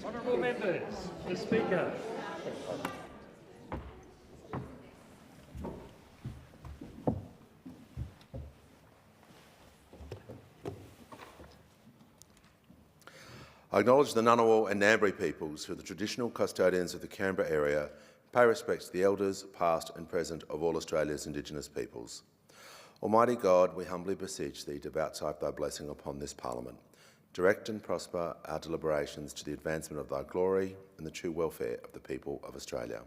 Honourable members, the Speaker. I acknowledge the Ngunnawal and Ngambri peoples who are the traditional custodians of the Canberra area and pay respect to the elders, past and present, of all Australia's Indigenous peoples. Almighty God, we humbly beseech Thee to vouchsafe Thy blessing upon this Parliament. Direct and prosper our deliberations to the advancement of Thy glory and the true welfare of the people of Australia.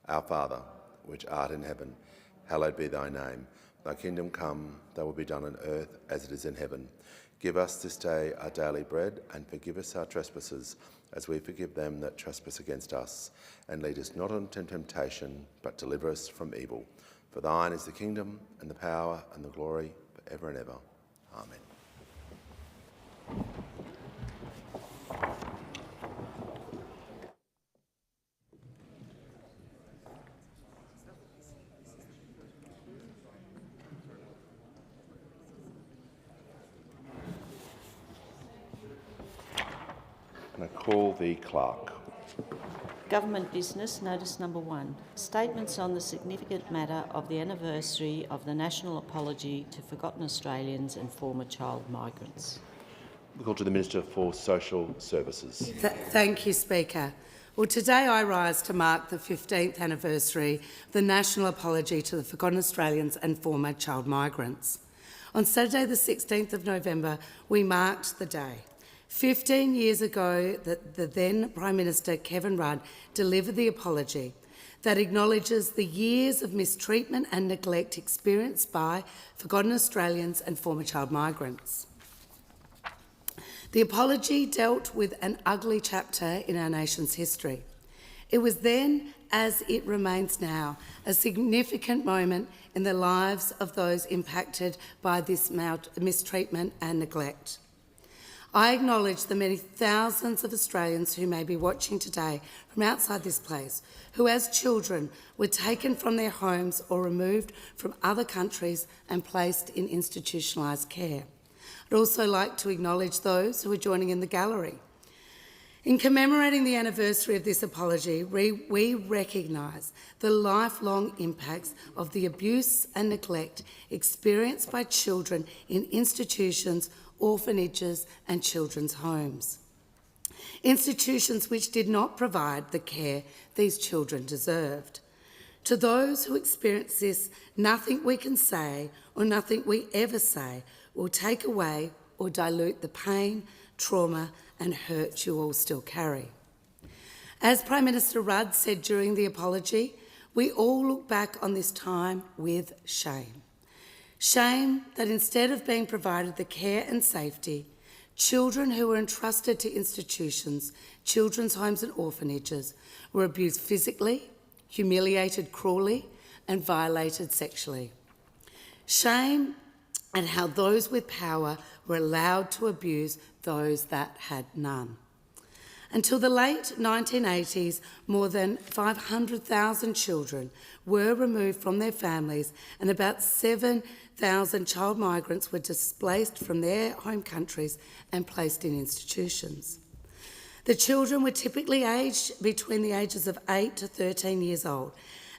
Our Father, which art in heaven, hallowed be Thy name. Thy kingdom come, Thy will be done on earth as it is in heaven. Give us this day our daily bread, and forgive us our trespasses, as we forgive them that trespass against us. And lead us not into temptation, but deliver us from evil. For Thine is the kingdom, and the power, and the glory, for ever and ever. Amen. I call the clerk. Government business, notice number 1. Statements on the significant matter of the anniversary of the national apology to forgotten Australians and former child migrants. We call to the Minister for Social Services. Thank you, Speaker. Well, today I rise to mark the 15th anniversary of the national apology to the forgotten Australians and former child migrants. On Saturday the 16th of November, we marked the day. 15 years ago, the then Prime Minister Kevin Rudd delivered the apology that acknowledges the years of mistreatment and neglect experienced by forgotten Australians and former child migrants. The apology dealt with an ugly chapter in our nation's history. It was then, as it remains now, a significant moment in the lives of those impacted by this mistreatment and neglect. I acknowledge the many thousands of Australians who may be watching today from outside this place, who as children were taken from their homes or removed from other countries and placed in institutionalised care. I'd also like to acknowledge those who are joining in the gallery. In commemorating the anniversary of this apology, we recognise the lifelong impacts of the abuse and neglect experienced by children in institutions, orphanages and children's homes. Institutions which did not provide the care these children deserved. To those who experience this, nothing we can say or nothing we ever say will take away or dilute the pain, trauma and hurt you all still carry. As Prime Minister Rudd said during the apology, we all look back on this time with shame. Shame that instead of being provided the care and safety, children who were entrusted to institutions, children's homes and orphanages were abused physically, humiliated cruelly and violated sexually. Shame at how those with power were allowed to abuse those that had none. Until the late 1980s, more than 500,000 children were removed from their families and about 7,000 child migrants were displaced from their home countries and placed in institutions. The children were typically aged between the ages of 8 to 13 years old,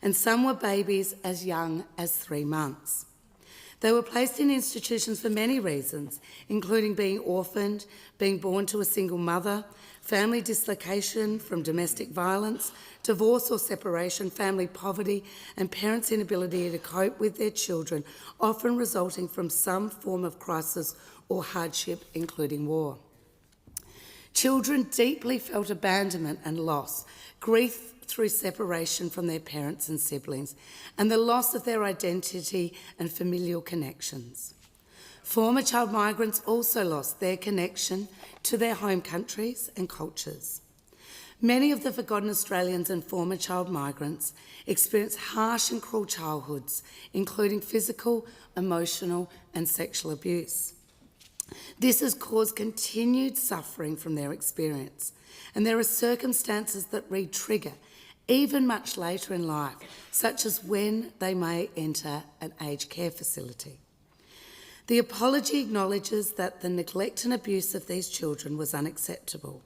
and some were babies as young as 3 months. They were placed in institutions for many reasons, including being orphaned, being born to a single mother, family dislocation from domestic violence, divorce or separation, family poverty, and parents' inability to cope with their children, often resulting from some form of crisis or hardship, including war. Children deeply felt abandonment and loss, grief through separation from their parents and siblings, and the loss of their identity and familial connections. Former child migrants also lost their connection to their home countries and cultures. Many of the forgotten Australians and former child migrants experienced harsh and cruel childhoods, including physical, emotional and sexual abuse. This has caused continued suffering from their experience, and there are circumstances that re-trigger even much later in life, such as when they may enter an aged care facility. The apology acknowledges that the neglect and abuse of these children was unacceptable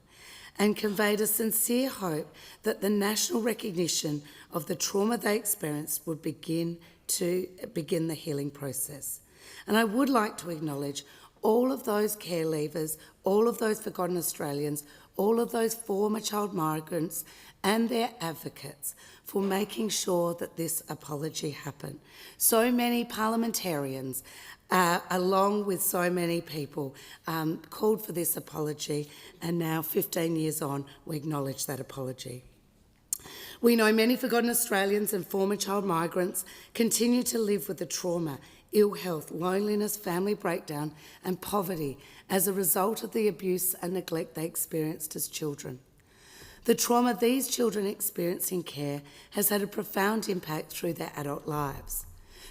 and conveyed a sincere hope that the national recognition of the trauma they experienced would begin the healing process. And I would like to acknowledge all of those care leavers, all of those forgotten Australians, all of those former child migrants and their advocates for making sure that this apology happened. So many parliamentarians, along with so many people, called for this apology, and now 15 years on, we acknowledge that apology. We know many forgotten Australians and former child migrants continue to live with the trauma, ill health, loneliness, family breakdown and poverty as a result of the abuse and neglect they experienced as children. The trauma these children experience in care has had a profound impact through their adult lives.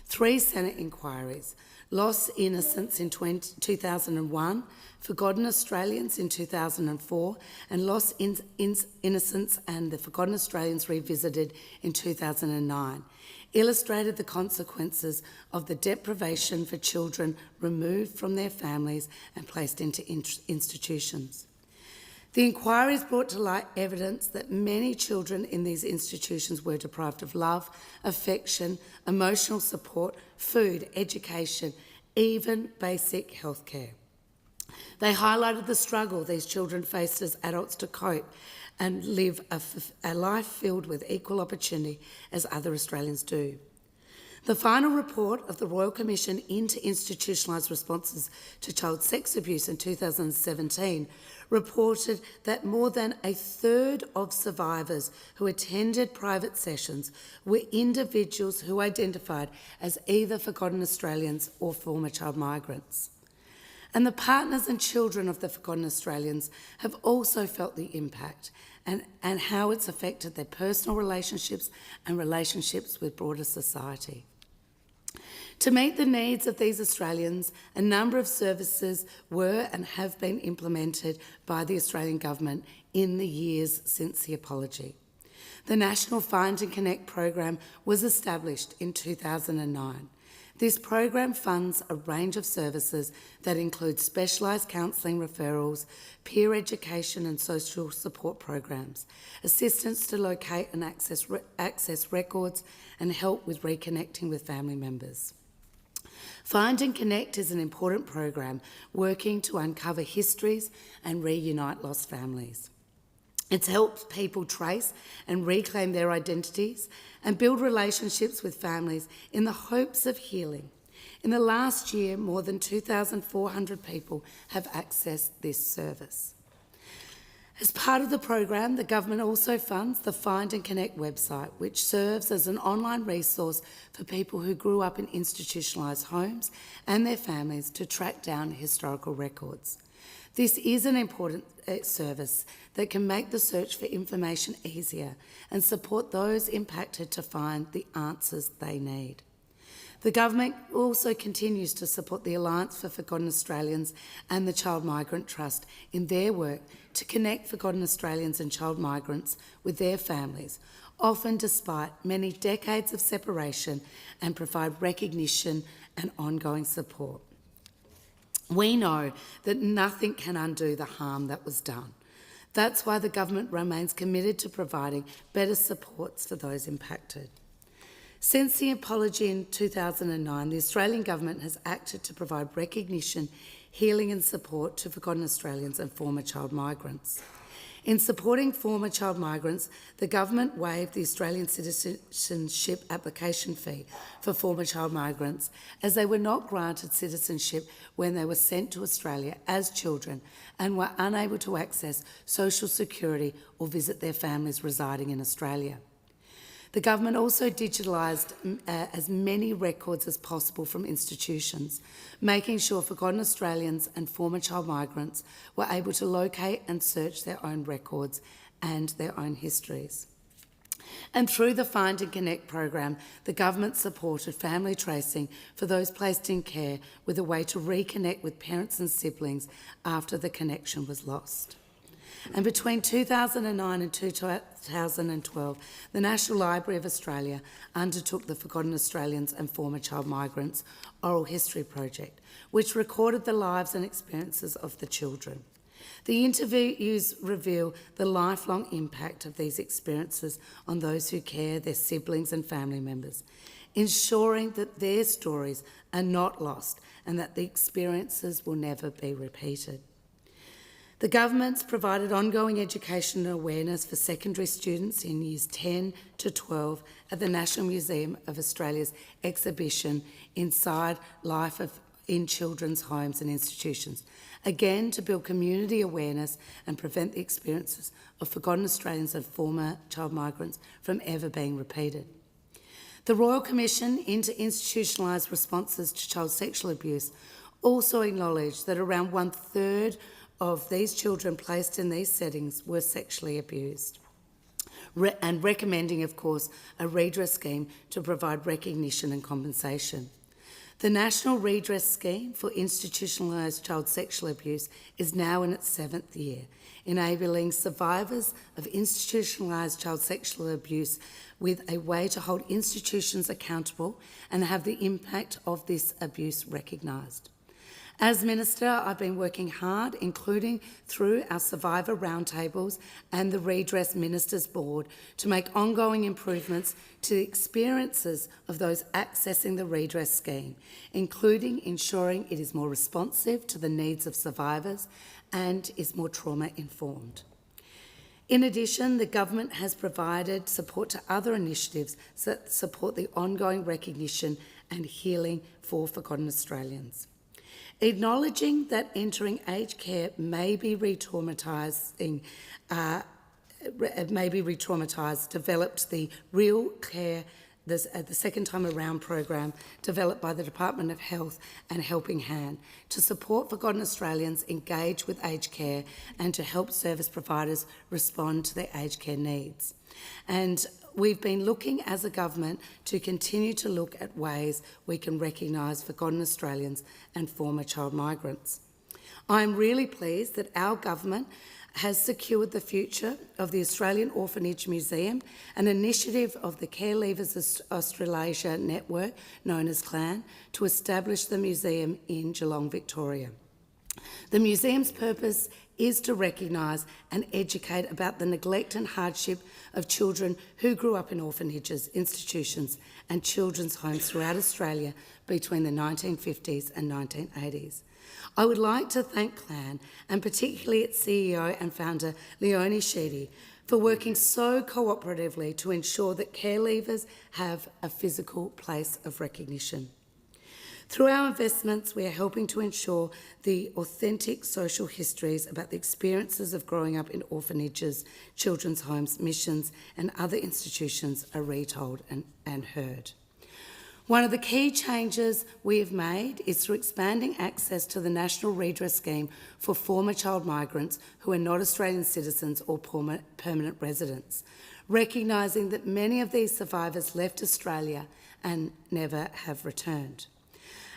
3 Senate inquiries, Lost Innocence in 2001, Forgotten Australians in 2004, and Lost Innocence and the Forgotten Australians Revisited in 2009, illustrated the consequences of the deprivation for children removed from their families and placed into institutions. The inquiries brought to light evidence that many children in these institutions were deprived of love, affection, emotional support, food, education, even basic health care. They highlighted the struggle these children faced as adults to cope and live a life filled with equal opportunity as other Australians do. The final report of the Royal Commission into Institutionalised Responses to Child Sex Abuse in 2017 reported that more than a third of survivors who attended private sessions were individuals who identified as either forgotten Australians or former child migrants. And the partners and children of the forgotten Australians have also felt the impact and how it's affected their personal relationships and relationships with broader society. To meet the needs of these Australians, a number of services were and have been implemented by the Australian Government in the years since the apology. The National Find and Connect program was established in 2009. This program funds a range of services that include specialised counselling referrals, peer education and social support programs, assistance to locate and access records, and help with reconnecting with family members. Find and Connect is an important program working to uncover histories and reunite lost families. It's helped people trace and reclaim their identities and build relationships with families in the hopes of healing. In the last year, more than 2,400 people have accessed this service. As part of the program, the government also funds the Find and Connect website, which serves as an online resource for people who grew up in institutionalised homes and their families to track down historical records. This is an important service that can make the search for information easier and support those impacted to find the answers they need. The government also continues to support the Alliance for Forgotten Australians and the Child Migrant Trust in their work to connect forgotten Australians and child migrants with their families, often despite many decades of separation, and provide recognition and ongoing support. We know that nothing can undo the harm that was done. That's why the government remains committed to providing better supports for those impacted. Since the apology in 2009, the Australian Government has acted to provide recognition, healing and support to forgotten Australians and former child migrants. In supporting former child migrants, the government waived the Australian citizenship application fee for former child migrants, as they were not granted citizenship when they were sent to Australia as children and were unable to access social security or visit their families residing in Australia. The government also digitalised as many records as possible from institutions, making sure forgotten Australians and former child migrants were able to locate and search their own records and their own histories. And through the Find and Connect program, the government supported family tracing for those placed in care with a way to reconnect with parents and siblings after the connection was lost. And between 2009 and 2012, the National Library of Australia undertook the Forgotten Australians and Former Child Migrants Oral History Project, which recorded the lives and experiences of the children. The interviews reveal the lifelong impact of these experiences on those who care, their siblings and family members, ensuring that their stories are not lost and that the experiences will never be repeated. The government's provided ongoing education and awareness for secondary students in years 10 to 12 at the National Museum of Australia's exhibition Inside Life in Children's Homes and Institutions, again to build community awareness and prevent the experiences of forgotten Australians and former child migrants from ever being repeated. The Royal Commission into Institutionalised Responses to Child Sexual Abuse also acknowledged that around 1/3 of these children placed in these settings were sexually abused, and recommending, of course, a redress scheme to provide recognition and compensation. The National Redress Scheme for Institutionalised Child Sexual Abuse is now in its 7th year, enabling survivors of institutionalised child sexual abuse with a way to hold institutions accountable and have the impact of this abuse recognised. As Minister, I've been working hard, including through our Survivor Roundtables and the Redress Ministers Board, to make ongoing improvements to the experiences of those accessing the redress scheme, including ensuring it is more responsive to the needs of survivors and is more trauma-informed. In addition, the government has provided support to other initiatives that support the ongoing recognition and healing for forgotten Australians. Acknowledging that entering aged care may be re-traumatising, developed the Real Care, the Second Time Around program developed by the Department of Health and Helping Hand to support forgotten Australians engage with aged care and to help service providers respond to their aged care needs. And we've been looking as a government to continue to look at ways we can recognise forgotten Australians and former child migrants. I'm really pleased that our government has secured the future of the Australian Orphanage Museum, an initiative of the Care Leavers Australasia Network, known as CLAN, to establish the museum in Geelong, Victoria. The museum's purpose is to recognise and educate about the neglect and hardship of children who grew up in orphanages, institutions and children's homes throughout Australia between the 1950s and 1980s. I would like to thank CLAN, and particularly its CEO and founder, Leonie Sheedy, for working so cooperatively to ensure that care leavers have a physical place of recognition. Through our investments, we are helping to ensure the authentic social histories about the experiences of growing up in orphanages, children's homes, missions and other institutions are retold and heard. One of the key changes we have made is through expanding access to the National Redress Scheme for former child migrants who are not Australian citizens or permanent residents, recognising that many of these survivors left Australia and never have returned.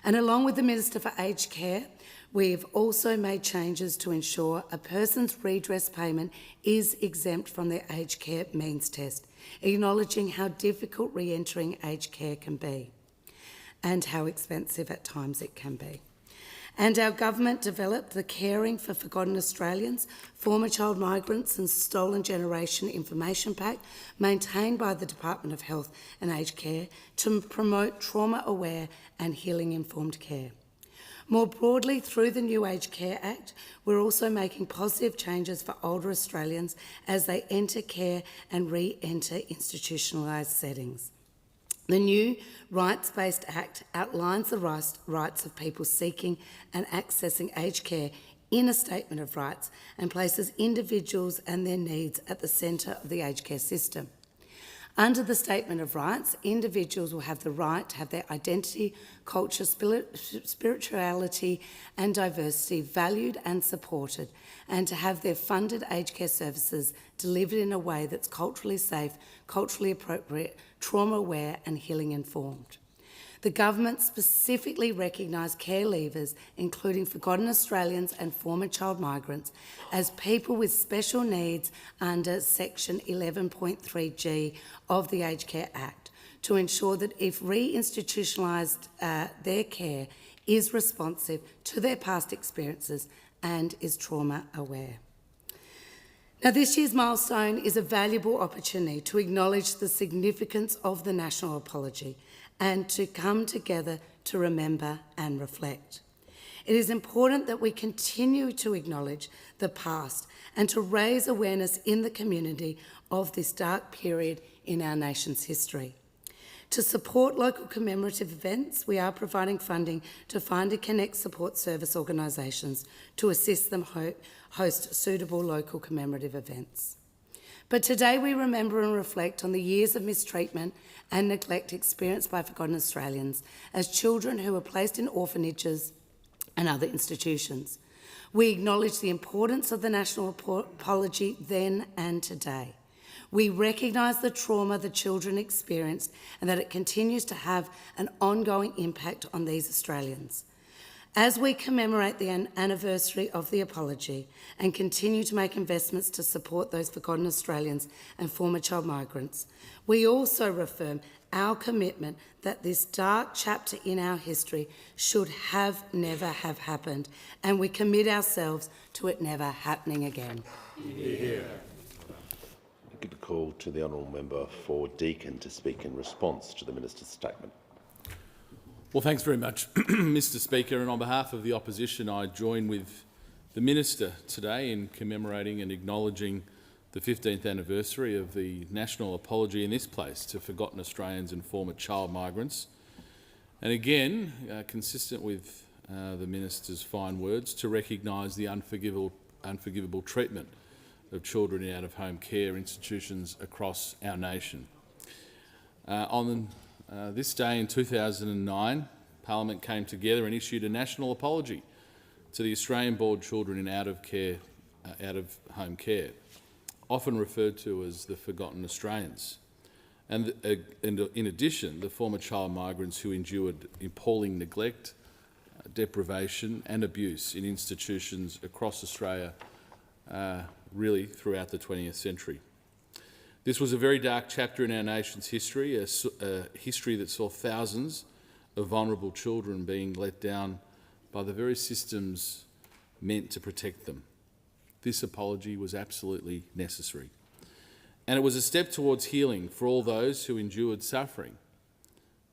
And along with the Minister for Aged Care, we've also made changes to ensure a person's redress payment is exempt from their aged care means test, acknowledging how difficult re-entering aged care can be and how expensive at times it can be. And our government developed the Caring for Forgotten Australians, Former Child Migrants and Stolen Generation Information Pack, maintained by the Department of Health and Aged Care to promote trauma-aware and healing-informed care. More broadly, through the new Aged Care Act, we're also making positive changes for older Australians as they enter care and re-enter institutionalised settings. The new Rights-Based Act outlines the rights of people seeking and accessing aged care in a statement of rights and places individuals and their needs at the centre of the aged care system. Under the Statement of Rights, individuals will have the right to have their identity, culture, spirituality and diversity valued and supported, and to have their funded aged care services delivered in a way that's culturally safe, culturally appropriate, trauma-aware and healing-informed. The government specifically recognised care leavers, including forgotten Australians and former child migrants, as people with special needs under Section 11.3G of the Aged Care Act to ensure that if re-institutionalised, their care is responsive to their past experiences and is trauma aware. Now, this year's milestone is a valuable opportunity to acknowledge the significance of the national apology and to come together to remember and reflect. It is important that we continue to acknowledge the past and to raise awareness in the community of this dark period in our nation's history. To support local commemorative events, we are providing funding to Find and Connect support service organisations to assist them host suitable local commemorative events. But today we remember and reflect on the years of mistreatment and neglect experienced by forgotten Australians as children who were placed in orphanages and other institutions. We acknowledge the importance of the national apology then and today. We recognise the trauma the children experienced and that it continues to have an ongoing impact on these Australians. As we commemorate the anniversary of the apology and continue to make investments to support those forgotten Australians and former child migrants, we also reaffirm our commitment that this dark chapter in our history should never have happened, and we commit ourselves to it never happening again. Yeah. I give the call to the honourable member for Deakin to speak in response to the minister's statement. Well, thanks very much, Mr Speaker, and on behalf of the opposition, I join with the Minister today in commemorating and acknowledging the 15th anniversary of the national apology in this place to forgotten Australians and former child migrants. And again, consistent with the Minister's fine words, to recognise the unforgivable treatment of children in out-of-home care institutions across our nation. On this day in 2009, Parliament came together and issued a national apology to the Australian-born children in out-of-home care, often referred to as the forgotten Australians. And in addition, the former child migrants who endured appalling neglect, deprivation and abuse in institutions across Australia, really throughout the 20th century. This was a very dark chapter in our nation's history, a history that saw thousands of vulnerable children being let down by the very systems meant to protect them. This apology was absolutely necessary. And it was a step towards healing for all those who endured suffering.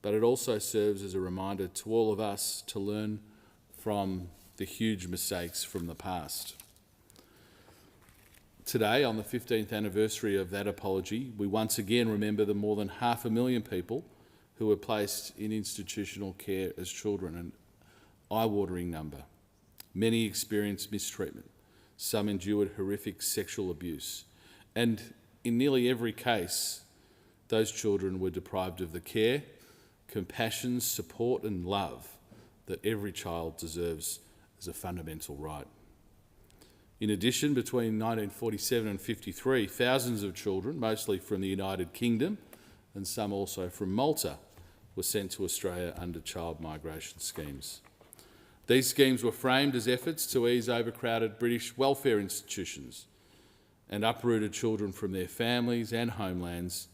But it also serves as a reminder to all of us to learn from the huge mistakes from the past. Today, on the 15th anniversary of that apology, we once again remember the more than 500,000 people who were placed in institutional care as children, an eye-watering number. Many experienced mistreatment. Some endured horrific sexual abuse. And in nearly every case, those children were deprived of the care, compassion, support and love that every child deserves as a fundamental right. In addition, between 1947 and 1953, thousands of children, mostly from the United Kingdom and some also from Malta, were sent to Australia under child migration schemes. These schemes were framed as efforts to ease overcrowded British welfare institutions and uprooted children from their families and homelands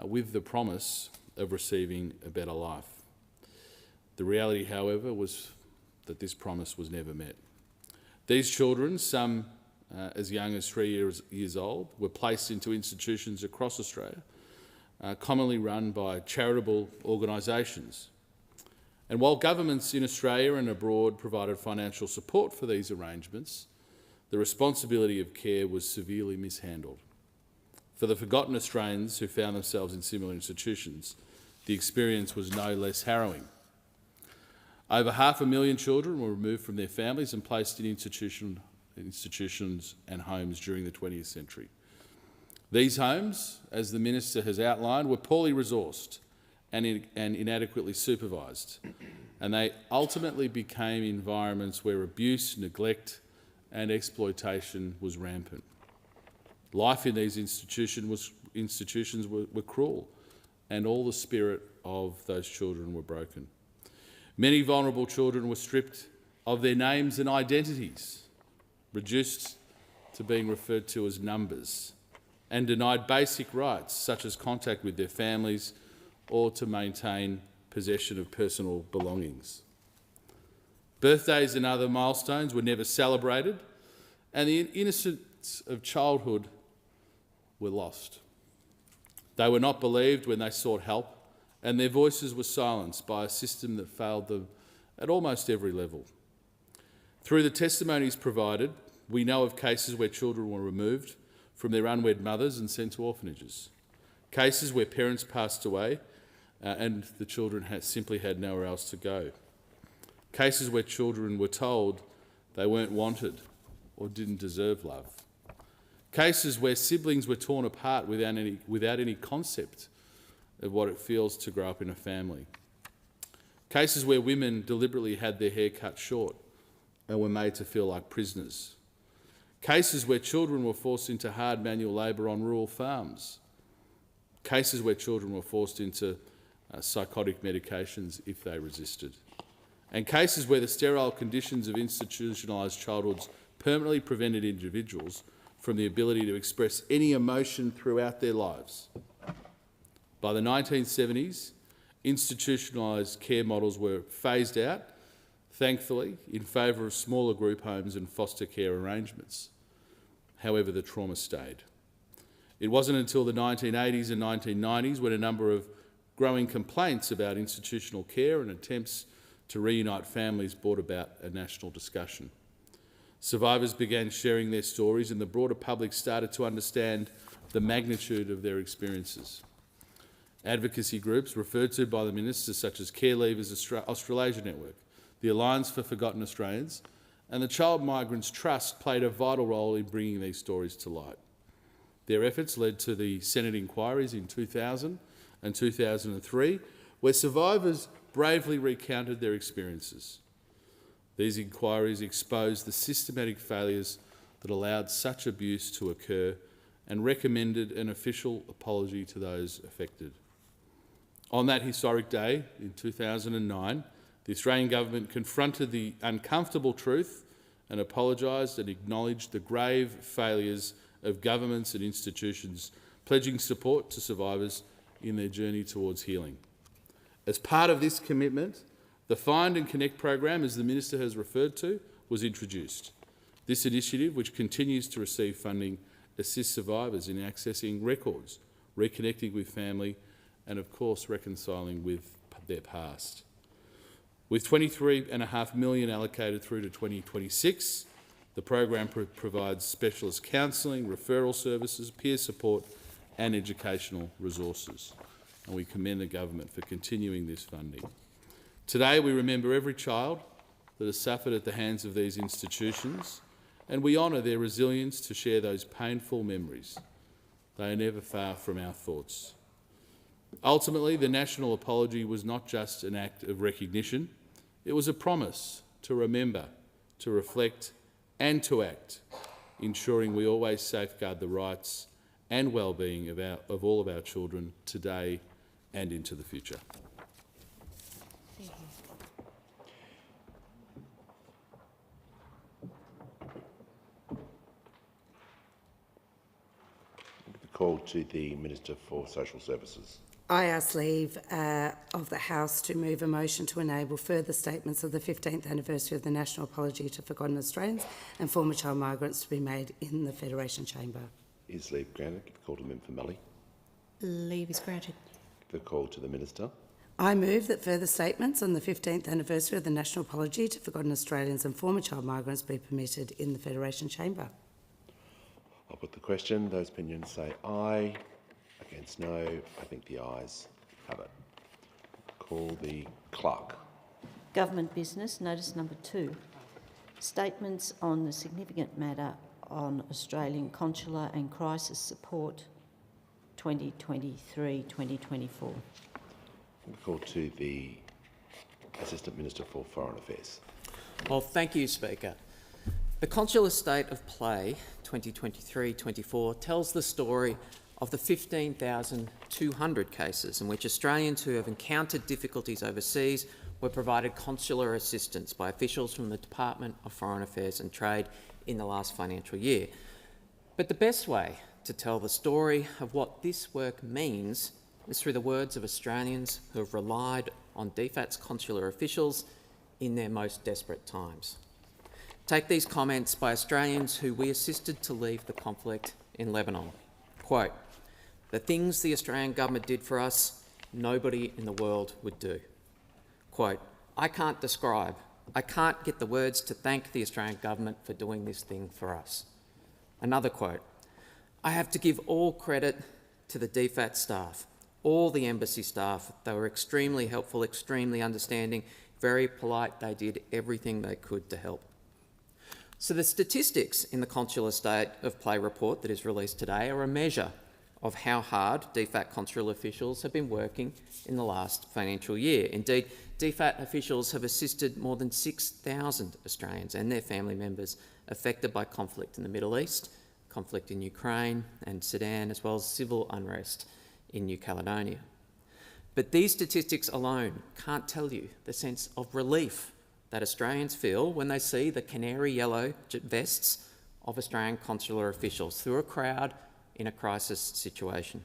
with the promise of receiving a better life. The reality, however, was that this promise was never met. These children, some as young as 3 years old, were placed into institutions across Australia, commonly run by charitable organisations. And while governments in Australia and abroad provided financial support for these arrangements, the responsibility of care was severely mishandled. For the forgotten Australians who found themselves in similar institutions, the experience was no less harrowing. Over 500,000 children were removed from their families and placed in institutions and homes during the 20th century. These homes, as the Minister has outlined, were poorly resourced and inadequately supervised, and they ultimately became environments where abuse, neglect and exploitation was rampant. Life in these institutions were cruel, and all the spirit of those children were broken. Many vulnerable children were stripped of their names and identities, reduced to being referred to as numbers, and denied basic rights such as contact with their families or to maintain possession of personal belongings. Birthdays and other milestones were never celebrated, and the innocence of childhood were lost. They were not believed when they sought help, and their voices were silenced by a system that failed them at almost every level. Through the testimonies provided, we know of cases where children were removed from their unwed mothers and sent to orphanages, cases where parents passed away and the children simply had nowhere else to go, cases where children were told they weren't wanted or didn't deserve love, cases where siblings were torn apart without any concept of what it feels to grow up in a family, cases where women deliberately had their hair cut short and were made to feel like prisoners, cases where children were forced into hard manual labour on rural farms, cases where children were forced into psychotic medications if they resisted, and cases where the sterile conditions of institutionalised childhoods permanently prevented individuals from the ability to express any emotion throughout their lives. By the 1970s, institutionalised care models were phased out, thankfully, in favour of smaller group homes and foster care arrangements. However, the trauma stayed. It wasn't until the 1980s and 1990s when a number of growing complaints about institutional care and attempts to reunite families brought about a national discussion. Survivors began sharing their stories and the broader public started to understand the magnitude of their experiences. Advocacy groups referred to by the Minister, such as Care Leavers Australasia Network, the Alliance for Forgotten Australians and the Child Migrants Trust played a vital role in bringing these stories to light. Their efforts led to the Senate inquiries in 2000 and 2003, where survivors bravely recounted their experiences. These inquiries exposed the systematic failures that allowed such abuse to occur and recommended an official apology to those affected. On that historic day in 2009, the Australian government confronted the uncomfortable truth and apologised and acknowledged the grave failures of governments and institutions, pledging support to survivors in their journey towards healing. As part of this commitment, the Find and Connect program, as the Minister has referred to, was introduced. This initiative, which continues to receive funding, assists survivors in accessing records, reconnecting with family and, of course, reconciling with their past. With $23.5 million allocated through to 2026, the program provides specialist counselling, referral services, peer support and educational resources. And we commend the government for continuing this funding. Today we remember every child that has suffered at the hands of these institutions, and we honour their resilience to share those painful memories. They are never far from our thoughts. Ultimately, the national apology was not just an act of recognition, it was a promise to remember, to reflect and to act, ensuring we always safeguard the rights and well-being of all of our children today and into the future. Thank you. The call to the Minister for Social Services. I ask leave of the House to move a motion to enable further statements of the 15th anniversary of the National Apology to Forgotten Australians and former child migrants to be made in the Federation Chamber. Is leave granted? Give the call to the member for Mallee. Leave is granted. Give the call to the Minister. I move that further statements on the 15th anniversary of the National Apology to Forgotten Australians and former child migrants be permitted in the Federation Chamber. I'll put the question. Those opinions say aye. Against no. I think the ayes have it. Call the clerk. Government business, notice number 2. Statements on the significant matter on Australian consular and crisis support 2023-2024. Call to the Assistant Minister for Foreign Affairs. Well, thank you, Speaker. The Consular State of Play 2023-24 tells the story of the 15,200 cases in which Australians who have encountered difficulties overseas were provided consular assistance by officials from the Department of Foreign Affairs and Trade in the last financial year. But the best way to tell the story of what this work means is through the words of Australians who have relied on DFAT's consular officials in their most desperate times. Take these comments by Australians who we assisted to leave the conflict in Lebanon. Quote, "The things the Australian government did for us, nobody in the world would do." Quote, I can't get the words to thank the Australian government for doing this thing for us." Another quote, "I have to give all credit to the DFAT staff, all the embassy staff. They were extremely helpful, extremely understanding, very polite. They did everything they could to help." So the statistics in the Consular State of Play report that is released today are a measure of how hard DFAT consular officials have been working in the last financial year. Indeed, DFAT officials have assisted more than 6,000 Australians and their family members affected by conflict in the Middle East, conflict in Ukraine and Sudan, as well as civil unrest in New Caledonia. But these statistics alone can't tell you the sense of relief that Australians feel when they see the canary yellow vests of Australian consular officials through a crowd in a crisis situation.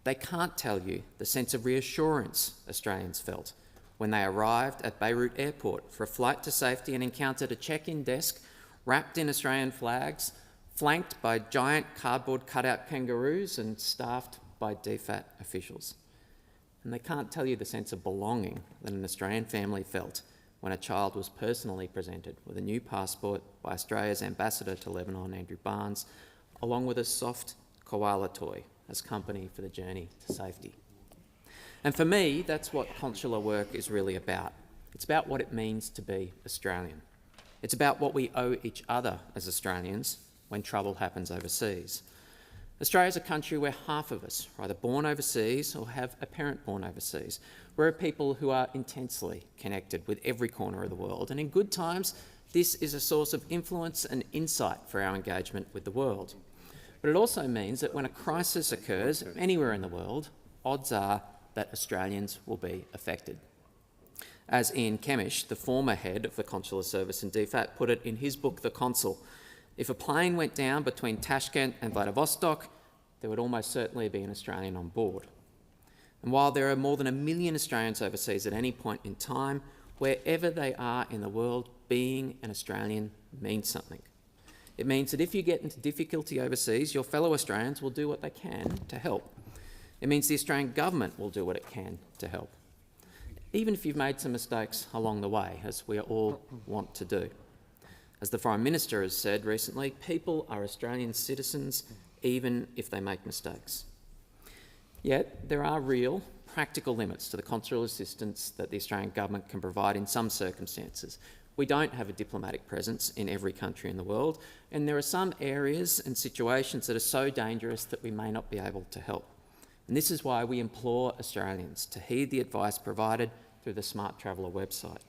They can't tell you the sense of reassurance Australians felt when they arrived at Beirut Airport for a flight to safety and encountered a check-in desk wrapped in Australian flags, flanked by giant cardboard cutout kangaroos and staffed by DFAT officials. And they can't tell you the sense of belonging that an Australian family felt when a child was personally presented with a new passport by Australia's ambassador to Lebanon, Andrew Barnes, along with a soft koala toy as company for the journey to safety. And for me, that's what consular work is really about. It's about what it means to be Australian. It's about what we owe each other as Australians when trouble happens overseas. Australia is a country where half of us are either born overseas or have a parent born overseas. We're a people who are intensely connected with every corner of the world, and in good times, this is a source of influence and insight for our engagement with the world. But it also means that when a crisis occurs anywhere in the world, odds are that Australians will be affected. As Ian Kemish, the former head of the Consular Service in DFAT, put it in his book, The Consul, if a plane went down between Tashkent and Vladivostok, there would almost certainly be an Australian on board. And while there are more than 1 million Australians overseas at any point in time, wherever they are in the world, being an Australian means something. It means that if you get into difficulty overseas, your fellow Australians will do what they can to help. It means the Australian government will do what it can to help, even if you've made some mistakes along the way, as we all want to do. As the Prime Minister has said recently, people are Australian citizens even if they make mistakes. Yet there are real, practical limits to the consular assistance that the Australian government can provide in some circumstances. We don't have a diplomatic presence in every country in the world, and there are some areas and situations that are so dangerous that we may not be able to help. And this is why we implore Australians to heed the advice provided through the Smart Traveller website.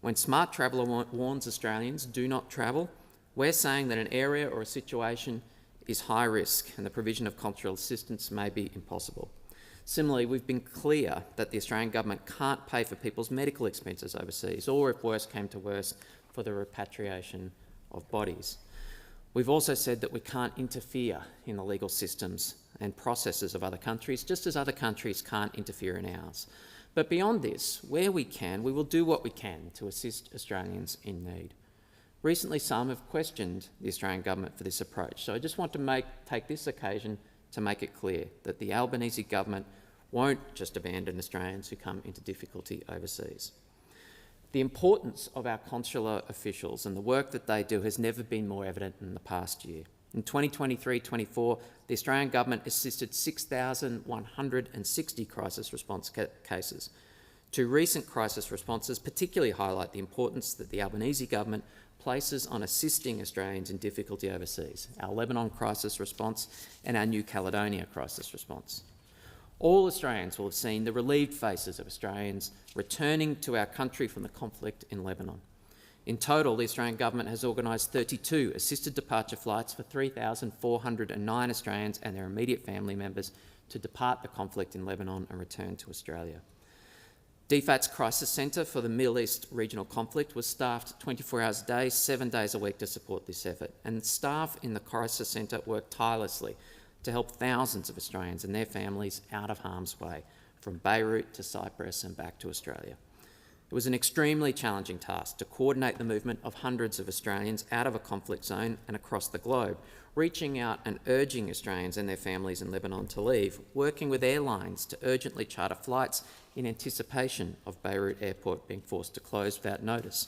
When Smart Traveller warns Australians do not travel, we're saying that an area or a situation is high risk and the provision of consular assistance may be impossible. Similarly, we've been clear that the Australian government can't pay for people's medical expenses overseas, or if worse came to worse, for the repatriation of bodies. We've also said that we can't interfere in the legal systems and processes of other countries, just as other countries can't interfere in ours. But beyond this, where we can, we will do what we can to assist Australians in need. Recently, some have questioned the Australian government for this approach, so I just want to take this occasion to make it clear that the Albanese government won't just abandon Australians who come into difficulty overseas. The importance of our consular officials and the work that they do has never been more evident in the past year. In 2023-24, the Australian government assisted 6,160 crisis response cases. Two recent crisis responses particularly highlight the importance that the Albanese government places on assisting Australians in difficulty overseas, our Lebanon crisis response and our New Caledonia crisis response. All Australians will have seen the relieved faces of Australians returning to our country from the conflict in Lebanon. In total, the Australian government has organised 32 assisted departure flights for 3,409 Australians and their immediate family members to depart the conflict in Lebanon and return to Australia. DFAT's Crisis Centre for the Middle East regional conflict was staffed 24 hours a day, 7 days a week to support this effort, and staff in the Crisis Centre worked tirelessly to help thousands of Australians and their families out of harm's way, from Beirut to Cyprus and back to Australia. It was an extremely challenging task to coordinate the movement of hundreds of Australians out of a conflict zone and across the globe, reaching out and urging Australians and their families in Lebanon to leave, working with airlines to urgently charter flights in anticipation of Beirut Airport being forced to close without notice,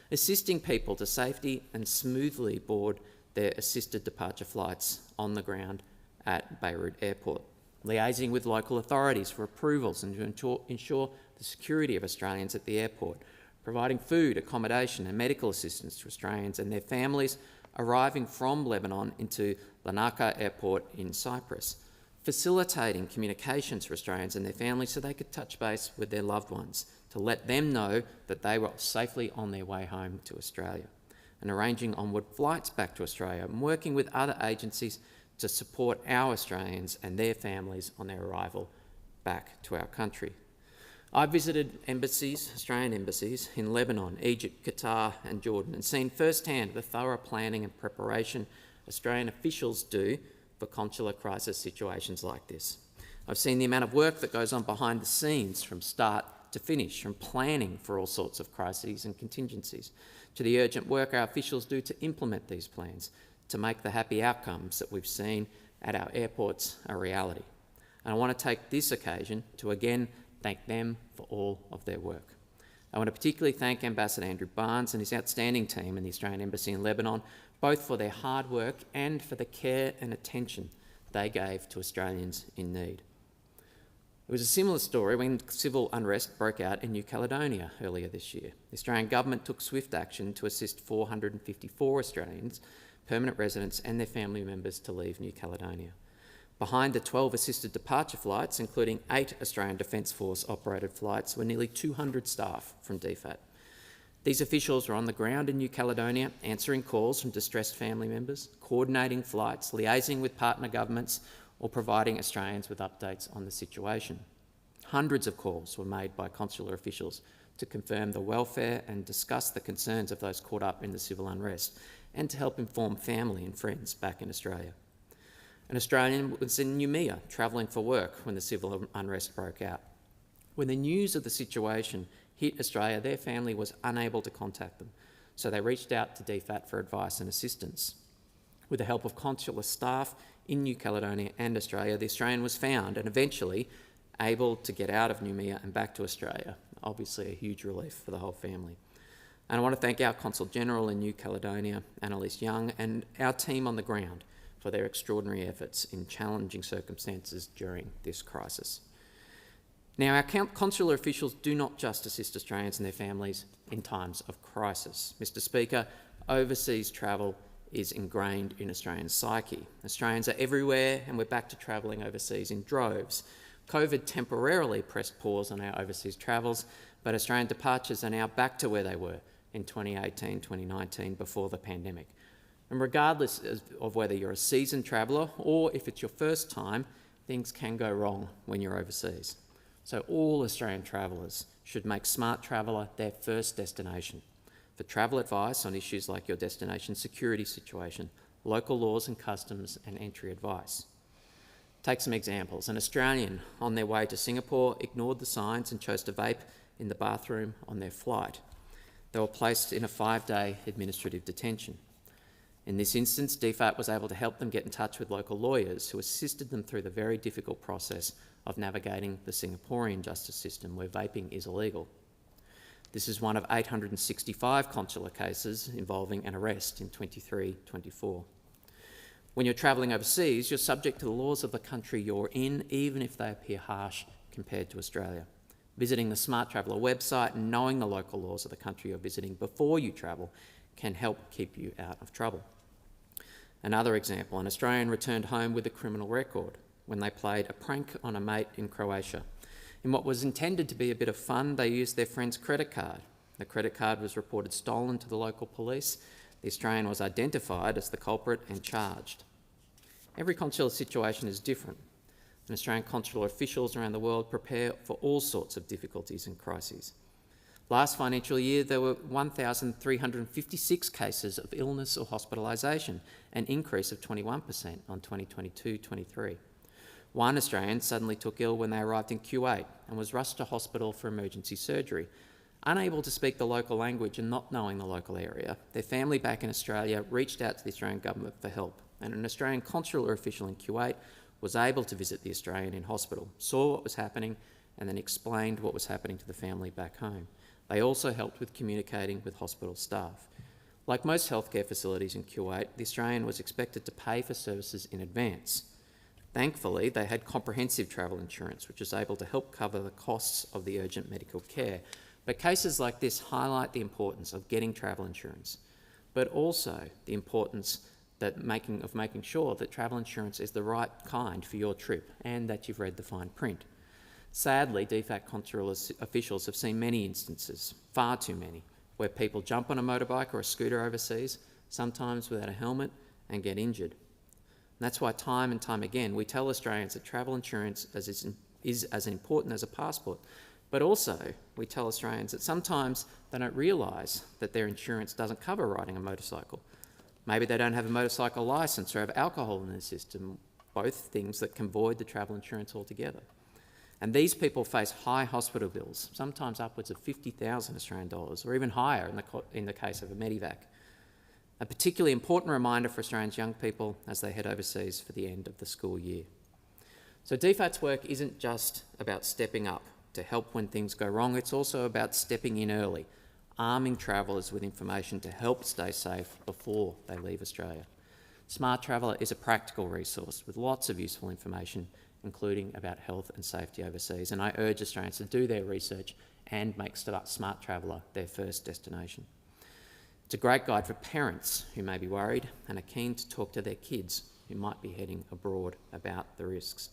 assisting people to safely and smoothly board their assisted departure flights on the ground at Beirut Airport, liaising with local authorities for approvals and to ensure the security of Australians at the airport, providing food, accommodation and medical assistance to Australians and their families arriving from Lebanon into Larnaca Airport in Cyprus, facilitating communications for Australians and their families so they could touch base with their loved ones to let them know that they were safely on their way home to Australia, and arranging onward flights back to Australia and working with other agencies to support our Australians and their families on their arrival back to our country. I visited embassies, Australian embassies, in Lebanon, Egypt, Qatar and Jordan, and seen firsthand the thorough planning and preparation Australian officials do for consular crisis situations like this. I've seen the amount of work that goes on behind the scenes from start to finish, from planning for all sorts of crises and contingencies, to the urgent work our officials do to implement these plans, to make the happy outcomes that we've seen at our airports a reality. And I want to take this occasion to again thank them for all of their work. I want to particularly thank Ambassador Andrew Barnes and his outstanding team in the Australian Embassy in Lebanon, both for their hard work and for the care and attention they gave to Australians in need. It was a similar story when civil unrest broke out in New Caledonia earlier this year. The Australian government took swift action to assist 454 Australians, permanent residents and their family members to leave New Caledonia. Behind the 12 assisted departure flights, including 8 Australian Defence Force operated flights, were nearly 200 staff from DFAT. These officials were on the ground in New Caledonia, answering calls from distressed family members, coordinating flights, liaising with partner governments, or providing Australians with updates on the situation. Hundreds of calls were made by consular officials to confirm the welfare and discuss the concerns of those caught up in the civil unrest, and to help inform family and friends back in Australia. An Australian was in Noumea travelling for work when the civil unrest broke out. When the news of the situation hit Australia, their family was unable to contact them, so they reached out to DFAT for advice and assistance. With the help of consular staff in New Caledonia and Australia, the Australian was found and eventually able to get out of Noumea and back to Australia. Obviously a huge relief for the whole family. And I want to thank our Consul General in New Caledonia, Annalise Young, and our team on the ground for their extraordinary efforts in challenging circumstances during this crisis. Now, our consular officials do not just assist Australians and their families in times of crisis. Mr. Speaker, overseas travel is ingrained in Australian psyche. Australians are everywhere and we're back to travelling overseas in droves. COVID temporarily pressed pause on our overseas travels, but Australian departures are now back to where they were in 2018, 2019, before the pandemic. And regardless of whether you're a seasoned traveller or if it's your first time, things can go wrong when you're overseas. So all Australian travellers should make Smart Traveller their first destination for travel advice on issues like your destination security situation, local laws and customs, and entry advice. Take some examples. An Australian on their way to Singapore ignored the signs and chose to vape in the bathroom on their flight. They were placed in a 5-day administrative detention. In this instance, DFAT was able to help them get in touch with local lawyers who assisted them through the very difficult process of navigating the Singaporean justice system where vaping is illegal. This is one of 865 consular cases involving an arrest in 23-24. When you're travelling overseas, you're subject to the laws of the country you're in, even if they appear harsh compared to Australia. Visiting the Smart Traveller website and knowing the local laws of the country you're visiting before you travel can help keep you out of trouble. Another example, an Australian returned home with a criminal record when they played a prank on a mate in Croatia. In what was intended to be a bit of fun, they used their friend's credit card. The credit card was reported stolen to the local police. The Australian was identified as the culprit and charged. Every consular situation is different, and Australian consular officials around the world prepare for all sorts of difficulties and crises. Last financial year, there were 1,356 cases of illness or hospitalisation, an increase of 21% on 2022-23. One Australian suddenly took ill when they arrived in Kuwait and was rushed to hospital for emergency surgery. Unable to speak the local language and not knowing the local area, their family back in Australia reached out to the Australian government for help, and an Australian consular official in Kuwait was able to visit the Australian in hospital, saw what was happening, and then explained what was happening to the family back home. They also helped with communicating with hospital staff. Like most healthcare facilities in Kuwait, the Australian was expected to pay for services in advance. Thankfully, they had comprehensive travel insurance, which was able to help cover the costs of the urgent medical care. But cases like this highlight the importance of getting travel insurance, but also the importance of making sure that travel insurance is the right kind for your trip and that you've read the fine print. Sadly, DFAT consular officials have seen many instances, far too many, where people jump on a motorbike or a scooter overseas, sometimes without a helmet, and get injured. And that's why time and time again we tell Australians that travel insurance is as important as a passport, but also we tell Australians that sometimes they don't realise that their insurance doesn't cover riding a motorcycle. Maybe they don't have a motorcycle licence or have alcohol in their system, both things that can void the travel insurance altogether. And these people face high hospital bills, sometimes upwards of 50,000 Australian dollars, or even higher in the case of a Medivac. A particularly important reminder for Australians' young people as they head overseas for the end of the school year. So DFAT's work isn't just about stepping up to help when things go wrong, it's also about stepping in early, arming travellers with information to help stay safe before they leave Australia. Smart Traveller is a practical resource with lots of useful information, including about health and safety overseas, and I urge Australians to do their research and make Smart Traveller their first destination. It's a great guide for parents who may be worried and are keen to talk to their kids who might be heading abroad about the risks.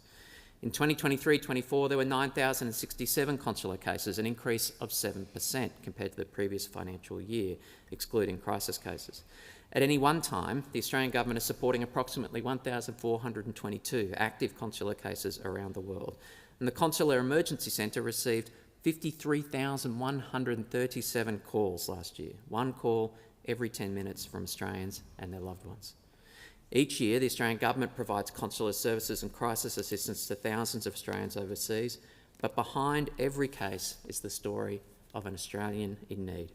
In 2023-24, there were 9,067 consular cases, an increase of 7% compared to the previous financial year, excluding crisis cases. At any one time, the Australian government is supporting approximately 1,422 active consular cases around the world, and the Consular Emergency Centre received 53,137 calls last year, one call every 10 minutes from Australians and their loved ones. Each year, the Australian government provides consular services and crisis assistance to thousands of Australians overseas, but behind every case is the story of an Australian in need.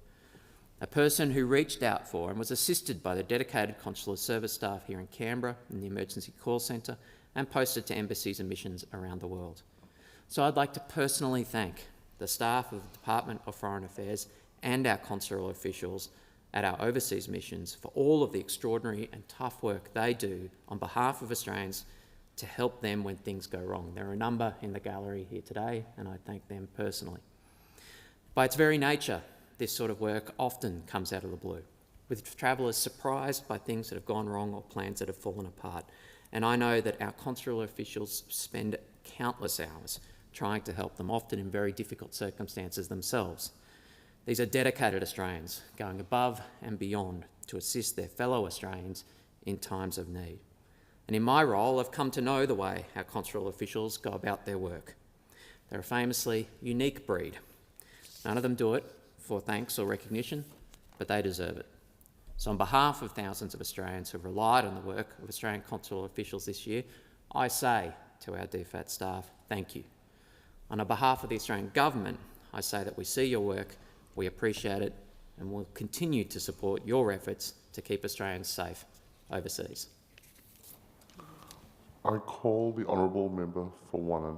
A person who reached out for and was assisted by the dedicated consular service staff here in Canberra in the emergency call centre and posted to embassies and missions around the world. So I'd like to personally thank the staff of the Department of Foreign Affairs and our consular officials at our overseas missions for all of the extraordinary and tough work they do on behalf of Australians to help them when things go wrong. There are a number in the gallery here today, and I thank them personally. By its very nature, this sort of work often comes out of the blue, with travellers surprised by things that have gone wrong or plans that have fallen apart. And I know that our consular officials spend countless hours trying to help them, often in very difficult circumstances themselves. These are dedicated Australians going above and beyond to assist their fellow Australians in times of need. And in my role, I've come to know the way our consular officials go about their work. They're a famously unique breed. None of them do it for thanks or recognition, but they deserve it. So on behalf of thousands of Australians who have relied on the work of Australian consular officials this year, I say to our DFAT staff, thank you. On behalf of the Australian Government, I say that we see your work, we appreciate it, and will continue to support your efforts to keep Australians safe overseas. I call the honourable member for Wannon.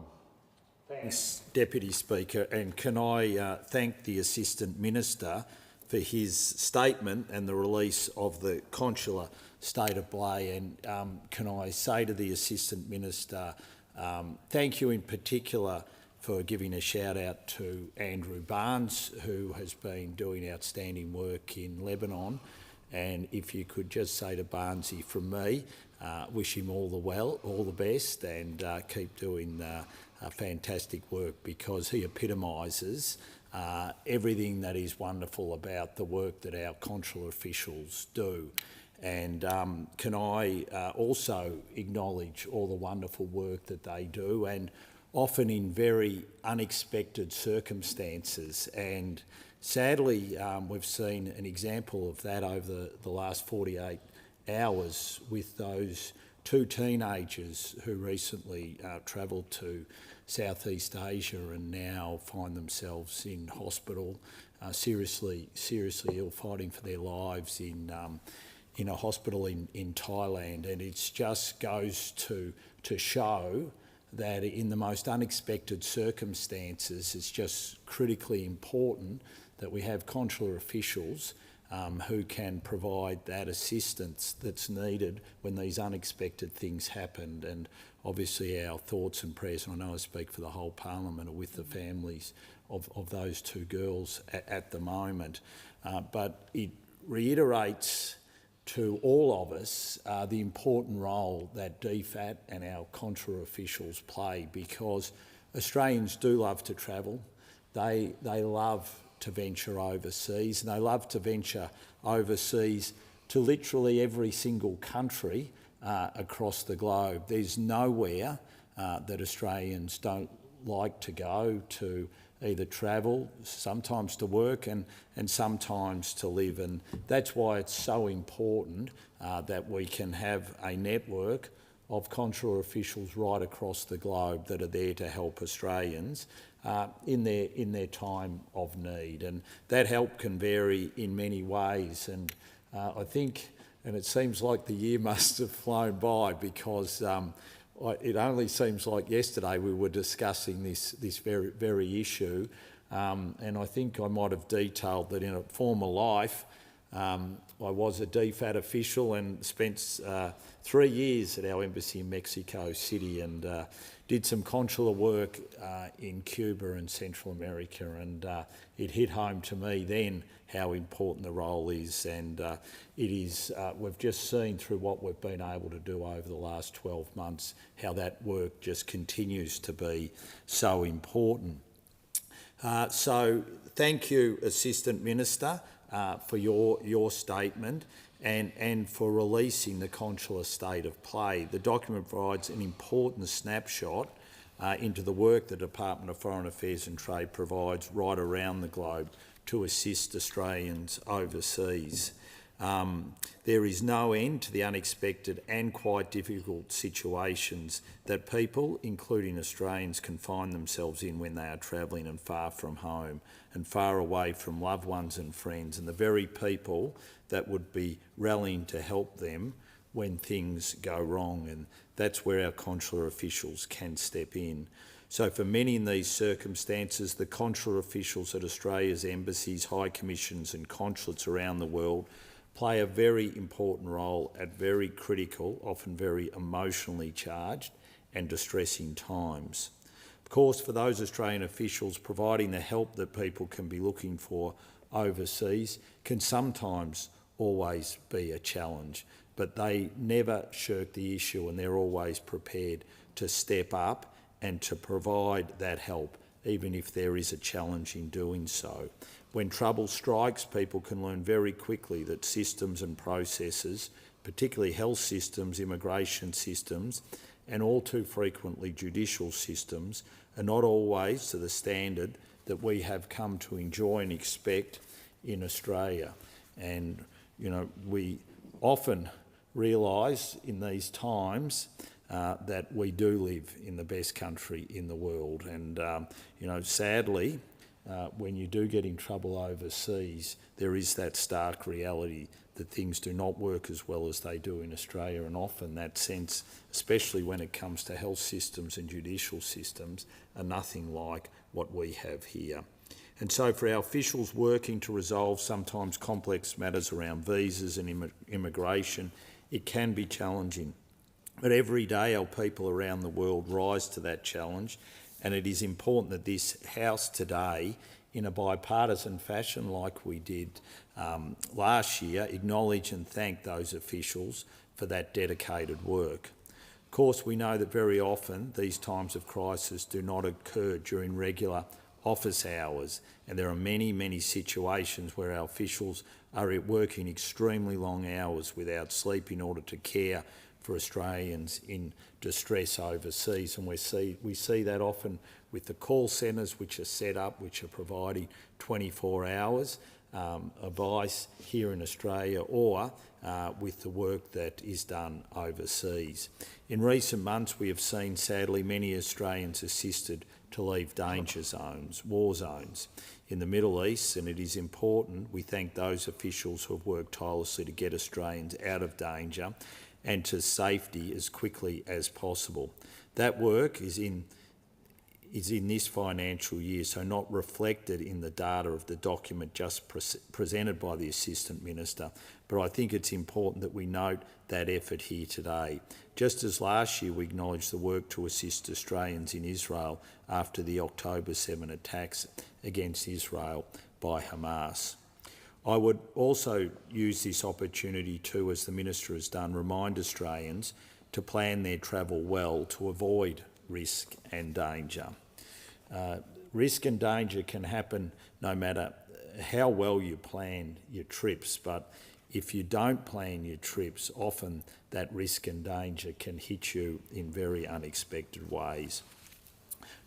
Thanks, Deputy Speaker, and can I thank the Assistant Minister for his statement and the release of the consular state of play, and can I say to the Assistant Minister, thank you in particular for giving a shout out to Andrew Barnes, who has been doing outstanding work in Lebanon. And if you could just say to Barnesy from me, wish him all the best, and keep doing fantastic work, because he epitomises everything that is wonderful about the work that our consular officials do. And can I also acknowledge all the wonderful work that they do, and often in very unexpected circumstances. And sadly, we've seen an example of that over the last 48 hours with those two teenagers who recently travelled to Southeast Asia and now find themselves in hospital, seriously ill, fighting for their lives in a hospital in Thailand. And it just goes to show that in the most unexpected circumstances, it's just critically important that we have consular officials who can provide that assistance that's needed when these unexpected things happen. And obviously our thoughts and prayers, and I know I speak for the whole Parliament, are with the families of those two girls at the moment. But it reiterates to all of us the important role that DFAT and our consular officials play, because Australians do love to travel. They love to venture overseas, and they love to venture overseas to literally every single country across the globe. There's nowhere that Australians don't like to go to, either travel, sometimes to work and sometimes to live. And that's why it's so important that we can have a network of consular officials right across the globe that are there to help Australians in their time of need. And that help can vary in many ways. And I think, and it seems like the year must have flown by, because it only seems like yesterday we were discussing this very issue, and I think I might have detailed that in a former life I was a DFAT official and spent 3 years at our embassy in Mexico City, and did some consular work in Cuba and Central America, and it hit home to me then how important the role is, and it is. We've just seen through what we've been able to do over the last 12 months how that work just continues to be so important. So thank you, Assistant Minister, for your statement and for releasing the consular state of play. The document provides an important snapshot into the work the Department of Foreign Affairs and Trade provides right around the globe to assist Australians overseas. There is no end to the unexpected and quite difficult situations that people, including Australians, can find themselves in when they are travelling and far from home and far away from loved ones and friends, and the very people that would be rallying to help them when things go wrong. And that's where our consular officials can step in. So for many in these circumstances, the consular officials at Australia's embassies, high commissions and consulates around the world play a very important role at very critical, often very emotionally charged and distressing times. Of course, for those Australian officials, providing the help that people can be looking for overseas can sometimes always be a challenge, but they never shirk the issue, and they're always prepared to step up and to provide that help, even if there is a challenge in doing so. When trouble strikes, people can learn very quickly that systems and processes, particularly health systems, immigration systems, and all too frequently judicial systems, are not always to the standard that we have come to enjoy and expect in Australia. And, you know, we often realise in these times that we do live in the best country in the world. And, you know, sadly, when you do get in trouble overseas, there is that stark reality that things do not work as well as they do in Australia, and often that sense, especially when it comes to health systems and judicial systems, are nothing like what we have here. And so for our officials working to resolve sometimes complex matters around visas and immigration, it can be challenging. But every day our people around the world rise to that challenge, and it is important that this House today, in a bipartisan fashion like we did last year, acknowledge and thank those officials for that dedicated work. Of course, we know that very often these times of crisis do not occur during regular office hours, and there are many, many situations where our officials are working extremely long hours without sleep in order to care for Australians in distress overseas. And we see that often with the call centres which are set up, which are providing 24 hours advice here in Australia or with the work that is done overseas. In recent months, we have seen, sadly, many Australians assisted to leave danger zones, war zones in the Middle East, and it is important we thank those officials who have worked tirelessly to get Australians out of danger and to safety as quickly as possible. That work is in this financial year, so not reflected in the data of the document just presented by the Assistant Minister, but I think it's important that we note that effort here today. Just as last year we acknowledged the work to assist Australians in Israel after the October 7 attacks against Israel by Hamas. I would also use this opportunity to, as the Minister has done, remind Australians to plan their travel well to avoid risk and danger. Risk and danger can happen no matter how well you plan your trips, but if you don't plan your trips, often that risk and danger can hit you in very unexpected ways.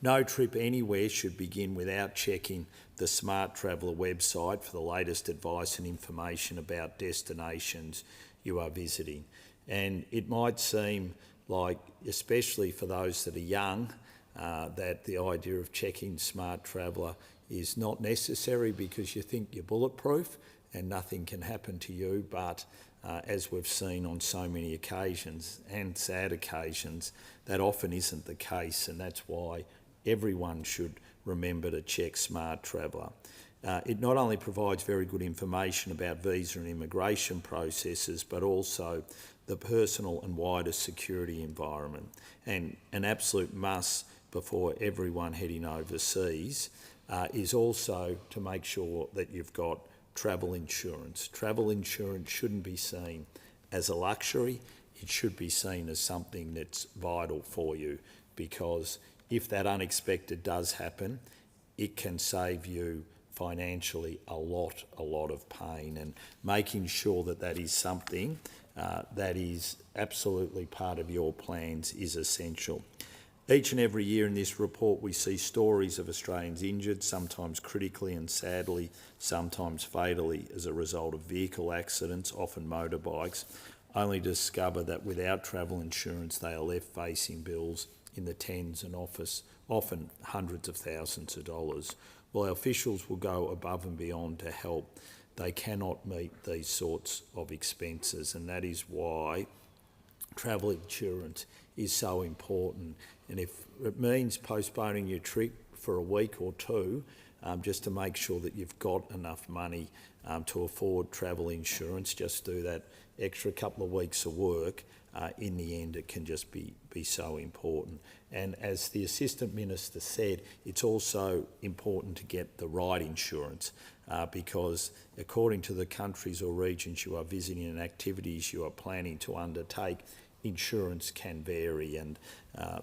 No trip anywhere should begin without checking the Smart Traveller website for the latest advice and information about destinations you are visiting. And it might seem like, especially for those that are young, that the idea of checking Smart Traveller is not necessary because you think you're bulletproof and nothing can happen to you, but as we've seen on so many occasions, and sad occasions, that often isn't the case, and that's why everyone should remember to check Smart Traveller. It not only provides very good information about visa and immigration processes, but also the personal and wider security environment. And an absolute must before everyone heading overseas is also to make sure that you've got travel insurance. Travel insurance shouldn't be seen as a luxury, it should be seen as something that's vital for you, because if that unexpected does happen, it can save you financially a lot of pain, and making sure that that is something that is absolutely part of your plans is essential. Each and every year in this report we see stories of Australians injured, sometimes critically and sadly, sometimes fatally as a result of vehicle accidents, often motorbikes, only to discover that without travel insurance they are left facing bills in the tens and often hundreds of thousands of dollars. While our officials will go above and beyond to help, they cannot meet these sorts of expenses, and that is why travel insurance is so important. And if it means postponing your trip for a week or two, just to make sure that you've got enough money to afford travel insurance, just do that extra couple of weeks of work, in the end it can just be so important. And as the Assistant Minister said, it's also important to get the right insurance because according to the countries or regions you are visiting and activities you are planning to undertake, insurance can vary, and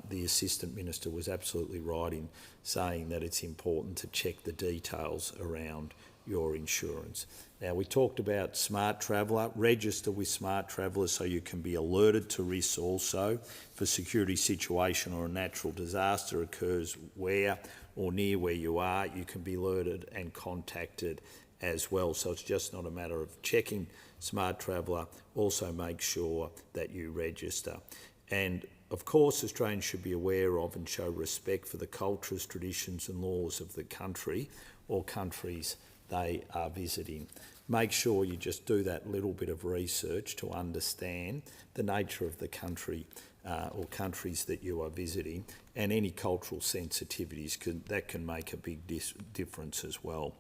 the Assistant Minister was absolutely right in saying that it's important to check the details around your insurance. Now, we talked about Smart Traveller. Register with Smart Traveller so you can be alerted to risks also. If a security situation or a natural disaster occurs where or near where you are, you can be alerted and contacted as well. So it's just not a matter of checking Smart Traveller, also make sure that you register. And of course, Australians should be aware of and show respect for the cultures, traditions and laws of the country or countries they are visiting. Make sure you just do that little bit of research to understand the nature of the country or countries that you are visiting, and any cultural sensitivities that can make a big difference as well.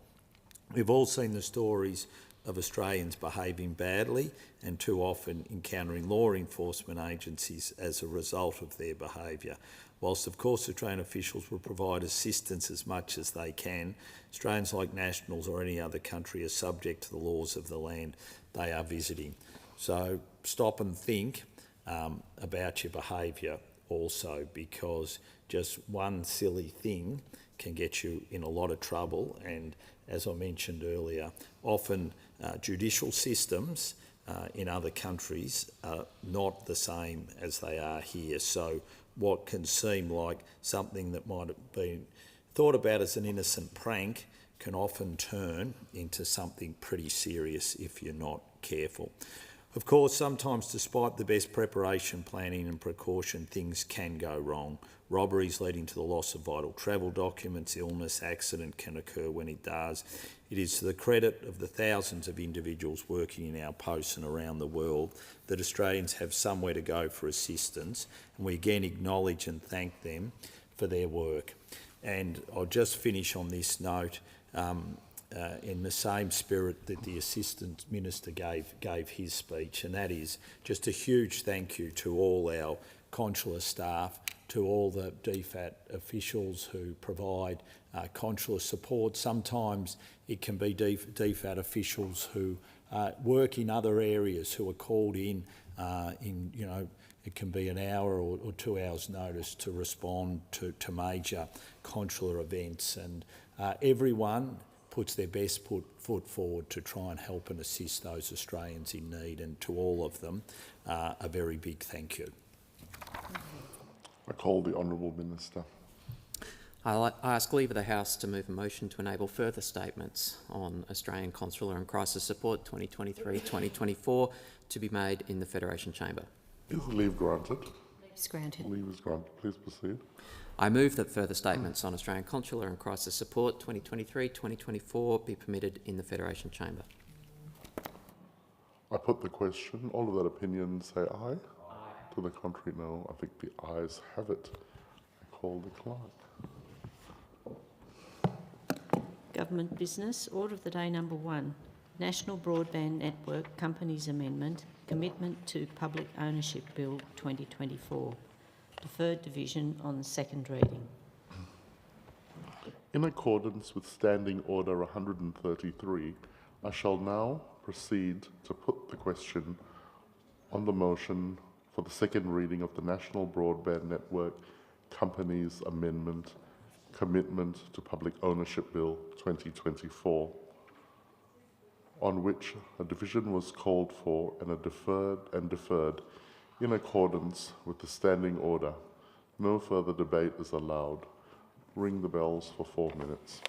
We've all seen the stories of Australians behaving badly and too often encountering law enforcement agencies as a result of their behaviour. Whilst of course Australian officials will provide assistance as much as they can, Australians, like nationals or any other country, are subject to the laws of the land they are visiting. So stop and think about your behaviour also, because just one silly thing can get you in a lot of trouble. And as I mentioned earlier, often judicial systems in other countries are not the same as they are here. So what can seem like something that might have been thought about as an innocent prank can often turn into something pretty serious if you're not careful. Of course, sometimes despite the best preparation, planning and precaution, things can go wrong. Robberies leading to the loss of vital travel documents, illness, accident can occur when it does. It is to the credit of the thousands of individuals working in our posts and around the world that Australians have somewhere to go for assistance, and we again acknowledge and thank them for their work. And I'll just finish on this note. In the same spirit that the Assistant Minister gave his speech, and that is just a huge thank you to all our consular staff, to all the DFAT officials who provide consular support. Sometimes it can be DFAT officials who work in other areas who are called in, it can be an hour or 2 hours notice to respond to major consular events, and everyone puts their best foot forward to try and help and assist those Australians in need, and to all of them, a very big thank you. I call the Honourable Minister. I ask leave of the House to move a motion to enable further statements on Australian Consular and Crisis Support 2023-2024 to be made in the Federation Chamber. Is leave granted? Leave is granted. Leave is granted. Please proceed. I move that further statements on Australian Consular and Crisis Support 2023-2024 be permitted in the Federation Chamber. I put the question. All of that opinion say aye. Aye. To the contrary, no. I think the ayes have it. I call the clerk. Government business. Order of the day number 1. National Broadband Network Companies Amendment, Commitment to Public Ownership Bill 2024. Deferred division on the second reading. In accordance with Standing Order 133, I shall now proceed to put the question on the motion for the second reading of the National Broadband Network Companies Amendment, Commitment to Public Ownership Bill 2024, on which a division was called for and deferred in accordance with the standing order. No further debate is allowed. Ring the bells for 4 minutes.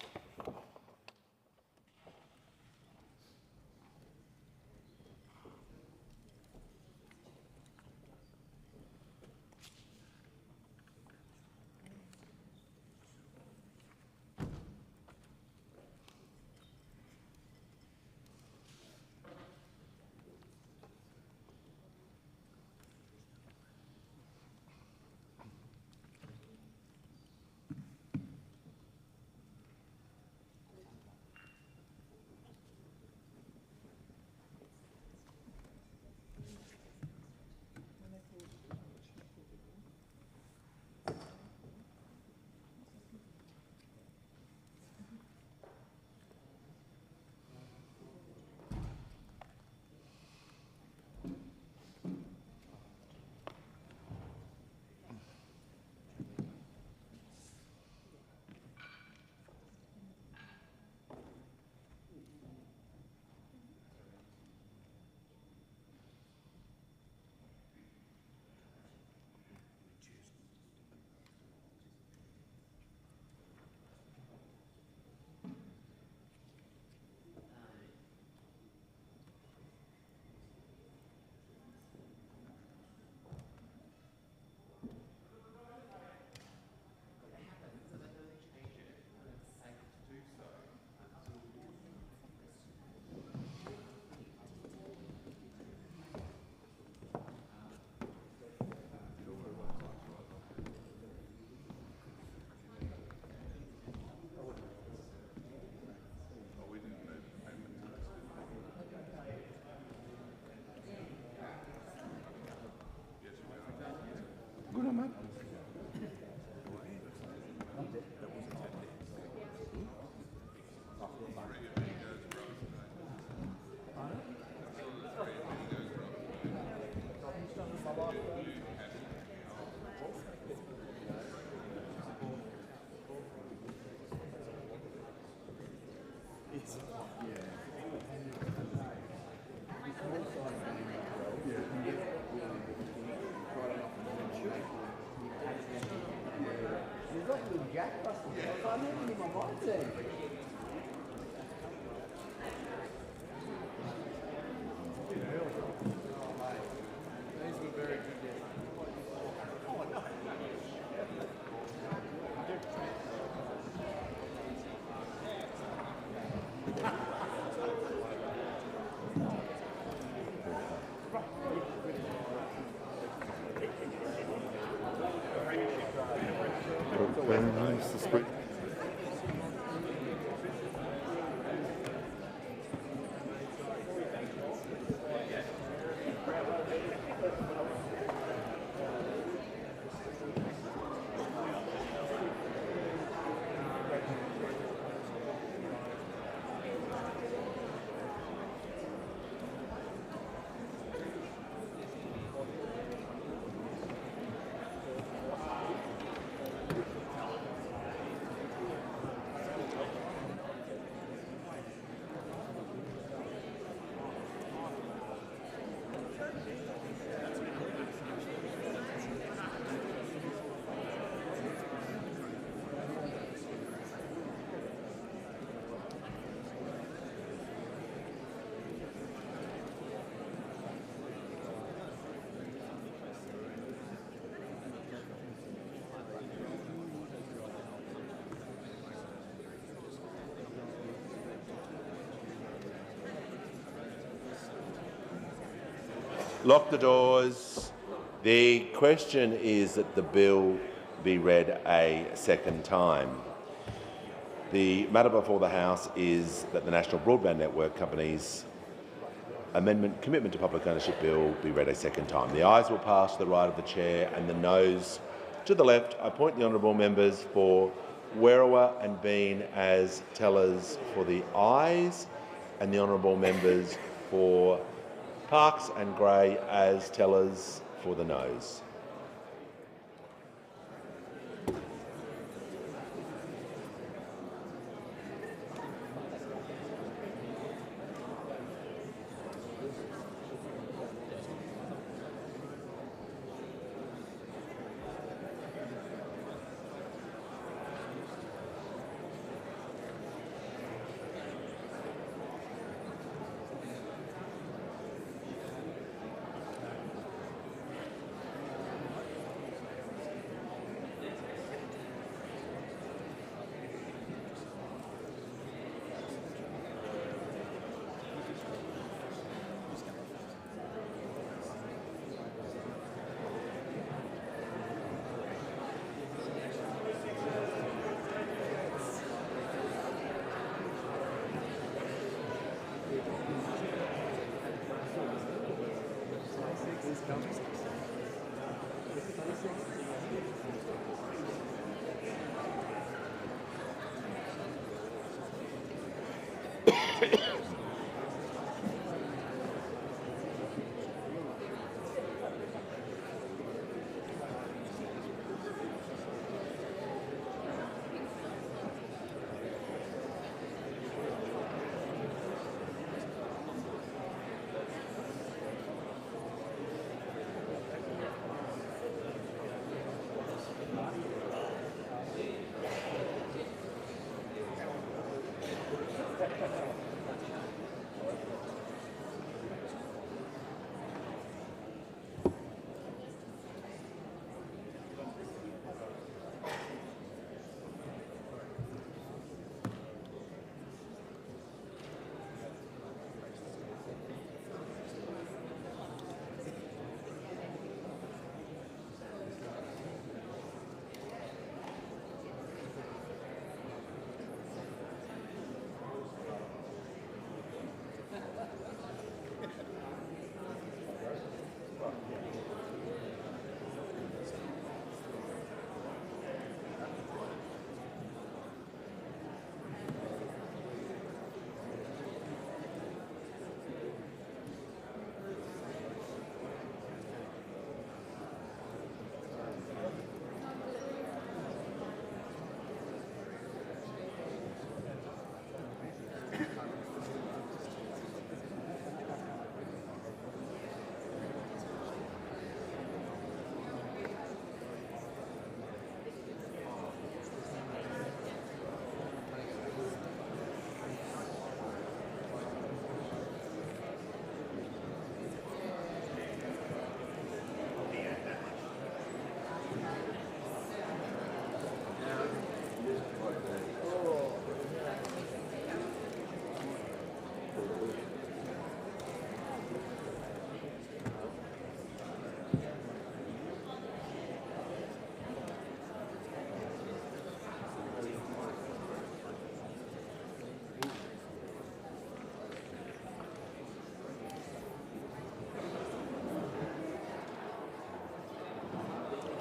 Mr. Speaker. Lock the doors. The question is that the bill be read a second time. The matter before the House is that the National Broadband Network Company's Commitment to Public Ownership Bill be read a second time. The ayes will pass to the right of the chair and the noes to the left. I appoint the honourable members for Werriwa and Bean as tellers for the ayes and the honourable members for Parkes and Grey as tellers for the noes.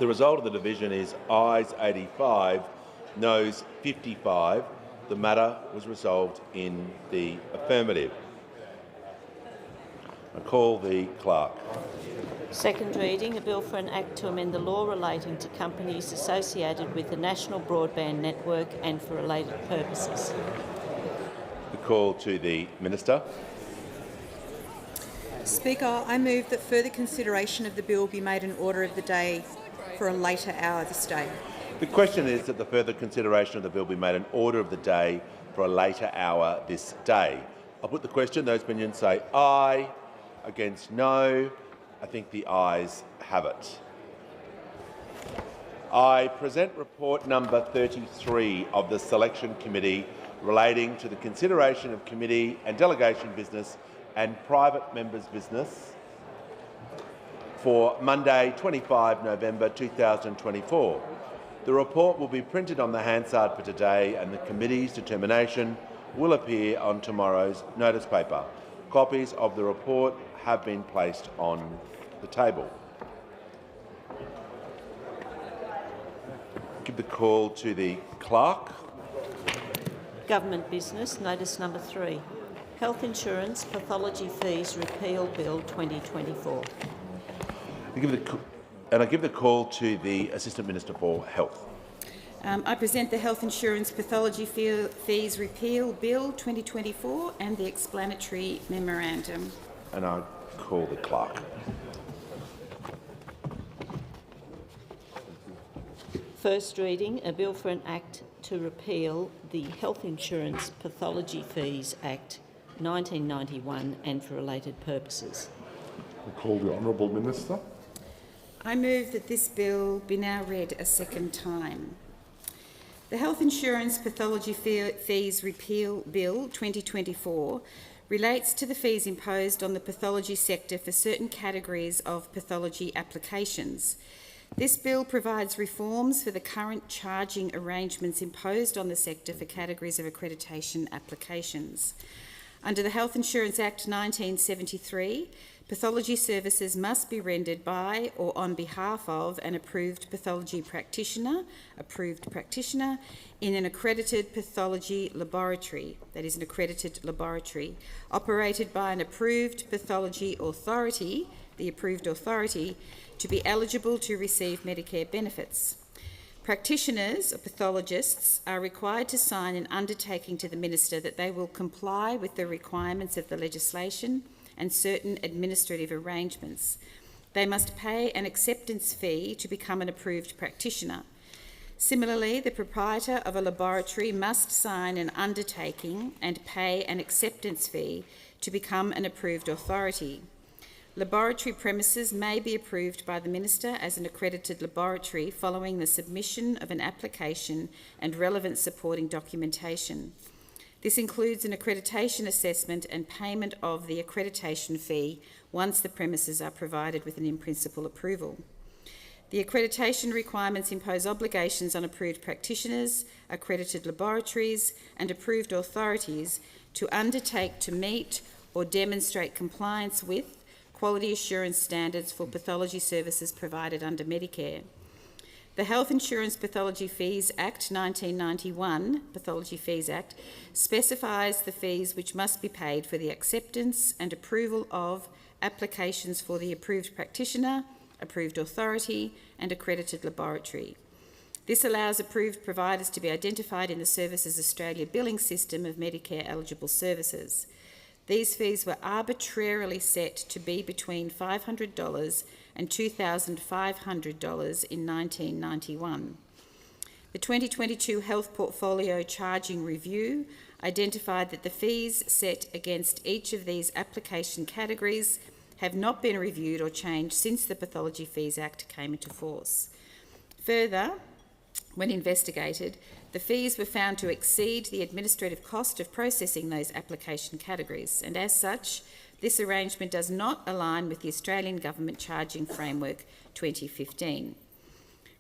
The result of the division is ayes 85, noes 55. The matter was resolved in the affirmative. I call the clerk. Second reading, a bill for an act to amend the law relating to companies associated with the National Broadband Network and for related purposes. The call to the Minister. Speaker, I move that further consideration of the bill be made an order of the day for a later hour this day. The question is that the further consideration of the bill be made an order of the day for a later hour this day. I'll put the question. Those opinions say aye. Against no. I think the ayes have it. I present report number 33 of the Selection Committee relating to the consideration of committee and delegation business and private members' business for Monday, 25 November 2024. The report will be printed on the Hansard for today, and the committee's determination will appear on tomorrow's notice paper. Copies of the report have been placed on the table. Give the call to the clerk. Government business, notice number 3. Health insurance pathology fees repeal bill 2024. I give the call to the Assistant Minister for Health. I present the Health Insurance Pathology Fees Repeal Bill 2024 and the explanatory memorandum. And I call the clerk. First reading, a bill for an act to repeal the Health Insurance Pathology Fees Act 1991 and for related purposes. I call the Honourable Minister. I move that this bill be now read a second time. The Health Insurance Pathology Fees Repeal Bill 2024 relates to the fees imposed on the pathology sector for certain categories of pathology applications. This bill provides reforms for the current charging arrangements imposed on the sector for categories of accreditation applications. Under the Health Insurance Act 1973, pathology services must be rendered by or on behalf of an approved practitioner in an accredited pathology laboratory, that is an accredited laboratory, operated by an approved pathology authority, the approved authority, to be eligible to receive Medicare benefits. Practitioners or pathologists are required to sign an undertaking to the Minister that they will comply with the requirements of the legislation and certain administrative arrangements. They must pay an acceptance fee to become an approved practitioner. Similarly, the proprietor of a laboratory must sign an undertaking and pay an acceptance fee to become an approved authority. Laboratory premises may be approved by the Minister as an accredited laboratory following the submission of an application and relevant supporting documentation. This includes an accreditation assessment and payment of the accreditation fee once the premises are provided with an in-principle approval. The accreditation requirements impose obligations on approved practitioners, accredited laboratories and approved authorities to undertake to meet or demonstrate compliance with quality assurance standards for pathology services provided under Medicare. The Health Insurance Pathology Fees Act 1991, Pathology Fees Act, specifies the fees which must be paid for the acceptance and approval of applications for the approved practitioner, approved authority and accredited laboratory. This allows approved providers to be identified in the Services Australia billing system of Medicare eligible services. These fees were arbitrarily set to be between $500 and $2,500 in 1991. The 2022 Health Portfolio Charging Review identified that the fees set against each of these application categories have not been reviewed or changed since the Pathology Fees Act came into force. Further, when investigated, the fees were found to exceed the administrative cost of processing those application categories, and as such, this arrangement does not align with the Australian Government Charging Framework 2015.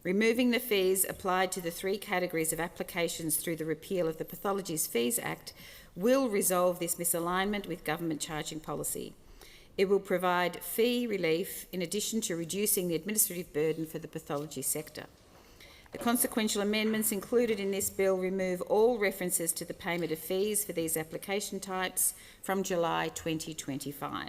Removing the fees applied to the 3 categories of applications through the repeal of the Pathology Fees Act will resolve this misalignment with government charging policy. It will provide fee relief in addition to reducing the administrative burden for the pathology sector. The consequential amendments included in this bill remove all references to the payment of fees for these application types from July 2025.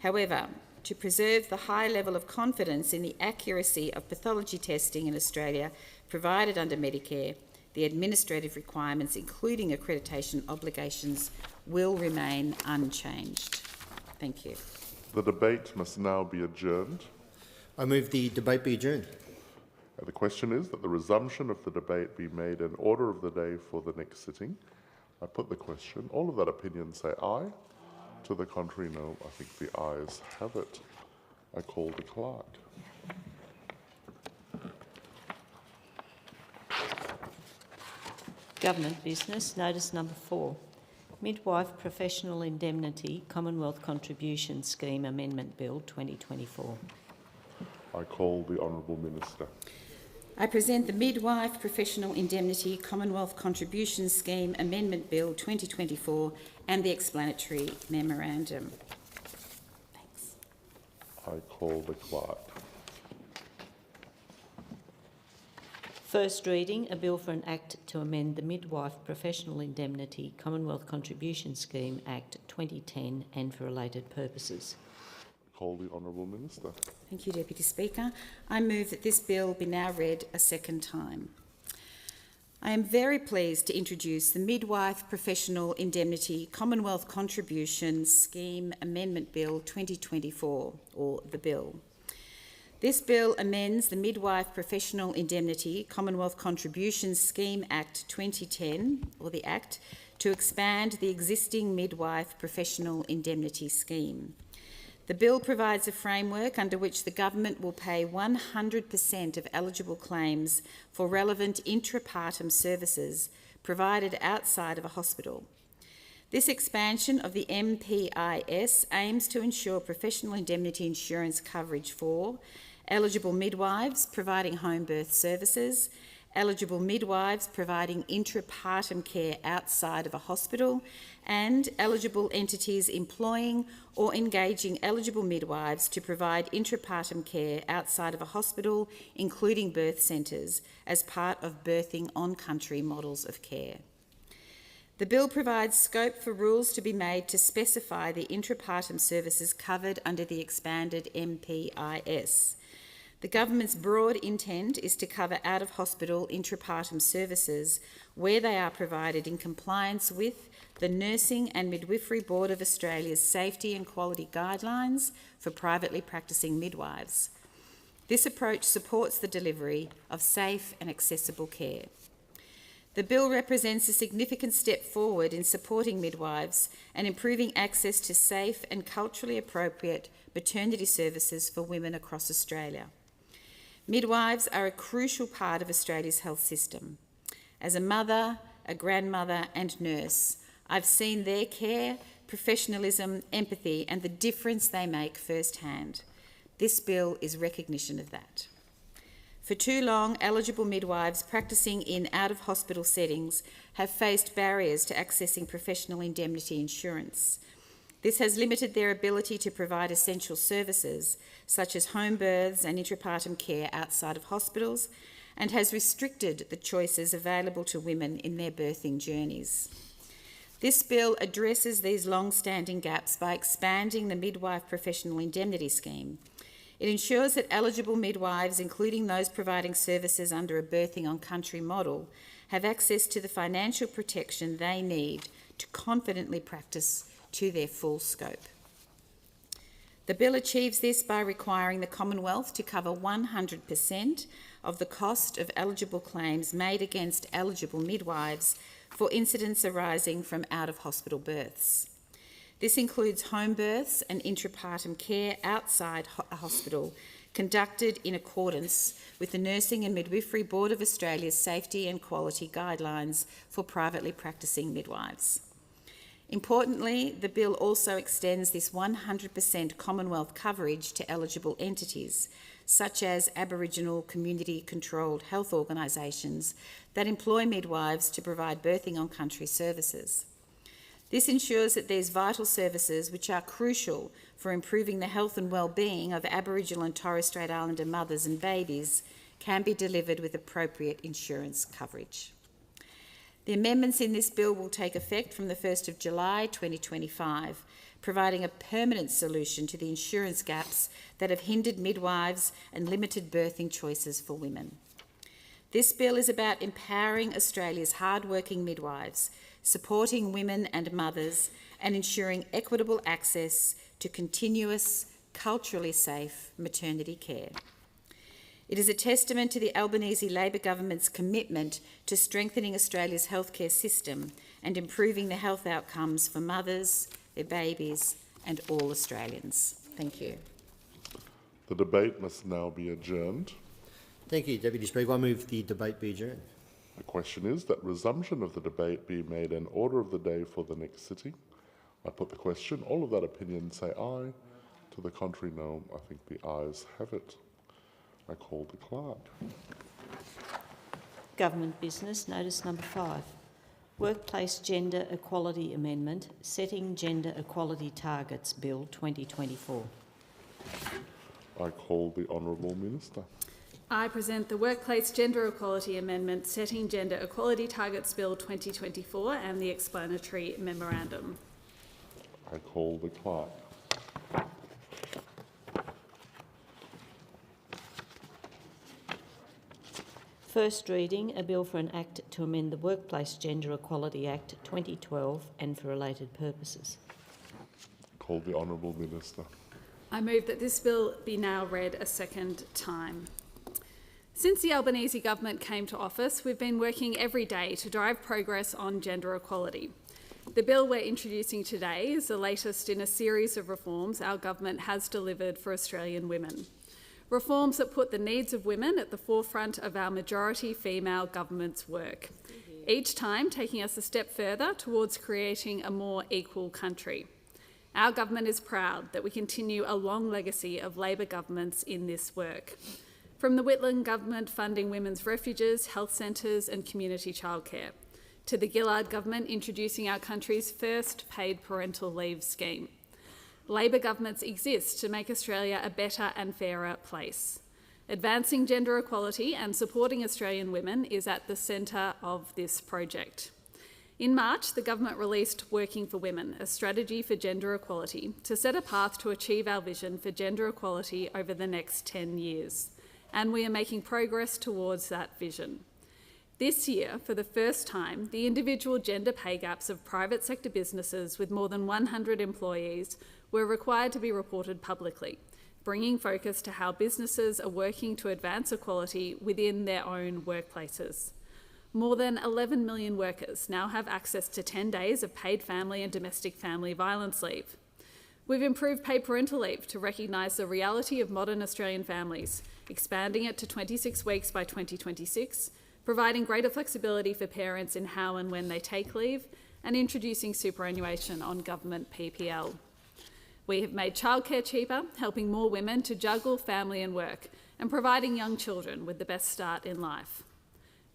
However, to preserve the high level of confidence in the accuracy of pathology testing in Australia provided under Medicare, the administrative requirements, including accreditation obligations, will remain unchanged. Thank you. The debate must now be adjourned. I move the debate be adjourned. And the question is that the resumption of the debate be made an order of the day for the next sitting. I put the question. All of that opinion say aye. To the contrary, no. I think the ayes have it. I call the clerk. Government business, notice number 4. Midwife Professional Indemnity Commonwealth Contribution Scheme Amendment Bill 2024. I call the Honourable Minister. I present the Midwife Professional Indemnity Commonwealth Contribution Scheme Amendment Bill 2024 and the explanatory memorandum. Thanks. I call the clerk. First reading, a bill for an Act to amend the Midwife Professional Indemnity Commonwealth Contribution Scheme Act 2010 and for related purposes. Call the Honourable Minister. Thank you, Deputy Speaker. I move that this bill be now read a second time. I am very pleased to introduce the Midwife Professional Indemnity Commonwealth Contribution Scheme Amendment Bill 2024, or the bill. This bill amends the Midwife Professional Indemnity Commonwealth Contribution Scheme Act 2010, or the Act, to expand the existing Midwife Professional Indemnity Scheme. The bill provides a framework under which the government will pay 100% of eligible claims for relevant intrapartum services provided outside of a hospital. This expansion of the MPIS aims to ensure professional indemnity insurance coverage for eligible midwives providing home birth services, eligible midwives providing intrapartum care outside of a hospital, and eligible entities employing or engaging eligible midwives to provide intrapartum care outside of a hospital, including birth centres, as part of birthing on-country models of care. The bill provides scope for rules to be made to specify the intrapartum services covered under the expanded MPIS. The government's broad intent is to cover out-of-hospital intrapartum services where they are provided in compliance with the Nursing and Midwifery Board of Australia's safety and quality guidelines for privately practising midwives. This approach supports the delivery of safe and accessible care. The bill represents a significant step forward in supporting midwives and improving access to safe and culturally appropriate maternity services for women across Australia. Midwives are a crucial part of Australia's health system. As a mother, a grandmother and nurse, I've seen their care, professionalism, empathy and the difference they make firsthand. This bill is recognition of that. For too long, eligible midwives practising in out-of-hospital settings have faced barriers to accessing professional indemnity insurance. This has limited their ability to provide essential services, such as home births and intrapartum care outside of hospitals, and has restricted the choices available to women in their birthing journeys. This bill addresses these long-standing gaps by expanding the Midwife Professional Indemnity Scheme. It ensures that eligible midwives, including those providing services under a birthing on-country model, have access to the financial protection they need to confidently practice to their full scope. The bill achieves this by requiring the Commonwealth to cover 100% of the cost of eligible claims made against eligible midwives for incidents arising from out-of-hospital births. This includes home births and intrapartum care outside a hospital conducted in accordance with the Nursing and Midwifery Board of Australia's safety and quality guidelines for privately practising midwives. Importantly, the bill also extends this 100% Commonwealth coverage to eligible entities, such as Aboriginal community-controlled health organisations that employ midwives to provide birthing on-country services. This ensures that these vital services, which are crucial for improving the health and well-being of Aboriginal and Torres Strait Islander mothers and babies can be delivered with appropriate insurance coverage. The amendments in this bill will take effect from the 1st of July 2025, providing a permanent solution to the insurance gaps that have hindered midwives and limited birthing choices for women. This bill is about empowering Australia's hard-working midwives, supporting women and mothers, and ensuring equitable access to continuous, culturally safe maternity care. It is a testament to the Albanese Labor government's commitment to strengthening Australia's healthcare system and improving the health outcomes for mothers, their babies, and all Australians. Thank you. The debate must now be adjourned. Thank you, Deputy Speaker. I move the debate be adjourned. The question is that resumption of the debate be made an order of the day for the next sitting. I put the question. All of that opinion say aye. To the contrary, no. I think the ayes have it. I call the clerk. Government business, notice number 5. Workplace Gender Equality Amendment, Setting Gender Equality Targets Bill 2024. I call the Honourable Minister. I present the Workplace Gender Equality Amendment, Setting Gender Equality Targets Bill 2024 and the explanatory memorandum. I call the clerk. First reading, a bill for an act to amend the Workplace Gender Equality Act 2012 and for related purposes. Call the Honourable Minister. I move that this bill be now read a second time. Since the Albanese government came to office, we've been working every day to drive progress on gender equality. The bill we're introducing today is the latest in a series of reforms our government has delivered for Australian women. Reforms that put the needs of women at the forefront of our majority female government's work, each time taking us a step further towards creating a more equal country. Our government is proud that we continue a long legacy of Labor governments in this work. From the Whitlam government funding women's refuges, health centres and community childcare, to the Gillard government introducing our country's first paid parental leave scheme. Labor governments exist to make Australia a better and fairer place. Advancing gender equality and supporting Australian women is at the centre of this project. In March, the government released Working for Women, a strategy for gender equality, to set a path to achieve our vision for gender equality over the next 10 years. And we are making progress towards that vision. This year, for the first time, the individual gender pay gaps of private sector businesses with more than 100 employees were required to be reported publicly, bringing focus to how businesses are working to advance equality within their own workplaces. More than 11 million workers now have access to 10 days of paid family and domestic family violence leave. We've improved paid parental leave to recognise the reality of modern Australian families, expanding it to 26 weeks by 2026, providing greater flexibility for parents in how and when they take leave, and introducing superannuation on government PPL. We have made childcare cheaper, helping more women to juggle family and work, and providing young children with the best start in life.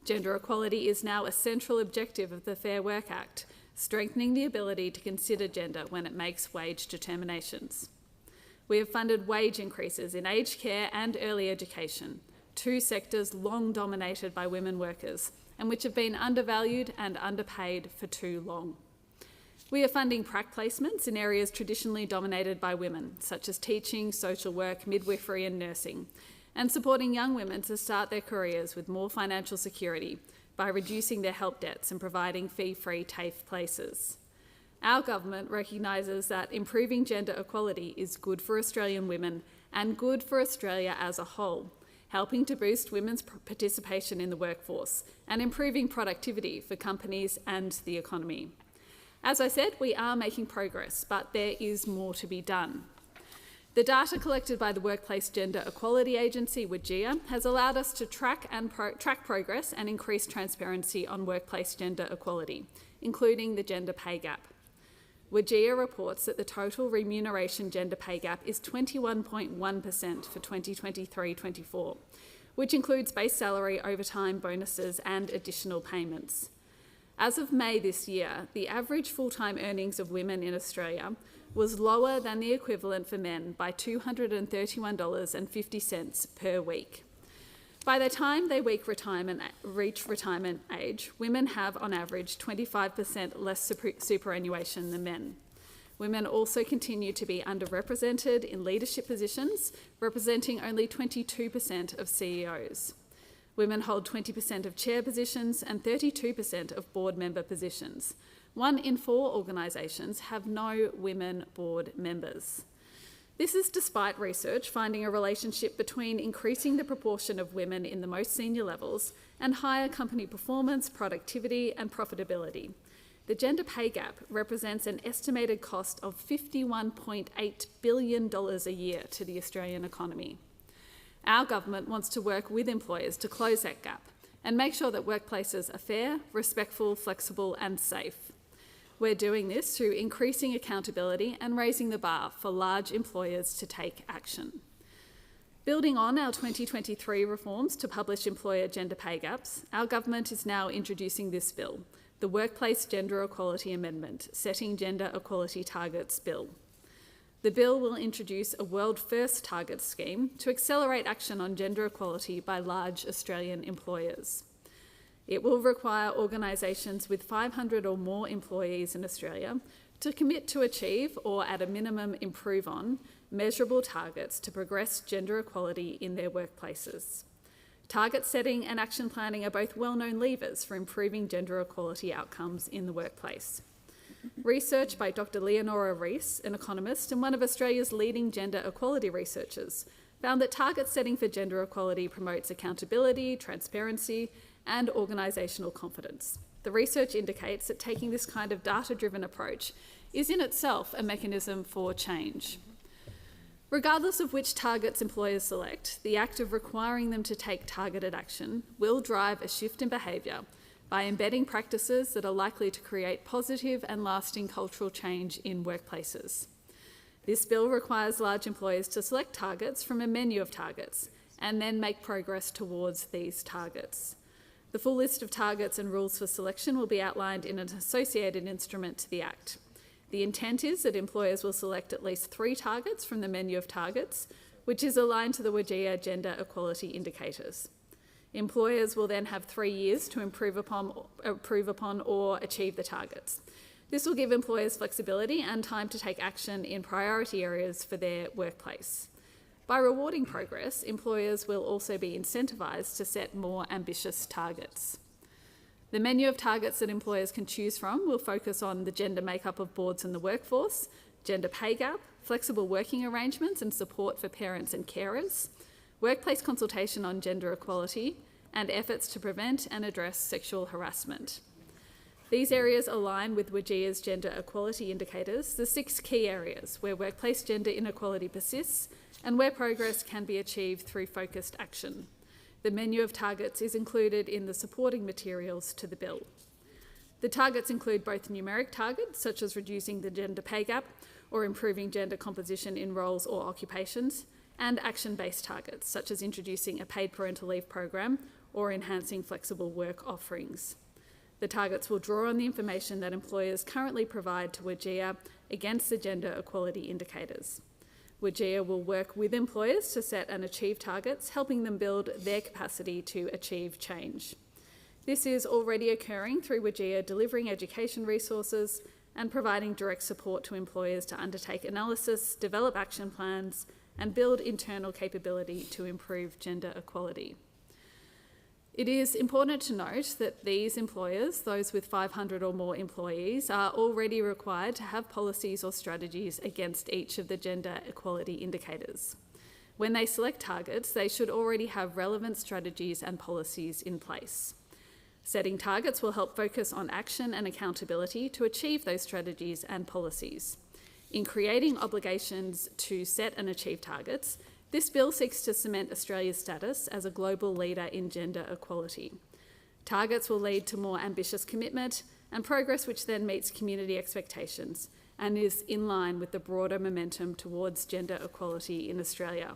Gender equality is now a central objective of the Fair Work Act, strengthening the ability to consider gender when it makes wage determinations. We have funded wage increases in aged care and early education, two sectors long dominated by women workers and which have been undervalued and underpaid for too long. We are funding prac placements in areas traditionally dominated by women, such as teaching, social work, midwifery and nursing, and supporting young women to start their careers with more financial security by reducing their help debts and providing fee-free TAFE places. Our government recognises that improving gender equality is good for Australian women and good for Australia as a whole, helping to boost women's participation in the workforce and improving productivity for companies and the economy. As I said, we are making progress, but there is more to be done. The data collected by the Workplace Gender Equality Agency, WGEA, has allowed us to track progress and increase transparency on workplace gender equality, including the gender pay gap. WGEA reports that the total remuneration gender pay gap is 21.1% for 2023-24, which includes base salary, overtime, bonuses and additional payments. As of May this year, the average full-time earnings of women in Australia was lower than the equivalent for men by $231.50 per week. By the time they reach retirement age, women have on average 25% less superannuation than men. Women also continue to be underrepresented in leadership positions, representing only 22% of CEOs. Women hold 20% of chair positions and 32% of board member positions. 1 in 4 organisations have no women board members. This is despite research finding a relationship between increasing the proportion of women in the most senior levels and higher company performance, productivity and profitability. The gender pay gap represents an estimated cost of $51.8 billion a year to the Australian economy. Our government wants to work with employers to close that gap and make sure that workplaces are fair, respectful, flexible and safe. We're doing this through increasing accountability and raising the bar for large employers to take action. Building on our 2023 reforms to publish employer gender pay gaps, our government is now introducing this bill, the Workplace Gender Equality Amendment, Setting Gender Equality Targets Bill. The bill will introduce a world-first target scheme to accelerate action on gender equality by large Australian employers. It will require organisations with 500 or more employees in Australia to commit to achieve, or at a minimum improve on, measurable targets to progress gender equality in their workplaces. Target setting and action planning are both well-known levers for improving gender equality outcomes in the workplace. Research by Dr. Leonora Rees, an economist and one of Australia's leading gender equality researchers, found that target setting for gender equality promotes accountability, transparency, and organisational confidence. The research indicates that taking this kind of data-driven approach is in itself a mechanism for change. Regardless of which targets employers select, the act of requiring them to take targeted action will drive a shift in behaviour by embedding practices that are likely to create positive and lasting cultural change in workplaces. This bill requires large employers to select targets from a menu of targets and then make progress towards these targets. The full list of targets and rules for selection will be outlined in an associated instrument to the Act. The intent is that employers will select at least 3 targets from the menu of targets, which is aligned to the WGEA gender equality indicators. Employers will then have 3 years to improve upon or achieve the targets. This will give employers flexibility and time to take action in priority areas for their workplace. By rewarding progress, employers will also be incentivised to set more ambitious targets. The menu of targets that employers can choose from will focus on the gender makeup of boards in the workforce, gender pay gap, flexible working arrangements and support for parents and carers, workplace consultation on gender equality, and efforts to prevent and address sexual harassment. These areas align with WGEA's gender equality indicators, the 6 key areas where workplace gender inequality persists and where progress can be achieved through focused action. The menu of targets is included in the supporting materials to the bill. The targets include both numeric targets, such as reducing the gender pay gap or improving gender composition in roles or occupations, and action-based targets, such as introducing a paid parental leave program or enhancing flexible work offerings. The targets will draw on the information that employers currently provide to WGEA against the gender equality indicators. WGEA will work with employers to set and achieve targets, helping them build their capacity to achieve change. This is already occurring through WGEA delivering education resources and providing direct support to employers to undertake analysis, develop action plans, and build internal capability to improve gender equality. It is important to note that these employers, those with 500 or more employees, are already required to have policies or strategies against each of the gender equality indicators. When they select targets, they should already have relevant strategies and policies in place. Setting targets will help focus on action and accountability to achieve those strategies and policies. In creating obligations to set and achieve targets, this bill seeks to cement Australia's status as a global leader in gender equality. Targets will lead to more ambitious commitment and progress which then meets community expectations and is in line with the broader momentum towards gender equality in Australia.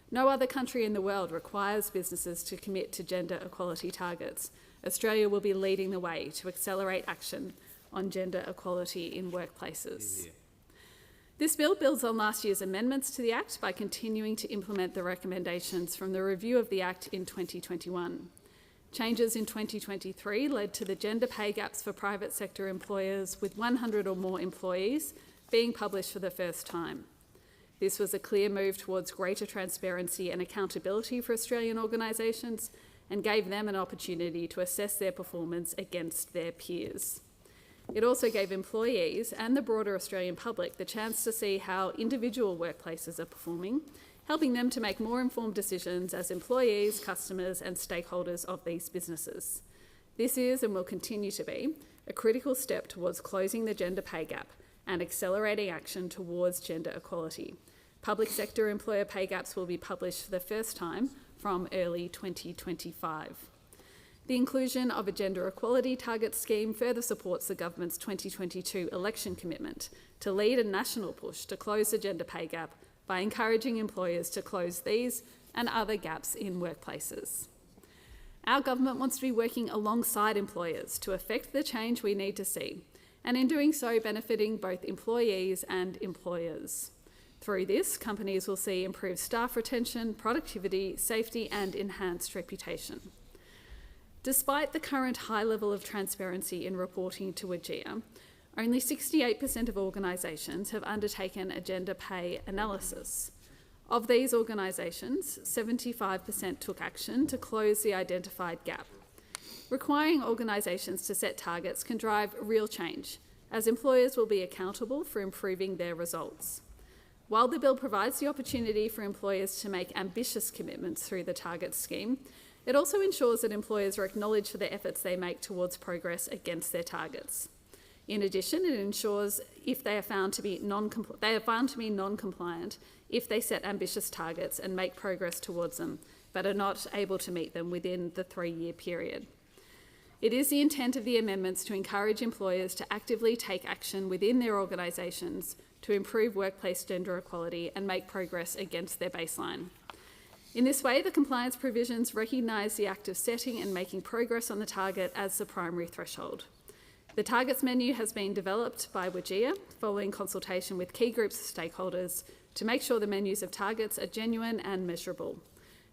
No other country in the world requires businesses to commit to gender equality targets. Australia will be leading the way to accelerate action on gender equality in workplaces. Yeah. This bill builds on last year's amendments to the Act by continuing to implement the recommendations from the review of the Act in 2021. Changes in 2023 led to the gender pay gaps for private sector employers with 100 or more employees being published for the first time. This was a clear move towards greater transparency and accountability for Australian organisations and gave them an opportunity to assess their performance against their peers. It also gave employees and the broader Australian public the chance to see how individual workplaces are performing, helping them to make more informed decisions as employees, customers and stakeholders of these businesses. This is, and will continue to be, a critical step towards closing the gender pay gap and accelerating action towards gender equality. Public sector employer pay gaps will be published for the first time from early 2025. The inclusion of a gender equality target scheme further supports the government's 2022 election commitment to lead a national push to close the gender pay gap by encouraging employers to close these and other gaps in workplaces. Our government wants to be working alongside employers to effect the change we need to see, and in doing so benefiting both employees and employers. Through this, companies will see improved staff retention, productivity, safety and enhanced reputation. Despite the current high level of transparency in reporting to WGEA, only 68% of organisations have undertaken a gender pay analysis. Of these organisations, 75% took action to close the identified gap. Requiring organisations to set targets can drive real change, as employers will be accountable for improving their results. While the bill provides the opportunity for employers to make ambitious commitments through the target scheme, it also ensures that employers are acknowledged for the efforts they make towards progress against their targets. In addition, it ensures if they are found to be non-compliant if they set ambitious targets and make progress towards them, but are not able to meet them within the 3-year period. It is the intent of the amendments to encourage employers to actively take action within their organisations to improve workplace gender equality and make progress against their baseline. In this way, the compliance provisions recognise the act of setting and making progress on the target as the primary threshold. The targets menu has been developed by WGEA following consultation with key groups of stakeholders to make sure the menus of targets are genuine and measurable.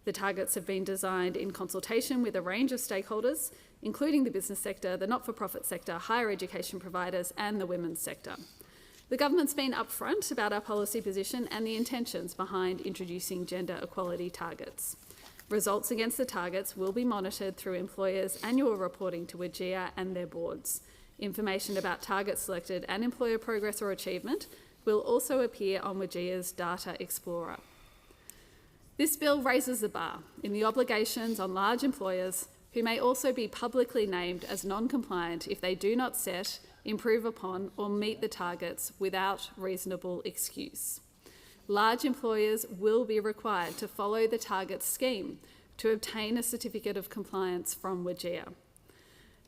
The targets have been designed in consultation with a range of stakeholders, including the business sector, the not-for-profit sector, higher education providers and the women's sector. The government's been upfront about our policy position and the intentions behind introducing gender equality targets. Results against the targets will be monitored through employers' annual reporting to WGEA and their boards. Information about targets selected and employer progress or achievement will also appear on WGEA's Data Explorer. This bill raises the bar in the obligations on large employers who may also be publicly named as non-compliant if they do not set, improve upon or meet the targets without reasonable excuse. Large employers will be required to follow the target scheme to obtain a certificate of compliance from WGEA.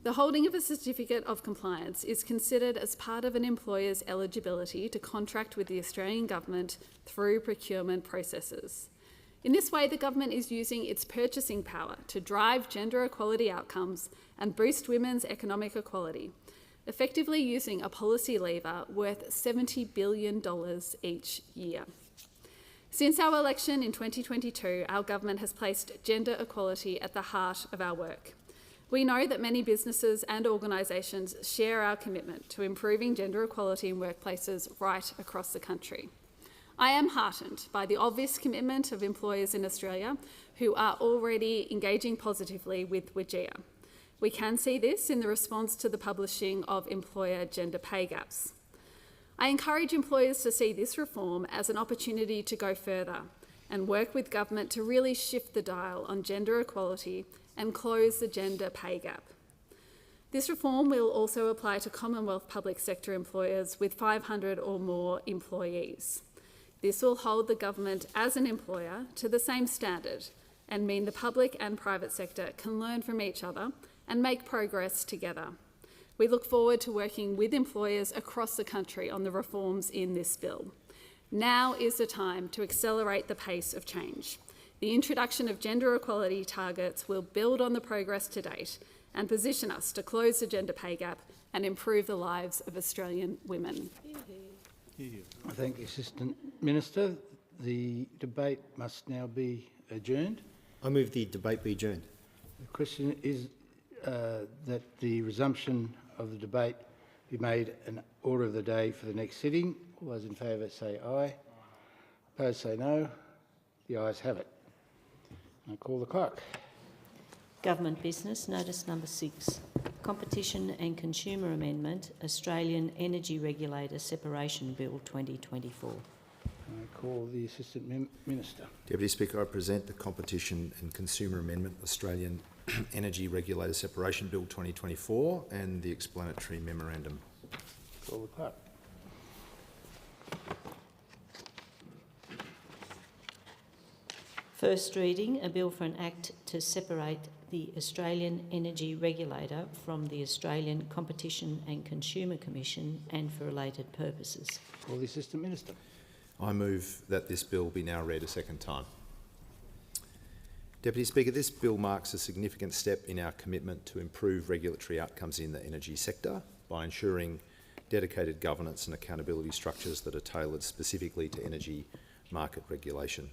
The holding of a certificate of compliance is considered as part of an employer's eligibility to contract with the Australian government through procurement processes. In this way, the government is using its purchasing power to drive gender equality outcomes and boost women's economic equality, effectively using a policy lever worth $70 billion each year. Since our election in 2022, our government has placed gender equality at the heart of our work. We know that many businesses and organisations share our commitment to improving gender equality in workplaces right across the country. I am heartened by the obvious commitment of employers in Australia who are already engaging positively with WGEA. We can see this in the response to the publishing of employer gender pay gaps. I encourage employers to see this reform as an opportunity to go further and work with government to really shift the dial on gender equality and close the gender pay gap. This reform will also apply to Commonwealth public sector employers with 500 or more employees. This will hold the government as an employer to the same standard and mean the public and private sector can learn from each other and make progress together. We look forward to working with employers across the country on the reforms in this bill. Now is the time to accelerate the pace of change. The introduction of gender equality targets will build on the progress to date and position us to close the gender pay gap and improve the lives of Australian women. I thank the Assistant Minister. The debate must now be adjourned. I move the debate be adjourned. The question is that the resumption of the debate be made an order of the day for the next sitting. All those in favour say aye. Opposed say no. The ayes have it. I call the clock. Government business, notice number 6. Competition and Consumer Amendment, Australian Energy Regulator Separation Bill 2024. I call the Assistant Minister. Deputy Speaker, I present the Competition and Consumer Amendment, Australian Energy Regulator Separation Bill 2024 and the explanatory memorandum. Call the clock. First reading, a bill for an act to separate the Australian Energy Regulator from the Australian Competition and Consumer Commission and for related purposes. Call the Assistant Minister. I move that this bill be now read a second time. Deputy Speaker, this bill marks a significant step in our commitment to improve regulatory outcomes in the energy sector by ensuring dedicated governance and accountability structures that are tailored specifically to energy market regulation.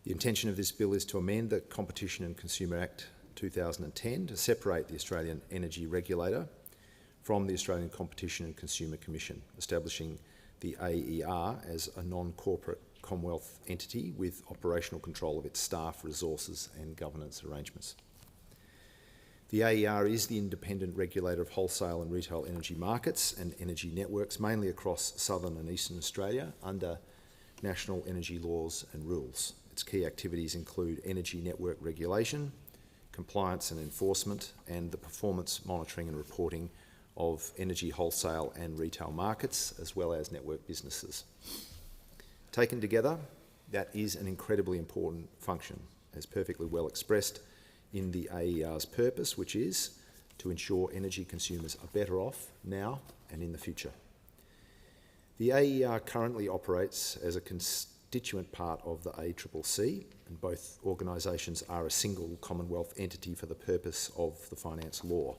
The intention of this bill is to amend the Competition and Consumer Act 2010 to separate the Australian Energy Regulator from the Australian Competition and Consumer Commission, establishing the AER as a non-corporate Commonwealth entity with operational control of its staff, resources and governance arrangements. The AER is the independent regulator of wholesale and retail energy markets and energy networks, mainly across southern and eastern Australia, under national energy laws and rules. Its key activities include energy network regulation, compliance and enforcement, and the performance monitoring and reporting of energy wholesale and retail markets, as well as network businesses. Taken together, that is an incredibly important function, as perfectly well expressed in the AER's purpose, which is to ensure energy consumers are better off now and in the future. The AER currently operates as a constituent part of the ACCC, and both organisations are a single Commonwealth entity for the purpose of the finance law.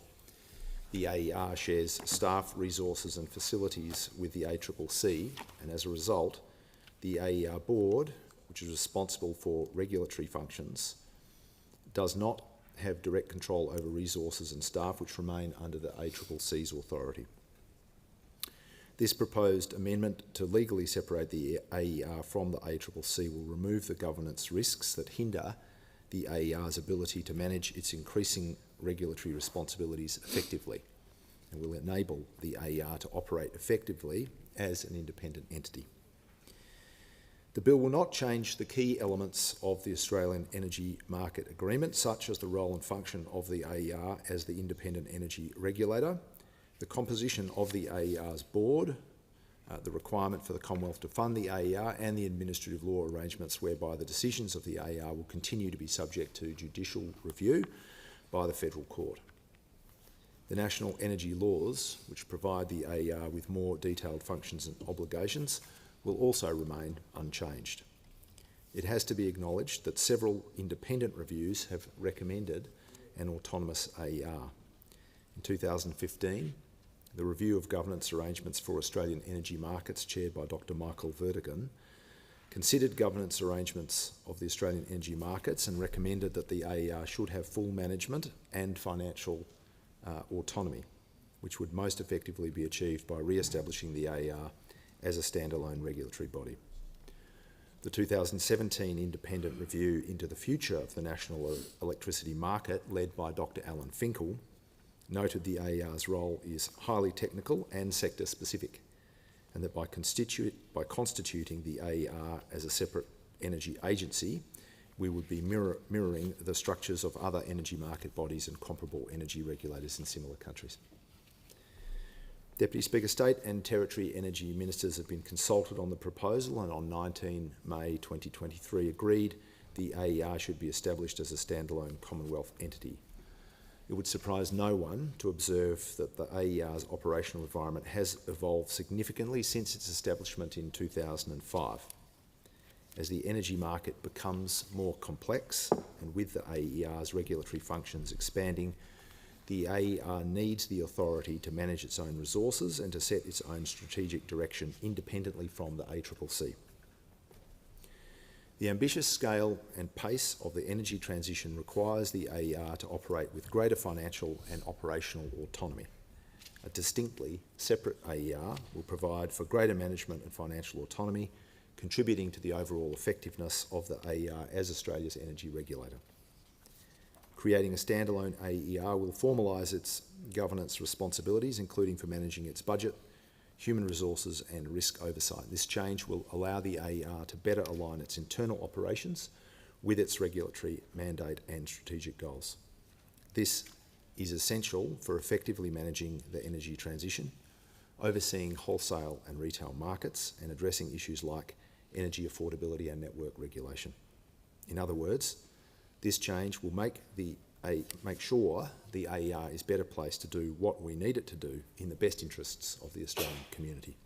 The AER shares staff, resources and facilities with the ACCC, and as a result, the AER board, which is responsible for regulatory functions, does not have direct control over resources and staff which remain under the ACCC's authority. This proposed amendment to legally separate the AER from the ACCC will remove the governance risks that hinder the AER's ability to manage its increasing regulatory responsibilities effectively, and will enable the AER to operate effectively as an independent entity. The bill will not change the key elements of the Australian Energy Market Agreement, such as the role and function of the AER as the independent energy regulator, the composition of the AER's board, the requirement for the Commonwealth to fund the AER, and the administrative law arrangements whereby the decisions of the AER will continue to be subject to judicial review by the Federal Court. The national energy laws, which provide the AER with more detailed functions and obligations, will also remain unchanged. It has to be acknowledged that several independent reviews have recommended an autonomous AER. In 2015, the review of governance arrangements for Australian energy markets, chaired by Dr. Michael Vertigan, considered governance arrangements of the Australian energy markets and recommended that the AER should have full management and financial autonomy, which would most effectively be achieved by re-establishing the AER as a standalone regulatory body. The 2017 independent review into the future of the national electricity market, led by Dr. Alan Finkel, noted the AER's role is highly technical and sector specific, and that by constituting the AER as a separate energy agency, we would be mirroring the structures of other energy market bodies and comparable energy regulators in similar countries. Deputy Speaker, State and Territory Energy Ministers have been consulted on the proposal, and on 19 May 2023 agreed the AER should be established as a standalone Commonwealth entity. It would surprise no one to observe that the AER's operational environment has evolved significantly since its establishment in 2005. As the energy market becomes more complex, and with the AER's regulatory functions expanding, The AER needs the authority to manage its own resources and to set its own strategic direction independently from the ACCC. The ambitious scale and pace of the energy transition requires the AER to operate with greater financial and operational autonomy. A distinctly separate AER will provide for greater management and financial autonomy, contributing to the overall effectiveness of the AER as Australia's energy regulator. Creating a standalone AER will formalise its governance responsibilities, including for managing its budget, human resources and risk oversight. This change will allow the AER to better align its internal operations with its regulatory mandate and strategic goals. This is essential for effectively managing the energy transition, overseeing wholesale and retail markets, and addressing issues like energy affordability and network regulation. In other words, this change will make sure the AER is better placed to do what we need it to do in the best interests of the Australian community.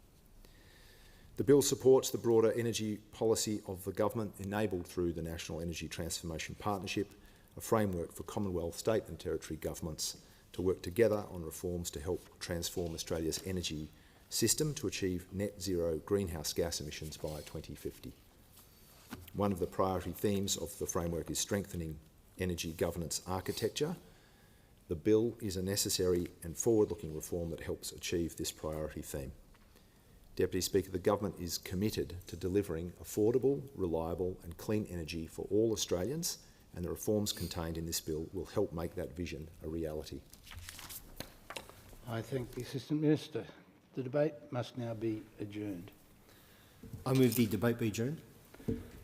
The bill supports the broader energy policy of the government enabled through the National Energy Transformation Partnership, a framework for Commonwealth, state and territory governments to work together on reforms to help transform Australia's energy system to achieve net zero greenhouse gas emissions by 2050. One of the priority themes of the framework is strengthening energy governance architecture. The bill is a necessary and forward-looking reform that helps achieve this priority theme. Deputy Speaker, the government is committed to delivering affordable, reliable and clean energy for all Australians, and the reforms contained in this bill will help make that vision a reality. I thank the Assistant Minister. The debate must now be adjourned. I move the debate be adjourned.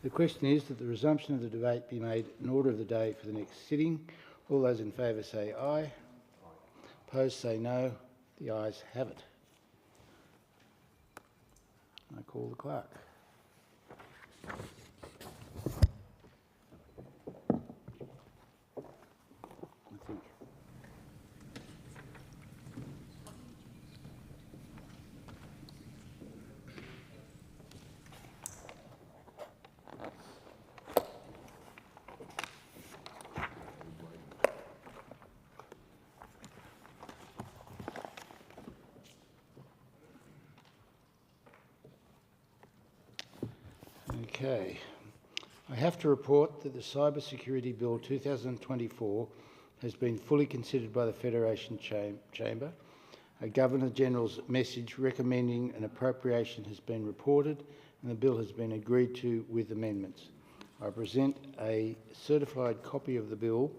The question is that the resumption of the debate be made an order of the day for the next sitting. All those in favour say aye. Opposed say no. The ayes have it. I call the clerk. Okay. I have to report that the Cyber Security Bill 2024 has been fully considered by the Federation Chamber. A Governor-General's message recommending an appropriation has been reported and the bill has been agreed to with amendments. I present a certified copy of the bill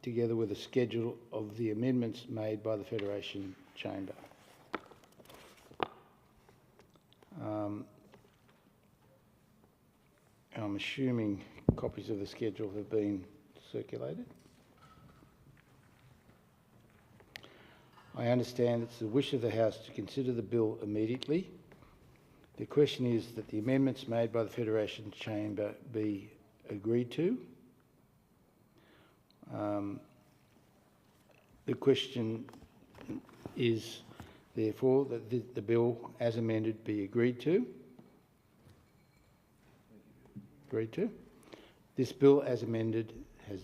together with a schedule of the amendments made by the Federation Chamber. I'm assuming copies of the schedule have been circulated. I understand it's the wish of the House to consider the bill immediately. The question is that the amendments made by the Federation Chamber be agreed to. The question is, therefore, that the bill as amended be agreed to. Agreed to. This bill as amended has...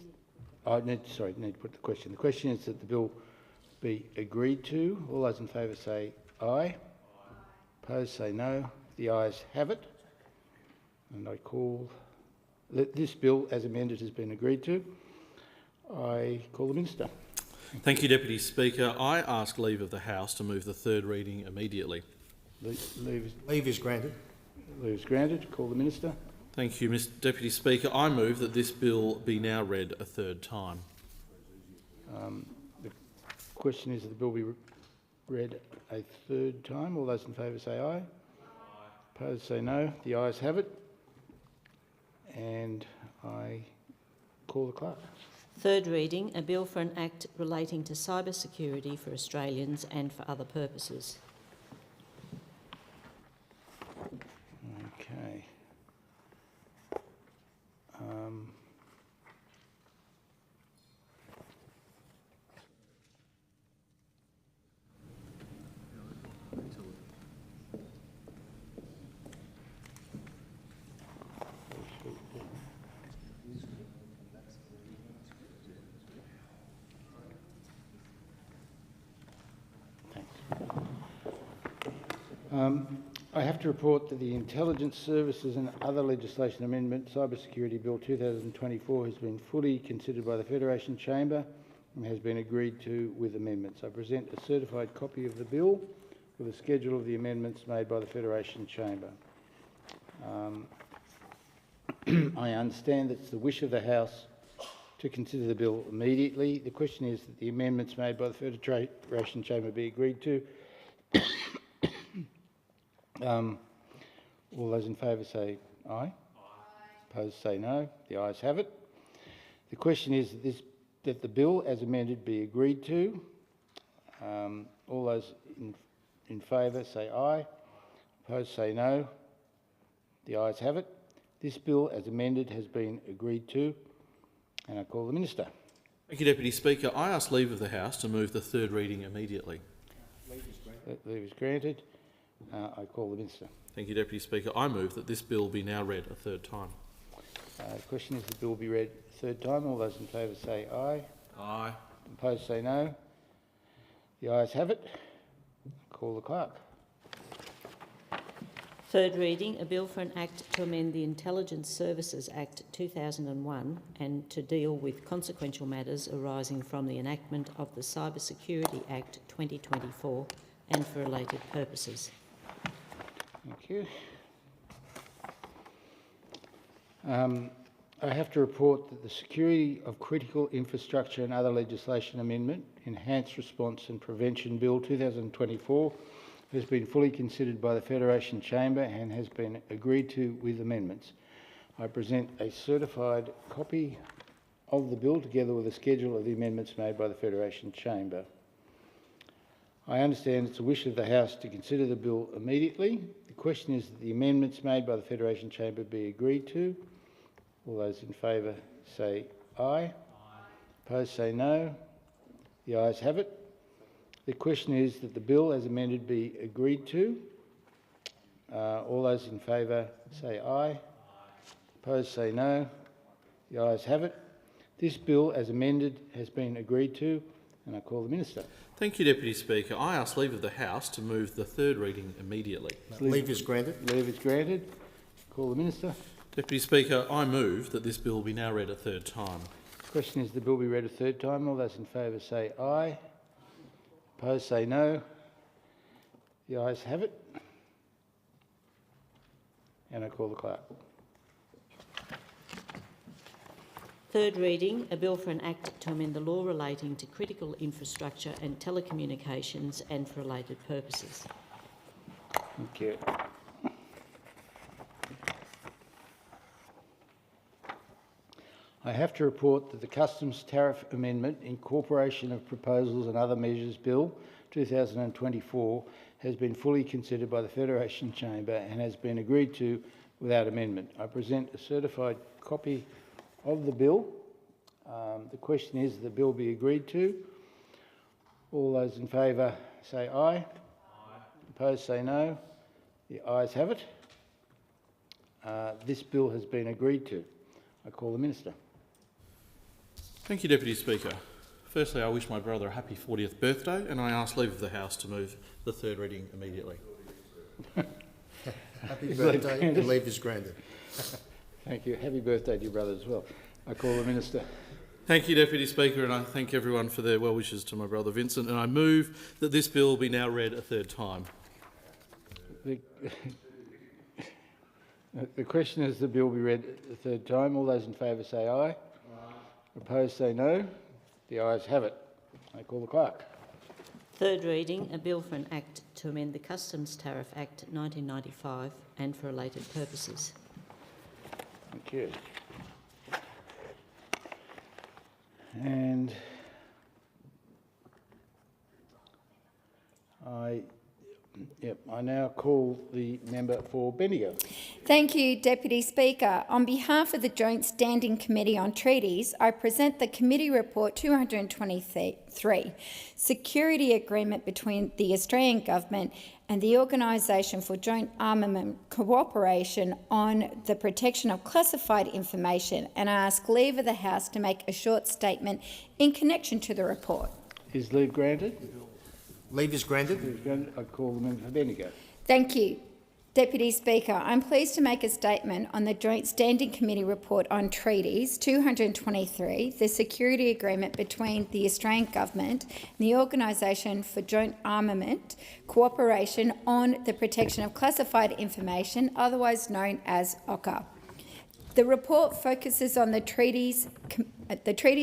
I need to put the question. The question is that the bill be agreed to. All those in favour say aye. Opposed say no. The ayes have it. And I call... This bill as amended has been agreed to. I call the Minister. Thank you, Deputy Speaker. I ask leave of the House to move the third reading immediately. Leave is granted. Leave is granted. Call the Minister. Thank you, Mr. Deputy Speaker. I move that this bill be now read a third time. The question is that the bill be read a third time. All those in favour say aye. Aye. Opposed say no. The ayes have it. And I call the clerk. Third reading, a bill for an act relating to cyber security for Australians and for other purposes. Okay. I have to report that the Intelligence Services and Other Legislation Amendment Cybersecurity Bill 2024 has been fully considered by the Federation Chamber and has been agreed to with amendments. I present a certified copy of the bill with a schedule of the amendments made by the Federation Chamber. I understand that it's the wish of the House to consider the bill immediately. The question is that the amendments made by the Federation Chamber be agreed to. All those in favour say aye. Aye. Opposed say no. The ayes have it. The question is that the bill as amended be agreed to. All those in favour say aye. Opposed say no. The ayes have it. This bill as amended has been agreed to, and I call the Minister. Thank you, Deputy Speaker. I ask leave of the House to move the third reading immediately. Leave is granted. I call the Minister. Thank you, Deputy Speaker. I move that this bill be now read a third time. The question is the bill be read a third time. All those in favour say aye. Aye. Opposed say no. The ayes have it. Call the clerk. Third reading, a bill for an Act to amend the Intelligence Services Act 2001 and to deal with consequential matters arising from the enactment of the Cybersecurity Act 2024 and for related purposes. Thank you. I have to report that the Security of Critical Infrastructure and Other Legislation Amendment, Enhanced Response and Prevention Bill 2024 has been fully considered by the Federation Chamber and has been agreed to with amendments. I present a certified copy of the bill together with a schedule of the amendments made by the Federation Chamber. I understand it's the wish of the House to consider the bill immediately. The question is that the amendments made by the Federation Chamber be agreed to. All those in favour say aye. Aye. Opposed say no. The ayes have it. The question is that the bill as amended be agreed to. All those in favour say aye. Aye. Opposed say no. The ayes have it. This bill as amended has been agreed to, and I call the Minister. Thank you, Deputy Speaker. I ask leave of the House to move the third reading immediately. Leave is granted. Leave is granted. Call the Minister. Deputy Speaker, I move that this bill be now read a third time. The question is the bill be read a third time. All those in favour say aye. Opposed say no. The ayes have it. And I call the clerk. Third reading, a bill for an Act to amend the law relating to critical infrastructure and telecommunications and for related purposes. Thank you. I have to report that the Customs Tariff Amendment, Incorporation of Proposals and Other Measures Bill 2024 has been fully considered by the Federation Chamber and has been agreed to without amendment. I present a certified copy of the bill. The question is the bill be agreed to. All those in favour say aye. Aye. Opposed say no. The ayes have it. This bill has been agreed to. I call the Minister. Thank you, Deputy Speaker. Firstly, I wish my brother a happy 40th birthday, and I ask leave of the House to move the third reading immediately. Happy birthday, and leave is granted. Thank you. Happy birthday to your brother as well. I call the Minister. Thank you, Deputy Speaker, and I thank everyone for their well wishes to my brother Vincent, and I move that this bill be now read a third time. The question is the bill be read a third time. All those in favour say aye. Aye. Opposed say no. The ayes have it. I call the clerk. Third reading, a bill for an Act to amend the Customs Tariff Act 1995 and for related purposes. Thank you. And I now call the member for Bendigo. Thank you, Deputy Speaker. On behalf of the Joint Standing Committee on Treaties, I present the Committee Report 223, Security Agreement between the Australian Government and the Organisation for Joint Armament Cooperation on the Protection of Classified Information, and I ask leave of the House to make a short statement in connection to the report. Is leave granted? Leave is granted. Leave is granted. I call the member for Bendigo. Thank you. Deputy Speaker, I'm pleased to make a statement on the Joint Standing Committee Report on Treaties 223, the security agreement between the Australian Government and the Organisation for Joint Armament Cooperation on the Protection of Classified Information, otherwise known as OCCA. The report focuses on the Treaties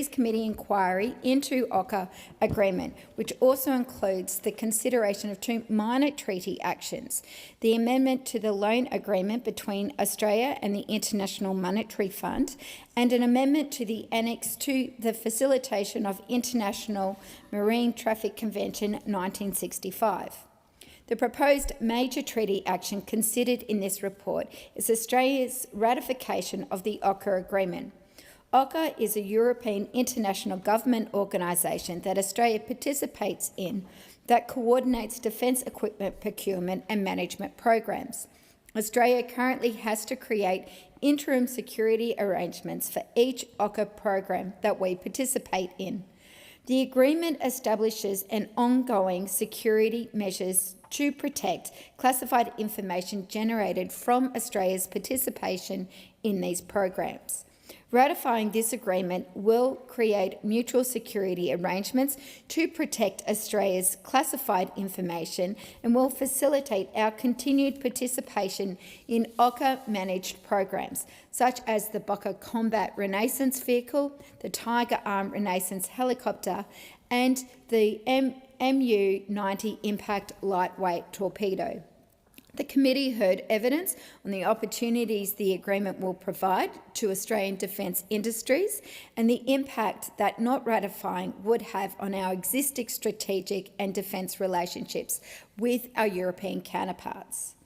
Committee inquiry into OCCA agreement, which also includes the consideration of two minor treaty actions: the amendment to the loan agreement between Australia and the International Monetary Fund, and an amendment to the annex to the Facilitation of International Marine Traffic Convention 1965. The proposed major treaty action considered in this report is Australia's ratification of the OCCA agreement. OCCA is a European international government organisation that Australia participates in that coordinates defence equipment procurement and management programs. Australia currently has to create interim security arrangements for each OCCA program that we participate in. The agreement establishes an ongoing security measures to protect classified information generated from Australia's participation in these programs. Ratifying this agreement will create mutual security arrangements to protect Australia's classified information and will facilitate our continued participation in OCCA-managed programs, such as the Boca Combat Renaissance Vehicle, the Tiger Arm Renaissance Helicopter, and the MU-90 Impact Lightweight Torpedo. The committee heard evidence on the opportunities the agreement will provide to Australian defence industries and the impact that not ratifying would have on our existing strategic and defence relationships with our European counterparts.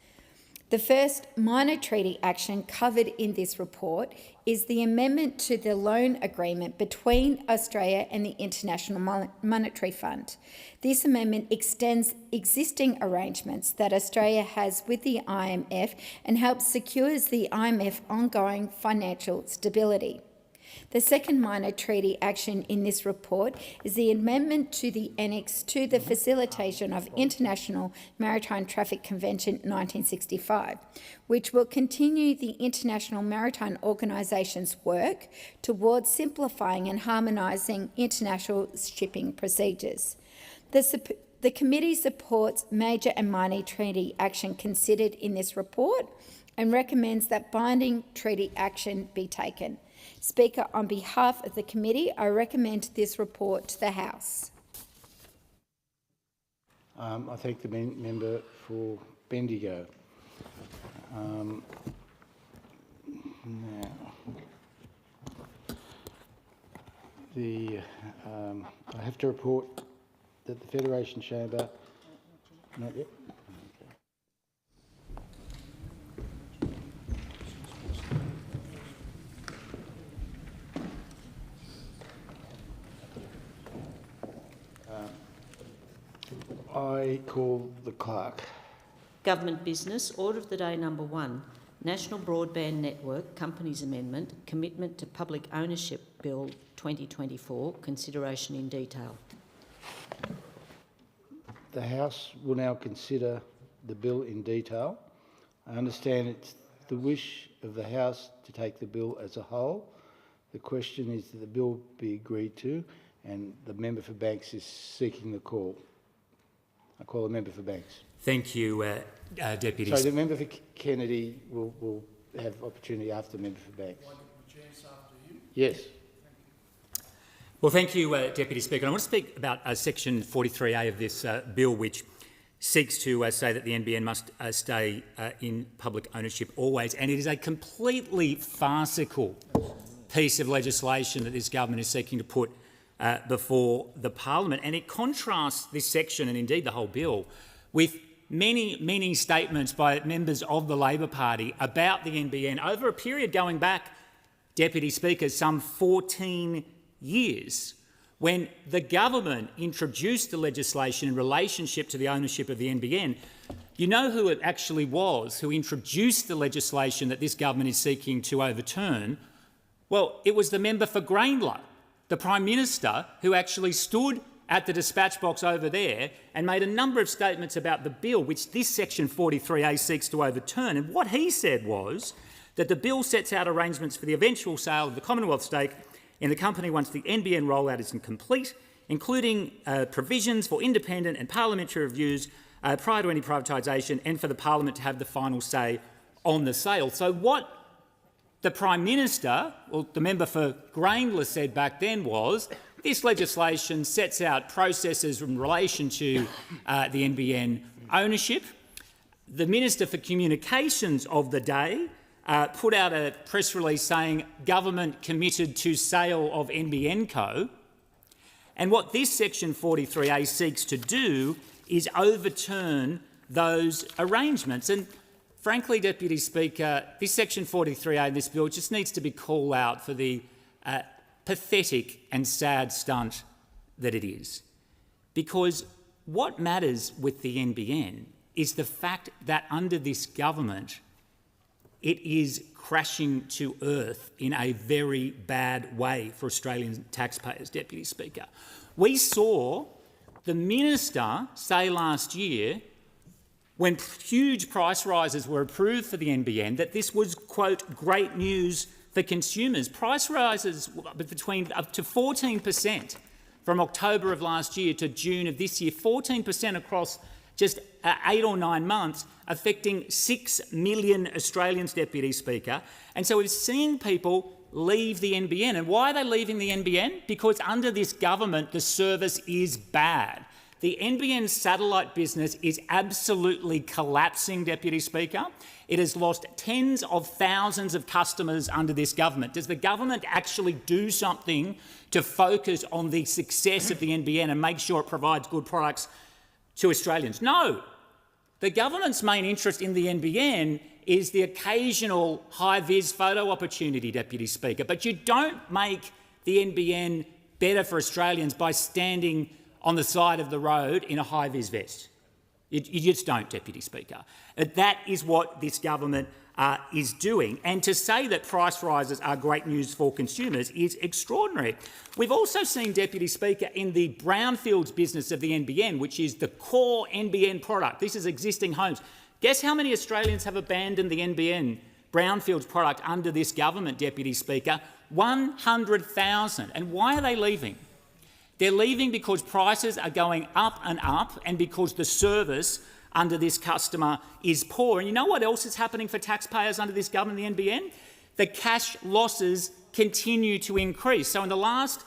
The first minor treaty action covered in this report is the amendment to the loan agreement between Australia and the International Monetary Fund. This amendment extends existing arrangements that Australia has with the IMF and helps secure the IMF ongoing financial stability. The second minor treaty action in this report is the amendment to the annex to the Facilitation of International Maritime Traffic Convention 1965, which will continue the International Maritime Organisation's work towards simplifying and harmonising international shipping procedures. The committee supports major and minor treaty action considered in this report and recommends that binding treaty action be taken. Speaker, on behalf of the committee, I recommend this report to the House. I thank the member for Bendigo. I have to report that the Federation Chamber... Not yet? I call the clerk. Government business, order of the day number 1, National Broadband Network Companies Amendment, Commitment to Public Ownership Bill 2024, consideration in detail. The House will now consider the bill in detail. I understand it's the wish of the House to take the bill as a whole. The question is that the bill be agreed to, and the member for Banks is seeking the call. I call the member for Banks. Thank you, Deputy. So the member for Kennedy will have opportunity after the member for Banks. Yes. Well, thank you, Deputy Speaker. I want to speak about Section 43A of this bill, which seeks to say that the NBN must stay in public ownership always, and it is a completely farcical piece of legislation that this government is seeking to put before the Parliament, and it contrasts this section, and indeed the whole bill, with many meaning statements by members of the Labor Party about the NBN over a period going back, Deputy Speaker, some 14 years, when the government introduced the legislation in relationship to the ownership of the NBN. You know who it actually was who introduced the legislation that this government is seeking to overturn? Well, it was the member for Greenlow, the Prime Minister, who actually stood at the dispatch box over there and made a number of statements about the bill, which this section 43A seeks to overturn. And what he said was that the bill sets out arrangements for the eventual sale of the Commonwealth stake in the company once the NBN rollout is complete, including provisions for independent and parliamentary reviews prior to any privatisation, and for the Parliament to have the final say on the sale. So what the Prime Minister, or the member for Grainless, said back then was, this legislation sets out processes in relation to the NBN ownership. The Minister for Communications of the day put out a press release saying government committed to sale of NBN Co. And what this section 43A seeks to do is overturn those arrangements. And frankly, Deputy Speaker, this section 43A in this bill just needs to be called out for the pathetic and sad stunt that it is. Because what matters with the NBN is the fact that under this government, it is crashing to earth in a very bad way for Australian taxpayers, Deputy Speaker. We saw the Minister say last year, when huge price rises were approved for the NBN, that this was, quote, great news for consumers. Price rises between up to 14% from October of last year to June of this year, 14% across just 8 or 9 months, affecting 6 million Australians, Deputy Speaker. And so we've seen people leave the NBN. And why are they leaving the NBN? Because under this government, the service is bad. The NBN satellite business is absolutely collapsing, Deputy Speaker. It has lost tens of thousands of customers under this government. Does the government actually do something to focus on the success of the NBN and make sure it provides good products to Australians? No. The government's main interest in the NBN is the occasional high-vis photo opportunity, Deputy Speaker. But you don't make the NBN better for Australians by standing on the side of the road in a high-vis vest. You just don't, Deputy Speaker. That is what this government is doing. And to say that price rises are great news for consumers is extraordinary. We've also seen, Deputy Speaker, in the brownfields business of the NBN, which is the core NBN product. This is existing homes. Guess how many Australians have abandoned the NBN brownfields product under this government, Deputy Speaker? 100,000. And why are they leaving? They're leaving because prices are going up and because the service under this customer is poor. And you know what else is happening for taxpayers under this government, the NBN? The cash losses continue to increase. So in the last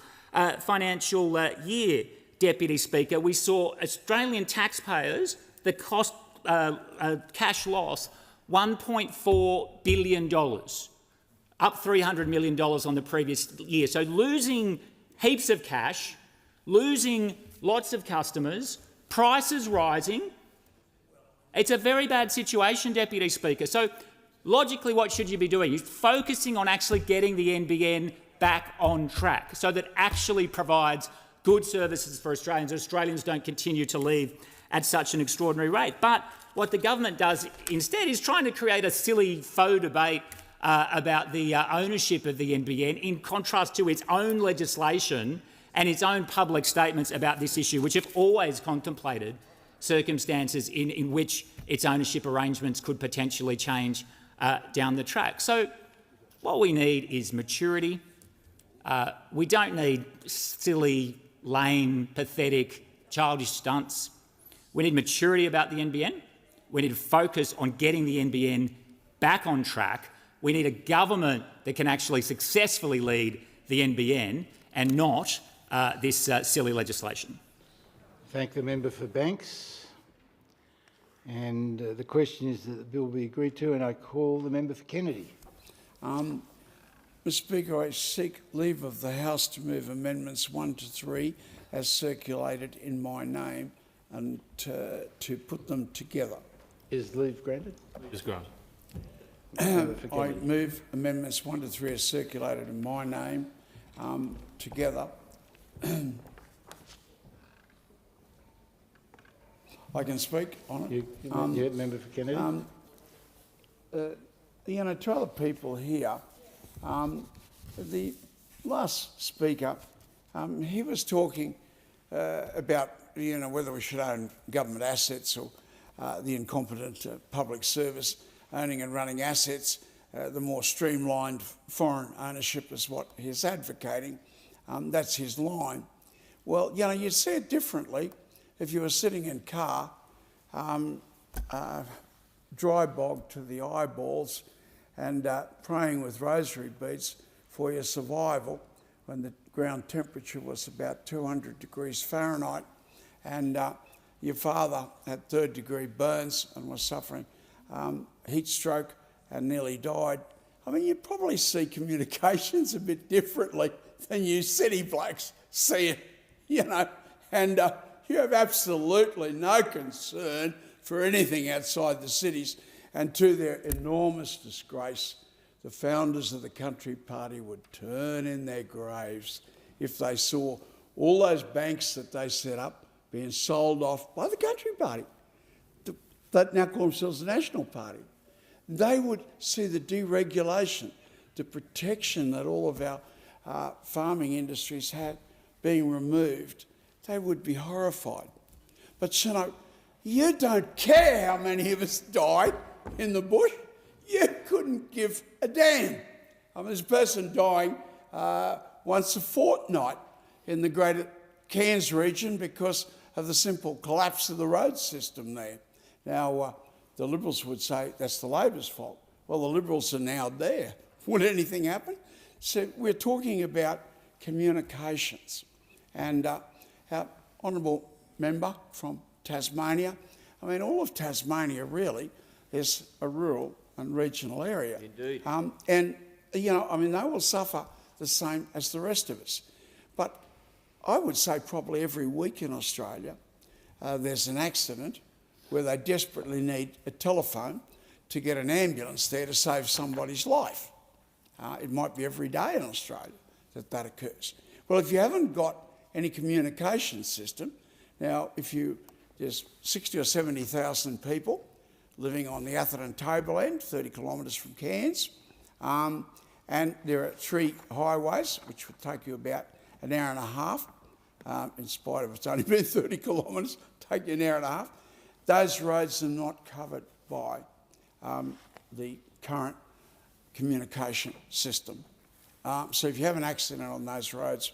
financial year, Deputy Speaker, we saw Australian taxpayers, the cost cash loss, $1.4 billion, up $300 million on the previous year. So losing heaps of cash, losing lots of customers, prices rising. It's a very bad situation, Deputy Speaker. So logically, what should you be doing? You're focusing on actually getting the NBN back on track so that actually provides good services for Australians. Australians don't continue to leave at such an extraordinary rate. But what the government does instead is trying to create a silly faux debate about the ownership of the NBN in contrast to its own legislation and its own public statements about this issue, which have always contemplated circumstances in which its ownership arrangements could potentially change down the track. So what we need is maturity. We don't need silly, lame, pathetic, childish stunts. We need maturity about the NBN. We need to focus on getting the NBN back on track. We need a government that can actually successfully lead the NBN and not this silly legislation. Thank the member for Banks. And the question is that the bill be agreed to, and I call the member for Kennedy. Mr Speaker, I seek leave of the House to move amendments 1 to 3 as circulated in my name and to put them together. Is leave granted? Is granted. I move amendments 1 to 3 as circulated in my name together. I can speak on it. Member for Kennedy. To other people here, the last speaker, he was talking about whether we should own government assets or the incompetent public service owning and running assets. The more streamlined foreign ownership is what he's advocating. That's his line. Well, you'd see it differently if you were sitting in car, dry bogged to the eyeballs and praying with rosary beads for your survival when the ground temperature was about 200 degrees Fahrenheit, and your father had third-degree burns and was suffering heat stroke and nearly died. I mean, you probably see communications a bit differently than you city blokes see it, and you have absolutely no concern for anything outside the cities. And to their enormous disgrace, the founders of the Country Party would turn in their graves if they saw all those banks that they set up being sold off by the Country Party, that now call themselves the National Party. They would see the deregulation, the protection that all of our farming industries had being removed. They would be horrified. But you don't care how many of us died in the bush. You couldn't give a damn. I mean, there's a person dying once a fortnight in the Greater Cairns region because of the simple collapse of the road system there. Now, the Liberals would say that's the Labor's fault. Well, the Liberals are now there. Would anything happen? So we're talking about communications. And our honourable member from Tasmania, I mean, all of Tasmania really is a rural and regional area. Indeed. And, they will suffer the same as the rest of us. But I would say probably every week in Australia there's an accident where they desperately need a telephone to get an ambulance there to save somebody's life. It might be every day in Australia that occurs. Well, if you haven't got any communication system, now there's 60 or 70,000 people living on the Atherton Tableland, 30 kilometres from Cairns, and there are 3 highways, which would take you about an hour and a half, in spite of it's only been 30 kilometres, take you an hour and a half. Those roads are not covered by the current communication system. So if you have an accident on those roads,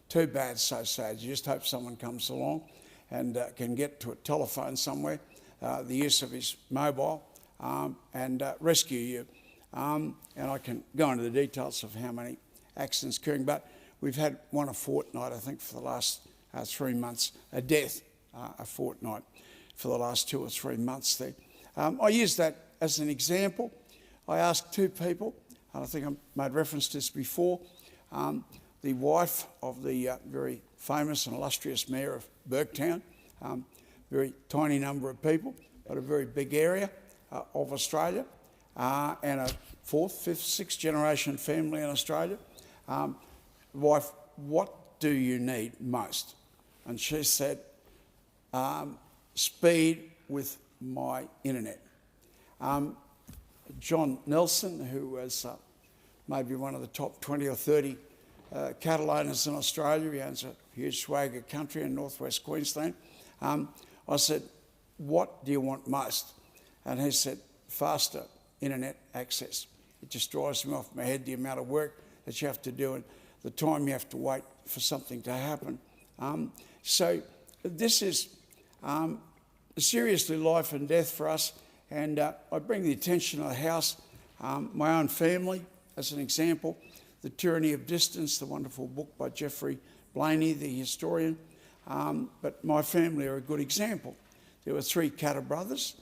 too bad, so sad. You just hope someone comes along and can get to a telephone somewhere, the use of his mobile, and rescue you. And I can go into the details of how many accidents occurring, but we've had one a fortnight, I think, for the last 3 months, a death a fortnight for the last 2 or 3 months there. I use that as an example. I asked 2 people, and I think I made reference to this before, the wife of the very famous and illustrious Mayor of Burketown, very tiny number of people, but a very big area of Australia, and a 4th, 5th, 6th generation family in Australia. Wife, what do you need most? And she said, speed with my internet. John Nelson, who was maybe one of the top 20 or 30 cattle owners in Australia, he owns a huge swag of country in northwest Queensland. I said, what do you want most? And he said, faster internet access. It just drives me off my head, the amount of work that you have to do and the time you have to wait for something to happen. So this is seriously life and death for us, and I bring the attention of the House, my own family as an example, The Tyranny of Distance, the wonderful book by Geoffrey Blaney, the historian, but my family are a good example. There were 3 Catter brothers.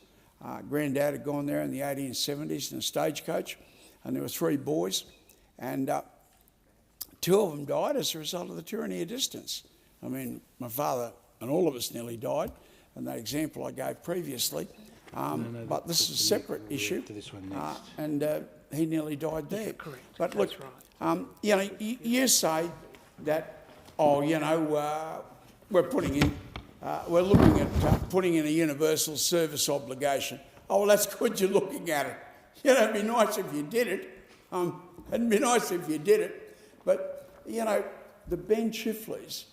Granddad had gone there in the 1870s in a stagecoach, and there were 3 boys, and 2 of them died as a result of the tyranny of distance. I mean, my father and all of us nearly died, and that example I gave previously, but this is a separate issue, and he nearly died there. Correct. But look, you say that, we're putting in, we're looking at putting in a universal service obligation. Oh, well, that's good you're looking at it. It'd be nice if you did it. It'd be nice if you did it. But, the Ben Chifleys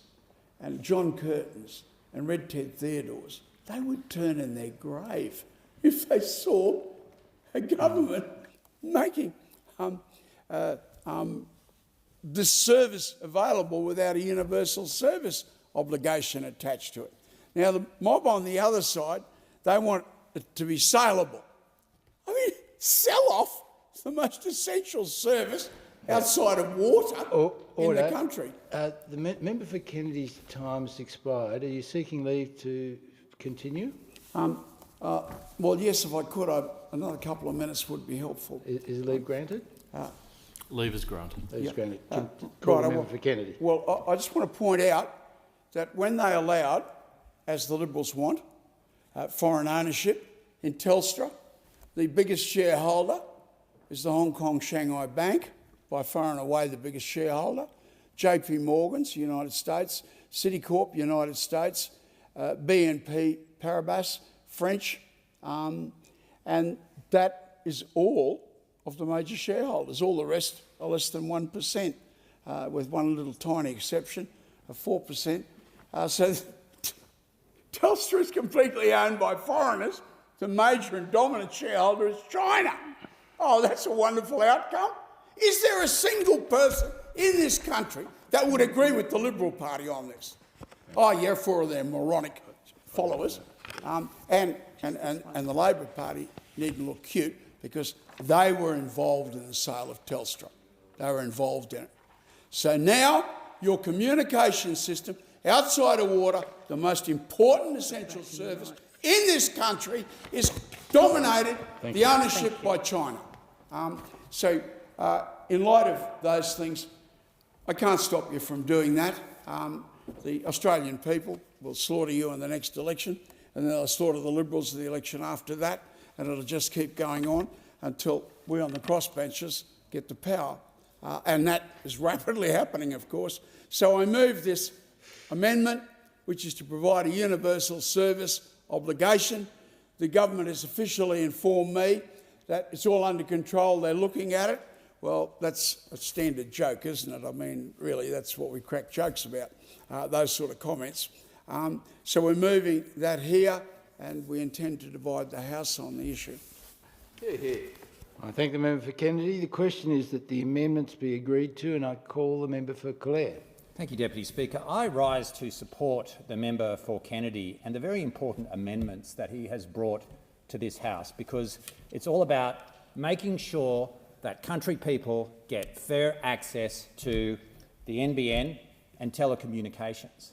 and John Curtins and Red Ted Theodores, they would turn in their grave if they saw a government making this service available without a universal service obligation attached to it. Now, the mob on the other side, they want it to be saleable. I mean, sell off the most essential service outside of water in the country. The member for Kennedy's time's expired. Are you seeking leave to continue? Well, yes, if I could, another couple of minutes would be helpful. Is leave granted? Leave is granted. Leave is granted. Call the member for Kennedy. Well, I just want to point out that when they allowed, as the Liberals want, foreign ownership in Telstra, the biggest shareholder is the Hong Kong Shanghai Bank, by far and away the biggest shareholder, JP Morgan's, United States, Citicorp, United States, BNP Paribas, French, and that is all of the major shareholders. All the rest are less than 1%, with one little tiny exception of 4%. So Telstra is completely owned by foreigners. The major and dominant shareholder is China. Oh, that's a wonderful outcome. Is there a single person in this country that would agree with the Liberal Party on this? Oh, yeah, 4 of their moronic followers. And the Labor Party needn't look cute because they were involved in the sale of Telstra. They were involved in it. So now your communication system outside of water, the most important essential service in this country, is dominated the ownership by China. In light of those things, I can't stop you from doing that. The Australian people will slaughter you in the next election, and then they'll slaughter the Liberals in the election after that, and it'll just keep going on until we on the crossbenchers get the power. And that is rapidly happening, of course. So I move this amendment, which is to provide a universal service obligation. The government has officially informed me that it's all under control, they're looking at it. Well, that's a standard joke, isn't it? I mean, really, that's what we crack jokes about, those sort of comments. So we're moving that here, and we intend to divide the House on the issue. I thank the member for Kennedy. The question is that the amendments be agreed to, and I call the member for Clare. Thank you, Deputy Speaker. I rise to support the member for Kennedy and the very important amendments that he has brought to this House, because it's all about making sure that country people get fair access to the NBN and telecommunications.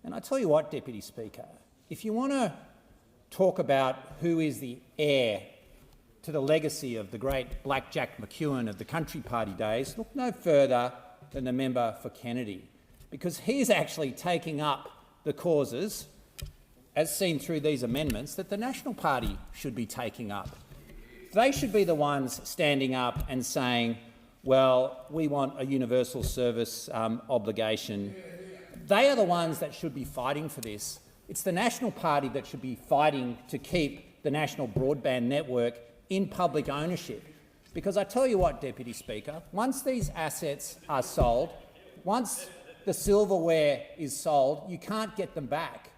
And I tell you what, Deputy Speaker, if you want to talk about who is the heir to the legacy of the great Blackjack McEwen of the Country Party days, look no further than the member for Kennedy, because he's actually taking up the causes, as seen through these amendments, that the National Party should be taking up. They should be the ones standing up and saying, well, we want a universal service obligation. They are the ones that should be fighting for this. It's the National Party that should be fighting to keep the national broadband network in public ownership. Because I tell you what, Deputy Speaker, once these assets are sold, once the silverware is sold, you can't get them back.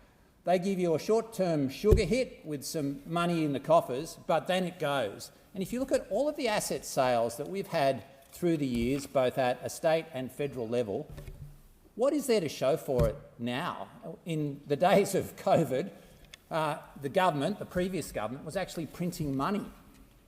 They give you a short-term sugar hit with some money in the coffers, but then it goes. And if you look at all of the asset sales that we've had through the years, both at a state and federal level, what is there to show for it now? In the days of COVID, the government, the previous government, was actually printing money.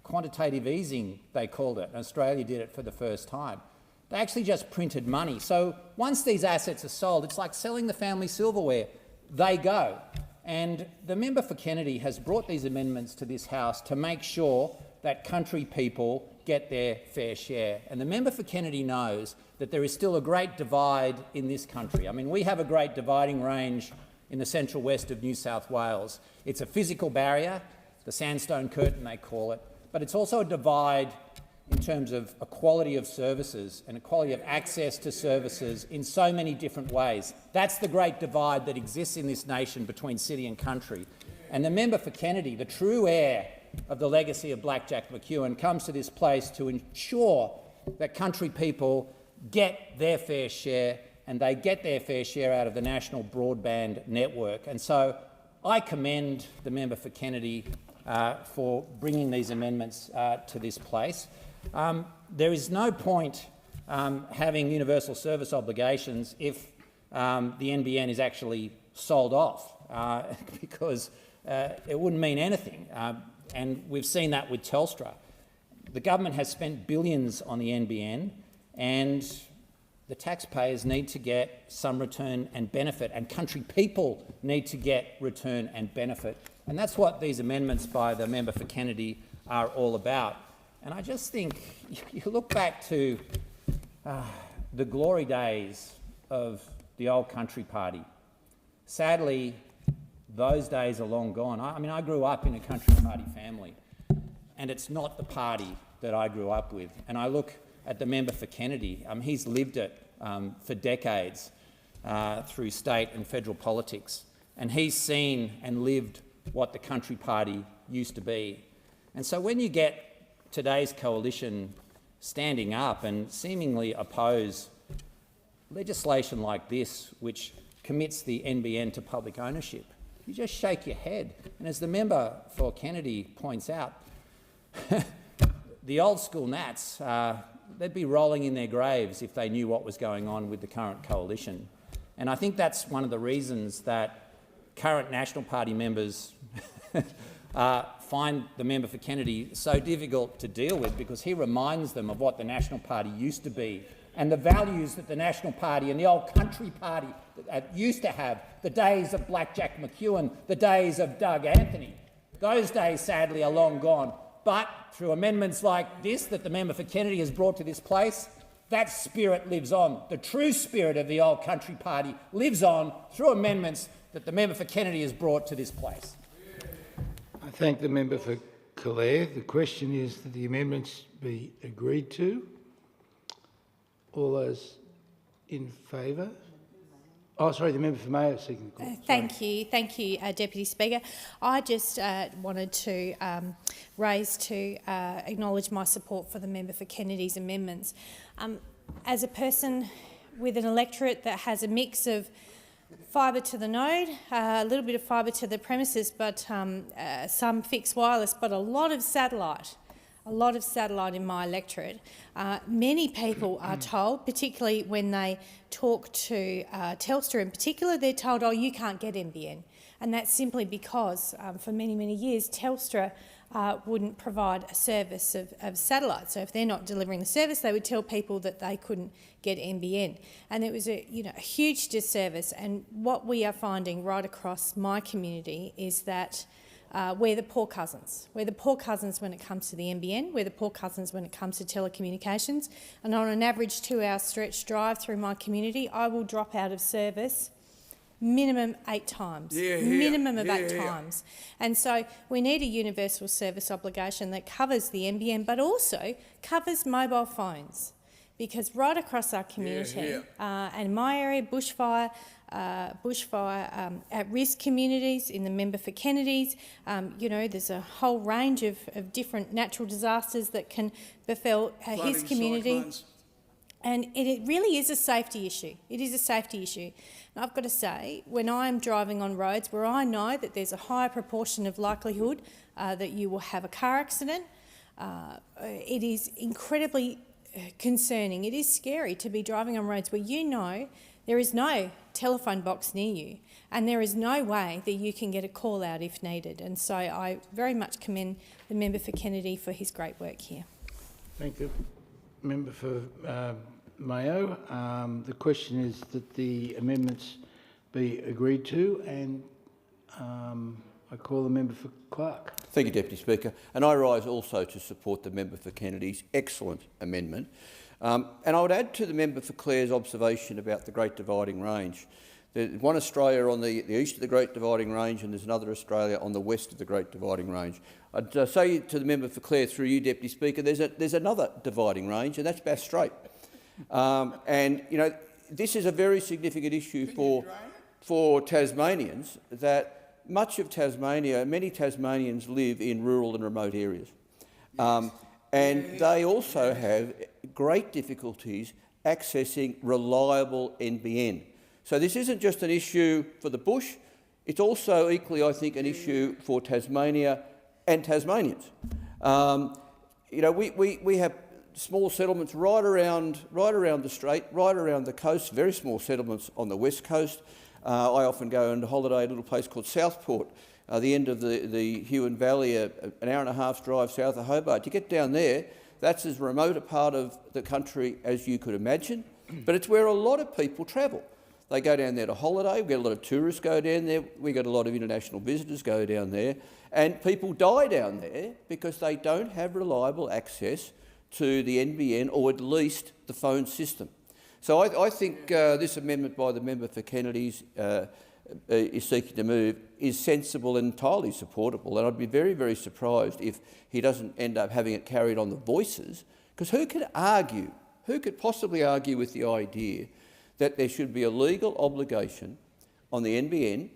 Quantitative easing, they called it. Australia did it for the first time. They actually just printed money. So once these assets are sold, it's like selling the family silverware. They go. And the member for Kennedy has brought these amendments to this House to make sure that country people get their fair share. And the member for Kennedy knows that there is still a great divide in this country. I mean, we have a great dividing range in the central west of New South Wales. It's a physical barrier, the sandstone curtain they call it, but it's also a divide in terms of equality of services and equality of access to services in so many different ways. That's the great divide that exists in this nation between city and country. And the member for Kennedy, the true heir of the legacy of Blackjack McEwen, comes to this place to ensure that country people get their fair share and they get their fair share out of the national broadband network. And so I commend the member for Kennedy for bringing these amendments to this place. There is no point having universal service obligations if the NBN is actually sold off, because it wouldn't mean anything. And we've seen that with Telstra. The government has spent billions on the NBN, and the taxpayers need to get some return and benefit, and country people need to get return and benefit. And that's what these amendments by the member for Kennedy are all about. And I just think you look back to the glory days of the old country party. Sadly, those days are long gone. I mean, I grew up in a country party family, and it's not the party that I grew up with. And I look at the member for Kennedy. He's lived it for decades through state and federal politics, and he's seen and lived what the country party used to be. And so when you get today's coalition standing up and seemingly oppose legislation like this, which commits the NBN to public ownership, you just shake your head. And as the member for Kennedy points out, the old school Nats, they'd be rolling in their graves if they knew what was going on with the current coalition. And I think that's one of the reasons that current National Party members find the member for Kennedy so difficult to deal with, because he reminds them of what the National Party used to be and the values that the National Party and the old country party used to have, the days of Black Jack McEwen, the days of Doug Anthony. Those days, sadly, are long gone. But through amendments like this that the member for Kennedy has brought to this place, that spirit lives on. The true spirit of the old country party lives on through amendments that the member for Kennedy has brought to this place. I thank the member for Clare. The question is that the amendments be agreed to. All those in favour? Oh, sorry, the member for Mayo seeking the call. Thank you, Deputy Speaker. I just wanted to raise to acknowledge my support for the member for Kennedy's amendments. As a person with an electorate that has a mix of fibre to the node, a little bit of fibre to the premises, but some fixed wireless, but a lot of satellite in my electorate. Many people are told, particularly when they talk to Telstra in particular, they're told, oh, you can't get NBN. And that's simply because for many, many years, Telstra wouldn't provide a service of satellite. So if they're not delivering the service, they would tell people that they couldn't get NBN. And it was a huge disservice. And what we are finding right across my community is that we're the poor cousins. We're the poor cousins when it comes to the NBN. We're the poor cousins when it comes to telecommunications. And on an average 2-hour stretch drive through my community, I will drop out of service minimum 8 times. Minimum of 8 times. And so we need a universal service obligation that covers the NBN, but also covers mobile phones. Because right across our community, and my area, bushfire at-risk communities, in the member for Kennedy's, there's a whole range of different natural disasters that can befell his community. Cyclones. And it really is a safety issue. It is a safety issue. And I've got to say, when I'm driving on roads where I know that there's a higher proportion of likelihood that you will have a car accident, it is incredibly concerning. It is scary to be driving on roads where you know there is no telephone box near you and there is no way that you can get a call out if needed. And so I very much commend the member for Kennedy for his great work here. Thank you. Member for Mayo. The question is that the amendments be agreed to, and I call the member for Clark. Thank you, Deputy Speaker. And I rise also to support the member for Kennedy's excellent amendment. And I would add to the member for Clare's observation about the Great Dividing Range. There's one Australia on the east of the Great Dividing Range, and there's another Australia on the west of the Great Dividing Range. I'd say to the member for Clare, through you, Deputy Speaker, there's another dividing range, and that's Bass Strait. And this is a very significant issue for Tasmanians, that much of Tasmania, many Tasmanians live in rural and remote areas. And they also have great difficulties accessing reliable NBN. So this isn't just an issue for the bush, it's also equally, I think, an issue for Tasmania and Tasmanians. You know, we have small settlements right around the strait, right around the coast, very small settlements on the west coast. I often go on holiday at a little place called Southport, the end of the Huon Valley, an hour and a half's drive south of Hobart. You get down there, that's as remote a part of the country as you could imagine, but it's where a lot of people travel. They go down there to holiday, we get a lot of tourists go down there, we get a lot of international visitors go down there, and people die down there because they don't have reliable access to the NBN or at least the phone system. So I think this amendment by the member for Kennedy's is seeking to move is sensible and entirely supportable, and I'd be very, very surprised if he doesn't end up having it carried on the voices, because who could possibly argue with the idea that there should be a legal obligation on the NBN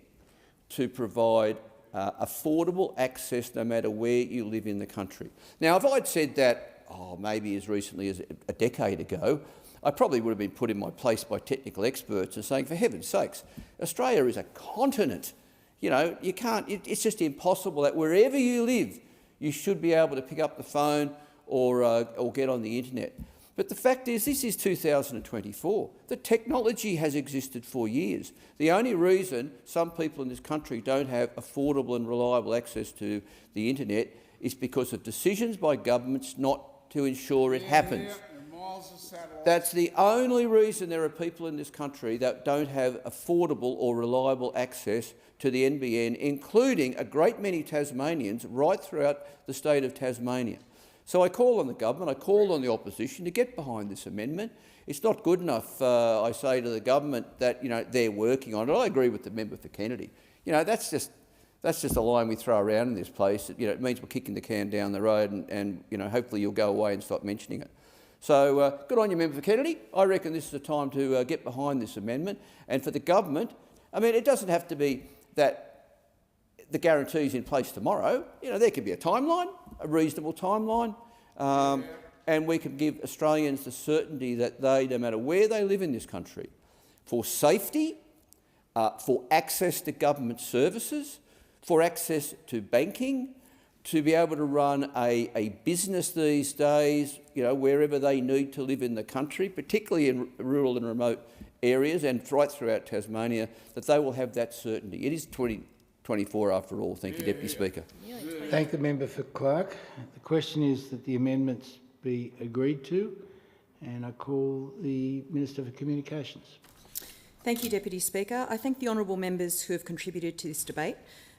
to provide affordable access no matter where you live in the country. Now, if I'd said that, maybe as recently as a decade ago, I probably would have been put in my place by technical experts and saying, for heaven's sakes, Australia is a continent. You know, you can't, it's just impossible that wherever you live, you should be able to pick up the phone or get on the internet. But the fact is, this is 2024. The technology has existed for years. The only reason some people in this country don't have affordable and reliable access to the internet is because of decisions by governments not to ensure it happens. That's the only reason there are people in this country that don't have affordable or reliable access to the NBN, including a great many Tasmanians right throughout the state of Tasmania. So I call on the government, I call on the opposition to get behind this amendment. It's not good enough, I say to the government, that they're working on it. I agree with the member for Kennedy. That's just a line we throw around in this place. It means we're kicking the can down the road, and hopefully you'll go away and stop mentioning it. So good on you, member for Kennedy. I reckon this is the time to get behind this amendment. And for the government, I mean, it doesn't have to be that the guarantee is in place tomorrow. There could be a timeline, a reasonable timeline, and we can give Australians the certainty that they, no matter where they live in this country, for safety, for access to government services, for access to banking, to be able to run a business these days, wherever they need to live in the country, particularly in rural and remote areas and right throughout Tasmania, that they will have that certainty. It is 2024 after all. Thank you, Deputy Speaker. Thank the member for Clark. The question is that the amendments be agreed to, and I call the Minister for Communications. Thank you, Deputy Speaker. I thank the honourable members who have contributed to this debate.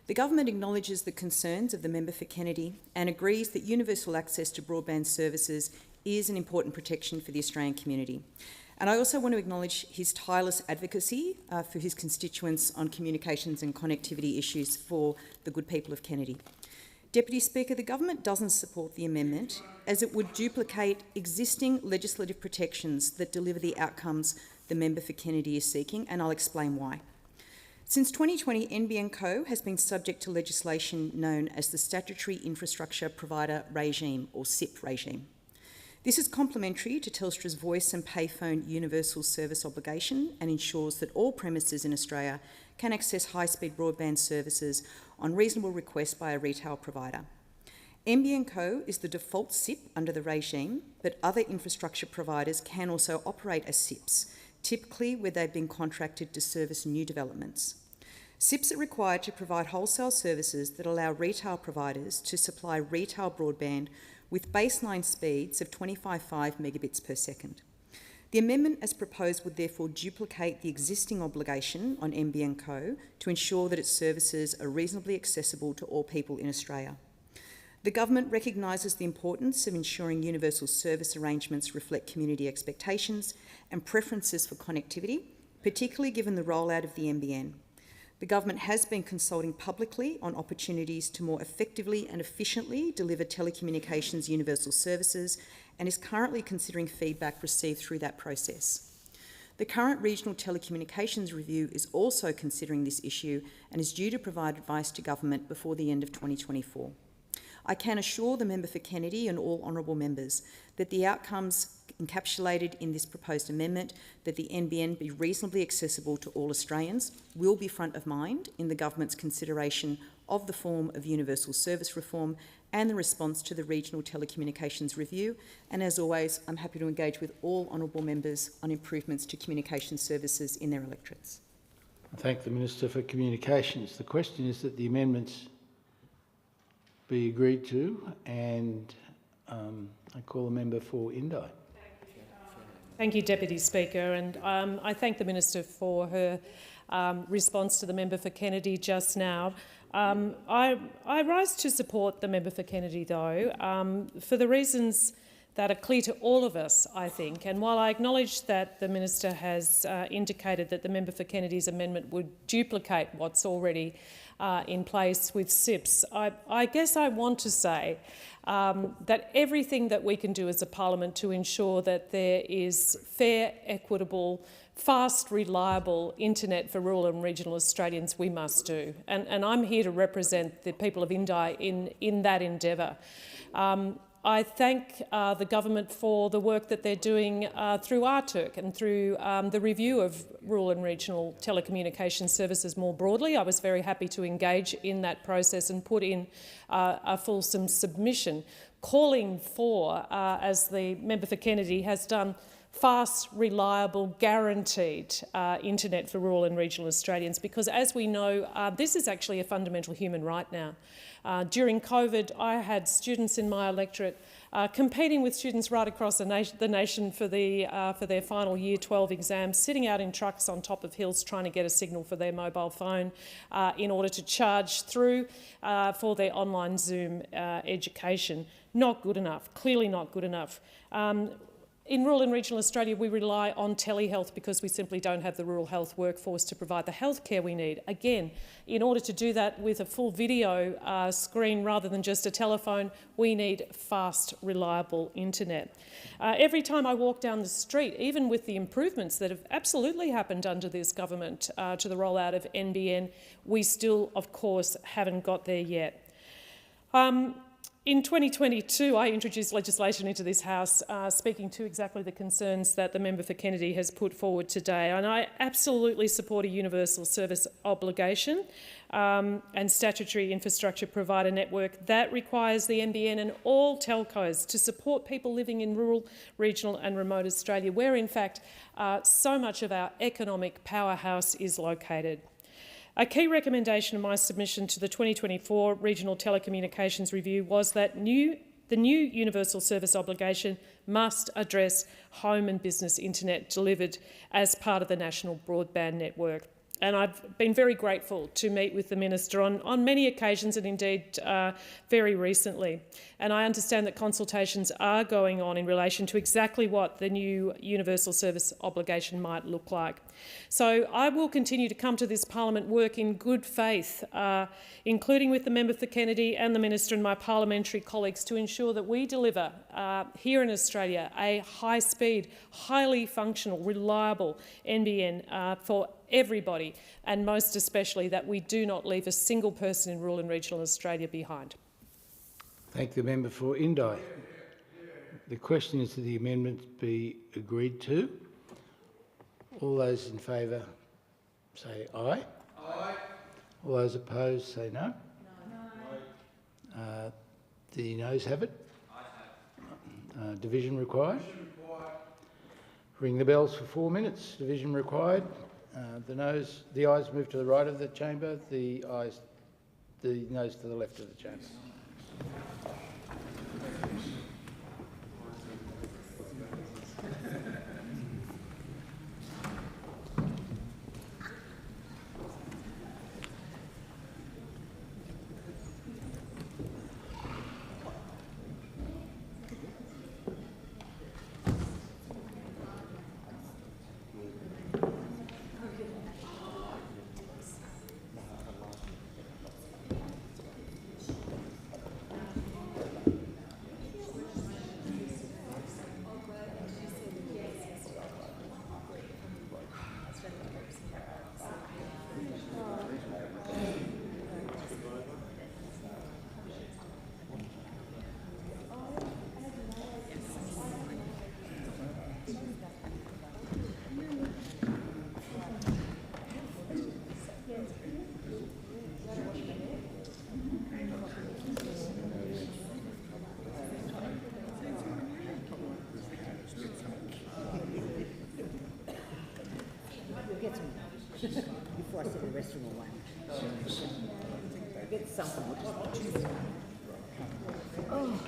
The government acknowledges the concerns of the member for Kennedy and agrees that universal access to broadband services is an important protection for the Australian community. And I also want to acknowledge his tireless advocacy for his constituents on communications and connectivity issues for the good people of Kennedy. Deputy Speaker, the government doesn't support the amendment as it would duplicate existing legislative protections that deliver the outcomes the member for Kennedy is seeking, and I'll explain why. Since 2020, NBN Co has been subject to legislation known as the Statutory Infrastructure Provider Regime, or SIP regime. This is complementary to Telstra's voice and payphone universal service obligation and ensures that all premises in Australia can access high-speed broadband services on reasonable request by a retail provider. NBN Co is the default SIP under the regime, but other infrastructure providers can also operate as SIPs, typically where they've been contracted to service new developments. SIPs are required to provide wholesale services that allow retail providers to supply retail broadband with baseline speeds of 25.5 megabits per second. The amendment as proposed would therefore duplicate the existing obligation on NBN Co to ensure that its services are reasonably accessible to all people in Australia. The government recognises the importance of ensuring universal service arrangements reflect community expectations and preferences for connectivity, particularly given the rollout of the NBN. The government has been consulting publicly on opportunities to more effectively and efficiently deliver telecommunications universal services and is currently considering feedback received through that process. The current Regional Telecommunications Review is also considering this issue and is due to provide advice to government before the end of 2024. I can assure the member for Kennedy and all honourable members that the outcomes encapsulated in this proposed amendment, that the NBN be reasonably accessible to all Australians, will be front of mind in the government's consideration of the form of universal service reform and the response to the Regional Telecommunications Review. And as always, I'm happy to engage with all honourable members on improvements to communication services in their electorates. I thank the Minister for Communications. The question is that the amendments be agreed to, and I call the member for Indi. Thank you, Deputy Speaker, and I thank the Minister for her response to the member for Kennedy just now. I rise to support the member for Kennedy, though, for the reasons that are clear to all of us, I think. And while I acknowledge that the Minister has indicated that the member for Kennedy's amendment would duplicate what's already in place with SIPs, I guess I want to say that everything that we can do as a parliament to ensure that there is fair, equitable, fast, reliable internet for rural and regional Australians, we must do. And I'm here to represent the people of Indi in that endeavour. I thank the government for the work that they're doing through RTURC and through the review of rural and regional telecommunication services more broadly. I was very happy to engage in that process and put in a fulsome submission calling for, as the member for Kennedy has done, fast, reliable, guaranteed internet for rural and regional Australians, because as we know, this is actually a fundamental human right now. During COVID, I had students in my electorate competing with students right across the nation for their final Year 12 exams, sitting out in trucks on top of hills trying to get a signal for their mobile phone in order to charge through for their online Zoom education. Not good enough, clearly not good enough. In rural and regional Australia, we rely on telehealth because we simply don't have the rural health workforce to provide the health care we need. Again, in order to do that with a full video screen rather than just a telephone, we need fast, reliable internet. Every time I walk down the street, even with the improvements that have absolutely happened under this government to the rollout of NBN, we still, of course, haven't got there yet. In 2022, I introduced legislation into this House speaking to exactly the concerns that the member for Kennedy has put forward today, and I absolutely support a universal service obligation and statutory infrastructure provider network that requires the NBN and all telcos to support people living in rural, regional and remote Australia, where in fact so much of our economic powerhouse is located. A key recommendation of my submission to the 2024 Regional Telecommunications Review was that the new universal service obligation must address home and business internet delivered as part of the national broadband network. And I've been very grateful to meet with the Minister on many occasions and indeed very recently. And I understand that consultations are going on in relation to exactly what the new universal service obligation might look like. So I will continue to come to this parliament, work in good faith, including with the member for Kennedy and the Minister and my parliamentary colleagues, to ensure that we deliver here in Australia a high-speed, highly functional, reliable NBN for everybody, and most especially that we do not leave a single person in rural and regional Australia behind. Thank the member for Indi. The question is that the amendment be agreed to. All those in favour say aye. Aye. All those opposed say no. No. The noes have it. Division required. Ring the bells for 4 minutes. Division required. The ayes move to the right of the chamber. The noes to the left of the chamber. get some before I send the rest of them away. Get something. Oh.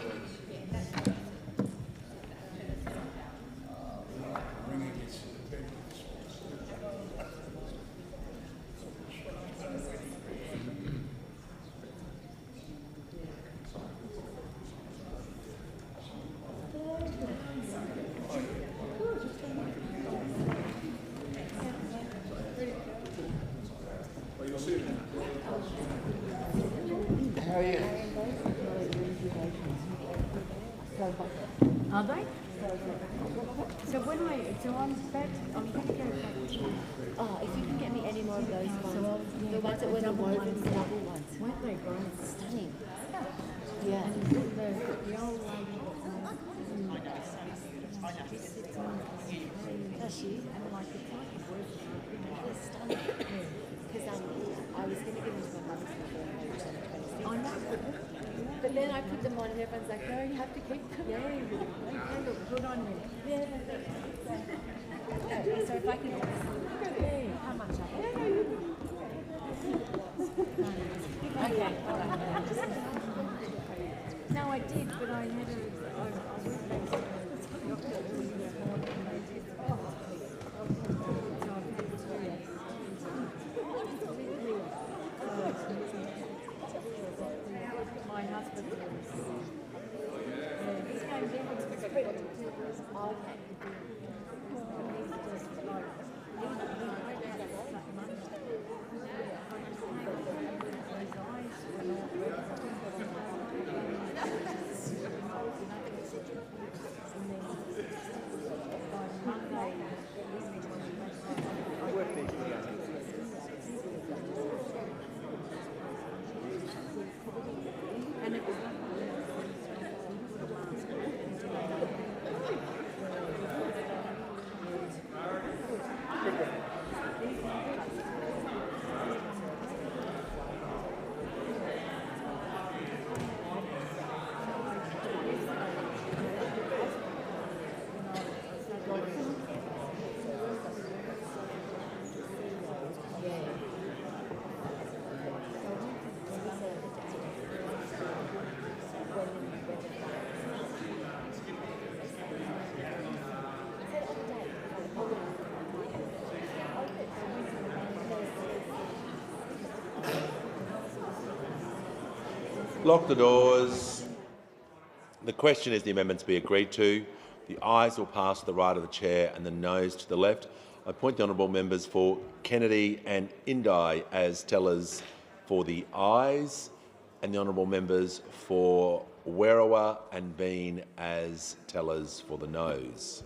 Are they? So when I'm going to go back. Oh, if you can get me any more of those ones, the ones that were the woven double ones. Weren't they great? Stunning. Yeah. The old lady. Does she? And like it's like a word. They're stunning. Because I was going to give them to my mother's birthday. I know. But then I put them on and everyone's like, no, you have to keep them. Yeah, they look good on me. Yeah. So if I can get how much I have? Okay. No, I did, but I had I went back to the doctor this morning and they did. My husband he's going down to the street. I've had to do he's just like he went out that Monday. His eyes were not red. And then by Monday I worked there. And it was Lock the doors. The question is the amendments be agreed to. The ayes will pass to the right of the chair and the noes to the left. I appoint the honourable members for Kennedy and Indi as tellers for the ayes and the honourable members for Werriwa and Bean as tellers for the noes.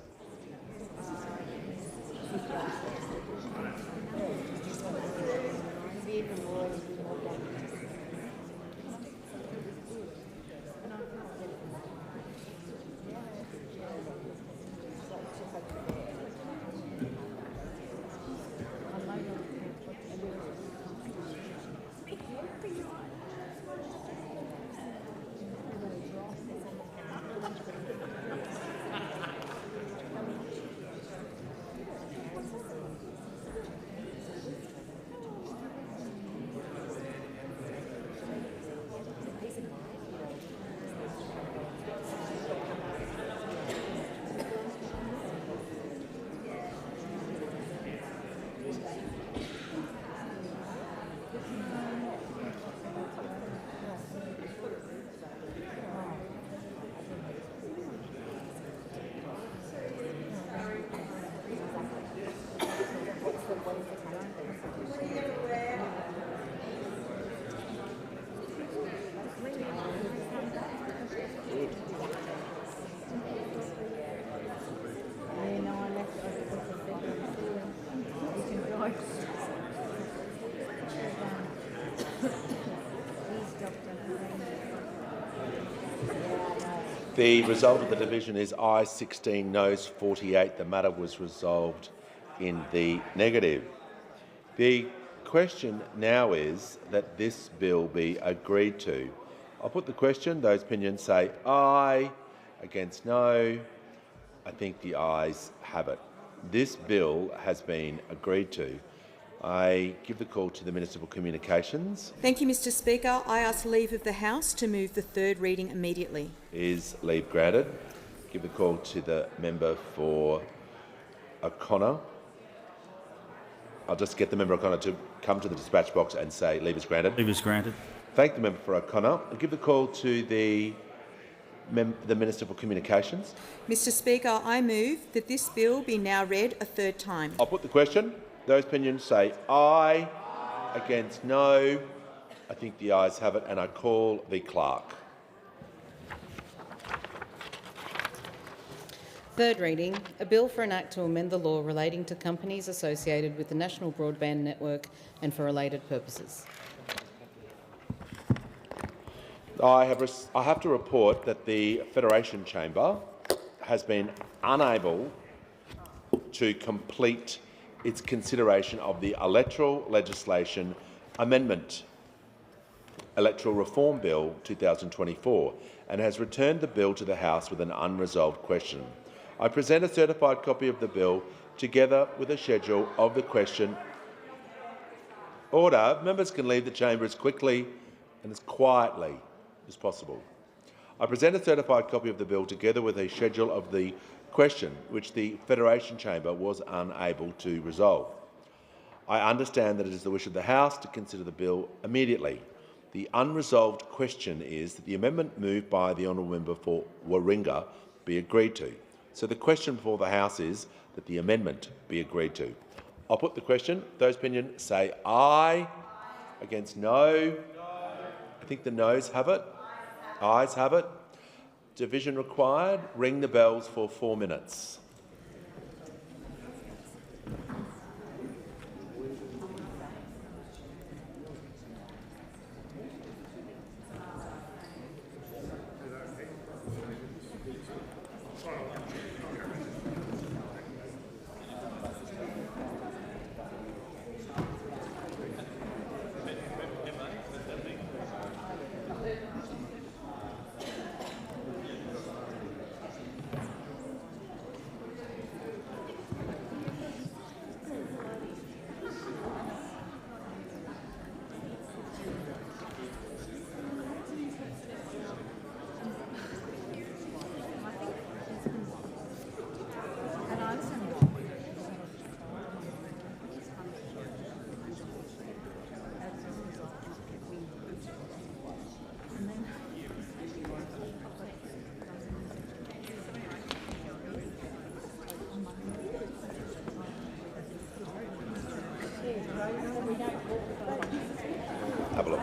The result of the division is ayes 16, noes 48. The matter was resolved in the negative. The question now is that this bill be agreed to. I'll put the question. Those opinions say aye, against no. I think the ayes have it. This bill has been agreed to. I give the call to the Minister for Communications. Thank you, Mr Speaker. I ask leave of the House to move the third reading immediately. Is leave granted? Give the call to the member for O'Connor. I'll just get the member O'Connor to come to the dispatch box and say leave is granted. Leave is granted. Thank the member for O'Connor. I'll give the call to the Minister for Communications. Mr Speaker, I move that this bill be now read a third time. I'll put the question. Those opinions say aye. Against no. I think the ayes have it, and I call the clerk. Third reading, a bill for an act to amend the law relating to companies associated with the National Broadband Network and for related purposes. I have to report that the Federation Chamber has been unable to complete its consideration of the electoral legislation amendment, Electoral Reform Bill 2024, and has returned the bill to the House with an unresolved question. I present a certified copy of the bill together with a schedule of the question. Order. Members can leave the chamber as quickly and as quietly as possible. I present a certified copy of the bill together with a schedule of the question which the Federation Chamber was unable to resolve. I understand that it is the wish of the House to consider the bill immediately. The unresolved question is that the amendment moved by the honourable member for Warringah be agreed to. So the question before the House is that the amendment be agreed to. I'll put the question. Those opinions say aye. Against no. I think the noes have it. Ayes have it. Division required. Ring the bells for 4 minutes. Have a look.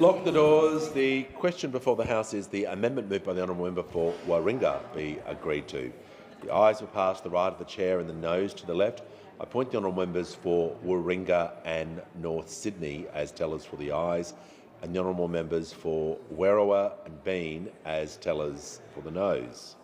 Lock the doors. The question before the House is the amendment moved by the honourable member for Warringah be agreed to. The ayes will pass to the right of the chair and the noes to the left. I appoint the honourable members for Warringah and North Sydney as tellers for the ayes, and the honourable members for Werriwa and Bean as tellers for the noes.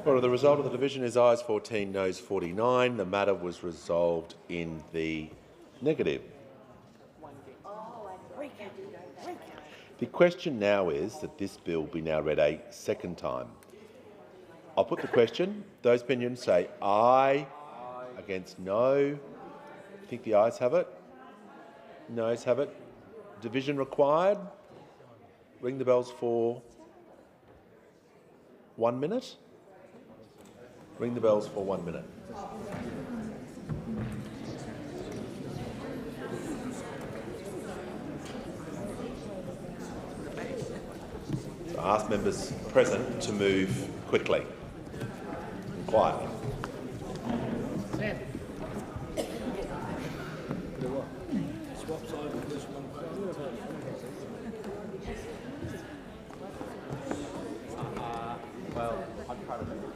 Well, the result of the division is ayes 14, noes 49. The matter was resolved in the negative. The question now is that this bill be now read a second time. I'll put the question. Those opinions say aye. Against no. I think the ayes have it. Noes have it. Division required. Ring the bells for 1 minute. Ring the bells for 1 minute. So I ask members present to move quickly and quietly. Well, I'm trying to make it.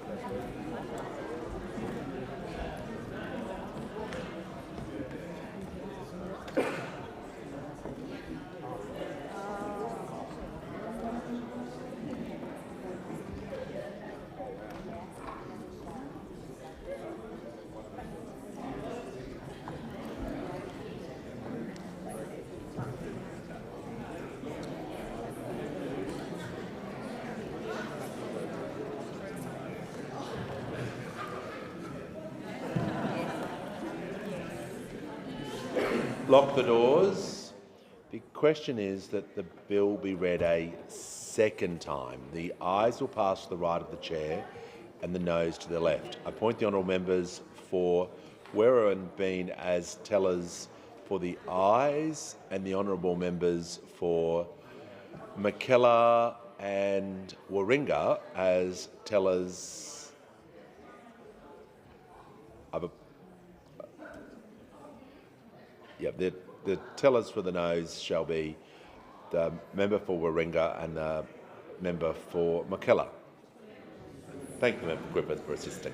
Lock the doors. The question is that the bill be read a second time. The ayes will pass to the right of the chair and the noes to the left. I appoint the honourable members for Werriwa and Bean as tellers for the ayes and the honourable members for McKellar and Warringah as tellers of the tellers for the noes shall be the member for Warringah and the member for Mackellar. Thank the member for Griffith for assisting.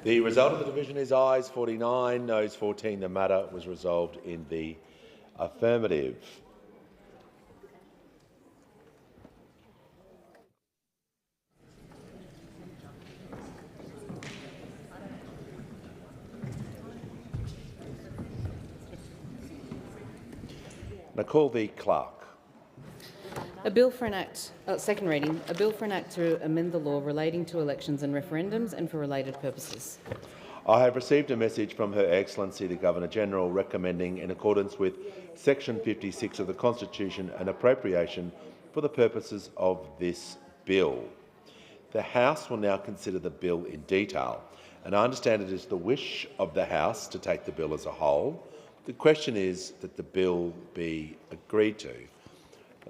The result of the division is ayes 49, noes 14. The matter was resolved in the affirmative. I call the clerk. A bill for an act, second reading, a bill for an act to amend the law relating to elections and referendums and for related purposes. I have received a message from Her Excellency the Governor-General recommending, in accordance with Section 56 of the Constitution, an appropriation for the purposes of this bill. The House will now consider the bill in detail, and I understand it is the wish of the House to take the bill as a whole. The question is that the bill be agreed to.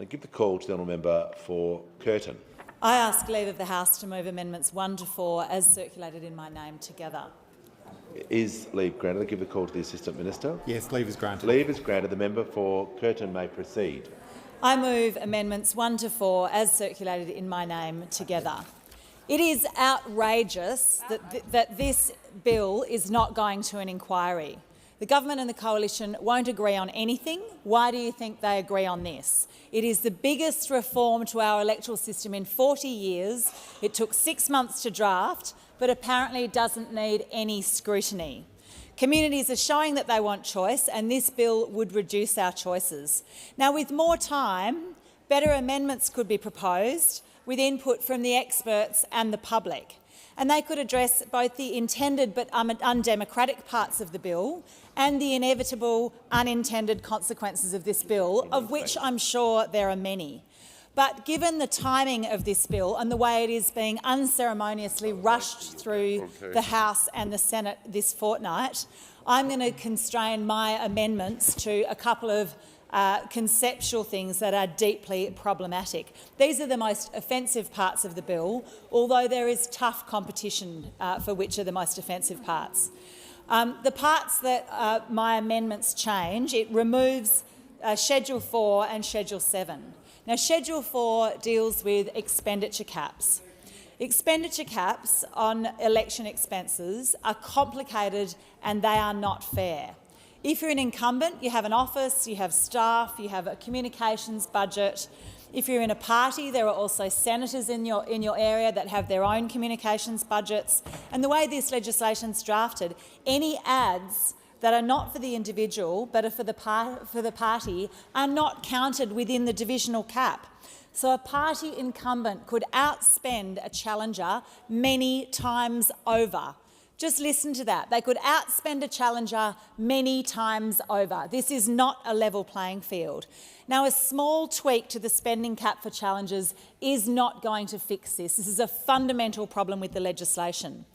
I give the call to the honourable member for Curtin. I ask leave of the House to move amendments 1 to 4 as circulated in my name together. Is leave granted? I give the call to the Assistant Minister. Yes, leave is granted. Leave is granted. The member for Curtin may proceed. I move amendments 1 to 4 as circulated in my name together. It is outrageous that this bill is not going to an inquiry. The government and the coalition won't agree on anything. Why do you think they agree on this? It is the biggest reform to our electoral system in 40 years. It took 6 months to draft, but apparently it doesn't need any scrutiny. Communities are showing that they want choice, and this bill would reduce our choices. Now, with more time, better amendments could be proposed with input from the experts and the public. And they could address both the intended but undemocratic parts of the bill and the inevitable unintended consequences of this bill, of which I'm sure there are many. But given the timing of this bill and the way it is being unceremoniously rushed through the House and the Senate this fortnight, I'm going to constrain my amendments to a couple of conceptual things that are deeply problematic. These are the most offensive parts of the bill, although there is tough competition for which are the most offensive parts. The parts that my amendments change, it removes Schedule 4 and Schedule 7. Now, Schedule 4 deals with expenditure caps. Expenditure caps on election expenses are complicated and they are not fair. If you're an incumbent, you have an office, you have staff, you have a communications budget. If you're in a party, there are also senators in your area that have their own communications budgets. And the way this legislation's drafted, any ads that are not for the individual but are for the party are not counted within the divisional cap. So a party incumbent could outspend a challenger many times over. Just listen to that. They could outspend a challenger many times over. This is not a level playing field. Now, a small tweak to the spending cap for challengers is not going to fix this. This is a fundamental problem with the legislation.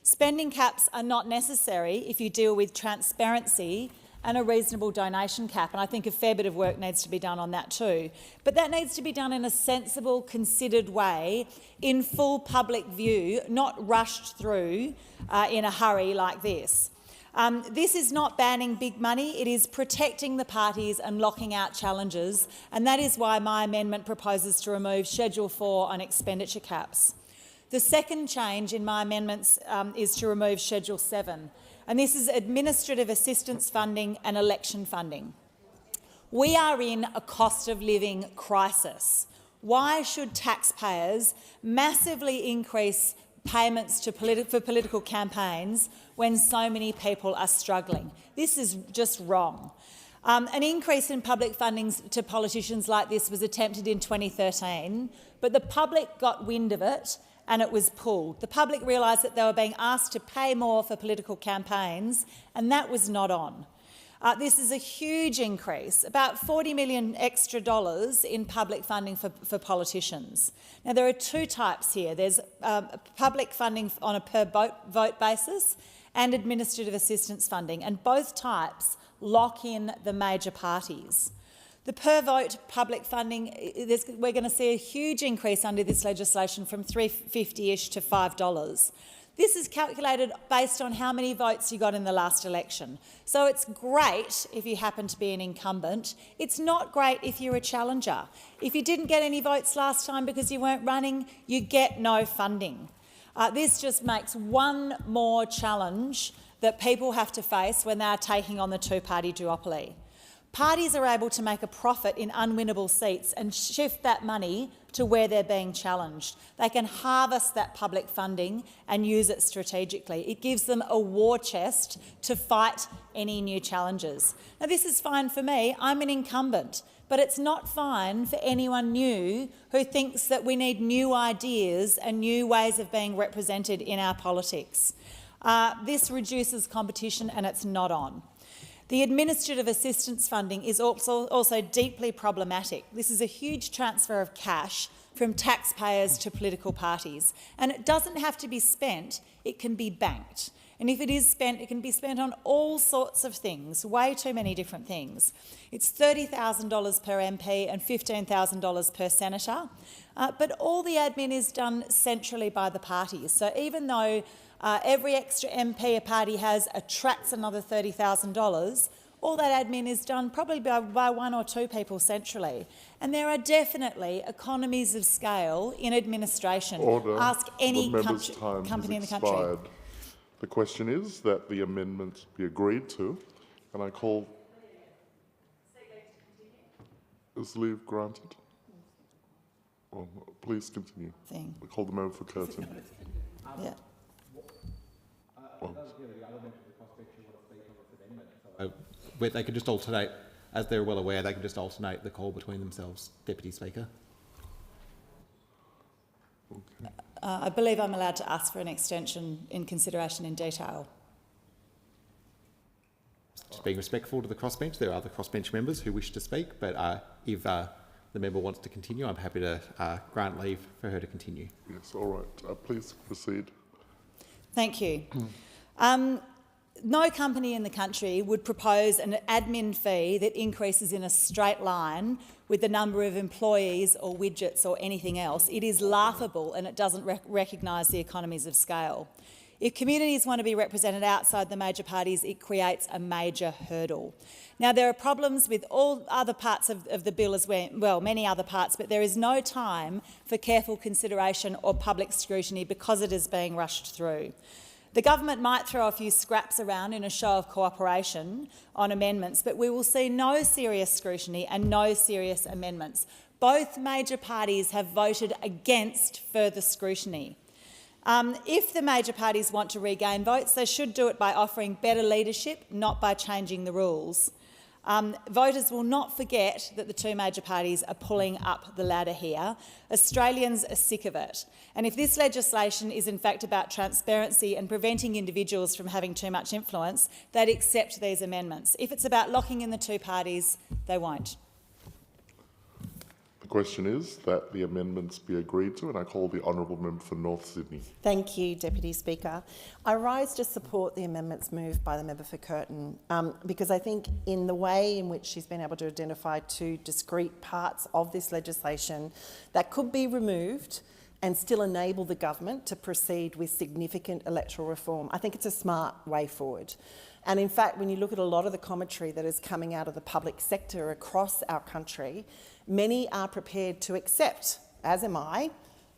Spending caps are not necessary if you deal with transparency and a reasonable donation cap, and I think a fair bit of work needs to be done on that too. But that needs to be done in a sensible, considered way, in full public view, not rushed through in a hurry like this. This is not banning big money, it is protecting the parties and locking out challengers, and that is why my amendment proposes to remove Schedule 4 on expenditure caps. The second change in my amendments is to remove Schedule 7, and this is administrative assistance funding and election funding. We are in a cost of living crisis. Why should taxpayers massively increase payments to for political campaigns when so many people are struggling? This is just wrong. An increase in public funding to politicians like this was attempted in 2013, but the public got wind of it and it was pulled. The public realised that they were being asked to pay more for political campaigns, and that was not on. This is a huge increase, about $40 million extra in public funding for politicians. Now, there are two types here. There's public funding on a per vote basis and administrative assistance funding, and both types lock in the major parties. The per vote public funding, we're going to see a huge increase under this legislation from $3.50-ish to $5. This is calculated based on how many votes you got in the last election. So it's great if you happen to be an incumbent. It's not great if you're a challenger. If you didn't get any votes last time because you weren't running, you get no funding. This just makes one more challenge that people have to face when they are taking on the two-party duopoly. Parties are able to make a profit in unwinnable seats and shift that money to where they're being challenged. They can harvest that public funding and use it strategically. It gives them a war chest to fight any new challenges. Now, this is fine for me. I'm an incumbent, but it's not fine for anyone new who thinks that we need new ideas and new ways of being represented in our politics. This reduces competition and it's not on. The administrative assistance funding is also deeply problematic. This is a huge transfer of cash from taxpayers to political parties, and it doesn't have to be spent, it can be banked. And if it is spent, it can be spent on all sorts of things, way too many different things. It's $30,000 per MP and $15,000 per senator, but all the admin is done centrally by the parties. So even though every extra MP a party has attracts another $30,000, all that admin is done probably by one or two people centrally. And there are definitely economies of scale in administration. Order. Ask any the member's time company in has the country. expired. The question is that the amendment be agreed to, and I call... Is leave granted? Well, please continue. I call the member for Curtin. Yeah. Where they could just alternate, as they're well aware, they can just alternate the call between themselves, Deputy Speaker. Okay. I believe I'm allowed to ask for an extension in consideration in detail. Just being respectful to the crossbench, there are other crossbench members who wish to speak, but if the member wants to continue, I'm happy to grant leave for her to continue. Yes, all right. Please proceed. Thank you. No company in the country would propose an admin fee that increases in a straight line with the number of employees or widgets or anything else. It is laughable and it doesn't recognise the economies of scale. If communities want to be represented outside the major parties, it creates a major hurdle. Now, there are problems with all other parts of the bill as well, many other parts, but there is no time for careful consideration or public scrutiny because it is being rushed through. The government might throw a few scraps around in a show of cooperation on amendments, but we will see no serious scrutiny and no serious amendments. Both major parties have voted against further scrutiny. If the major parties want to regain votes, they should do it by offering better leadership, not by changing the rules. Voters will not forget that the two major parties are pulling up the ladder here. Australians are sick of it. And if this legislation is in fact about transparency and preventing individuals from having too much influence, they'd accept these amendments. If it's about locking in the two parties, they won't. The question is that the amendments be agreed to, and I call the Honourable Member for North Sydney. Thank you, Deputy Speaker. I rise to support the amendments moved by the member for Curtin because I think in the way in which she's been able to identify two discrete parts of this legislation that could be removed and still enable the government to proceed with significant electoral reform, I think it's a smart way forward. And in fact, when you look at a lot of the commentary that is coming out of the public sector across our country, many are prepared to accept, as am I,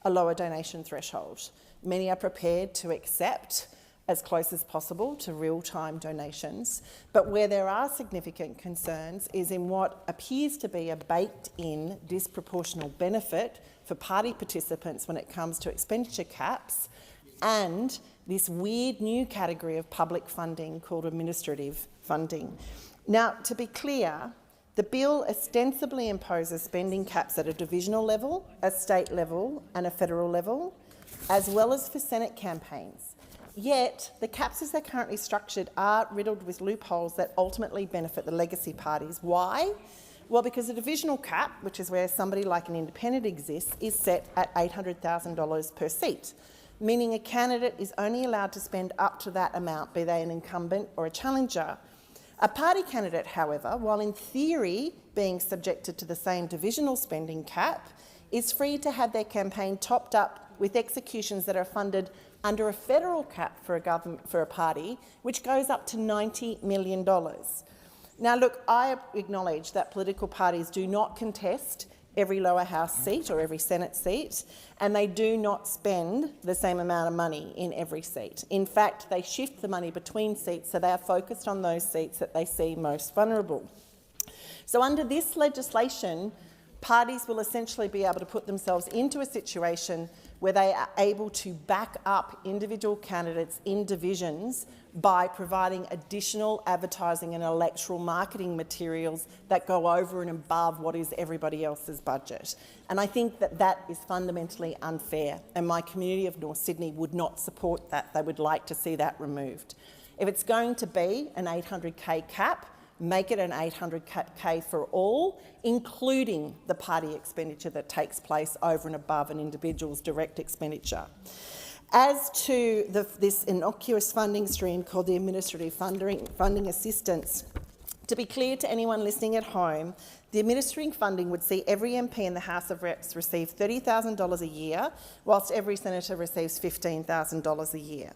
a lower donation threshold. Many are prepared to accept as close as possible to real-time donations. But where there are significant concerns is in what appears to be a baked-in disproportional benefit for party participants when it comes to expenditure caps and this weird new category of public funding called administrative funding. Now, to be clear, the bill ostensibly imposes spending caps at a divisional level, a state level and a federal level, as well as for Senate campaigns. Yet, the caps as they're currently structured are riddled with loopholes that ultimately benefit the legacy parties. Why? Well, because the divisional cap, which is where somebody like an independent exists, is set at $800,000 per seat, meaning a candidate is only allowed to spend up to that amount, be they an incumbent or a challenger. A party candidate, however, while in theory being subjected to the same divisional spending cap, is free to have their campaign topped up with executions that are funded under a federal cap for a party, which goes up to $90 million. Now, look, I acknowledge that political parties do not contest every lower house seat or every Senate seat, and they do not spend the same amount of money in every seat. In fact, they shift the money between seats, so they are focused on those seats that they see most vulnerable. So under this legislation, parties will essentially be able to put themselves into a situation where they are able to back up individual candidates in divisions by providing additional advertising and electoral marketing materials that go over and above what is everybody else's budget. And I think that that is fundamentally unfair, and my community of North Sydney would not support that. They would like to see that removed. If it's going to be an $800K cap, make it an $800K for all, including the party expenditure that takes place over and above an individual's direct expenditure. As to this innocuous funding stream called the administrative funding assistance, to be clear to anyone listening at home, the administering funding would see every MP in the House of Reps receive $30,000 a year, whilst every senator receives $15,000 a year.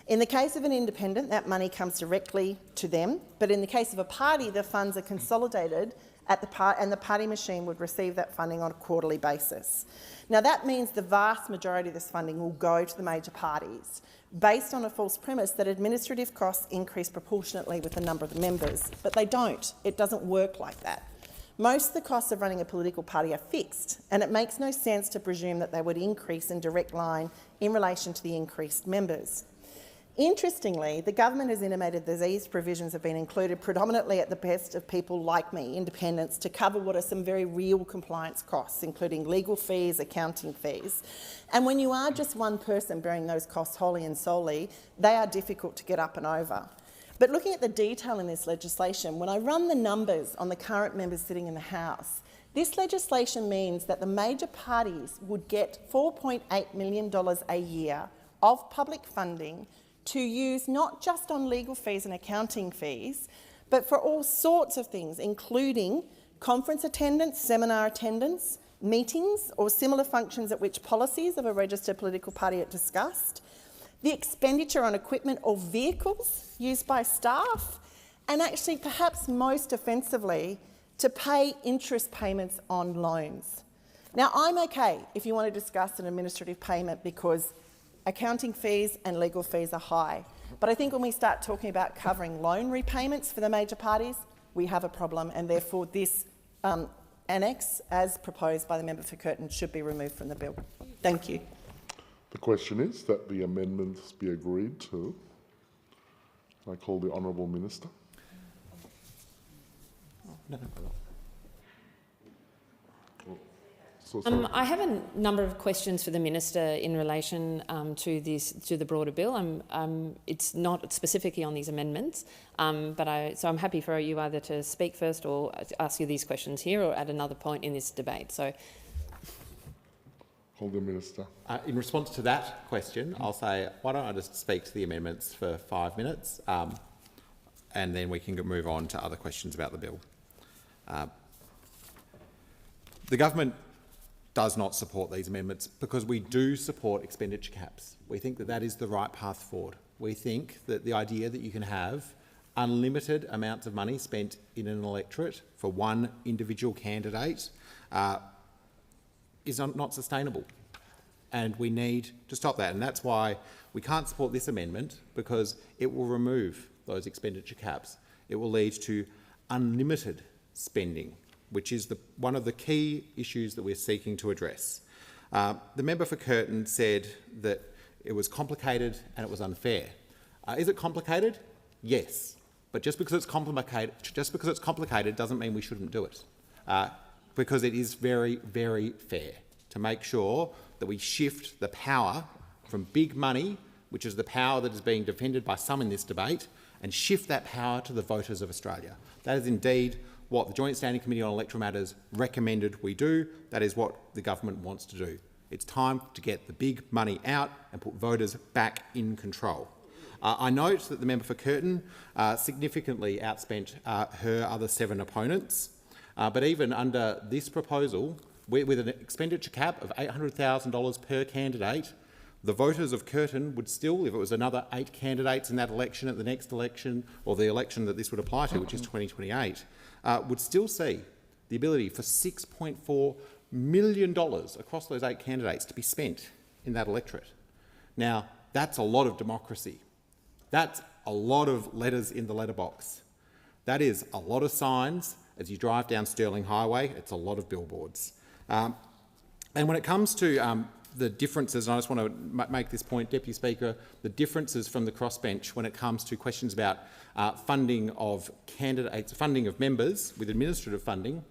In the case of an independent, that money comes directly to them, but in the case of a party, the funds are consolidated at and the party machine would receive that funding on a quarterly basis. Now, that means the vast majority of this funding will go to the major parties, based on a false premise that administrative costs increase proportionately with the number of the members, but they don't. It doesn't work like that. Most of the costs of running a political party are fixed, and it makes no sense to presume that they would increase in direct line in relation to the increased members. Interestingly, the government has intimated that these provisions have been included predominantly at the behest of people like me, independents, to cover what are some very real compliance costs, including legal fees, accounting fees. And when you are just one person bearing those costs wholly and solely, they are difficult to get up and over. But looking at the detail in this legislation, when I run the numbers on the current members sitting in the House, this legislation means that the major parties would get $4.8 million a year of public funding to use not just on legal fees and accounting fees, but for all sorts of things, including conference attendance, seminar attendance, meetings or similar functions at which policies of a registered political party are discussed, the expenditure on equipment or vehicles used by staff, and actually perhaps most offensively, to pay interest payments on loans. Now, I'm okay if you want to discuss an administrative payment because accounting fees and legal fees are high. But I think when we start talking about covering loan repayments for the major parties, we have a problem, and therefore this annex, as proposed by the member for Curtin, should be removed from the bill. Thank you. The question is that the amendments be agreed to. I call the Honourable Minister. I have a number of questions for the Minister in relation to the broader bill. It's not specifically on these amendments, so I'm happy for you either to speak first or ask you these questions here or at another point in this debate. So, hold the Minister. In response to that question, I'll say, why don't I just speak to the amendments for 5 minutes, and then we can move on to other questions about the bill. The government does not support these amendments because we do support expenditure caps. We think that that is the right path forward. We think that the idea that you can have unlimited amounts of money spent in an electorate for one individual candidate is not sustainable, and we need to stop that. And that's why we can't support this amendment, because it will remove those expenditure caps. It will lead to unlimited spending, which is one of the key issues that we're seeking to address. The member for Curtin said that it was complicated and it was unfair. Is it complicated? Yes, but just because it's complicated doesn't mean we shouldn't do it, because it is very, very fair to make sure that we shift the power from big money, which is the power that is being defended by some in this debate, and shift that power to the voters of Australia. That is indeed what the Joint Standing Committee on Electoral Matters recommended we do. That is what the government wants to do. It's time to get the big money out and put voters back in control. I note that the member for Curtin significantly outspent her other 7 opponents, but even under this proposal, with an expenditure cap of $800,000 per candidate, the voters of Curtin would still, if it was another 8 candidates in that election at the next election, or the election that this would apply to, which is 2028, would still see the ability for $6.4 million across those 8 candidates to be spent in that electorate. Now, that's a lot of democracy. That's a lot of letters in the letterbox. That is a lot of signs as you drive down Stirling Highway. It's a lot of billboards. And when it comes to the differences, and I just want to make this point, Deputy Speaker, the differences from the crossbench when it comes to questions about funding of candidates, funding of members with administrative funding,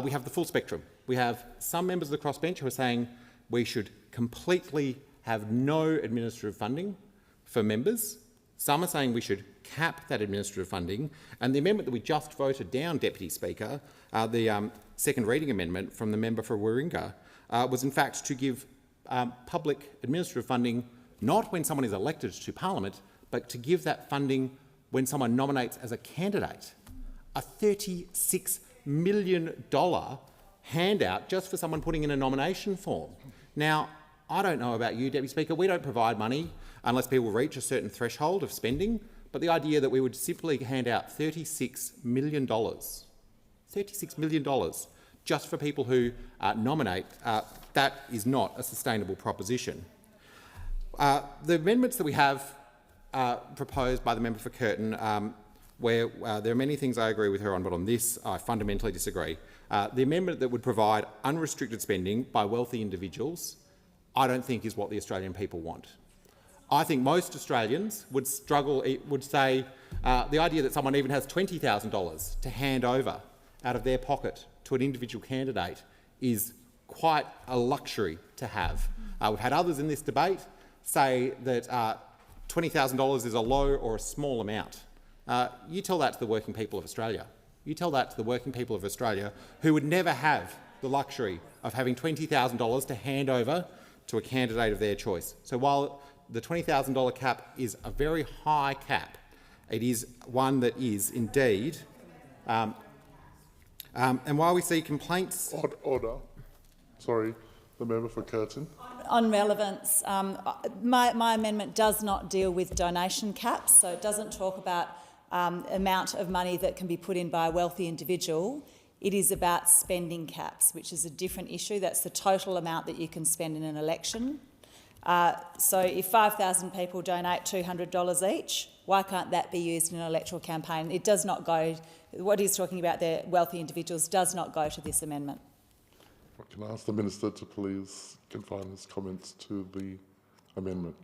we have the full spectrum. We have some members of the crossbench who are saying we should completely have no administrative funding for members. Some are saying we should cap that administrative funding. And the amendment that we just voted down, Deputy Speaker, the second reading amendment from the member for Warringah, was in fact to give public administrative funding not when someone is elected to Parliament, but to give that funding when someone nominates as a candidate. A $36 million handout just for someone putting in a nomination form. Now, I don't know about you, Deputy Speaker, we don't provide money unless people reach a certain threshold of spending, but the idea that we would simply hand out $36 million, $36 million just for people who nominate, that is not a sustainable proposition. The amendments that we have proposed by the member for Curtin, where there are many things I agree with her on, but on this I fundamentally disagree. The amendment that would provide unrestricted spending by wealthy individuals, I don't think is what the Australian people want. I think most Australians would say the idea that someone even has $20,000 to hand over out of their pocket to an individual candidate is quite a luxury to have. We've had others in this debate say that $20,000 is a low or a small amount. You tell that to the working people of Australia. You tell that to the working people of Australia who would never have the luxury of having $20,000 to hand over to a candidate of their choice. So while the $20,000 cap is a very high cap, it is one that is indeed, and while we see complaints... Order. Sorry, the member for Curtin. On relevance, my amendment does not deal with donation caps, so it doesn't talk about amount of money that can be put in by a wealthy individual. It is about spending caps, which is a different issue. That's the total amount that you can spend in an election. So if 5,000 people donate $200 each, why can't that be used in an electoral campaign? It does not go, what he's talking about there, wealthy individuals, does not go to this amendment. Can I ask the Minister to please confine his comments to the amendment?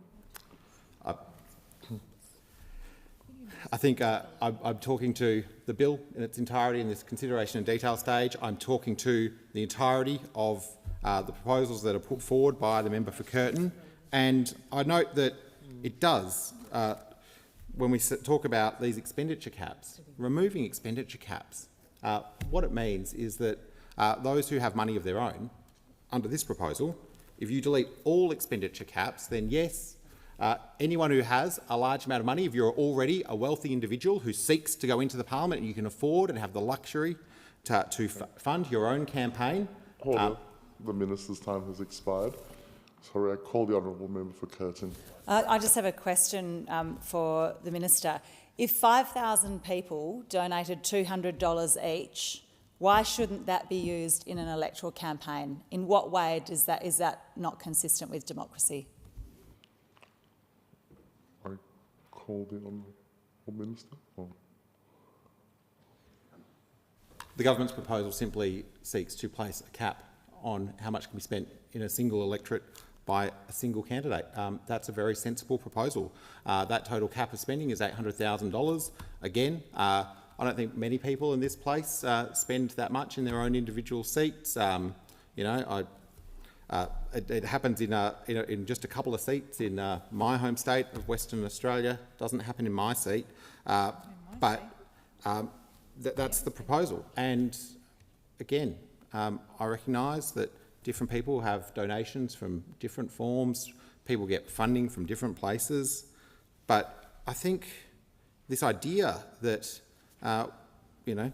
I think I'm talking to the bill in its entirety in this consideration and detail stage. I'm talking to the entirety of the proposals that are put forward by the member for Curtin. And I note that it does, when we talk about these expenditure caps, removing expenditure caps, what it means is that those who have money of their own, under this proposal, if you delete all expenditure caps, then yes, anyone who has a large amount of money, if you're already a wealthy individual who seeks to go into the parliament and you can afford and have the luxury to fund your own campaign. Order. The Minister's time has expired. Sorry, I call the honourable member for Curtin. I just have a question for the Minister. If 5,000 people donated $200 each, why shouldn't that be used in an electoral campaign? In what way is that not consistent with democracy? I call the honourable Minister. Or? The government's proposal simply seeks to place a cap on how much can be spent in a single electorate by a single candidate. That's a very sensible proposal. That total cap of spending is $800,000. Again, I don't think many people in this place spend that much in their own individual seats. You know, it happens in just a couple of seats in my home state of Western Australia. Doesn't happen in my seat, but that's the proposal. And again, I recognise that different people have donations from different forms. People get funding from different places, but I think this idea that you know,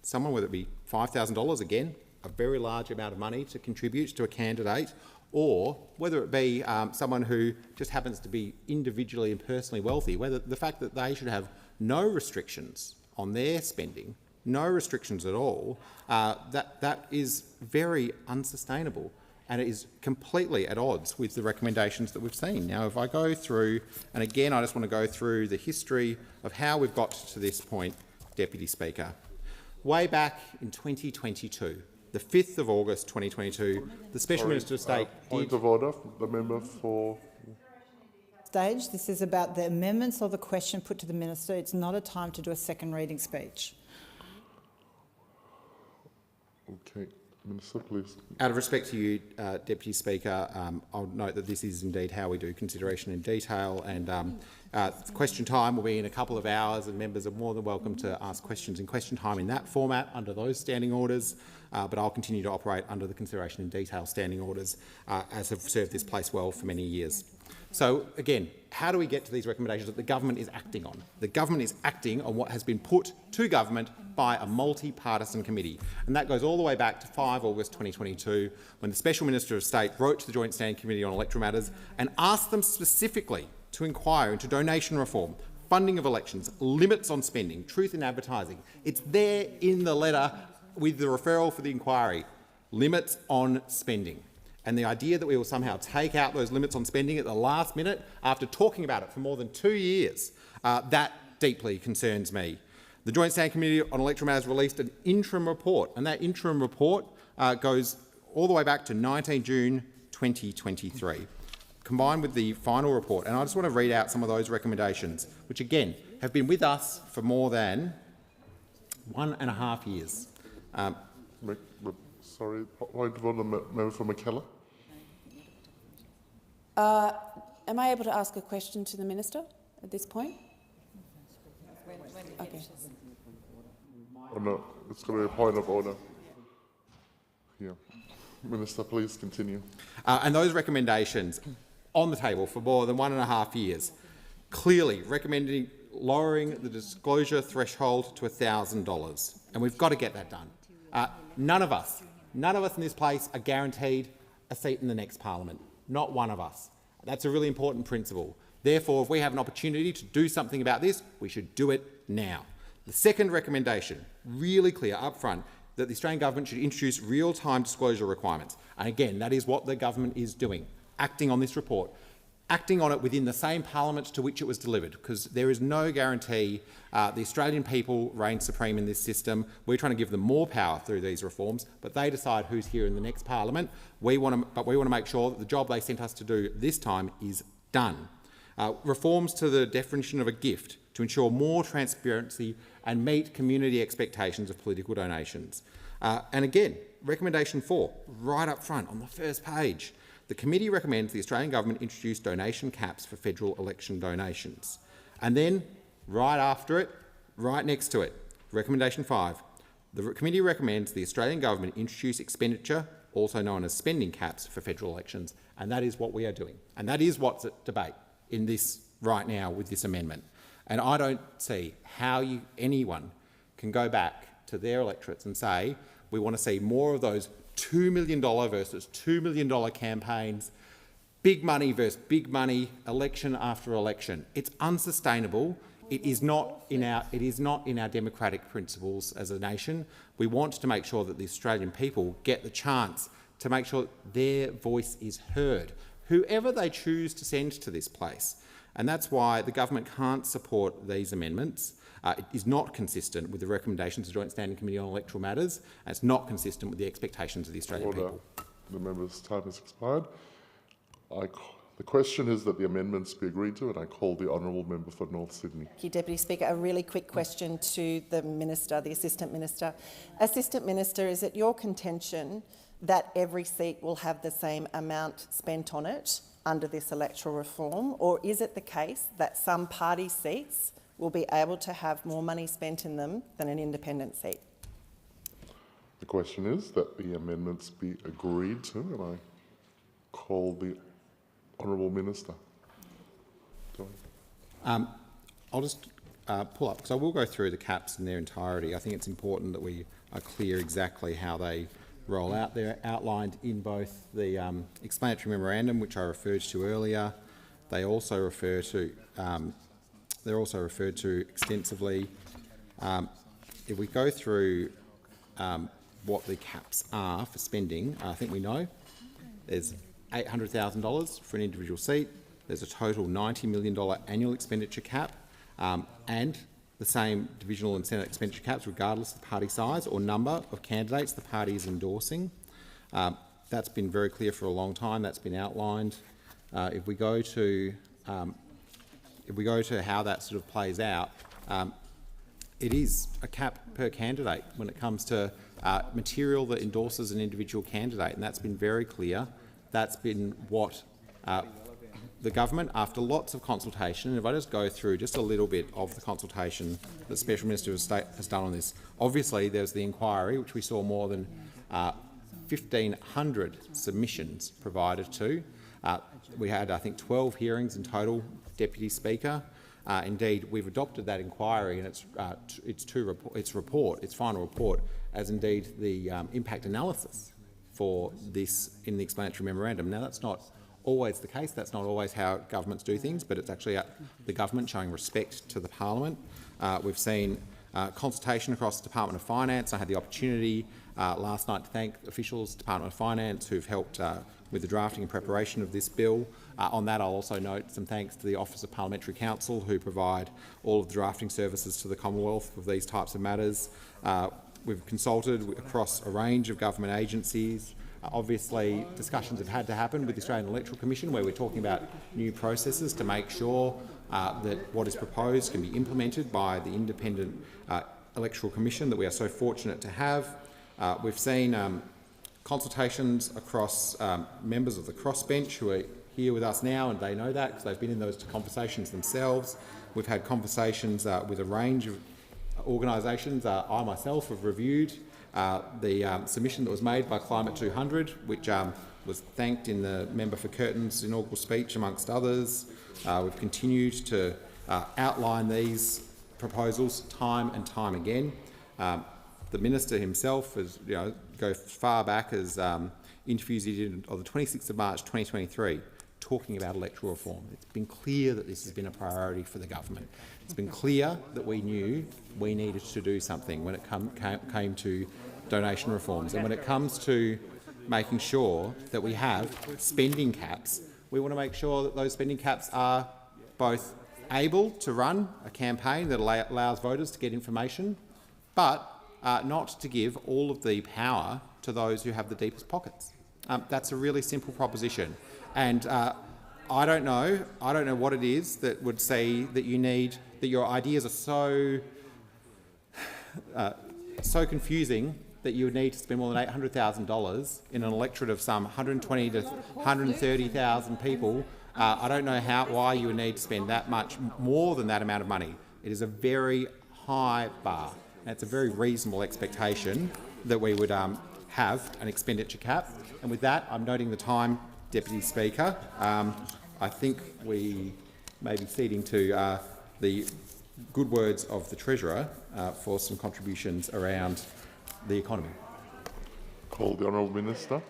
someone, whether it be $5,000 again, a very large amount of money to contribute to a candidate, or whether it be someone who just happens to be individually and personally wealthy, whether the fact that they should have no restrictions on their spending, no restrictions at all, that is very unsustainable, and it is completely at odds with the recommendations that we've seen. Now, if I go through, and again, I just want to go through the history of how we've got to this point, Deputy Speaker. Way back in 2022, the 5th of August 2022, the Special Minister of State Point of order, the member for... Stage. This is about the amendments or the question put to the Minister. It's not a time to do a second reading speech. Okay. Minister, please. Out of respect to you, Deputy Speaker, I'll note that this is indeed how we do consideration in detail, and question time will be in a couple of hours, and members are more than welcome to ask questions in question time in that format under those standing orders, but I'll continue to operate under the consideration in detail standing orders, as have served this place well for many years. So again, how do we get to these recommendations that the government is acting on? The government is acting on what has been put to government by a multi-partisan committee, and that goes all the way back to 5 August 2022, when the Special Minister of State wrote to the Joint Standing Committee on Electoral Matters and asked them specifically to inquire into donation reform, funding of elections, limits on spending, truth in advertising. It's there in the letter with the referral for the inquiry, limits on spending. And the idea that we will somehow take out those limits on spending at the last minute after talking about it for more than 2 years, that deeply concerns me. The Joint Standing Committee on Electoral Matters released an interim report, and that interim report goes all the way back to 19 June 2023, combined with the final report. And I just want to read out some of those recommendations, which again have been with us for more than 1.5 years. Sorry, point of order, member for McKellar. Am I able to ask a question to the Minister at this point? Okay. Oh no, it's going to be a point of order. Yeah. Minister, please continue. And those recommendations on the table for more than 1.5 years, clearly recommending lowering the disclosure threshold to $1,000. And we've got to get that done. None of us in this place are guaranteed a seat in the next parliament. Not one of us. That's a really important principle. Therefore, if we have an opportunity to do something about this, we should do it now. The second recommendation, really clear up front, that the Australian government should introduce real-time disclosure requirements. And again, that is what the government is doing. acting on this report, acting on it within the same parliament to which it was delivered, because there is no guarantee the Australian people reign supreme in this system. We're trying to give them more power through these reforms, but they decide who's here in the next parliament. We want to make sure that the job they sent us to do this time is done. Reforms to the definition of a gift to ensure more transparency and meet community expectations of political donations. And again, recommendation 4, right up front on the first page. The committee recommends the Australian government introduce donation caps for federal election donations. And then, right after it, right next to it, recommendation 5. The committee recommends the Australian government introduce expenditure, also known as spending caps, for federal elections. And that is what we are doing. And that is what's at debate in this right now with this amendment. And I don't see how anyone can go back to their electorates and say, we want to see more of those $2 million versus $2 million campaigns, big money versus big money, election after election. It's unsustainable. It is not in our democratic principles as a nation. We want to make sure that the Australian people get the chance to make sure their voice is heard, whoever they choose to send to this place. And that's why the government can't support these amendments. It is not consistent with the recommendations of the Joint Standing Committee on Electoral Matters, and it's not consistent with the expectations of the Australian people. The member's time has expired. The question is that the amendments be agreed to, and I call the honourable member for North Sydney. Thank you, Deputy Speaker. A really quick question to the Minister, the Assistant Minister. Assistant Minister, is it your contention that every seat will have the same amount spent on it under this electoral reform, or is it the case that some party seats will be able to have more money spent in them than an independent seat? The question is that the amendments be agreed to, and I call the Honourable Minister. I'll just pull up, because I will go through the caps in their entirety. I think it's important that we are clear exactly how they roll out. They're outlined in both the explanatory memorandum, which I referred to earlier. They also refer to they're also referred to extensively. If we go through what the caps are for spending, I think we know. There's $800,000 for an individual seat. There's a total $90 million annual expenditure cap, and the same divisional and Senate expenditure caps regardless of the party size or number of candidates the party is endorsing. That's been very clear for a long time. That's been outlined. If we go to how that sort of plays out, it is a cap per candidate when it comes to material that endorses an individual candidate, and that's been very clear. That's been what the government, after lots of consultation, and if I just go through just a little bit of the consultation that the Special Minister of State has done on this. Obviously, there's the inquiry, which we saw more than 1,500 submissions provided to. We had, I think, 12 hearings in total, Deputy Speaker. Indeed, we've adopted that inquiry and its final report, as indeed the impact analysis for this in the explanatory memorandum. Now, that's not always the case. That's not always how governments do things, but it's actually the government showing respect to the Parliament. We've seen consultation across the Department of Finance. I had the opportunity last night to thank officials, Department of Finance, who've helped with the drafting and preparation of this bill. On that, I'll also note some thanks to the Office of Parliamentary Counsel, who provide all of the drafting services to the Commonwealth of these types of matters. We've consulted across a range of government agencies. Obviously, discussions have had to happen with the Australian Electoral Commission, where we're talking about new processes to make sure that what is proposed can be implemented by the independent Electoral Commission that we are so fortunate to have. We've seen consultations across members of the crossbench who are here with us now, and they know that because they've been in those conversations themselves. We've had conversations with a range of organisations. I myself have reviewed the submission that was made by Climate 200, which was thanked in the member for Curtin's inaugural speech, amongst others. We've continued to outline these proposals time and time again. The Minister himself has, go far back as interviews he did on the 26th of March 2023, talking about electoral reform. It's been clear that this has been a priority for the government. It's been clear that we knew we needed to do something when it came to donation reforms. And when it comes to making sure that we have spending caps. We want to make sure that those spending caps are both able to run a campaign that allows voters to get information, but not to give all of the power to those who have the deepest pockets. That's a really simple proposition, and I don't know what it is that would say that you need, that your ideas are so confusing that you would need to spend more than $800,000 in an electorate of some 120 to 130,000 people. I don't know why you would need to spend that much more than that amount of money. It is a very high bar, and it's a very reasonable expectation that we would have an expenditure cap. And with that, I'm noting the time, Deputy Speaker. I think we may be ceding to the good words of the Treasurer for some contributions around the economy. Call the Honourable Minister.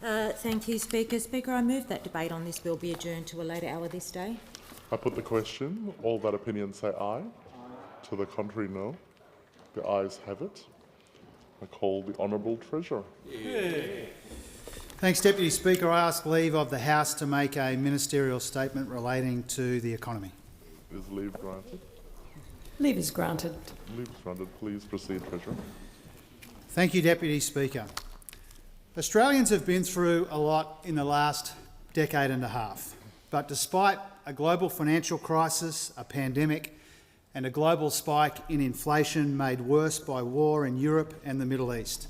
Thank you, Speaker. Speaker, I move that debate on this bill be adjourned to a later hour this day. I put the question. All that opinion say aye. To the contrary, no. The ayes have it. I call the Honourable Treasurer. Thanks, Deputy Speaker. I ask leave of the House to make a ministerial statement relating to the economy. Is leave granted? Leave is granted. Leave is granted. Please proceed, Treasurer. Thank you, Deputy Speaker. Australians have been through a lot in the last decade and a half, but despite a global financial crisis, a pandemic and a global spike in inflation made worse by war in Europe and the Middle East,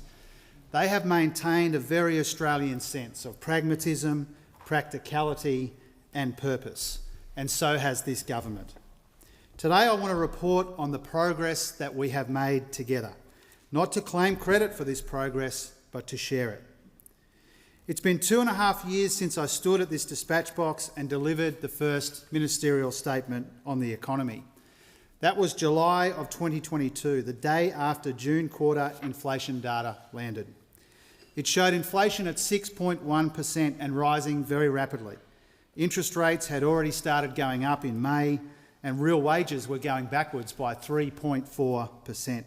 they have maintained a very Australian sense of pragmatism, practicality and purpose, and so has this government. Today I want to report on the progress that we have made together, not to claim credit for this progress, but to share it. It's been 2.5 years since I stood at this dispatch box and delivered the first ministerial statement on the economy. That was July of 2022, the day after June quarter inflation data landed. It showed inflation at 6.1% and rising very rapidly. Interest rates had already started going up in May, and real wages were going backwards by 3.4%.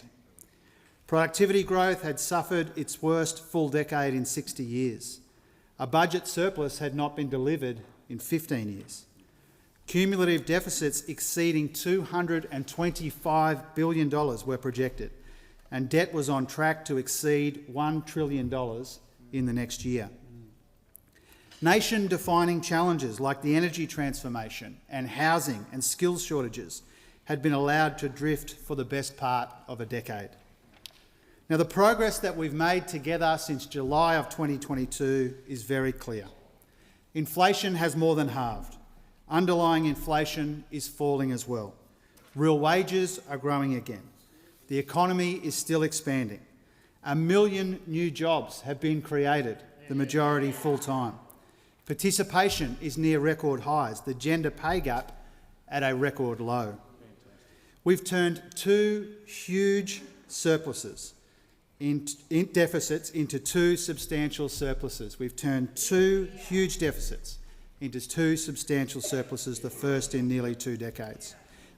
Productivity growth had suffered its worst full decade in 60 years. A budget surplus had not been delivered in 15 years. Cumulative deficits exceeding $225 billion were projected, and debt was on track to exceed $1 trillion in the next year. Nation-defining challenges like the energy transformation and housing and skills shortages had been allowed to drift for the best part of a decade. Now, the progress that we've made together since July of 2022 is very clear. Inflation has more than halved. Underlying inflation is falling as well. Real wages are growing again. The economy is still expanding. 1 million new jobs have been created, the majority full-time. Participation is near record highs, the gender pay gap at a record low. We've turned two huge surpluses in deficits into two substantial surpluses. We've turned two huge deficits into two substantial surpluses, the first in nearly 2 decades.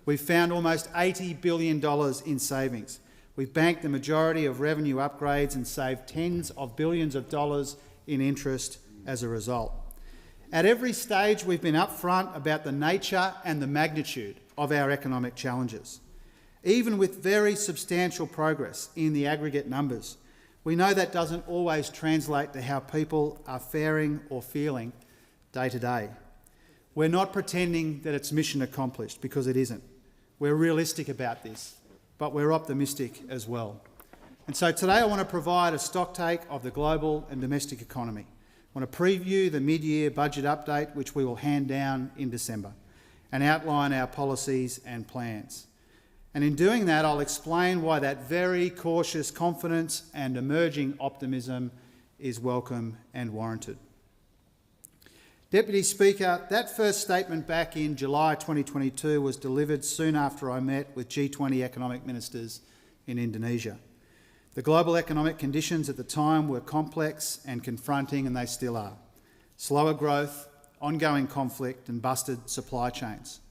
We've found almost $80 billion in savings. We've banked the majority of revenue upgrades and saved tens of billions of dollars in interest as a result. At every stage, we've been upfront about the nature and the magnitude of our economic challenges. Even with very substantial progress in the aggregate numbers, we know that doesn't always translate to how people are faring or feeling day to day. We're not pretending that it's mission accomplished, because it isn't. We're realistic about this, but we're optimistic as well. And so today I want to provide a stocktake of the global and domestic economy. I want to preview the mid-year budget update, which we will hand down in December, and outline our policies and plans. And in doing that, I'll explain why that very cautious confidence and emerging optimism is welcome and warranted. Deputy Speaker, that first statement back in July 2022 was delivered soon after I met with G20 economic ministers in Indonesia. The global economic conditions at the time were complex and confronting, and they still are. Slower growth, ongoing conflict and busted supply chains.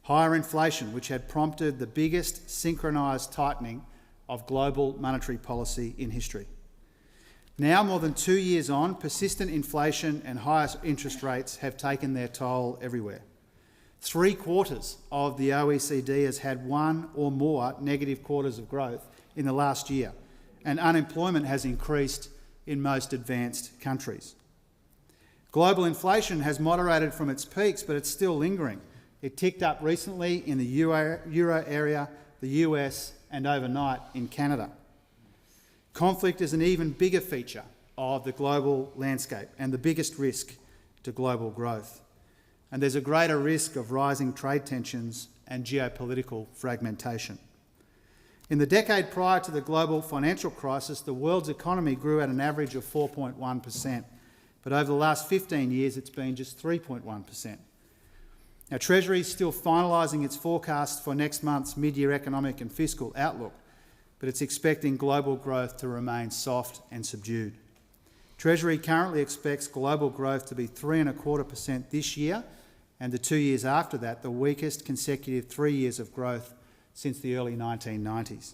Higher inflation, which had prompted the biggest synchronised tightening of global monetary policy in history. Now, more than 2 years on, persistent inflation and higher interest rates have taken their toll everywhere. 3/4 of the OECD has had one or more negative quarters of growth in the last year, and unemployment has increased in most advanced countries. Global inflation has moderated from its peaks, but it's still lingering. It ticked up recently in the Euro area, the US, and overnight in Canada. Conflict is an even bigger feature of the global landscape and the biggest risk to global growth. And there's a greater risk of rising trade tensions and geopolitical fragmentation. In the decade prior to the global financial crisis, the world's economy grew at an average of 4.1%, but over the last 15 years it's been just 3.1%. Now, Treasury is still finalising its forecast for next month's mid-year economic and fiscal outlook, but it's expecting global growth to remain soft and subdued. Treasury currently expects global growth to be 3.25% this year, and the 2 years after that, the weakest consecutive 3 years of growth since the early 1990s.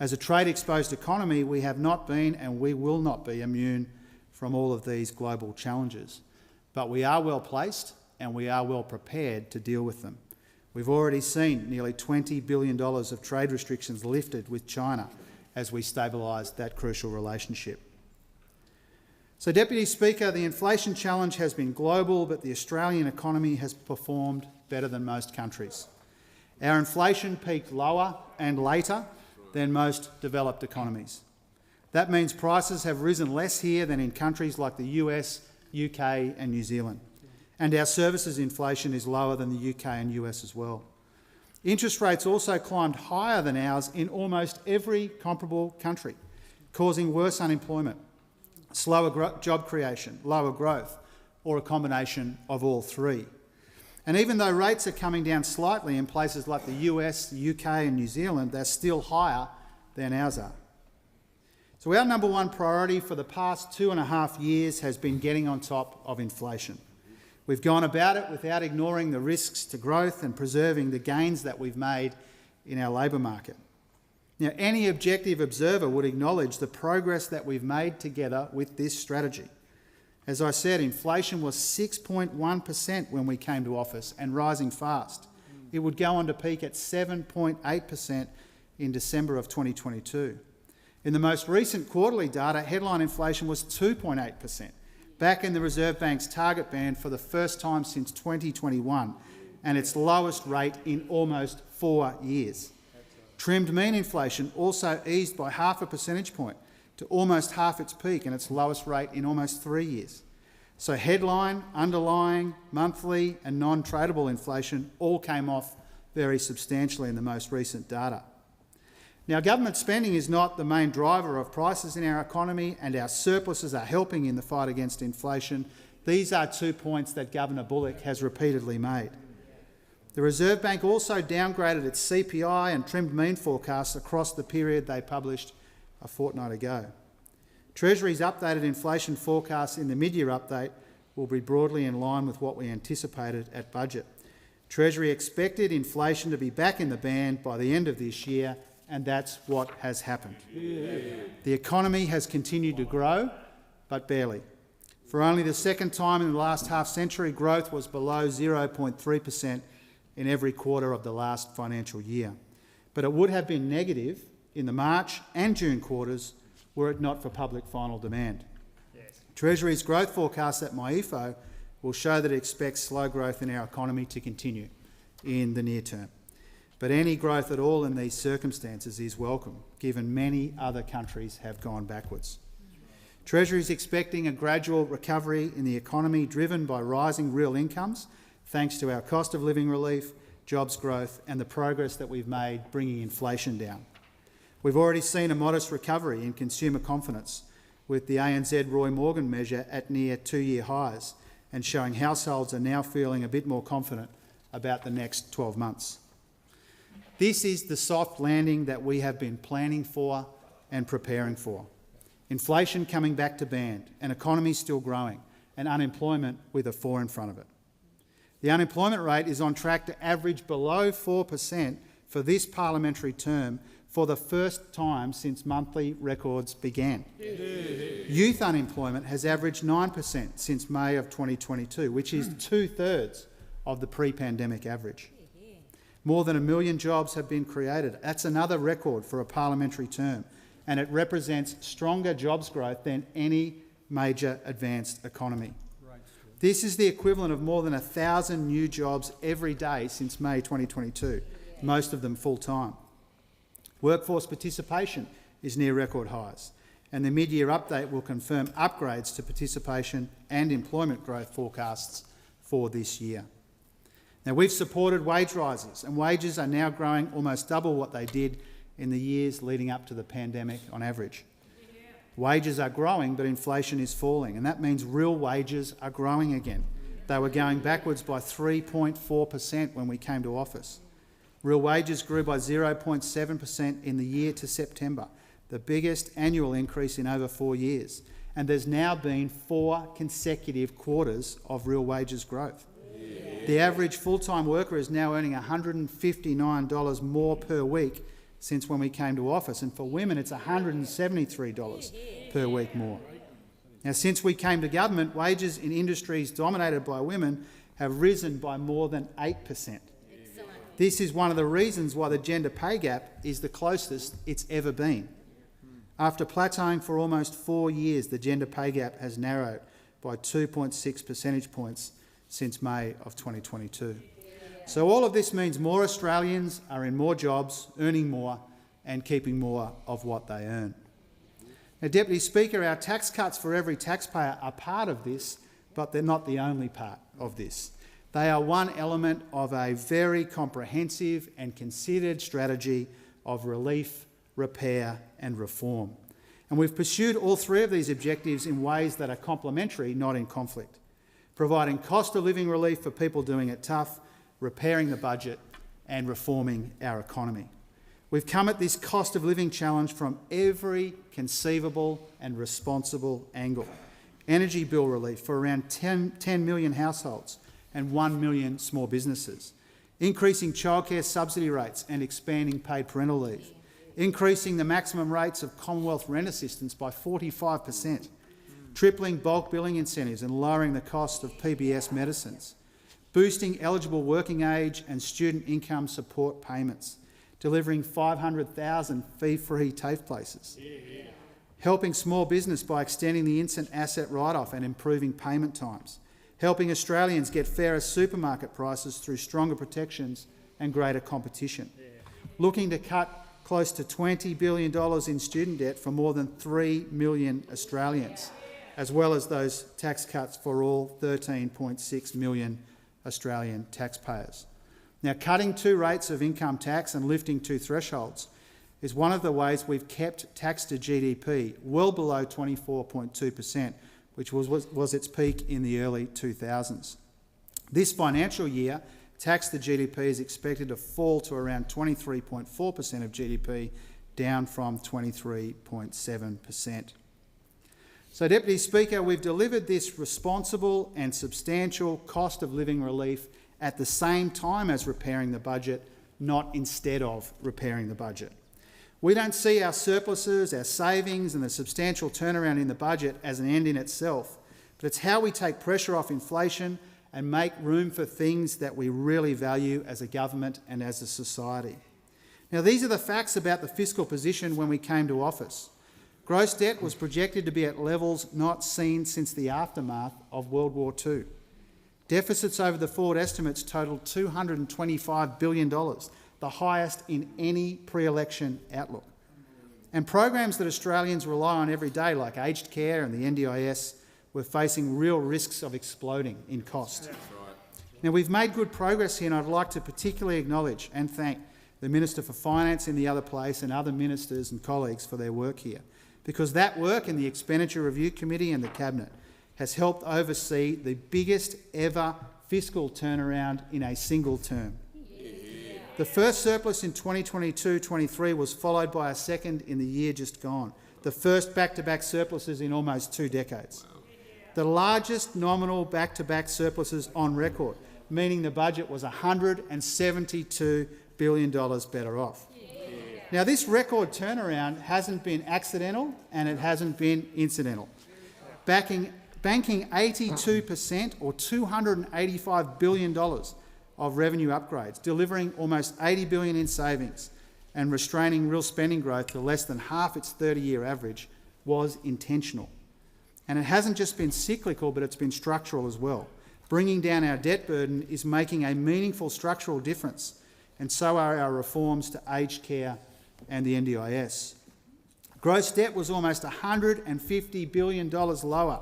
As a trade-exposed economy, we have not been and we will not be immune from all of these global challenges, but we are well placed and we are well prepared to deal with them. We've already seen nearly $20 billion of trade restrictions lifted with China as we stabilise that crucial relationship. So, Deputy Speaker, the inflation challenge has been global, but the Australian economy has performed better than most countries. Our inflation peaked lower and later than most developed economies. That means prices have risen less here than in countries like the US, UK and New Zealand. And our services inflation is lower than the UK and US as well. Interest rates also climbed higher than ours in almost every comparable country, causing worse unemployment, slower job creation, lower growth, or a combination of all three. And even though rates are coming down slightly in places like the US, the UK and New Zealand, they're still higher than ours are. So our number one priority for the past 2.5 years has been getting on top of inflation. We've gone about it without ignoring the risks to growth and preserving the gains that we've made in our labour market. Now, any objective observer would acknowledge the progress that we've made together with this strategy. As I said, inflation was 6.1% when we came to office and rising fast. It would go on to peak at 7.8% in December of 2022. In the most recent quarterly data, headline inflation was 2.8%. Back in the Reserve Bank's target band for the first time since 2021, and its lowest rate in almost 4 years. Trimmed mean inflation also eased by 0.5 percentage point to almost half its peak and its lowest rate in almost 3 years. So headline, underlying, monthly and non-tradable inflation all came off very substantially in the most recent data. Now, government spending is not the main driver of prices in our economy, and our surpluses are helping in the fight against inflation. These are 2 points that Governor Bullock has repeatedly made. The Reserve Bank also downgraded its CPI and trimmed mean forecasts across the period they published a fortnight ago. Treasury's updated inflation forecasts in the mid-year update will be broadly in line with what we anticipated at budget. Treasury expected inflation to be back in the band by the end of this year, and that's what has happened. The economy has continued to grow, but barely. For only the second time in the last half-century, growth was below 0.3% in every quarter of the last financial year. But it would have been negative in the March and June quarters were it not for public final demand. Yes. Treasury's growth forecast at MyEFO will show that it expects slow growth in our economy to continue in the near term. But any growth at all in these circumstances is welcome, given many other countries have gone backwards. Treasury is expecting a gradual recovery in the economy driven by rising real incomes, thanks to our cost of living relief, jobs growth and the progress that we've made bringing inflation down. We've already seen a modest recovery in consumer confidence, with the ANZ Roy Morgan measure at near 2-year highs and showing households are now feeling a bit more confident about the next 12 months. This is the soft landing that we have been planning for and preparing for. Inflation coming back to band, an economy still growing, and unemployment with a 4 in front of it. The unemployment rate is on track to average below 4% for this parliamentary term for the first time since monthly records began. Youth unemployment has averaged 9% since May of 2022, which is 2/3 of the pre-pandemic average. More than 1 million jobs have been created. That's another record for a parliamentary term, and it represents stronger jobs growth than any major advanced economy. This is the equivalent of more than 1,000 new jobs every day since May 2022, most of them full-time. Workforce participation is near record highs, and the mid-year update will confirm upgrades to participation and employment growth forecasts for this year. Now, we've supported wage rises, and wages are now growing almost double what they did in the years leading up to the pandemic on average. Wages are growing, but inflation is falling, and that means real wages are growing again. They were going backwards by 3.4% when we came to office. Real wages grew by 0.7% in the year to September, the biggest annual increase in over 4 years, and there's now been 4 consecutive quarters of real wages growth. The average full-time worker is now earning $159 more per week since when we came to office, and for women it's $173 per week more. Now, since we came to government, wages in industries dominated by women have risen by more than 8%. This is one of the reasons why the gender pay gap is the closest it's ever been. After plateauing for almost 4 years, the gender pay gap has narrowed by 2.6 percentage points since May of 2022. So all of this means more Australians are in more jobs, earning more and keeping more of what they earn. Now, Deputy Speaker, our tax cuts for every taxpayer are part of this, but they're not the only part of this. They are one element of a very comprehensive and considered strategy of relief, repair and reform. And we've pursued all 3 of these objectives in ways that are complementary, not in conflict. Providing cost of living relief for people doing it tough, repairing the budget and reforming our economy. We've come at this cost of living challenge from every conceivable and responsible angle. Energy bill relief for around 10 million households and 1 million small businesses. Increasing childcare subsidy rates and expanding paid parental leave. Increasing the maximum rates of Commonwealth rent assistance by 45%. Tripling bulk billing incentives and lowering the cost of PBS medicines. Boosting eligible working age and student income support payments. Delivering 500,000 fee-free TAFE places. Helping small business by extending the instant asset write-off and improving payment times. Helping Australians get fairer supermarket prices through stronger protections and greater competition. Looking to cut close to $20 billion in student debt for more than 3 million Australians, as well as those tax cuts for all 13.6 million Australian taxpayers. Now, cutting 2 rates of income tax and lifting 2 thresholds is one of the ways we've kept tax to GDP well below 24.2%, which was its peak in the early 2000s. This financial year, tax to GDP is expected to fall to around 23.4% of GDP, down from 23.7%. So, Deputy Speaker, we've delivered this responsible and substantial cost of living relief at the same time as repairing the budget, not instead of repairing the budget. We don't see our surpluses, our savings and the substantial turnaround in the budget as an end in itself, but it's how we take pressure off inflation and make room for things that we really value as a government and as a society. Now, these are the facts about the fiscal position when we came to office. Gross debt was projected to be at levels not seen since the aftermath of World War II. Deficits over the forward estimates totalled $225 billion, the highest in any pre-election outlook. And programs that Australians rely on every day, like aged care and the NDIS, were facing real risks of exploding in cost. That's right. Now, we've made good progress here, and I'd like to particularly acknowledge and thank the Minister for Finance in the other place and other ministers and colleagues for their work here, because that work in the Expenditure Review Committee and the Cabinet has helped oversee the biggest ever fiscal turnaround in a single term. The first surplus in 2022-23 was followed by a second in the year just gone, the first back-to-back surpluses in almost 2 decades. Wow. The largest nominal back-to-back surpluses on record, meaning the budget was $172 billion better off. Now, this record turnaround hasn't been accidental and it hasn't been incidental. Banking 82% or $285 billion of revenue upgrades, delivering almost $80 billion in savings and restraining real spending growth to less than half its 30-year average was intentional. And it hasn't just been cyclical, but it's been structural as well. Bringing down our debt burden is making a meaningful structural difference, and so are our reforms to aged care and the NDIS. Gross debt was almost $150 billion lower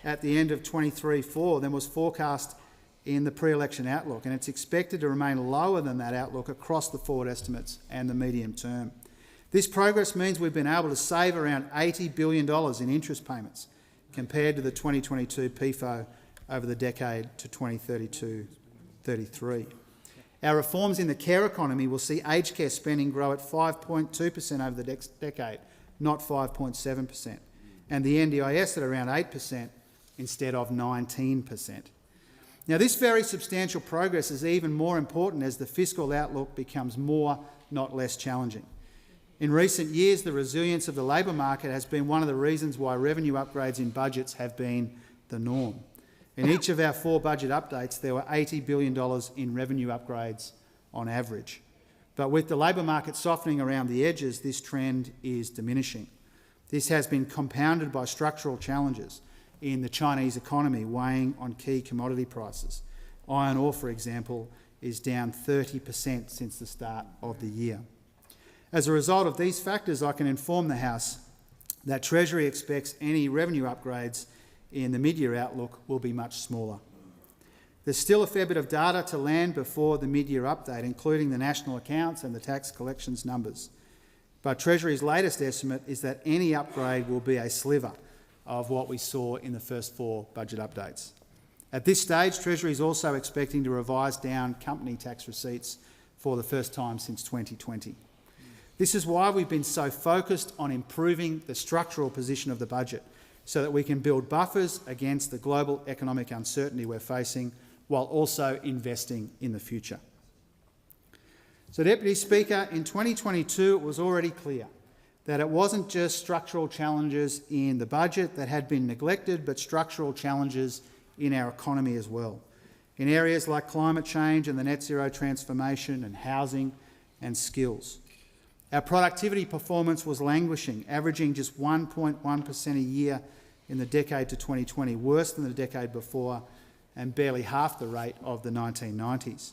at the end of 23-24 than was forecast in the pre-election outlook, and it's expected to remain lower than that outlook across the forward estimates and the medium term. This progress means we've been able to save around $80 billion in interest payments compared to the 2022 PFO over the decade to 2032-33. Our reforms in the care economy will see aged care spending grow at 5.2% over the next decade, not 5.7%, and the NDIS at around 8% instead of 19%. Now, this very substantial progress is even more important as the fiscal outlook becomes more, not less challenging. In recent years, the resilience of the labour market has been one of the reasons why revenue upgrades in budgets have been the norm. In each of our 4 budget updates, there were $80 billion in revenue upgrades on average. But with the labour market softening around the edges, this trend is diminishing. This has been compounded by structural challenges in the Chinese economy weighing on key commodity prices. Iron ore, for example, is down 30% since the start of the year. As a result of these factors, I can inform the House that Treasury expects any revenue upgrades in the mid-year outlook will be much smaller. There's still a fair bit of data to land before the mid-year update, including the national accounts and the tax collections numbers. But Treasury's latest estimate is that any upgrade will be a sliver of what we saw in the first 4 budget updates. At this stage, Treasury is also expecting to revise down company tax receipts for the first time since 2020. This is why we've been so focused on improving the structural position of the budget, so that we can build buffers against the global economic uncertainty we're facing while also investing in the future. So, Deputy Speaker, in 2022 it was already clear that it wasn't just structural challenges in the budget that had been neglected, but structural challenges in our economy as well, in areas like climate change and the net zero transformation and housing and skills. Our productivity performance was languishing, averaging just 1.1% a year in the decade to 2020, worse than the decade before and barely half the rate of the 1990s.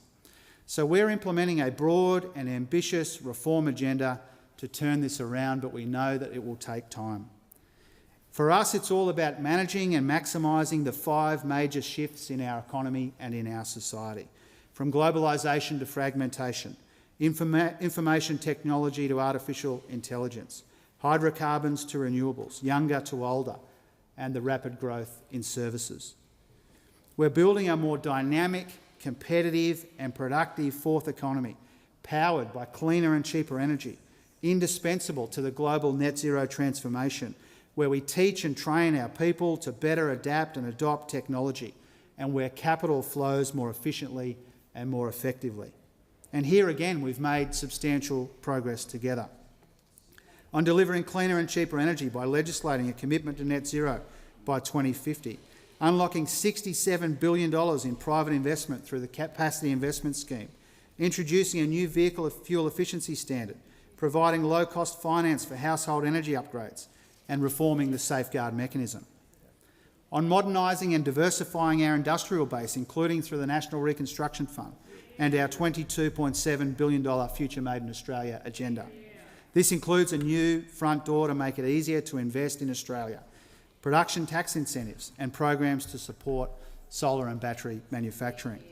So we're implementing a broad and ambitious reform agenda to turn this around, but we know that it will take time. For us, it's all about managing and maximising the 5 major shifts in our economy and in our society, from globalisation to fragmentation, information technology to artificial intelligence, hydrocarbons to renewables, younger to older, and the rapid growth in services. We're building a more dynamic, competitive and productive 4th economy, powered by cleaner and cheaper energy, indispensable to the global net zero transformation, where we teach and train our people to better adapt and adopt technology, and where capital flows more efficiently and more effectively. And here again, we've made substantial progress together. On delivering cleaner and cheaper energy by legislating a commitment to net zero by 2050, unlocking $67 billion in private investment through the Capacity Investment Scheme, introducing a new vehicle fuel efficiency standard, providing low-cost finance for household energy upgrades, and reforming the safeguard mechanism. On modernising and diversifying our industrial base, including through the National Reconstruction Fund and our $22.7 billion Future Made in Australia agenda. This includes a new front door to make it easier to invest in Australia, production tax incentives and programs to support solar and battery manufacturing.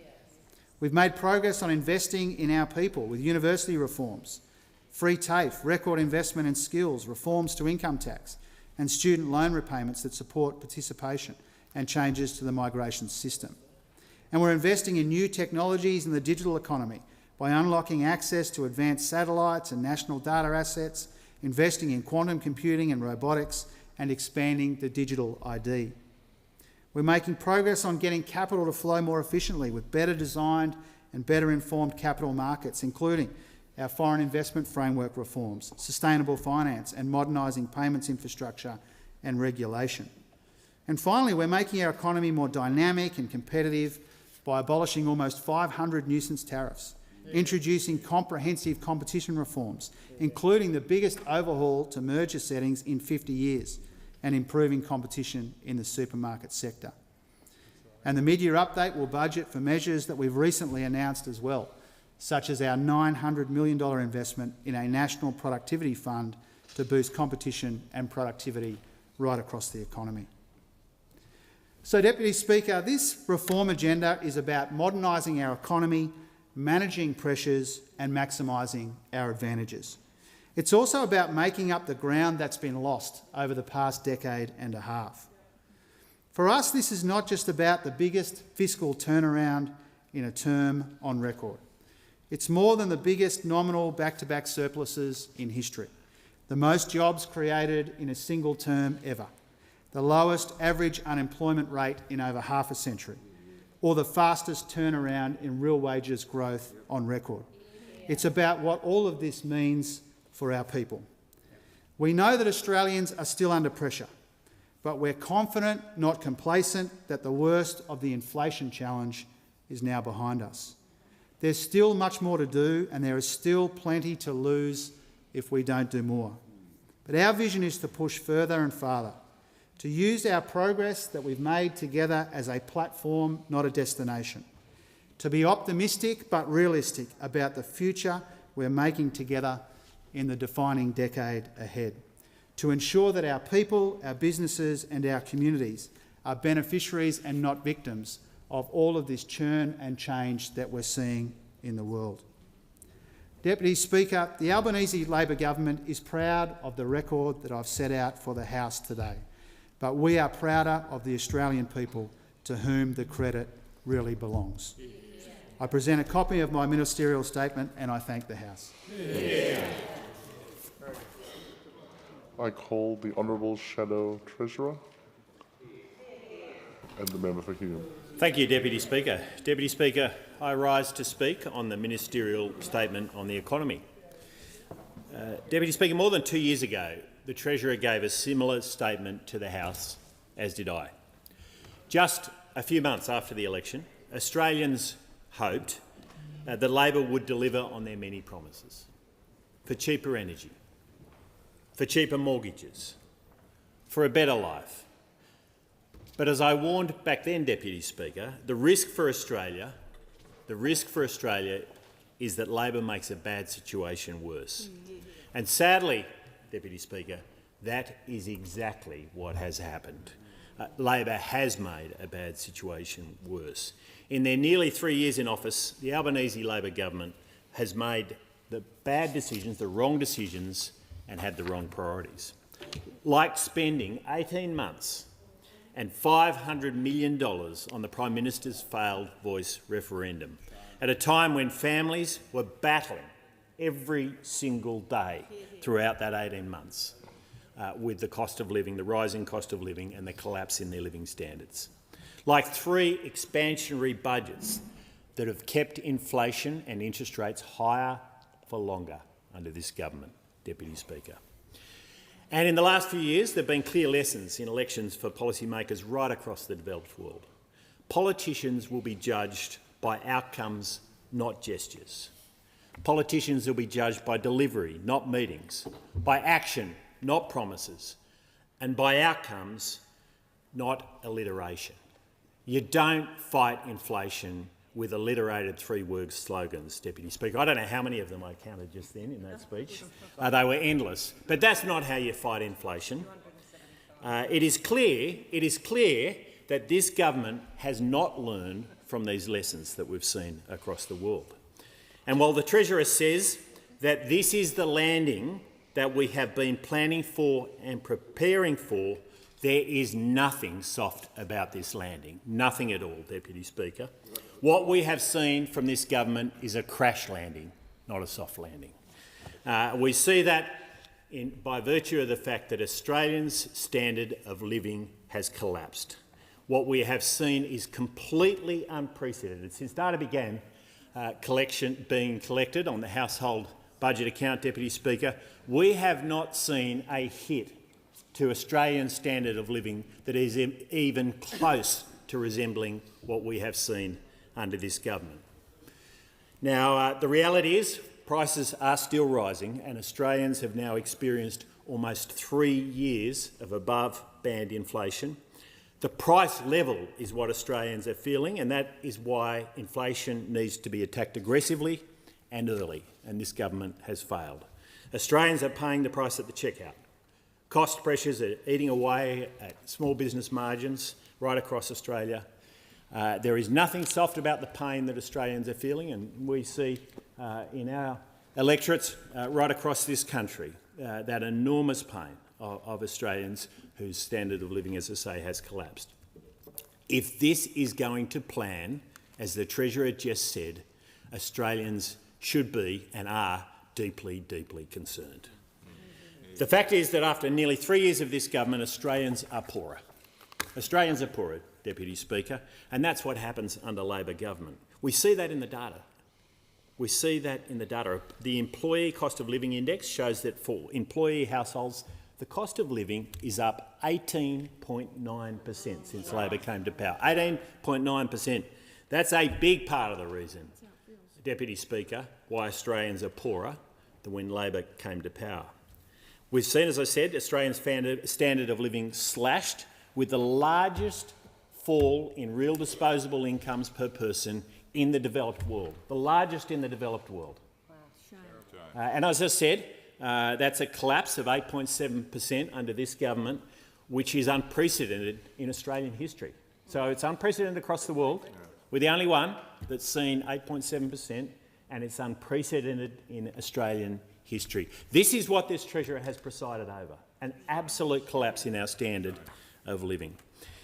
We've made progress on investing in our people with university reforms, free TAFE, record investment in skills, reforms to income tax and student loan repayments that support participation and changes to the migration system. And we're investing in new technologies in the digital economy by unlocking access to advanced satellites and national data assets, investing in quantum computing and robotics, and expanding the digital ID. We're making progress on getting capital to flow more efficiently with better designed and better informed capital markets, including our foreign investment framework reforms, sustainable finance and modernising payments infrastructure and regulation. And finally, we're making our economy more dynamic and competitive by abolishing almost 500 nuisance tariffs, introducing comprehensive competition reforms, including the biggest overhaul to merger settings in 50 years, and improving competition in the supermarket sector. And the mid-year update will budget for measures that we've recently announced as well, such as our $900 million investment in a national productivity fund to boost competition and productivity right across the economy. So, Deputy Speaker, this reform agenda is about modernising our economy, managing pressures and maximising our advantages. It's also about making up the ground that's been lost over the past decade and a half. For us, this is not just about the biggest fiscal turnaround in a term on record. It's more than the biggest nominal back-to-back surpluses in history, the most jobs created in a single term ever, the lowest average unemployment rate in over half a century, or the fastest turnaround in real wages growth on record. It's about what all of this means for our people. We know that Australians are still under pressure, but we're confident, not complacent, that the worst of the inflation challenge is now behind us. There's still much more to do, and there is still plenty to lose if we don't do more. But our vision is to push further and farther, to use our progress that we've made together as a platform, not a destination, to be optimistic but realistic about the future we're making together in the defining decade ahead, to ensure that our people, our businesses and our communities are beneficiaries and not victims of all of this churn and change that we're seeing in the world. Deputy Speaker, the Albanese Labor government is proud of the record that I've set out for the House today, but we are prouder of the Australian people to whom the credit really belongs. I present a copy of my ministerial statement and I thank the House. I call the Honourable Shadow Treasurer and the member for Hume. Thank you, Deputy Speaker. Deputy Speaker, I rise to speak on the ministerial statement on the economy. Deputy Speaker, more than 2 years ago, the Treasurer gave a similar statement to the House, as did I. Just a few months after the election, Australians hoped that Labor would deliver on their many promises for cheaper energy, for cheaper mortgages, for a better life. But as I warned back then, Deputy Speaker, the risk for Australia is that Labor makes a bad situation worse. And sadly, Deputy Speaker, that is exactly what has happened. Labor has made a bad situation worse. In their nearly 3 years in office, the Albanese Labor government has made the bad decisions, the wrong decisions, and had the wrong priorities. Like spending 18 months and $500 million on the Prime Minister's failed voice referendum at a time when families were battling every single day throughout that 18 months with the cost of living, the rising cost of living and the collapse in their living standards. Like 3 expansionary budgets that have kept inflation and interest rates higher for longer under this government, Deputy Speaker. And in the last few years, there have been clear lessons in elections for policymakers right across the developed world. Politicians will be judged by outcomes, not gestures. Politicians will be judged by delivery, not meetings, by action, not promises, and by outcomes, not alliteration. You don't fight inflation with alliterated 3-word slogans, Deputy Speaker. I don't know how many of them I counted just then in that speech. They were endless. But that's not how you fight inflation. It is clear that this government has not learned from these lessons that we've seen across the world. And while the Treasurer says that this is the landing that we have been planning for and preparing for, there is nothing soft about this landing, nothing at all, Deputy Speaker. What we have seen from this government is a crash landing, not a soft landing. We see that by virtue of the fact that Australians' standard of living has collapsed. What we have seen is completely unprecedented. Since data began being collected on the household budget account, Deputy Speaker, we have not seen a hit to Australian standard of living that is even close to resembling what we have seen under this government. Now, the reality is prices are still rising, and Australians have now experienced almost 3 years of above-band inflation. The price level is what Australians are feeling, and that is why inflation needs to be attacked aggressively and early, and this government has failed. Australians are paying the price at the checkout. Cost pressures are eating away at small business margins right across Australia. There is nothing soft about the pain that Australians are feeling, and we see in our electorates right across this country that enormous pain of Australians whose standard of living, as I say, has collapsed. If this is going to plan, as the Treasurer just said, Australians should be and are deeply, deeply concerned. The fact is that after nearly 3 years of this government, Australians are poorer. Australians are poorer, Deputy Speaker, and that's what happens under Labor government. We see that in the data. We see that in the data. The Employee Cost of Living Index shows that for employee households, the cost of living is up 18.9% since Labor came to power. 18.9%. That's a big part of the reason, Deputy Speaker, why Australians are poorer than when Labor came to power. We've seen, as I said, Australians' standard of living slashed, with the largest fall in real disposable incomes per person in the developed world, the largest in the developed world. And as I said, that's a collapse of 8.7% under this government, which is unprecedented in Australian history. So it's unprecedented across the world. We're the only one that's seen 8.7%, and it's unprecedented in Australian history. This is what this Treasurer has presided over, an absolute collapse in our standard of living.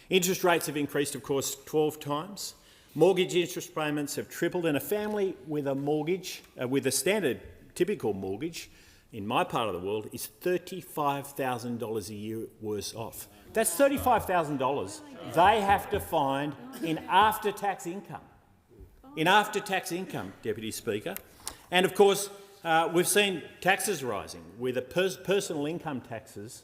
Interest rates have increased, of course, 12 times. Mortgage interest payments have tripled, and a family with a mortgage, with a standard typical mortgage, in my part of the world, is $35,000 a year worse off. That's $35,000 they have to find in after-tax income. In after-tax income, Deputy Speaker. And of course, we've seen taxes rising, with the personal income taxes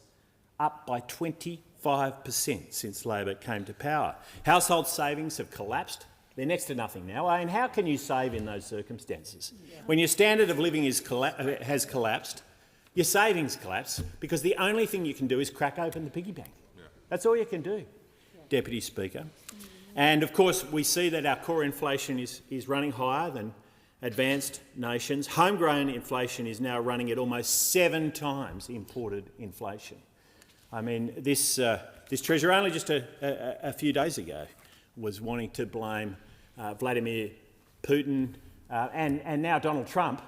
up by 25% since Labor came to power. Household savings have collapsed. They're next to nothing now. I mean, how can you save in those circumstances? When your standard of living has collapsed, your savings collapse, because the only thing you can do is crack open the piggy bank. That's all you can do, Deputy Speaker. And of course, we see that our core inflation is running higher than advanced nations. Homegrown inflation is now running at almost 7 times imported inflation. I mean, this Treasurer only just a few days ago was wanting to blame Vladimir Putin and now Donald Trump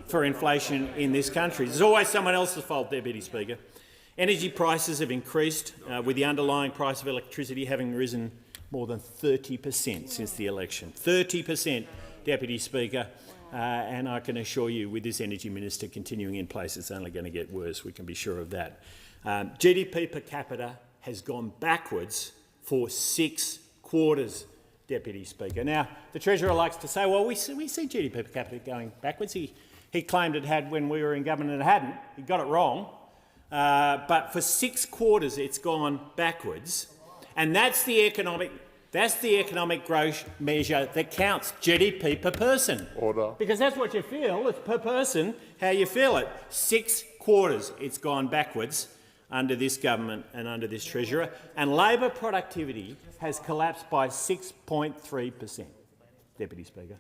for inflation in this country. There's always someone else's fault, Deputy Speaker. Energy prices have increased, with the underlying price of electricity having risen more than 30% since the election. 30%, Deputy Speaker. And I can assure you, with this Energy Minister continuing in place, it's only going to get worse. We can be sure of that. GDP per capita has gone backwards for 6 quarters, Deputy Speaker. Now, the Treasurer likes to say, well, we see GDP per capita going backwards. He claimed it had when we were in government and it hadn't. He got it wrong. But for 6 quarters, it's gone backwards. And that's the economic growth measure that counts, GDP per person. Order. Because that's what you feel, it's per person, how you feel it. 6 quarters it's gone backwards under this government and under this Treasurer, and Labor productivity has collapsed by 6.3%, Deputy Speaker.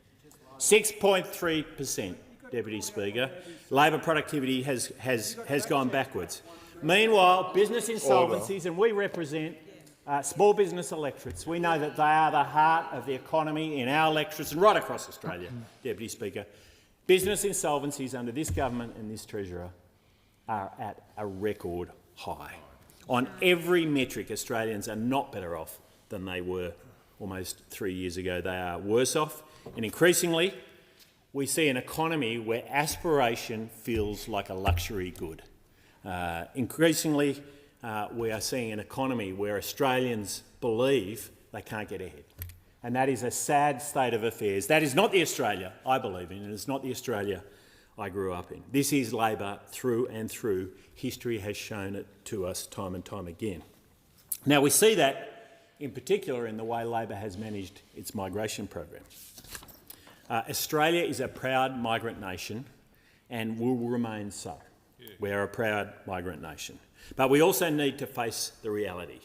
6.3%, Deputy Speaker. Labor productivity has gone backwards. Meanwhile, business insolvencies, and we represent small business electorates. We know that they are the heart of the economy in our electorates and right across Australia, Deputy Speaker. Business insolvencies under this government and this Treasurer are at a record high. On every metric, Australians are not better off than they were almost 3 years ago. They are worse off. And increasingly, we see an economy where aspiration feels like a luxury good. Increasingly, we are seeing an economy where Australians believe they can't get ahead. And that is a sad state of affairs. That is not the Australia I believe in, and it's not the Australia I grew up in. This is Labor through and through. History has shown it to us time and time again. Now, we see that in particular in the way Labor has managed its migration program. Australia is a proud migrant nation and will remain so. We are a proud migrant nation. But we also need to face the reality.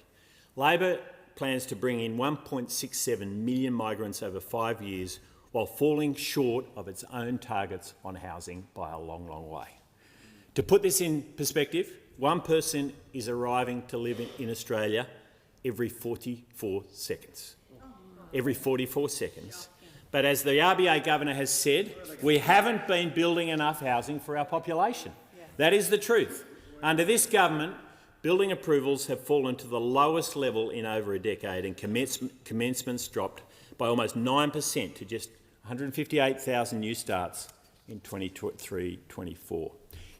Labor plans to bring in 1.67 million migrants over 5 years while falling short of its own targets on housing by a long, long way. To put this in perspective, one person is arriving to live in Australia every 44 seconds. Every 44 seconds. But as the RBA Governor has said, we haven't been building enough housing for our population. That is the truth. Under this government, building approvals have fallen to the lowest level in over a decade, and commencements dropped by almost 9% to just 158,000 new starts in 23-24.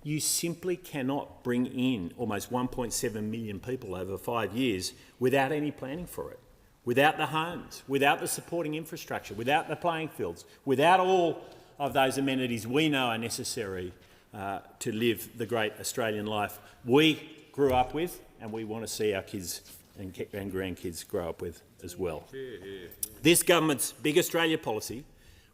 You simply cannot bring in almost 1.7 million people over 5 years without any planning for it, without the homes, without the supporting infrastructure, without the playing fields, without all of those amenities we know are necessary to live the great Australian life we grew up with and we want to see our kids and grandkids grow up with as well. This government's Big Australia policy,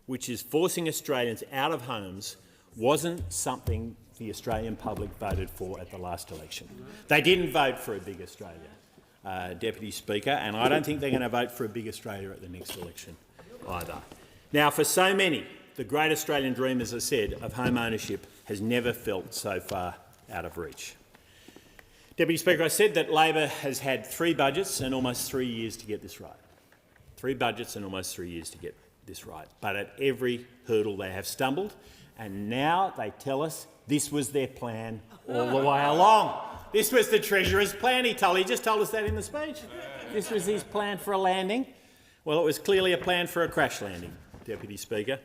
which is forcing Australians out of homes, wasn't something the Australian public voted for at the last election. They didn't vote for a Big Australia, Deputy Speaker, and I don't think they're going to vote for a Big Australia at the next election either. Now, for so many, the great Australian dream, as I said, of home ownership has never felt so far out of reach. Deputy Speaker, I said that Labor has had 3 budgets and almost 3 years to get this right. 3 budgets and almost 3 years to get this right. But at every hurdle they have stumbled, and now they tell us this was their plan all the way along. This was the Treasurer's plan, he just told us that in the speech. This was his plan for a landing. Well, it was clearly a plan for a crash landing, Deputy Speaker.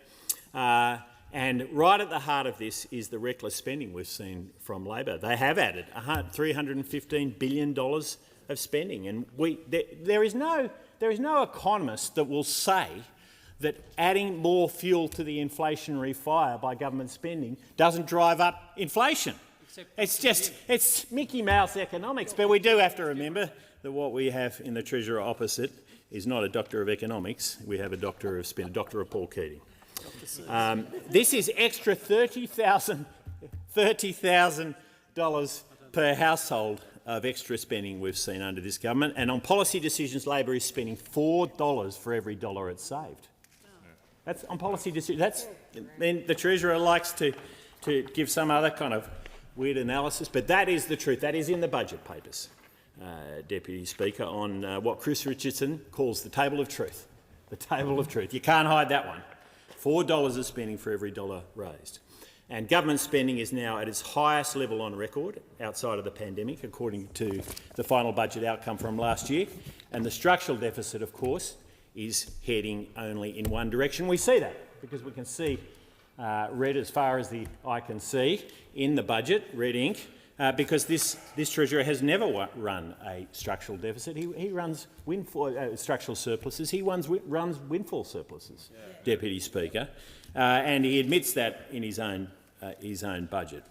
And right at the heart of this is the reckless spending we've seen from Labor. They have added $315 billion of spending, and there is no economist that will say that adding more fuel to the inflationary fire by government spending doesn't drive up inflation. It's Mickey Mouse economics, but we do have to remember that what we have in the Treasurer opposite is not a doctor of economics. We have a doctor of spin, Dr. Paul Keating. This is extra $30,000 per household of extra spending we've seen under this government, and on policy decisions, Labor is spending $4 for every dollar it's saved. That's on policy decisions. Then the Treasurer likes to give some other kind of weird analysis, but that is the truth. That is in the budget papers, Deputy Speaker, on what Chris Richardson calls the table of truth. The table of truth. You can't hide that one. $4 of spending for every dollar raised. And government spending is now at its highest level on record outside of the pandemic, according to the final budget outcome from last year. And the structural deficit, of course, is heading only in one direction. We see that because we can see red as far as the eye can see in the budget, red ink, because this Treasurer has never run a structural deficit. He runs structural surpluses. He runs windfall surpluses, Deputy Speaker, and he admits that in his own budget.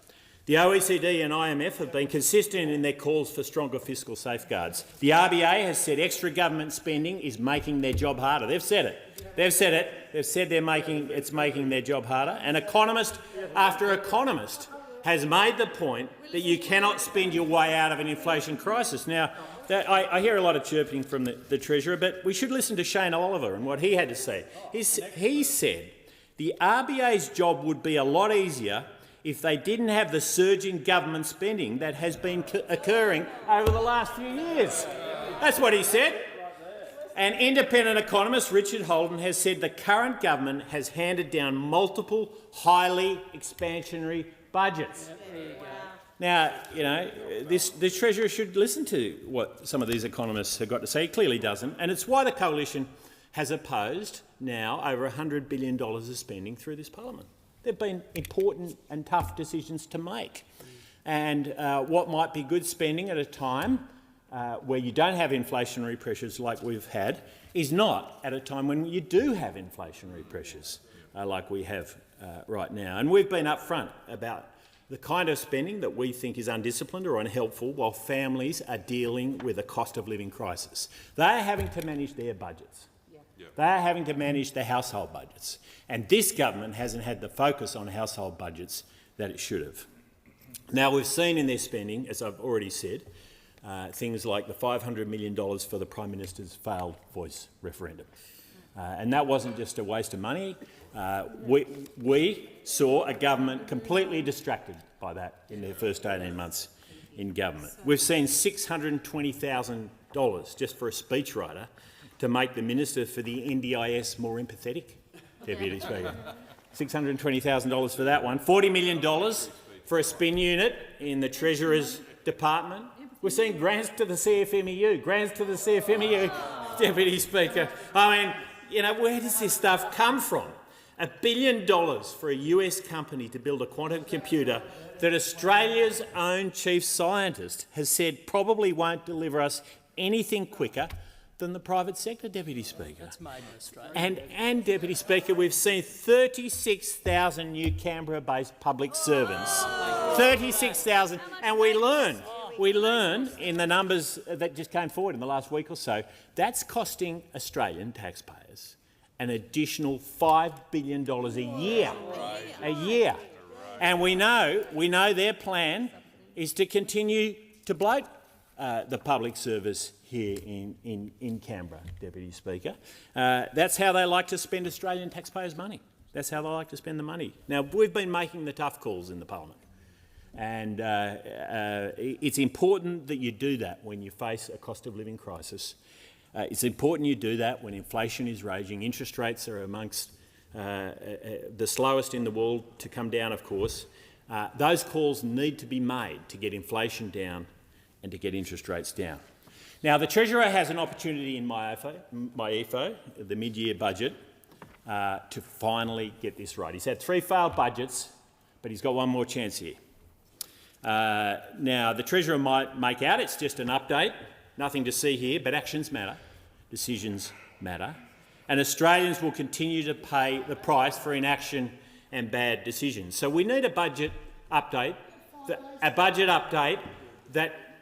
The OECD and IMF have been consistent in their calls for stronger fiscal safeguards. The RBA has said extra government spending is making their job harder. They've said it. They've said it. They've said it's making their job harder. And economist after economist has made the point that you cannot spend your way out of an inflation crisis. Now, I hear a lot of chirping from the Treasurer, but we should listen to Shane Oliver and what he had to say. He said the RBA's job would be a lot easier if they didn't have the surge in government spending that has been occurring over the last few years. That's what he said. An independent economist, Richard Holden, has said the current government has handed down multiple highly expansionary budgets. Now, the Treasurer should listen to what some of these economists have got to say. He clearly doesn't, and it's why the Coalition has opposed now over $100 billion of spending through this parliament. There have been important and tough decisions to make, and what might be good spending at a time where you don't have inflationary pressures like we've had is not at a time when you do have inflationary pressures like we have right now. And we've been upfront about the kind of spending that we think is undisciplined or unhelpful while families are dealing with a cost of living crisis. They are having to manage their budgets. They are having to manage the household budgets. And this government hasn't had the focus on household budgets that it should have. Now, we've seen in their spending, as I've already said, things like the $500 million for the Prime Minister's failed voice referendum. And that wasn't just a waste of money. We saw a government completely distracted by that in their first 18 months in government. We've seen $620,000 just for a speechwriter to make the Minister for the NDIS more empathetic, Deputy Speaker. $620,000 for that one. $40 million for a spin unit in the Treasurer's Department. We're seeing grants to the CFMEU, Deputy Speaker. I mean, you know, where does this stuff come from? $1 billion for a US company to build a quantum computer that Australia's own chief scientist has said probably won't deliver us anything quicker than the private sector, Deputy Speaker. That's made in Australia. And Deputy Speaker, we've seen 36,000 new Canberra-based public servants. 36,000, and we learn in the numbers that just came forward in the last week or so, that's costing Australian taxpayers an additional $5 billion a year. And we know their plan is to continue to bloat the public service here in Canberra, Deputy Speaker. That's how they like to spend Australian taxpayers' money. That's how they like to spend the money. Now, we've been making the tough calls in the Parliament, and it's important that you do that when you face a cost of living crisis. It's important you do that when inflation is raging. Interest rates are amongst the slowest in the world to come down, of course. Those calls need to be made to get inflation down and to get interest rates down. Now, the Treasurer has an opportunity in my EFO, the mid-year budget, to finally get this right. He's had 3 failed budgets, but he's got one more chance here. Now, the Treasurer might make out it's just an update, nothing to see here, but actions matter, decisions matter, and Australians will continue to pay the price for inaction and bad decisions. So we need a budget update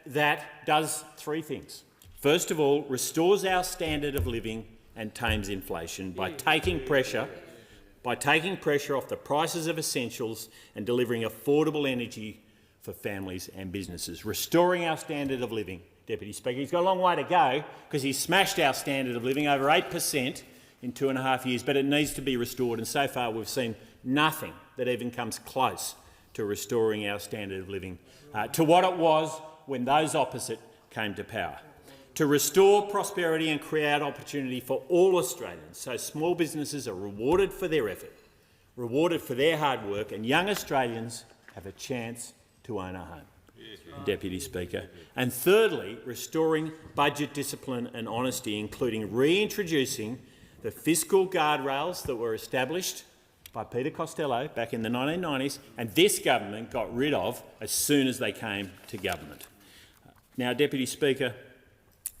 that does 3 things. First of all, restores our standard of living and tames inflation by taking pressure off the prices of essentials and delivering affordable energy for families and businesses. Restoring our standard of living, Deputy Speaker. He's got a long way to go because he's smashed our standard of living over 8% in 2.5 years, but it needs to be restored, and so far we've seen nothing that even comes close to restoring our standard of living to what it was when those opposite came to power. To restore prosperity and create opportunity for all Australians so small businesses are rewarded for their effort, rewarded for their hard work, and young Australians have a chance to own a home, Deputy Speaker. And thirdly, restoring budget discipline and honesty, including reintroducing the fiscal guardrails that were established by Peter Costello back in the 1990s and this government got rid of as soon as they came to government. Now, Deputy Speaker,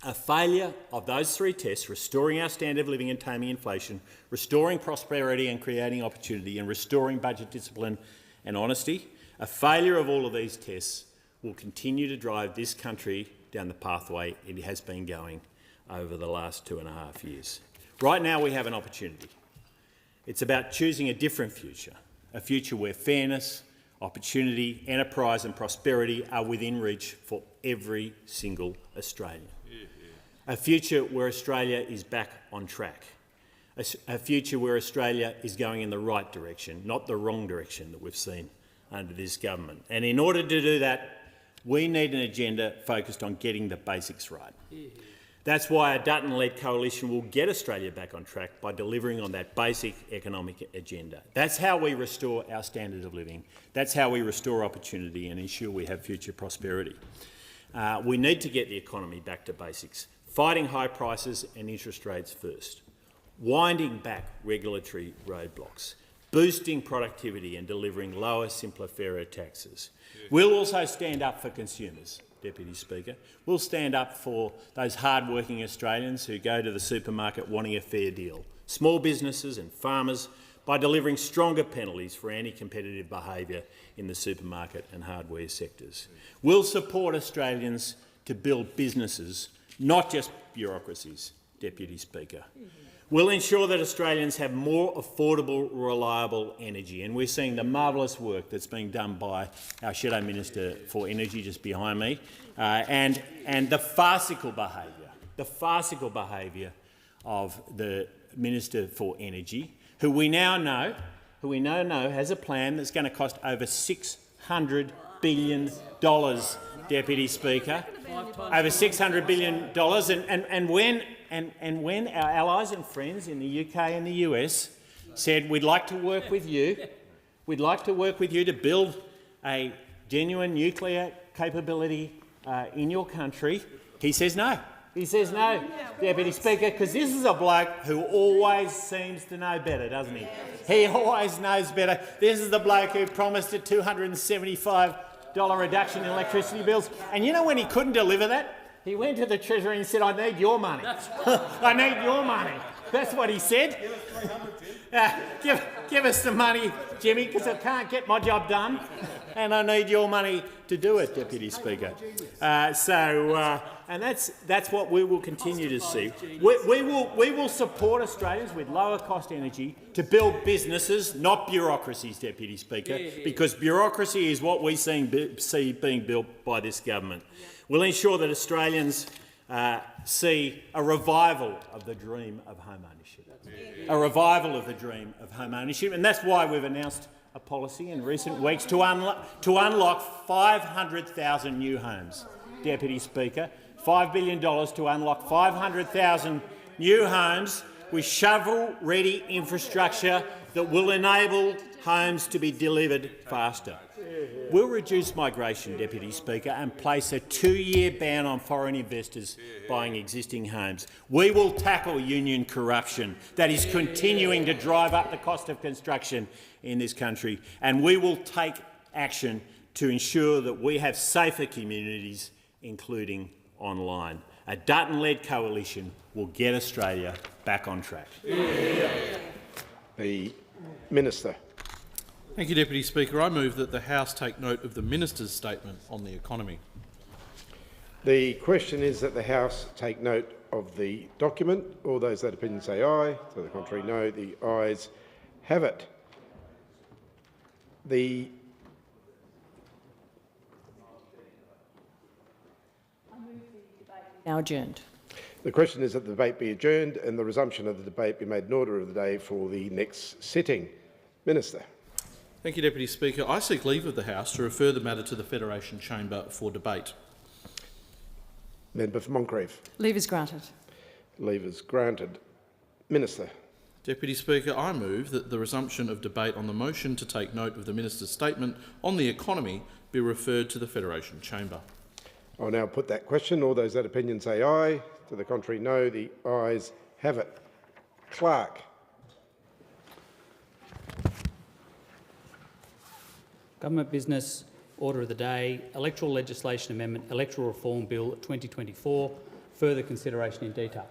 a failure of those 3 tests, restoring our standard of living and taming inflation, restoring prosperity and creating opportunity, and restoring budget discipline and honesty, a failure of all of these tests will continue to drive this country down the pathway it has been going over the last 2.5 years. Right now we have an opportunity. It's about choosing a different future, a future where fairness, opportunity, enterprise and prosperity are within reach for every single Australian. A future where Australia is back on track. A future where Australia is going in the right direction, not the wrong direction that we've seen under this government. And in order to do that, we need an agenda focused on getting the basics right. That's why a Dutton-led coalition will get Australia back on track by delivering on that basic economic agenda. That's how we restore our standard of living. That's how we restore opportunity and ensure we have future prosperity. We need to get the economy back to basics, fighting high prices and interest rates first, winding back regulatory roadblocks, boosting productivity and delivering lower, simpler, fairer taxes. We'll also stand up for consumers, Deputy Speaker. We'll stand up for those hard-working Australians who go to the supermarket wanting a fair deal, small businesses and farmers, by delivering stronger penalties for anti-competitive behaviour in the supermarket and hardware sectors. We'll support Australians to build businesses, not just bureaucracies, Deputy Speaker. We'll ensure that Australians have more affordable, reliable energy, and we're seeing the marvellous work that's being done by our Shadow Minister for Energy just behind me, and the farcical behaviour of the Minister for Energy, who we now know has a plan that's going to cost over $600 billion, Deputy Speaker, over $600 billion, and when our allies and friends in the UK and the US said we'd like to work with you, to build a genuine nuclear capability in your country, he says no. He says no, Deputy Speaker, because this is a bloke who always seems to know better, doesn't he? He always knows better. This is the bloke who promised a $275 reduction in electricity bills. And you know when he couldn't deliver that? He went to the Treasury and said, I need your money. I need your money. That's what he said. Give us the money, Jimmy, because I can't get my job done, and I need your money to do it, Deputy Speaker. And that's what we will continue to see. We will support Australians with lower cost energy to build businesses, not bureaucracies, Deputy Speaker, because bureaucracy is what we see being built by this government. We'll ensure that Australians see a revival of the dream of home ownership. A revival of the dream of home ownership, and that's why we've announced a policy in recent weeks to unlock 500,000 new homes, Deputy Speaker. $5 billion to unlock 500,000 new homes with shovel-ready infrastructure that will enable homes to be delivered faster. We'll reduce migration, Deputy Speaker, and place a 2-year ban on foreign investors buying existing homes. We will tackle union corruption that is continuing to drive up the cost of construction in this country, and we will take action to ensure that we have safer communities, including online. A Dutton-led coalition will get Australia back on track. The Minister. Thank you, Deputy Speaker. I move that the House take note of the Minister's statement on the economy. The question is that the House take note of the document. All those that opinion say aye. To the contrary, no. The ayes have it. Now adjourned. The question is that the debate be adjourned and the resumption of the debate be made an order of the day for the next sitting. Minister. Thank you, Deputy Speaker. I seek leave of the House to refer the matter to the Federation Chamber for debate. Member for Moncrieff. Leave is granted. Leave is granted. Minister. Deputy Speaker, I move that the resumption of debate on the motion to take note of the Minister's statement on the economy be referred to the Federation Chamber. I'll now put that question. All those that opinion say aye. To the contrary, no. The ayes have it. Clerk. Government business, order of the day, electoral legislation amendment, Electoral Reform Bill 2024, further consideration in detail.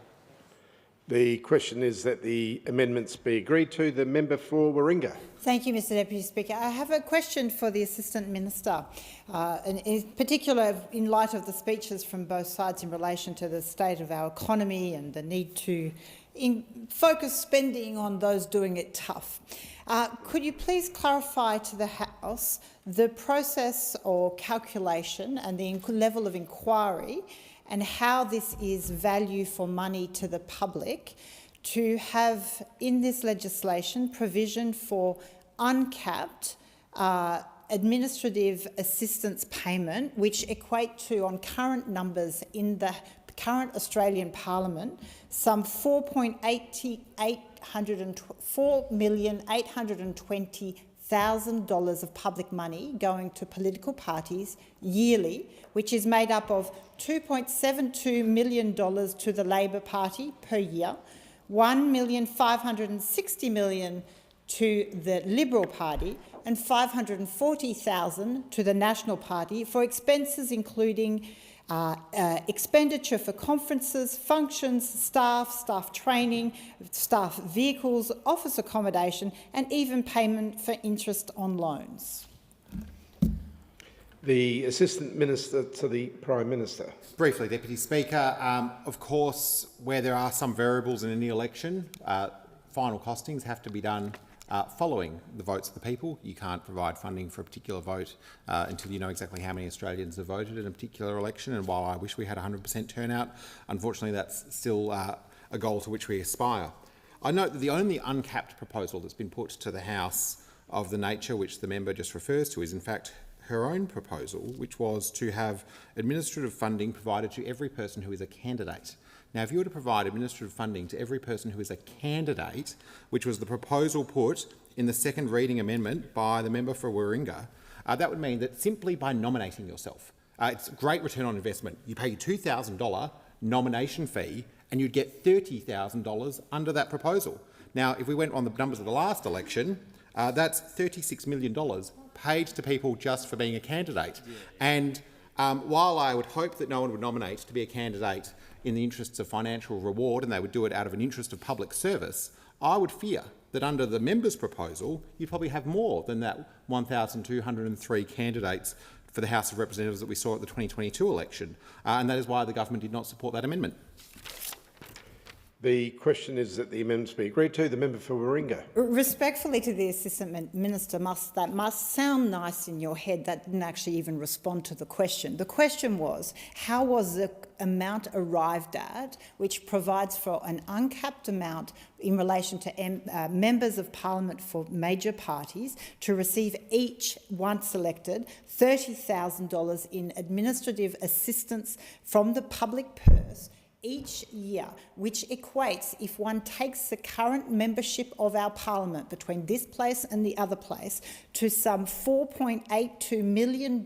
The question is that the amendments be agreed to. The member for Warringah. Thank you, Mr Deputy Speaker. I have a question for the Assistant Minister, and in particular in light of the speeches from both sides in relation to the state of our economy and the need to focus spending on those doing it tough. Could you please clarify to the House the process or calculation and the level of inquiry and how this is value for money to the public to have in this legislation provision for uncapped administrative assistance payment, which equate to, on current numbers in the current Australian Parliament, some $4,820,000 of public money going to political parties yearly, which is made up of $2.72 million to the Labor Party per year, $1,560,000 to the Liberal Party and $540,000 to the National Party for expenses including expenditure for conferences, functions, staff training, staff vehicles, office accommodation and even payment for interest on loans. The Assistant Minister to the Prime Minister. Briefly, Deputy Speaker, of course, where there are some variables in any election, final costings have to be done following the votes of the people. You can't provide funding for a particular vote until you know exactly how many Australians have voted in a particular election, and while I wish we had 100% turnout, unfortunately that's still a goal to which we aspire. I note that the only uncapped proposal that's been put to the House of the nature which the member just refers to is in fact her own proposal, which was to have administrative funding provided to every person who is a candidate. Now, if you were to provide administrative funding to every person who is a candidate, which was the proposal put in the second reading amendment by the member for Warringah, that would mean that simply by nominating yourself, it's a great return on investment. You pay your $2,000 nomination fee and you'd get $30,000 under that proposal. Now, if we went on the numbers of the last election, that's $36 million paid to people just for being a candidate. And while I would hope that no one would nominate to be a candidate in the interests of financial reward and they would do it out of an interest of public service, I would fear that under the member's proposal, you'd probably have more than that 1,203 candidates for the House of Representatives that we saw at the 2022 election. And that is why the government did not support that amendment. The question is that the amendments be agreed to. The member for Warringah. Respectfully to the Assistant Minister, that must sound nice in your head. That didn't actually even respond to the question. The question was, how was the amount arrived at which provides for an uncapped amount in relation to members of Parliament for major parties to receive each, once elected, $30,000 in administrative assistance from the public purse each year, which equates, if one takes the current membership of our Parliament between this place and the other place, to some $4.82 million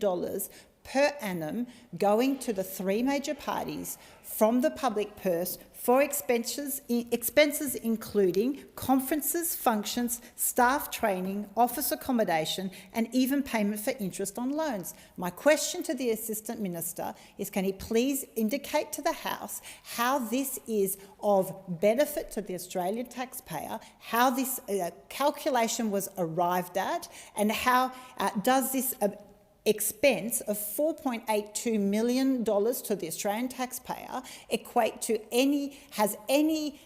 per annum going to the three major parties from the public purse for expenses including conferences, functions, staff training, office accommodation and even payment for interest on loans. My question to the Assistant Minister is, can he please indicate to the House how this is of benefit to the Australian taxpayer, how this calculation was arrived at, and how does this expense of $4.82 million to the Australian taxpayer equate to has any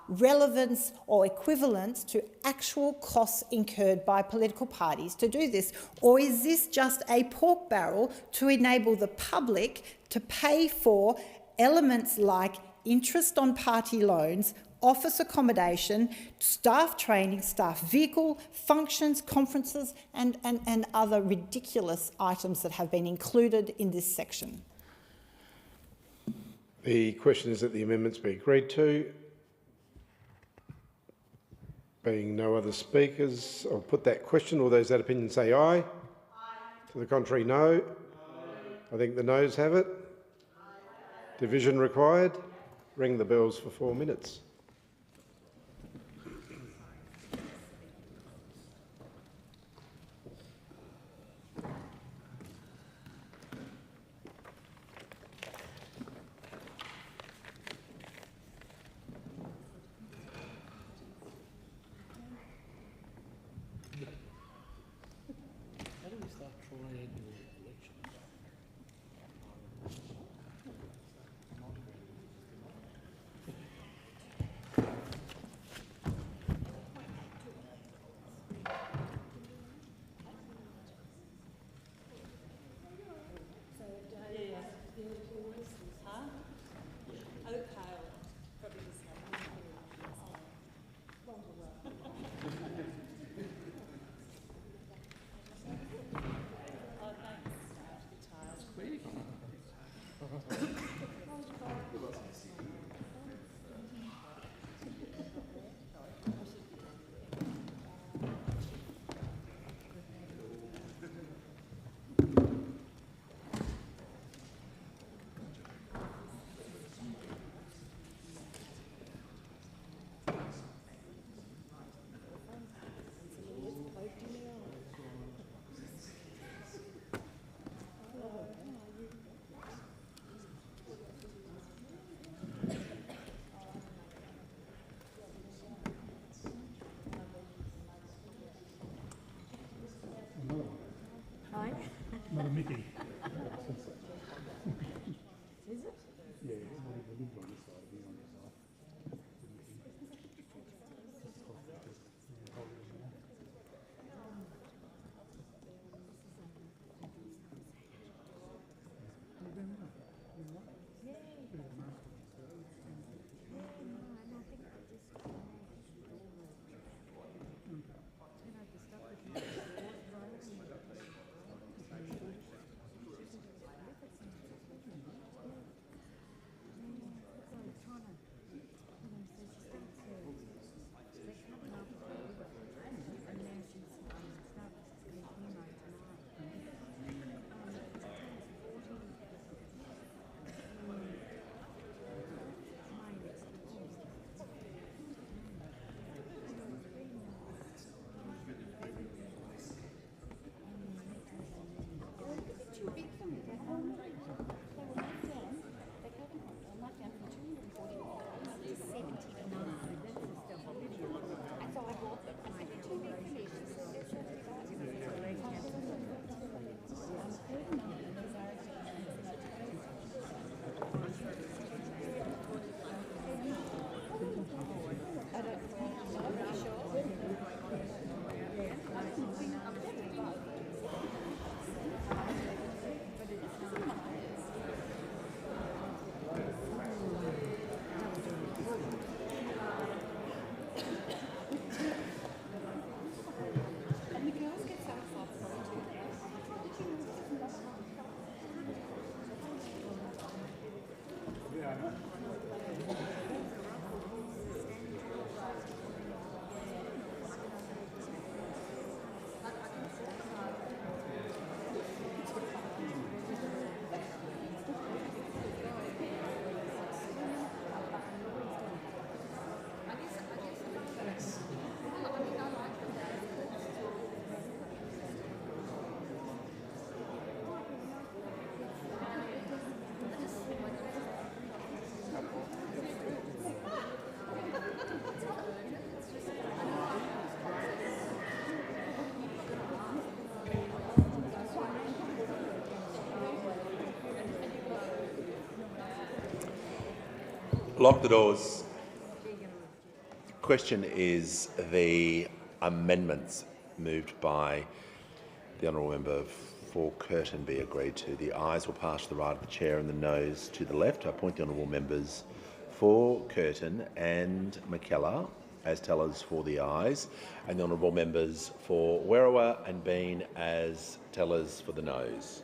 relevance or equivalence to actual costs incurred by political parties to do this? Or is this just a pork barrel to enable the public to pay for elements like interest on party loans, office accommodation, staff training, staff vehicle, functions, conferences and other ridiculous items that have been included in this section? The question is that the amendments be agreed to. Being no other speakers, I'll put that question. All those that opinion say aye. Aye. To the contrary, no. I think the noes have it. Division required. Ring the bells for 4 minutes. not a Mickey. Is it? Yeah, the big one this side, the on this side. Lock the doors. Question is the amendments moved by the honourable member for Curtin be agreed to. The ayes will pass to the right of the chair and the noes to the left. I appoint the honourable members for Curtin and McKellar as tellers for the ayes, and the honourable members for Werriwa and Bean as tellers for the noes.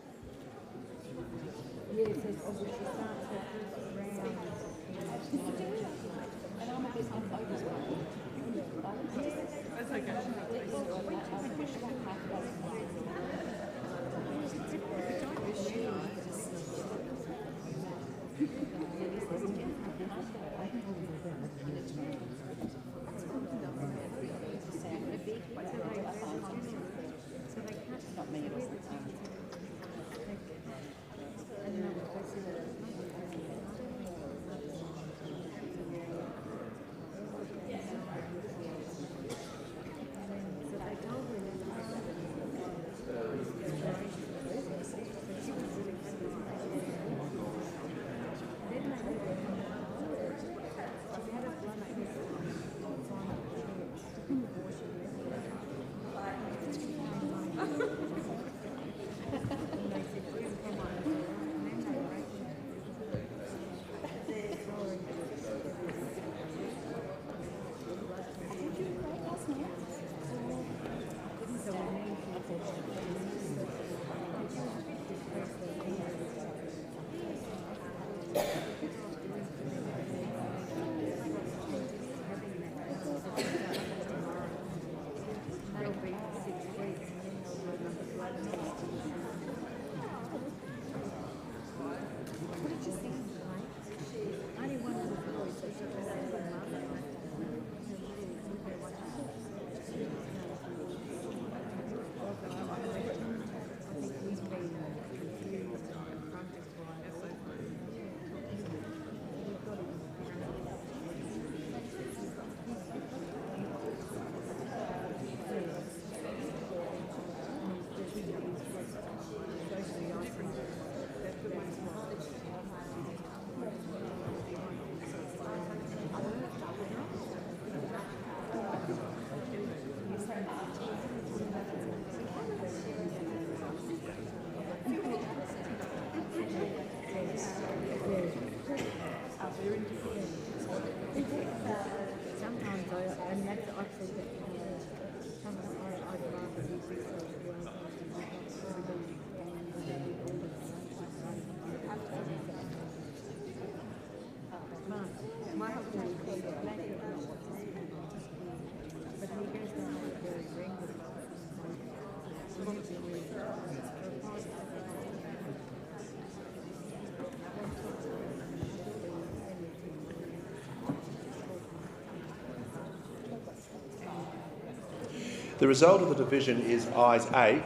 The result of the division is ayes 8,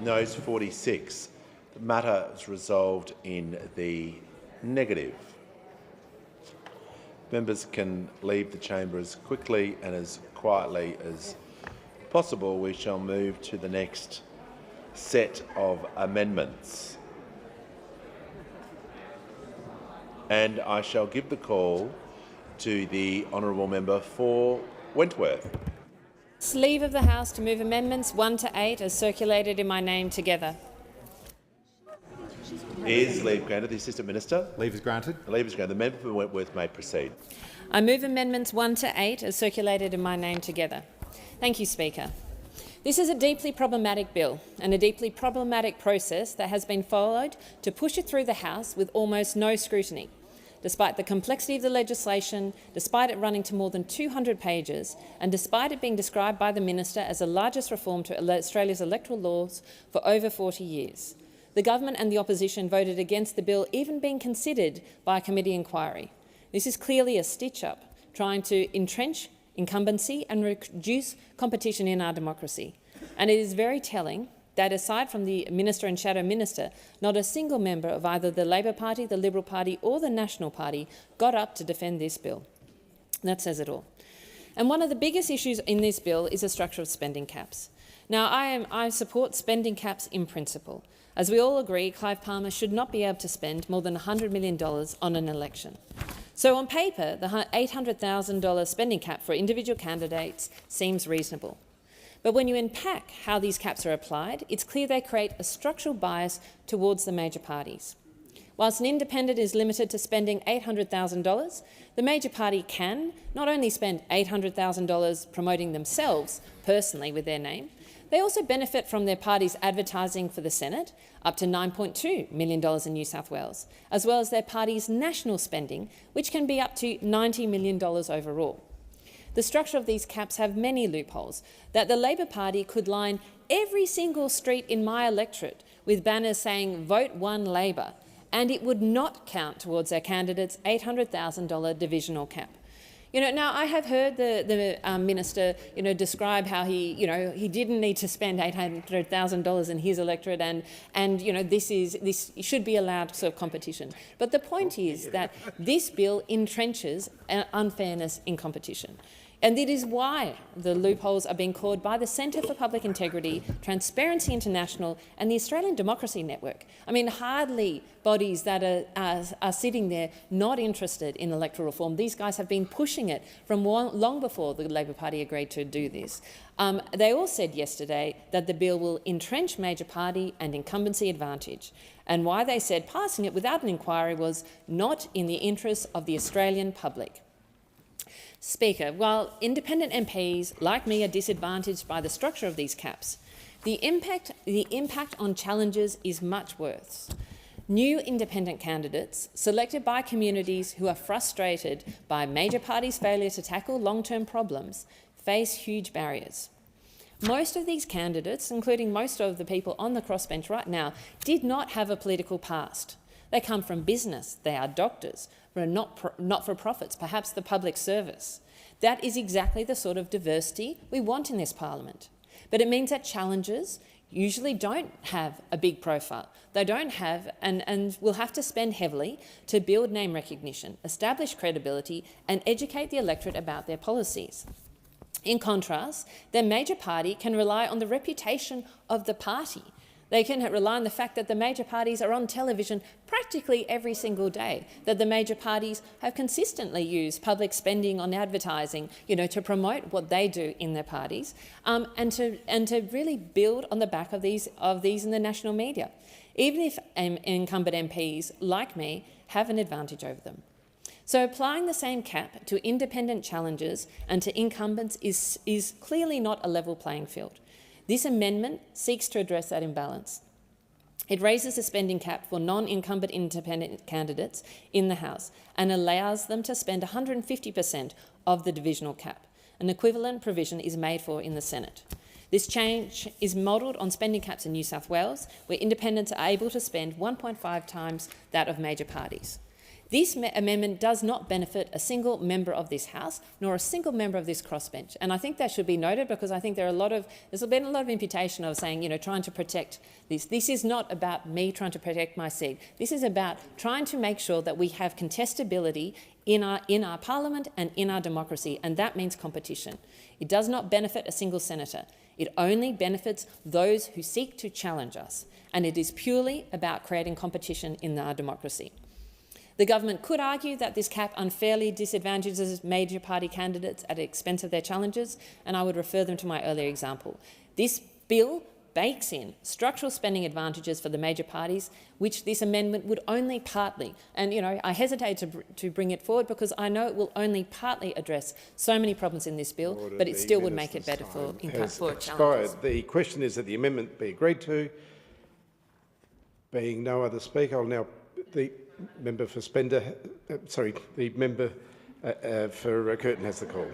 noes 46. The matter is resolved in the negative. Members can leave the chamber as quickly and as quietly as possible. We shall move to the next set of amendments. And I shall give the call to the honourable member for Wentworth. Leave of the House to move amendments 1 to 8 as circulated in my name together. Is leave granted? The Assistant Minister? Leave is granted. Leave is granted. The member for Wentworth may proceed. I move amendments 1 to 8 as circulated in my name together. Thank you, Speaker. This is a deeply problematic bill and a deeply problematic process that has been followed to push it through the House with almost no scrutiny. Despite the complexity of the legislation, despite it running to more than 200 pages, and despite it being described by the Minister as the largest reform to Australia's electoral laws for over 40 years. The government and the opposition voted against the bill even being considered by a committee inquiry. This is clearly a stitch-up, trying to entrench incumbency and reduce competition in our democracy. And it is very telling that aside from the Minister and Shadow Minister, not a single member of either the Labor Party, the Liberal Party or the National Party got up to defend this bill. That says it all. And one of the biggest issues in this bill is the structure of spending caps. Now, I support spending caps in principle. As we all agree, Clive Palmer should not be able to spend more than $100 million on an election. So on paper, the $800,000 spending cap for individual candidates seems reasonable. But when you unpack how these caps are applied, it's clear they create a structural bias towards the major parties. Whilst an independent is limited to spending $800,000, the major party can not only spend $800,000 promoting themselves personally with their name, they also benefit from their party's advertising for the Senate, up to $9.2 million in New South Wales, as well as their party's national spending, which can be up to $90 million overall. The structure of these caps have many loopholes that the Labor Party could line every single street in my electorate with banners saying "Vote 1 Labor," and it would not count towards their candidate's $800,000 divisional cap. Now I have heard the minister, describe how he didn't need to spend $800,000 in his electorate, and this should be allowed sort of competition. But the point is that this bill entrenches unfairness in competition. And it is why the loopholes are being called by the Centre for Public Integrity, Transparency International and the Australian Democracy Network. I mean, hardly bodies that are sitting there not interested in electoral reform. These guys have been pushing it from long before the Labor Party agreed to do this. They all said yesterday that the bill will entrench major party and incumbency advantage, and why they said passing it without an inquiry was not in the interests of the Australian public. Speaker, while independent MPs, like me, are disadvantaged by the structure of these caps, the impact on challengers is much worse. New independent candidates, selected by communities who are frustrated by major parties' failure to tackle long-term problems, face huge barriers. Most of these candidates, including most of the people on the crossbench right now, did not have a political past. They come from business, they are doctors, or not-for-profits, perhaps the public service. That is exactly the sort of diversity we want in this parliament. But it means that challengers usually don't have a big profile. They don't have, and will have to spend heavily to build name recognition, establish credibility and educate the electorate about their policies. In contrast, their major party can rely on the reputation of the party. They can rely on the fact that the major parties are on television practically every single day, that the major parties have consistently used public spending on advertising, to promote what they do in their parties, and to really build on the back of these in the national media, even if incumbent MPs, like me, have an advantage over them. So applying the same cap to independent challengers and to incumbents is clearly not a level playing field. This amendment seeks to address that imbalance. It raises the spending cap for non-incumbent independent candidates in the House and allows them to spend 150% of the divisional cap. An equivalent provision is made for in the Senate. This change is modelled on spending caps in New South Wales, where independents are able to spend 1.5 times that of major parties. This amendment does not benefit a single member of this House, nor a single member of this crossbench. And I think that should be noted, because I think there's been a lot of imputation of saying, trying to protect this. This is not about me trying to protect my seat. This is about trying to make sure that we have contestability in our parliament and in our democracy, and that means competition. It does not benefit a single senator. It only benefits those who seek to challenge us, and it is purely about creating competition in our democracy. The government could argue that this cap unfairly disadvantages major party candidates at the expense of their challengers, and I would refer them to my earlier example. This bill bakes in structural spending advantages for the major parties, which this amendment would only partly, and I hesitate to bring it forward because I know it will only partly address so many problems in this bill, but it still would make it better for challengers. The question is that the amendment be agreed to. Being no other speaker, I'll now the member for Spender. The member for Curtin has the call.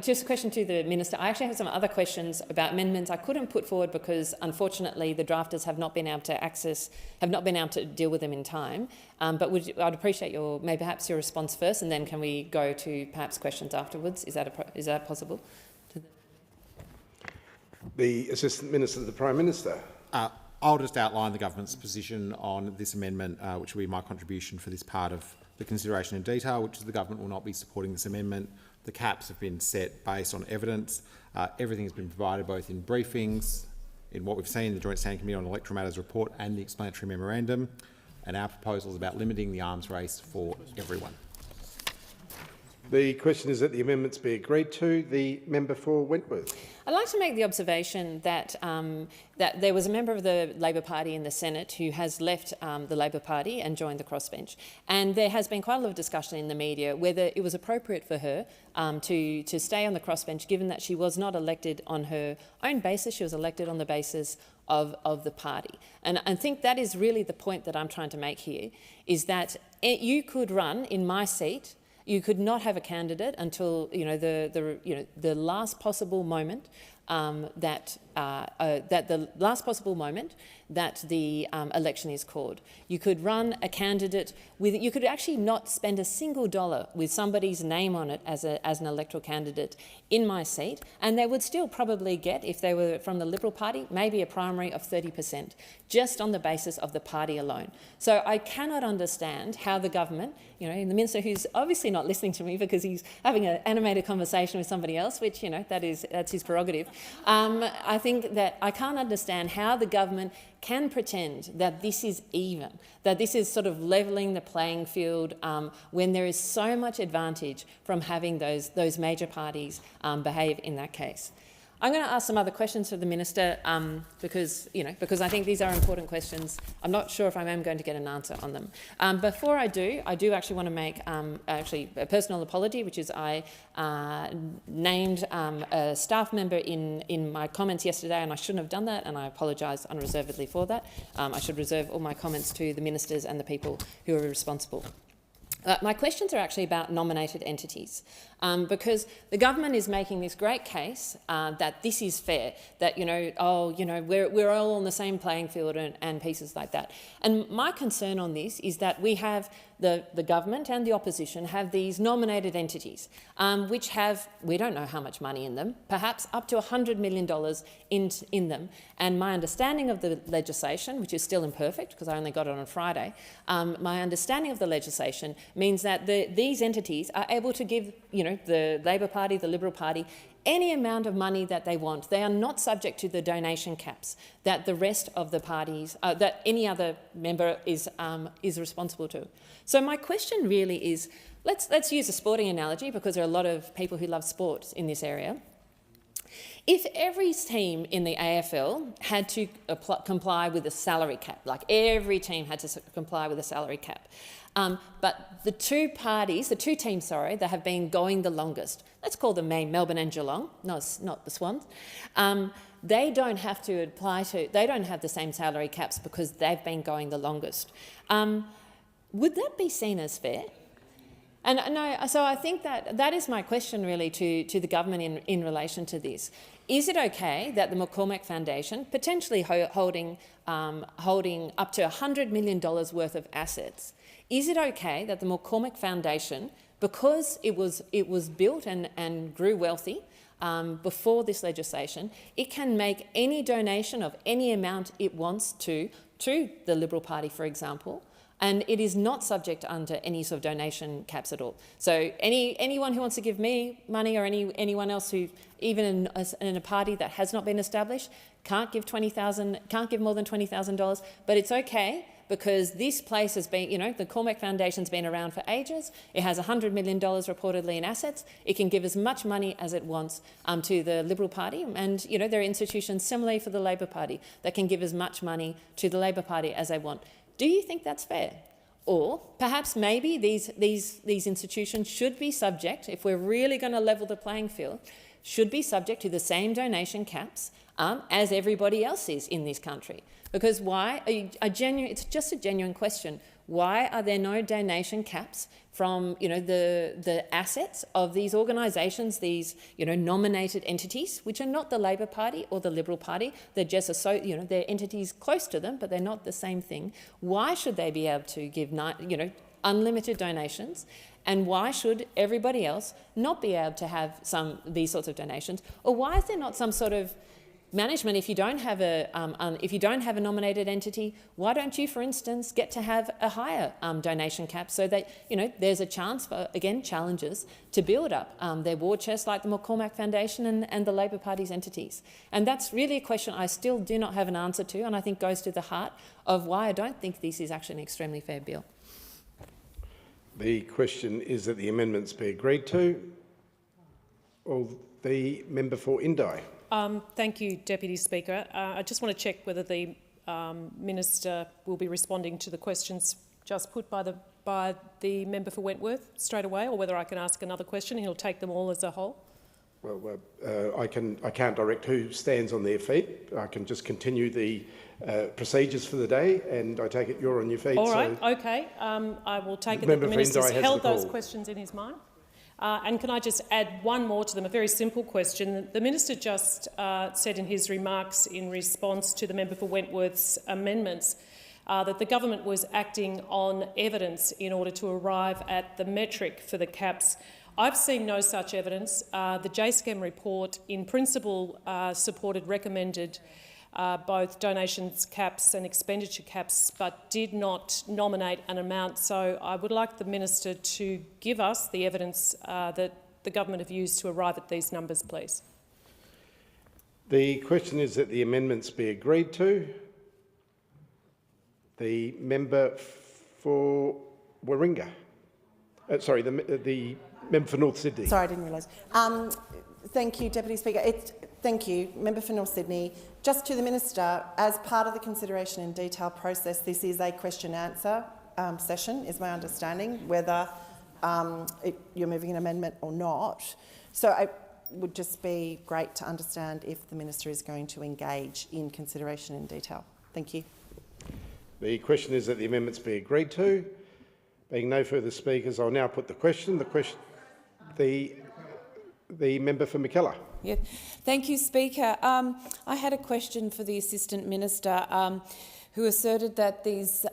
Just a question to the Minister. I actually have some other questions about amendments I couldn't put forward because, unfortunately, the drafters have not been able to deal with them in time. But I'd appreciate perhaps your response first, and then can we go to perhaps questions afterwards? Is that possible? The Assistant Minister to the Prime Minister. I'll just outline the government's position on this amendment, which will be my contribution for this part of the consideration in detail, which is the government will not be supporting this amendment. The caps have been set based on evidence. Everything has been provided both in briefings, in what we've seen in the Joint Standing Committee on Electoral Matters report and the explanatory memorandum, and our proposal is about limiting the arms race for everyone. The question is that the amendments be agreed to. The member for Wentworth. I'd like to make the observation that that there was a member of the Labor Party in the Senate who has left the Labor Party and joined the crossbench, and there has been quite a lot of discussion in the media whether it was appropriate for her to stay on the crossbench, given that she was not elected on her own basis. She was elected on the basis of the party, and I think that is really the point that I'm trying to make here: is that you could run in my seat. You could not have a candidate until the last possible moment that the election is called. You could run a candidate with. You could actually not spend a single dollar with somebody's name on it as an electoral candidate in my seat, and they would still probably get, if they were from the Liberal Party, maybe a primary of 30%, just on the basis of the party alone. So I cannot understand how the government, the Minister, who's obviously not listening to me because he's having an animated conversation with somebody else, which, that's his prerogative. I think that I can't understand how the government can pretend that this is even, that this is sort of levelling the playing field when there is so much advantage from having those major parties behave in that case. I'm going to ask some other questions of the Minister because I think these are important questions. I'm not sure if I am going to get an answer on them. Before I do actually want to make a personal apology, which is I named a staff member in my comments yesterday, and I shouldn't have done that, and I apologise unreservedly for that. I should reserve all my comments to the ministers and the people who are responsible. My questions are actually about nominated entities, because the government is making this great case that this is fair, that we're all on the same playing field and pieces like that. And my concern on this is that we have the government and the opposition have these nominated entities, which have, we don't know how much money in them, perhaps up to $100 million in them. And my understanding of the legislation, which is still imperfect because I only got it on Friday, my understanding of the legislation means that these entities are able to give, the Labor Party, the Liberal Party, any amount of money that they want. They are not subject to the donation caps that the rest of the parties, that any other member is responsible to. So my question really is, let's use a sporting analogy because there are a lot of people who love sports in this area. If every team in the AFL had to comply with a salary cap, like every team had to comply with a salary cap, but the two teams that have been going the longest, let's call them Melbourne and Geelong, no, it's not the Swans, they don't have to they don't have the same salary caps because they've been going the longest. Would that be seen as fair? And no, so I think that is my question really to the government in relation to this. Is it okay that the McCormack Foundation, potentially holding up to $100 million worth of assets, is it okay that the McCormack Foundation, because it was built and grew wealthy before this legislation, it can make any donation of any amount it wants to the Liberal Party, for example, and it is not subject under any sort of donation caps at all. So anyone who wants to give me money, or anyone else who, even in a party that has not been established, can't give more than $20,000, but it's okay because this place has been, the Cormack Foundation's been around for ages. It has $100 million reportedly in assets. It can give as much money as it wants to the Liberal Party, and there are institutions similarly for the Labor Party that can give as much money to the Labor Party as they want. Do you think that's fair? Or perhaps maybe these institutions should be subject, if we're really going to level the playing field, should be subject to the same donation caps as everybody else is in this country. Because why? It's just a genuine question. Why are there no donation caps from the assets of these organisations, these nominated entities, which are not the Labor Party or the Liberal Party? They're just they're entities close to them, but they're not the same thing. Why should they be able to give unlimited donations? And why should everybody else not be able to have these sorts of donations? Or why is there not some sort of management? If you don't have a nominated entity, why don't you, for instance, get to have a higher donation cap so that there's a chance for, again, challengers to build up their war chest like the McCormack Foundation and the Labor Party's entities? And that's really a question I still do not have an answer to, and I think goes to the heart of why I don't think this is actually an extremely fair bill. The question is that the amendments be agreed to. Or the member for Indi. Thank you, Deputy Speaker. I just want to check whether the Minister will be responding to the questions just put by the member for Wentworth straight away, or whether I can ask another question and he'll take them all as a whole. Well, I can't direct who stands on their feet. I can just continue the procedures for the day, and I take it you're on your feet. All right, okay. I will take it that the Minister's held those questions in his mind. And can I just add one more to them, a very simple question. The Minister just said in his remarks in response to the member for Wentworth's amendments that the government was acting on evidence in order to arrive at the metric for the caps. I've seen no such evidence. The JSCAM report in principle recommended both donations caps and expenditure caps, but did not nominate an amount. So I would like the Minister to give us the evidence that the government have used to arrive at these numbers, please. The question is that the amendments be agreed to. The member for Warringah. Sorry, the member for North Sydney. Sorry, I didn't realise. Thank you, Deputy Speaker. Thank you, member for North Sydney. Just to the Minister, as part of the consideration in detail process, this is a question-answer session, is my understanding, whether you're moving an amendment or not. So it would just be great to understand if the Minister is going to engage in consideration in detail. Thank you. The question is that the amendments be agreed to. Being no further speakers, I'll now put the question. The member for McKellar. Yeah. Thank you, Speaker. I had a question for the Assistant Minister who asserted that this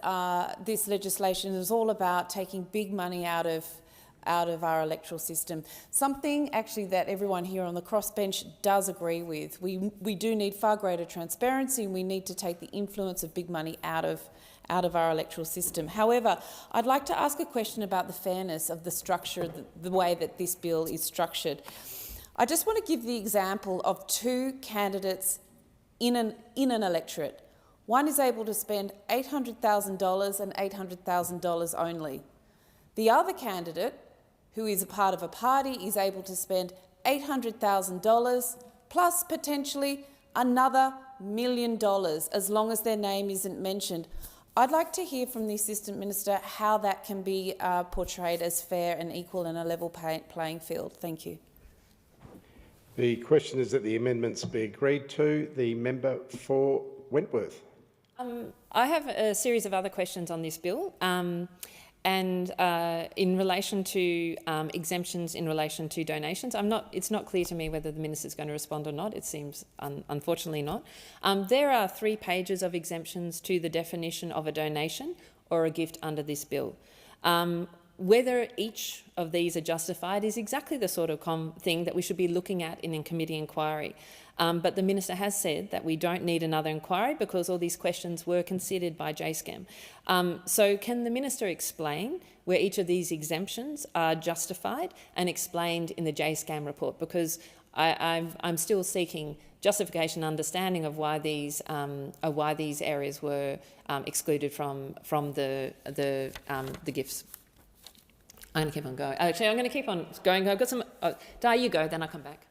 legislation is all about taking big money out of our electoral system. Something actually that everyone here on the crossbench does agree with. We do need far greater transparency, and we need to take the influence of big money out of our electoral system. However, I'd like to ask a question about the fairness of the structure, the way that this bill is structured. I just want to give the example of two candidates in an electorate. One is able to spend $800,000 and $800,000 only. The other candidate, who is a part of a party, is able to spend $800,000 plus potentially another $1 million, as long as their name isn't mentioned. I'd like to hear from the Assistant Minister how that can be portrayed as fair and equal and a level playing field. Thank you. The question is that the amendments be agreed to. The member for Wentworth. I have a series of other questions on this bill. in relation to exemptions in relation to donations, it's not clear to me whether the minister is going to respond or not. It seems unfortunately not. There are 3 pages of exemptions to the definition of a donation or a gift under this bill. Whether each of these are justified is exactly the sort of thing that we should be looking at in a committee inquiry. But the minister has said that we don't need another inquiry because all these questions were considered by JSCAM. So can the minister explain where each of these exemptions are justified and explained in the JSCAM report? Because I'm still seeking justification and understanding of why these areas were excluded from the gifts. I'm going to keep on going. Actually, I'm going to keep on going. I've got some... Di, you go, then I'll come back.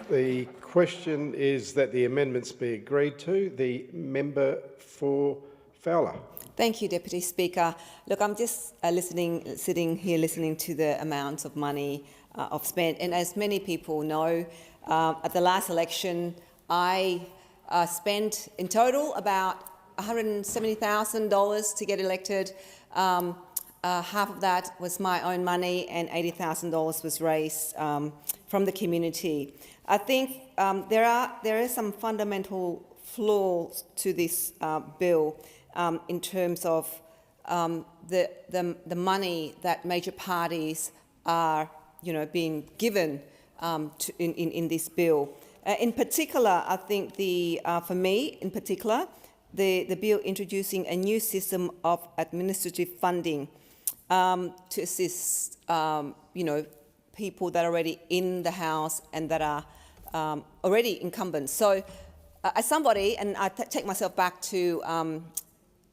The question is that the amendments be agreed to. The member for Fowler. Thank you, Deputy Speaker. Look, I'm just sitting here listening to the amounts of money I've spent. And as many people know, at the last election, I spent in total about $170,000 to get elected. Half of that was my own money and $80,000 was raised from the community. I think there are some fundamental flaws to this bill in terms of the money that major parties are being given in this bill. In particular, I think for me in particular, the bill introducing a new system of administrative funding to assist, people that are already in the House and that are already incumbents. So, as somebody, and I take myself back to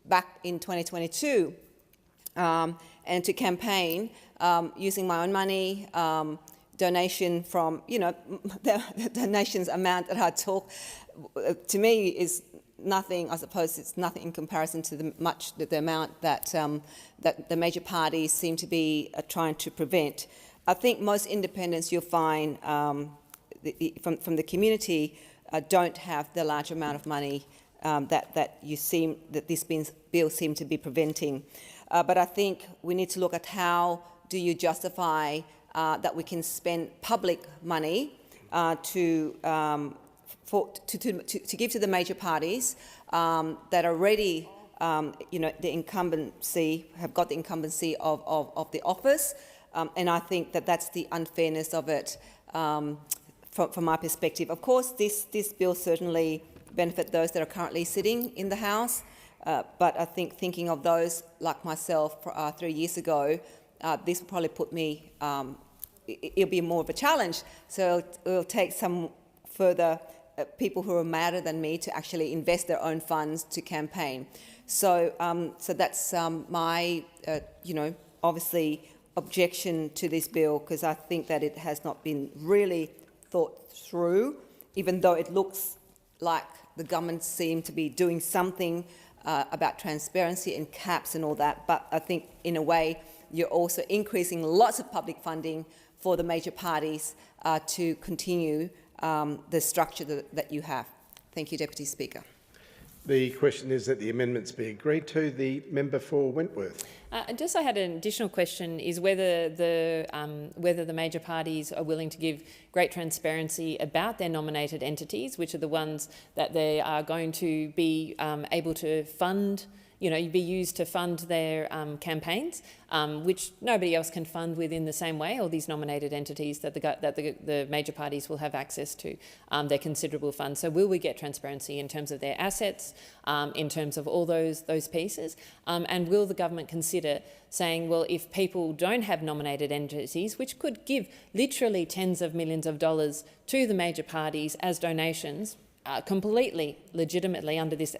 back in 2022, and to campaign using my own money, donation from, the donations amount that I talk to me is nothing. I suppose it's nothing in comparison to the amount that that the major parties seem to be trying to prevent. I think most independents you'll find from the community don't have the large amount of money that this bill seems to be preventing. But I think we need to look at how do you justify that we can spend public money to give to the major parties that already, the incumbency, have got the incumbency of the office. And I think that that's the unfairness of it from my perspective. Of course, this bill certainly benefit those that are currently sitting in the House, but I think thinking of those like myself 3 years ago, this will probably put me, it'll be more of a challenge. So it'll take some further people who are madder than me to actually invest their own funds to campaign. So, so that's my, obviously objection to this bill, because I think that it has not been really thought through, even though it looks like the government seem to be doing something about transparency and caps and all that. But I think in a way you're also increasing lots of public funding for the major parties to continue the structure that you have. Thank you, Deputy Speaker. The question is that the amendments be agreed to. The member for Wentworth. Just I had an additional question, is whether the major parties are willing to give great transparency about their nominated entities, which are the ones that they are going to be able to fund, be used to fund their campaigns, which nobody else can fund within the same way, all these nominated entities that the major parties will have access to, their considerable funds. So will we get transparency in terms of their assets, in terms of all those pieces? And will the government consider saying, well, if people don't have nominated entities, which could give literally tens of millions of dollars to the major parties as donations, completely legitimately under this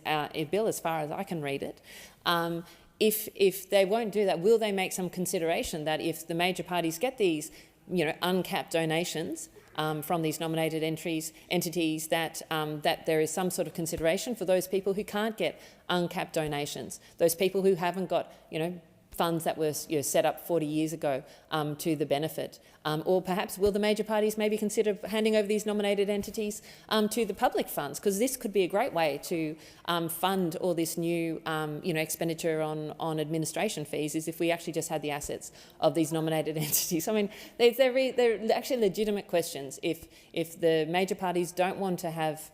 bill, as far as I can read it, if they won't do that, will they make some consideration that if the major parties get these, uncapped donations from these nominated entities, that there is some sort of consideration for those people who can't get uncapped donations, those people who haven't got, funds that were set up 40 years ago to the benefit? Or perhaps will the major parties maybe consider handing over these nominated entities to the public funds? Because this could be a great way to fund all this new expenditure on administration fees, is if we actually just had the assets of these nominated entities. I mean, they're actually legitimate questions. If the major parties don't want to have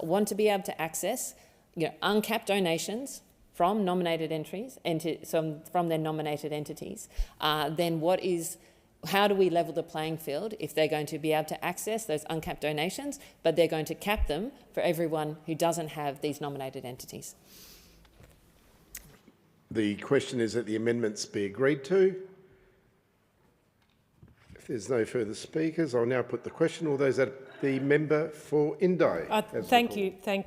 want to be able to access uncapped donations from nominated from their nominated entities, then how do we level the playing field if they're going to be able to access those uncapped donations, but they're going to cap them for everyone who doesn't have these nominated entities? The question is that the amendments be agreed to. If there's no further speakers, I'll now put the question. All those that the member for Indi. Thank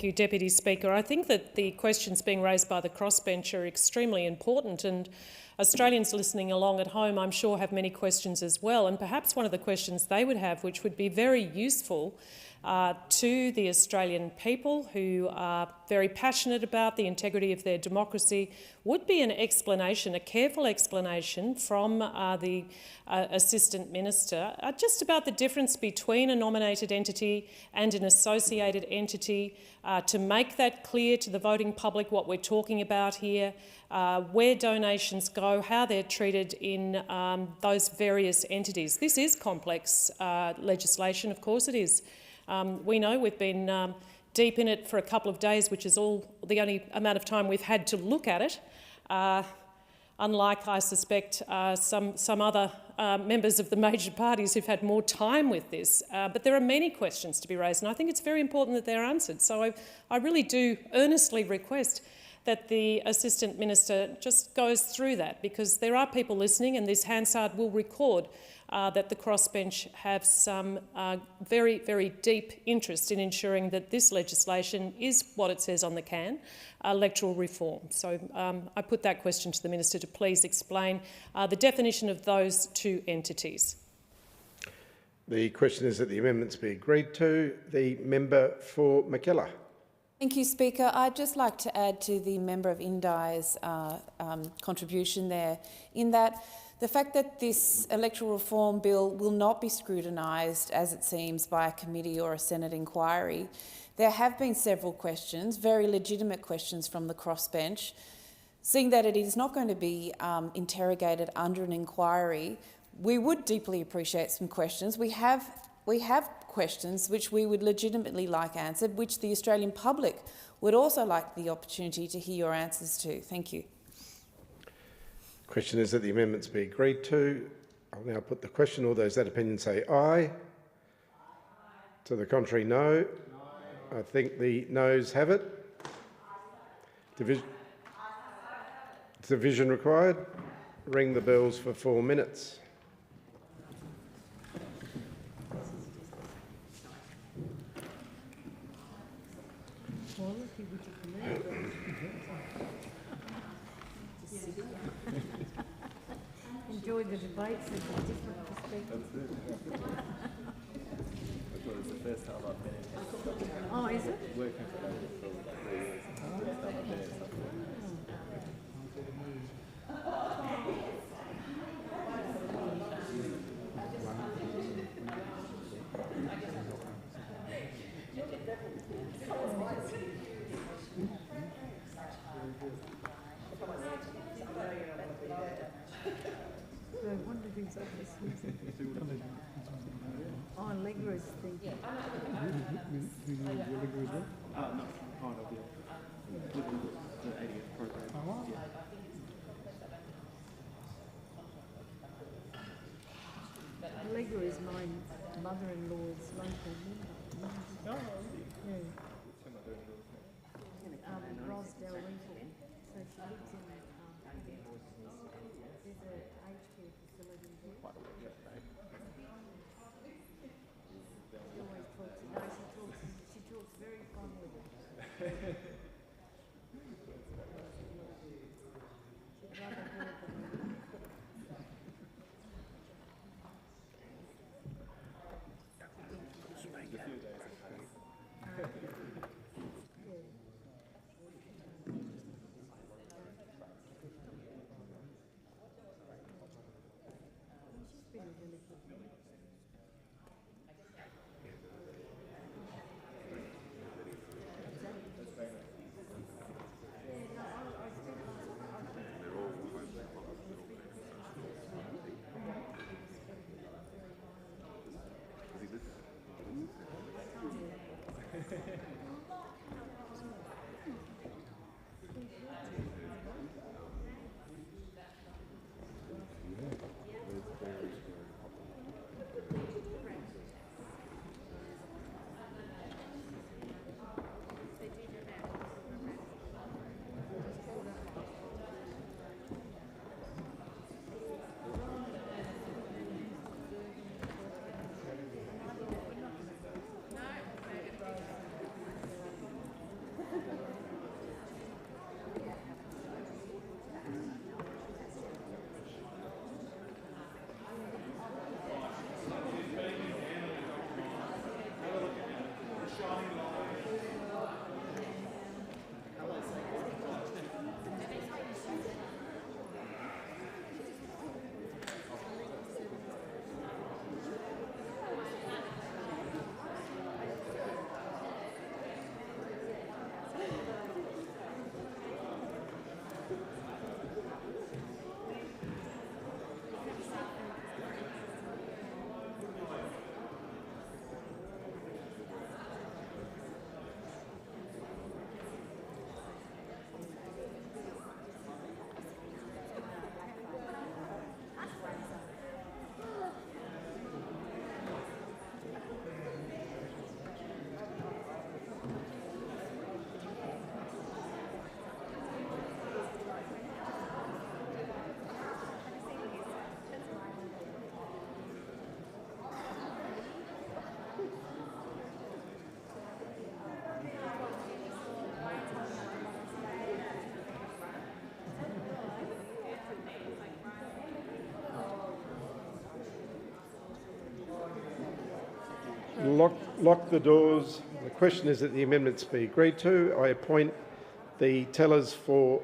you, Deputy Speaker. I think that the questions being raised by the crossbench are extremely important, and Australians listening along at home, I'm sure, have many questions as well. And perhaps one of the questions they would have, which would be very useful to the Australian people who are very passionate about the integrity of their democracy, would be an explanation, a careful explanation from the Assistant Minister just about the difference between a nominated entity and an associated entity, to make that clear to the voting public what we're talking about here, where donations go, how they're treated in those various entities. This is complex legislation, of course it is. We know we've been deep in it for a couple of days, which is the only amount of time we've had to look at it, unlike, I suspect, some other members of the major parties who've had more time with this. But there are many questions to be raised, and I think it's very important that they're answered. So I really do earnestly request that the Assistant Minister just goes through that, because there are people listening, and this Hansard will record that the crossbench have some very, very deep interest in ensuring that this legislation is what it says on the can, electoral reform. So I put that question to the Minister to please explain the definition of those two entities. The question is that the amendments be agreed to. The member for Mackellar. Thank you, Speaker. I'd just like to add to the member of Indi's contribution there, in that the fact that this electoral reform bill will not be scrutinised, as it seems, by a committee or a Senate inquiry. There have been several questions, very legitimate questions from the crossbench. Seeing that it is not going to be interrogated under an inquiry, we would deeply appreciate some questions. We have questions which we would legitimately like answered, which the Australian public would also like the opportunity to hear your answers to. Thank you. Question is that the amendments be agreed to. I'll now put the question. All those that opinion say aye. To the contrary, no. I think the noes have it. Division required. Ring the bells for 4 minutes. Enjoy the debates and the different perspectives. It's the first time I've been in. Oh, is it? Working for them for 3 years. It's the first time I've been in. Oh, Allegra's thing. No. Oh, no, the 80th program. Yeah. Allegra is my mother-in-law's local member. Oh, yeah. Ros Dalrymple. So she lives in there's a aged care facility there. She always talks, she talks very fondly. She'd rather her than me. lock the doors. The question is that the amendments be agreed to. I appoint the tellers for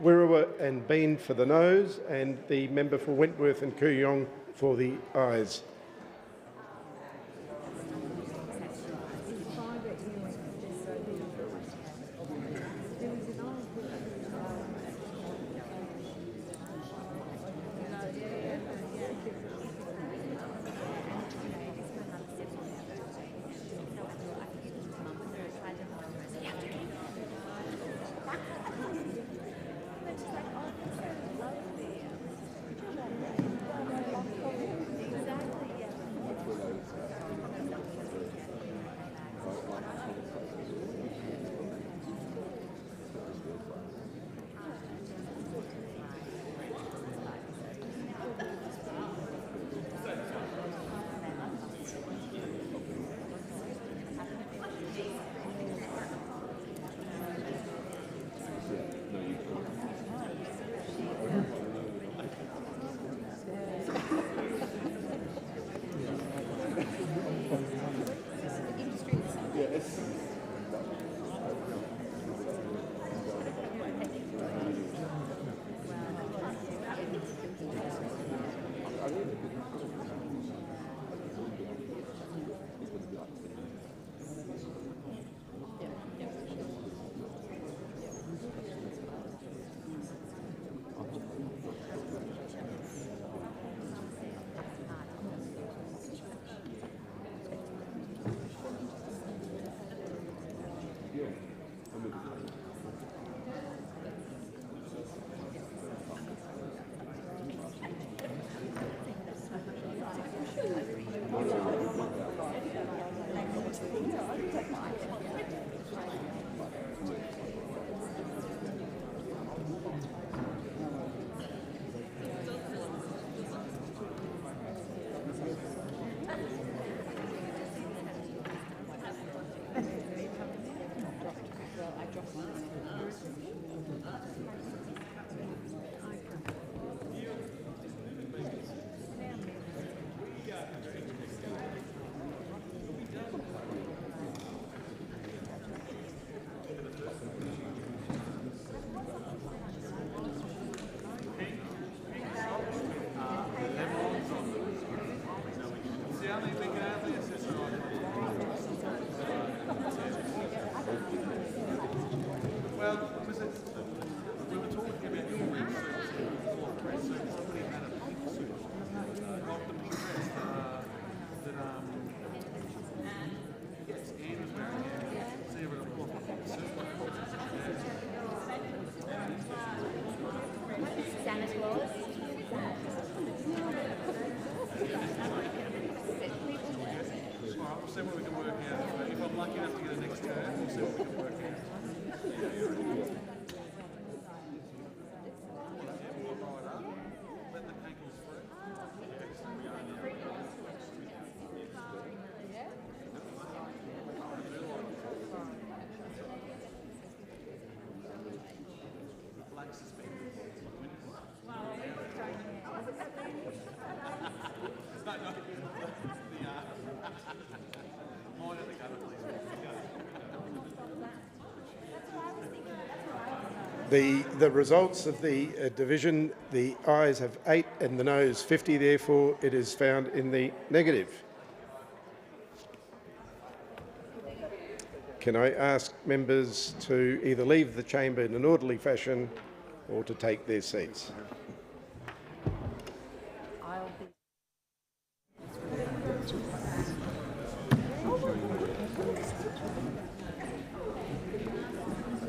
Wirrawah and Bean for the noes and the member for Wentworth and Kooyong for the ayes. The results of the division, the ayes have 8 and the noes 50, therefore it is found in the negative. Can I ask members to either leave the chamber in an orderly fashion or to take their seats?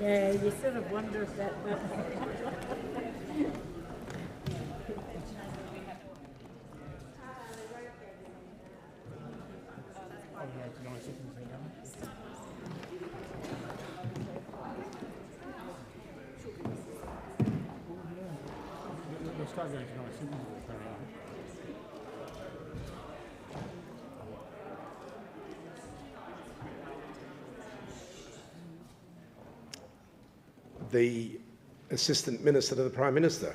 Yeah, you sort of wonder if that... The Assistant Minister to the Prime Minister.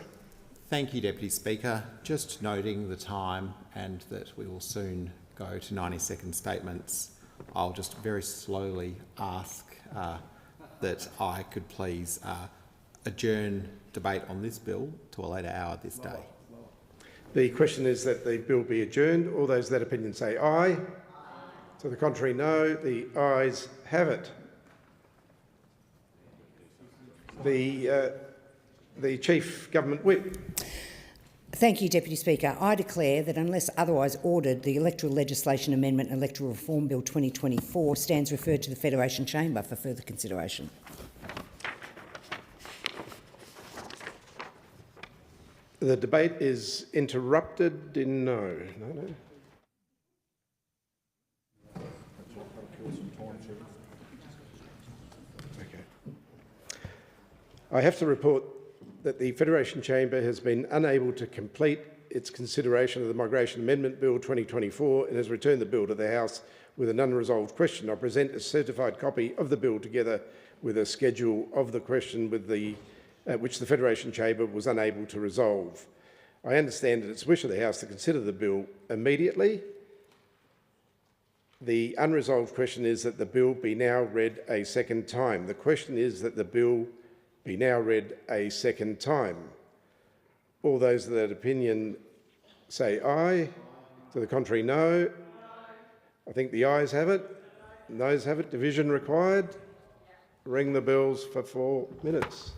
Thank you, Deputy Speaker. Just noting the time and that we will soon go to 90-second statements, I'll just very slowly ask that I could please adjourn debate on this bill to a later hour this day. The question is that the bill be adjourned. All those of that opinion say aye. Aye. To the contrary, no. The ayes have it. The Chief Government Whip. Thank you, Deputy Speaker. I declare that unless otherwise ordered, the Electoral Legislation Amendment Electoral Reform Bill 2024 stands referred to the Federation Chamber for further consideration. The debate is interrupted in no. Okay. I have to report that the Federation Chamber has been unable to complete its consideration of the Migration Amendment Bill 2024 and has returned the bill to the House with an unresolved question. I present a certified copy of the bill together with a schedule of the question with which the Federation Chamber was unable to resolve. I understand that it's wish of the House to consider the bill immediately. The unresolved question is that the bill be now read a second time. The question is that the bill be now read a second time. All those of that opinion say aye. To the contrary, no. I think the ayes have it. Noes have it. Division required. Ring the bells for 4 minutes.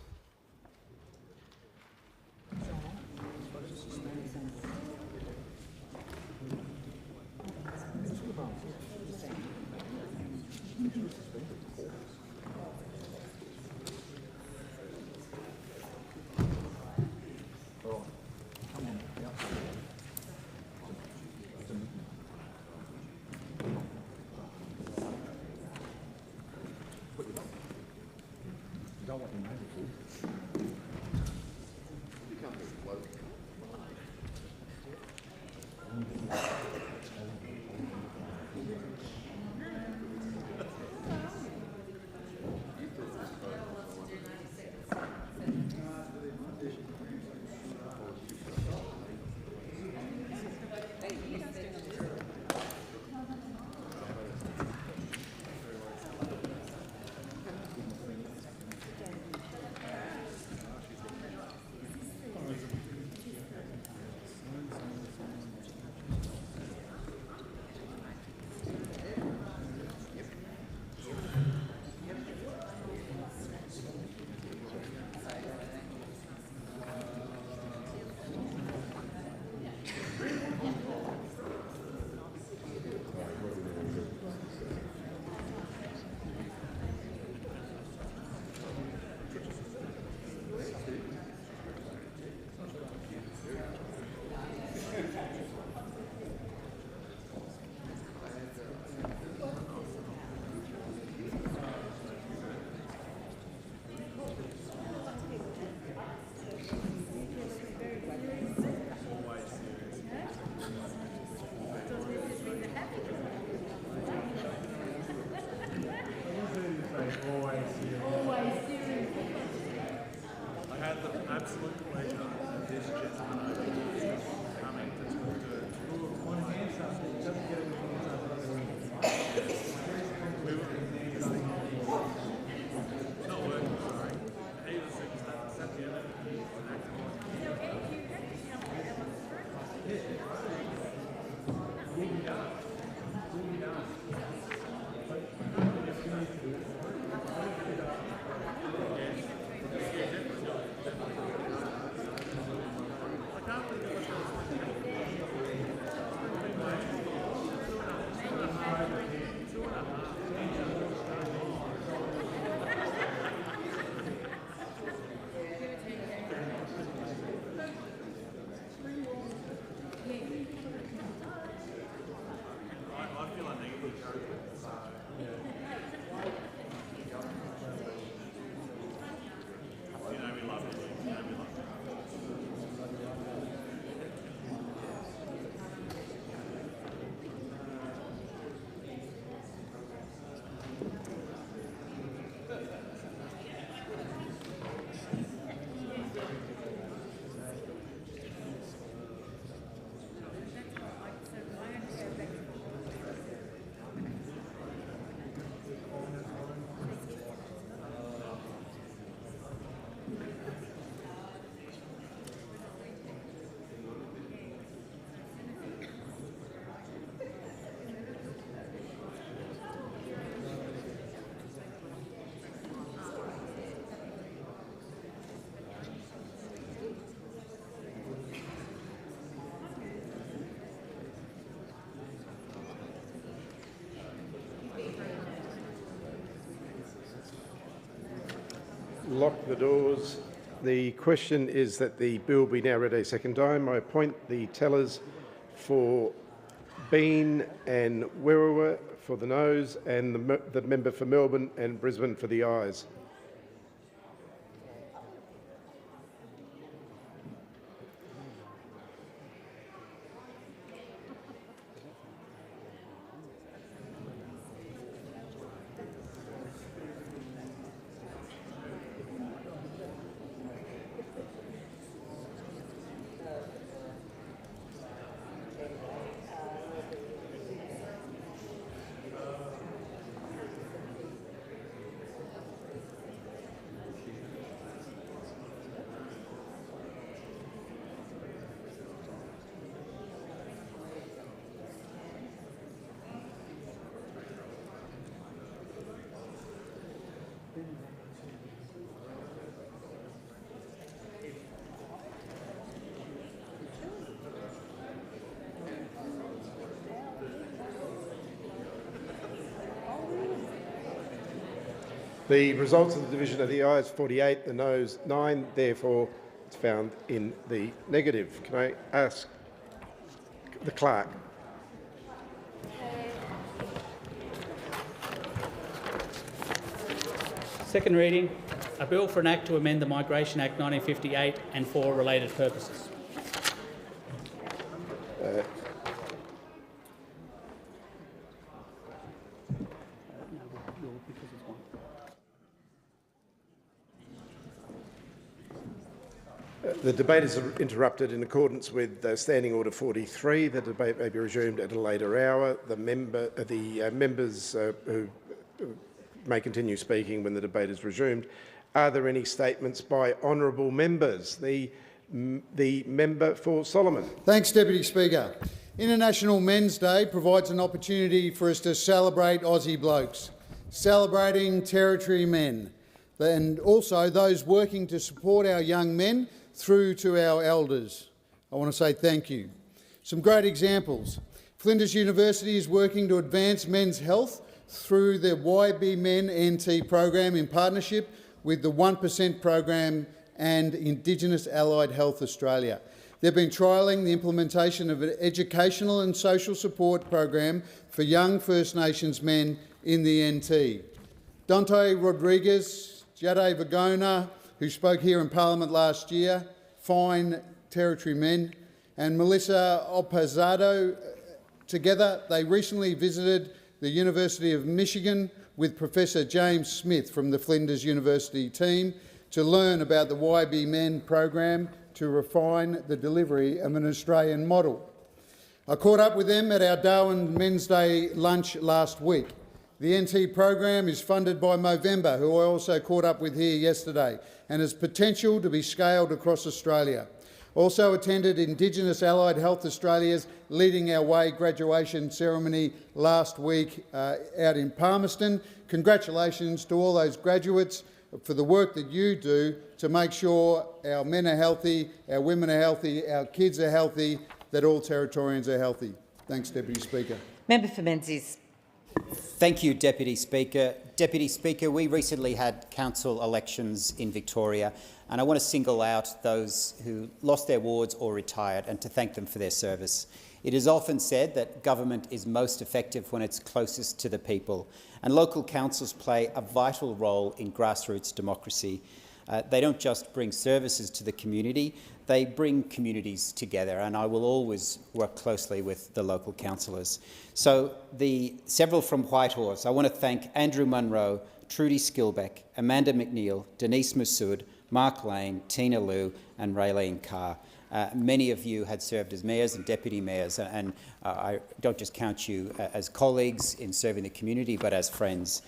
lock the doors. The question is that the bill be now read a second time. I appoint the tellers for Bean and Werriwa for the noes and the member for Melbourne and Brisbane for the ayes. The results of the division of the ayes 48, the noes 9, therefore it's found in the negative. Can I ask the clerk? Second reading, a bill for an act to amend the Migration Act 1958 and for related purposes. The debate is interrupted in accordance with Standing Order 43. The debate may be resumed at a later hour. The members who may continue speaking when the debate is resumed. Are there any statements by honourable members? The member for Solomon. Thanks, Deputy Speaker. International Men's Day provides an opportunity for us to celebrate Aussie blokes, celebrating Territory men, and also those working to support our young men through to our elders. I want to say thank you. Some great examples. Flinders University is working to advance men's health through the YB Men NT program in partnership with the 1% program and Indigenous Allied Health Australia. They've been trialling the implementation of an educational and social support program for young First Nations men in the NT. Dante Rodriguez, Jade Vagona, who spoke here in Parliament last year, fine Territory men, and Melissa Opazado. Together, they recently visited the University of Michigan with Professor James Smith from the Flinders University team to learn about the YB Men program to refine the delivery of an Australian model. I caught up with them at our Darwin Men's Day lunch last week. The NT program is funded by Movember, who I also caught up with here yesterday, and has potential to be scaled across Australia. Also attended Indigenous Allied Health Australia's Leading Our Way graduation ceremony last week out in Palmerston. Congratulations to all those graduates for the work that you do to make sure our men are healthy, our women are healthy, our kids are healthy, that all Territorians are healthy. Thanks, Deputy Speaker. Member for Menzies. Thank you, Deputy Speaker. Deputy Speaker, we recently had council elections in Victoria, and I want to single out those who lost their wards or retired and to thank them for their service. It is often said that government is most effective when it's closest to the people, and local councils play a vital role in grassroots democracy. They don't just bring services to the community, they bring communities together, and I will always work closely with the local councillors. So several from Whitehorse, I want to thank Andrew Munro, Trudy Skilbeck, Amanda McNeil, Denise Massoud, Mark Lane, Tina Liu and Raylene Carr. Many of you had served as mayors and deputy mayors, and I don't just count you as colleagues in serving the community, but as friends.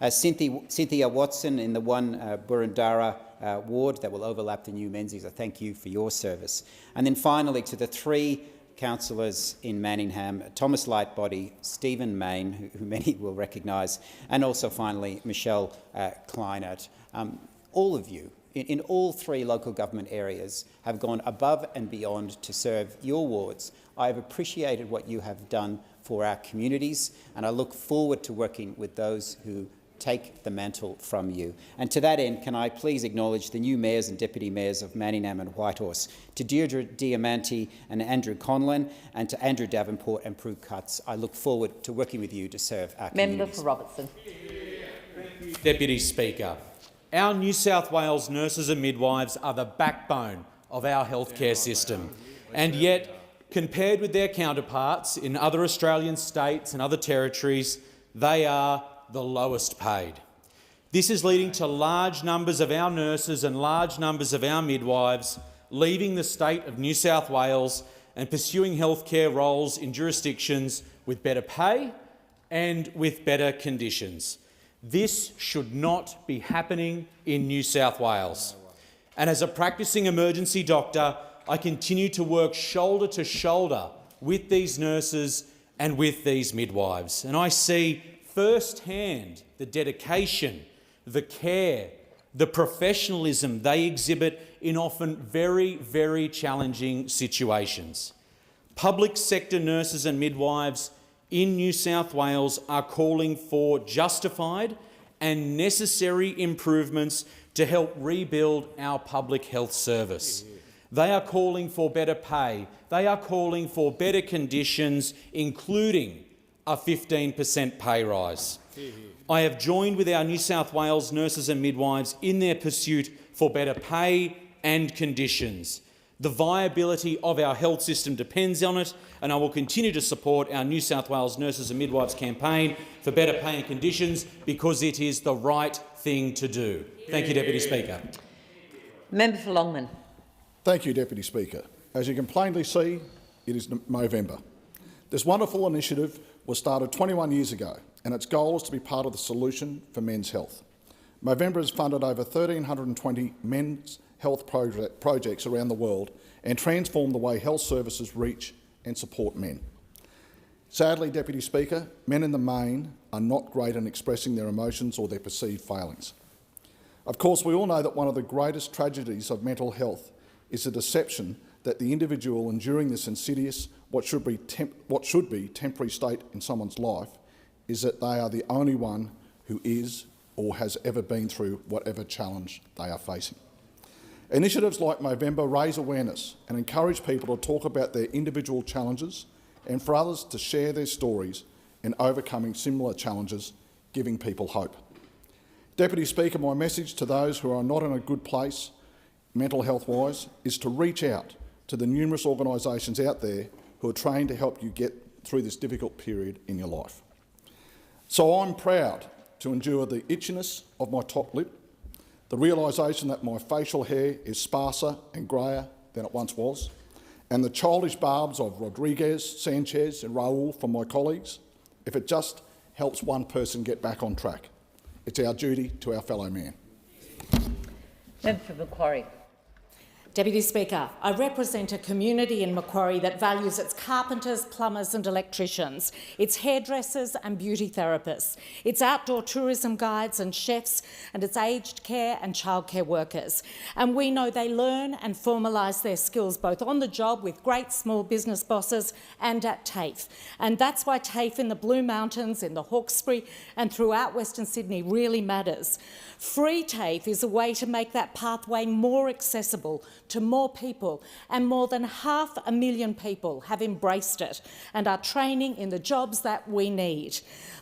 Cynthia Watson in the one Burundara ward that will overlap the new Menzies, I thank you for your service. And then finally to the three councillors in Manningham, Thomas Lightbody, Stephen Main, who many will recognise, and also finally Michelle Kleinert. All of you in all three local government areas have gone above and beyond to serve your wards. I have appreciated what you have done for our communities, and I look forward to working with those who take the mantle from you. And to that end, can I please acknowledge the new mayors and deputy mayors of Manningham and Whitehorse, to Deirdre Diamanti and Andrew Conlon, and to Andrew Davenport and Prue Cutts. I look forward to working with you to serve our communities. Member for Robertson. Deputy Speaker, our New South Wales nurses and midwives are the backbone of our healthcare system, and yet, compared with their counterparts in other Australian states and other territories, they are the lowest paid. This is leading to large numbers of our nurses and large numbers of our midwives leaving the state of New South Wales and pursuing healthcare roles in jurisdictions with better pay and with better conditions. This should not be happening in New South Wales. And as a practising emergency doctor, I continue to work shoulder to shoulder with these nurses and with these midwives. And I see firsthand the dedication, the care, the professionalism they exhibit in often very, very challenging situations. Public sector nurses and midwives in New South Wales are calling for justified and necessary improvements to help rebuild our public health service. They are calling for better pay. They are calling for better conditions, including a 15% pay rise. I have joined with our New South Wales nurses and midwives in their pursuit for better pay and conditions. The viability of our health system depends on it, and I will continue to support our New South Wales nurses and midwives campaign for better pay and conditions because it is the right thing to do. Thank you, Deputy Speaker. Member for Longman. Thank you, Deputy Speaker. As you can plainly see, it is Movember. This wonderful initiative was started 21 years ago, and its goal is to be part of the solution for men's health. Movember has funded over 1,320 men's health projects around the world and transformed the way health services reach and support men. Sadly, Deputy Speaker, men in the main are not great in expressing their emotions or their perceived failings. Of course, we all know that one of the greatest tragedies of mental health is the deception that the individual enduring this insidious, what should be temporary state in someone's life is that they are the only one who is or has ever been through whatever challenge they are facing. Initiatives like Movember raise awareness and encourage people to talk about their individual challenges and for others to share their stories in overcoming similar challenges, giving people hope. Deputy Speaker, my message to those who are not in a good place mental health-wise is to reach out to the numerous organisations out there who are trained to help you get through this difficult period in your life. So I'm proud to endure the itchiness of my top lip, the realisation that my facial hair is sparser and greyer than it once was, and the childish barbs of Rodriguez, Sanchez and Raul from my colleagues, if it just helps one person get back on track. It's our duty to our fellow man. Member for Macquarie. Deputy Speaker, I represent a community in Macquarie that values its carpenters, plumbers and electricians, its hairdressers and beauty therapists, its outdoor tourism guides and chefs, and its aged care and childcare workers. And we know they learn and formalise their skills both on the job with great small business bosses and at TAFE. And that's why TAFE in the Blue Mountains, in the Hawkesbury and throughout Western Sydney really matters. Free TAFE is a way to make that pathway more accessible to more people, and more than 500,000 people have embraced it and are training in the jobs that we need.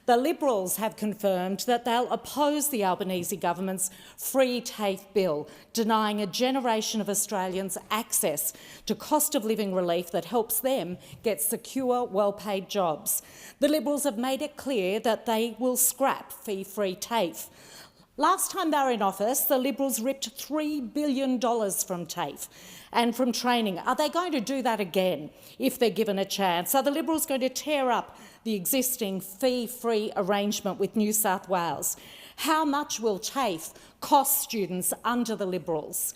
The Liberals have confirmed that they'll oppose the Albanese government's free TAFE bill, denying a generation of Australians access to cost of living relief that helps them get secure, well-paid jobs. The Liberals have made it clear that they will scrap fee-free TAFE. Last time they were in office, the Liberals ripped $3 billion from TAFE and from training. Are they going to do that again if they're given a chance? Are the Liberals going to tear up the existing fee-free arrangement with New South Wales? How much will TAFE cost students under the Liberals?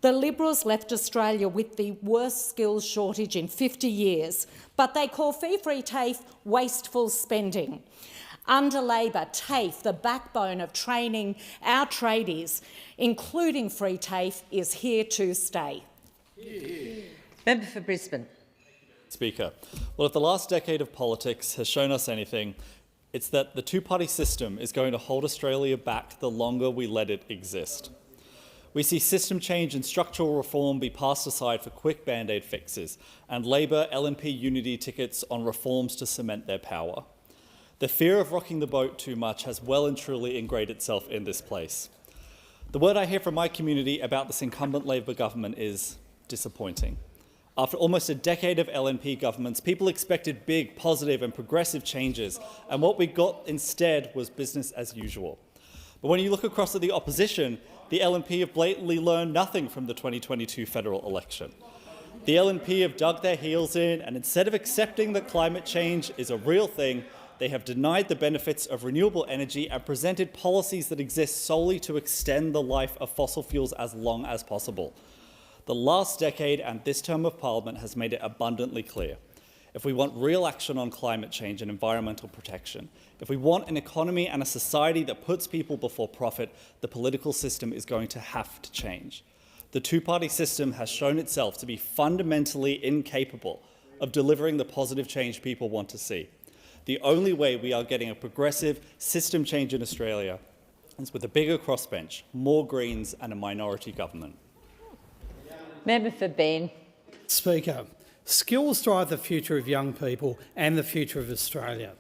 The Liberals left Australia with the worst skills shortage in 50 years, but they call fee-free TAFE wasteful spending. Under Labor, TAFE, the backbone of training our tradies, including free TAFE, is here to stay. Member for Brisbane. Speaker, well, if the last decade of politics has shown us anything, It's that the two-party system is going to hold Australia back the longer we let it exist. We see system change and structural reform be passed aside for quick band-aid fixes, and Labor LNP unity tickets on reforms to cement their power. The fear of rocking the boat too much has well and truly ingrained itself in this place. The word I hear from my community about this incumbent Labor government is disappointing. After almost a decade of LNP governments, people expected big, positive and progressive changes, and what we got instead was business as usual. But when you look across at the opposition, the LNP have blatantly learned nothing from the 2022 federal election. The LNP have dug their heels in, and instead of accepting that climate change is a real thing, they have denied the benefits of renewable energy and presented policies that exist solely to extend the life of fossil fuels as long as possible. The last decade and this term of Parliament has made it abundantly clear. If we want real action on climate change and environmental protection, if we want an economy and a society that puts people before profit, the political system is going to have to change. The two-party system has shown itself to be fundamentally incapable of delivering the positive change people want to see. The only way we are getting a progressive system change in Australia is with a bigger crossbench, more Greens and a minority government. Member for Ben. Speaker, skills drive the future of young people and the future of Australia.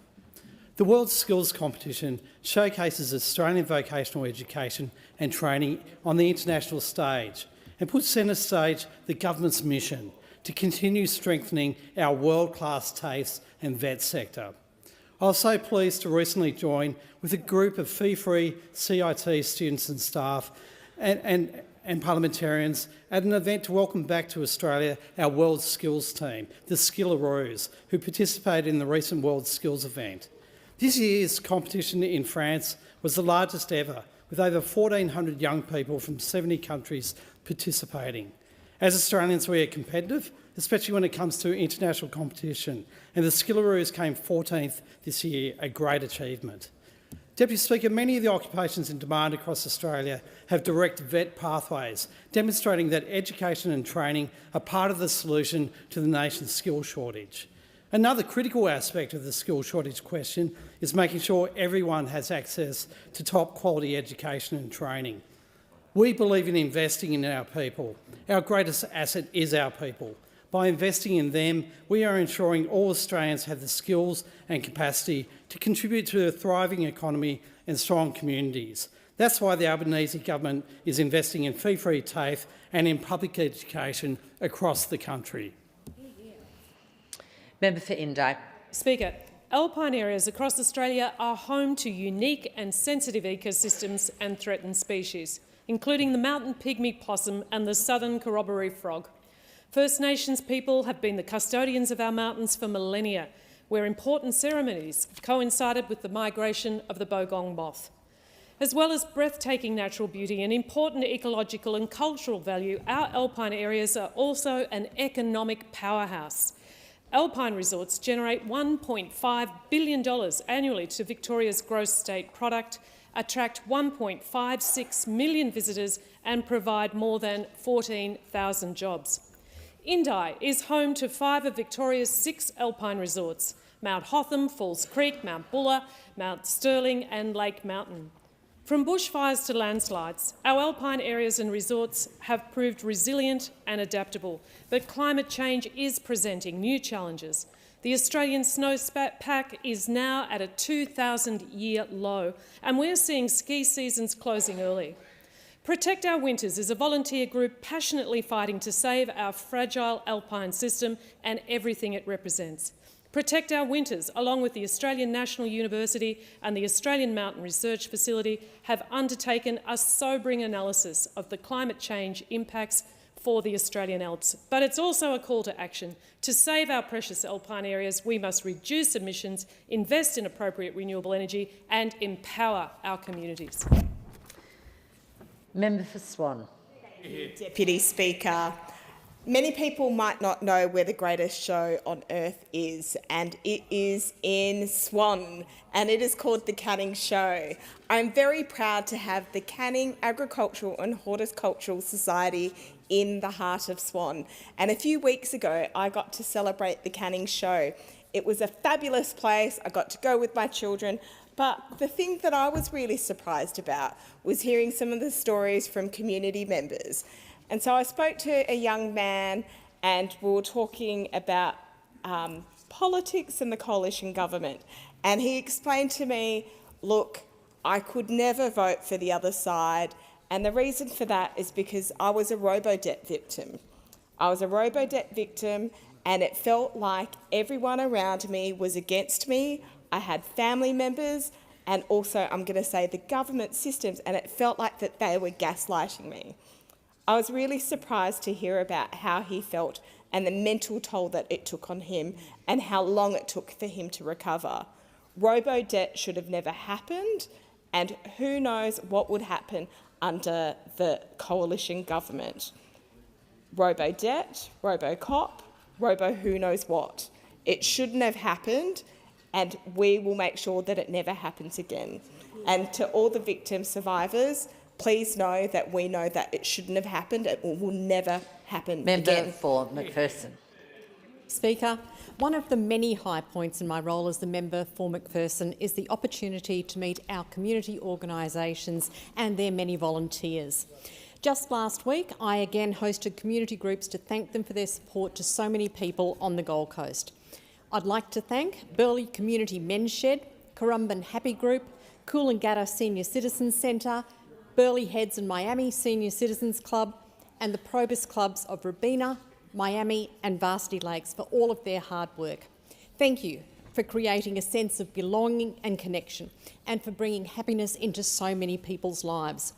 The World Skills Competition showcases Australian vocational education and training on the international stage and puts centre stage the government's mission to continue strengthening our world-class TAFE and vet sector. I was so pleased to recently join with a group of fee-free CIT students and staff and parliamentarians at an event to welcome back to Australia our World Skills team, the Skilleroos, who participated in the recent World Skills event. This year's competition in France was the largest ever, with over 1,400 young people from 70 countries participating. As Australians, we are competitive, especially when it comes to international competition, and the Skilleroos came 14th this year, a great achievement. Deputy Speaker, many of the occupations in demand across Australia have direct vet pathways, demonstrating that education and training are part of the solution to the nation's skill shortage. Another critical aspect of the skill shortage question is making sure everyone has access to top quality education and training. We believe in investing in our people. Our greatest asset is our people. By investing in them, we are ensuring all Australians have the skills and capacity to contribute to a thriving economy and strong communities. That's why the Albanese government is investing in fee-free TAFE and in public education across the country. Member for Indi. Speaker, alpine areas across Australia are home to unique and sensitive ecosystems and threatened species, including the mountain pygmy possum and the southern corroboree frog. First Nations people have been the custodians of our mountains for millennia, where important ceremonies coincided with the migration of the bogong moth. As well as breathtaking natural beauty and important ecological and cultural value, our alpine areas are also an economic powerhouse. Alpine resorts generate $1.5 billion annually to Victoria's gross state product, attract 1.56 million visitors and provide more than 14,000 jobs. Indi is home to 5 of Victoria's 6 alpine resorts: Mount Hotham, Falls Creek, Mount Buller, Mount Stirling and Lake Mountain. From bushfires to landslides, our alpine areas and resorts have proved resilient and adaptable, but climate change is presenting new challenges. The Australian snowpack is now at a 2,000-year low, and we're seeing ski seasons closing early. Protect Our Winters is a volunteer group passionately fighting to save our fragile alpine system and everything it represents. Protect Our Winters, along with the Australian National University and the Australian Mountain Research Facility, have undertaken a sobering analysis of the climate change impacts for the Australian Alps. But it's also a call to action. To save our precious alpine areas, we must reduce emissions, invest in appropriate renewable energy and empower our communities. Member for Swan. Deputy Speaker, many people might not know where the greatest show on earth is, and it is in Swan, and it is called the Canning Show. I'm very proud to have the Canning Agricultural and Horticultural Society in the heart of Swan, and a few weeks ago I got to celebrate the Canning Show. It was a fabulous place. I got to go with my children. But the thing that I was really surprised about was hearing some of the stories from community members. And so I spoke to a young man and we were talking about politics and the coalition government. And he explained to me, look, I could never vote for the other side. And the reason for that is because I was a robo-debt victim. I was a robo-debt victim and it felt like everyone around me was against me. I had family members and also, I'm going to say, the government systems, and it felt like that they were gaslighting me. I was really surprised to hear about how he felt and the mental toll that it took on him and how long it took for him to recover. Robo-debt should have never happened, and who knows what would happen under the coalition government. Robo-debt, robo-cop, robo-who knows what. It shouldn't have happened, and we will make sure that it never happens again. And to all the victim survivors, please know that we know that it shouldn't have happened. It will never happen Member again. for McPherson. Speaker, one of the many high points in my role as the member for McPherson is the opportunity to meet our community organisations and their many volunteers. Just last week, I again hosted community groups to thank them for their support to so many people on the Gold Coast. I'd like to thank Burleigh Community Men's Shed, Currumbin Happy Group, Coolangatta Senior Citizens Centre, Burleigh Heads and Miami Senior Citizens Club, and the Probus Clubs of Robina, Miami and Varsity Lakes for all of their hard work. Thank you for creating a sense of belonging and connection, and for bringing happiness into so many people's lives.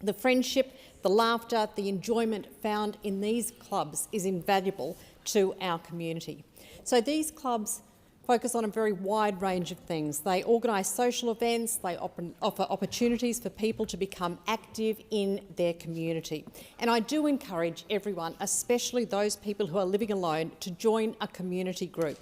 The friendship, the laughter, the enjoyment found in these clubs is invaluable to our community. So these clubs focus on a very wide range of things. They organise social events, they offer opportunities for people to become active in their community. And I do encourage everyone, especially those people who are living alone, to join a community group.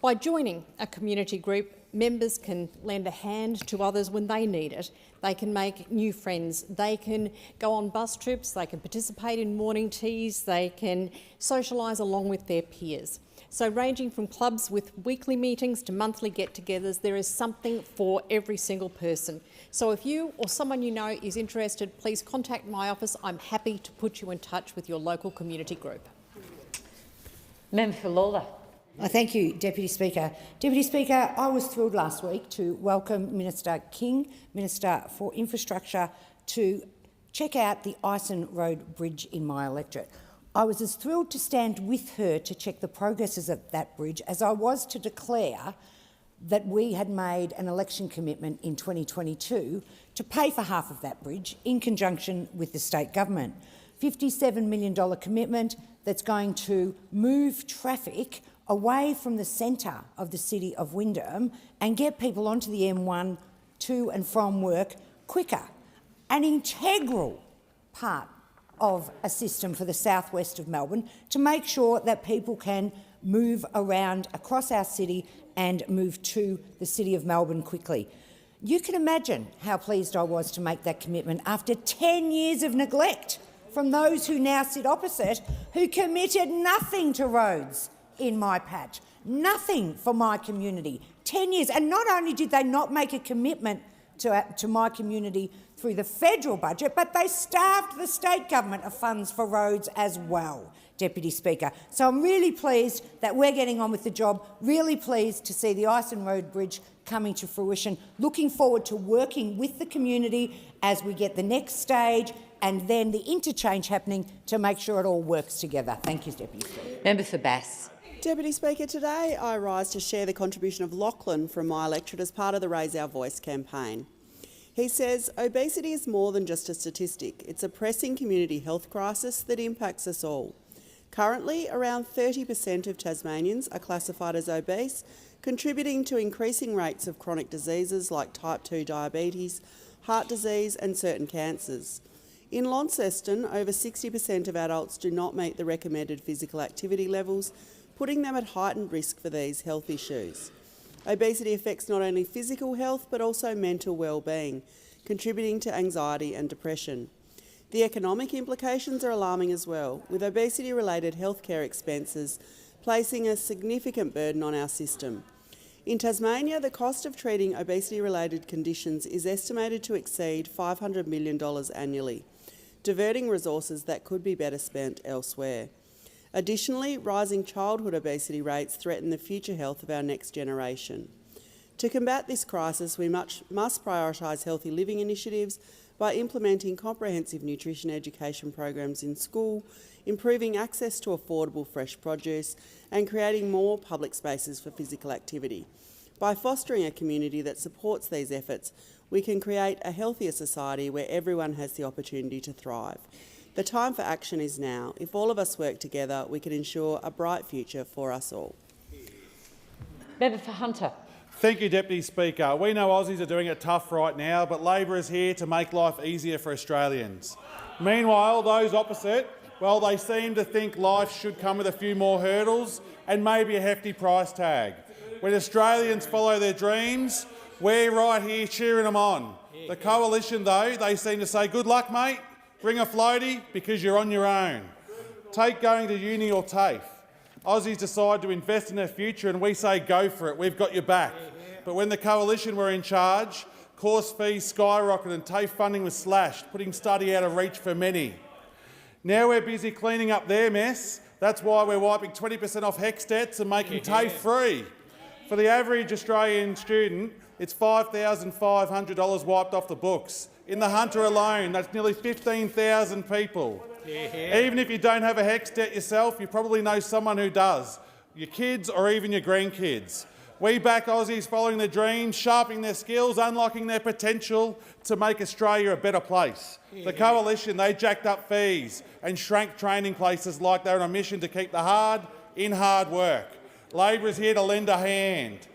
By joining a community group, members can lend a hand to others when they need it. They can make new friends. They can go on bus trips. They can participate in morning teas. They can socialise along with their peers. So ranging from clubs with weekly meetings to monthly get-togethers, there is something for every single person. So if you or someone you know is interested, please contact my office. I'm happy to put you in touch with your local community group. Member for Lawler. Thank you, Deputy Speaker. Deputy Speaker, I was thrilled last week to welcome Minister King, Minister for Infrastructure, to check out the Ison Road Bridge in my electorate. I was as thrilled to stand with her to check the progresses of that bridge as I was to declare that we had made an election commitment in 2022 to pay for half of that bridge in conjunction with the state government. $57 million commitment that's going to move traffic away from the centre of the city of Wyndham and get people onto the M1 to and from work quicker. An integral part of a system for the southwest of Melbourne to make sure that people can move around across our city and move to the city of Melbourne quickly. You can imagine how pleased I was to make that commitment after 10 years of neglect from those who now sit opposite, who committed nothing to roads in my patch, nothing for my community. 10 years. And not only did they not make a commitment to my community through the federal budget, but they starved the state government of funds for roads as well, Deputy Speaker. So I'm really pleased that we're getting on with the job, really pleased to see the Ison Road Bridge coming to fruition, looking forward to working with the community as we get the next stage and then the interchange happening to make sure it all works together. Thank you, Deputy Speaker. Member for Bass. Deputy Speaker, today I rise to share the contribution of Lachlan from my electorate as part of the Raise Our Voice campaign. He says, obesity is more than just a statistic. It's a pressing community health crisis that impacts us all. Currently, around 30% of Tasmanians are classified as obese, contributing to increasing rates of chronic diseases like type 2 diabetes, heart disease and certain cancers. In Launceston, over 60% of adults do not meet the recommended physical activity levels, putting them at heightened risk for these health issues. Obesity affects not only physical health but also mental well-being, contributing to anxiety and depression. The economic implications are alarming as well, with obesity-related healthcare expenses placing a significant burden on our system. In Tasmania, the cost of treating obesity-related conditions is estimated to exceed $500 million annually, diverting resources that could be better spent elsewhere. Additionally, rising childhood obesity rates threaten the future health of our next generation. To combat this crisis, we must prioritise healthy living initiatives by implementing comprehensive nutrition education programs in school, improving access to affordable fresh produce, and creating more public spaces for physical activity. By fostering a community that supports these efforts, we can create a healthier society where everyone has the opportunity to thrive. The time for action is now. If all of us work together, we can ensure a bright future for us all. Member for Hunter. Thank you, Deputy Speaker. We know Aussies are doing it tough right now, but Labor is here to make life easier for Australians. Meanwhile, those opposite, well, they seem to think life should come with a few more hurdles and maybe a hefty price tag. When Australians follow their dreams, we're right here cheering them on. The Coalition, though, they seem to say, good luck, mate, bring a floaty because you're on your own. Take going to uni or TAFE. Aussies decide to invest in their future and we say go for it, we've got your back. But when the Coalition were in charge, course fees skyrocketed and TAFE funding was slashed, putting study out of reach for many. Now we're busy cleaning up their mess. That's why we're wiping 20% off HECS debts and making TAFE free. For the average Australian student, it's $5,500 wiped off the books. In the Hunter alone, that's nearly 15,000 people. Even if you don't have a HECS debt yourself, you probably know someone who does, your kids or even your grandkids. We back Aussies following their dreams, sharpening their skills, unlocking their potential to make Australia a better place. The Coalition, they jacked up fees and shrank training places like they're on a mission to keep the hard in hard work. Labor is here to lend a hand.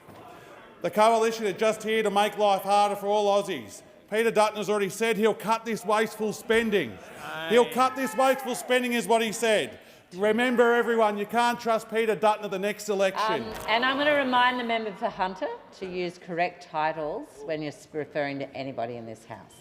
The Coalition are just here to make life harder for all Aussies. Peter Dutton has already said he'll cut this wasteful spending. He'll cut this wasteful spending is what he said. Remember, everyone, you can't trust Peter Dutton at the next election. And I'm going to remind the member for Hunter to use correct titles when you're referring to anybody in this House.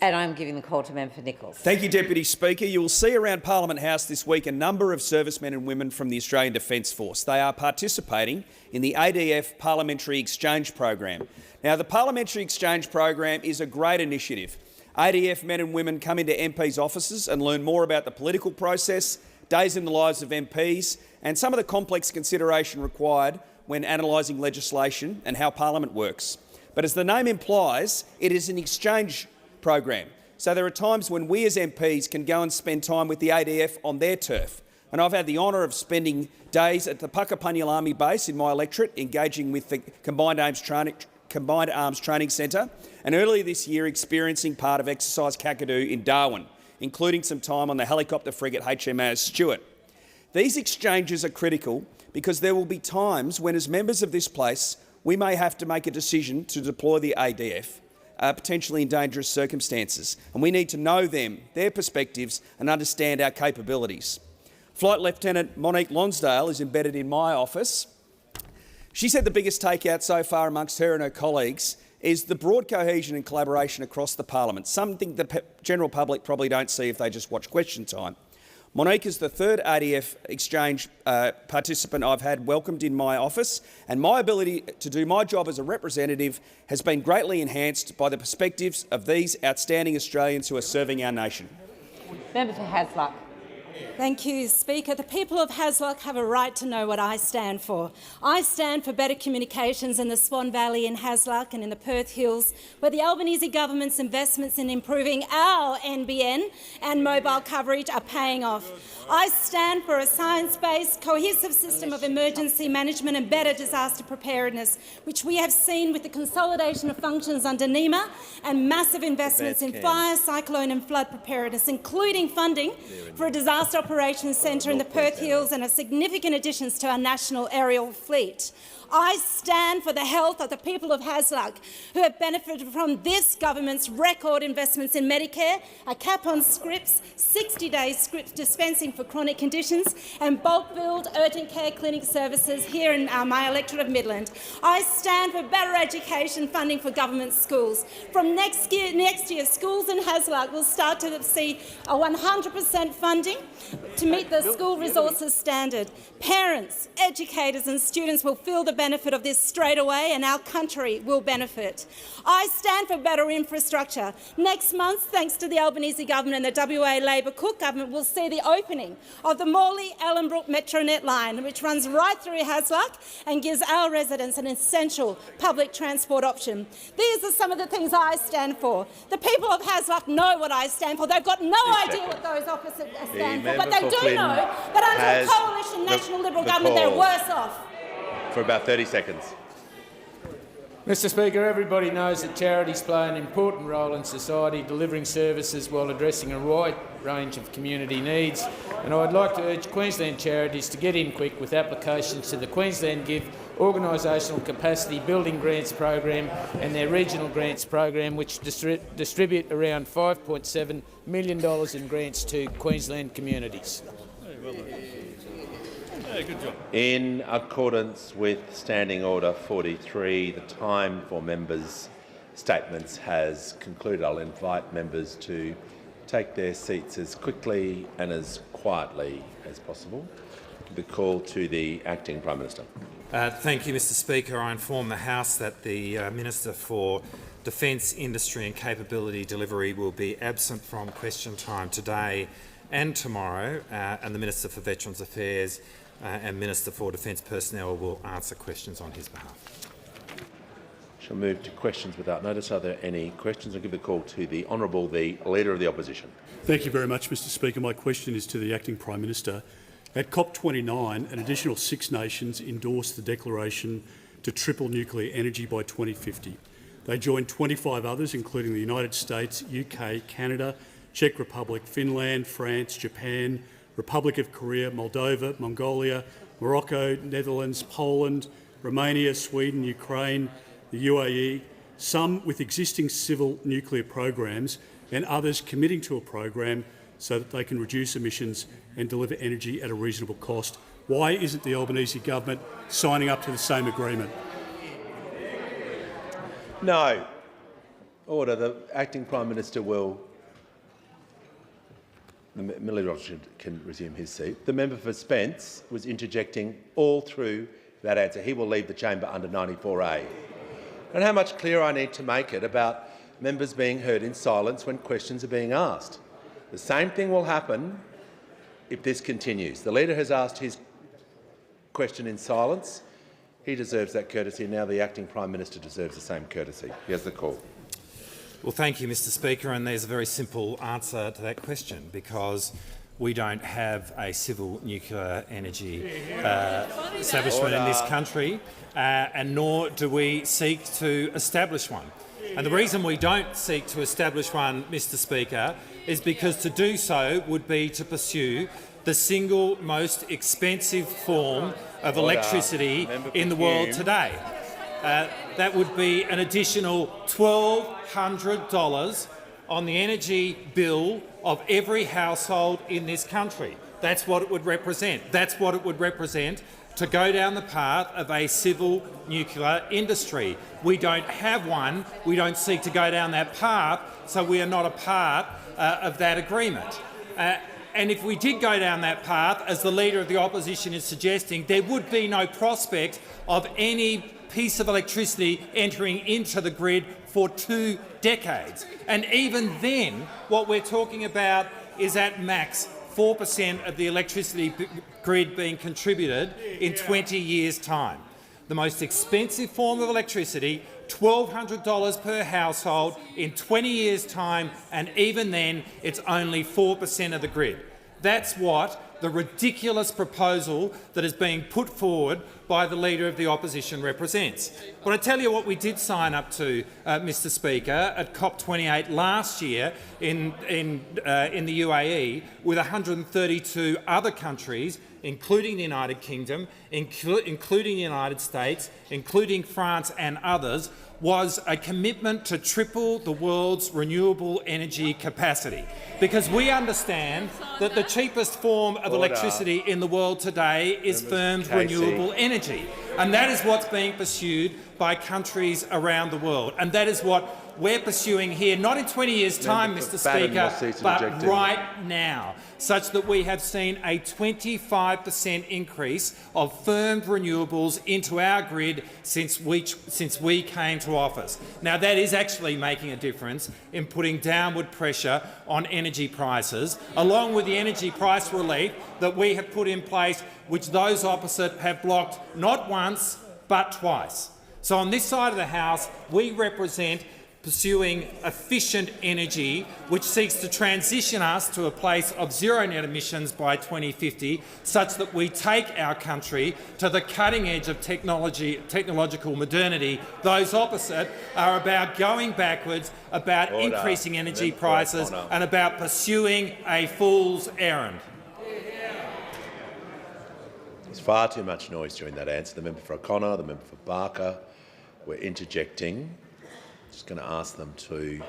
And I'm giving the call to member for Nichols. Thank you, Deputy Speaker. You will see around Parliament House this week a number of servicemen and women from the Australian Defence Force. They are participating in the ADF Parliamentary Exchange Program. Now, the Parliamentary Exchange Program is a great initiative. ADF men and women come into MPs' offices and learn more about the political process, days in the lives of MPs, and some of the complex consideration required when analysing legislation and how Parliament works. But as the name implies, it is an exchange program. So there are times when we as MPs can go and spend time with the ADF on their turf. And I've had the honour of spending days at the Puckapunyal Army Base in my electorate, engaging with the Combined Arms Training Centre, and earlier this year experiencing part of Exercise Kakadu in Darwin, including some time on the helicopter frigate HMAS Stewart. These exchanges are critical because there will be times when, as members of this place, we may have to make a decision to deploy the ADF, potentially in dangerous circumstances, and we need to know them, their perspectives, and understand our capabilities. Flight Lieutenant Monique Lonsdale is embedded in my office. She said the biggest takeout so far amongst her and her colleagues is the broad cohesion and collaboration across the Parliament, something the general public probably don't see if they just watch Question Time. Monique is the third ADF exchange participant I've had welcomed in my office, and my ability to do my job as a representative has been greatly enhanced by the perspectives of these outstanding Australians who are serving our nation. Member for Hasluck. Thank you, Speaker. The people of Hasluck have a right to know what I stand for. I stand for better communications in the Swan Valley in Hasluck and in the Perth Hills, where the Albanese government's investments in improving our NBN and mobile coverage are paying off. I stand for a science-based, cohesive system of emergency management and better disaster preparedness, which we have seen with the consolidation of functions under NEMA and massive investments in fire, cyclone and flood preparedness, including funding for a disaster operations centre in the Perth Hills and significant additions to our national aerial fleet. I stand for the health of the people of Hasluck who have benefited from this government's record investments in Medicare, a cap on scripts, 60-day script dispensing for chronic conditions and bulk billed urgent care clinic services here in my electorate of Midland. I stand for better education funding for government schools. From next year, schools in Hasluck will start to see a 100% funding to meet the school resources standard. Parents, educators and students will feel the benefit of this straight away, and our country will benefit. I stand for better infrastructure. Next month, thanks to the Albanese government and the WA Labor Cook government, will see the opening of the Morley-Ellenbrook Metronet line, which runs right through Hasluck and gives our residents an essential public transport option. These are some of the things I stand for. The people of Hasluck know what I stand for. They've got no idea what those opposite stand for, but they do know that under a coalition National Liberal government they're worse off. For about 30 seconds. Mr Speaker, everybody knows that charities play an important role in society, delivering services while addressing a wide range of community needs. And I'd like to urge Queensland charities to get in quick with applications to the Queensland Give Organisational Capacity Building Grants Program and their Regional Grants Program, which distribute around $5.7 million in grants to Queensland communities. Good job. In accordance with Standing Order 43, the time for members' statements has concluded. I'll invite members to take their seats as quickly and as quietly as possible. The call to the Acting Prime Minister. Thank you, Mr Speaker. I inform the House that the Minister for Defence, Industry and Capability Delivery will be absent from question time today and tomorrow, and the Minister for Veterans Affairs and Minister for Defence Personnel will answer questions on his behalf. Shall move to questions without notice. Are there any questions? I'll give the call to the Honourable the Leader of the Opposition. Thank you very much, Mr Speaker. My question is to the Acting Prime Minister. At COP29, an additional 6 nations endorsed the declaration to triple nuclear energy by 2050. They joined 25 others, including the United States, UK, Canada, Czech Republic, Finland, France, Japan, Republic of Korea, Moldova, Mongolia, Morocco, Netherlands, Poland, Romania, Sweden, Ukraine, the UAE, some with existing civil nuclear programs and others committing to a program so that they can reduce emissions and deliver energy at a reasonable cost. Why isn't the Albanese government signing up to the same agreement? No. Order. The Acting Prime Minister will... The Leader can resume his seat. The member for Spence was interjecting all through that answer. He will leave the chamber under 94A. And how much clearer I need to make it about members being heard in silence when questions are being asked. The same thing will happen if this continues. The Leader has asked his question in silence. He deserves that courtesy. Now the Acting Prime Minister deserves the same courtesy. He has the call. Well, thank you, Mr Speaker, and there's a very simple answer to that question, because we don't have a civil nuclear energy establishment in this country, and nor do we seek to establish one. And the reason we don't seek to establish one, Mr Speaker, is because to do so would be to pursue the single most expensive form of electricity in the world today. That would be an additional $1,200 on the energy bill of every household in this country. That's what it would represent. That's what it would represent to go down the path of a civil nuclear industry. We don't have one. We don't seek to go down that path, so we are not a part of that agreement. And if we did go down that path, as the Leader of the Opposition is suggesting, there would be no prospect of any piece of electricity entering into the grid for 2 decades. And even then, what we're talking about is at max 4% of the electricity grid being contributed in 20 years' time. The most expensive form of electricity, $1,200 per household in 20 years' time, and even then it's only 4% of the grid. That's what the ridiculous proposal that is being put forward by the Leader of the Opposition represents. But I tell you what we did sign up to, Mr Speaker, at COP28 last year in the UAE with 132 other countries, including the United Kingdom, including the United States, including France and others, was a commitment to triple the world's renewable energy capacity. Because we understand that the cheapest form of electricity in the world today is firmed renewable energy. And that is what's being pursued by countries around the world. And that is what we're pursuing here, not in 20 years' time, Mr. Speaker, but right now, such that we have seen a 25% increase of firmed renewables into our grid since we came to office. Now, that is actually making a difference in putting downward pressure on energy prices, along with the energy price relief that we have put in place, which those opposite have blocked not once but twice. So on this side of the House, we represent pursuing efficient energy which seeks to transition us to a place of zero net emissions by 2050, such that we take our country to the cutting edge of technological modernity. Those opposite are about going backwards, about increasing energy prices and about pursuing a fool's errand. There's far too much noise during that answer. The member for O'Connor, the member for Barker were interjecting. Just going to ask them to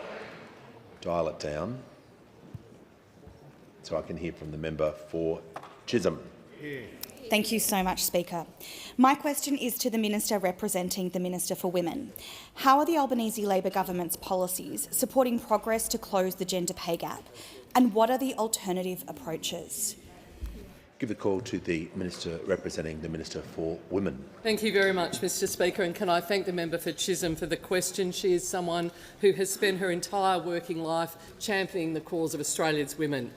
dial it down so I can hear from the member for Chisholm. Thank you so much, Speaker. My question is to the Minister representing the Minister for Women. How are the Albanese Labor government's policies supporting progress to close the gender pay gap, and what are the alternative approaches? Give the call to the Minister representing the Minister for Women. Thank you very much, Mr. Speaker, and can I thank the member for Chisholm for the question. She is someone who has spent her entire working life championing the cause of Australia's women.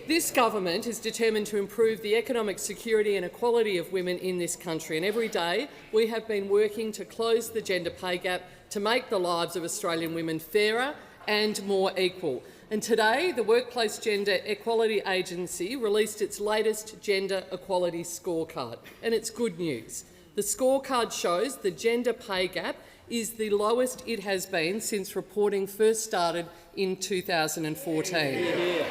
This government is determined to improve the economic security and equality of women in this country, and every day we have been working to close the gender pay gap to make the lives of Australian women fairer and more equal. And today, the Workplace Gender Equality Agency released its latest gender equality scorecard, and it's good news. The scorecard shows the gender pay gap is the lowest it has been since reporting first started in 2014.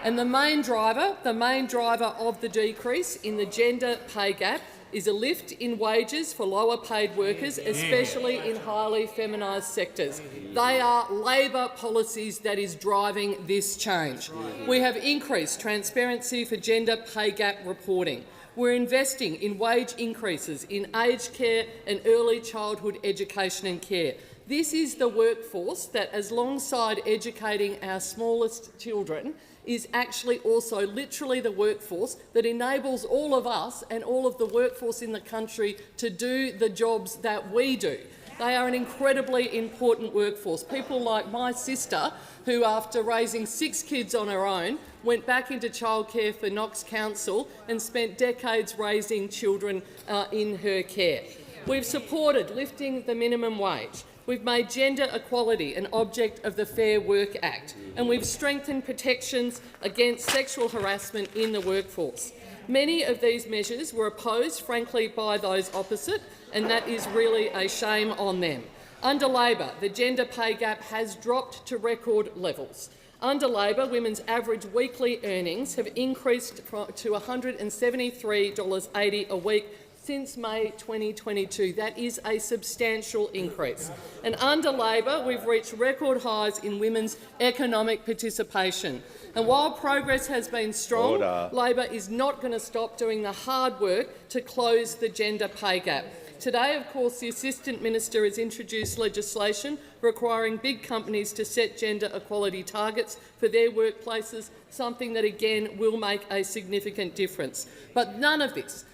And the main driver of the decrease in the gender pay gap is a lift in wages for lower paid workers, especially in highly feminised sectors. They are Labor policies that is driving this change. We have increased transparency for gender pay gap reporting. We're investing in wage increases in aged care and early childhood education and care. This is the workforce that, alongside educating our smallest children, is actually also literally the workforce that enables all of us and all of the workforce in the country to do the jobs that we do. They are an incredibly important workforce. People like my sister, who after raising 6 kids on her own, went back into childcare for Knox Council and spent decades raising children in her care. We've supported lifting the minimum wage. We've made gender equality an object of the Fair Work Act, and we've strengthened protections against sexual harassment in the workforce. Many of these measures were opposed, frankly, by those opposite, and that is really a shame on them. Under Labor, the gender pay gap has dropped to record levels. Under Labor, women's average weekly earnings have increased to $173.80 a week since May 2022. That is a substantial increase. And under Labor, we've reached record highs in women's economic participation. And while progress has been strong, Labor is not going to stop doing the hard work to close the gender pay gap. Today, of course, the Assistant Minister has introduced legislation requiring big companies to set gender equality targets for their workplaces, something that again will make a significant difference. But none of this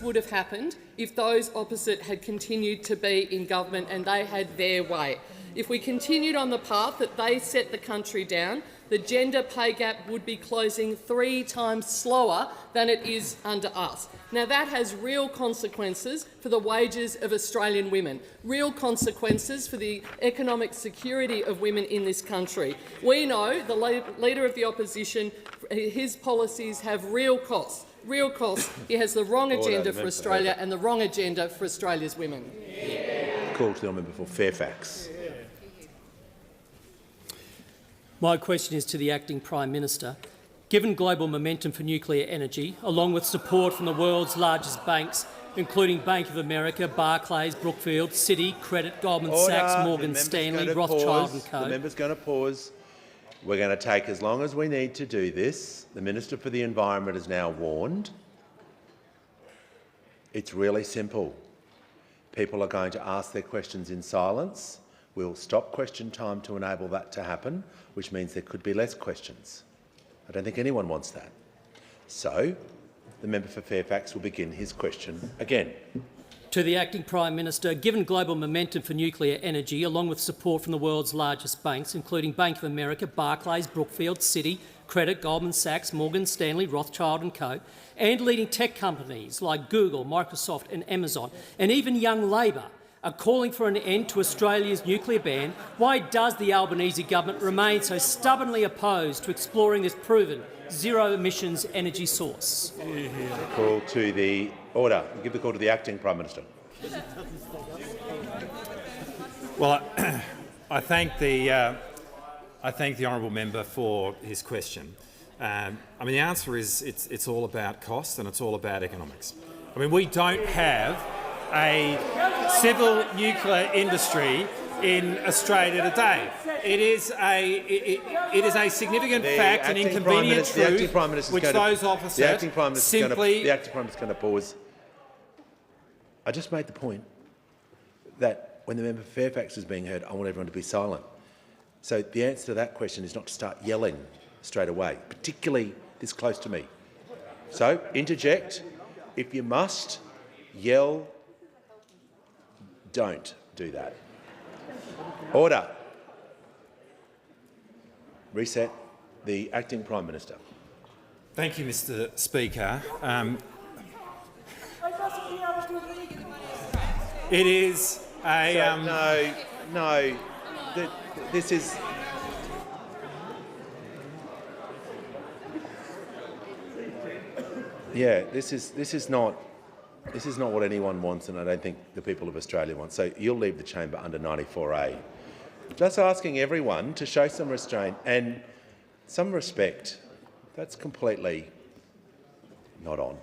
would have happened if those opposite had continued to be in government and they had their way. If we continued on the path that they set the country down, the gender pay gap would be closing 3 times slower than it is under us. Now, that has real consequences for the wages of Australian women, real consequences for the economic security of women in this country. We know the Leader of the Opposition, his policies have real costs. Real costs. He has the wrong agenda for Australia and the wrong agenda for Australia's women. Call to the member for Fairfax. My question is to the Acting Prime Minister. given global momentum for nuclear energy, along with support from the world's largest banks, including Bank of America, Barclays, Brookfield, Citi, Credit, Goldman Sachs, Morgan Stanley, Rothschild and Co. The member's going to pause. We're going to take as long as we need to do this. The Minister for the Environment is now warned. It's really simple. People are going to ask their questions in silence. We'll stop question time to enable that to happen, which means there could be less questions. I don't think anyone wants that. So, the member for Fairfax will begin his question again. To the Acting Prime Minister, given global momentum for nuclear energy, along with support from the world's largest banks, including Bank of America, Barclays, Brookfield, Citi, Credit, Goldman Sachs, Morgan Stanley, Rothschild and Co, and leading tech companies like Google, Microsoft and Amazon, and even Young Labor are calling for an end to Australia's nuclear ban, why does the Albanese government remain so stubbornly opposed to exploring this proven zero-emissions energy source? Call to the order. I'll give the call to the Acting Prime Minister. Well, I thank the honourable member for his question. I mean, the answer is it's all about cost and it's all about economics. I mean, we don't have a civil nuclear industry in Australia today. It is a significant fact and inconvenient truth which those opposite the Acting Prime Minister simply... The Acting Prime Minister is going to pause. I just made the point that when the member for Fairfax is being heard, I want everyone to be silent. So the answer to that question is not to start yelling straight away, particularly this close to me. So interject. If you must yell, don't do that. Order. Reset. The Acting Prime Minister. Thank you, Mr Speaker. It is a... No. This is... Yeah, this is not what anyone wants, and I don't think the people of Australia want. So you'll leave the chamber under 94A. Just asking everyone to show some restraint and some respect. That's completely not on.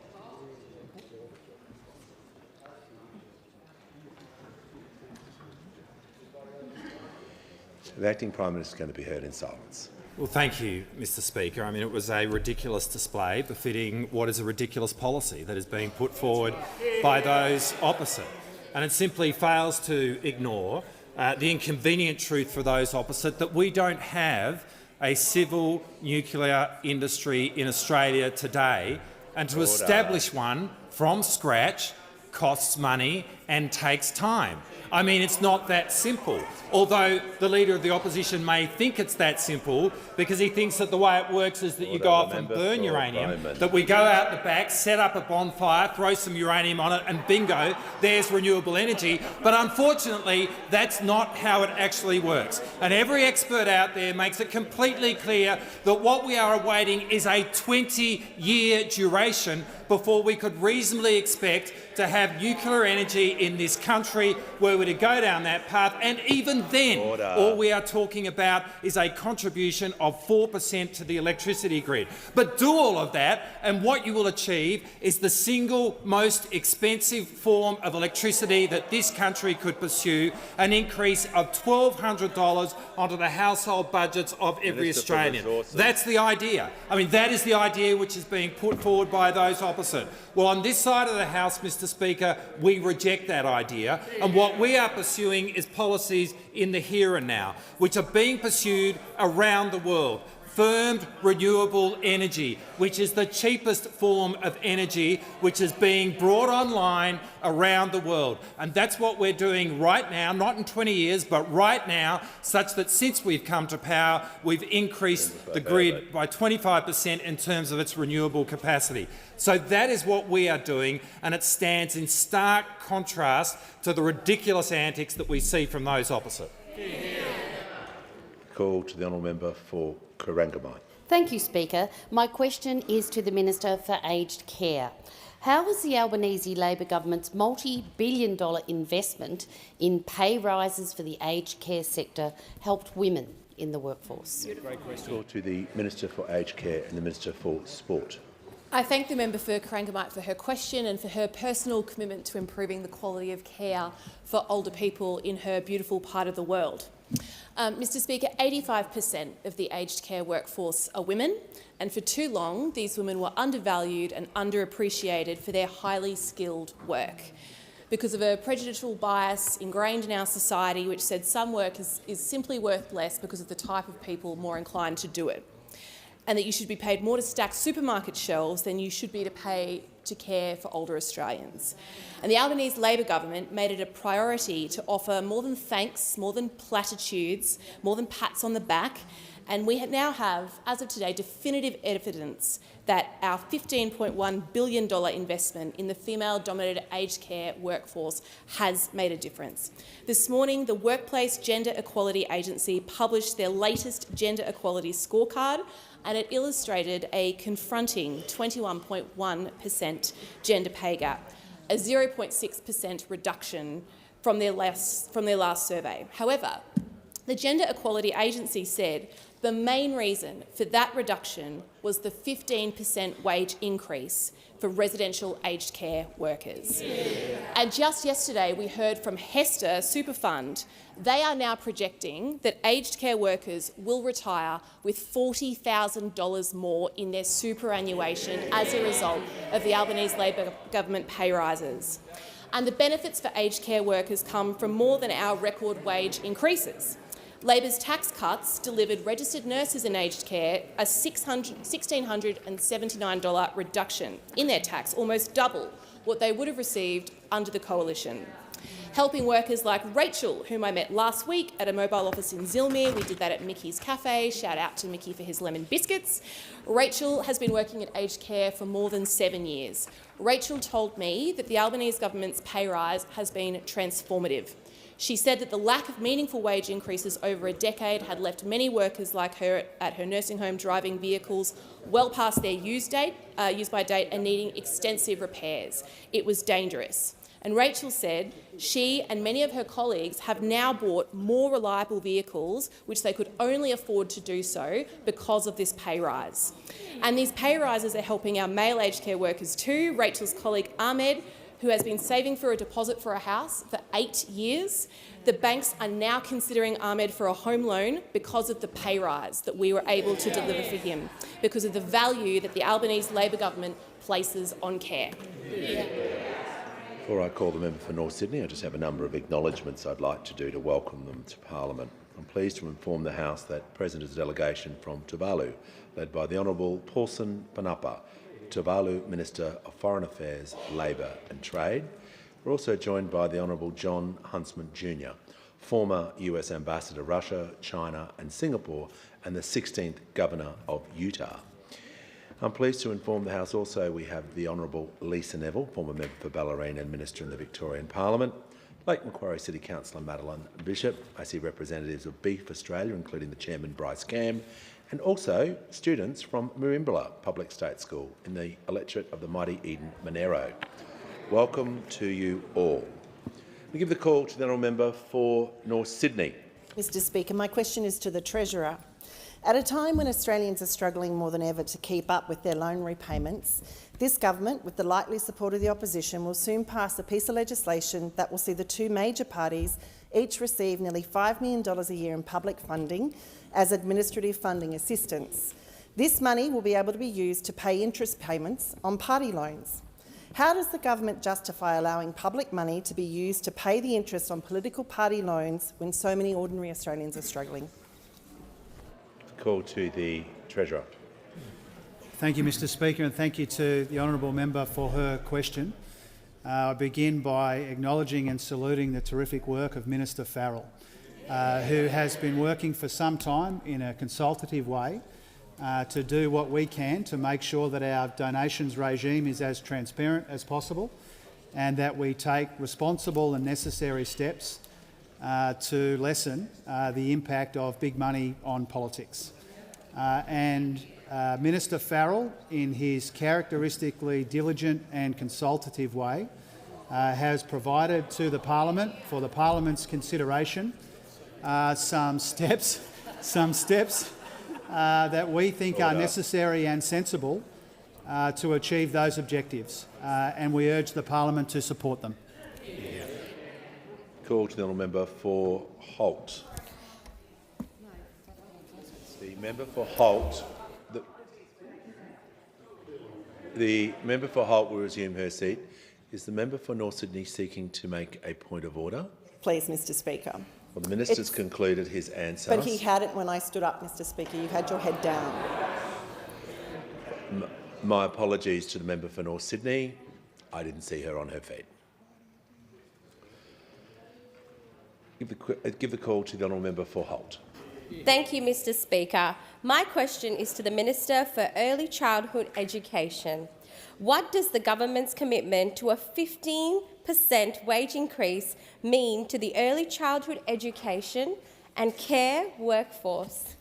The Acting Prime Minister is going to be heard in silence. Well, thank you, Mr Speaker. I mean, it was a ridiculous display befitting what is a ridiculous policy that is being put forward by those opposite. And it simply fails to ignore the inconvenient truth for those opposite that we don't have a civil nuclear industry in Australia today, and to establish one from scratch costs money and takes time. I mean, it's not that simple, although the Leader of the Opposition may think it's that simple because he thinks that the way it works is that you go off and burn uranium, that we go out the back, set up a bonfire, throw some uranium on it and bingo, there's renewable energy. But unfortunately, that's not how it actually works. And every expert out there makes it completely clear that what we are awaiting is a 20-year duration before we could reasonably expect to have nuclear energy in this country were we to go down that path. And even then, all we are talking about is a contribution of 4% to the electricity grid. But do all of that, and what you will achieve is the single most expensive form of electricity that this country could pursue, an increase of $1,200 onto the household budgets of every Australian. That's the idea. I mean, that is the idea which is being put forward by those opposite. Well, on this side of the House, Mr Speaker, we reject that idea, and what we are pursuing is policies in the here and now, which are being pursued around the world. Firmed renewable energy, which is the cheapest form of energy, which is being brought online around the world. And that's what we're doing right now, not in 20 years, but right now, such that since we've come to power, we've increased the grid by 25% in terms of its renewable capacity. So that is what we are doing, and it stands in stark contrast to the ridiculous antics that we see from those opposite. Call to the honourable member for Corangamite. Thank you, Speaker. My question is to the Minister for Aged Care. How has the Albanese Labor government's multi-billion-dollar investment in pay rises for the aged care sector helped women in the workforce? Great question. To the Minister for Aged Care and the Minister for Sport. I thank the member for Corangamite for her question and for her personal commitment to improving the quality of care for older people in her beautiful part of the world. Mr Speaker, 85% of the aged care workforce are women, and for too long these women were undervalued and underappreciated for their highly skilled work. Because of a prejudicial bias ingrained in our society which said some work is simply worth less because of the type of people more inclined to do it, and that you should be paid more to stack supermarket shelves than you should be to pay to care for older Australians. And the Albanese Labor government made it a priority to offer more than thanks, more than platitudes, more than pats on the back, and we now have, as of today, definitive evidence that our $15.1 billion investment in the female-dominated aged care workforce has made a difference. This morning, the Workplace Gender Equality Agency published their latest gender equality scorecard, and it illustrated a confronting 21.1% gender pay gap, a 0.6% reduction from their last survey. However, the Gender Equality Agency said the main reason for that reduction was the 15% wage increase for residential aged care workers. And just yesterday we heard from Hester Superfund. They are now projecting that aged care workers will retire with $40,000 more in their superannuation as a result of the Albanese Labor government pay rises. And the benefits for aged care workers come from more than our record wage increases. Labor's tax cuts delivered registered nurses in aged care a $1,679 reduction in their tax, almost double what they would have received under the Coalition. Helping workers like Rachel, whom I met last week at a mobile office in Zilmere. We did that at Mickey's Cafe. Shout out to Mickey for his lemon biscuits. Rachel has been working at aged care for more than 7 years. Rachel told me that the Albanese government's pay rise has been transformative. She said that the lack of meaningful wage increases over a decade had left many workers like her at her nursing home driving vehicles well past their use-by date and needing extensive repairs. It was dangerous. And Rachel said she and many of her colleagues have now bought more reliable vehicles, which they could only afford to do so because of this pay rise. And these pay rises are helping our male aged care workers too. Rachel's colleague Ahmed, who has been saving for a deposit for a house for 8 years. The banks are now considering Ahmed for a home loan because of the pay rise that we were able to deliver for him, because of the value that the Albanese Labor government places on care. Before I call the member for North Sydney, I just have a number of acknowledgements I'd like to do to welcome them to Parliament. I'm pleased to inform the House that present is a delegation from Tuvalu, led by the Honourable Paulson Panapa, Tuvalu Minister of Foreign Affairs, Labour and Trade. We're also joined by the Honourable John Huntsman Jr., former US Ambassador to Russia, China and Singapore, and the 16th Governor of Utah. I'm pleased to inform the House also we have the Honourable Lisa Neville, former member for Ballerine and Minister in the Victorian Parliament, Lake Macquarie City Councillor Madeline Bishop. I see representatives of Beef Australia, including the Chairman Bryce Cam, and also students from Merimbula Public State School in the electorate of the mighty Eden Monero. Welcome to you all. We give the call to the honourable member for North Sydney. Mr Speaker, my question is to the Treasurer. At a time when Australians are struggling more than ever to keep up with their loan repayments, this government, with the likely support of the opposition, will soon pass a piece of legislation that will see the two major parties each receive nearly $5 million a year in public funding as administrative funding assistance. This money will be able to be used to pay interest payments on party loans. How does the government justify allowing public money to be used to pay the interest on political party loans when so many ordinary Australians are struggling? Call to the Treasurer. Thank you, Mr Speaker, and thank you to the honourable member for her question. I begin by acknowledging and saluting the terrific work of Minister Farrell, who has been working for some time in a consultative way to do what we can to make sure that our donations regime is as transparent as possible and that we take responsible and necessary steps to lessen the impact of big money on politics. Minister Farrell, in his characteristically diligent and consultative way, has provided to the Parliament, for the Parliament's consideration, some steps some steps that we think are necessary and sensible to achieve those objectives, and we urge the parliament to support them. Call to the honourable member for Holt. The member for Holt. The member for Holt will resume her seat. Is the member for North Sydney seeking to make a point of order? Please, Mr Speaker. Well, the minister's concluded his answer. But he had it when I stood up, Mr Speaker. You had your head down. My apologies to the member for North Sydney. I didn't see her on her feet. Give the call to the honourable member for Holt. Thank you, Mr Speaker. My question is to the Minister for Early Childhood Education. What does the government's commitment to a 15% wage increase mean to the early childhood education and care workforce?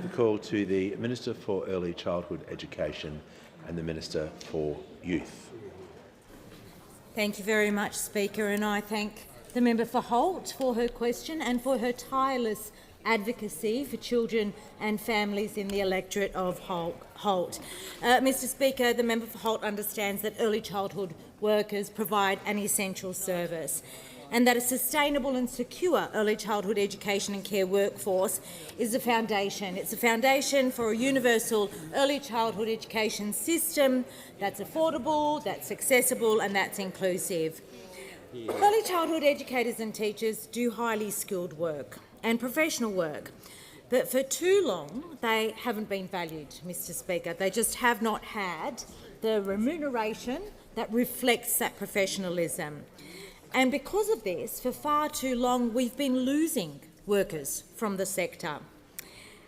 The call to the Minister for Early Childhood Education and the Minister for Youth. Thank you very much, Speaker, and I thank the member for Holt for her question and for her tireless advocacy for children and families in the electorate of Holt. Mr Speaker, the member for Holt understands that early childhood workers provide an essential service and that a sustainable and secure early childhood education and care workforce is a foundation. It's a foundation for a universal early childhood education system that's affordable, that's accessible and that's inclusive. Early childhood educators and teachers do highly skilled work and professional work, but for too long they haven't been valued, Mr Speaker. They just have not had the remuneration that reflects that professionalism. And because of this, for far too long we've been losing workers from the sector.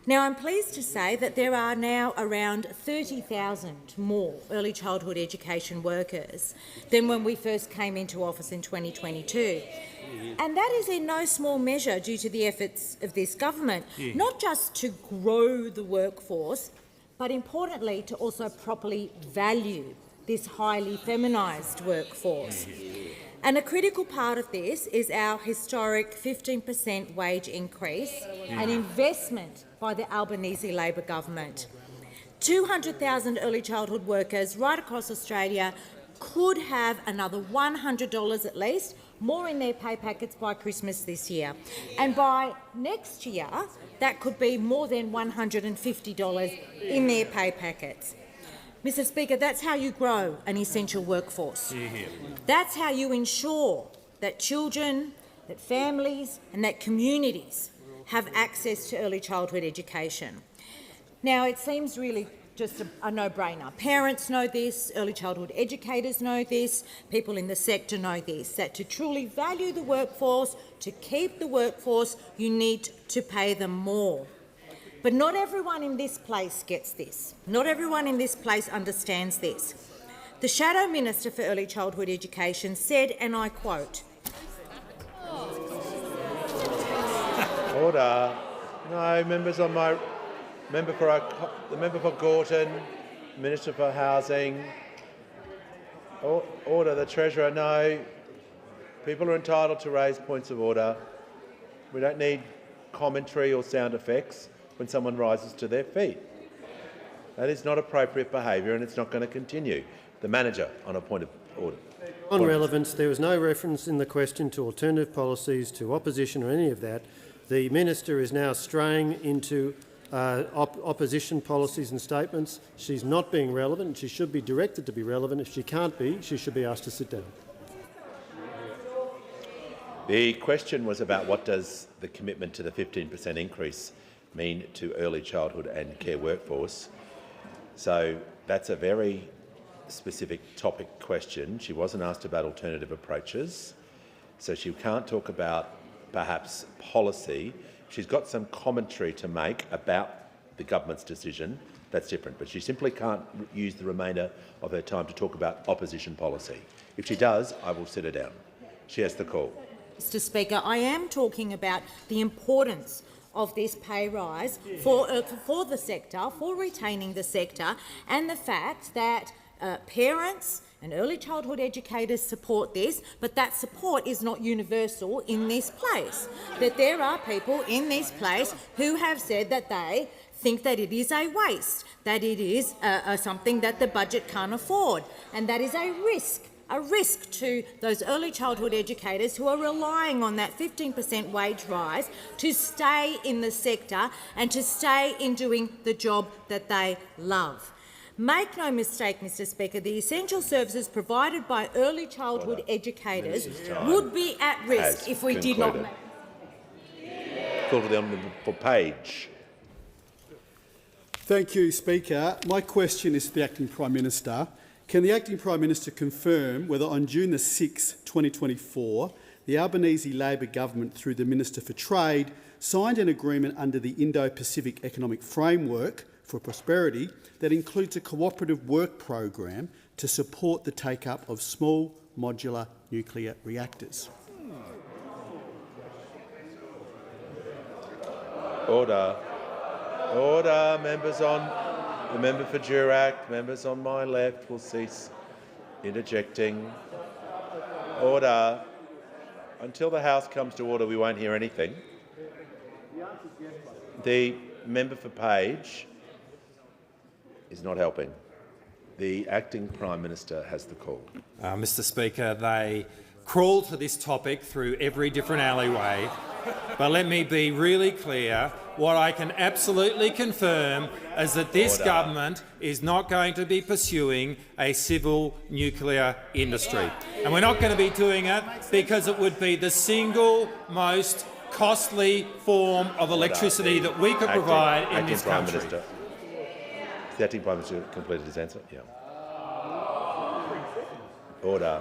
Now, I'm pleased to say that there are now around 30,000 more early childhood education workers than when we first came into office in 2022. And that is in no small measure due to the efforts of this government, not just to grow the workforce, but importantly to also properly value this highly feminised workforce. And a critical part of this is our historic 15% wage increase and investment by the Albanese Labor government. 200,000 early childhood workers right across Australia could have another $100 at least more in their pay packets by Christmas this year. And by next year, that could be more than $150 in their pay packets. Mr Speaker, that's how you grow an essential workforce. That's how you ensure that children, that families and that communities have access to early childhood education. Now, it seems really just a no-brainer. Parents know this, early childhood educators know this, people in the sector know this, that to truly value the workforce, to keep the workforce, you need to pay them more. But not everyone in this place gets this. Not everyone in this place understands this. The Shadow Minister for Early Childhood Education said, and I quote, Order. No, members on my the member for Gorton, Minister for Housing. Order. The Treasurer. No. People are entitled to raise points of order. We don't need commentary or sound effects when someone rises to their feet. That is not appropriate behaviour and it's not going to continue. The manager on a point of order. On relevance, there was no reference in the question to alternative policies, to opposition or any of that. The minister is now straying into opposition policies and statements. She's not being relevant. She should be directed to be relevant. If she can't be, she should be asked to sit down. The question was about what does the commitment to the 15% increase mean to early childhood and care workforce. So that's a very specific topic question. She wasn't asked about alternative approaches, so she can't talk about perhaps policy. She's got some commentary to make about the government's decision. That's different, but she simply can't use the remainder of her time to talk about opposition policy. If she does, I will sit her down. She has the call. Mr Speaker, I am talking about the importance of this pay rise for the sector, for retaining the sector, and the fact that parents and early childhood educators support this, but that support is not universal in this place. That there are people in this place who have said that they think that it is a waste, that it is something that the budget can't afford, and that is a risk to those early childhood educators who are relying on that 15% wage rise to stay in the sector and to stay in doing the job that they love. Make no mistake, Mr Speaker, the essential services provided by early childhood educators would be at risk if we did not... Call to the honourable for Page. Thank you, Speaker. My question is to the Acting Prime Minister. Can the Acting Prime Minister confirm whether on June the 6th, 2024, the Albanese Labor government, through the Minister for Trade, signed an agreement under the Indo-Pacific Economic Framework for Prosperity that includes a cooperative work program to support the take-up of small modular nuclear reactors? Order. Order. Members on the member for Durack, members on my left will cease interjecting. Order. Until the House comes to order, we won't hear anything. The member for Page is not helping. The Acting Prime Minister has the call. Mr Speaker, they crawl to this topic through every different alleyway, but let me be really clear. What I can absolutely confirm is that this government is not going to be pursuing a civil nuclear industry. And we're not going to be doing it because it would be the single most costly form of electricity that we could provide in this country. Has the Acting Prime Minister completed his answer? Yeah. Order.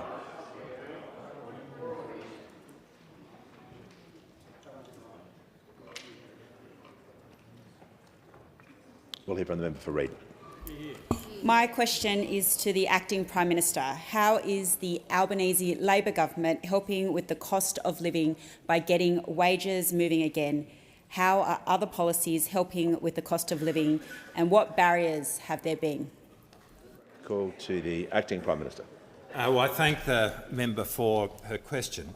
We'll hear from the member for Reid. My question is to the Acting Prime Minister. How is the Albanese Labor government helping with the cost of living by getting wages moving again? How are other policies helping with the cost of living, and what barriers have there been? Call to the Acting Prime Minister. Well, I thank the member for her question.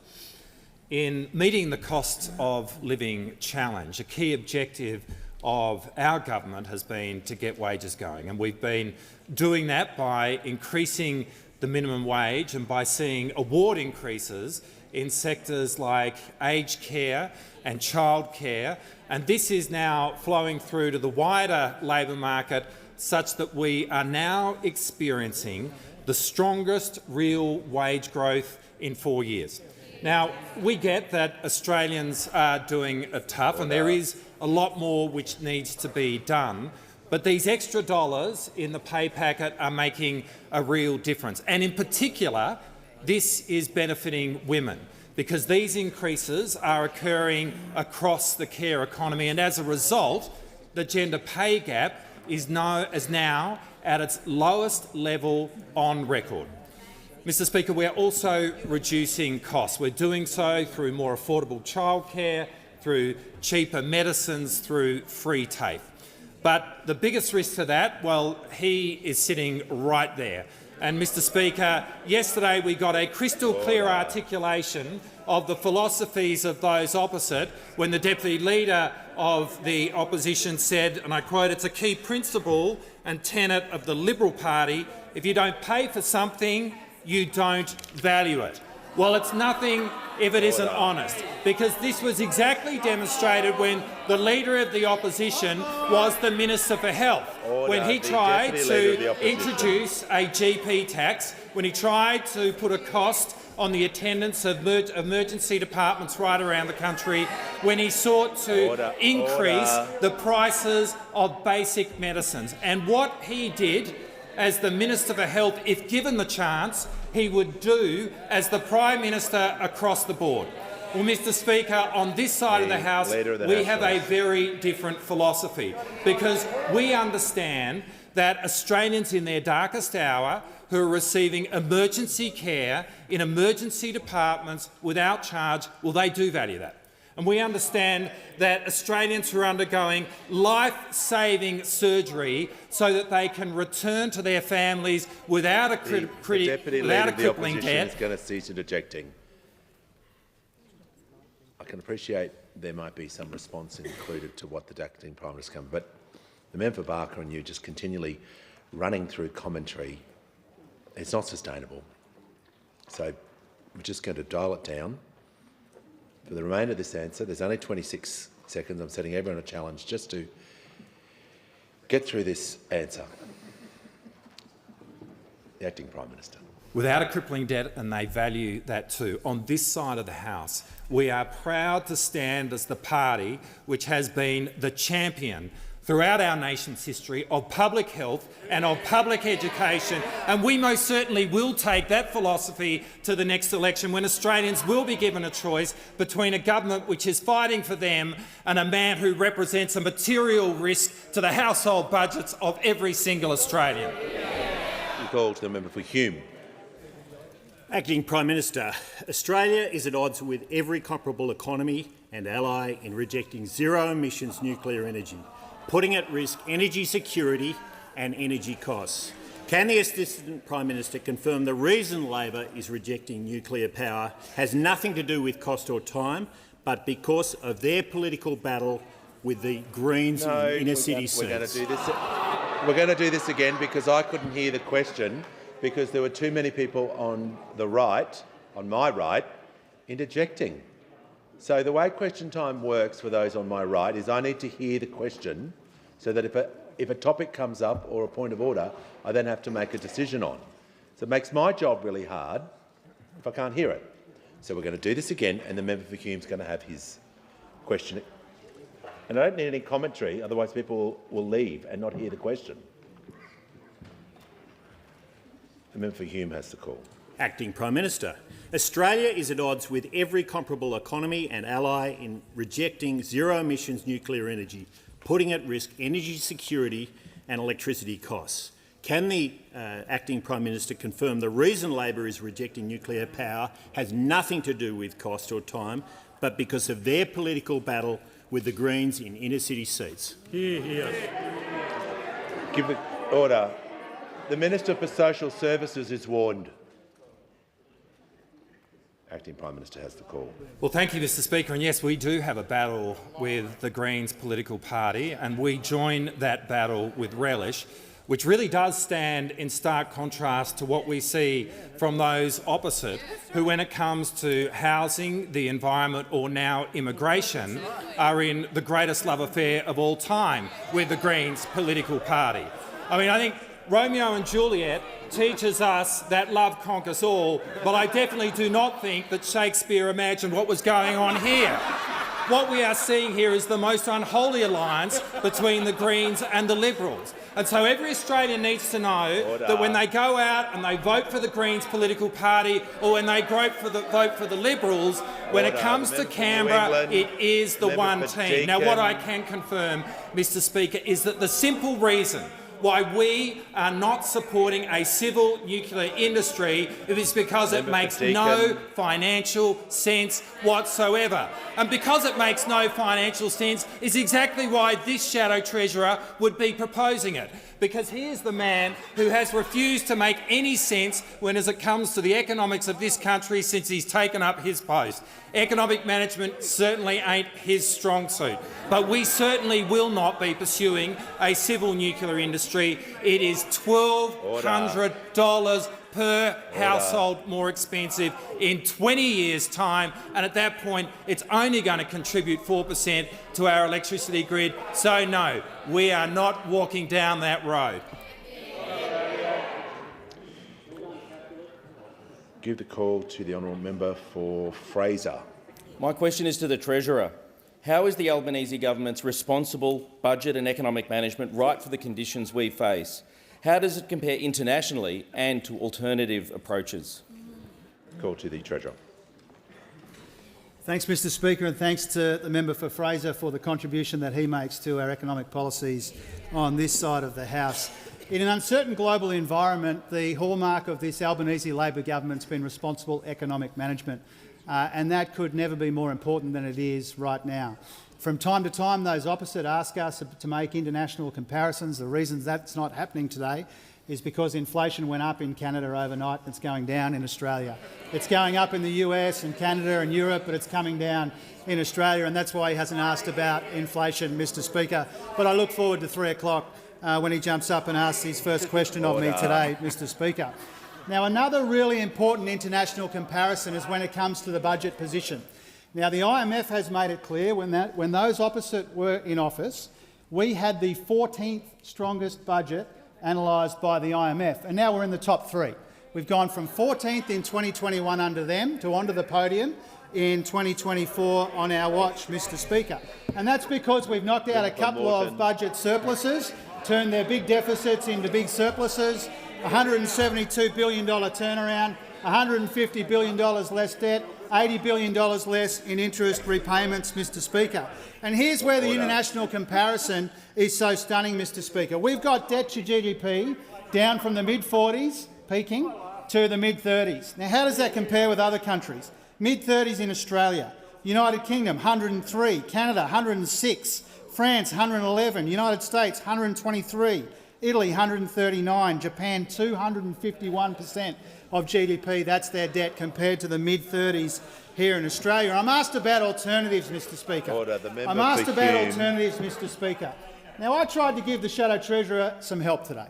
In meeting the cost of living challenge, a key objective of our government has been to get wages going, and we've been doing that by increasing the minimum wage and by seeing award increases in sectors like aged care and childcare, and this is now flowing through to the wider labour market such that we are now experiencing the strongest real wage growth in 4 years. Now, we get that Australians are doing it tough and there is a lot more which needs to be done, but these extra dollars in the pay packet are making a real difference. And in particular, this is benefiting women because these increases are occurring across the care economy, and as a result, the gender pay gap is now at its lowest level on record. Mr Speaker, we are also reducing costs. We're doing so through more affordable childcare, through cheaper medicines, through free TAFE. But the biggest risk to that, well, he is sitting right there. And Mr Speaker, yesterday we got a crystal clear articulation of the philosophies of those opposite when the Deputy Leader of the Opposition said, and I quote, "It's a key principle and tenet of the Liberal Party, if you don't pay for something, you don't value it." Well, it's nothing if it isn't honest, because this was exactly demonstrated when the Leader of the Opposition was the Minister for Health, when he tried to introduce a GP tax, when he tried to put a cost on the attendance of emergency departments right around the country, when he sought to increase the prices of basic medicines. And what he did as the Minister for Health, if given the chance, he would do as the Prime Minister across the board. Well, Mr Speaker, on this side of the House, we have a very different philosophy, because we understand that Australians in their darkest hour who are receiving emergency care in emergency departments without charge, well, they do value that. And we understand that Australians who are undergoing life-saving surgery so that they can return to their families without a crippling debt. Is going to cease interjecting. I can appreciate there might be some response included to what the acting Prime Minister comes, but the member for Barker and you just continually running through commentary, it's not sustainable. So we're just going to dial it down. For the remainder of this answer, there's only 26 seconds. I'm setting everyone a challenge just to get through this answer. The Acting Prime Minister. Without a crippling debt, and they value that too. On this side of the House, we are proud to stand as the party which has been the champion throughout our nation's history of public health and of public education, and we most certainly will take that philosophy to the next election when Australians will be given a choice between a government which is fighting for them and a man who represents a material risk to the household budgets of every single Australian. You call to the member for Hume. Acting Prime Minister, Australia is at odds with every comparable economy and ally in rejecting zero-emissions nuclear energy, putting at risk energy security and energy costs. Can the Assistant Prime Minister confirm the reason Labor is rejecting nuclear power has nothing to do with cost or time, but because of their political battle with the Greens in inner-city seats? We're going to do this again because I couldn't hear the question because there were too many people on the right, on my right, interjecting. So the way question time works for those on my right is I need to hear the question so that if a topic comes up or a point of order, I then have to make a decision on. So it makes my job really hard if I can't hear it. So we're going to do this again, and the member for Hume's going to have his question. And I don't need any commentary, otherwise people will leave and not hear the question. The member for Hume has the call. Acting Prime Minister, Australia is at odds with every comparable economy and ally in rejecting zero-emissions nuclear energy, putting at risk energy security and electricity costs. Can the Acting Prime Minister confirm the reason Labor is rejecting nuclear power has nothing to do with cost or time, but because of their political battle with the Greens in inner-city seats? Hear, hear. Give it order. The Minister for Social Services is warned. Acting Prime Minister has the call. Well, thank you, Mr Speaker. And yes, we do have a battle with the Greens political party, and we join that battle with relish, which really does stand in stark contrast to what we see from those opposite, who, when it comes to housing, the environment or now immigration, are in the greatest love affair of all time with the Greens political party. I mean, I think Romeo and Juliet teaches us that love conquers all, but I definitely do not think that Shakespeare imagined what was going on here. What we are seeing here is the most unholy alliance between the Greens and the Liberals. And so every Australian needs to know that when they go out and they vote for the Greens political party or when they vote for the Liberals, when it comes to Canberra, it is the one team. Now, what I can confirm, Mr Speaker, is that the simple reason why we are not supporting a civil nuclear industry is because it makes no financial sense whatsoever. And because it makes no financial sense is exactly why this shadow treasurer would be proposing it. Because he is the man who has refused to make any sense when as it comes to the economics of this country since he's taken up his post. Economic management certainly ain't his strong suit, but we certainly will not be pursuing a civil nuclear industry. It is $1,200 per household more expensive in 20 years' time, and at that point it's only going to contribute 4% to our electricity grid. So no, we are not walking down that road. Give the call to the honourable member for Fraser. My question is to the Treasurer. How is the Albanese government's responsible budget and economic management right for the conditions we face? How does it compare internationally and to alternative approaches? Call to the Treasurer. Thanks, Mr Speaker, and thanks to the member for Fraser for the contribution that he makes to our economic policies on this side of the House. In an uncertain global environment, the hallmark of this Albanese Labor government has been responsible economic management. and that could never be more important than it is right now. From time to time, those opposite ask us to make international comparisons. The reason that's not happening today is because inflation went up in Canada overnight and it's going down in Australia. It's going up in the US and Canada and Europe, but it's coming down in Australia, and that's why he hasn't asked about inflation, Mr Speaker. But I look forward to 3 o'clock when he jumps up and asks his first question of me today, Mr Speaker. Now, another really important international comparison is when it comes to the budget position. Now, the IMF has made it clear when those opposite were in office, we had the 14th strongest budget analysed by the IMF, and now we're in the top 3. We've gone from 14th in 2021 under them to onto the podium in 2024 on our watch, Mr Speaker. And that's because we've knocked out a couple of budget surpluses, turned their big deficits into big surpluses, $172 billion turnaround, $150 billion less debt, $80 billion less in interest repayments, Mr Speaker. And here's where the international comparison is so stunning, Mr Speaker. We've got debt to GDP down from the mid-40s, peaking, to the mid-30s. Now, how does that compare with other countries? Mid-30s in Australia, United Kingdom 103, Canada 106, France 111, United States 123, Italy 139, Japan 251% of GDP. That's their debt compared to the mid-30s here in Australia. I'm asked about alternatives, Mr Speaker. I'm asked about alternatives, Mr Speaker. Now, I tried to give the Shadow Treasurer some help today.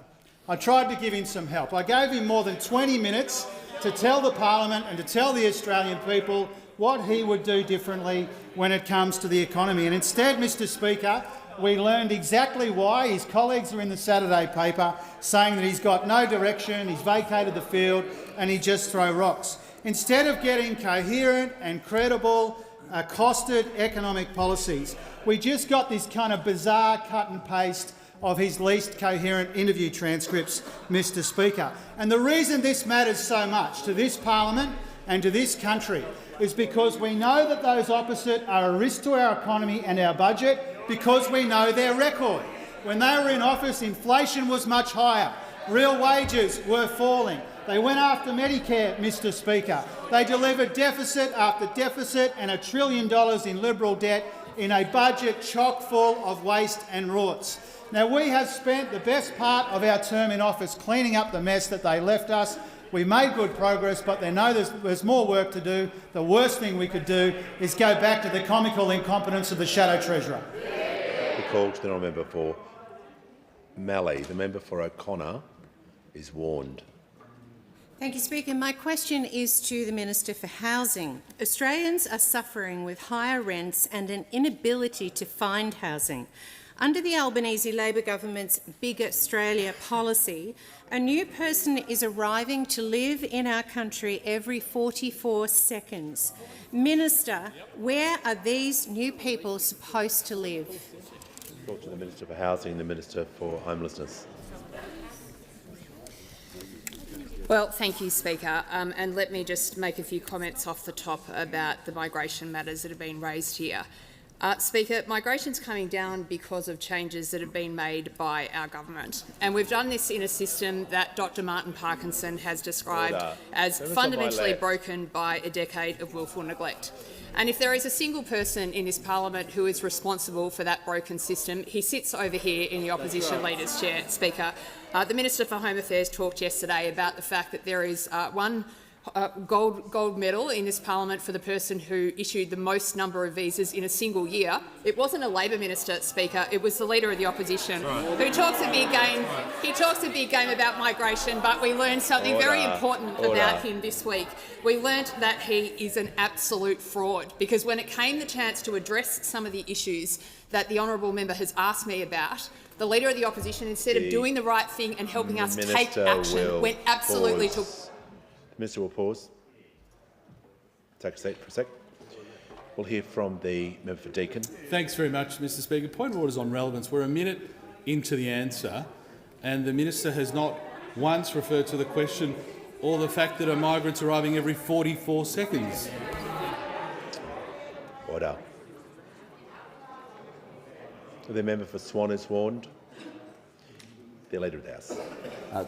I tried to give him some help. I gave him more than 20 minutes to tell the Parliament and to tell the Australian people what he would do differently when it comes to the economy. And instead, Mr Speaker, we learned exactly why. His colleagues are in the Saturday paper saying that he's got no direction, he's vacated the field and he just throw rocks. Instead of getting coherent and credible, costed economic policies, we just got this kind of bizarre cut and paste of his least coherent interview transcripts, Mr Speaker. And the reason this matters so much to this Parliament and to this country is because we know that those opposite are a risk to our economy and our budget, because we know their record. When they were in office, inflation was much higher. Real wages were falling. They went after Medicare, Mr Speaker. They delivered deficit after deficit and $1 trillion in Liberal debt in a budget chock full of waste and rorts. Now, we have spent the best part of our term in office cleaning up the mess that they left us. We made good progress, but they know there's more work to do. The worst thing we could do is go back to the comical incompetence of the Shadow Treasurer. The call to the honourable member for Mallee. The member for O'Connor is warned. Thank you, Speaker. My question is to the Minister for Housing. Australians are suffering with higher rents and an inability to find housing. Under the Albanese Labor government's Big Australia policy, a new person is arriving to live in our country every 44 seconds. Minister, where are these new people supposed to live? Talk to the Minister for Housing and the Minister for Homelessness. Well, thank you, Speaker. And let me just make a few comments off the top about the migration matters that have been raised here. Speaker, migration's coming down because of changes that have been made by our government. And we've done this in a system that Dr Martin Parkinson has described as fundamentally broken by a decade of willful neglect. And if there is a single person in this parliament who is responsible for that broken system, he sits over here in the opposition leader's chair, Speaker. The Minister for Home Affairs talked yesterday about the fact that there is one gold medal in this parliament for the person who issued the most number of visas in a single year. It wasn't a Labor minister, Speaker. It was the Leader of the Opposition who talks a big game. He talks a big game about migration, but we learned something very important about him this week. We learnt that he is an absolute fraud, because when it came the chance to address some of the issues that the honourable member has asked me about, the Leader of the Opposition, instead of doing the right thing and helping us take action, went absolutely to... Minister will pause. Take a seat for a sec. We'll hear from the member for Deakin. Thanks very much, Mr Speaker. Point of order is on relevance. We're a minute into the answer, and the minister has not once referred to the question or the fact that a migrant's arriving every 44 seconds. Order. The member for Swan is warned. The Leader of the House.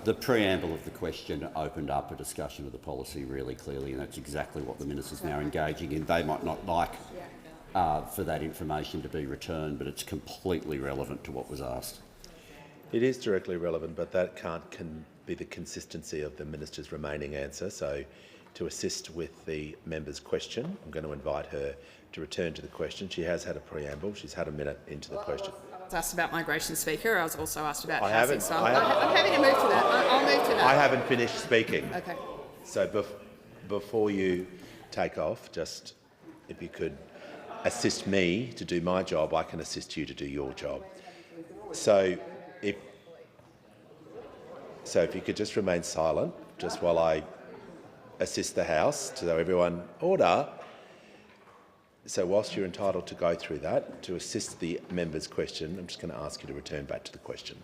The preamble of the question opened up a discussion of the policy really clearly, and that's exactly what the minister's now engaging in. They might not like for that information to be returned, but it's completely relevant to what was asked. It is directly relevant, but that can't be the consistency of the minister's remaining answer. So, to assist with the member's question, I'm going to invite her to return to the question. She has had a preamble. She's had a minute into the question. I was asked about migration, Speaker. I was also asked about I housing. haven't. So I'm happy to move to that. I'll move to that. I haven't finished speaking. Okay. So before you take off, just if you could assist me to do my job, I can assist you to do your job. So if you could just remain silent, just while I assist the House, so everyone order. So whilst you're entitled to go through that, to assist the member's question, I'm just going to ask you to return back to the question.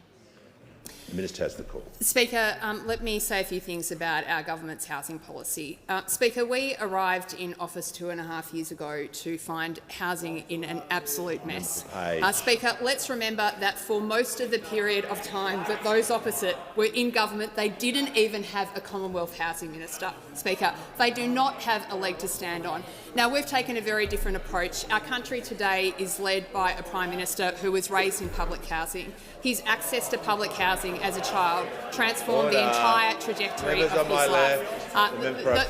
The Minister has the call. Speaker, let me say a few things about our government's housing policy. Speaker, we arrived in office 2.5 years ago to find housing in an absolute mess. Speaker, let's remember that for most of the period of time that those opposite were in government, they didn't even have a Commonwealth Housing Minister. Speaker, they do not have a leg to stand on. Now, we've taken a very different approach. Our country today is led by a Prime Minister who was raised in public housing. His access to public housing as a child transformed the entire trajectory of his life.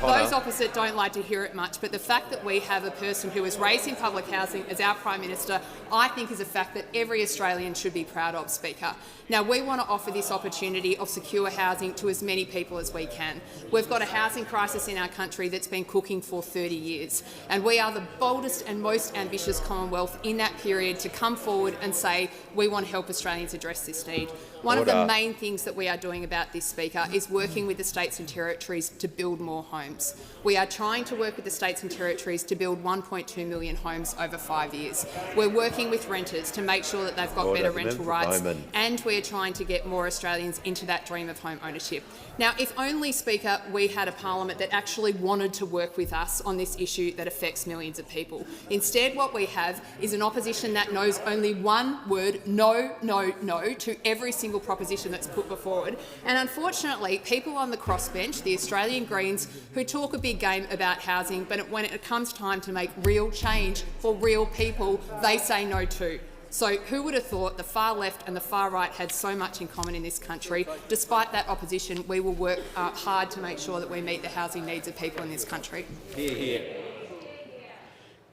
Those opposite don't like to hear it much, but the fact that we have a person who was raised in public housing as our Prime Minister, I think is a fact that every Australian should be proud of, Speaker. Now, we want to offer this opportunity of secure housing to as many people as we can. We've got a housing crisis in our country that's been cooking for 30 years, and we are the boldest and most ambitious Commonwealth in that period to come forward and say we want to help Australians address this need. One of the main things that we are doing about this, Speaker, is working with the states and territories to build more homes. We are trying to work with the states and territories to build 1.2 million homes over 5 years. We're working with renters to make sure that they've got better rental rights, and we're trying to get more Australians into that dream of home ownership. Now, if only, Speaker, we had a parliament that actually wanted to work with us on this issue that affects millions of people. Instead, what we have is an opposition that knows only one word, no, no, no, to every single proposition that's put forward. And unfortunately, people on the crossbench, the Australian Greens, who talk a big game about housing, but when it comes time to make real change for real people, they say no too. So who would have thought the far left and the far right had so much in common in this country? Despite that opposition, we will work hard to make sure that we meet the housing needs of people in this country. Hear, hear.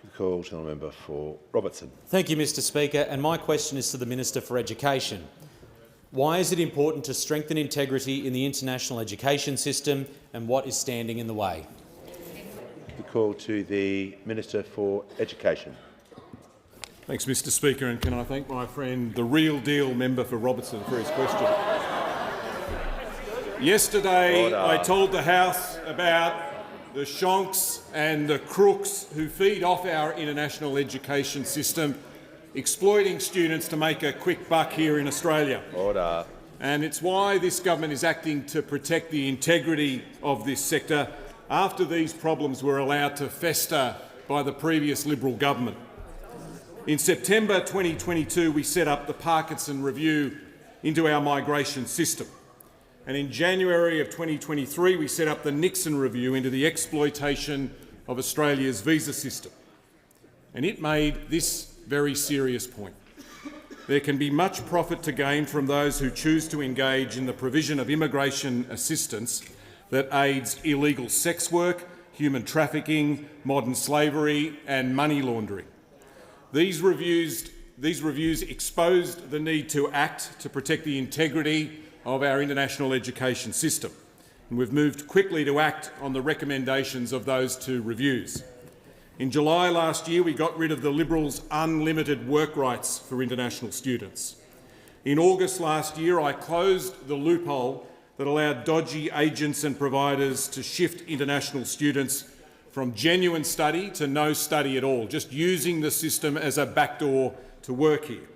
Good call to the member for Robertson. Thank you, Mr Speaker. And my question is to the Minister for Education. Why is it important to strengthen integrity in the international education system, and what is standing in the way? The call to the Minister for Education. Thanks, Mr Speaker, and can I thank my friend, the real deal member for Robertson, for his question. Yesterday, I told the House about the shonks and the crooks who feed off our international education system, exploiting students to make a quick buck here in Australia. Order. And it's why this government is acting to protect the integrity of this sector after these problems were allowed to fester by the previous Liberal government. In September 2022, we set up the Parkinson Review into our migration system. And in January of 2023, we set up the Nixon Review into the exploitation of Australia's visa system. And it made this very serious point. There can be much profit to gain from those who choose to engage in the provision of immigration assistance that aids illegal sex work, human trafficking, modern slavery and money laundering. These reviews exposed the need to act to protect the integrity of our international education system, and we've moved quickly to act on the recommendations of those two reviews. In July last year, we got rid of the Liberals' unlimited work rights for international students. In August last year, I closed the loophole that allowed dodgy agents and providers to shift international students from genuine study to no study at all, just using the system as a backdoor to work here.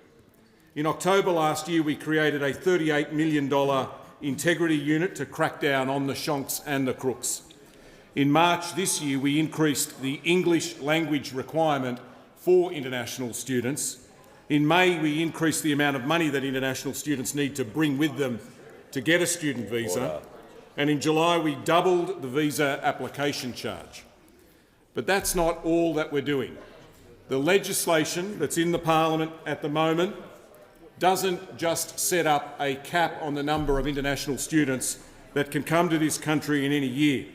In October last year, we created a $38 million integrity unit to crack down on the shonks and the crooks. In March this year, we increased the English language requirement for international students, In May, we increased the amount of money that international students need to bring with them to get a student visa. And in July, we doubled the visa application charge. But that's not all that we're doing. The legislation that's in the Parliament at the moment doesn't just set up a cap on the number of international students that can come to this country in any year.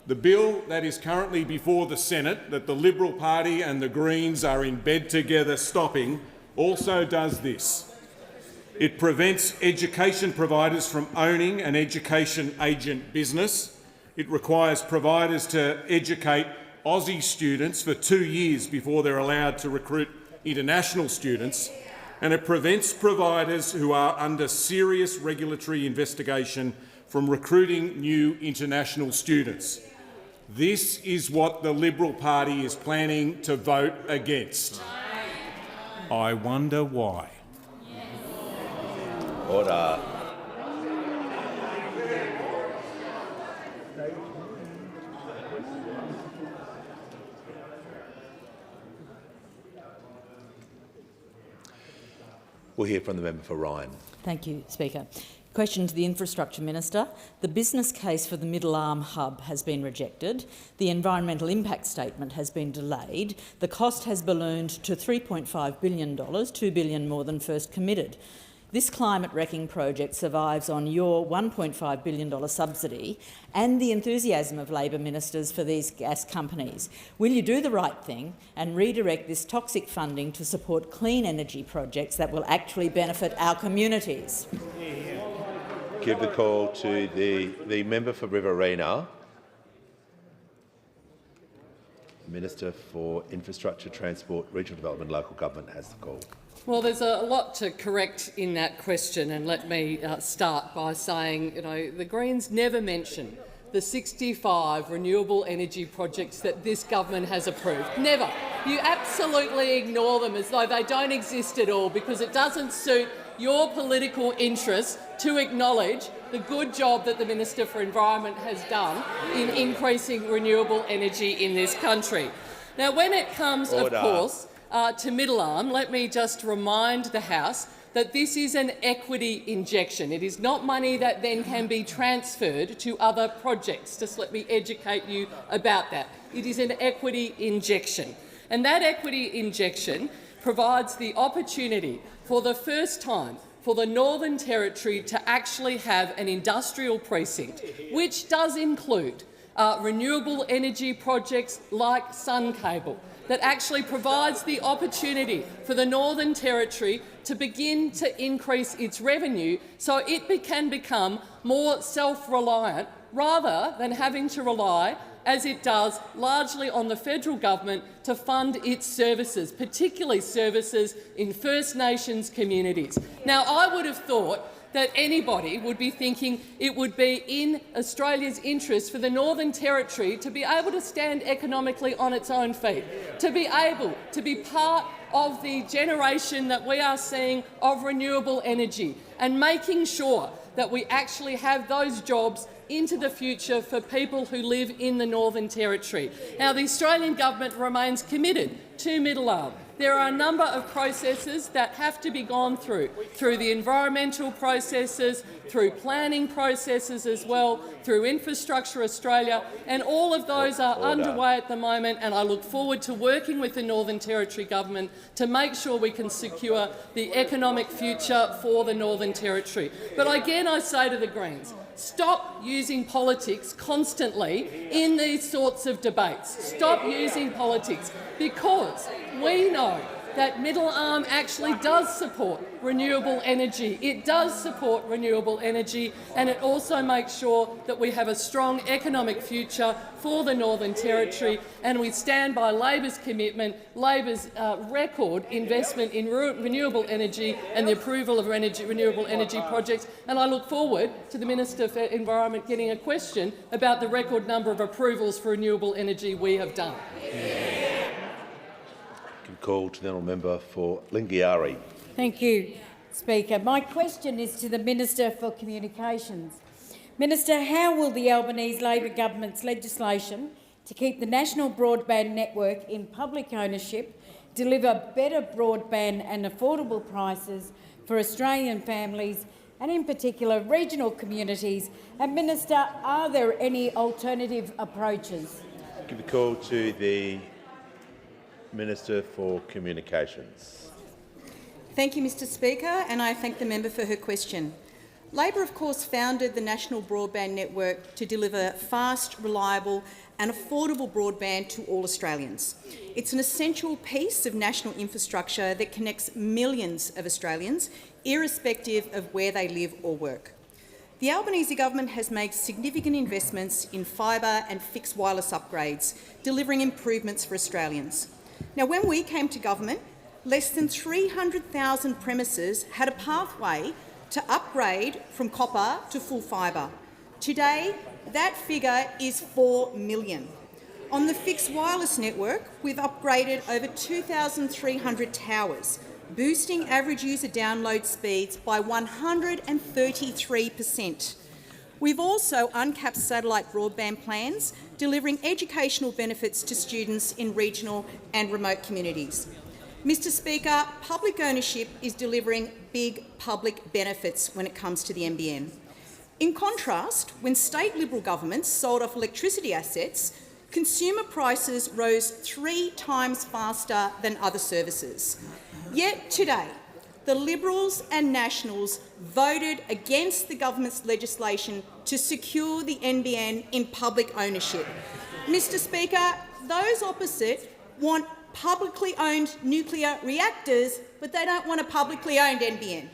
The bill that is currently before the Senate, that the Liberal Party and the Greens are in bed together stopping, also does this. It prevents education providers from owning an education agent business. It requires providers to educate Aussie students for 2 years before they're allowed to recruit international students. And it prevents providers who are under serious regulatory investigation from recruiting new international students. This is what the Liberal Party is planning to vote against. I wonder why. Order. We'll hear from the member for Ryan. Thank you, Speaker. Question to the Infrastructure Minister. The business case for the Middle Arm hub has been rejected. The environmental impact statement has been delayed. The cost has ballooned to $3.5 billion, $2 billion more than first committed. This climate-wrecking project survives on your $1.5 billion subsidy and the enthusiasm of Labor ministers for these gas companies. Will you do the right thing and redirect this toxic funding to support clean energy projects that will actually benefit our communities? Give the call to the member for Riverina. Minister for Infrastructure, Transport, Regional Development and Local Government has the call. Well, there's a lot to correct in that question, and let me start by saying, the Greens never mention the 65 renewable energy projects that this government has approved. Never. You absolutely ignore them as though they don't exist at all, because it doesn't suit your political interests to acknowledge the good job that the Minister for Environment has done in increasing renewable energy in this country. Now, when it comes, of course, to Middle Arm, let me just remind the House that this is an equity injection. It is not money that then can be transferred to other projects. Just let me educate you about that. It is an equity injection. And that equity injection provides the opportunity for the first time for the Northern Territory to actually have an industrial precinct, which does include renewable energy projects like Sun Cable, that actually provides the opportunity for the Northern Territory to begin to increase its revenue so it can become more self-reliant, rather than having to rely, as it does, largely on the federal government to fund its services, particularly services in First Nations communities. Now, I would have thought that anybody would be thinking it would be in Australia's interest for the Northern Territory to be able to stand economically on its own feet, to be able to be part of the generation that we are seeing of renewable energy, and making sure that we actually have those jobs into the future for people who live in the Northern Territory. Now, the Australian government remains committed to Middle Arm. There are a number of processes that have to be gone through the environmental processes, through planning processes as well, through Infrastructure Australia, and all of those are underway at the moment, and I look forward to working with the Northern Territory government to make sure we can secure the economic future for the Northern Territory. But again, I say to the Greens, stop using politics constantly in these sorts of debates. Stop using politics, because we know that Middle Arm actually does support renewable energy. It does support renewable energy, and it also makes sure that we have a strong economic future for the Northern Territory, and we stand by Labor's commitment, Labor's record investment in renewable energy and the approval of renewable energy projects. And I look forward to the Minister for Environment getting a question about the record number of approvals for renewable energy we have done. Call to the honourable member for Lingiari. Thank you, Speaker. My question is to the Minister for Communications. Minister, how will the Albanese Labor government's legislation to keep the national broadband network in public ownership deliver better broadband and affordable prices for Australian families and in particular regional communities? And Minister, are there any alternative approaches? Give the call to the Minister for Communications. Thank you, Mr Speaker, and I thank the member for her question. Labor, of course, founded the National Broadband Network to deliver fast, reliable and affordable broadband to all Australians. It's an essential piece of national infrastructure that connects millions of Australians, irrespective of where they live or work. The Albanese government has made significant investments in fibre and fixed wireless upgrades, delivering improvements for Australians. Now, when we came to government, less than 300,000 premises had a pathway to upgrade from copper to full fibre. Today, that figure is 4 million. On the fixed wireless network, we've upgraded over 2,300 towers, boosting average user download speeds by 133%. We've also uncapped satellite broadband plans, delivering educational benefits to students in regional and remote communities. Mr Speaker, public ownership is delivering big public benefits when it comes to the NBN. In contrast, when state Liberal governments sold off electricity assets, consumer prices rose 3 times faster than other services. Yet today, the Liberals and Nationals voted against the government's legislation to secure the NBN in public ownership. Mr Speaker, those opposite want publicly owned nuclear reactors, but they don't want a publicly owned NBN.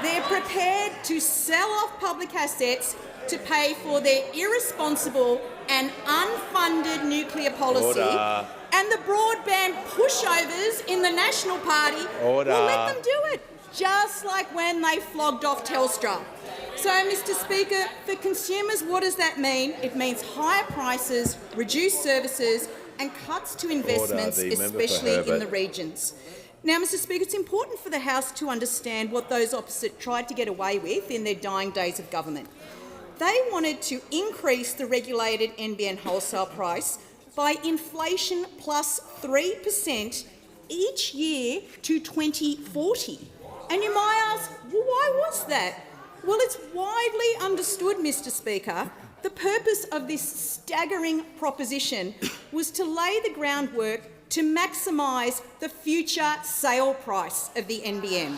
They're prepared to sell off public assets to pay for their irresponsible and unfunded nuclear policy. Order. And the broadband pushovers in the National Party will let them do it, just like when they flogged off Telstra. So, Mr Speaker, for consumers, what does that mean? It means higher prices, reduced services and cuts to investments, especially in the regions. Now, Mr Speaker, it's important for the House to understand what those opposite tried to get away with in their dying days of government. They wanted to increase the regulated NBN wholesale price by inflation plus 3% each year to 2040. And you might ask, well, why was that? Well, it's widely understood, Mr Speaker, the purpose of this staggering proposition was to lay the groundwork to maximise the future sale price of the NBN.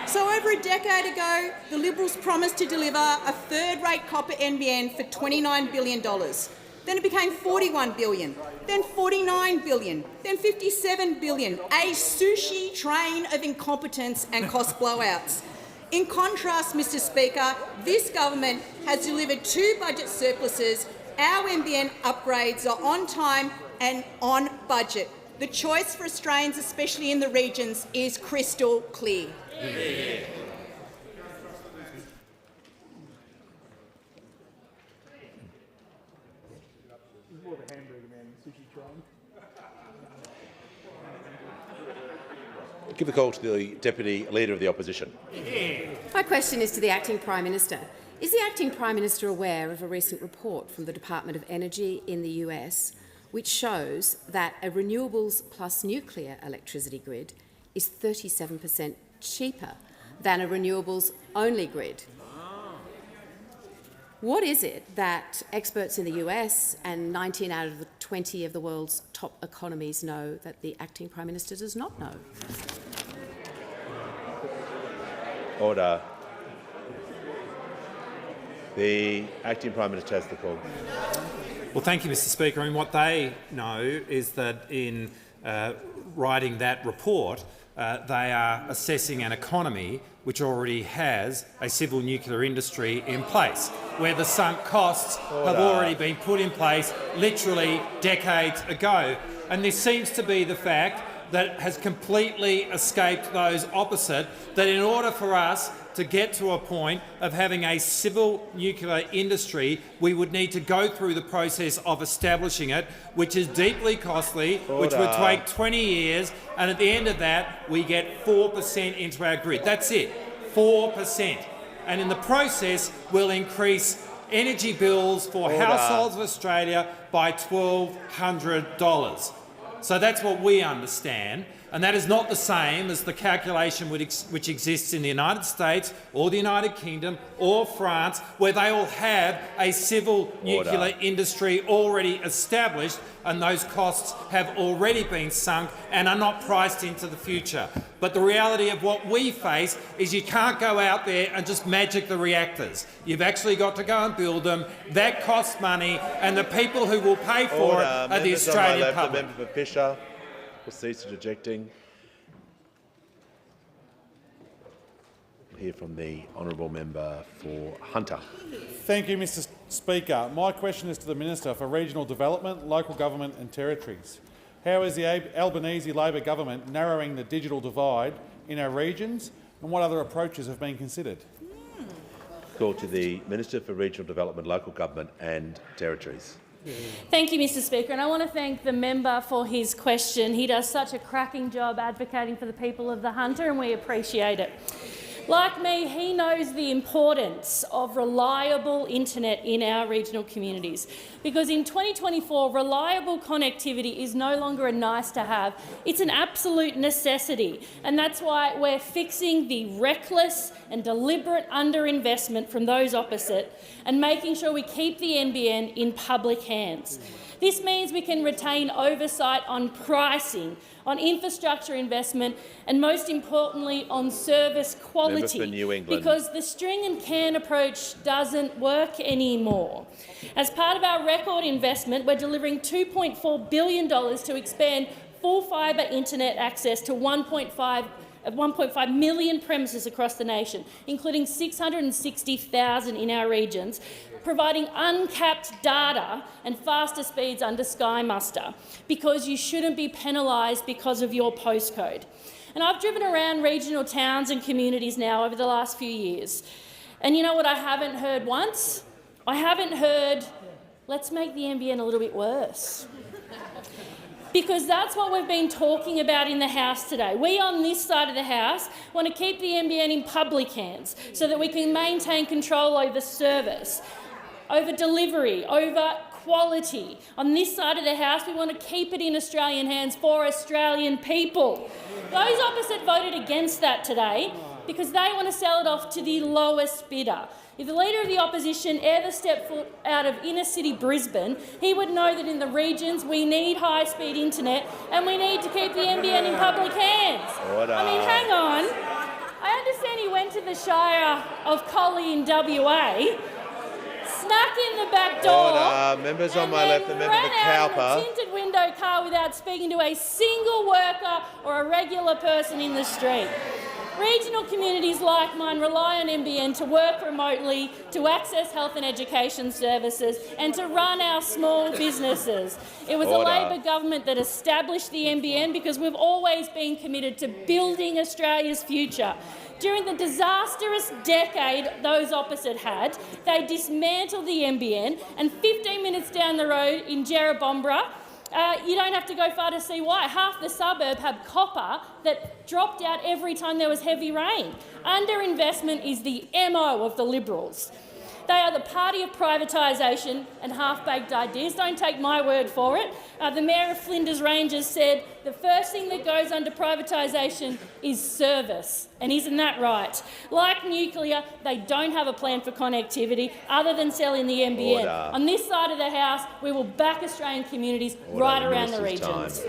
So over a decade ago, the Liberals promised to deliver a third-rate copper NBN for $29 billion. Then it became $41 billion, then $49 billion, then $57 billion, a sushi train of incompetence and cost blowouts. In contrast, Mr Speaker, this government has delivered 2 budget surpluses. Our NBN upgrades are on time and on budget. The choice for Australians, especially in the regions, is crystal clear. Yeah. Give the call to the Deputy Leader of the Opposition. My question is to the Acting Prime Minister. Is the Acting Prime Minister aware of a recent report from the Department of Energy in the US which shows that a renewables plus nuclear electricity grid is 37% cheaper than a renewables-only grid? What is it that experts in the US and 19 out of the 20 of the world's top economies know that the Acting Prime Minister does not know? Order. The Acting Prime Minister has the call. Well, thank you, Mr Speaker. And what they know is that in writing that report, they are assessing an economy which already has a civil nuclear industry in place, where the sunk costs have already been put in place literally decades ago. And this seems to be the fact that has completely escaped those opposite, that in order for us to get to a point of having a civil nuclear industry, we would need to go through the process of establishing it, which is deeply costly, which would take 20 years, and at the end of that, we get 4% into our grid. That's it, 4%. And in the process, we'll increase energy bills for households of Australia by $1,200. So that's what we understand, and that is not the same as the calculation which exists in the United States or the United Kingdom or France, where they all have a civil nuclear industry already established, and those costs have already been sunk and are not priced into the future. But the reality of what we face is you can't go out there and just magic the reactors. You've actually got to go and build them. That costs money, and the people who will pay for it are the Australian public. The member for Fisher will cease interjecting. We'll hear from the honourable member for Hunter. Thank you, Mr Speaker. My question is to the Minister for Regional Development, Local Government and Territories. How is the Albanese Labor government narrowing the digital divide in our regions, and what other approaches have been considered? Call to the Minister for Regional Development, Local Government and Territories. Thank you, Mr Speaker, and I want to thank the member for his question. He does such a cracking job advocating for the people of the Hunter, and we appreciate it. Like me, he knows the importance of reliable internet in our regional communities, because in 2024, reliable connectivity is no longer a nice-to-have. It's an absolute necessity, and that's why we're fixing the reckless and deliberate underinvestment from those opposite and making sure we keep the NBN in public hands. This means we can retain oversight on pricing, on infrastructure investment and, most importantly, on service quality, because the string and can approach doesn't work anymore. As part of our record investment, we're delivering $2.4 billion to expand full fibre internet access to 1.5 million premises across the nation, including 660,000 in our regions, providing uncapped data and faster speeds under Sky Muster, because you shouldn't be penalised because of your postcode. And I've driven around regional towns and communities now over the last few years, and you know what I haven't heard once? I haven't heard, let's make the NBN a little bit worse. Because that's what we've been talking about in the House today. We on this side of the House want to keep the NBN in public hands so that we can maintain control over service, over delivery, over quality. On this side of the House, we want to keep it in Australian hands for Australian people. Those opposite voted against that today because they want to sell it off to the lowest bidder. If the Leader of the Opposition ever stepped foot out of inner-city Brisbane, he would know that in the regions we need high-speed internet and we need to keep the NBN in public hands. I mean, hang on. I understand he went to the Shire of Collie in WA, snuck in the back door, members on my left, the member for Cowper. ran out in a tinted window car without speaking to a single worker or a regular person in the street. Regional communities like mine rely on NBN to work remotely, to access health and education services and to run our small businesses. It was the Labor government that established the NBN because we've always been committed to building Australia's future. During the disastrous decade those opposite had, they dismantled the NBN, and 15 minutes down the road in Jerrabombra, you don't have to go far to see why. Half the suburb had copper that dropped out every time there was heavy rain. Underinvestment is the MO of the Liberals. They are the party of privatisation and half-baked ideas. Don't take my word for it. The Mayor of Flinders Ranges said the first thing that goes under privatisation is service. And isn't that right? Like nuclear, they don't have a plan for connectivity other than selling the NBN. On this side of the House, we will back Australian communities right around the regions.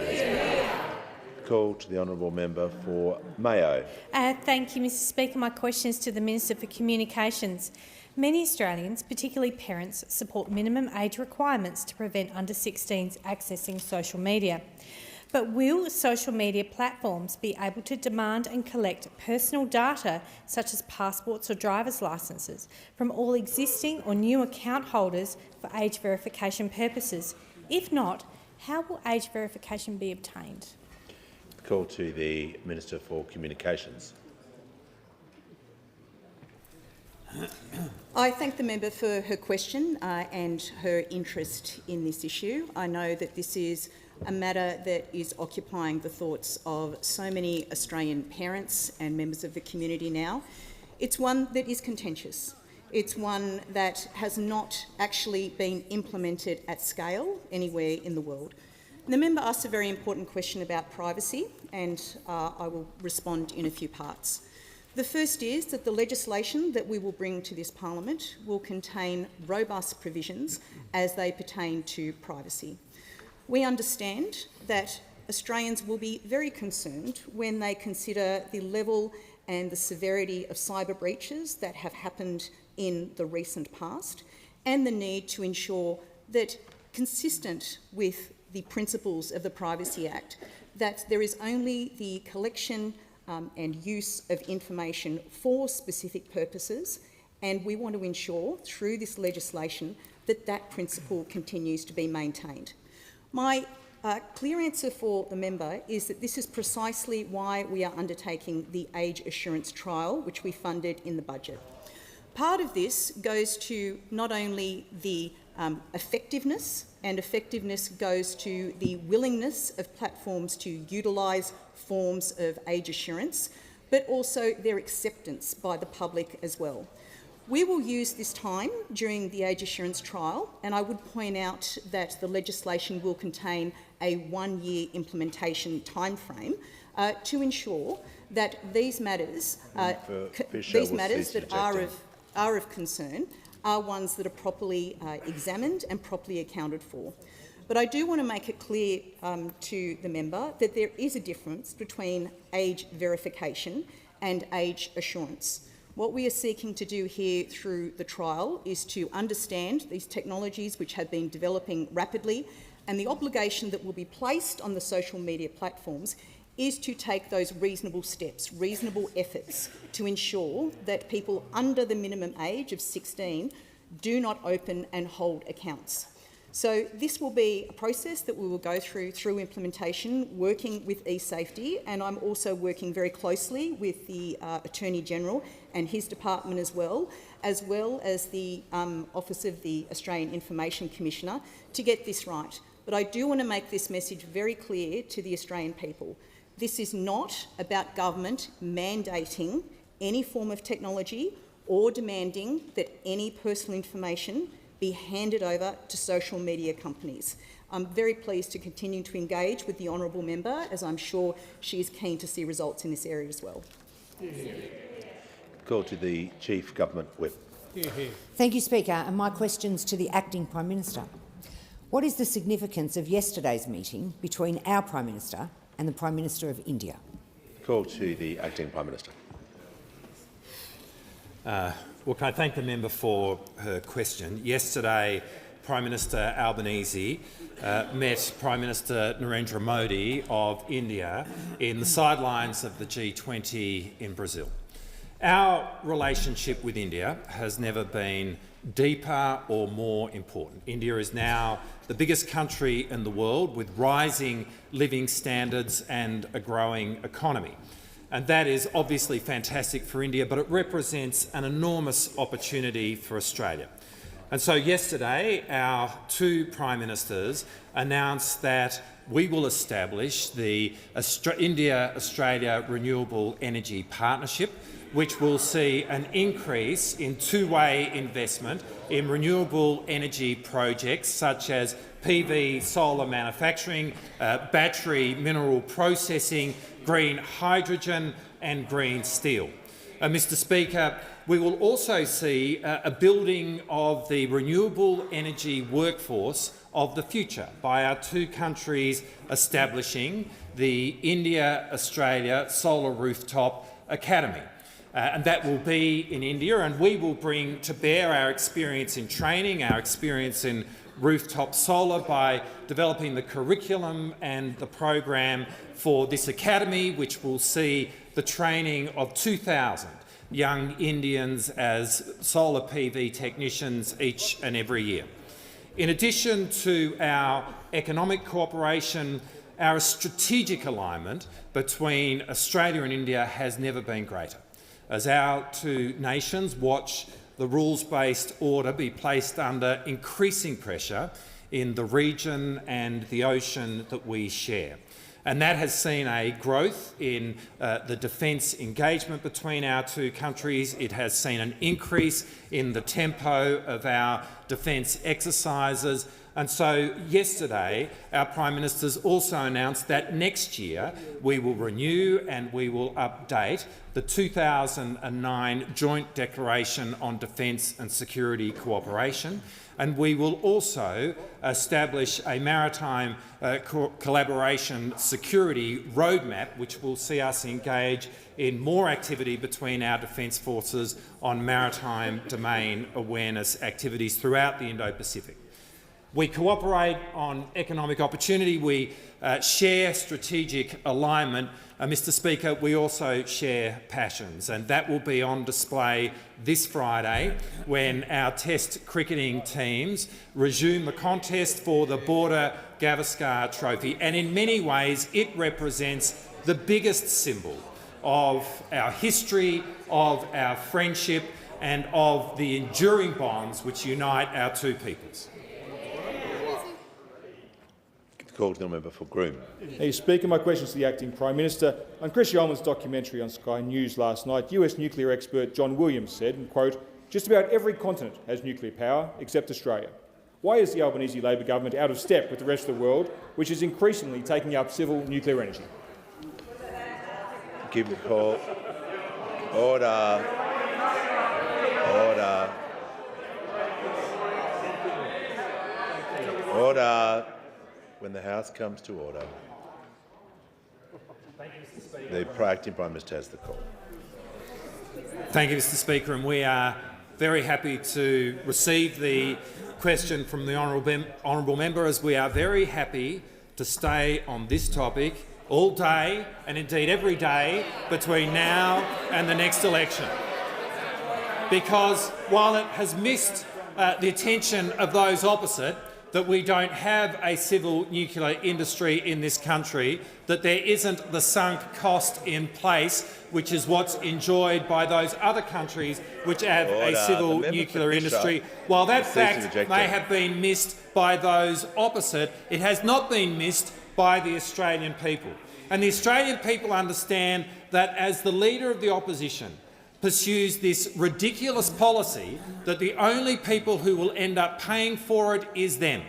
Call to the honourable member for Mayo. Thank you, Mr Speaker. My question is to the Minister for Communications. Many Australians, particularly parents, support minimum age requirements to prevent under-16s accessing social media. But will social media platforms be able to demand and collect personal data, such as passports or driver's licences, from all existing or new account holders for age verification purposes? If not, how will age verification be obtained? Call to the Minister for Communications. I thank the member for her question and her interest in this issue. I know that this is a matter that is occupying the thoughts of so many Australian parents and members of the community now. It's one that is contentious. It's one that has not actually been implemented at scale anywhere in the world. The member asked a very important question about privacy, and I will respond in a few parts. The first is that the legislation that we will bring to this parliament will contain robust provisions as they pertain to privacy. We understand that Australians will be very concerned when they consider the level and the severity of cyber breaches that have happened in the recent past, and the need to ensure that, consistent with the principles of the Privacy Act, that there is only the collection and use of information for specific purposes, and we want to ensure through this legislation that that principle continues to be maintained. My clear answer for the member is that this is precisely why we are undertaking the age assurance trial, which we funded in the budget. Part of this goes to not only the effectiveness, and effectiveness goes to the willingness of platforms to utilise forms of age assurance, but also their acceptance by the public as well. We will use this time during the age assurance trial, and I would point out that the legislation will contain a one-year implementation timeframe to ensure that these matters, that are of concern are ones that are properly examined and properly accounted for. But I do want to make it clear to the member that there is a difference between age verification and age assurance. What we are seeking to do here through the trial is to understand these technologies which have been developing rapidly, and the obligation that will be placed on the social media platforms is to take those reasonable steps, reasonable efforts to ensure that people under the minimum age of 16 do not open and hold accounts. So this will be a process that we will go through implementation, working with eSafety, and I'm also working very closely with the Attorney-General and his department as well as the Office of the Australian Information Commissioner to get this right. But I do want to make this message very clear to the Australian people. This is not about government mandating any form of technology or demanding that any personal information be handed over to social media companies. I'm very pleased to continue to engage with the honourable member, as I'm sure she is keen to see results in this area as well. Call to the Chief Government Whip. Thank you, Speaker, and my question's to the Acting Prime Minister. What is the significance of yesterday's meeting between our Prime Minister and the Prime Minister of India? Call to the Acting Prime Minister. Well, can I thank the member for her question? Yesterday, Prime Minister Albanese met Prime Minister Narendra Modi of India in the sidelines of the G20 in Brazil. Our relationship with India has never been deeper or more important. India is now the biggest country in the world with rising living standards and a growing economy. And that is obviously fantastic for India, but it represents an enormous opportunity for Australia. And so yesterday, our two Prime Ministers announced that we will establish the India-Australia Renewable Energy Partnership, which will see an increase in two-way investment in renewable energy projects such as PV solar manufacturing, battery mineral processing, green hydrogen and green steel. Mr Speaker, we will also see a building of the renewable energy workforce of the future by our two countries establishing the India-Australia Solar Rooftop Academy. And that will be in India, and we will bring to bear our experience in training, our experience in rooftop solar by developing the curriculum and the program for this academy, which will see the training of 2,000 young Indians as solar PV technicians each and every year. In addition to our economic cooperation, our strategic alignment between Australia and India has never been greater, as our two nations watch the rules-based order be placed under increasing pressure in the region and the ocean that we share. And that has seen a growth in the defence engagement between our two countries. It has seen an increase in the tempo of our defence exercises, And so yesterday, our Prime Minister's also announced that next year we will renew and we will update the 2009 Joint Declaration on Defence and Security Cooperation, and we will also establish a maritime collaboration security roadmap, which will see us engage in more activity between our defence forces on maritime domain awareness activities throughout the Indo-Pacific. We cooperate on economic opportunity, we share strategic alignment. Mr Speaker, we also share passions, and that will be on display this Friday when our Test cricketing teams resume the contest for the Border Gavaskar Trophy. And in many ways it represents the biggest symbol of our history, of our friendship and of the enduring bonds which unite our two peoples. Call to the member for Groom. Mr Speaker, my question is to the Acting Prime Minister. On Chris Yeoman's documentary on Sky News last night, US nuclear expert John Williams said, and quote, "Just about every continent has nuclear power except Australia. Why is the Albanese Labor government out of step with the rest of the world, which is increasingly taking up civil nuclear energy?" Give the call. Order. Order. Order. When the House comes to order, the Acting Prime Minister has the call. Thank you, Mr Speaker, and we are very happy to receive the question from the honourable member, as we are very happy to stay on this topic all day and indeed every day between now and the next election. Because while it has missed the attention of those opposite that we don't have a civil nuclear industry in this country, that there isn't the sunk cost in place, which is what's enjoyed by those other countries which have a civil nuclear industry. While that fact may have been missed by those opposite, it has not been missed by the Australian people. And the Australian people understand that as the Leader of the Opposition pursues this ridiculous policy, that the only people who will end up paying for it is them.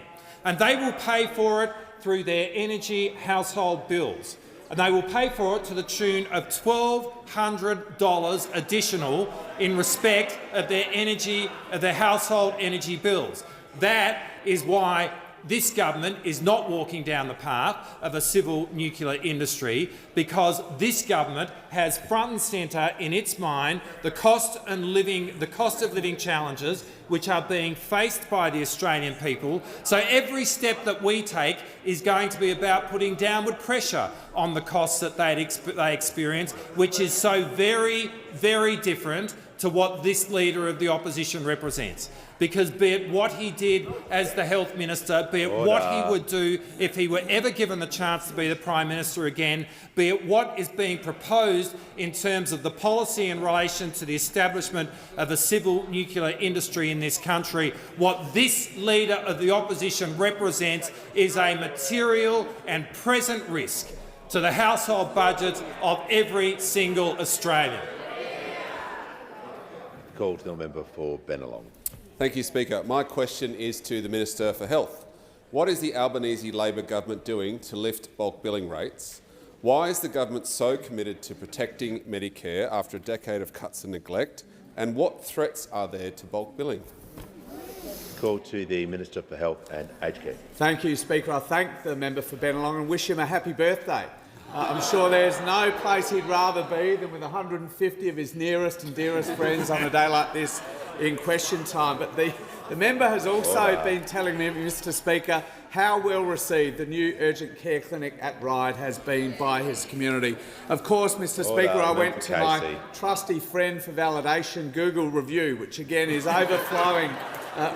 And they will pay for it through their energy household bills. And they will pay for it to the tune of $1,200 additional in respect of their household energy bills. That is why this government is not walking down the path of a civil nuclear industry, because this government has front and centre in its mind the cost of living challenges which are being faced by the Australian people. So every step that we take is going to be about putting downward pressure on the costs that they experience, which is so very, very different to what this Leader of the Opposition represents. Because be it what he did as the Health Minister, be it what he would do if he were ever given the chance to be the Prime Minister again, be it what is being proposed in terms of the policy in relation to the establishment of a civil nuclear industry in this country, what this Leader of the Opposition represents is a material and present risk to the household budgets of every single Australian. Call to the member for Bennelong. Thank you, Speaker. My question is to the Minister for Health. What is the Albanese Labor government doing to lift bulk billing rates? Why is the government so committed to protecting Medicare after a decade of cuts and neglect? And what threats are there to bulk billing? Call to the Minister for Health and Aged Care. Thank you, Speaker. I thank the member for Bennelong and wish him a happy birthday. I'm sure there's no place he'd rather be than with 150 of his nearest and dearest friends on a day like this in question time. But the member has also been telling me, Mr Speaker, how well received the new urgent care clinic at Ryde has been by his community. Of course, Mr Speaker, I went to my trusty friend for validation, Google review, which again is overflowing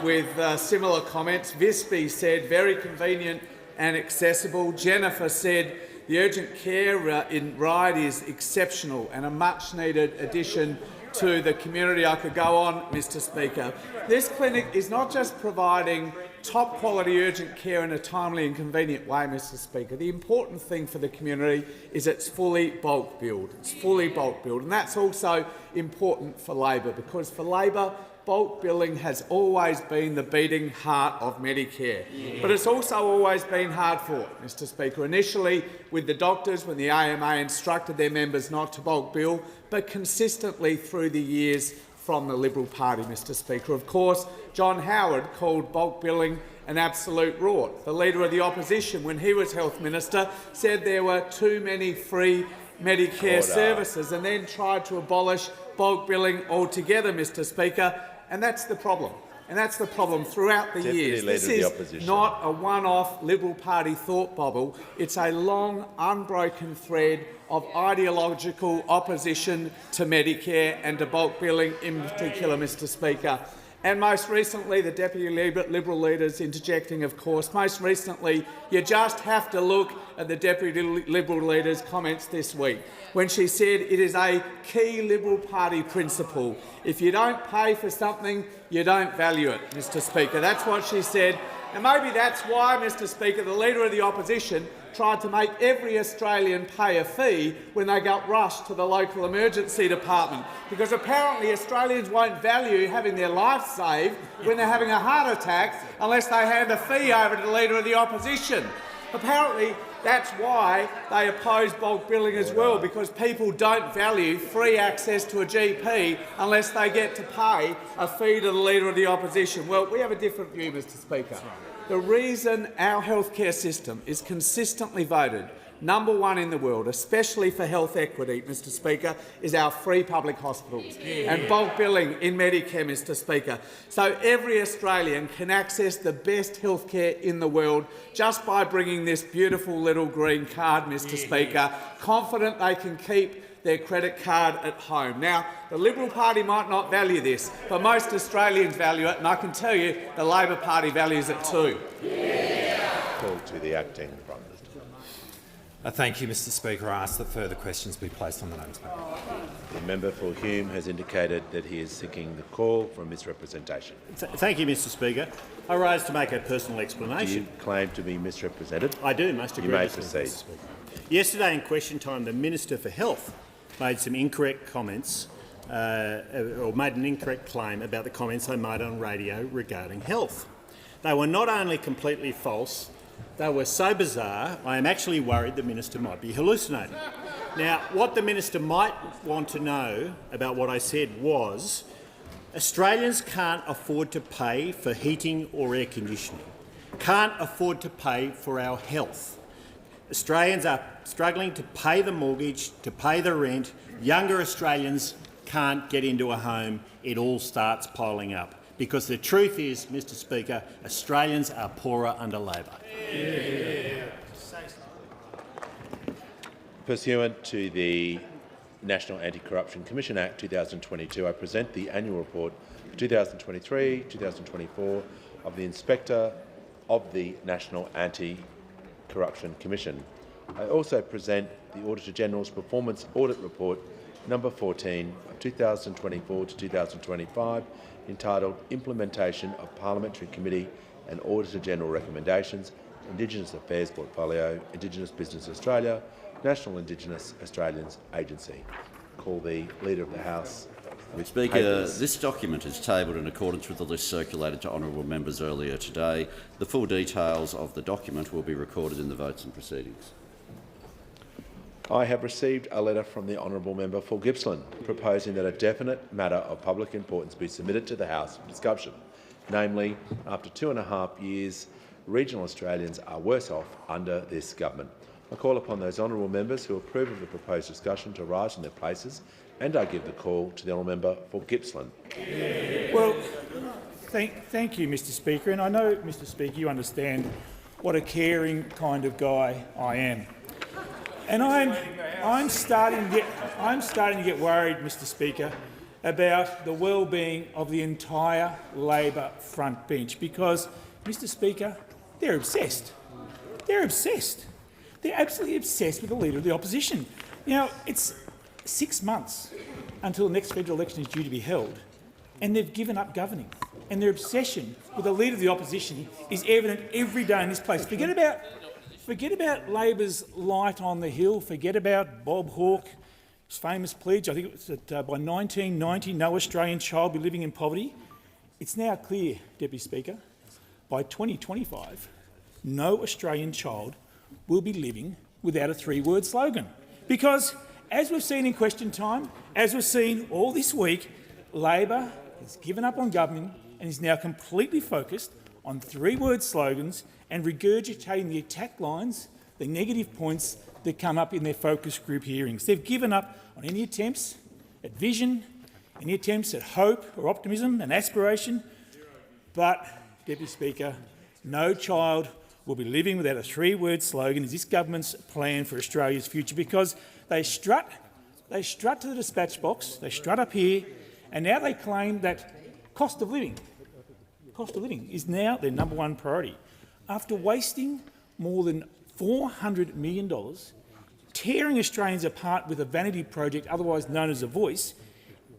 with similar comments. Visby said, very convenient and accessible. Jennifer said, the urgent care in Ryde is exceptional and a much-needed addition to the community. I could go on, Mr Speaker. This clinic is not just providing top quality urgent care in a timely and convenient way, Mr Speaker. The important thing for the community is it's fully bulk billed. It's fully bulk billed, and that's also important for Labor, because for Labor, bulk billing has always been the beating heart of Medicare. But it's also always been hard fought, Mr Speaker. Initially with the doctors when the AMA instructed their members not to bulk bill, but consistently through the years from the Liberal Party, Mr Speaker. Of course, John Howard called bulk billing an absolute rort. The Leader of the Opposition, when he was Health Minister, said there were too many free Medicare services and then tried to abolish bulk billing altogether, Mr Speaker. And that's the problem. And that's the problem throughout the years. This is not a one-off Liberal Party thought bubble. It's a long, unbroken thread of ideological opposition to Medicare and to bulk billing in particular, Mr Speaker. And most recently, the Deputy Liberal leaders interjecting, of course. Most recently, you just have to look at the Deputy Liberal leader's comments this week, when she said it is a key Liberal Party principle. If you don't pay for something, you don't value it, Mr Speaker. That's what she said. And maybe that's why, Mr Speaker, the Leader of the Opposition tried to make every Australian pay a fee when they got rushed to the local emergency department, because apparently Australians won't value having their life saved when they're having a heart attack unless they hand a fee over to the Leader of the Opposition. Apparently that's why they oppose bulk billing as well, because people don't value free access to a GP unless they get to pay a fee to the Leader of the Opposition. Well, we have a different view, Mr Speaker. The reason our healthcare system is consistently voted #1 in the world, especially for health equity, Mr Speaker, is our free public hospitals and bulk billing in Medicare, Mr Speaker. So every Australian can access the best healthcare in the world just by bringing this beautiful little green card, Mr Speaker, confident they can keep their credit card at home. Now, the Liberal Party might not value this, but most Australians value it, and I can tell you the Labor Party values it too. Call to the acting Prime Minister. Thank you, Mr Speaker. I ask that further questions be placed on the notice paper. The member for Hume has indicated that he is seeking the call for misrepresentation. Thank you, Mr Speaker. I rise to make a personal explanation. Do you claim to be misrepresented? I do, most agreeably. You may proceed. Yesterday in question time, the Minister for Health made some incorrect comments or made an incorrect claim about the comments I made on radio regarding health. They were not only completely false, they were so bizarre I am actually worried the Minister might be hallucinating. Now, what the Minister might want to know about what I said was Australians can't afford to pay for heating or air conditioning, can't afford to pay for our health. Australians are struggling to pay the mortgage, to pay the rent. Younger Australians can't get into a home. It all starts piling up. Because the truth is, Mr Speaker, Australians are poorer under Labor. Pursuant to the National Anti-Corruption Commission Act 2022, I present the annual report for 2023-2024 of the Inspector of the National Anti-Corruption Commission. I also present the Auditor-General's Performance Audit Report number 14 of 2024 to 2025, entitled Implementation of Parliamentary Committee and Auditor-General Recommendations, Indigenous Affairs Portfolio, Indigenous Business Australia, National Indigenous Australians Agency. Call the Leader of the House. Speaker, this document is tabled in accordance with the list circulated to honourable members earlier today. The full details of the document will be recorded in the votes and proceedings. I have received a letter from the Honourable Member for Gippsland proposing that a definite matter of public importance be submitted to the House for discussion. Namely, after 2.5 years, regional Australians are worse off under this government. I call upon those honourable members who approve of the proposed discussion to rise in their places, and I give the call to the honourable member for Gippsland. Well, thank you, Mr Speaker, and I know, Mr Speaker, you understand what a caring kind of guy I am. And I'm starting to get worried, Mr Speaker, about the well-being of the entire Labor front bench because, Mr Speaker, they're obsessed. They're obsessed. They're absolutely obsessed with the Leader of the Opposition. You know, it's 6 months until the next federal election is due to be held. and they've given up governing. And their obsession with the Leader of the Opposition is evident every day in this place. Forget about Labor's light on the hill. Forget about Bob Hawke's famous pledge. I think it was that by 1990 no Australian child will be living in poverty. It's now clear, Deputy Speaker, by 2025 no Australian child will be living without a three-word slogan. Because, as we've seen in question time, as we've seen all this week, Labor has given up on governing and is now completely focused on three-word slogans and regurgitating the attack lines, the negative points that come up in their focus group hearings. They've given up on any attempts at vision, any attempts at hope or optimism and aspiration. But, Deputy Speaker, no child will be living without a three-word slogan is this government's plan for Australia's future, because they strut to the dispatch box, they strut up here, and now they claim that cost of living is now their #1 priority. After wasting more than $400 million, tearing Australians apart with a vanity project otherwise known as a voice,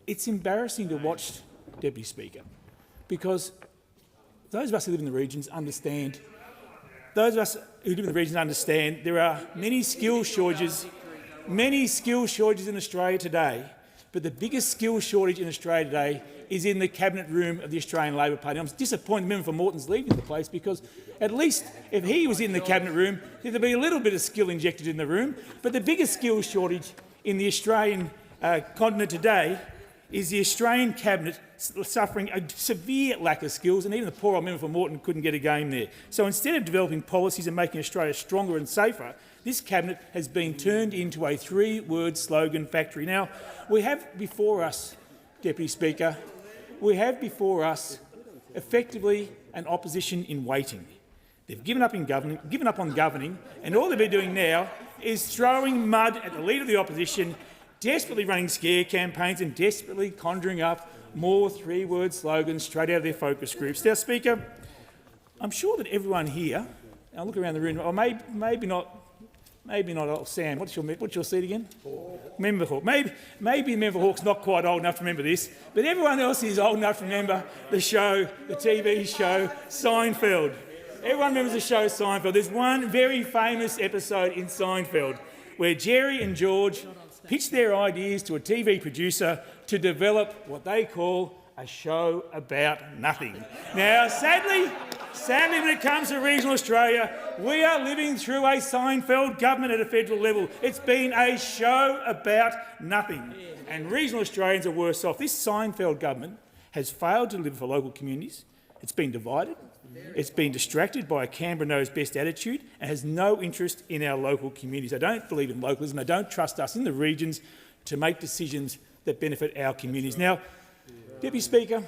it's embarrassing to watch, Deputy Speaker, because those of us who live in the regions understand. There are many skill shortages in Australia today, but the biggest skill shortage in Australia today is in the cabinet room of the Australian Labor Party. I'm disappointed Member for Moreton's leaving the place, because at least if he was in the cabinet room, there'd be a little bit of skill injected in the room. But the biggest skill shortage in the Australian continent today is the Australian cabinet suffering a severe lack of skills, and even the poor old Member for Moreton couldn't get a game there. So instead of developing policies and making Australia stronger and safer, this cabinet has been turned into a three-word slogan factory. Now, we have before us, Deputy Speaker, effectively an opposition in waiting. They've given up on governing, and all they've been doing now is throwing mud at the Leader of the Opposition, desperately running scare campaigns and desperately conjuring up more three-word slogans straight out of their focus groups. Now, Speaker, I'm sure that everyone here, and I'll look around the room, or maybe not. Sam, what's your seat again? Member Hawke. Maybe Member Hawke's not quite old enough to remember this, but everyone else is old enough to remember the TV show Seinfeld. Everyone remembers the show Seinfeld. There's one very famous episode in Seinfeld where Jerry and George pitched their ideas to a TV producer to develop what they call a show about nothing. Now, sadly, when it comes to regional Australia, we are living through a Seinfeld government at a federal level. It's been a show about nothing, and regional Australians are worse off. This Seinfeld government has failed to deliver for local communities. It's been divided. It's been distracted by a Canberra knows best attitude and has no interest in our local communities. They don't believe in localism. They don't trust us in the regions to make decisions that benefit our communities. Now, Deputy Speaker,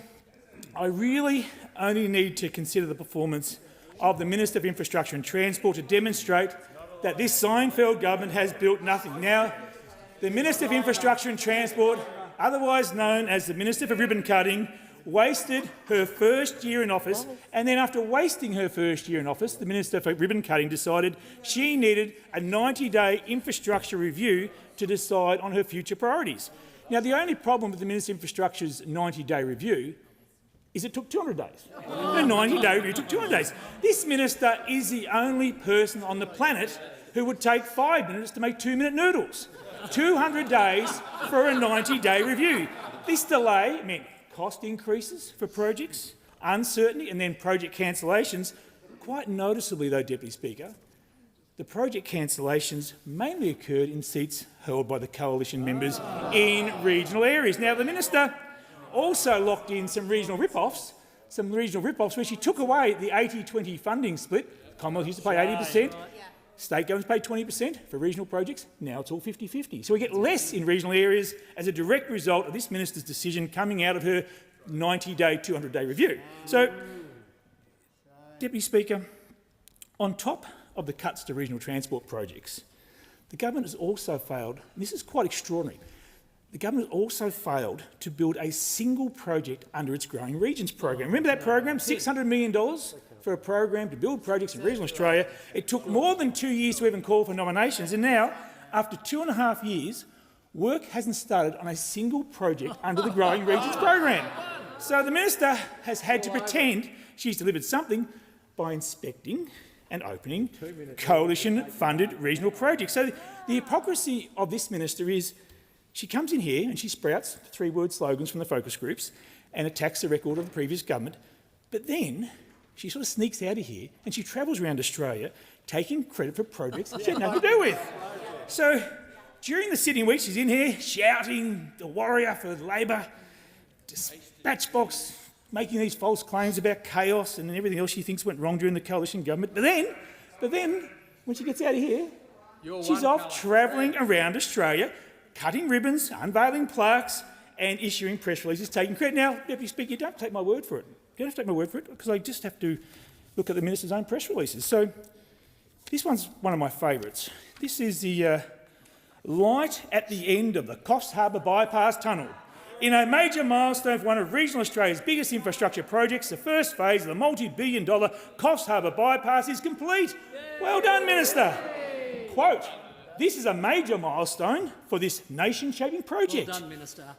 I really only need to consider the performance of the Minister of Infrastructure and Transport to demonstrate that this Seinfeld government has built nothing. Now, the Minister of Infrastructure and Transport, otherwise known as the Minister for Ribbon Cutting, wasted her first year in office, and then after wasting her first year in office, the Minister for Ribbon Cutting decided she needed a 90-day infrastructure review to decide on her future priorities. Now, the only problem with the Minister of Infrastructure's 90-day review is it took 200 days. A 90-day review took 200 days. This minister is the only person on the planet who would take 5 minutes to make 2-minute noodles. 200 days for a 90-day review. This delay meant cost increases for projects, uncertainty, and then project cancellations. Quite noticeably, though, Deputy Speaker, the project cancellations mainly occurred in seats held by the coalition members in regional areas. Now, the minister also locked in some regional rip-offs where she took away the 80-20 funding split. The Commonwealth used to pay 80%. State governments pay 20% for regional projects. Now it's all 50-50. So we get less in regional areas as a direct result of this minister's decision coming out of her 90-day, 200-day review. So, Deputy Speaker, on top of the cuts to regional transport projects, the government has also failed, and this is quite extraordinary, the government has also failed to build a single project under its Growing Regions program. Remember that program? $600 million for a program to build projects in regional Australia. It took more than 2 years to even call for nominations, and now, after 2.5 years, work hasn't started on a single project under the Growing Regions program. So the minister has had to pretend she's delivered something by inspecting and opening coalition-funded regional projects. So the hypocrisy of this minister is she comes in here and she sprouts three-word slogans from the focus groups and attacks the record of the previous government, but then she sort of sneaks out of here and she travels around Australia taking credit for projects she had nothing to do with. So during the sitting week, she's in here shouting the warrior for Labor, dispatch making these false claims about chaos and everything else she thinks went wrong during the coalition government. But then, when she gets out of here, she's off travelling around Australia, cutting ribbons, unveiling plaques and issuing press releases, taking credit. Now, Deputy Speaker, you don't take my word for it. You don't have to take my word for it, because I just have to look at the minister's own press releases. So this one's one of my favourites. This is the light at the end of the Coffs Harbour Bypass Tunnel. In a major milestone for one of regional Australia's biggest infrastructure projects, the first phase of the multi-billion-dollar Coffs Harbour Bypass is complete. Well done, Minister. Quote, this is a major milestone for this nation-shaping project. Well done, Minister.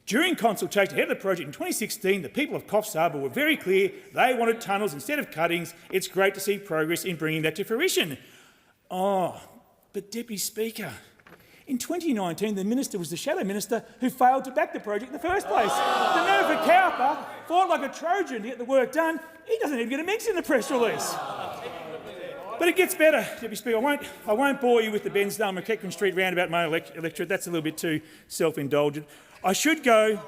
During consultation ahead of the project in 2016, the people of Coffs Harbour were very clear they wanted tunnels instead of cuttings. It's great to see progress in bringing that to fruition. Oh, but Deputy Speaker, in 2019, the minister was the shadow minister who failed to back the project in the first place. The member for Cowper fought like a Trojan to get the work done. He doesn't even get a mention in the press release. But it gets better, Deputy Speaker. I won't bore you with the Bensdale McEachran Street roundabout in my electorate. That's a little bit too self-indulgent. I should go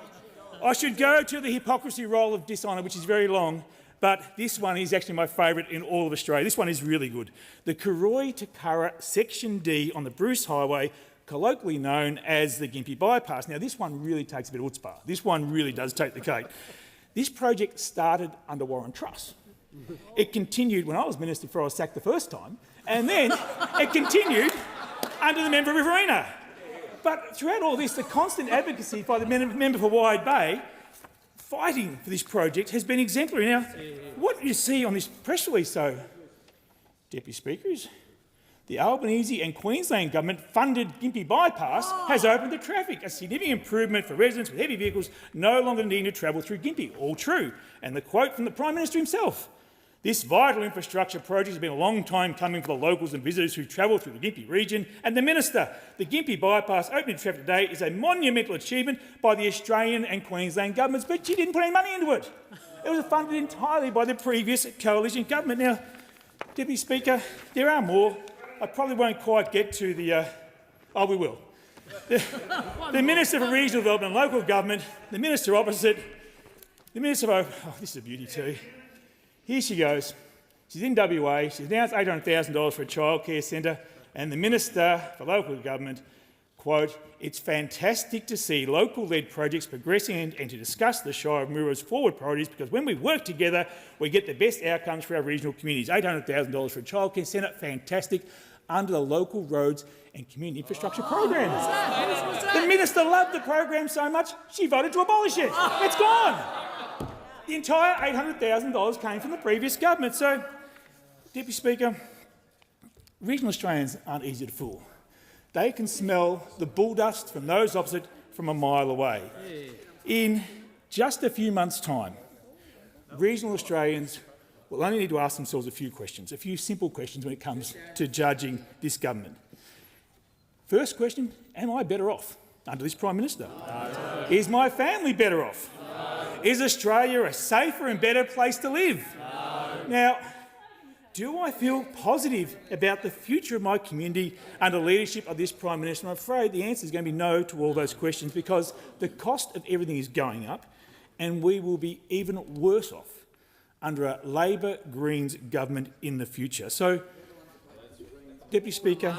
to the hypocrisy roll of dishonour, which is very long, but this one is actually my favourite in all of Australia. This one is really good. The Karoi to Curra Section D on the Bruce Highway, colloquially known as the Gympie Bypass. Now, this one really takes a bit of chutzpah. This one really does take the cake. This project started under Warren Truss. It continued when I was minister before I was sacked the first time, and then it continued under the member of Riverina. But throughout all this, the constant advocacy by the member for Wide Bay fighting for this project has been exemplary. Now, what you see on this press release, though, Deputy Speaker, is the Albanese and Queensland government-funded Gympie Bypass has opened the traffic, a significant improvement for residents with heavy vehicles no longer needing to travel through Gympie. All true. And the quote from the Prime Minister himself: this vital infrastructure project has been a long time coming for the locals and visitors who travel through the Gympie region. And the Minister, the Gympie Bypass opening traffic today is a monumental achievement by the Australian and Queensland governments, but she didn't put any money into it. It was funded entirely by the previous coalition government. Now, Deputy Speaker, there are more. I probably won't quite get to the... oh, we will. The Minister for Regional Development and Local Government, the Minister opposite, the Minister for... oh, this is a beauty too. Here she goes. She's in WA. She's announced $800,000 for a childcare centre, and the Minister for Local Government, quote, it's fantastic to see local-led projects progressing and to discuss the Shire of Murray's forward priorities, because when we work together, we get the best outcomes for our regional communities. $800,000 for a childcare centre, fantastic, under the local roads and community infrastructure program. The Minister loved the program so much, she voted to abolish it. It's gone. The entire $800,000 came from the previous government. So, Deputy Speaker, regional Australians aren't easy to fool. They can smell the bull dust from those opposite from a mile away. In just a few months' time, regional Australians will only need to ask themselves a few questions, a few simple questions when it comes to judging this government. First question, am I better off under this Prime Minister? No. Is my family better off? No. Is Australia a safer and better place to live? No. Now, do I feel positive about the future of my community under leadership of this Prime Minister? I'm afraid the answer is going to be no to all those questions, because the cost of everything is going up and we will be even worse off under a Labor Greens government in the future. So, Deputy Speaker,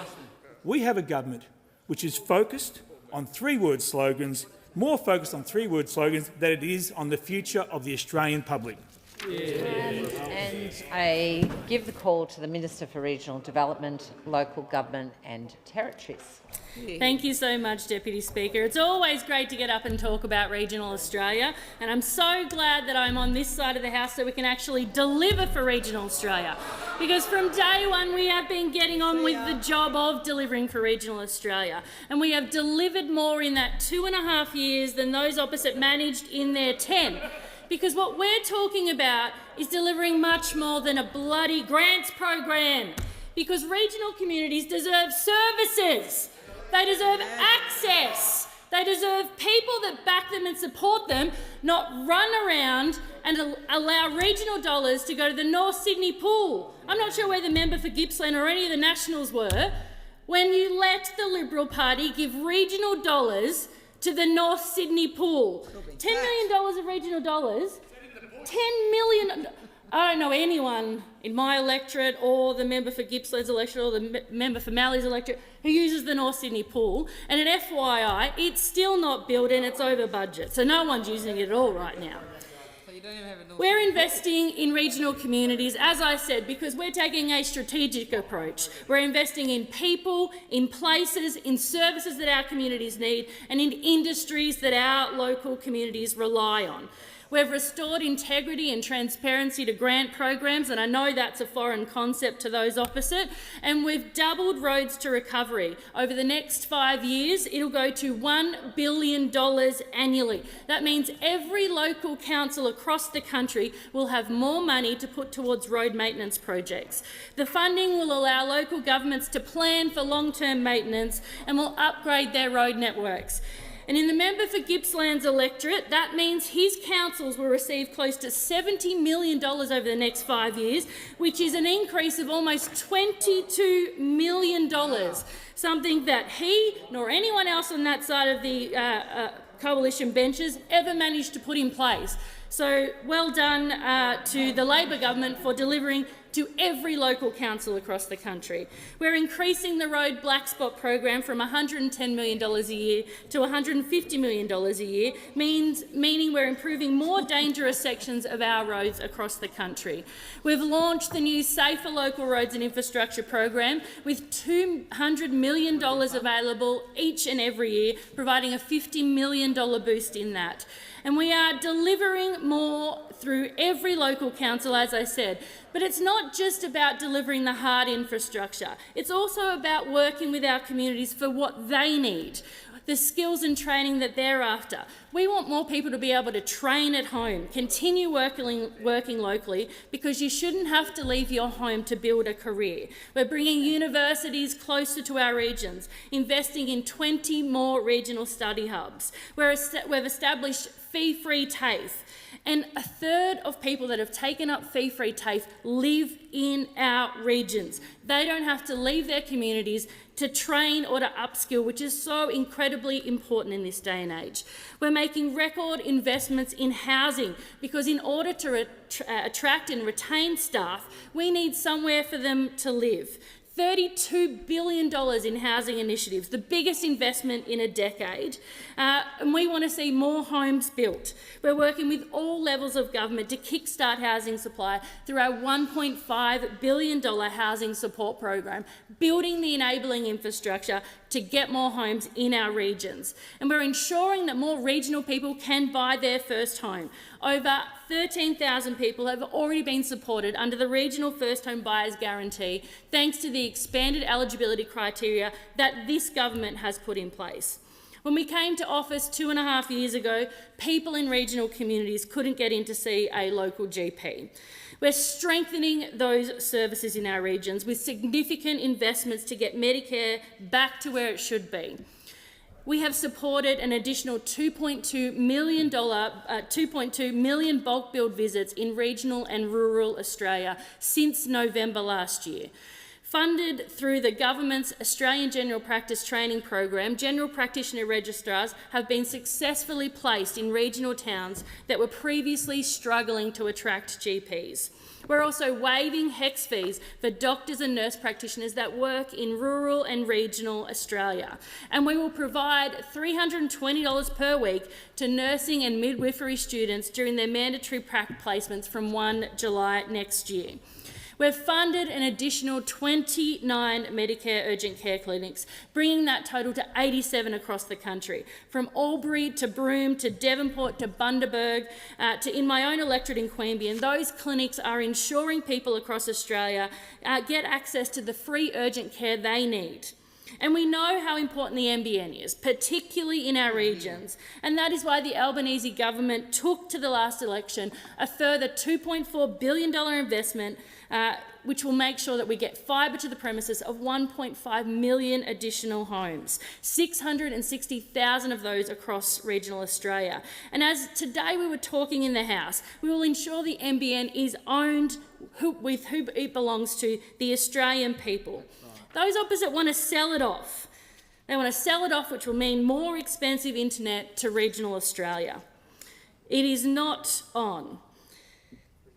we have a government which is focused on three-word slogans, more focused on three-word slogans than it is on the future of the Australian public. And I give the call to the Minister for Regional Development, Local Government and Territories. Thank you so much, Deputy Speaker. It's always great to get up and talk about regional Australia, and I'm so glad that I'm on this side of the House so we can actually deliver for regional Australia. Because from day one we have been getting on with the job of delivering for regional Australia, and we have delivered more in that 2.5 years than those opposite managed in their 10. Because what we're talking about is delivering much more than a bloody grants program. Because regional communities deserve services. They deserve access. They deserve people that back them and support them, not run around and allow regional dollars to go to the North Sydney pool. I'm not sure where the member for Gippsland or any of the Nationals were when you let the Liberal Party give regional dollars to the North Sydney pool. $10 million of regional dollars. $10 million. I don't know anyone in my electorate or the member for Gippsland's electorate or the member for Mallee's electorate who uses the North Sydney pool. And an FYI, it's still not built and it's over budget, so no one's using it at all right now. We're investing in regional communities, as I said, because we're taking a strategic approach. We're investing in people, in places, in services that our communities need, and in industries that our local communities rely on. We've restored integrity and transparency to grant programs, and I know that's a foreign concept to those opposite, and we've doubled roads to recovery. Over the next 5 years, it'll go to $1 billion annually. That means every local council across the country will have more money to put towards road maintenance projects. The funding will allow local governments to plan for long-term maintenance and will upgrade their road networks. And in the member for Gippsland's electorate, that means his councils will receive close to $70 million over the next 5 years, which is an increase of almost $22 million, something that he nor anyone else on that side of the coalition benches ever managed to put in place. So well done to the Labor government for delivering to every local council across the country. We're increasing the road black spot program from $110 million a year to $150 million a year, meaning we're improving more dangerous sections of our roads across the country. We've launched the new Safer Local Roads and Infrastructure program with $200 million available each and every year, providing a $50 million boost in that. And we are delivering more through every local council, as I said. But it's not just about delivering the hard infrastructure. It's also about working with our communities for what they need, the skills and training that they're after. We want more people to be able to train at home, continue working locally, because you shouldn't have to leave your home to build a career. We're bringing universities closer to our regions, investing in 20 more regional study hubs. We've established fee-free TAFE, and a third of people that have taken up fee-free TAFE live in our regions. They don't have to leave their communities to train or to upskill, which is so incredibly important in this day and age. We're making record investments in housing because in order to attract and retain staff, we need somewhere for them to live. $32 billion in housing initiatives, the biggest investment in a decade, and we want to see more homes built. We're working with all levels of government to kickstart housing supply through our $1.5 billion housing support program, building the enabling infrastructure to get more homes in our regions. And we're ensuring that more regional people can buy their first home. Over 13,000 people have already been supported under the Regional First Home Buyers Guarantee, thanks to the expanded eligibility criteria that this government has put in place. When we came to office 2.5 years ago, people in regional communities couldn't get in to see a local GP. We're strengthening those services in our regions with significant investments to get Medicare back to where it should be. We have supported an additional $2.2 million bulk billed visits in regional and rural Australia since November last year. Funded through the government's Australian General Practice Training Program, general practitioner registrars have been successfully placed in regional towns that were previously struggling to attract GPs. We're also waiving HECS fees for doctors and nurse practitioners that work in rural and regional Australia. And we will provide $320 per week to nursing and midwifery students during their mandatory placements from 1 July next year. We've funded an additional 29 Medicare urgent care clinics, bringing that total to 87 across the country, from Albury to Broome to Devonport to Bundaberg to in my own electorate in Queanbeyan. Those clinics are ensuring people across Australia get access to the free urgent care they need. And we know how important the NBN is, particularly in our regions, and that is why the Albanese government took to the last election a further $2.4 billion investment which will make sure that we get fibre to the premises of 1.5 million additional homes, 660,000 of those across regional Australia. And as today we were talking in the House, we will ensure the NBN is owned with who it belongs to, the Australian people. Those opposite want to sell it off. They want to sell it off, which will mean more expensive internet to regional Australia. It is not on.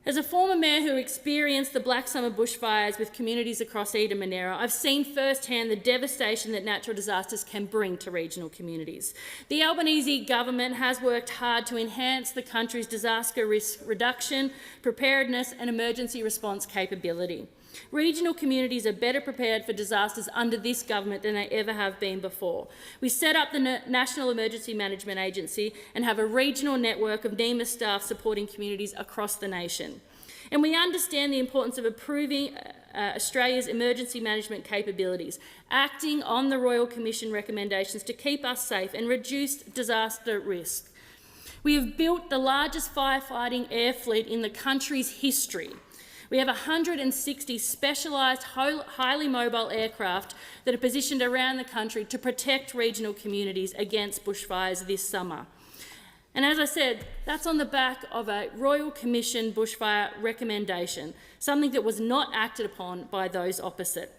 As a former mayor who experienced the Black Summer bushfires with communities across Eden Monaro, I've seen firsthand the devastation that natural disasters can bring to regional communities. The Albanese government has worked hard to enhance the country's disaster risk reduction, preparedness and emergency response capability. Regional communities are better prepared for disasters under this government than they ever have been before. We set up the National Emergency Management Agency and have a regional network of NEMA staff supporting communities across the nation. And we understand the importance of improving Australia's emergency management capabilities, acting on the Royal Commission recommendations to keep us safe and reduce disaster risk. We have built the largest firefighting air fleet in the country's history. We have 160 specialised, highly mobile aircraft that are positioned around the country to protect regional communities against bushfires this summer. And as I said, that's on the back of a Royal Commission bushfire recommendation, something that was not acted upon by those opposite.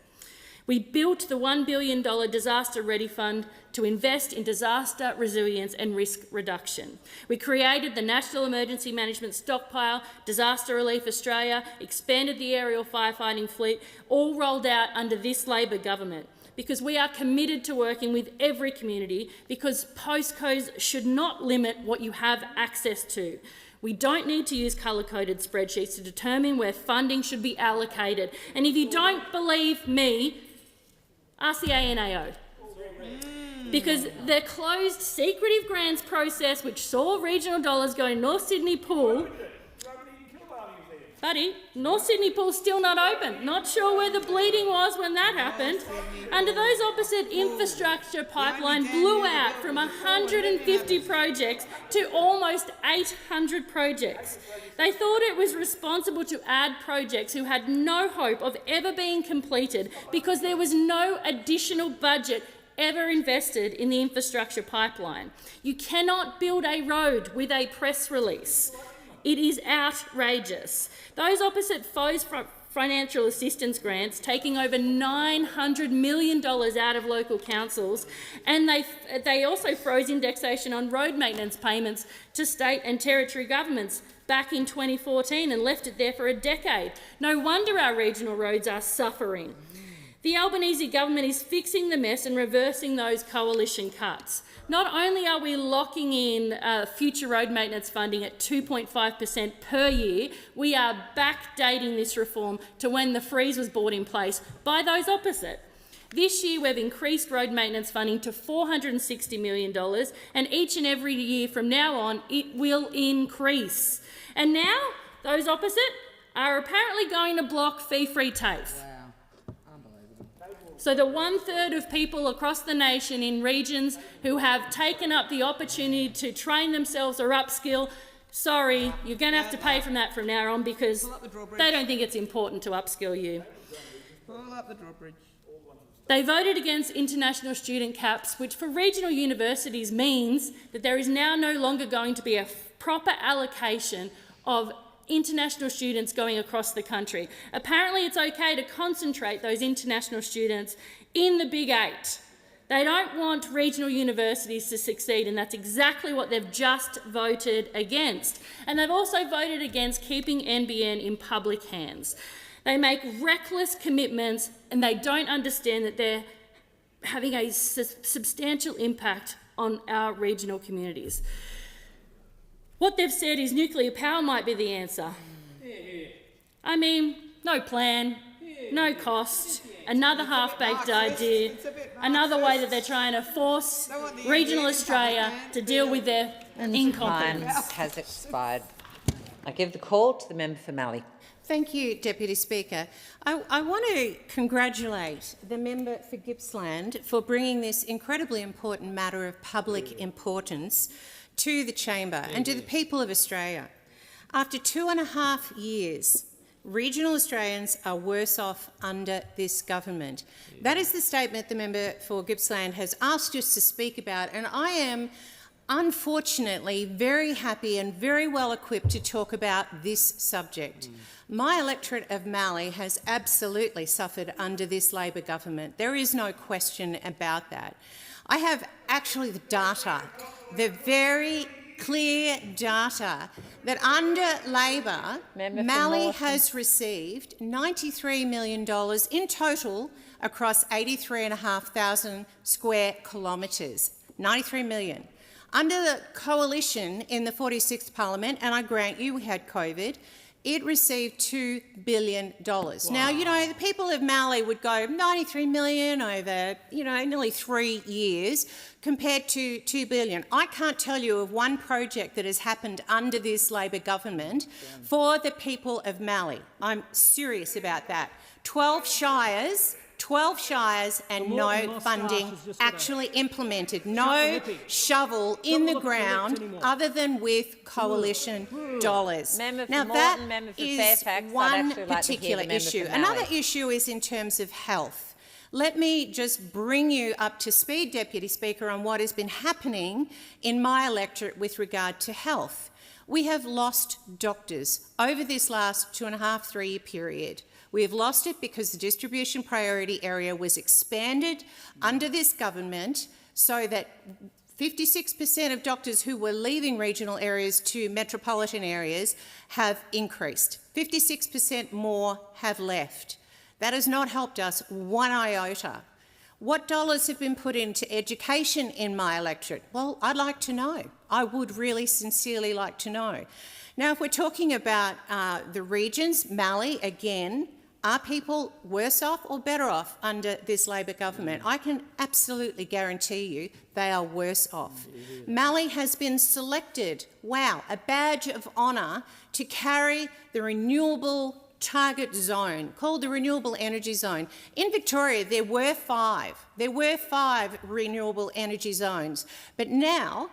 We built the $1 billion Disaster Ready Fund to invest in disaster resilience and risk reduction. We created the National Emergency Management Stockpile, Disaster Relief Australia, expanded the aerial firefighting fleet, all rolled out under this Labor government, because we are committed to working with every community, because postcodes should not limit what you have access to. We don't need to use colour-coded spreadsheets to determine where funding should be allocated. And if you don't believe me, ask the ANAO. Because the closed secretive grants process, which saw regional dollars go North Sydney Pool, buddy, North Sydney Pool's still not open. Not sure where the bleeding was when that happened. Under those opposite, infrastructure pipeline blew out from 150 projects to almost 800 projects. They thought it was responsible to add projects who had no hope of ever being completed because there was no additional budget ever invested in the infrastructure pipeline. You cannot build a road with a press release. It is outrageous. Those opposite FOE's financial assistance grants, taking over $900 million out of local councils, and they also froze indexation on road maintenance payments to state and territory governments back in 2014 and left it there for a decade. No wonder our regional roads are suffering. The Albanese government is fixing the mess and reversing those coalition cuts. Not only are we locking in future road maintenance funding at 2.5% per year, we are backdating this reform to when the freeze was brought in place by those opposite. This year we've increased road maintenance funding to $460 million, and each and every year from now on it will increase. And now those opposite are apparently going to block fee-free TAFE. So the 1/3 of people across the nation in regions who have taken up the opportunity to train themselves or upskill, sorry, you're going to have to pay from that from now on because they don't think it's important to upskill you. They voted against international student caps, which for regional universities means that there is now no longer going to be a proper allocation of international students going across the country. Apparently it's okay to concentrate those international students in the Big Eight. They don't want regional universities to succeed, and that's exactly what they've just voted against. And they've also voted against keeping NBN in public hands. They make reckless commitments, and they don't understand that they're having a substantial impact on our regional communities. What they've said is nuclear power might be the answer. I mean, no plan, no cost, another half-baked idea, another way that they're trying to force regional Australia to deal with their incompetence. Time has expired. I give the call to the member for Mallee. Thank you, Deputy Speaker. I want to congratulate the member for Gippsland for bringing this incredibly important matter of public importance to the chamber and to the people of Australia. After 2.5 years, regional Australians are worse off under this government. That is the statement the member for Gippsland has asked us to speak about, and I am unfortunately very happy and very well equipped to talk about this subject. My electorate of Mallee has absolutely suffered under this Labor government. There is no question about that. I have actually the data, the very clear data that under Labor, Mallee has received $93 million in total across 83,500 square kilometres. 93 million. Under the coalition in the 46th Parliament, and I grant you we had COVID, it received $2 billion. Wow. Now, you know, the people of Mallee would go 93 million over, you know, nearly 3 years compared to $2 billion. I can't tell you of one project that has happened under this Labor government for the people of Mallee. I'm serious about that. 12 shires and no funding actually implemented, no shovel in the ground other than with coalition dollars. Now that is one particular issue. Another issue is in terms of health. Let me just bring you up to speed, Deputy Speaker, on what has been happening in my electorate with regard to health. We have lost doctors over this last 2.5-3 year period. We have lost it because the distribution priority area was expanded under this government so that 56% of doctors who were leaving regional areas to metropolitan areas have increased. 56% more have left. That has not helped us one iota. What dollars have been put into education in my electorate? Well, I'd like to know. I would really sincerely like to know. Now, if we're talking about the regions, Mallee, again, are people worse off or better off under this Labor government? I can absolutely guarantee you they are worse off. Mallee has been selected, wow, a badge of honour to carry the renewable target zone, called the Renewable Energy Zone. In Victoria, there were 5. There were 5 renewable energy zones, but now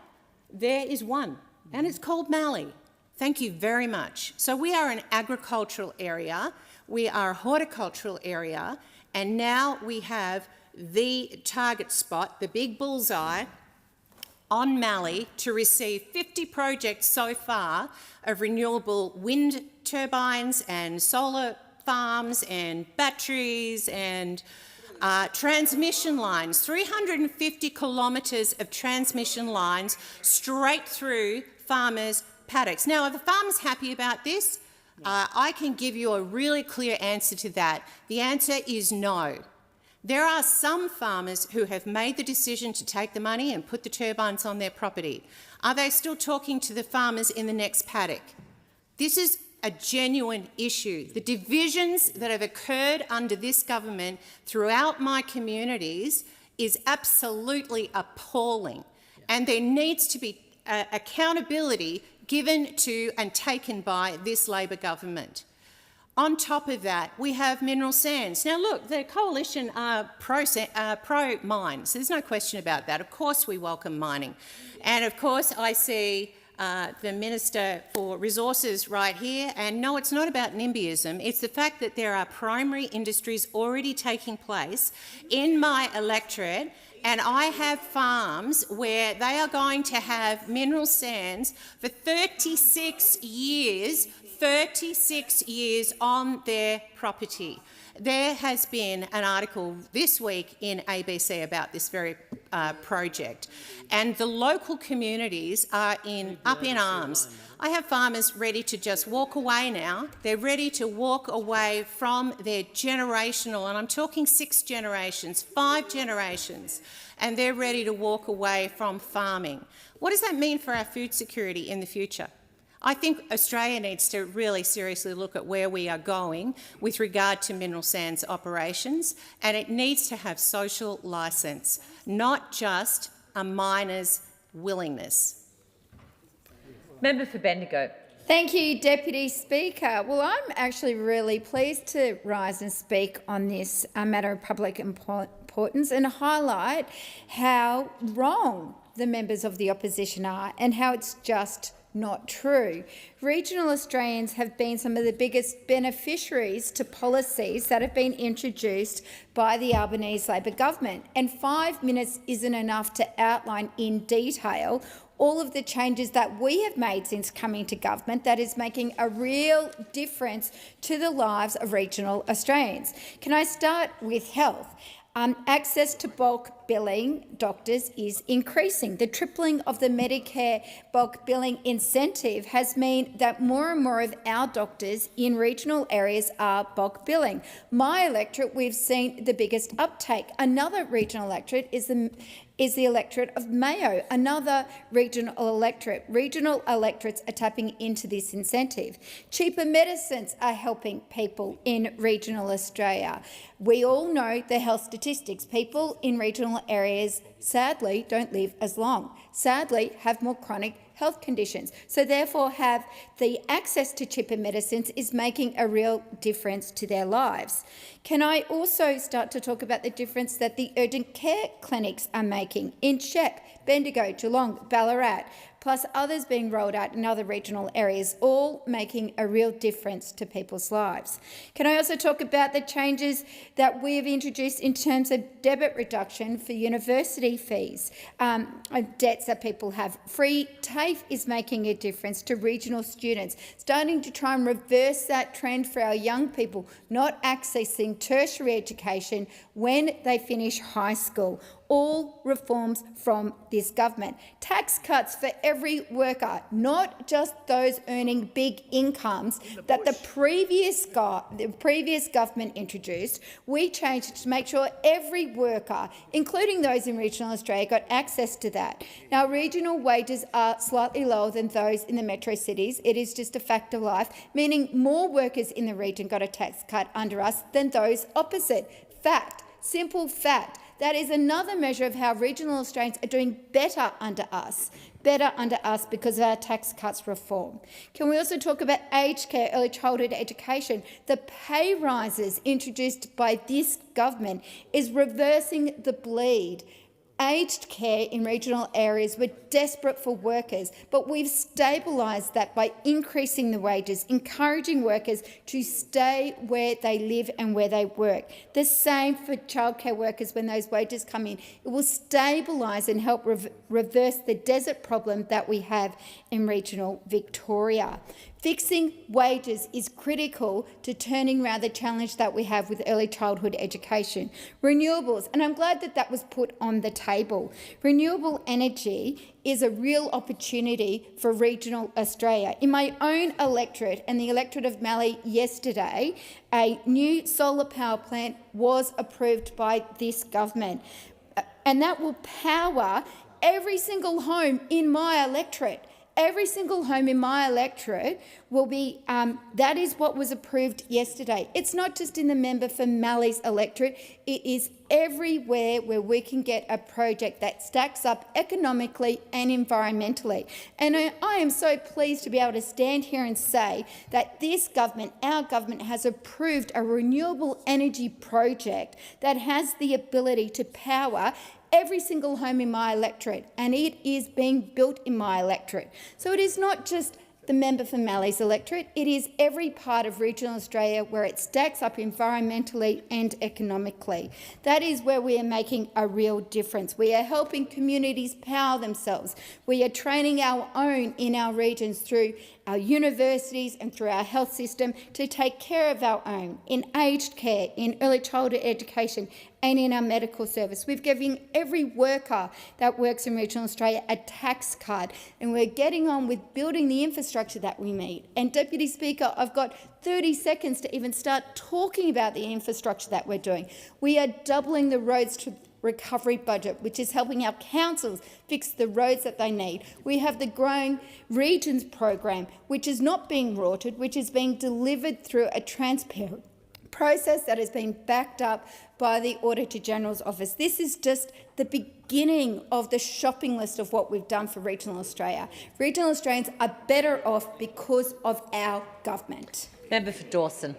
there is one, and it's called Mallee. Thank you very much. So we are an agricultural area, we are a horticultural area, and now we have the target spot, the big bullseye, on Mallee to receive 50 projects so far of renewable wind turbines and solar farms and batteries and transmission lines, 350 kilometres of transmission lines straight through farmers' paddocks. Now, are the farmers happy about this? I can give you a really clear answer to that. The answer is no. There are some farmers who have made the decision to take the money and put the turbines on their property. Are they still talking to the farmers in the next paddock? This is a genuine issue. The divisions that have occurred under this government throughout my communities is absolutely appalling, and there needs to be accountability given to and taken by this Labor government. On top of that, we have mineral sands. Now look, the coalition are pro-mines. There's no question about that. Of course we welcome mining. And of course I see the Minister for Resources right here, and no, it's not about NIMBYism. It's the fact that there are primary industries already taking place in my electorate and I have farms where they are going to have mineral sands for 36 years on their property. There has been an article this week in ABC about this very project, and the local communities are up in arms. I have farmers ready to just walk away now. They're ready to walk away from their generational, and I'm talking 6 generations, 5 generations, and they're ready to walk away from farming. What does that mean for our food security in the future? I think Australia needs to really seriously look at where we are going with regard to mineral sands operations, and it needs to have social licence, not just a miner's willingness. Member for Bendigo. Thank you, Deputy Speaker. Well, I'm actually really pleased to rise and speak on this matter of public importance and highlight how wrong the members of the opposition are and how it's just not true. Regional Australians have been some of the biggest beneficiaries to policies that have been introduced by the Albanese Labor government, and 5 minutes isn't enough to outline in detail all of the changes that we have made since coming to government that is making a real difference to the lives of regional Australians. Can I start with health? Access to bulk billing doctors is increasing. The tripling of the Medicare bulk billing incentive has meant that more and more of our doctors in regional areas are bulk billing. My electorate, we've seen the biggest uptake. Another regional electorate is the electorate of Mayo, another regional electorate. Regional electorates are tapping into this incentive. Cheaper medicines are helping people in regional Australia. We all know the health statistics. People in regional areas, sadly, don't live as long, sadly have more chronic health conditions. So therefore have the access to cheaper medicines is making a real difference to their lives. Can I also start to talk about the difference that the urgent care clinics are making in Shep, Bendigo, Geelong, Ballarat, plus others being rolled out in other regional areas, all making a real difference to people's lives. Can I also talk about the changes that we have introduced in terms of debit reduction for university fees, debts that people have? Free TAFE is making a difference to regional students, starting to try and reverse that trend for our young people not accessing tertiary education when they finish high school. All reforms from this government. Tax cuts for every worker, not just those earning big incomes that the previous government introduced. We changed it to make sure every worker, including those in regional Australia, got access to that. Now, regional wages are slightly lower than those in the metro cities. It is just a fact of life, meaning more workers in the region got a tax cut under us than those opposite. Fact, simple fact. That is another measure of how regional Australians are doing better under us because of our tax cuts reform. Can we also talk about aged care, early childhood education? The pay rises introduced by this government is reversing the bleed. Aged care in regional areas were desperate for workers, but we've stabilised that by increasing the wages, encouraging workers to stay where they live and where they work. The same for childcare workers when those wages come in. It will stabilise and help reverse the desert problem that we have in regional Victoria. Fixing wages is critical to turning around the challenge that we have with early childhood education. Renewables, and I'm glad that that was put on the table. Renewable energy is a real opportunity for regional Australia. In my own electorate and the electorate of Mallee yesterday, a new solar power plant was approved by this government, and that will power every single home in my electorate. Every single home in my electorate will be, that is what was approved yesterday. It's not just in the member for Mallee's electorate, it is everywhere where we can get a project that stacks up economically and environmentally. And I am so pleased to be able to stand here and say that this government, our government, has approved a renewable energy project that has the ability to power every single home in my electorate, and it is being built in my electorate. So it is not just the member for Mallee's electorate. It is every part of regional Australia where it stacks up environmentally and economically. That is where we are making a real difference. We are helping communities power themselves. We are training our own in our regions through our universities and through our health system to take care of our own in aged care, in early childhood education and in our medical service. We've given every worker that works in regional Australia a tax card, and we're getting on with building the infrastructure that we need. And Deputy Speaker, I've got 30 seconds to even start talking about the infrastructure that we're doing. We are doubling the roads to recovery budget, which is helping our councils fix the roads that they need. We have the Growing Regions program, which is not being rorted, which is being delivered through a transparent process that has been backed up by the Auditor-General's Office. This is just the beginning of the shopping list of what we've done for regional Australia. Regional Australians are better off because of our government. Member for Dawson.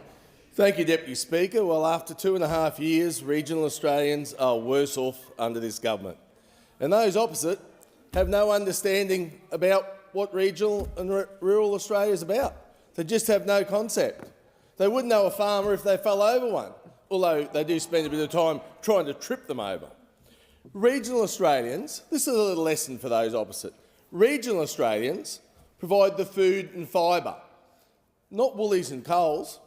Thank you, Deputy Speaker. Well, after 2.5 years, regional Australians are worse off under this government. And those opposite have no understanding about what regional and rural Australia is about. They just have no concept. They wouldn't know a farmer if they fell over one, although they do spend a bit of time trying to trip them over. Regional Australians, this is a little lesson for those opposite. Regional Australians provide the food and fibre, not Woolies and Coles.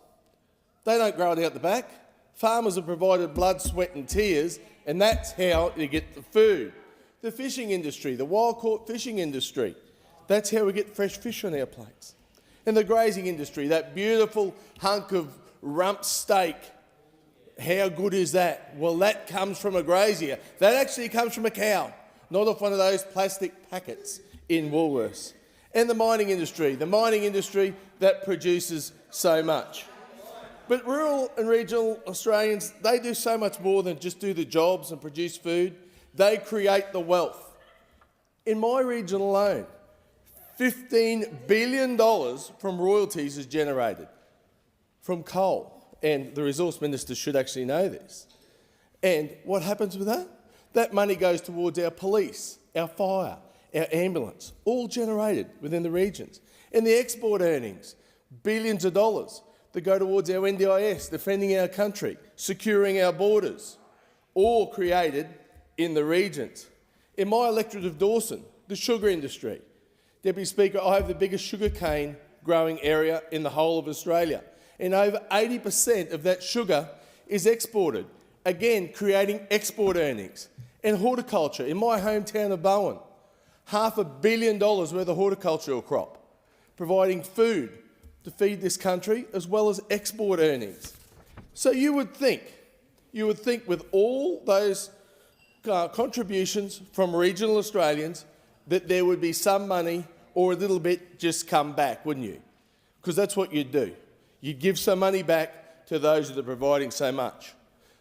They don't grow it out the back. Farmers have provided blood, sweat and tears, and that's how you get the food. The fishing industry, the wild caught fishing industry, that's how we get fresh fish on our plates. And the grazing industry, that beautiful hunk of rump steak, how good is that? Well, that comes from a grazier. That actually comes from a cow, not off one of those plastic packets in Woolworths. And the mining industry that produces so much. But rural and regional Australians, they do so much more than just do the jobs and produce food. They create the wealth. In my region alone, $15 billion from royalties is generated from coal. And the Resource Minister should actually know this. And what happens with that? That money goes towards our police, our fire, our ambulance, all generated within the regions. And the export earnings, billions of dollars that go towards our NDIS, defending our country, securing our borders, all created in the regions. In my electorate of Dawson, the sugar industry. Deputy Speaker, I have the biggest sugarcane growing area in the whole of Australia, and over 80% of that sugar is exported, again creating export earnings. And horticulture, in my hometown of Bowen, $500 million worth of horticultural crop, providing food to feed this country, as well as export earnings. So you would think with all those contributions from regional Australians that there would be some money or a little bit just come back, wouldn't you? Because that's what you'd do. You'd give some money back to those that are providing so much.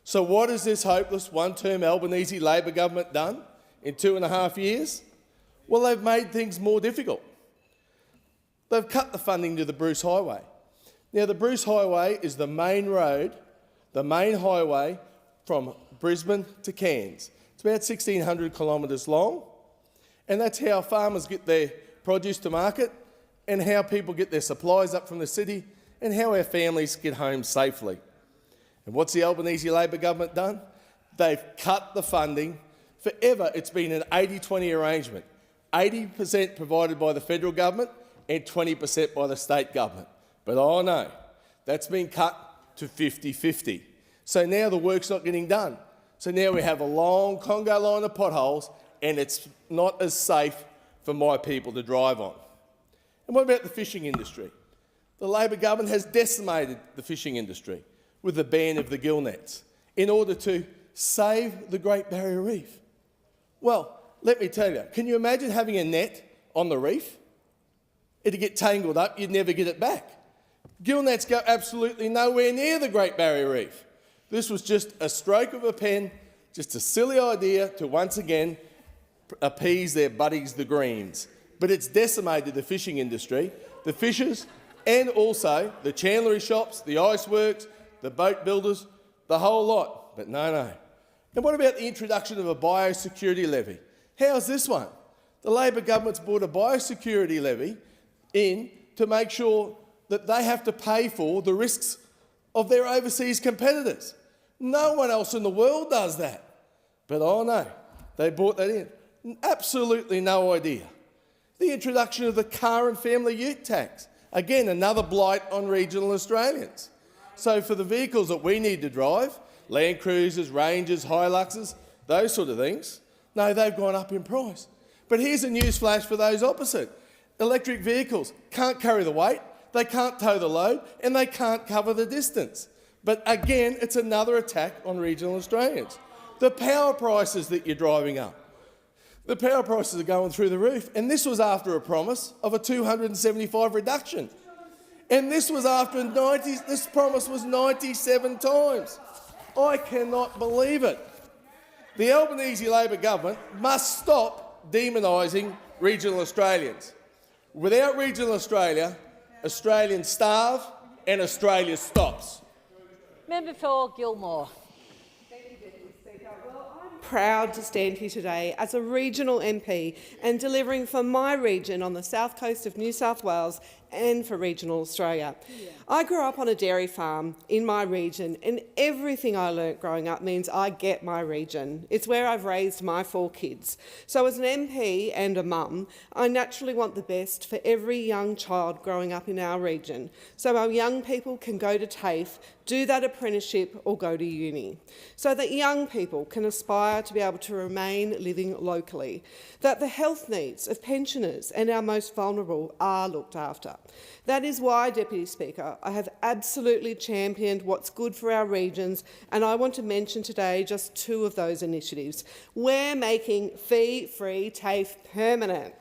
So what has this hopeless one-term Albanese Labor government done in 2.5 years? Well, they've made things more difficult. They've cut the funding to the Bruce Highway. Now, the Bruce Highway is the main road, the main highway from Brisbane to Cairns. It's about 1,600 kilometres long, and that's how farmers get their produce to market and how people get their supplies up from the city and how our families get home safely. And what's the Albanese Labor government done? They've cut the funding. Forever, it's been an 80-20 arrangement. 80% provided by the federal government and 20% by the state government. But oh no, that's been cut to 50-50. So now the work's not getting done. So now we have a long Congo line of potholes, and it's not as safe for my people to drive on. And what about the fishing industry? The Labor government has decimated the fishing industry with the ban of the gill nets in order to save the Great Barrier Reef. Well, let me tell you, can you imagine having a net on the reef? It'd get tangled up, you'd never get it back. Gill nets go absolutely nowhere near the Great Barrier Reef. This was just a stroke of a pen, just a silly idea to once again appease their buddies the Greens. But it's decimated the fishing industry, the fishers, and also the chandlery shops, the ice works, the boat builders, the whole lot. But no. And what about the introduction of a biosecurity levy? How's this one? The Labor government's brought a biosecurity levy in to make sure that they have to pay for the risks of their overseas competitors. No one else in the world does that. But oh no, they brought that in. Absolutely no idea. The introduction of the car and family ute tax. Again, another blight on regional Australians. So for the vehicles that we need to drive, Land Cruisers, Rangers, Hiluxes, those sort of things, no, they've gone up in price. But here's a news flash for those opposite. Electric vehicles can't carry the weight, they can't tow the load, and they can't cover the distance. But again, it's another attack on regional Australians. The power prices that you're driving up. The power prices are going through the roof, and this was after a promise of a 275 reduction. And this was after this promise was 97 times. I cannot believe it. The Albanese Labor government must stop demonising regional Australians. Without regional Australia, Australians starve and Australia stops. Member for Gilmore. Proud to stand here today as a regional MP and delivering for my region on the south coast of New South Wales and for regional Australia. I grew up on a dairy farm in my region, and everything I learnt growing up means I get my region. It's where I've raised my 4 kids. So as an MP and a mum, I naturally want the best for every young child growing up in our region, so our young people can go to TAFE, do that apprenticeship or go to uni, so that young people can aspire to be able to remain living locally, that the health needs of pensioners and our most vulnerable are looked after. That is why, Deputy Speaker, I have absolutely championed what's good for our regions, and I want to mention today just 2 of those initiatives. We're making fee-free TAFE permanent.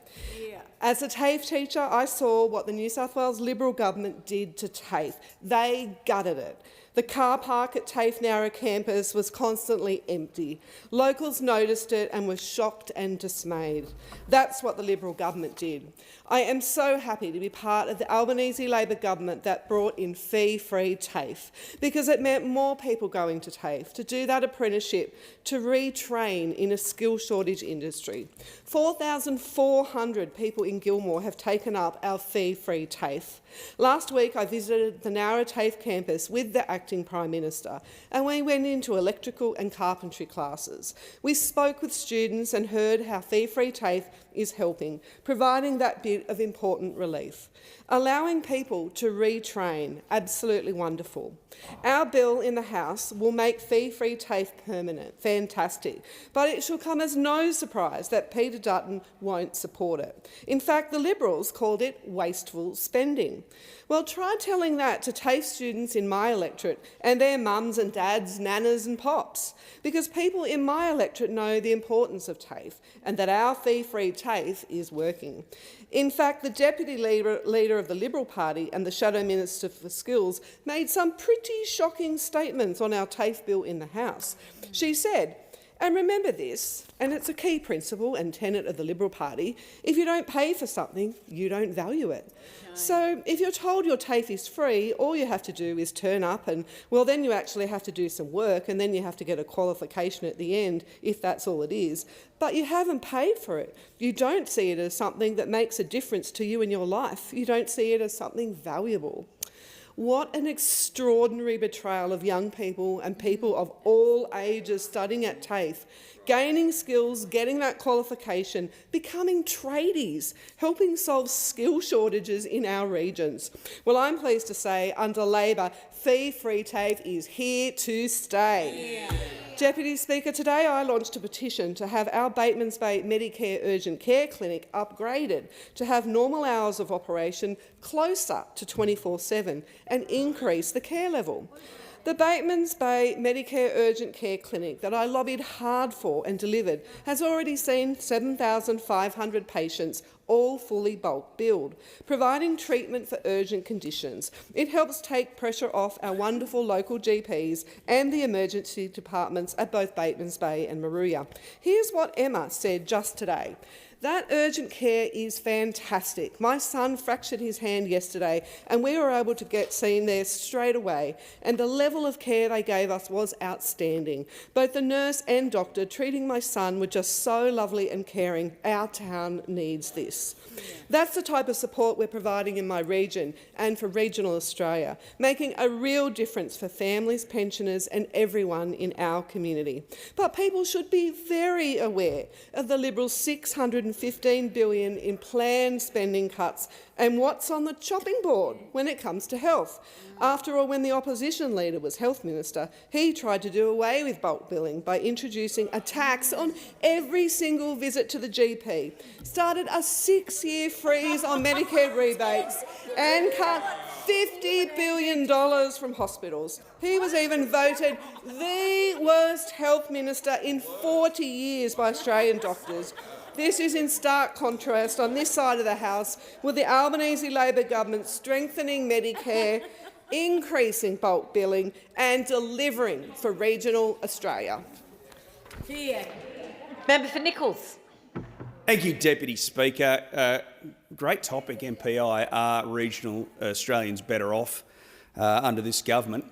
As a TAFE teacher, I saw what the New South Wales Liberal government did to TAFE. They gutted it. The car park at TAFE Narra campus was constantly empty. Locals noticed it and were shocked and dismayed. That's what the Liberal government did. I am so happy to be part of the Albanese Labor government that brought in fee-free TAFE, because it meant more people going to TAFE to do that apprenticeship, to retrain in a skill shortage industry. 4,400 people in Gilmore have taken up our fee-free TAFE. Last week I visited the Narra TAFE campus with the Acting Prime Minister, and we went into electrical and carpentry classes. We spoke with students and heard how fee-free TAFE is helping, providing that bit of important relief. Allowing people to retrain, absolutely wonderful. Our bill in the House will make fee-free TAFE permanent, fantastic, but it shall come as no surprise that Peter Dutton won't support it. In fact, the Liberals called it wasteful spending. Well, try telling that to TAFE students in my electorate and their mums and dads, nanas and pops, because people in my electorate know the importance of TAFE and that our fee-free TAFE is working. In fact, the Deputy Leader of the Liberal Party and the Shadow Minister for Skills made some pretty shocking statements on our TAFE bill in the House. She said, and remember this, and it's a key principle and tenet of the Liberal Party, if you don't pay for something, you don't value it. So if you're told your TAFE is free, all you have to do is turn up and, well, then you actually have to do some work and then you have to get a qualification at the end, if that's all it is. But you haven't paid for it. You don't see it as something that makes a difference to you in your life. You don't see it as something valuable. What an extraordinary betrayal of young people and people of all ages studying at TAFE, gaining skills, getting that qualification, becoming tradies, helping solve skill shortages in our regions. Well, I'm pleased to say, under Labor, fee-free TAFE is here to stay. Yeah. Deputy Speaker, today I launched a petition to have our Batemans Bay Medicare Urgent Care Clinic upgraded to have normal hours of operation closer to 24/7 and increase the care level. The Batemans Bay Medicare Urgent Care Clinic that I lobbied hard for and delivered has already seen 7,500 patients, all fully bulk billed, providing treatment for urgent conditions. It helps take pressure off our wonderful local GPs and the emergency departments at both Batemans Bay and Moruya. Here's what Emma said just today. That urgent care is fantastic. My son fractured his hand yesterday and we were able to get seen there straight away, and the level of care they gave us was outstanding. Both the nurse and doctor treating my son were just so lovely and caring. Our town needs this. this. That's the type of support we're providing in my region and for regional Australia, making a real difference for families, pensioners and everyone in our community. But people should be very aware of the Liberals' $615 billion in planned spending cuts and what's on the chopping board when it comes to health. After all, when the opposition leader was health minister, he tried to do away with bulk billing by introducing a tax on every single visit to the GP, started a 6-year freeze on Medicare rebates and cut $50 billion from hospitals. He was even voted the worst health minister in 40 years by Australian doctors. This is in stark contrast on this side of the House with the Albanese Labor government strengthening Medicare, increasing bulk billing and delivering for regional Australia. Member for Nichols. Thank you, Deputy Speaker. Great topic, MPI. Are regional Australians better off under this government?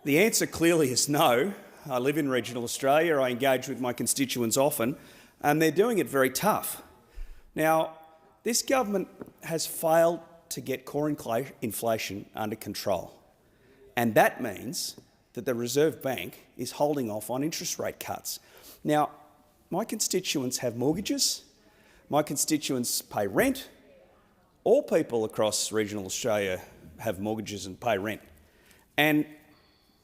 The answer clearly is no. I live in regional Australia. I engage with my constituents often, and they're doing it very tough. Now, this government has failed to get core inflation under control, and that means that the Reserve Bank is holding off on interest rate cuts. Now, my constituents have mortgages, my constituents pay rent. All people across regional Australia have mortgages and pay rent. And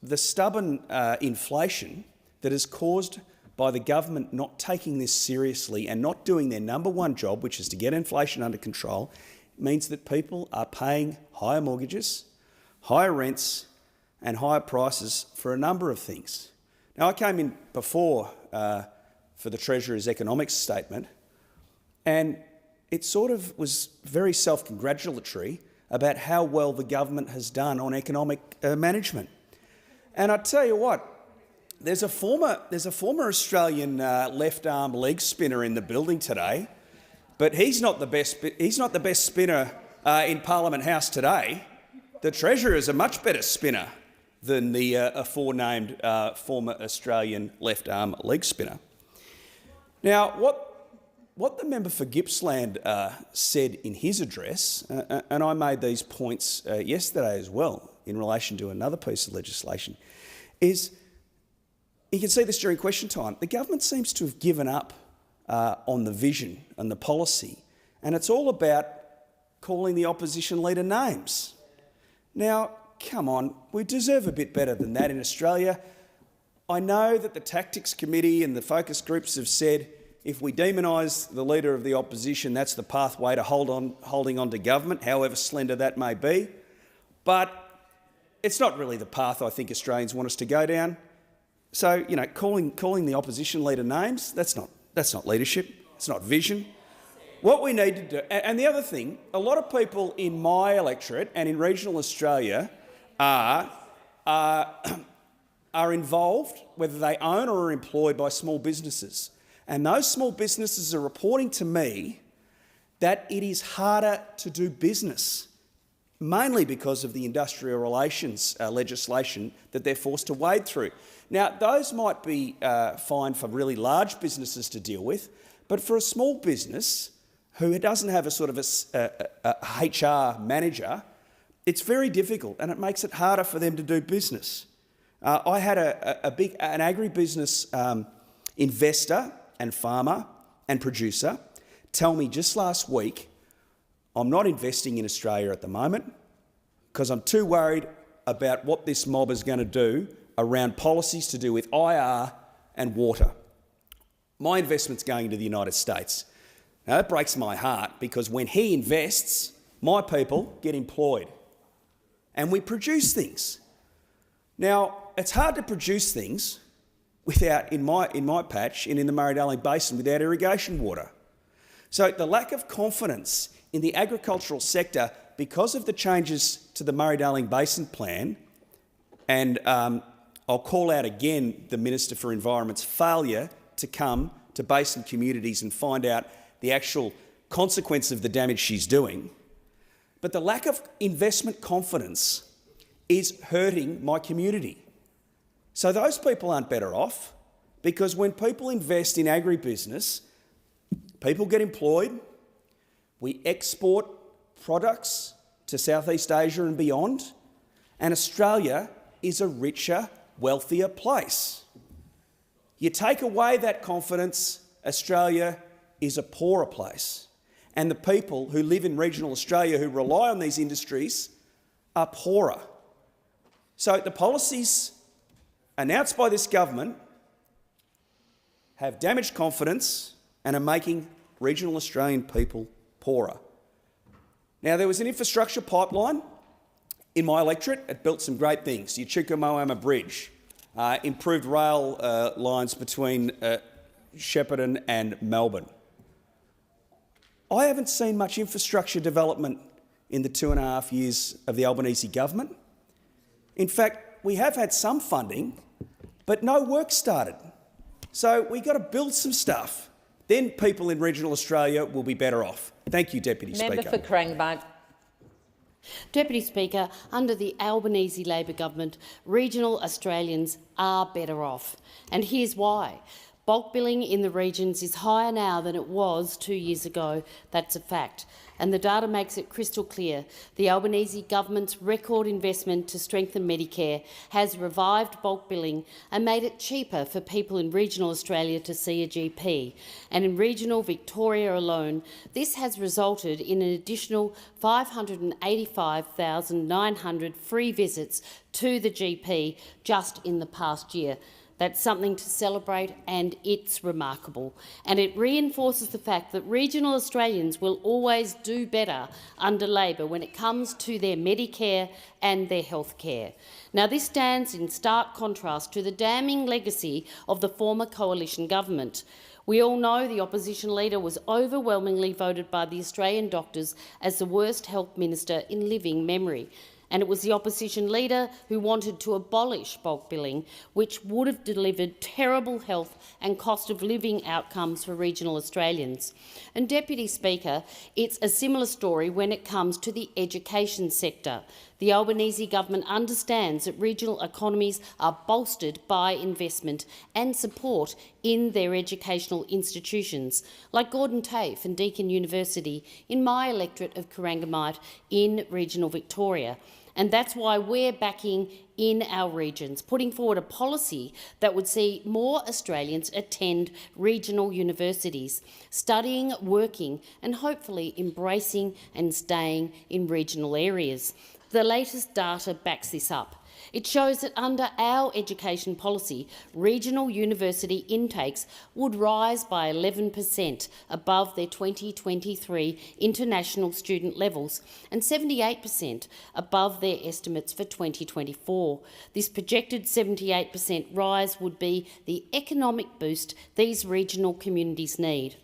the stubborn inflation that is caused by the government not taking this seriously and not doing their number one job, which is to get inflation under control, means that people are paying higher mortgages, higher rents and higher prices for a number of things. Now, I came in before for the Treasurer's economics statement, and it sort of was very self-congratulatory about how well the government has done on economic management. And I tell you what, there's a former Australian left-arm leg spinner in the building today, but he's not the best spinner in Parliament House today. The Treasurer is a much better spinner than the aforenamed former Australian left-arm leg spinner. Now, what the member for Gippsland said in his address, and I made these points yesterday as well in relation to another piece of legislation, is you can see this during question time. The government seems to have given up on the vision and the policy, and it's all about calling the opposition leader names. Now, come on, we deserve a bit better than that in Australia. I know that the Tactics Committee and the focus groups have said if we demonise the Leader of the Opposition, that's the pathway to holding on to government, however slender that may be. But it's not really the path I think Australians want us to go down. So, you know, calling the opposition leader names, that's not leadership, it's not vision. What we need to do, and the other thing, a lot of people in my electorate and in regional Australia are involved, whether they own or are employed by small businesses. And those small businesses are reporting to me that it is harder to do business, mainly because of the industrial relations legislation that they're forced to wade through. Now, those might be fine for really large businesses to deal with, but for a small business who doesn't have a sort of a HR manager, it's very difficult and it makes it harder for them to do business. I had an agribusiness investor and farmer and producer tell me just last week, I'm not investing in Australia at the moment because I'm too worried about what this mob is going to do around policies to do with IR and water. My investment's going to the United States. Now, that breaks my heart because when he invests, my people get employed and we produce things. Now, it's hard to produce things without, in my patch and in the Murray-Darling Basin, without irrigation water. So the lack of confidence in the agricultural sector because of the changes to the Murray-Darling Basin plan, and I'll call out again the Minister for Environment's failure to come to basin communities and find out the actual consequence of the damage she's doing. But the lack of investment confidence is hurting my community. So those people aren't better off because when people invest in agribusiness, people get employed, We export products to Southeast Asia and beyond, and Australia is a richer, wealthier place. You take away that confidence, Australia is a poorer place, and the people who live in regional Australia who rely on these industries are poorer. So the policies announced by this government have damaged confidence and are making regional Australian people poorer. Now, there was an infrastructure pipeline in my electorate. It built some great things. The Chuka-Moama Bridge, improved rail lines between Shepparton and Melbourne. I haven't seen much infrastructure development in the 2.5 years of the Albanese government. In fact, we have had some funding, but no work started. So we've got to build some stuff. Then people in regional Australia will be better off. Thank you, Deputy Speaker. Member for Corangamite. Deputy Speaker, under the Albanese Labor government, regional Australians are better off. And here's why. Bulk billing in the regions is higher now than it was 2 years ago. That's a fact. And the data makes it crystal clear. The Albanese government's record investment to strengthen Medicare has revived bulk billing and made it cheaper for people in regional Australia to see a GP. And in regional Victoria alone, this has resulted in an additional 585,900 free visits to the GP just in the past year. That's something to celebrate, and it's remarkable. And it reinforces the fact that regional Australians will always do better under Labor when it comes to their Medicare and their health care. Now, this stands in stark contrast to the damning legacy of the former coalition government. We all know the opposition leader was overwhelmingly voted by the Australian doctors as the worst health minister in living memory. And it was the opposition leader who wanted to abolish bulk billing, which would have delivered terrible health and cost of living outcomes for regional Australians. And Deputy Speaker, it's a similar story when it comes to the education sector. The Albanese government understands that regional economies are bolstered by investment and support in their educational institutions, like Gordon TAFE and Deakin University in my electorate of Corangamite in regional Victoria. And that's why we're backing in our regions, putting forward a policy that would see more Australians attend regional universities, studying, working and hopefully embracing and staying in regional areas. The latest data backs this up. It shows that under our education policy, regional university intakes would rise by 11% above their 2023 international student levels and 78% above their estimates for 2024. This projected 78% rise would be the economic boost these regional communities need.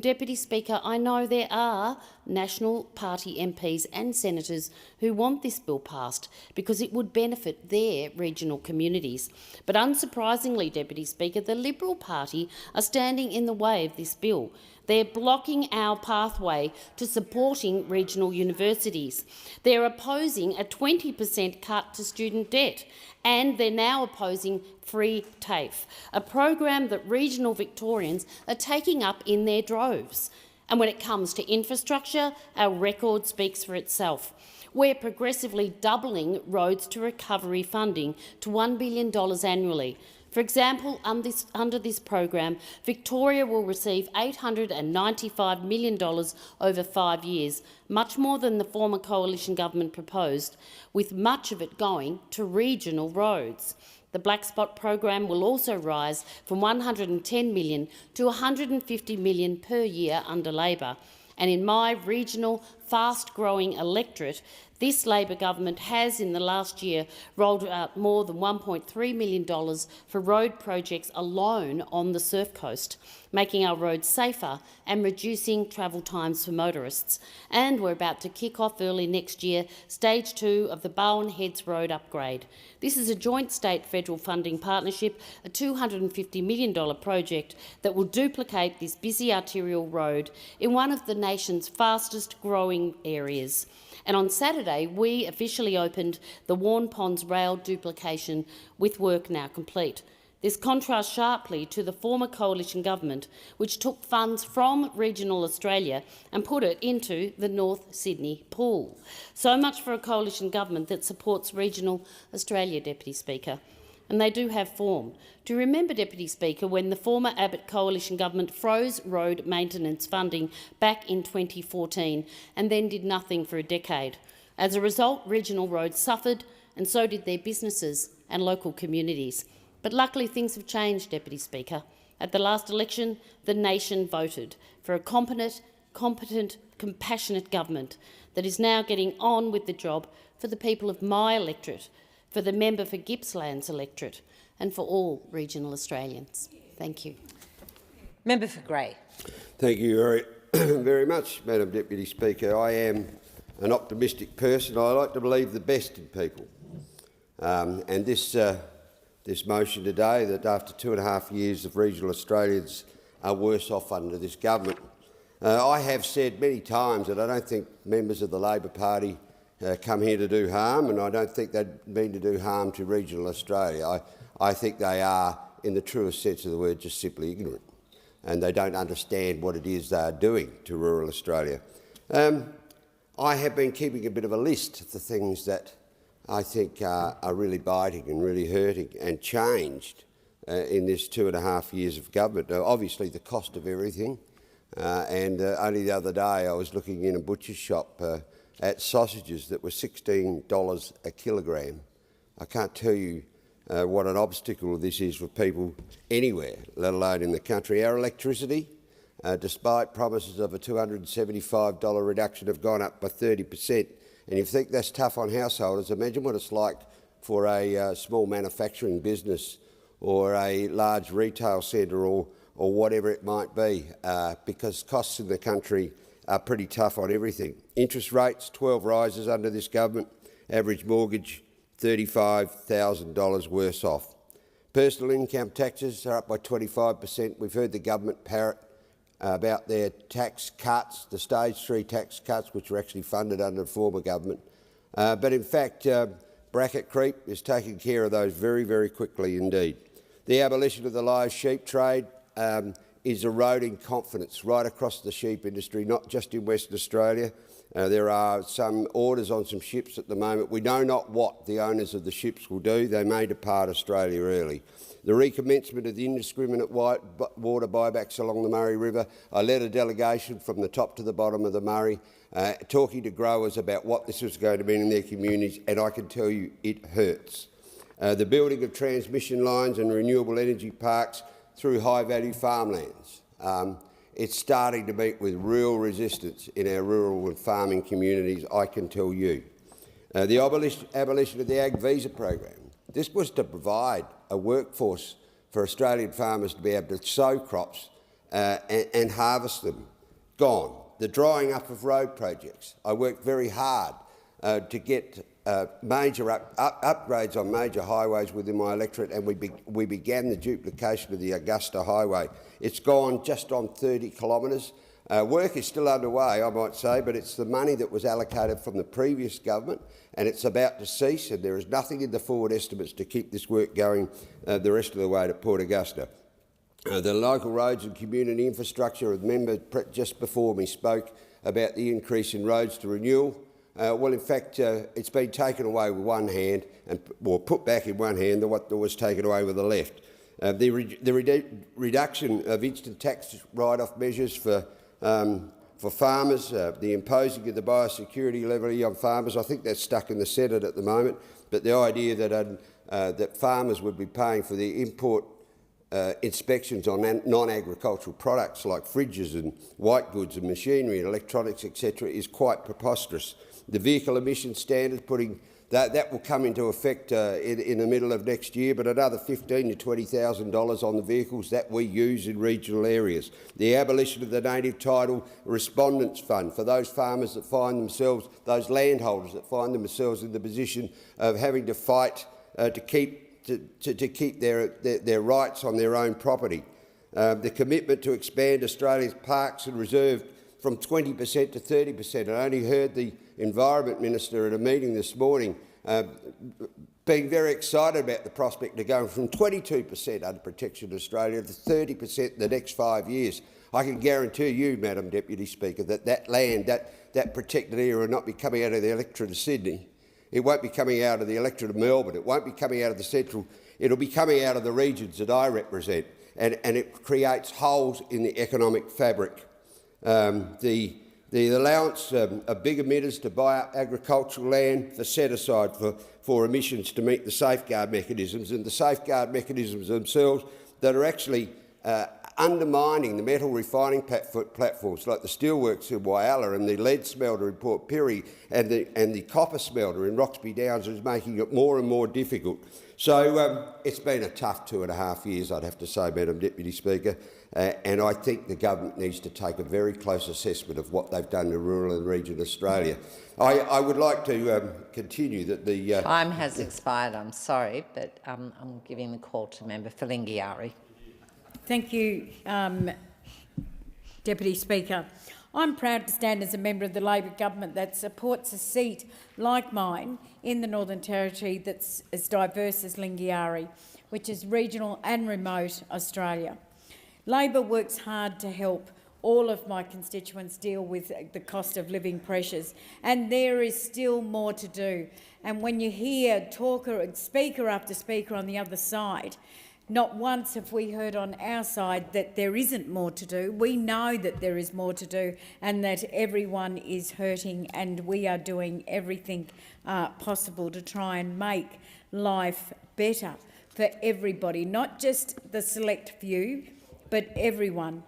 Deputy Speaker, I know there are National Party MPs and senators who want this bill passed because it would benefit their regional communities. But unsurprisingly, Deputy Speaker, the Liberal Party are standing in the way of this bill. They're blocking our pathway to supporting regional universities. They're opposing a 20% cut to student debt, and they're now opposing free TAFE, a program that regional Victorians are taking up in their droves. And when it comes to infrastructure, our record speaks for itself. We're progressively doubling roads to recovery funding to $1 billion annually. For example, under this program, Victoria will receive $895 million over 5 years, much more than the former coalition government proposed, with much of it going to regional roads. The Black Spot program will also rise from $110 million to $150 million per year under Labor. And in my regional, fast-growing electorate, this Labor government has in the last year rolled out more than $1.3 million for road projects alone on the Surf Coast, making our roads safer and reducing travel times for motorists. And we're about to kick off early next year Stage 2 of the Bowen Heads Road upgrade. This is a joint state-federal funding partnership, a $250 million project that will duplicate this busy arterial road in one of the nation's fastest-growing areas. And on Saturday, we officially opened the Warn Ponds rail duplication, with work now complete. This contrasts sharply to the former coalition government, which took funds from regional Australia and put it into the North Sydney pool. So much for a coalition government that supports regional Australia, Deputy Speaker. And they do have form. Do you remember, Deputy Speaker, when the former Abbott coalition government froze road maintenance funding back in 2014 and then did nothing for a decade? As a result, regional roads suffered, and so did their businesses and local communities. But luckily things have changed, Deputy Speaker. At the last election, the nation voted for a competent, compassionate government that is now getting on with the job for the people of my electorate, for the member for Gippsland's electorate, and for all regional Australians. Thank you. Member for Grey. Thank you very much, Madam Deputy Speaker. I am an optimistic person. I like to believe the best in people. And this motion today, that after 2.5 years of regional Australians are worse off under this government. I have said many times that I don't think members of the Labor Party come here to do harm, and I don't think they mean to do harm to regional Australia. I think they are, in the truest sense of the word, just simply ignorant, and they don't understand what it is they are doing to rural Australia. I have been keeping a bit of a list of the things that I think are really biting and really hurting and changed in this 2.5 years of government. Obviously, the cost of everything, and only the other day I was looking in a butcher's shop at sausages that were $16 a kilogram. I can't tell you what an obstacle this is for people anywhere, let alone in the country. Our electricity, despite promises of a $275 reduction, have gone up by 30%. And if you think that's tough on householders, imagine what it's like for a small manufacturing business or a large retail centre or whatever it might be, because costs in the country are pretty tough on everything. Interest rates, 12 rises under this government. Average mortgage, $35,000 worse off. Personal income taxes are up by 25%. We've heard the government parrot about their tax cuts, the stage 3 tax cuts, which were actually funded under the former government. But in fact, bracket creep is taking care of those very, very quickly indeed. The abolition of the live sheep trade is eroding confidence right across the sheep industry, not just in Western Australia. There are some orders on some ships at the moment. We know not what the owners of the ships will do. They may depart Australia early. The recommencement of the indiscriminate water buybacks along the Murray River. I led a delegation from the top to the bottom of the Murray, talking to growers about what this was going to mean in their communities, and I can tell you it hurts. The building of transmission lines and renewable energy parks through high-value farmlands. It's starting to meet with real resistance in our rural and farming communities, I can tell you. The abolition of the Ag Visa program. This was to provide a workforce for Australian farmers to be able to sow crops and harvest them. Gone. The drying up of road projects. I worked very hard to get major upgrades on major highways within my electorate, and we began the duplication of the Augusta Highway. It's gone just on 30 kilometres. Work is still underway, I might say, but it's the money that was allocated from the previous government, and it's about to cease, and there is nothing in the forward estimates to keep this work going the rest of the way to Port Augusta. The local roads and community infrastructure, the member just before me spoke about the increase in roads to renewal. Well, in fact, it's been taken away with one hand, or put back in one hand, what was taken away with the left. The reduction of instant tax write-off measures for farmers, the imposing of the biosecurity levy on farmers, I think that's stuck in the Senate at the moment, but the idea that farmers would be paying for the import inspections on non-agricultural products like fridges and white goods and machinery and electronics, etc., is quite preposterous. The vehicle emission standards, that will come into effect in the middle of next year, but another $15,000 to $20,000 on the vehicles that we use in regional areas. The abolition of the Native Title Respondents Fund for those farmers that find themselves, those landholders that find themselves in the position of having to fight to keep their rights on their own property. The commitment to expand Australia's parks and reserves from 20% to 30%. I only heard the Environment Minister at a meeting this morning being very excited about the prospect of going from 22% under protection in Australia to 30% in the next 5 years. I can guarantee you, Madam Deputy Speaker, that land, that protected area will not be coming out of the electorate of Sydney. It won't be coming out of the electorate of Melbourne. It won't be coming out of the central. It'll be coming out of the regions that I represent, and it creates holes in the economic fabric. The allowance of big emitters to buy up agricultural land for set aside for emissions to meet the safeguard mechanisms, and the safeguard mechanisms themselves that are actually undermining the metal refining platforms like the steelworks in Whyalla and the lead smelter in Port Pirie and the copper smelter in Roxby Downs is making it more and more difficult. So it's been a tough 2.5 years, I'd have to say, Madam Deputy Speaker, and I think the government needs to take a very close assessment of what they've done to rural and regional Australia. I would like to continue that the... Time has expired, I'm sorry, but I'm giving the call to Member for Lingiari. Thank you, Deputy Speaker. I'm proud to stand as a member of the Labor government that supports a seat like mine in the Northern Territory that's as diverse as Lingiari, which is regional and remote Australia. Labor works hard to help all of my constituents deal with the cost of living pressures, and there is still more to do. And when you hear speaker after speaker on the other side, not once have we heard on our side that there isn't more to do. We know that there is more to do and that everyone is hurting, and we are doing everything possible to try and make life better for everybody, not just the select few, but everyone.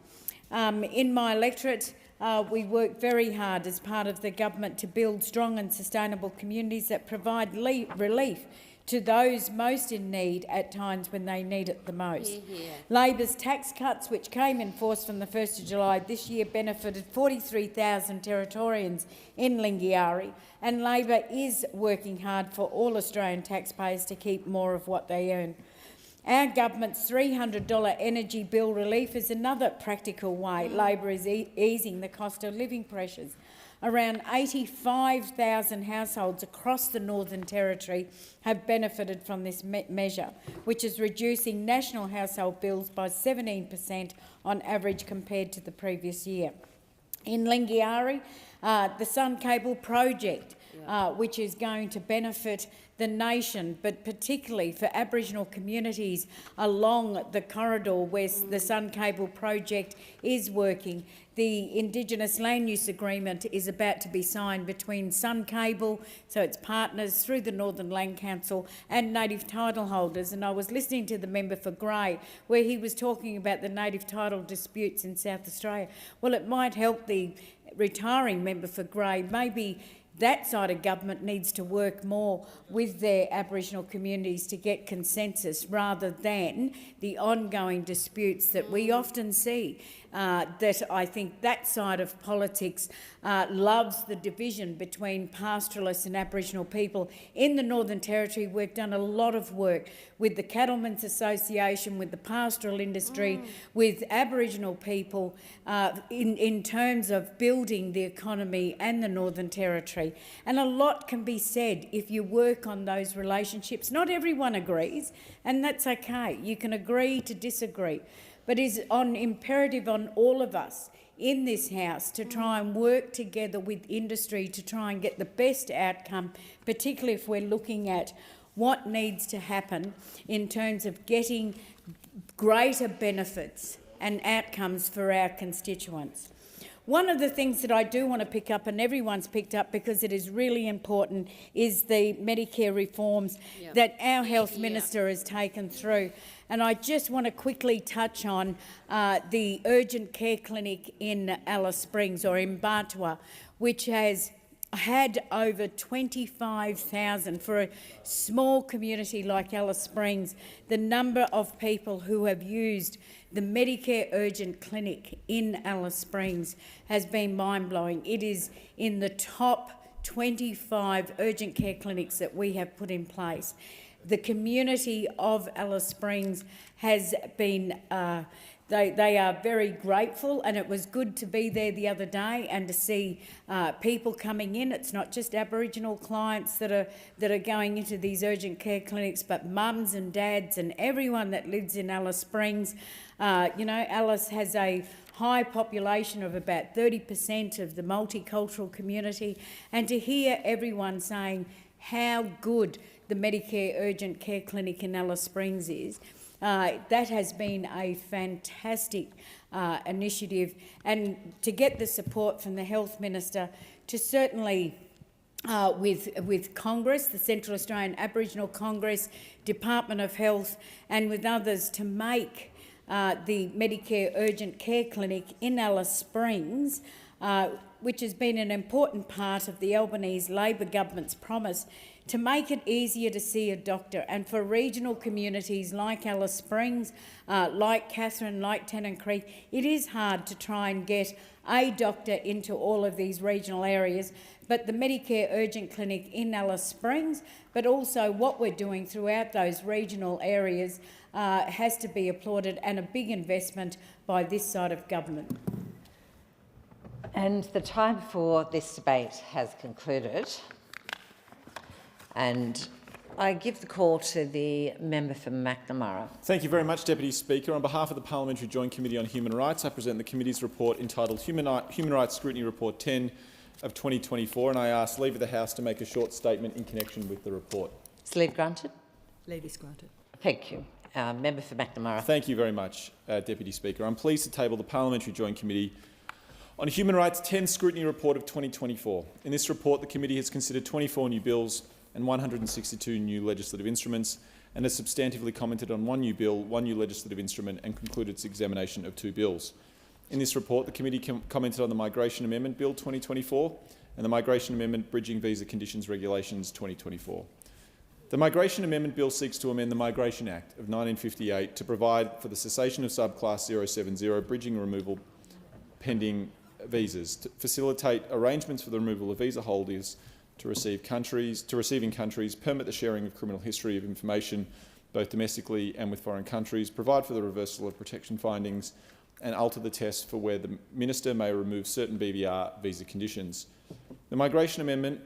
In my electorate, we work very hard as part of the government to build strong and sustainable communities that provide relief to those most in need at times when they need it the most. Labor's tax cuts, which came in force from the 1st of July this year, benefited 43,000 Territorians in Lingiari, and Labor is working hard for all Australian taxpayers to keep more of what they earn. Our government's $300 energy bill relief is another practical way Labor is easing the cost of living pressures. Around 85,000 households across the Northern Territory have benefited from this measure, which is reducing national household bills by 17% on average compared to the previous year. In Lingiari, the Sun Cable project, which is going to benefit the nation, but particularly for Aboriginal communities along the corridor where the Sun Cable project is working. The Indigenous Land Use Agreement is about to be signed between Sun Cable, so its partners through the Northern Land Council, and native title holders. And I was listening to the member for Grey where he was talking about the native title disputes in South Australia. Well, it might help the retiring member for Grey. Maybe that side of government needs to work more with their Aboriginal communities to get consensus rather than the ongoing disputes that we often see. That I think that side of politics loves the division between pastoralists and Aboriginal people. In the Northern Territory, we've done a lot of work with the Cattlemen's Association, with the pastoral industry, with Aboriginal people in terms of building the economy and the Northern Territory. And a lot can be said if you work on those relationships. Not everyone agrees, and that's okay. You can agree to disagree. But it's imperative on all of us in this House to try and work together with industry to try and get the best outcome, particularly if we're looking at what needs to happen in terms of getting greater benefits and outcomes for our constituents. One of the things that I do want to pick up, and everyone's picked up because it is really important, is the Medicare reforms that our Health Minister has taken through. And I just want to quickly touch on the urgent care clinic in Alice Springs, or in Bartua, which has had over 25,000 for a small community like Alice Springs. The number of people who have used the Medicare urgent clinic in Alice Springs has been mind-blowing. It is in the top 25 urgent care clinics that we have put in place. The community of Alice Springs has been They are very grateful, and it was good to be there the other day and to see people coming in. It's not just Aboriginal clients that are going into these urgent care clinics, but mums and dads and everyone that lives in Alice Springs. You know, Alice has a high population of about 30% of the multicultural community, and to hear everyone saying how good the Medicare urgent care clinic in Alice Springs is, that has been a fantastic initiative, and to get the support from the Health Minister to certainly with Congress, the Central Australian Aboriginal Congress, Department of Health and with others to make the Medicare urgent care clinic in Alice Springs, which has been an important part of the Albanese Labor government's promise to make it easier to see a doctor, and for regional communities like Alice Springs, like Katherine, like Tennant Creek, it is hard to try and get a doctor into all of these regional areas. But the Medicare urgent clinic in Alice Springs, but also what we're doing throughout those regional areas has to be applauded, and a big investment by this side of government. And the time for this debate has concluded. And I give the call to the member for Macnamara. Thank you very much, Deputy Speaker. On behalf of the Parliamentary Joint Committee on Human Rights, I present the committee's report entitled Human Rights Scrutiny Report 10 of 2024, and I ask leave of the House to make a short statement in connection with the report. Is leave granted? Leave is granted. Thank you. Member for Macnamara. Thank you very much, Deputy Speaker. I'm pleased to table the Parliamentary Joint Committee on Human Rights 10 Scrutiny Report of 2024. In this report, the committee has considered 24 new bills and 162 new legislative instruments, and has substantively commented on one new bill, one new legislative instrument, and concluded its examination of 2 bills. In this report, the committee commented on the Migration Amendment Bill 2024 and the Migration Amendment Bridging Visa Conditions Regulations 2024. The Migration Amendment Bill seeks to amend the Migration Act of 1958 to provide for the cessation of subclass 070 bridging and removal pending visas, to facilitate arrangements for the removal of visa holders to receiving countries, permit the sharing of criminal history of information both domestically and with foreign countries, provide for the reversal of protection findings, and alter the test for where the Minister may remove certain BVR visa conditions. The Migration Amendment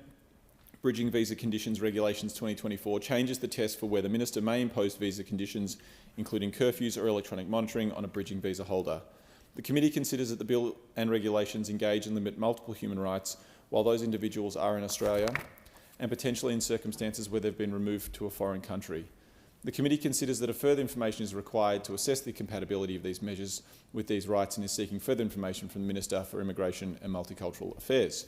Bridging Visa Conditions Regulations 2024 changes the test for where the Minister may impose visa conditions, including curfews or electronic monitoring, on a bridging visa holder. The committee considers that the bill and regulations engage and limit multiple human rights while those individuals are in Australia and potentially in circumstances where they've been removed to a foreign country. The committee considers that further information is required to assess the compatibility of these measures with these rights, and is seeking further information from the Minister for Immigration and Multicultural Affairs.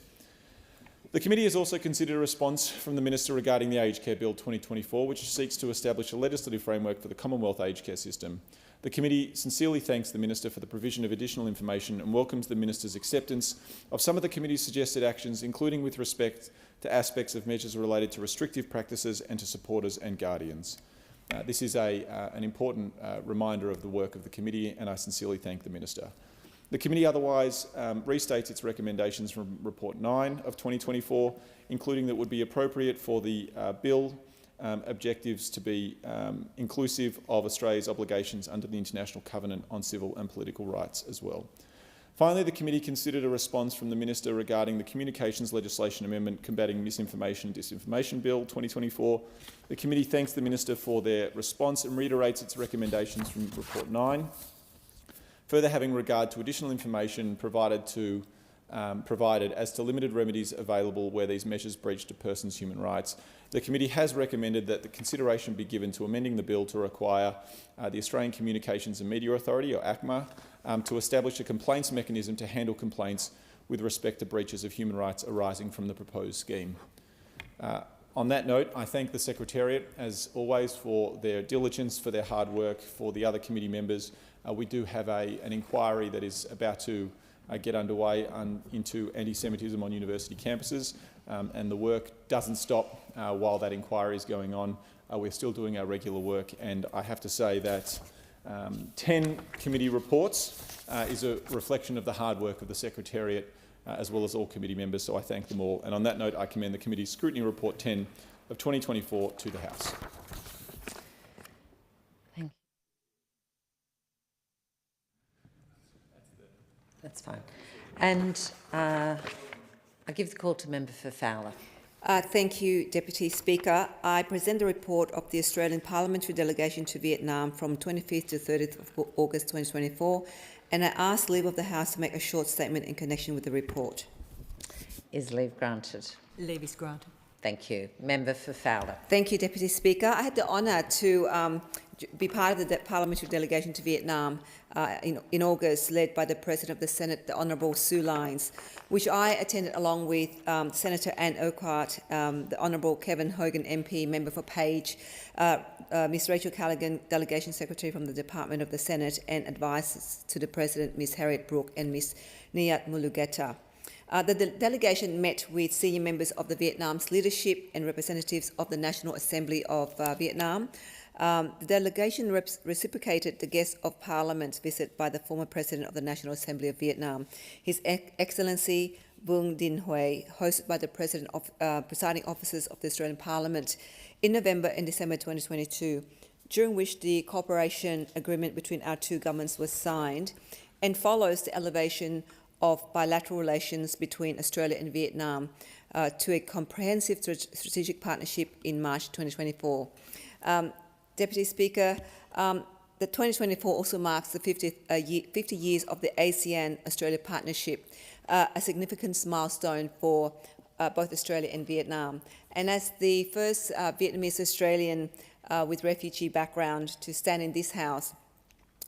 The committee has also considered a response from the Minister regarding the Aged Care Bill 2024, which seeks to establish a legislative framework for the Commonwealth aged care system. The committee sincerely thanks the Minister for the provision of additional information and welcomes the Minister's acceptance of some of the committee's suggested actions, including with respect to aspects of measures related to restrictive practices and to supporters and guardians. This is an important reminder of the work of the committee, and I sincerely thank the Minister. The committee otherwise restates its recommendations from Report 9 of 2024, including that it would be appropriate for the bill objectives to be inclusive of Australia's obligations under the International Covenant on Civil and Political Rights as well. Finally, the committee considered a response from the Minister regarding the Communications Legislation Amendment Combating Misinformation and Disinformation Bill 2024. The committee thanks the Minister for their response and reiterates its recommendations from Report 9. Further, having regard to additional information provided as to limited remedies available where these measures breach a person's human rights, the committee has recommended that the consideration be given to amending the bill to require the Australian Communications and Media Authority, or ACMA, to establish a complaints mechanism to handle complaints with respect to breaches of human rights arising from the proposed scheme. On that note, I thank the Secretariat, as always, for their diligence, for their hard work, for the other committee members. We do have an inquiry that is about to get underway into anti-Semitism on university campuses, and the work doesn't stop while that inquiry is going on. We're still doing our regular work, and I have to say that 10 committee reports is a reflection of the hard work of the Secretariat as well as all committee members, so I thank them all. And on that note, I commend the committee's Scrutiny Report 10 of 2024 to the House. Thank you. That's fine. And I give the call to member for Fowler. Thank you, Deputy Speaker. I present the report of the Australian Parliamentary Delegation to Vietnam from 25th to 30th of August 2024, and I ask leave of the House to make a short statement in connection with the report. Is leave granted? Leave is granted. Thank you. Member for Fowler. Thank you, Deputy Speaker. I had the honour to be part of the parliamentary delegation to Vietnam in August, led by the President of the Senate, the Honourable Sue Lines, which I attended along with Senator Anne Urquhart, the Honourable Kevin Hogan MP, member for Page, Ms Rachel Callaghan, Delegation Secretary from the Department of the Senate, and advisors to the President, Ms Harriet Brooke and Ms Niyat Mulugeta. The delegation met with senior members of the Vietnam's leadership and representatives of the National Assembly of Vietnam. The delegation reciprocated the guest of Parliament's visit by the former President of the National Assembly of Vietnam, His Excellency Vuong Dinh Huay, hosted by the presiding officers of the Australian Parliament in November and December 2022, during which the cooperation agreement between our two governments was signed, and follows the elevation of bilateral relations between Australia and Vietnam to a comprehensive strategic partnership in March 2024. Deputy Speaker, the 2024 also marks the 50 years of the ASEAN-Australia partnership, a significant milestone for both Australia and Vietnam. And as the first Vietnamese Australian with refugee background to stand in this House,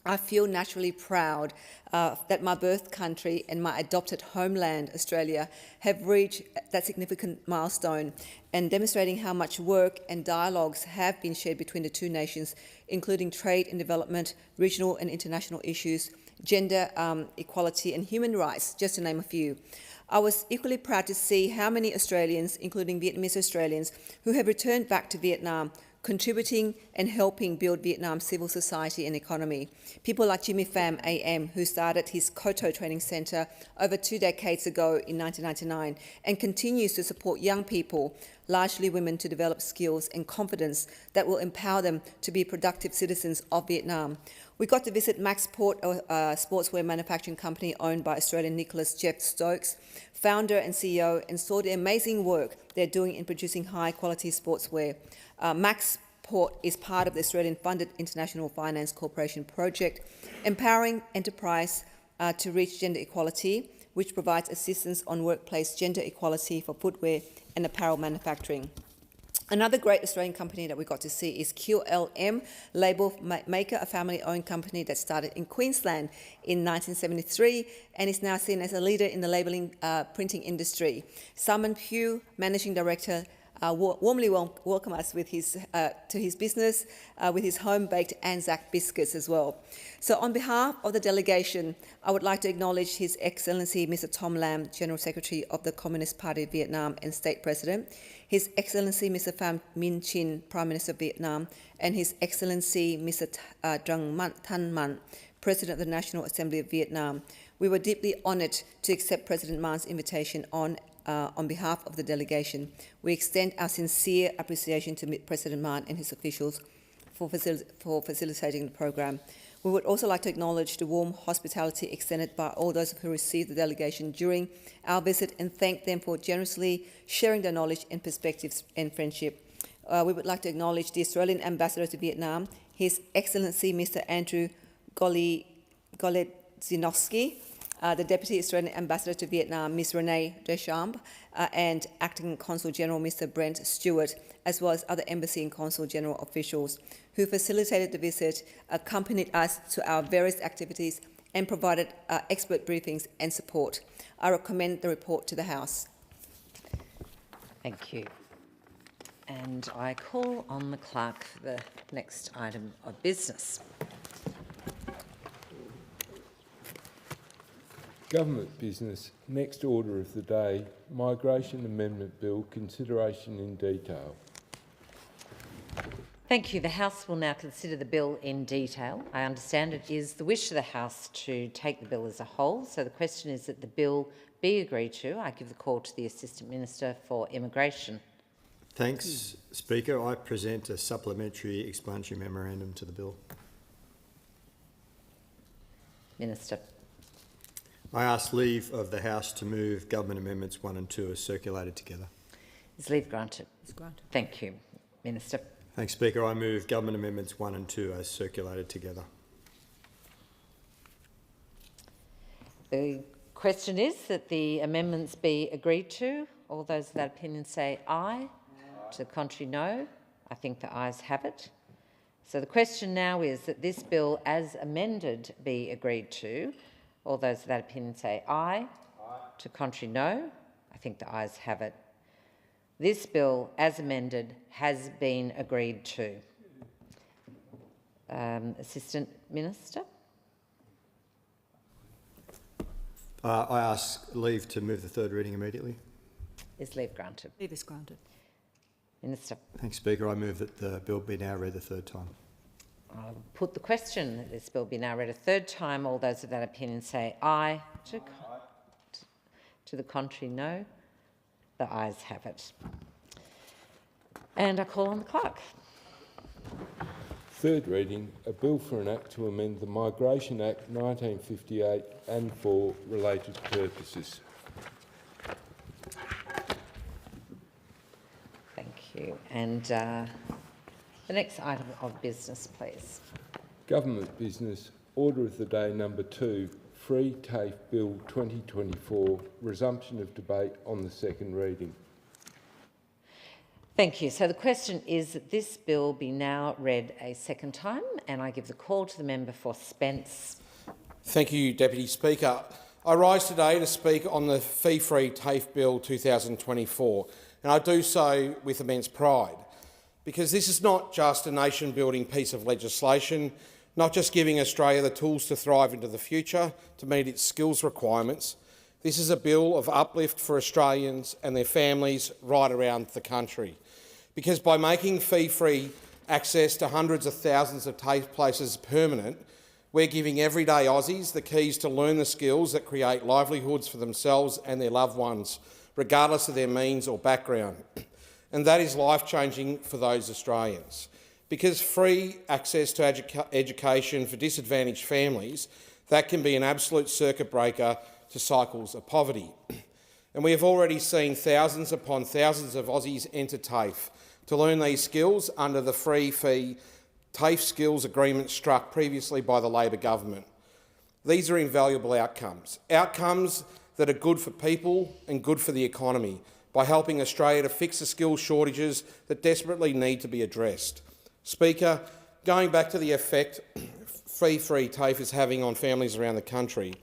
I feel naturally proud that my birth country and my adopted homeland, Australia, have reached that significant milestone, and demonstrating how much work and dialogues have been shared between the two nations, including trade and development, regional and international issues, gender equality and human rights, just to name a few. I was equally proud to see how many Australians, including Vietnamese Australians, who have returned back to Vietnam, contributing and helping build Vietnam's civil society and economy. People like Jimmy Pham AM, who started his Koto Training Centre over 2 decades ago in 1999 and continues to support young people, largely women, to develop skills and confidence that will empower them to be productive citizens of Vietnam. We got to visit Maxport, a sportswear manufacturing company owned by Australian Nicholas Jeff Stokes, founder and CEO, and saw the amazing work they're doing in producing high-quality sportswear. Maxport is part of the Australian-funded International Finance Corporation project, empowering enterprise to reach gender equality, which provides assistance on workplace gender equality for footwear and apparel manufacturing. Another great Australian company that we got to see is QLM Label Maker, a family-owned company that started in Queensland in 1973 and is now seen as a leader in the labelling printing industry. Simon Pugh, Managing Director, warmly welcome us with to his business with his home-baked Anzac biscuits as well. So on behalf of the delegation, I would like to acknowledge His Excellency Mr Tom Lam, General Secretary of the Communist Party of Vietnam and State President, His Excellency Mr Pham Minh Chinh, Prime Minister of Vietnam, and His Excellency Mr Trang Thanh Man, President of the National Assembly of Vietnam. We were deeply honoured to accept President Man's invitation on behalf of the delegation. We extend our sincere appreciation to President Man and his officials for facilitating the program. We would also like to acknowledge the warm hospitality extended by all those who received the delegation during our visit and thank them for generously sharing their knowledge and perspectives and friendship. We would like to acknowledge the Australian Ambassador to Vietnam, His Excellency Mr Andrew Goledzinowski, the Deputy Australian Ambassador to Vietnam, Ms Renee Deschamps, and Acting Consul General Mr Brent Stewart, as well as other Embassy and Consul General officials who facilitated the visit, accompanied us to our various activities and provided expert briefings and support. I recommend the report to the House. Thank you. And I call on the clerk for the next item of business. Government business. Next order of the day, Migration Amendment Bill, consideration in detail. Thank you. The House will now consider the bill in detail. I understand it is the wish of the House to take the bill as a whole, so the question is that the bill be agreed to. I give the call to the Assistant Minister for Immigration. Thanks, Speaker. I present a supplementary explanatory memorandum to the bill. Minister. I ask leave of the House to move Government Amendments 1 and 2 as circulated together. Is leave granted? It's granted. Thank you. Minister. Thanks, Speaker. I move Government Amendments 1 and 2 as circulated together. The question is that the amendments be agreed to. All those of that opinion say aye. To the contrary, no. I think the ayes have it. So the question now is that this bill as amended be agreed to. All those of that opinion say aye. To the contrary, no. I think the ayes have it. This bill as amended has been agreed to. Assistant Minister. I ask leave to move the third reading immediately. Is leave granted? Leave is granted. Minister. Thanks, Speaker. I move that the bill be now read the third time. I'll put the question that this bill be now read a third time. All those of that opinion say aye. To the contrary, no. The ayes have it. And I call on the clerk. Third reading, a bill for an act to amend the Migration Act 1958 and for related purposes. Thank you. And the next item of business, please. Government business, order of the day number 2, Free TAFE Bill 2024, resumption of debate on the second reading. Thank you. So the question is that this bill be now read a second time, and I give the call to the member for Spence. Thank you, Deputy Speaker. I rise today to speak on the Fee-Free TAFE Bill 2024, and I do so with immense pride, because this is not just a nation-building piece of legislation, not just giving Australia the tools to thrive into the future to meet its skills requirements. This is a bill of uplift for Australians and their families right around the country. Because by making fee-free access to hundreds of thousands of TAFE places permanent, we're giving everyday Aussies the keys to learn the skills that create livelihoods for themselves and their loved ones, regardless of their means or background. And that is life-changing for those Australians. Because free access to education for disadvantaged families, that can be an absolute circuit breaker to cycles of poverty. And we have already seen thousands upon thousands of Aussies enter TAFE to learn these skills under the free fee TAFE skills agreement struck previously by the Labor government. These are invaluable outcomes, outcomes that are good for people and good for the economy by helping Australia to fix the skills shortages that desperately need to be addressed. Speaker, going back to the effect free TAFE is having on families around the country,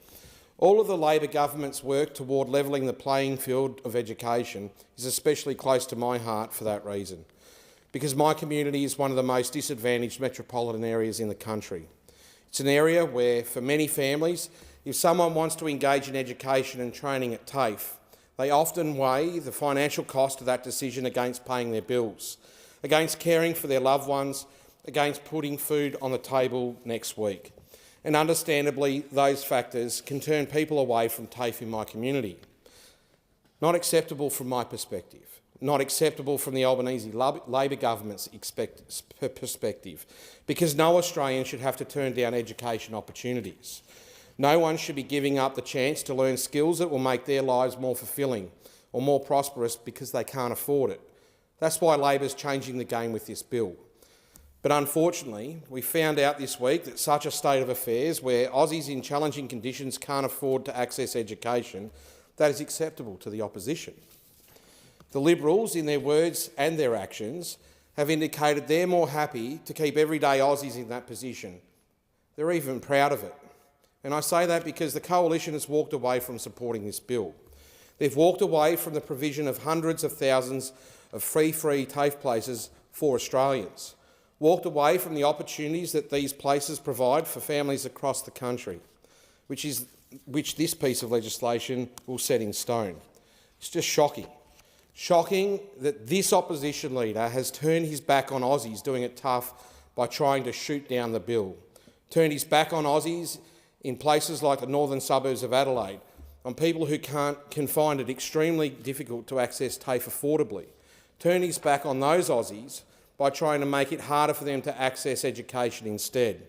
all of the Labor government's work toward levelling the playing field of education is especially close to my heart for that reason, because my community is one of the most disadvantaged metropolitan areas in the country. It's an area where, for many families, if someone wants to engage in education and training at TAFE, they often weigh the financial cost of that decision against paying their bills, against caring for their loved ones, against putting food on the table next week. And understandably, those factors can turn people away from TAFE in my community. Not acceptable from my perspective, not acceptable from the Albanese Labor government's perspective, because no Australian should have to turn down education opportunities. No one should be giving up the chance to learn skills that will make their lives more fulfilling or more prosperous because they can't afford it. That's why Labor's changing the game with this bill. But unfortunately, we found out this week that such a state of affairs, where Aussies in challenging conditions can't afford to access education, that is acceptable to the opposition. The Liberals, in their words and their actions, have indicated they're more happy to keep everyday Aussies in that position. They're even proud of it. And I say that because the Coalition has walked away from supporting this bill. They've walked away from the provision of hundreds of thousands of free TAFE places for Australians, walked away from the opportunities that these places provide for families across the country, which this piece of legislation will set in stone. It's just shocking. Shocking that this opposition leader has turned his back on Aussies doing it tough by trying to shoot down the bill, turned his back on Aussies in places like the northern suburbs of Adelaide, on people who can find it extremely difficult to access TAFE affordably, turned his back on those Aussies by trying to make it harder for them to access education instead,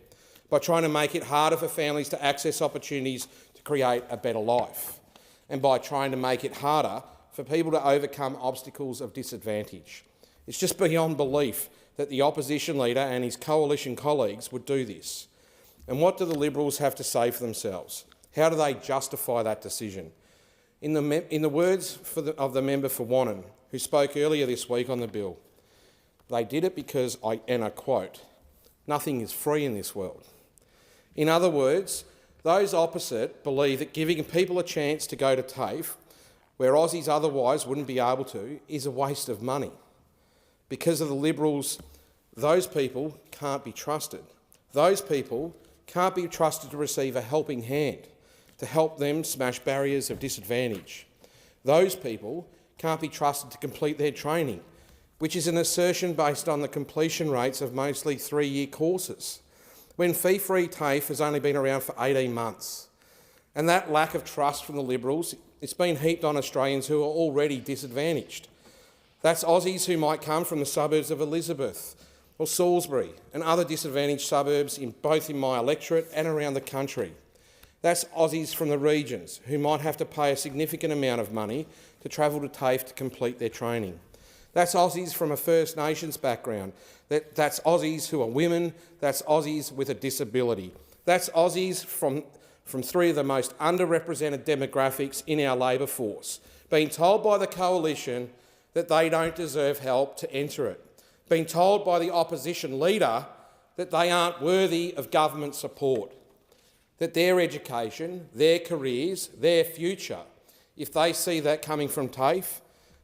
by trying to make it harder for families to access opportunities to create a better life, and by trying to make it harder for people to overcome obstacles of disadvantage. It's just beyond belief that the opposition leader and his coalition colleagues would do this. And what do the Liberals have to say for themselves? How do they justify that decision? In the words of the member for Wannon, who spoke earlier this week on the bill, they did it because, and I quote, "Nothing is free in this world." In other words, those opposite believe that giving people a chance to go to TAFE, where Aussies otherwise wouldn't be able to, is a waste of money. Because of the Liberals, those people can't be trusted. Those people can't be trusted to receive a helping hand, to help them smash barriers of disadvantage. Those people can't be trusted to complete their training, which is an assertion based on the completion rates of mostly 3-year courses, when fee-free TAFE has only been around for 18 months. And that lack of trust from the Liberals, it's been heaped on Australians who are already disadvantaged. That's Aussies who might come from the suburbs of Elizabeth or Salisbury and other disadvantaged suburbs both in my electorate and around the country. That's Aussies from the regions who might have to pay a significant amount of money to travel to TAFE to complete their training. That's Aussies from a First Nations background. That's Aussies who are women. That's Aussies with a disability. That's Aussies from 3 of the most underrepresented demographics in our labour force, being told by the coalition that they don't deserve help to enter it, being told by the opposition leader that they aren't worthy of government support, that their education, their careers, their future, if they see that coming from TAFE,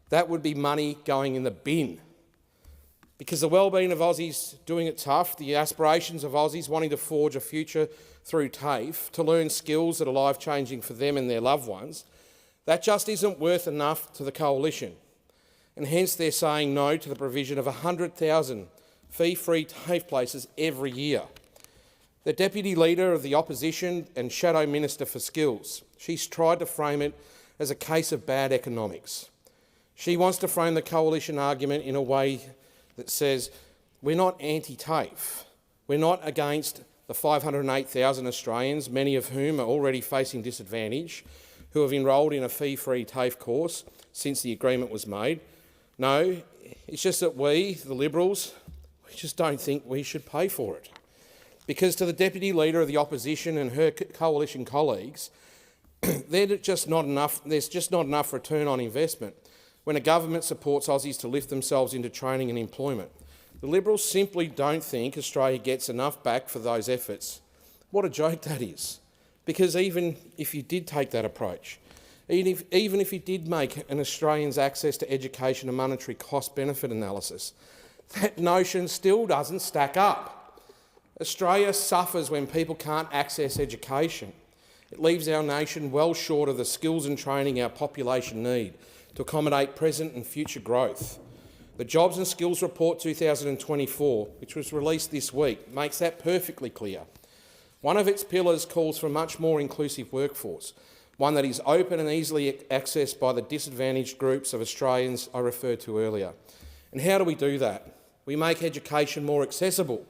that would be money going in the bin. Because the well-being of Aussies doing it tough, the aspirations of Aussies wanting to forge a future through TAFE, to learn skills that are life-changing for them and their loved ones, that just isn't worth enough to the coalition. And hence they're saying no to the provision of 100,000 fee-free TAFE places every year. The Deputy Leader of the Opposition and Shadow Minister for Skills, she's tried to frame it as a case of bad economics. She wants to frame the coalition argument in a way that says, we're not anti-TAFE, we're not against the 508,000 Australians, many of whom are already facing disadvantage, who have enrolled in a fee-free TAFE course since the agreement was made. No, it's just that we, the Liberals, we just don't think we should pay for it. Because to the Deputy Leader of the Opposition and her coalition colleagues, there's just not enough return on investment when a government supports Aussies to lift themselves into training and employment. The Liberals simply don't think Australia gets enough back for those efforts. What a joke that is. Because even if you did take that approach, even if you did make an Australian's access to education a monetary cost-benefit analysis, that notion still doesn't stack up. Australia suffers when people can't access education. It leaves our nation well short of the skills and training our population need to accommodate present and future growth. The Jobs and Skills Report 2024, which was released this week, makes that perfectly clear. One of its pillars calls for a much more inclusive workforce, one that is open and easily accessed by the disadvantaged groups of Australians I referred to earlier. And how do we do that? We make education more accessible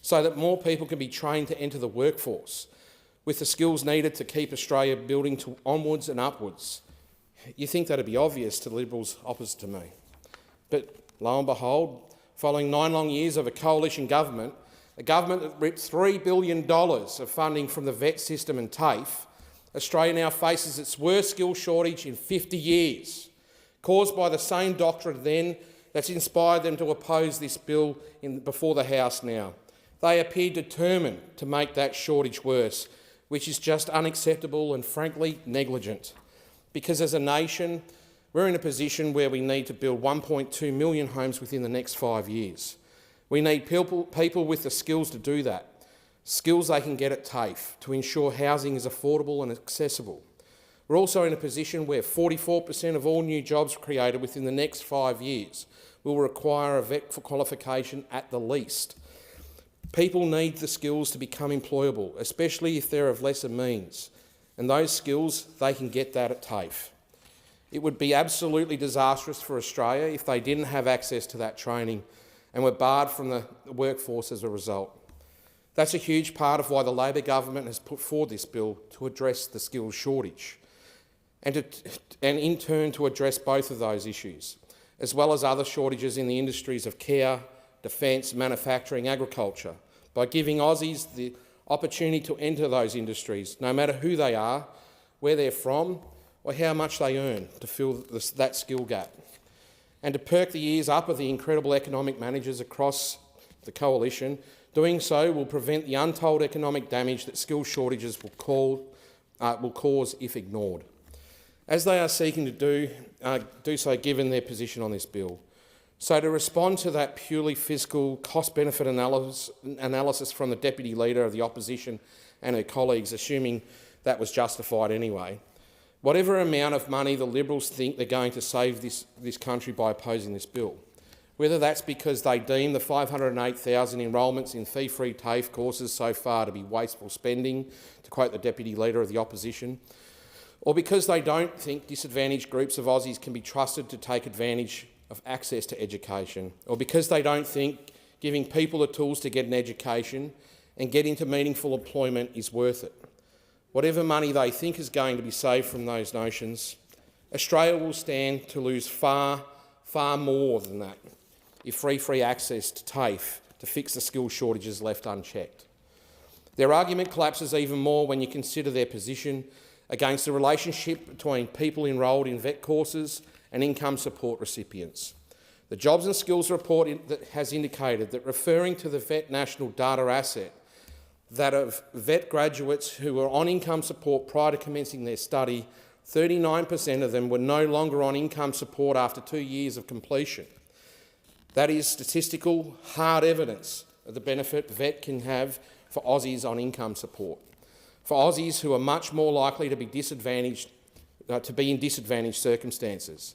so that more people can be trained to enter the workforce with the skills needed to keep Australia building onwards and upwards. You think that would be obvious to the Liberals opposite to me. But lo and behold, following 9 long years of a coalition government, a government that ripped $3 billion of funding from the vet system and TAFE, Australia now faces its worst skill shortage in 50 years, caused by the same doctrine then that's inspired them to oppose this bill before the House now. They appear determined to make that shortage worse, which is just unacceptable and frankly negligent. Because as a nation, we're in a position where we need to build 1.2 million homes within the next 5 years. We need people with the skills to do that, skills they can get at TAFE to ensure housing is affordable and accessible. We're also in a position where 44% of all new jobs created within the next 5 years will require a vet qualification at the least. People need the skills to become employable, especially if they're of lesser means, and those skills, they can get that at TAFE. It would be absolutely disastrous for Australia if they didn't have access to that training and were barred from the workforce as a result. That's a huge part of why the Labor government has put forward this bill to address the skills shortage and in turn to address both of those issues, as well as other shortages in the industries of care, defence, manufacturing, agriculture, by giving Aussies the opportunity to enter those industries, no matter who they are, where they're from, or how much they earn, to fill that skill gap. And to perk the ears up of the incredible economic managers across the coalition, doing so will prevent the untold economic damage that skill shortages will cause if ignored, as they are seeking to do so given their position on this bill. So to respond to that purely fiscal cost-benefit analysis from the Deputy Leader of the Opposition and her colleagues, assuming that was justified anyway, whatever amount of money the Liberals think they're going to save this country by opposing this bill, whether that's because they deem the 508,000 enrolments in fee-free TAFE courses so far to be wasteful spending, to quote the Deputy Leader of the Opposition, or because they don't think disadvantaged groups of Aussies can be trusted to take advantage of access to education, or because they don't think giving people the tools to get an education and get into meaningful employment is worth it. Whatever money they think is going to be saved from those notions, Australia will stand to lose far, far more than that if free access to TAFE to fix the skill shortages left unchecked. Their argument collapses even more when you consider their position against the relationship between people enrolled in vet courses and income support recipients. The Jobs and Skills report has indicated that, referring to the Vet National Data Asset, that of vet graduates who were on income support prior to commencing their study, 39% of them were no longer on income support after 2 years of completion. That is statistical, hard evidence of the benefit vet can have for Aussies on income support, for Aussies who are much more likely to be disadvantaged, to be in disadvantaged circumstances.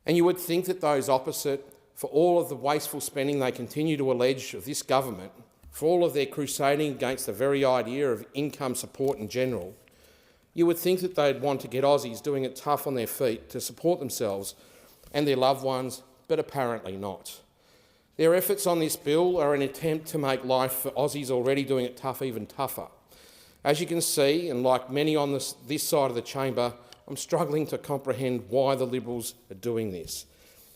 And you would think that those opposite, for all of the wasteful spending they continue to allege of this government, for all of their crusading against the very idea of income support in general, you would think that they'd want to get Aussies doing it tough on their feet to support themselves and their loved ones, but apparently not. Their efforts on this bill are an attempt to make life for Aussies already doing it tough even tougher. As you can see, and like many on this side of the chamber, I'm struggling to comprehend why the Liberals are doing this.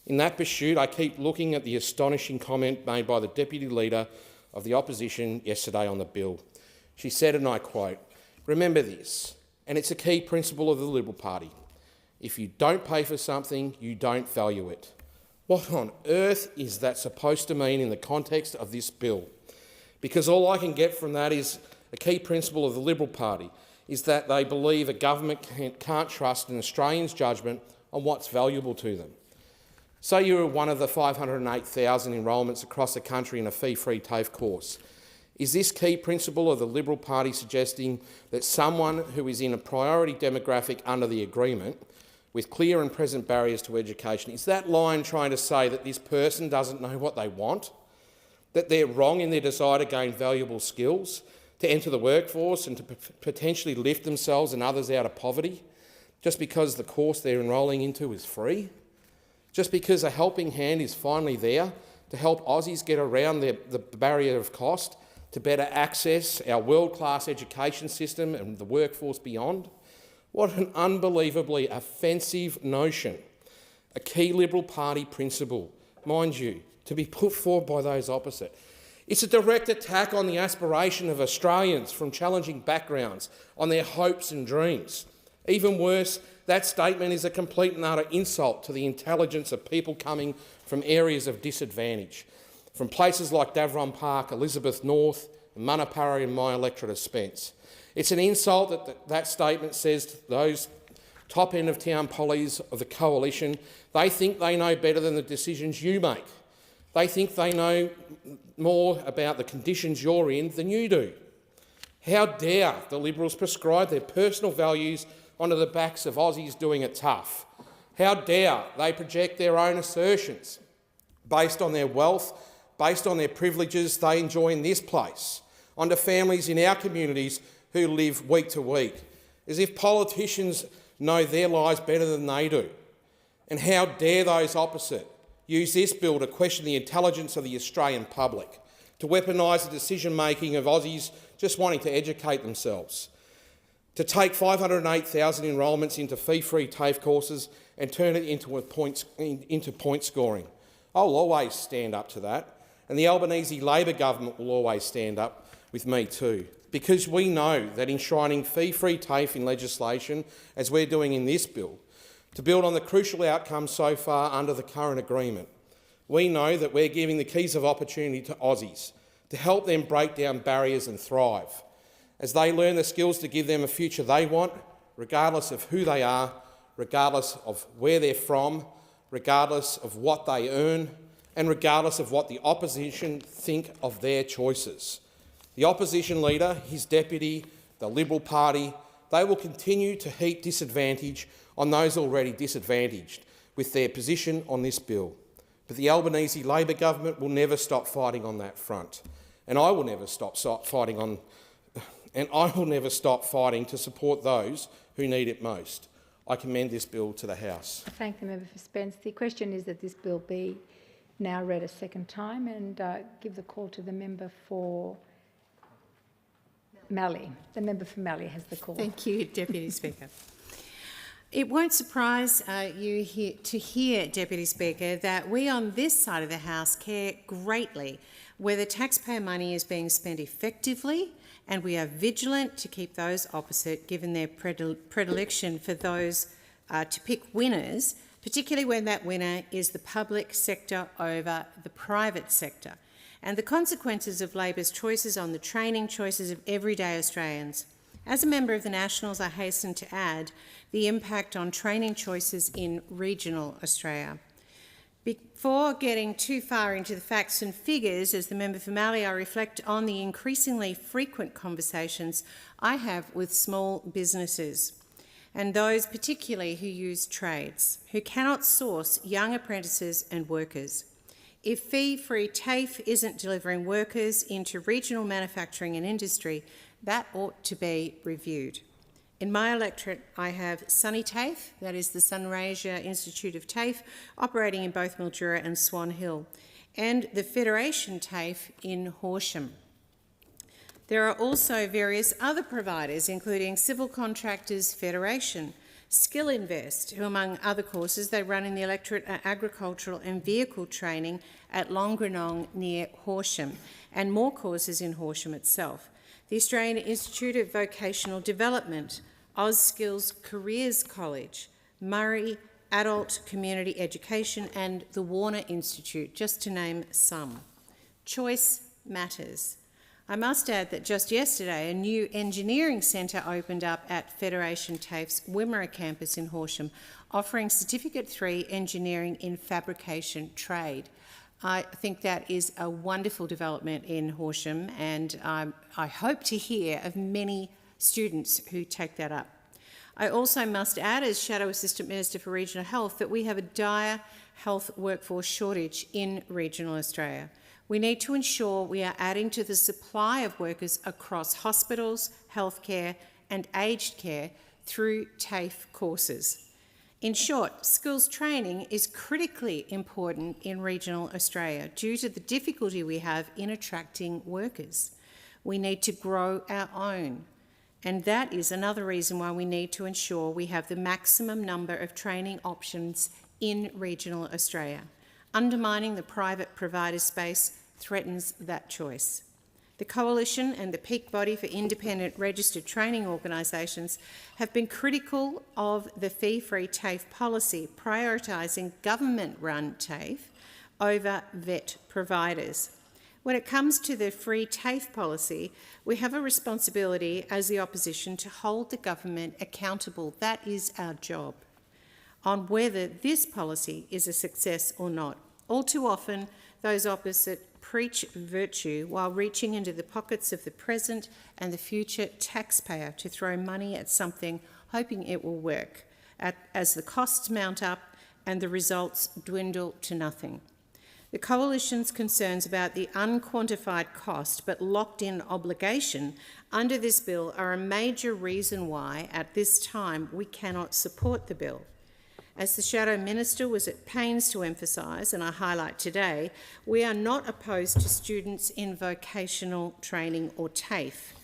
In that pursuit, I keep looking at the astonishing comment made by the Deputy Leader of the Opposition yesterday on the bill. She said, and I quote, "Remember this, and it's a key principle of the Liberal Party. If you don't pay for something, you don't value it." What on earth is that supposed to mean in the context of this bill? Because all I can get from that is a key principle of the Liberal Party is that they believe a government can't trust an Australian's judgment on what's valuable to them. Say you're one of the 508,000 enrolments across the country in a fee-free TAFE course. Is this key principle of the Liberal Party suggesting that someone who is in a priority demographic under the agreement, with clear and present barriers to education, is that line trying to say that this person doesn't know what they want, that they're wrong in their desire to gain valuable skills, to enter the workforce and to potentially lift themselves and others out of poverty, just because the course they're enrolling into is free? Just because a helping hand is finally there to help Aussies get around the barrier of cost, to better access our world-class education system and the workforce beyond? What an unbelievably offensive notion. A key Liberal Party principle, mind you, to be put forward by those opposite. It's a direct attack on the aspiration of Australians from challenging backgrounds, on their hopes and dreams. Even worse, that statement is a complete and utter insult to the intelligence of people coming from areas of disadvantage, from places like Davron Park, Elizabeth North, and Manapara in my electorate of Spence. It's an insult that that statement says to those top end of town pollies of the coalition, they think they know better than the decisions you make. They think they know more about the conditions you're in than you do. How dare the Liberals prescribe their personal values onto the backs of Aussies doing it tough? How dare they project their own assertions based on their wealth, based on their privileges they enjoy in this place, onto families in our communities who live week to week, as if politicians know their lives better than they do? And how dare those opposite use this bill to question the intelligence of the Australian public, to weaponise the decision-making of Aussies just wanting to educate themselves, to take 508,000 enrolments into fee-free TAFE courses and turn it into point scoring. I'll always stand up to that, and the Albanese Labor government will always stand up with me too, because we know that enshrining fee-free TAFE in legislation, as we're doing in this bill, to build on the crucial outcomes so far under the current agreement, we know that we're giving the keys of opportunity to Aussies to help them break down barriers and thrive, as they learn the skills to give them a future they want, regardless of who they are, regardless of where they're from, regardless of what they earn, and regardless of what the opposition think of their choices. The opposition leader, his deputy, the Liberal Party, they will continue to heap disadvantage on those already disadvantaged with their position on this bill. But the Albanese Labor government will never stop fighting on that front, and I will never stop fighting to support those who need it most. I commend this bill to the House. I thank the member for Spence. The question is that this bill be now read a second time, and give the call to the member for Mallee. The member for Mallee has the call. Thank you, Deputy Speaker. It won't surprise you to hear, Deputy Speaker, that we on this side of the House care greatly whether taxpayer money is being spent effectively, and we are vigilant to keep those opposite, given their predilection for those to pick winners, particularly when that winner is the public sector over the private sector, and the consequences of Labor's choices on the training choices of everyday Australians. As a member of the Nationals, I hasten to add the impact on training choices in regional Australia. Before getting too far into the facts and figures, as the member for Mallee, I reflect on the increasingly frequent conversations I have with small businesses, and those particularly who use trades, who cannot source young apprentices and workers. If fee-free TAFE isn't delivering workers into regional manufacturing and industry, that ought to be reviewed. In my electorate, I have Sunny TAFE, that is the Sunraysia Institute of TAFE, operating in both Mildura and Swan Hill, and the Federation TAFE in Horsham. There are also various other providers, including Civil Contractors Federation, Skill Invest, who, among other courses, they run in the electorate agricultural and vehicle training at Longrenong near Horsham, and more courses in Horsham itself. The Australian Institute of Vocational Development, AusSkills Careers College, Murray Adult Community Education, and the Warner Institute, just to name some. Choice matters. I must add that just yesterday a new engineering centre opened up at Federation TAFE's Wimmera campus in Horsham, offering Certificate 3 Engineering in Fabrication Trade. I think that is a wonderful development in Horsham, and I hope to hear of many students who take that up. I also must add, as Shadow Assistant Minister for Regional Health, that we have a dire health workforce shortage in regional Australia. We need to ensure we are adding to the supply of workers across hospitals, healthcare and aged care through TAFE courses. In short, skills training is critically important in regional Australia due to the difficulty we have in attracting workers. We need to grow our own, and that is another reason why we need to ensure we have the maximum number of training options in regional Australia. Undermining the private provider space threatens that choice. The Coalition and the peak body for independent registered training organisations have been critical of the fee-free TAFE policy, prioritising government-run TAFE over vet providers. When it comes to the free TAFE policy, we have a responsibility as the opposition to hold the government accountable. That is our job, on whether this policy is a success or not. All too often, those opposite preach virtue while reaching into the pockets of the present and the future taxpayer to throw money at something, hoping it will work, as the costs mount up and the results dwindle to nothing. The Coalition's concerns about the unquantified cost but locked-in obligation under this bill are a major reason why, at this time, we cannot support the bill. As the Shadow Minister was at pains to emphasise, and I highlight today, we are not opposed to students in vocational training or TAFE.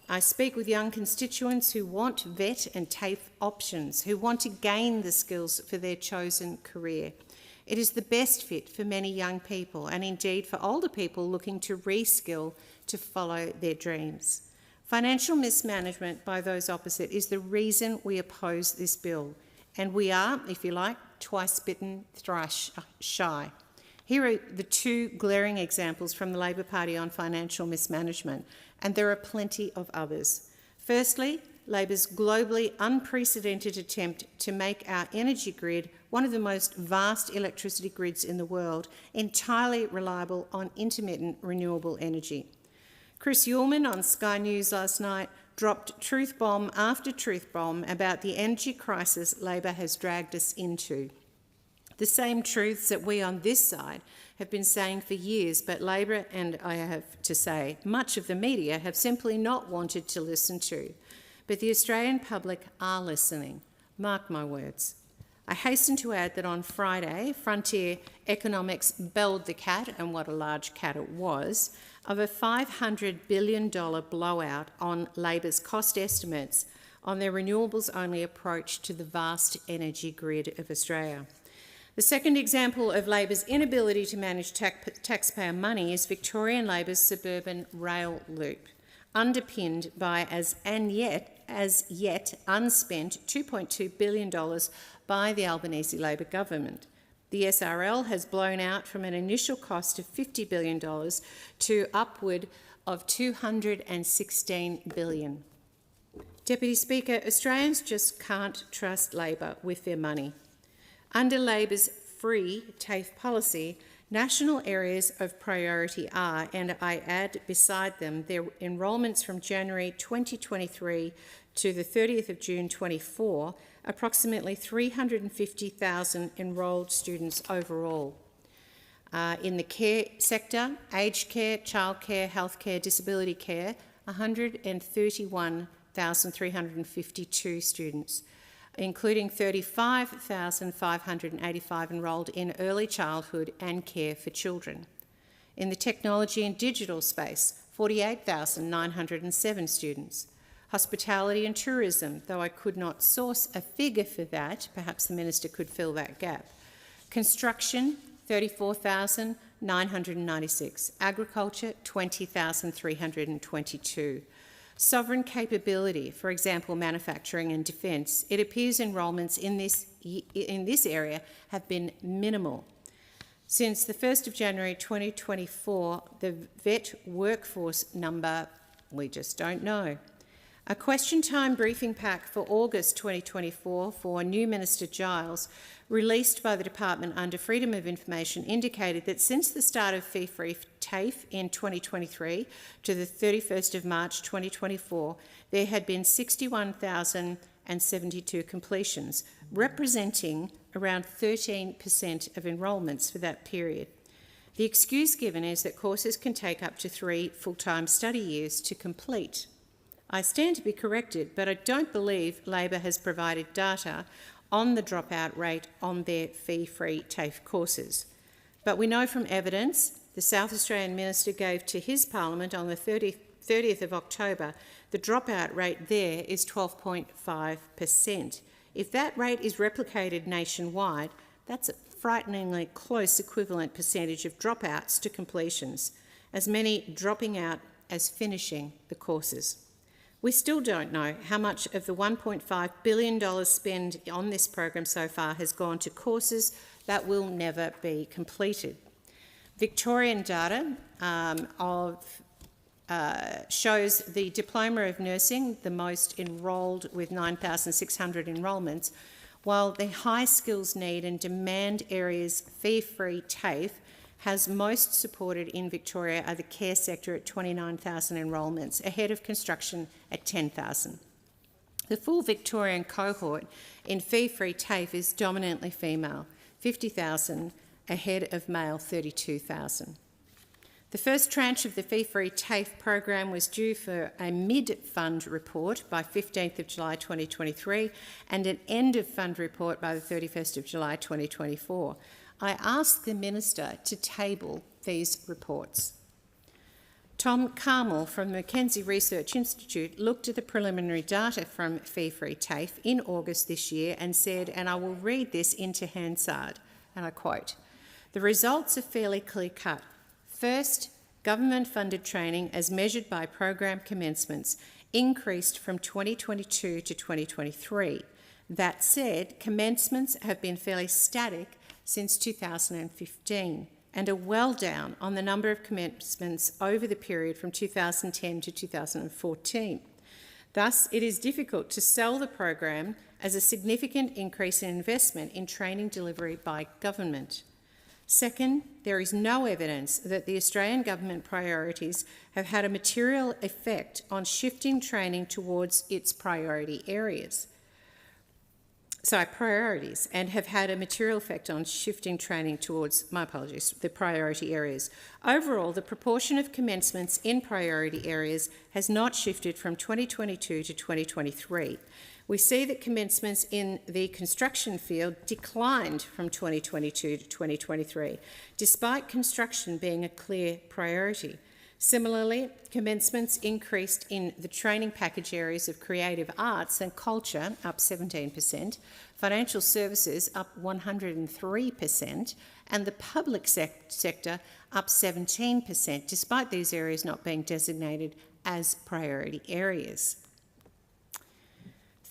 I speak with young constituents who want VET and TAFE options, who want to gain the skills for their chosen career. It is the best fit for many young people, and indeed for older people looking to re-skill to follow their dreams. Financial mismanagement by those opposite is the reason we oppose this bill. And we are, if you like, twice bitten, thrice shy. Here are the two glaring examples from the Labor Party on financial mismanagement, and there are plenty of others. Firstly, Labor's globally unprecedented attempt to make our energy grid one of the most vast electricity grids in the world, entirely reliable on intermittent renewable energy. Chris Uhlmann on Sky News last night dropped truth bomb after truth bomb about the energy crisis Labor has dragged us into. The same truths that we on this side have been saying for years, but Labor, and I have to say, much of the media have simply not wanted to listen to. But the Australian public are listening. Mark my words. I hasten to add that on Friday, Frontier Economics belled the cat, and what a large cat it was, of a $500 billion blowout on Labor's cost estimates on their renewables-only approach to the vast energy grid of Australia. The second example of Labor's inability to manage taxpayer money is Victorian Labor's suburban rail loop, underpinned by as yet unspent $2.2 billion by the Albanese Labor government. The SRL has blown out from an initial cost of $50 billion to upward of $216 billion. Deputy Speaker, Australians just can't trust Labor with their money. Under Labor's free TAFE policy, national areas of priority are, and I add beside them, their enrolments from January 2023 to the 30th of June 24, approximately 350,000 enrolled students overall. In the care sector, aged care, childcare, healthcare, disability care, 131,352 students, including 35,585 enrolled in early childhood and care for children. In the technology and digital space, 48,907 students. Hospitality and tourism, though I could not source a figure for that, perhaps the Minister could fill that gap. Construction, 34,996. Agriculture, 20,322. Sovereign capability, for example, manufacturing and defence, it appears enrolments in this area have been minimal. Since the 1st of January 2024, the VET workforce number, we just don't know. A question time briefing pack for August 2024 for new Minister Giles, released by the Department under Freedom of Information, indicated that since the start of fee-free TAFE in 2023 to the 31st of March 2024, there had been 61,072 completions, representing around 13% of enrolments for that period. The excuse given is that courses can take up to 3 full-time study years to complete. I stand to be corrected, but I don't believe Labor has provided data on the dropout rate on their fee-free TAFE courses. But we know from evidence the South Australian Minister gave to his Parliament on the 30th of October, the dropout rate there is 12.5%. If that rate is replicated nationwide, that's a frighteningly close equivalent percentage of dropouts to completions, as many dropping out as finishing the courses. We still don't know how much of the $1.5 billion spent on this program so far has gone to courses that will never be completed. Victorian data shows the Diploma of Nursing, the most enrolled with 9,600 enrolments, while the high skills need and demand areas fee-free TAFE has most supported in Victoria are the care sector at 29,000 enrolments, ahead of construction at 10,000. The full Victorian cohort in fee-free TAFE is dominantly female, 50,000, ahead of male 32,000. The first tranche of the fee-free TAFE program was due for a mid-fund report by 15th of July 2023 and an end-of-fund report by the 31st of July 2024. I ask the Minister to table these reports. Tom Carmel from the Mackenzie Research Institute looked at the preliminary data from fee-free TAFE in August this year and said, and I will read this into Hansard, and I quote, "The results are fairly clear-cut. First, government-funded training as measured by program commencements increased from 2022 to 2023. That said, commencements have been fairly static since 2015 and are well down on the number of commencements over the period from 2010 to 2014. Thus, it is difficult to sell the program as a significant increase in investment in training delivery by government. Second, there is no evidence that the Australian government priorities have had a material effect on shifting training towards its priorities and have had a material effect on shifting training towards, the priority areas. Overall, the proportion of commencements in priority areas has not shifted from 2022 to 2023. We see that commencements in the construction field declined from 2022 to 2023, despite construction being a clear priority. Similarly, commencements increased in the training package areas of creative arts and culture, up 17%, financial services up 103%, and the public sector up 17%, despite these areas not being designated as priority areas.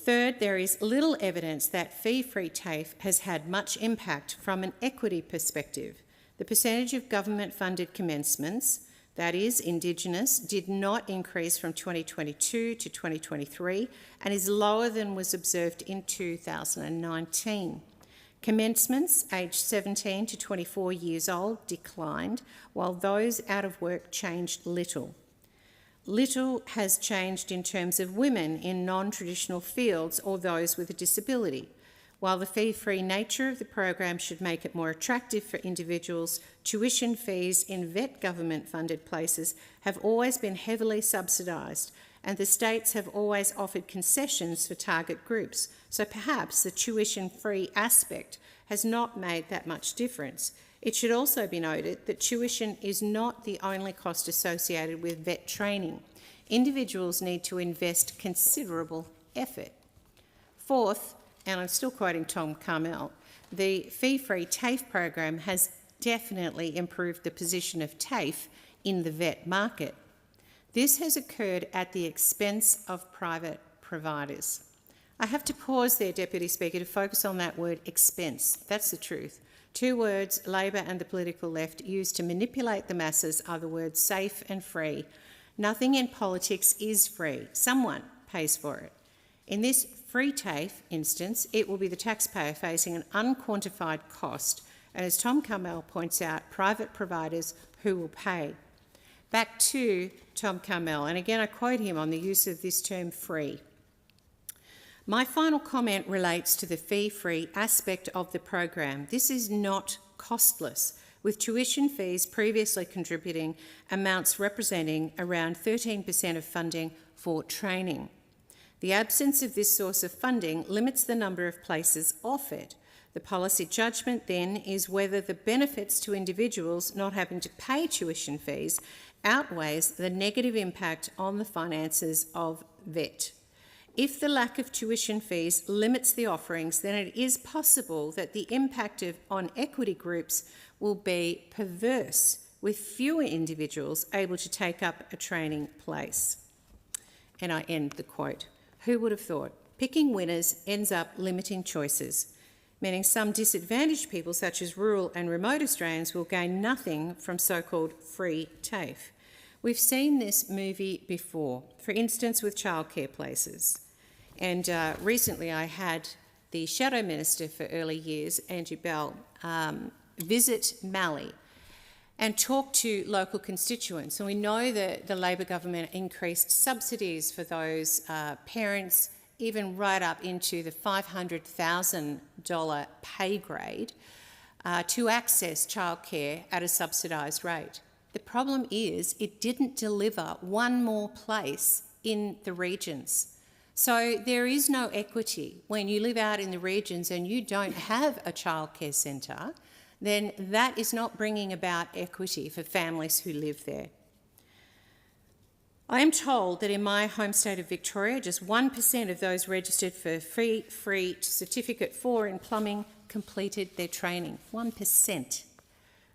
Third, there is little evidence that fee-free TAFE has had much impact from an equity perspective. The percentage of government-funded commencements, that is, Indigenous, did not increase from 2022 to 2023 and is lower than was observed in 2019. Commencements aged 17 to 24 years old declined, while those out of work changed little. Little has changed in terms of women in non-traditional fields or those with a disability. While the fee-free nature of the program should make it more attractive for individuals, tuition fees in VET government-funded places have always been heavily subsidised, and the states have always offered concessions for target groups, so perhaps the tuition-free aspect has not made that much difference. It should also be noted that tuition is not the only cost associated with VET training. Individuals need to invest considerable effort. Fourth, and I'm still quoting Tom Carmel, the fee-free TAFE program has definitely improved the position of TAFE in the VET market. This has occurred at the expense of private providers. I have to pause there, Deputy Speaker, to focus on that word expense. That's the truth. Two words Labor and the political left use to manipulate the masses are the words safe and free. Nothing in politics is free. Someone pays for it. In this free TAFE instance, it will be the taxpayer facing an unquantified cost, and as Tom Carmel points out, private providers who will pay. Back to Tom Carmel, and again I quote him on the use of this term free. My final comment relates to the fee-free aspect of the program. This is not costless, with tuition fees previously contributing amounts representing around 13% of funding for training. The absence of this source of funding limits the number of places offered. The policy judgment then is whether the benefits to individuals not having to pay tuition fees outweighs the negative impact on the finances of VET. If the lack of tuition fees limits the offerings, then it is possible that the impact on equity groups will be perverse, with fewer individuals able to take up a training place. And I end the quote. Who would have thought? Picking winners ends up limiting choices, meaning some disadvantaged people, such as rural and remote Australians, will gain nothing from so-called free TAFE. We've seen this movie before, for instance with childcare places. And recently I had the Shadow Minister for Early Years, Andrew Bell, visit Mallee and talk to local constituents. And we know that the Labor government increased subsidies for those parents, even right up into the $500,000 pay grade, to access childcare at a subsidised rate. The problem is it didn't deliver one more place in the regions. So there is no equity. When you live out in the regions and you don't have a childcare centre, then that is not bringing about equity for families who live there. I am told that in my home state of Victoria, just 1% of those registered for free Certificate 4 in plumbing completed their training. 1%.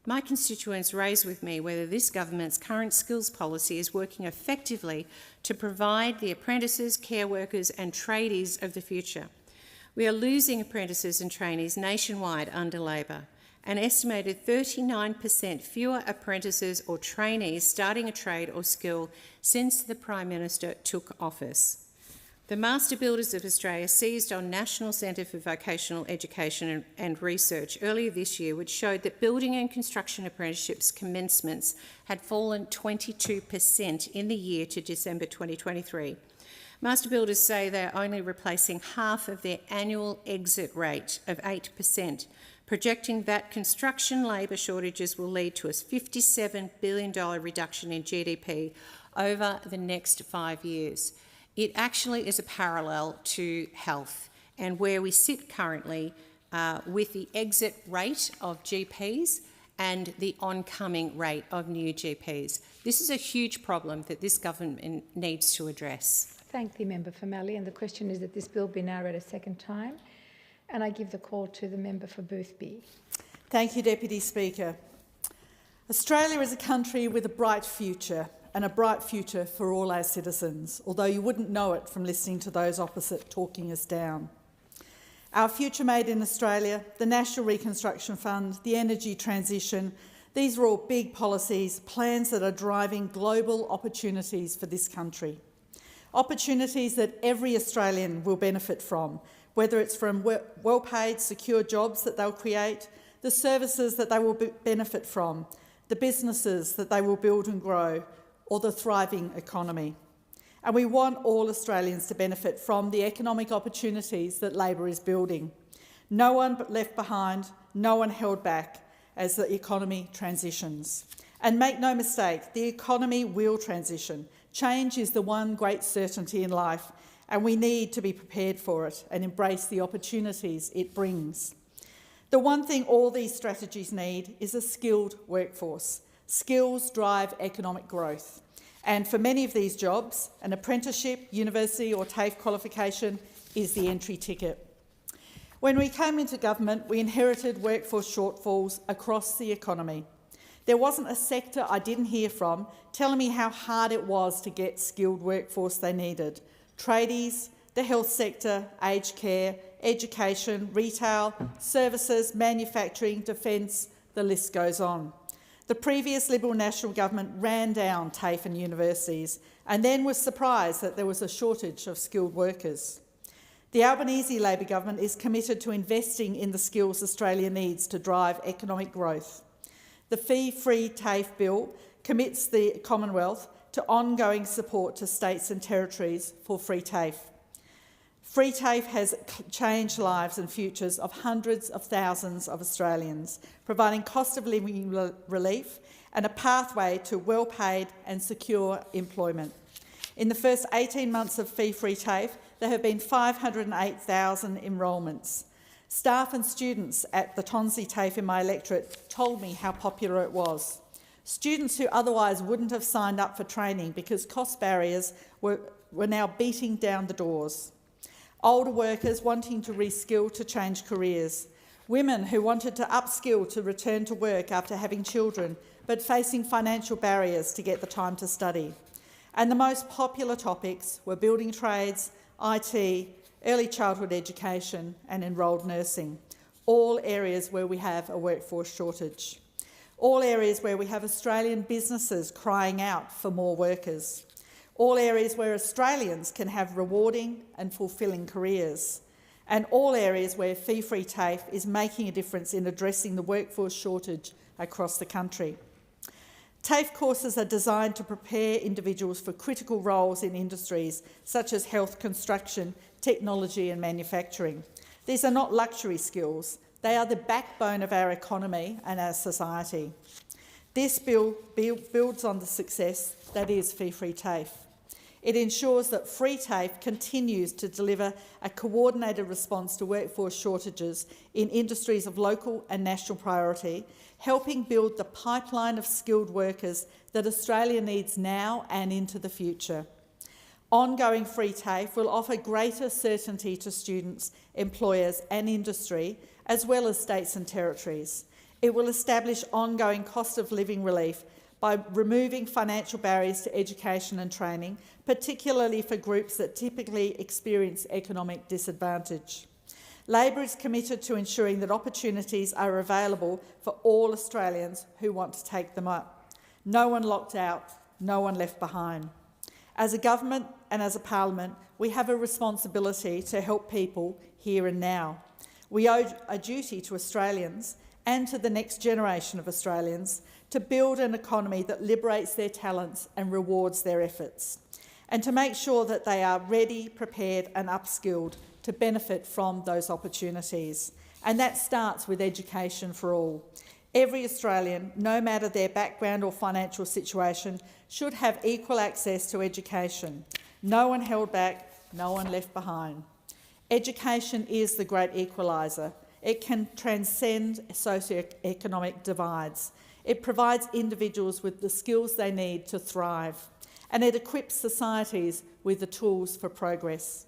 My constituents raised with me whether this government's current skills policy is working effectively to provide the apprentices, care workers and tradies of the future. We are losing apprentices and trainees nationwide under Labor. An estimated 39% fewer apprentices or trainees starting a trade or skill since the Prime Minister took office. The Master Builders of Australia seized on National Centre for Vocational Education and Research earlier this year, which showed that building and construction apprenticeships commencements had fallen 22% in the year to December 2023. Master Builders say they are only replacing half of their annual exit rate of 8%, projecting that construction labour shortages will lead to a $57 billion reduction in GDP over the next 5 years. It actually is a parallel to health and where we sit currently with the exit rate of GPs and the oncoming rate of new GPs. This is a huge problem that this government needs to address. Thank the member for Mallee, and the question is that this bill be now read a second time. And I give the call to the member for Boothby. Thank you, Deputy Speaker. Australia is a country with a bright future, and a bright future for all our citizens, although you wouldn't know it from listening to those opposite talking us down. Our future made in Australia, the National Reconstruction Fund, the energy transition, these are all big policies, plans that are driving global opportunities for this country. Opportunities that every Australian will benefit from, whether it's from well-paid, secure jobs that they'll create, the services that they will benefit from, the businesses that they will build and grow, or the thriving economy. And we want all Australians to benefit from the economic opportunities that Labor is building. No one left behind, no one held back as the economy transitions. And make no mistake, the economy will transition. Change is the one great certainty in life, and we need to be prepared for it and embrace the opportunities it brings. The one thing all these strategies need is a skilled workforce. Skills drive economic growth. And for many of these jobs, an apprenticeship, university or TAFE qualification is the entry ticket. When we came into government, we inherited workforce shortfalls across the economy. There wasn't a sector I didn't hear from telling me how hard it was to get skilled workforce they needed. Tradies, the health sector, aged care, education, retail, services, manufacturing, defence, the list goes on. The previous Liberal National Government ran down TAFE and universities and then was surprised that there was a shortage of skilled workers. The Albanese Labor government is committed to investing in the skills Australia needs to drive economic growth. The fee-free TAFE bill commits the Commonwealth to ongoing support to states and territories for free TAFE. Free TAFE has changed lives and futures of hundreds of thousands of Australians, providing cost of living relief and a pathway to well-paid and secure employment. In the first 18 months of fee-free TAFE, there have been 508,000 enrolments. Staff and students at the Tonsley TAFE in my electorate told me how popular it was. Students who otherwise wouldn't have signed up for training because cost barriers were now beating down the doors. Older workers wanting to reskill to change careers. Women who wanted to upskill to return to work after having children but facing financial barriers to get the time to study. And the most popular topics were building trades, IT, early childhood education and enrolled nursing, all areas where we have a workforce shortage. All areas where we have Australian businesses crying out for more workers. All areas where Australians can have rewarding and fulfilling careers. And all areas where fee-free TAFE is making a difference in addressing the workforce shortage across the country. TAFE courses are designed to prepare individuals for critical roles in industries such as health, construction, technology and manufacturing. These are not luxury skills. They are the backbone of our economy and our society. This bill builds on the success that is fee-free TAFE. It ensures that free TAFE continues to deliver a coordinated response to workforce shortages in industries of local and national priority, helping build the pipeline of skilled workers that Australia needs now and into the future. Ongoing free TAFE will offer greater certainty to students, employers and industry, as well as states and territories. It will establish ongoing cost of living relief by removing financial barriers to education and training, particularly for groups that typically experience economic disadvantage. Labor is committed to ensuring that opportunities are available for all Australians who want to take them up. No one locked out, no one left behind. As a government and as a parliament, we have a responsibility to help people here and now. We owe a duty to Australians and to the next generation of Australians to build an economy that liberates their talents and rewards their efforts, and to make sure that they are ready, prepared and upskilled to benefit from those opportunities. And that starts with education for all. Every Australian, no matter their background or financial situation, should have equal access to education. No one held back, no one left behind. Education is the great equaliser. It can transcend socioeconomic divides. It provides individuals with the skills they need to thrive, and it equips societies with the tools for progress.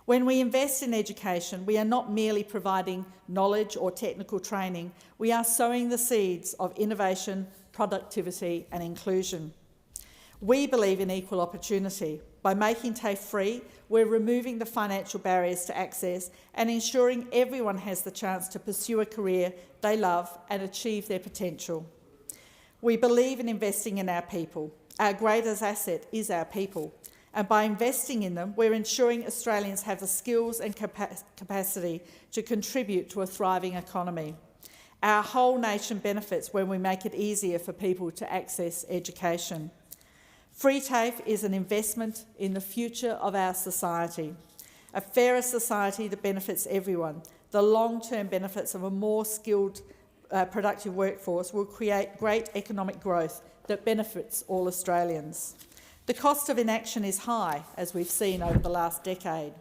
When we invest in education, we are not merely providing knowledge or technical training, we are sowing the seeds of innovation, productivity and inclusion. We believe in equal opportunity. By making TAFE free, we're removing the financial barriers to access and ensuring everyone has the chance to pursue a career they love and achieve their potential. We believe in investing in our people. Our greatest asset is our people. And by investing in them, we're ensuring Australians have the skills and capacity to contribute to a thriving economy. Our whole nation benefits when we make it easier for people to access education. Free TAFE is an investment in the future of our society, a fairer society that benefits everyone. The long-term benefits of a more skilled, productive workforce will create great economic growth that benefits all Australians. The cost of inaction is high, as we've seen over the last decade.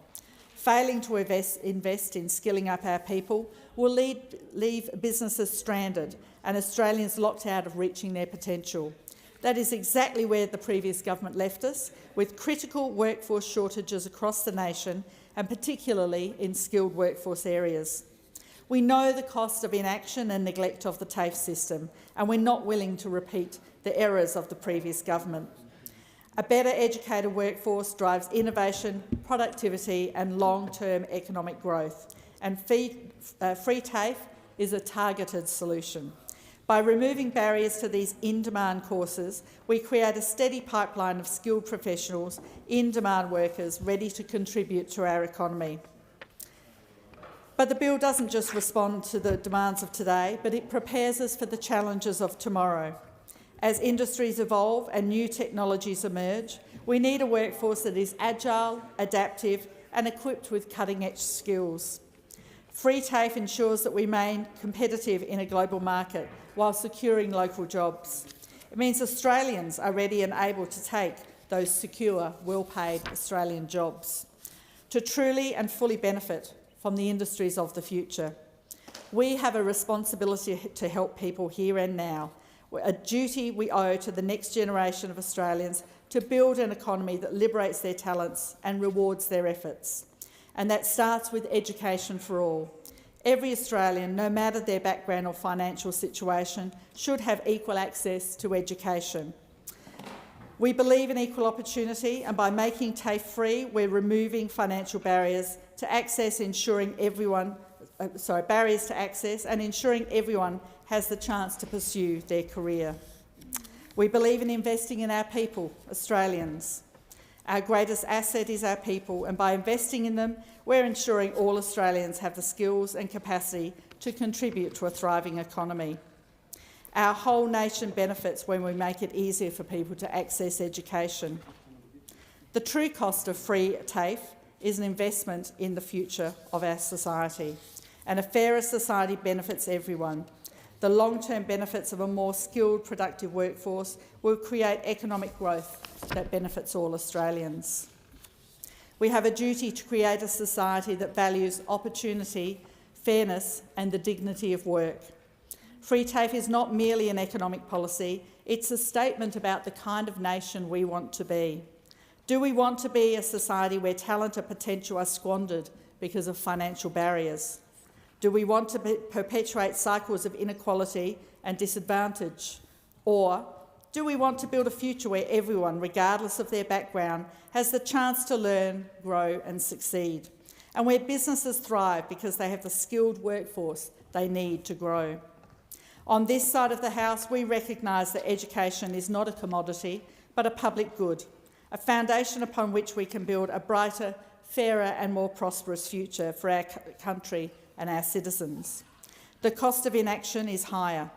Failing to invest in skilling up our people will leave businesses stranded and Australians locked out of reaching their potential. That is exactly where the previous government left us, with critical workforce shortages across the nation and particularly in skilled workforce areas. We know the cost of inaction and neglect of the TAFE system, and we're not willing to repeat the errors of the previous government. A better educated workforce drives innovation, productivity and long-term economic growth, and free TAFE is a targeted solution. By removing barriers to these in-demand courses, we create a steady pipeline of skilled professionals, in-demand workers ready to contribute to our economy. But the bill doesn't just respond to the demands of today, but it prepares us for the challenges of tomorrow. As industries evolve and new technologies emerge, we need a workforce that is agile, adaptive and equipped with cutting-edge skills. Free TAFE ensures that we remain competitive in a global market while securing local jobs. It means Australians are ready and able to take those secure, well-paid Australian jobs to truly and fully benefit from the industries of the future. We have a responsibility to help people here and now, a duty we owe to the next generation of Australians to build an economy that liberates their talents and rewards their efforts. And that starts with education for all. Every Australian, no matter their background or financial situation, should have equal access to education. We believe in equal opportunity, and by making TAFE free, we're removing financial barriers to access, barriers to access and ensuring everyone has the chance to pursue their career. We believe in investing in our people, Australians. Our greatest asset is our people, and by investing in them, we're ensuring all Australians have the skills and capacity to contribute to a thriving economy. Our whole nation benefits when we make it easier for people to access education. The true cost of free TAFE is an investment in the future of our society, and a fairer society benefits everyone. The long-term benefits of a more skilled, productive workforce will create economic growth that benefits all Australians. We have a duty to create a society that values opportunity, fairness and the dignity of work. Free TAFE is not merely an economic policy, it's a statement about the kind of nation we want to be. Do we want to be a society where talent and potential are squandered because of financial barriers? Do we want to perpetuate cycles of inequality and disadvantage? Or do we want to build a future where everyone, regardless of their background, has the chance to learn, grow and succeed, and where businesses thrive because they have the skilled workforce they need to grow? On this side of the House, we recognise that education is not a commodity, but a public good, a foundation upon which we can build a brighter, fairer and more prosperous future for our country and our citizens. The cost of inaction is higher.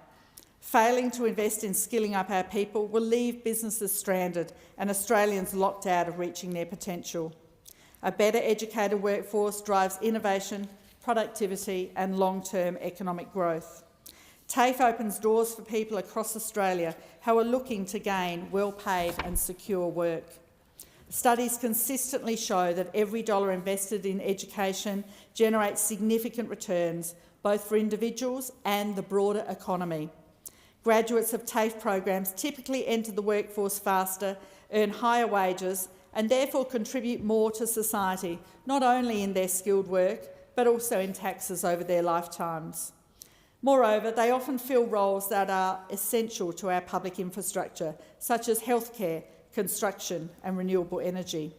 Failing to invest in skilling up our people will leave businesses stranded and Australians locked out of reaching their potential. A better educated workforce drives innovation, productivity and long-term economic growth. TAFE opens doors for people across Australia who are looking to gain well-paid and secure work. Studies consistently show that every dollar invested in education generates significant returns, both for individuals and the broader economy. Graduates of TAFE programs typically enter the workforce faster, earn higher wages and therefore contribute more to society, not only in their skilled work, but also in taxes over their lifetimes. Moreover, they often fill roles that are essential to our public infrastructure, such as healthcare, construction and renewable energy.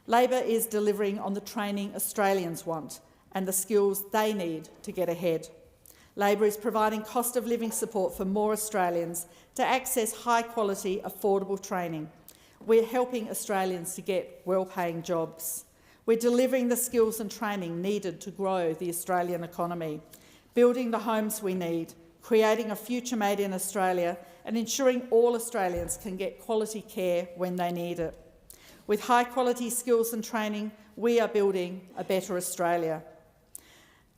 Labor is delivering on the training Australians want and the skills they need to get ahead. Labor is providing cost of living support for more Australians to access high-quality, affordable training. We're helping Australians to get well-paying jobs. We're delivering the skills and training needed to grow the Australian economy, building the homes we need, creating a future made in Australia and ensuring all Australians can get quality care when they need it. With high-quality skills and training, we are building a better Australia.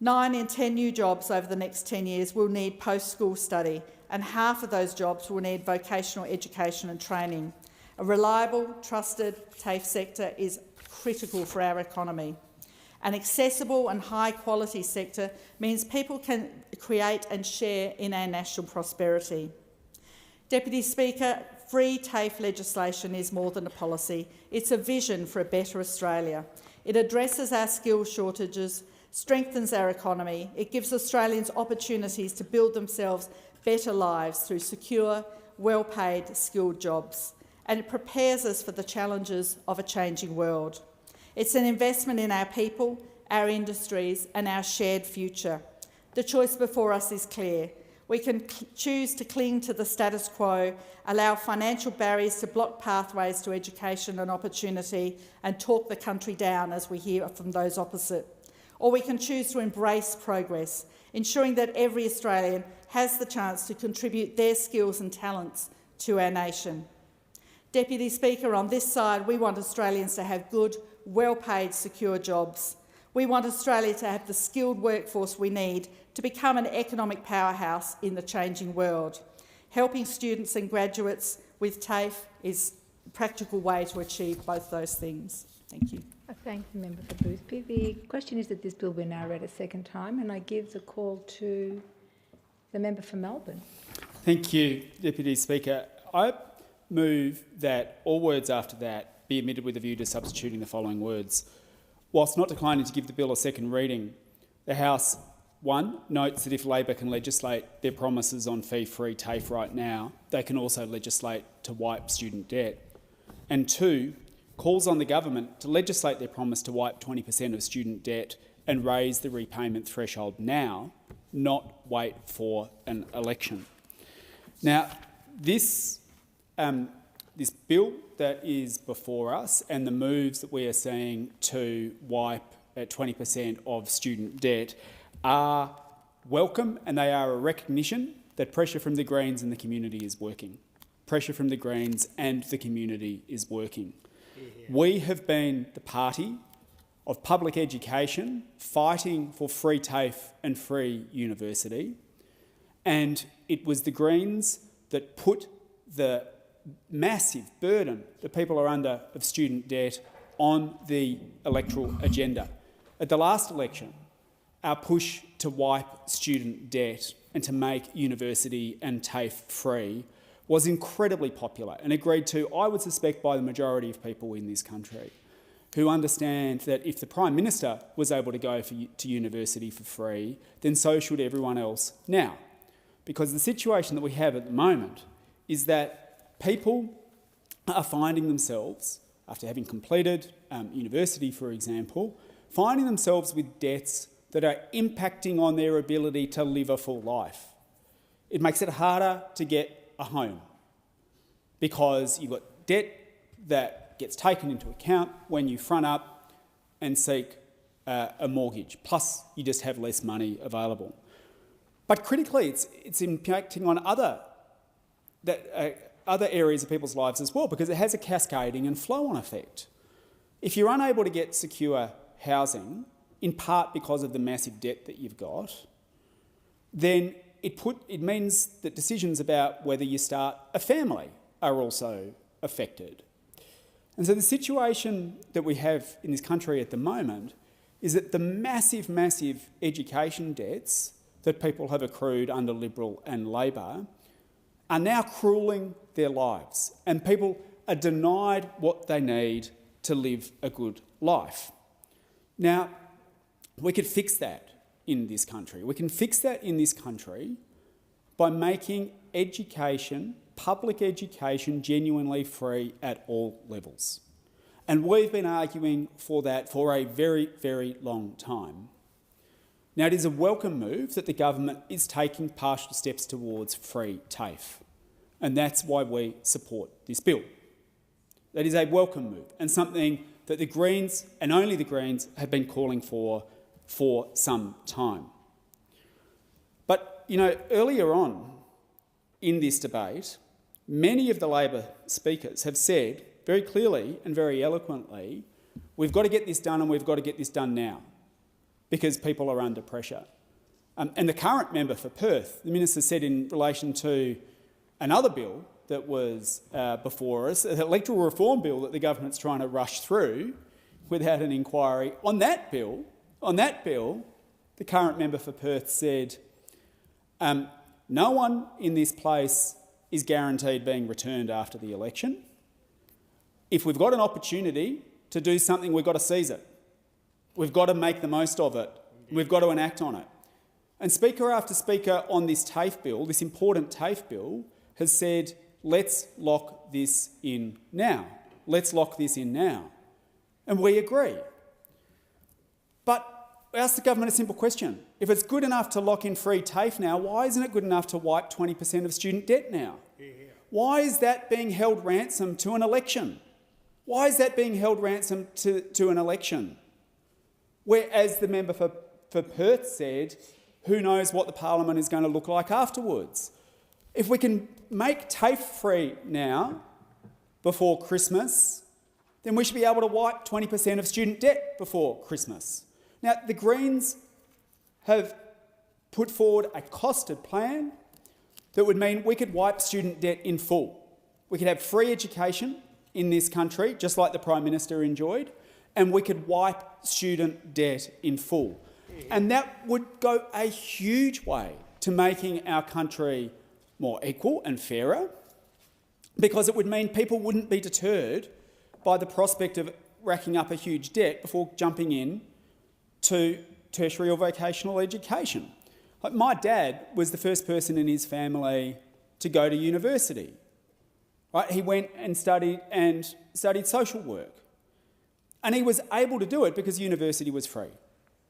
9 in 10 new jobs over the next 10 years will need post-school study, and half of those jobs will need vocational education and training. A reliable, trusted TAFE sector is critical for our economy. An accessible and high-quality sector means people can create and share in our national prosperity. Deputy Speaker, free TAFE legislation is more than a policy. It's a vision for a better Australia. It addresses our skills shortages, strengthens our economy. It gives Australians opportunities to build themselves better lives through secure, well-paid, skilled jobs. And it prepares us for the challenges of a changing world. It's an investment in our people, our industries and our shared future. The choice before us is clear. We can choose to cling to the status quo, allow financial barriers to block pathways to education and opportunity and talk the country down, as we hear from those opposite. Or we can choose to embrace progress, ensuring that every Australian has the chance to contribute their skills and talents to our nation. Deputy Speaker, on this side, we want Australians to have good, well-paid, secure jobs. We want Australia to have the skilled workforce we need to become an economic powerhouse in the changing world. Helping students and graduates with TAFE is a practical way to achieve both those things. Thank you. I thank the member for Boothby. The question is that this bill be now read a second time, and I give the call to the member for Melbourne. Thank you, Deputy Speaker. I move that all words after that be omitted with a view to substituting the following words. Whilst not declining to give the bill a second reading, the House, 1, notes that if Labor can legislate their promises on fee-free TAFE right now, they can also legislate to wipe student debt. And 2, calls on the government to legislate their promise to wipe 20% of student debt and raise the repayment threshold now, not wait for an election. Now, this bill that is before us and the moves that we are seeing to wipe 20% of student debt are welcome, and they are a recognition that pressure from the Greens and the community is working. Pressure from the Greens and the community is working. We have been the party of public education, fighting for free TAFE and free university, And it was the Greens that put the massive burden that people are under of student debt on the electoral agenda. At the last election, our push to wipe student debt and to make university and TAFE free was incredibly popular and agreed to, I would suspect, by the majority of people in this country, who understand that if the Prime Minister was able to go to university for free, then so should everyone else now. Because the situation that we have at the moment is that people are finding themselves, after having completed university, for example, finding themselves with debts that are impacting on their ability to live a full life. It makes it harder to get a home because you've got debt that gets taken into account when you front up and seek a mortgage, plus you just have less money available. But critically, it's impacting on other areas of people's lives as well, because it has a cascading and flow-on effect. If you're unable to get secure housing, in part because of the massive debt that you've got, then it means that decisions about whether you start a family are also affected. And so the situation that we have in this country at the moment is that the massive, massive education debts that people have accrued under Liberal and Labor are now cruelling their lives, and people are denied what they need to live a good life. Now, we could fix that in this country. We can fix that in this country by making education, public education, genuinely free at all levels. And we've been arguing for that for a very, very long time. Now, it is a welcome move that the government is taking partial steps towards free TAFE, and that's why we support this bill. That is a welcome move and something that the Greens, and only the Greens, have been calling for some time. But, you know, earlier on in this debate, many of the Labor speakers have said very clearly and very eloquently, we've got to get this done and we've got to get this done now because people are under pressure. And the current member for Perth, the Minister said in relation to another bill that was before us, an electoral reform bill that the government's trying to rush through without an inquiry. On that bill, the current member for Perth said, no one in this place is guaranteed being returned after the election. If we've got an opportunity to do something, we've got to seize it. We've got to make the most of it. We've got to enact on it. And Speaker after Speaker on this TAFE bill, this important TAFE bill, has said, let's lock this in now. Let's lock this in now. And we agree. But I ask the government a simple question. If it's good enough to lock in free TAFE now, why isn't it good enough to wipe 20% of student debt now? Why is that being held ransom to an election? Why is that being held ransom to an election? Whereas the member for Perth said, who knows what the parliament is going to look like afterwards? If we can make TAFE free now, before Christmas, then we should be able to wipe 20% of student debt before Christmas. Now, the Greens have put forward a costed plan that would mean we could wipe student debt in full. We could have free education in this country, just like the Prime Minister enjoyed, and we could wipe student debt in full. And that would go a huge way to making our country more equal and fairer, because it would mean people wouldn't be deterred by the prospect of racking up a huge debt before jumping in to tertiary or vocational education. Like, my dad was the first person in his family to go to university. Right? He went and studied social work. And he was able to do it because university was free.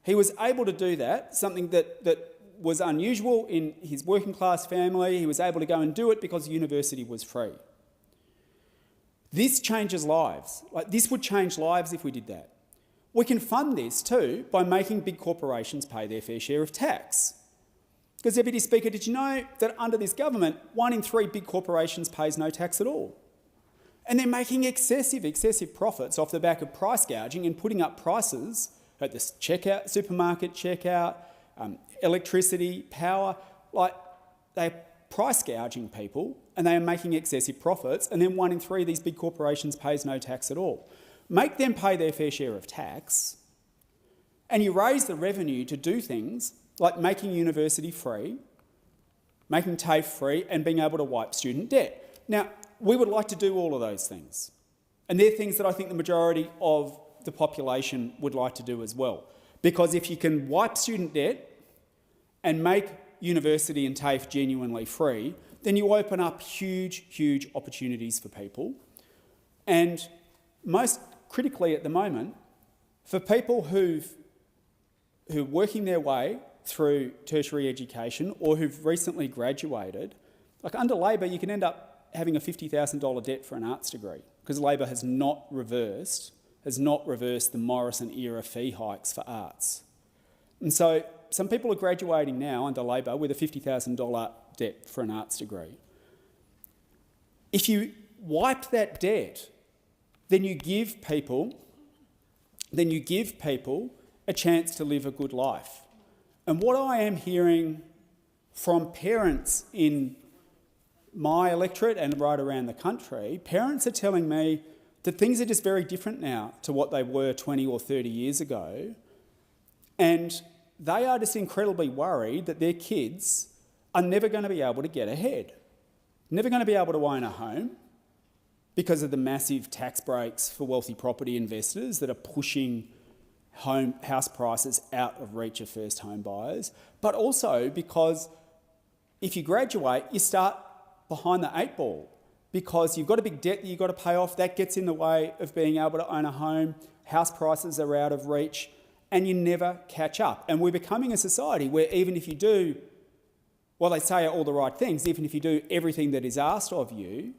He was able to do that, something that was unusual in his working class family. He was able to go and do it because university was free. This changes lives. Like, this would change lives if we did that. We can fund this too by making big corporations pay their fair share of tax. Because, Deputy Speaker, did you know that under this government, 1 in 3 big corporations pays no tax at all? And they're making excessive profits off the back of price gouging and putting up prices at the supermarket checkout, electricity, power. Like, they're price gouging people and they are making excessive profits, and then 1 in 3 of these big corporations pays no tax at all. Make them pay their fair share of tax, and you raise the revenue to do things like making university free, making TAFE free, and being able to wipe student debt. Now, we would like to do all of those things, and they're things that I think the majority of the population would like to do as well. Because if you can wipe student debt and make university and TAFE genuinely free, then you open up huge, huge opportunities for people. And most critically at the moment, for people who are working their way through tertiary education or who've recently graduated, like under Labor, you can end up having a $50,000 debt for an arts degree because Labor has not reversed the Morrison-era fee hikes for arts. And so some people are graduating now under Labor with a $50,000 debt for an arts degree. If you wipe that debt, then you give people a chance to live a good life. And what I am hearing from parents in my electorate and right around the country, parents are telling me that things are just very different now to what they were 20 or 30 years ago. And they are just incredibly worried that their kids are never going to be able to get ahead, never going to be able to own a home because of the massive tax breaks for wealthy property investors that are pushing house prices out of reach of first home buyers, but also because if you graduate, you start behind the 8 ball because you've got a big debt that you've got to pay off. That gets in the way of being able to own a home. House prices are out of reach and you never catch up. And we're becoming a society where even if you do, well, they say all the right things, even if you do everything that is asked of you,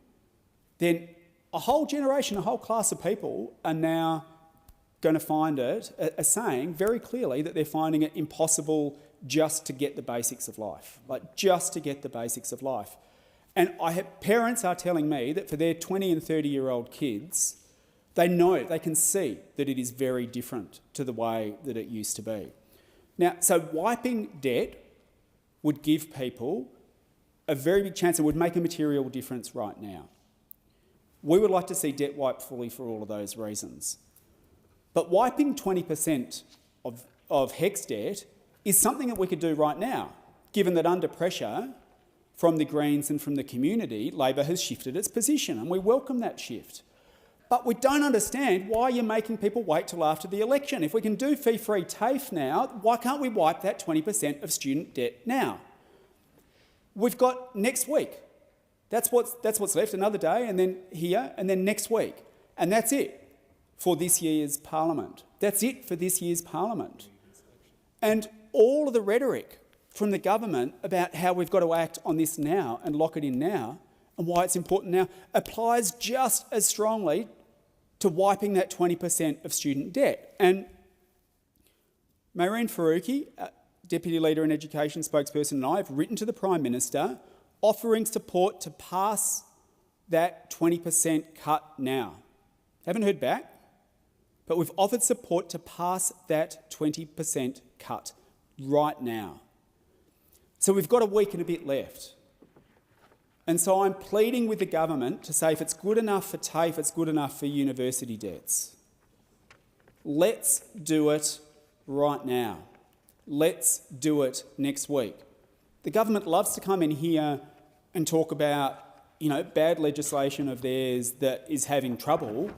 then a whole generation, a whole class of people are now going to find it, are saying very clearly that they're finding it impossible just to get the basics of life, like just to get the basics of life. And parents are telling me that for their 20 and 30-year-old kids, they know, they can see that it is very different to the way that it used to be. Now, so wiping debt would give people a very big chance and would make a material difference right now. We would like to see debt wiped fully for all of those reasons. But wiping 20% of HECS debt is something that we could do right now, given that under pressure from the Greens and from the community, Labor has shifted its position, and we welcome that shift. But we don't understand why you're making people wait till after the election. If we can do fee-free TAFE now, why can't we wipe that 20% of student debt now? We've got next week. That's what's left, another day, and then here, and then next week. And that's it for this year's Parliament. That's it for this year's Parliament. And all of the rhetoric from the government about how we've got to act on this now and lock it in now and why it's important now applies just as strongly to wiping that 20% of student debt. And Maureen Faruqi, Deputy Leader and Education Spokesperson, and I have written to the Prime Minister offering support to pass that 20% cut now. Haven't heard back, but we've offered support to pass that 20% cut right now. So we've got a week and a bit left. And so I'm pleading with the government to say if it's good enough for TAFE, it's good enough for university debts. Let's do it right now. Let's do it next week. The government loves to come in here and talk about, bad legislation of theirs that is having trouble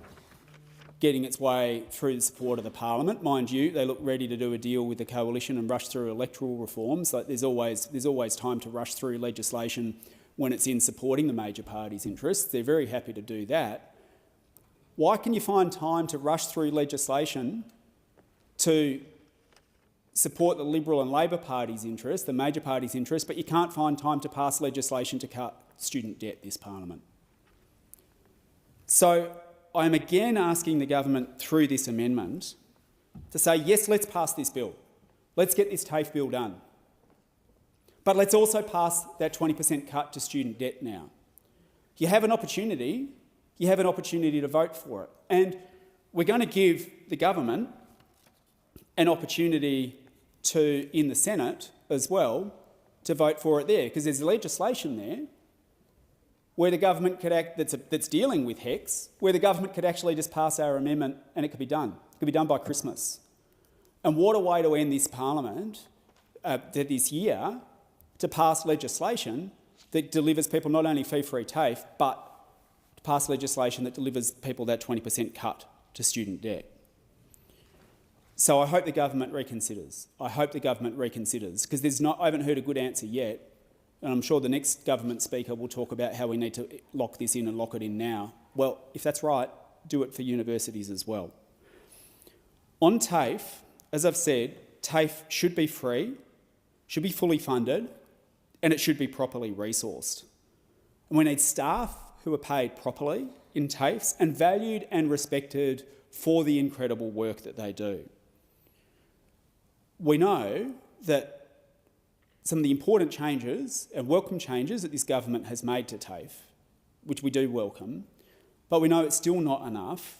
getting its way through the support of the Parliament. Mind you, they look ready to do a deal with the coalition and rush through electoral reforms. Like there's always time to rush through legislation when it's in supporting the major parties' interests. They're very happy to do that. Why can you find time to rush through legislation to support the Liberal and Labor Party's interests, the major parties' interests, but you can't find time to pass legislation to cut student debt this Parliament? So I'm again asking the government through this amendment to say, yes, let's pass this bill. Let's get this TAFE bill done. But let's also pass that 20% cut to student debt now. You have an opportunity to vote for it. And we're going to give the government an opportunity to, in the Senate as well, to vote for it there, because there's legislation there where the government could act that's dealing with HECS, where the government could actually just pass our amendment and it could be done. It could be done by Christmas. And what a way to end this parliament this year, to pass legislation that delivers people not only fee-free TAFE, but to pass legislation that delivers people that 20% cut to student debt. So I hope the government reconsiders. I hope the government reconsiders, because I haven't heard a good answer yet, and I'm sure the next government speaker will talk about how we need to lock this in and lock it in now. Well, if that's right, do it for universities as well. On TAFE, as I've said, TAFE should be free, should be fully funded, and it should be properly resourced. And we need staff who are paid properly in TAFEs and valued and respected for the incredible work that they do. We know that some of the important changes and welcome changes that this government has made to TAFE, which we do welcome, but we know it's still not enough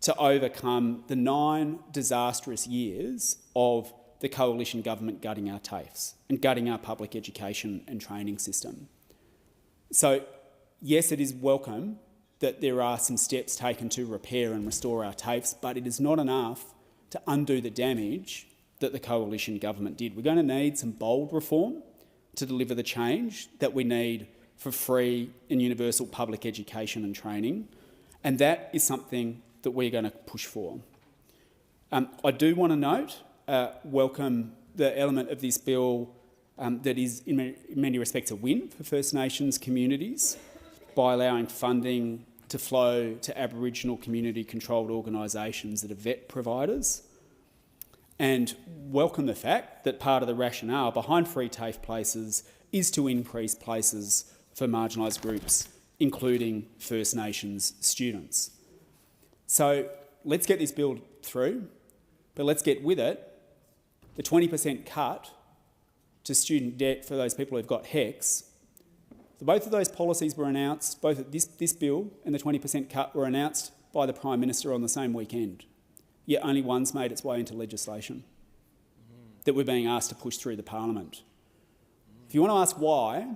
to overcome the 9 disastrous years of the coalition government gutting our TAFEs and gutting our public education and training system. So, yes, it is welcome that there are some steps taken to repair and restore our TAFEs, but it is not enough to undo the damage that the coalition government did. We're going to need some bold reform to deliver the change that we need for free and universal public education and training, and that is something that we're going to push for. I do want to note, welcome the element of this bill that is in many respects a win for First Nations communities by allowing funding to flow to Aboriginal community-controlled organisations that are vet providers, and welcome the fact that part of the rationale behind free TAFE places is to increase places for marginalised groups, including First Nations students. So let's get this bill through, but let's get with it the 20% cut to student debt for those people who've got HECS. Both of those policies were announced, both this bill and the 20% cut were announced by the Prime Minister on the same weekend. Yet only one's made its way into legislation that we're being asked to push through the Parliament. If you want to ask why,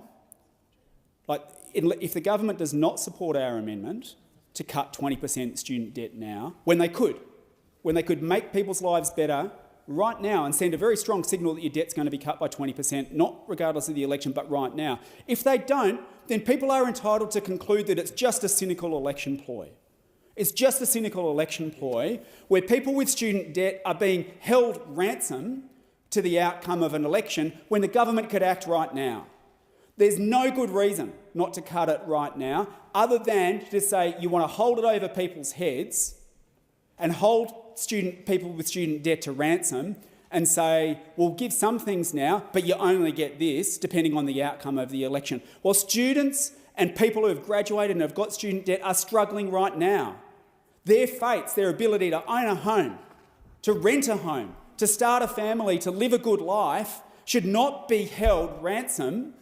if the government does not support our amendment to cut 20% student debt now, when they could make people's lives better right now and send a very strong signal that your debt's going to be cut by 20%, not regardless of the election, but right now. If they don't, then people are entitled to conclude that it's just a cynical election ploy. It's just a cynical election ploy where people with student debt are being held ransom to the outcome of an election when the government could act right now. There's no good reason not to cut it right now other than to say you want to hold it over people's heads and hold people with student debt to ransom and say, we'll give some things now, but you only get this depending on the outcome of the election. Well, students and people who have graduated and have got student debt are struggling right now. Their fates, their ability to own a home, to rent a home, to start a family, to live a good life, should not be held ransom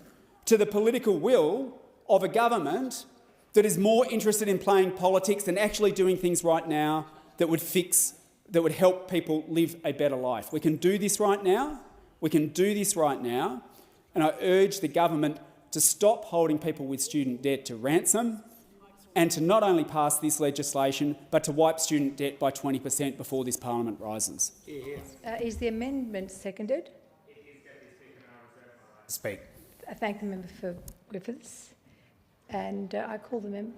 to the political will of a government that is more interested in playing politics than actually doing things right now that would help people live a better life. We can do this right now. We can do this right now. And I urge the government to stop holding people with student debt to ransom and to not only pass this legislation, but to wipe student debt by 20% before this parliament rises. Is the amendment seconded? Speak. I thank the member for Griffiths, and I call the member.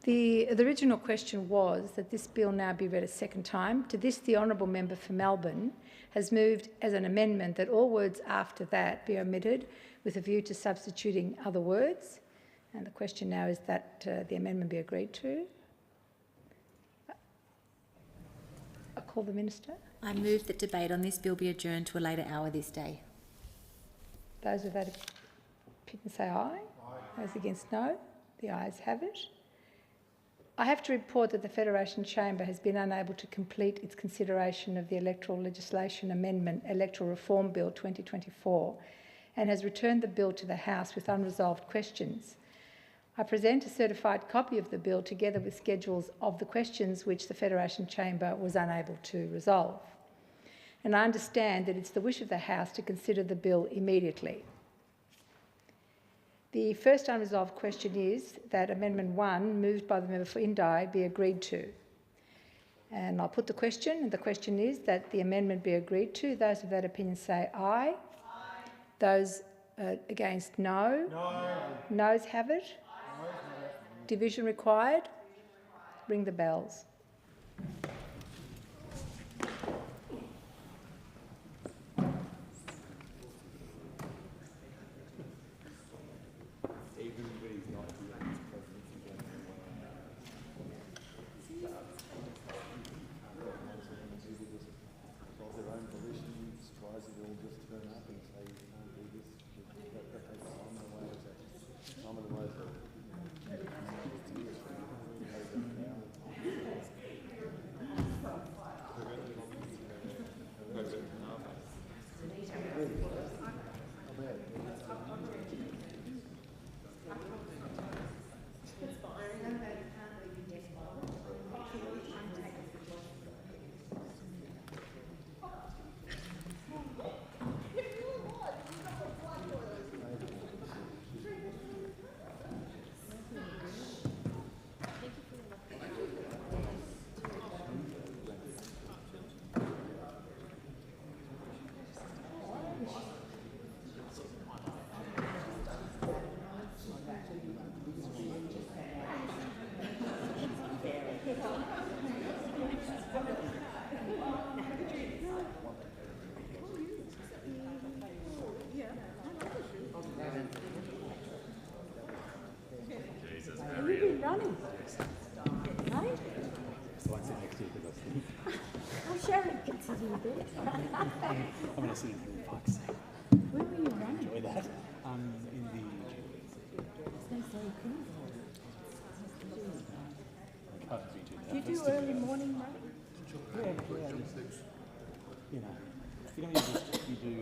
The original question was that this bill now be read a second time. To this, the honourable member for Melbourne has moved as an amendment that all words after that be omitted with a view to substituting other words. And the question now is that the amendment be agreed to. I call the minister. I move that debate on this bill be adjourned to a later hour this day. Those of that opinion say aye. Those against no. The ayes have it. I have to report that the Federation Chamber has been unable to complete its consideration of the Electoral Legislation Amendment Electoral Reform Bill 2024 and has returned the bill to the House with unresolved questions. I present a certified copy of the bill together with schedules of the questions which the Federation Chamber was unable to resolve. And I understand that it's the wish of the House to consider the bill immediately. The first unresolved question is that Amendment 1, moved by the member for Indi, be agreed to. And I'll put the question, and the question is that the amendment be agreed to. Those of that opinion say aye. Aye. Those against, no. No. Noes have it. Division required. Ring the bells. I'm going to sit in here for fuck's sake. Where were you running? Enjoy that. In the... Do you do early morning running? Yeah. You know, you know, you do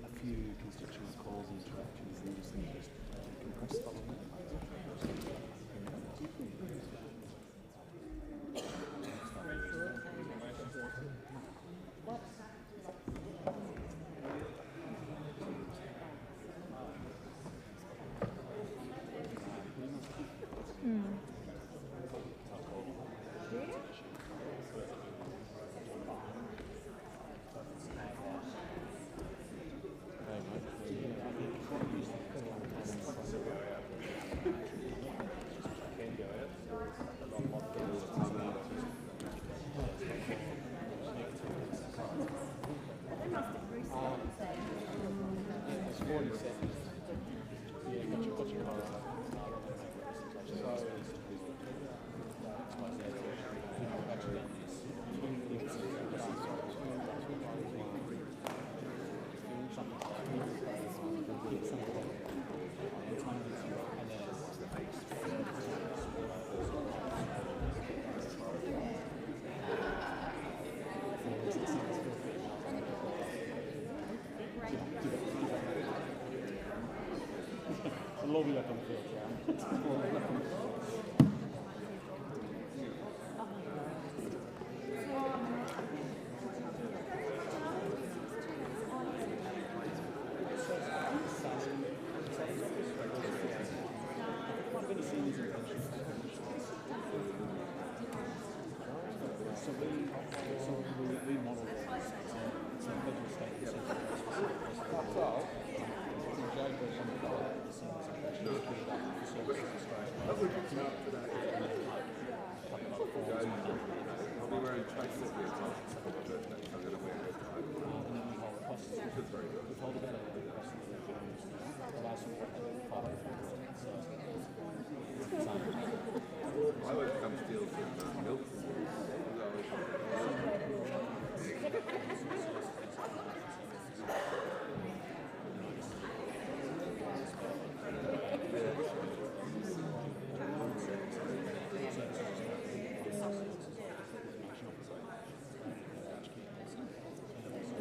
a few constituent calls and interactions and just compress them.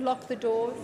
Lock the doors.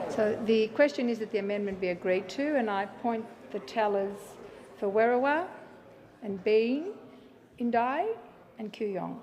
So the question is that the amendment be agreed to, and I point the tellers for Werriwa and Bean, Indai and Kooyong.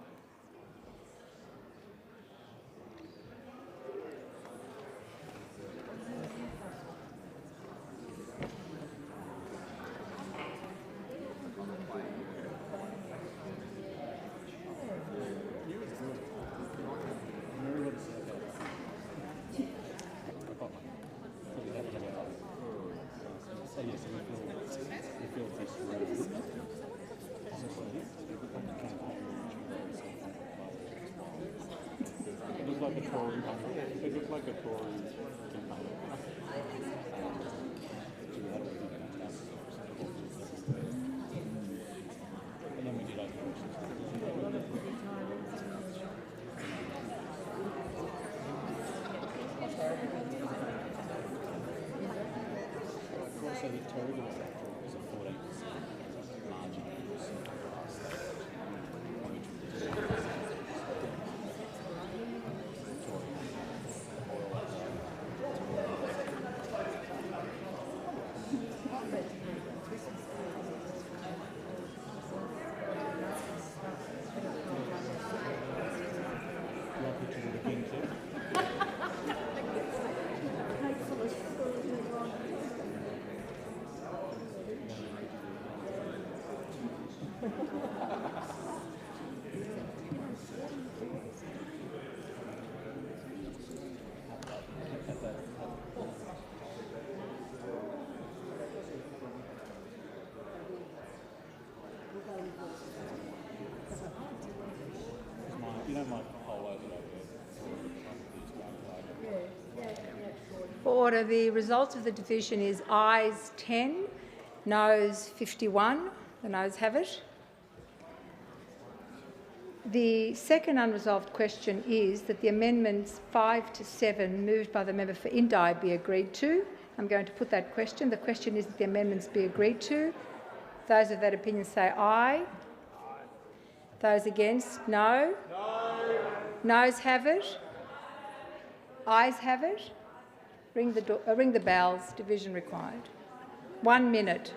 For order, the result of the division is ayes 10, noes 51. The noes have it. The second unresolved question is that the amendments 5 to 7 moved by the member for Indi be agreed to. I'm going to put that question. The question is that the amendments be agreed to. Those of that opinion say aye. Those against, no. Noes have it. Ayes have it. Ring the bells. Division required. 1 minute.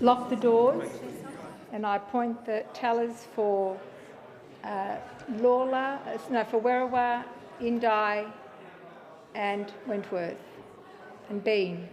Lock the doors, and I point the tellers for for Werriwa, Indi and Wentworth and Bean.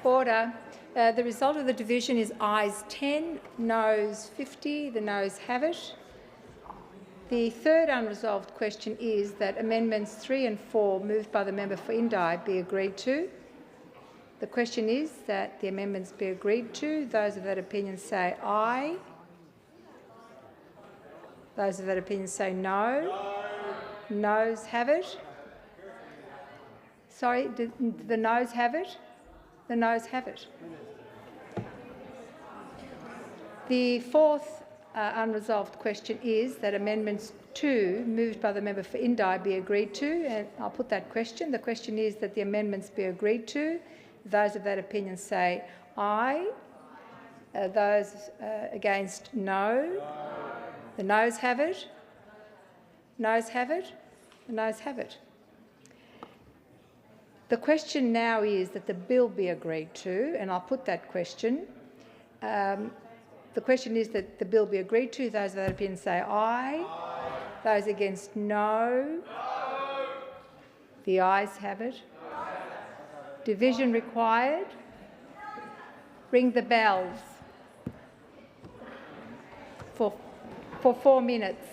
Order. The result of the division is ayes 10, noes 50. The noes have it. The third unresolved question is that amendments 3 and 4 moved by the member for Indi be agreed to. The question is that the amendments be agreed to. Those of that opinion say aye. Those of that opinion say no. Noes have it. Sorry, the noes have it? The noes have it. The fourth unresolved question is that amendments 2 moved by the member for Indi be agreed to, and I'll put that question. The question is that the amendments be agreed to. Those of that opinion say aye. Those against no. The noes have it. Noes have it. The noes have it. The question now is that the bill be agreed to, and I'll put that question. The question is that the bill be agreed to. Those of that opinion say aye. Those against no. The ayes have it. Division required. Ring the bells for 4 minutes.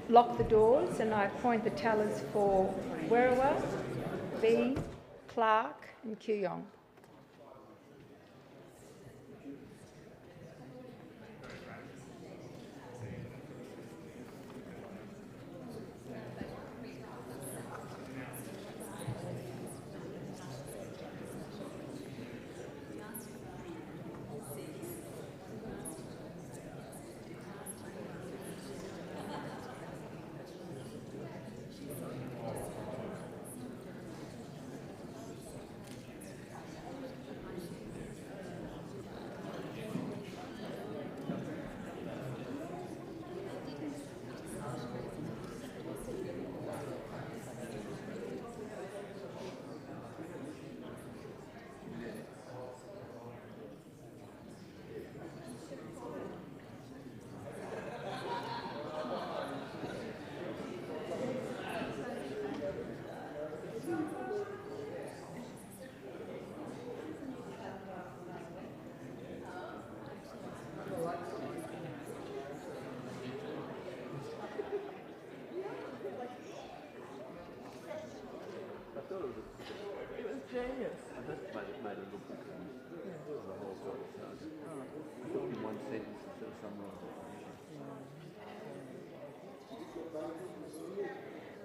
lock the doors and I appoint the tellers for Werriwa, B, Clark and Kooyong.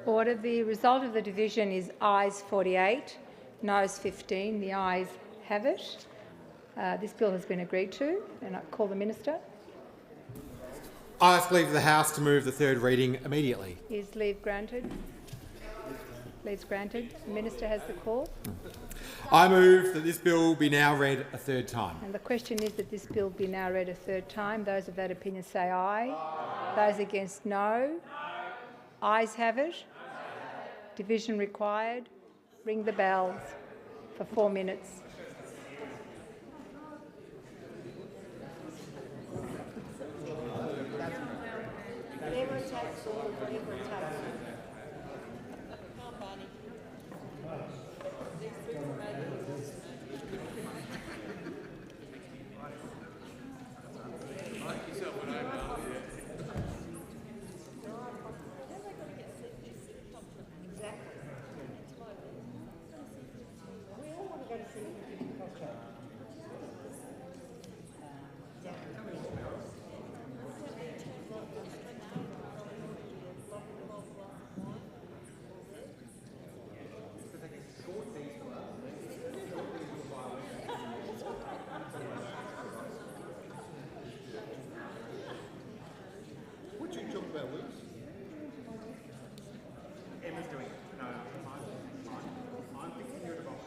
Order. The result of the division is ayes 48, noes 15. The ayes have it. This bill has been agreed to, and I call the Minister. I ask leave of the House to move the third reading immediately. Is leave granted? Leave granted. The Minister has the call. I move that this bill be now read a third time. And the question is that this bill be now read a third time. Those of that opinion say aye. Aye. Those against no. Ayes have it. Division required. Ring the bells for 4 minutes. Emma's doing it. No, I'm thinking here about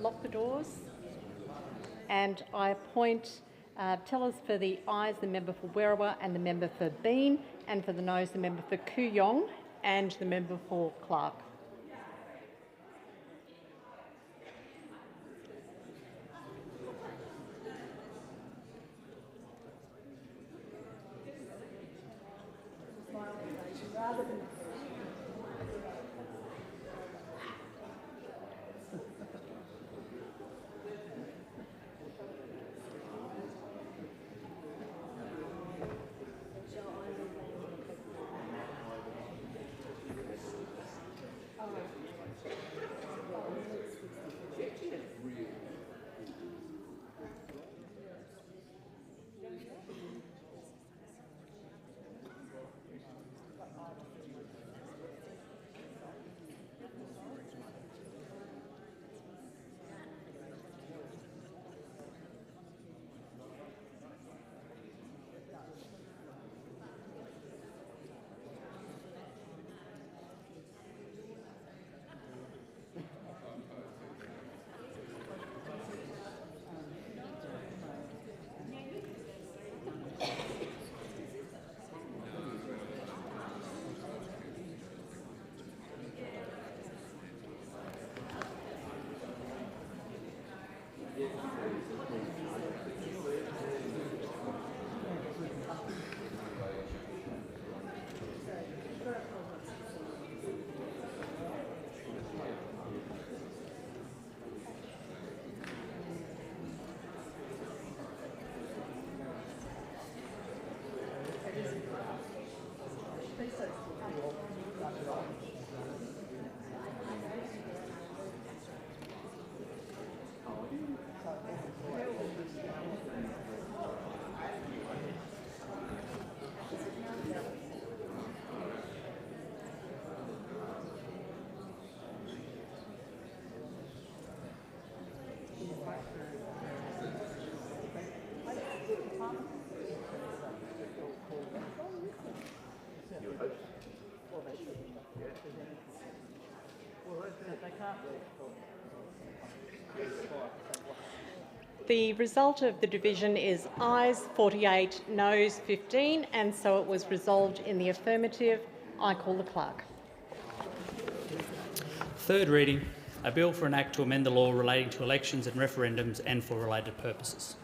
lock the doors. And I appoint tellers for the ayes, the member for Werriwa and the member for Bean, and for the noes, the member for Kooyong and the member for Clark. The result of the division is ayes 48, noes 15, and so it was resolved in the affirmative. I call the clerk. Third reading, a bill for an act to amend the law relating to elections and referendums and for related purposes.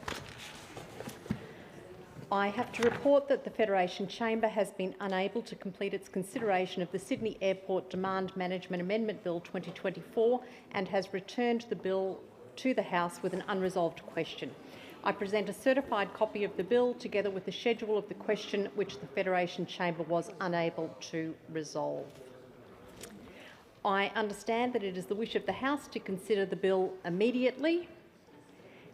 I have to report that the Federation Chamber has been unable to complete its consideration of the Sydney Airport Demand Management Amendment Bill 2024 and has returned the bill to the House with an unresolved question. I present a certified copy of the bill together with the schedule of the question which the Federation Chamber was unable to resolve. I understand that it is the wish of the House to consider the bill immediately.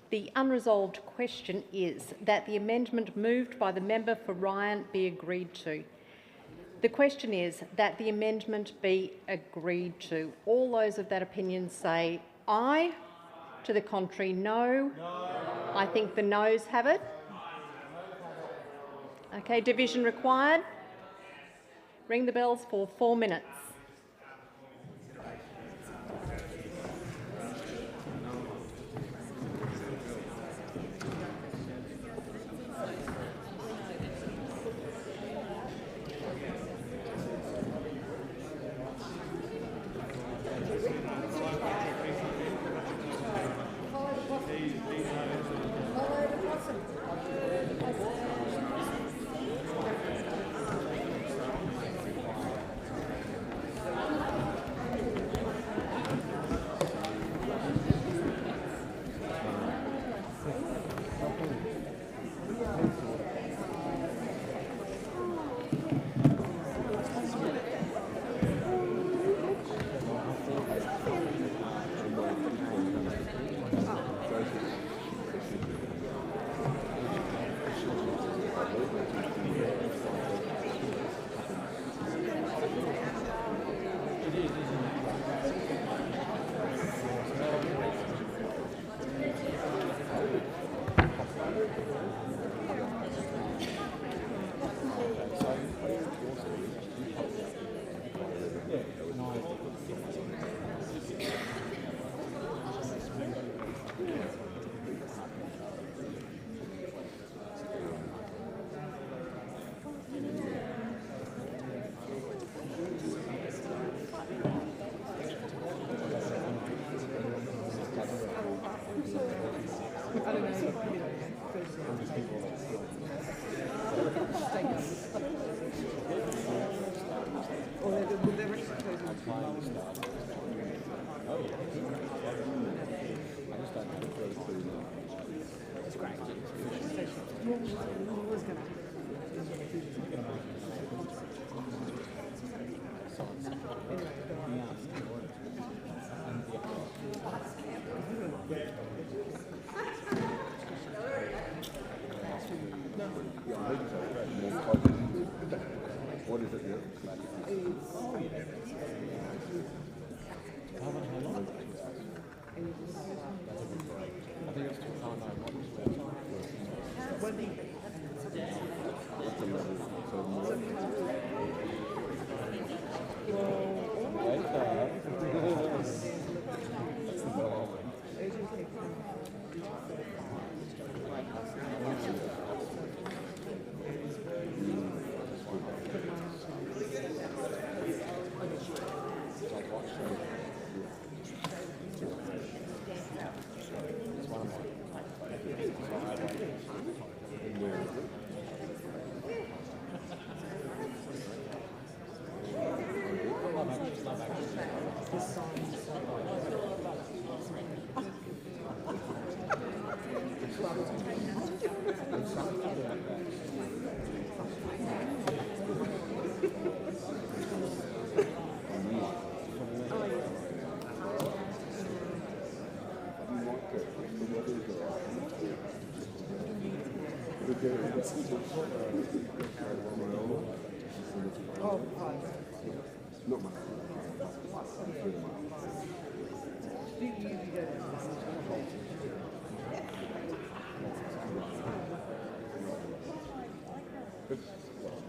The unresolved question is that the amendment moved by the member for Ryan be agreed to. The question is that the amendment be agreed to. All those of that opinion say aye. To the contrary, no. I think the noes have it. Okay, division required. Ring the bells for 4 minutes. What is it now?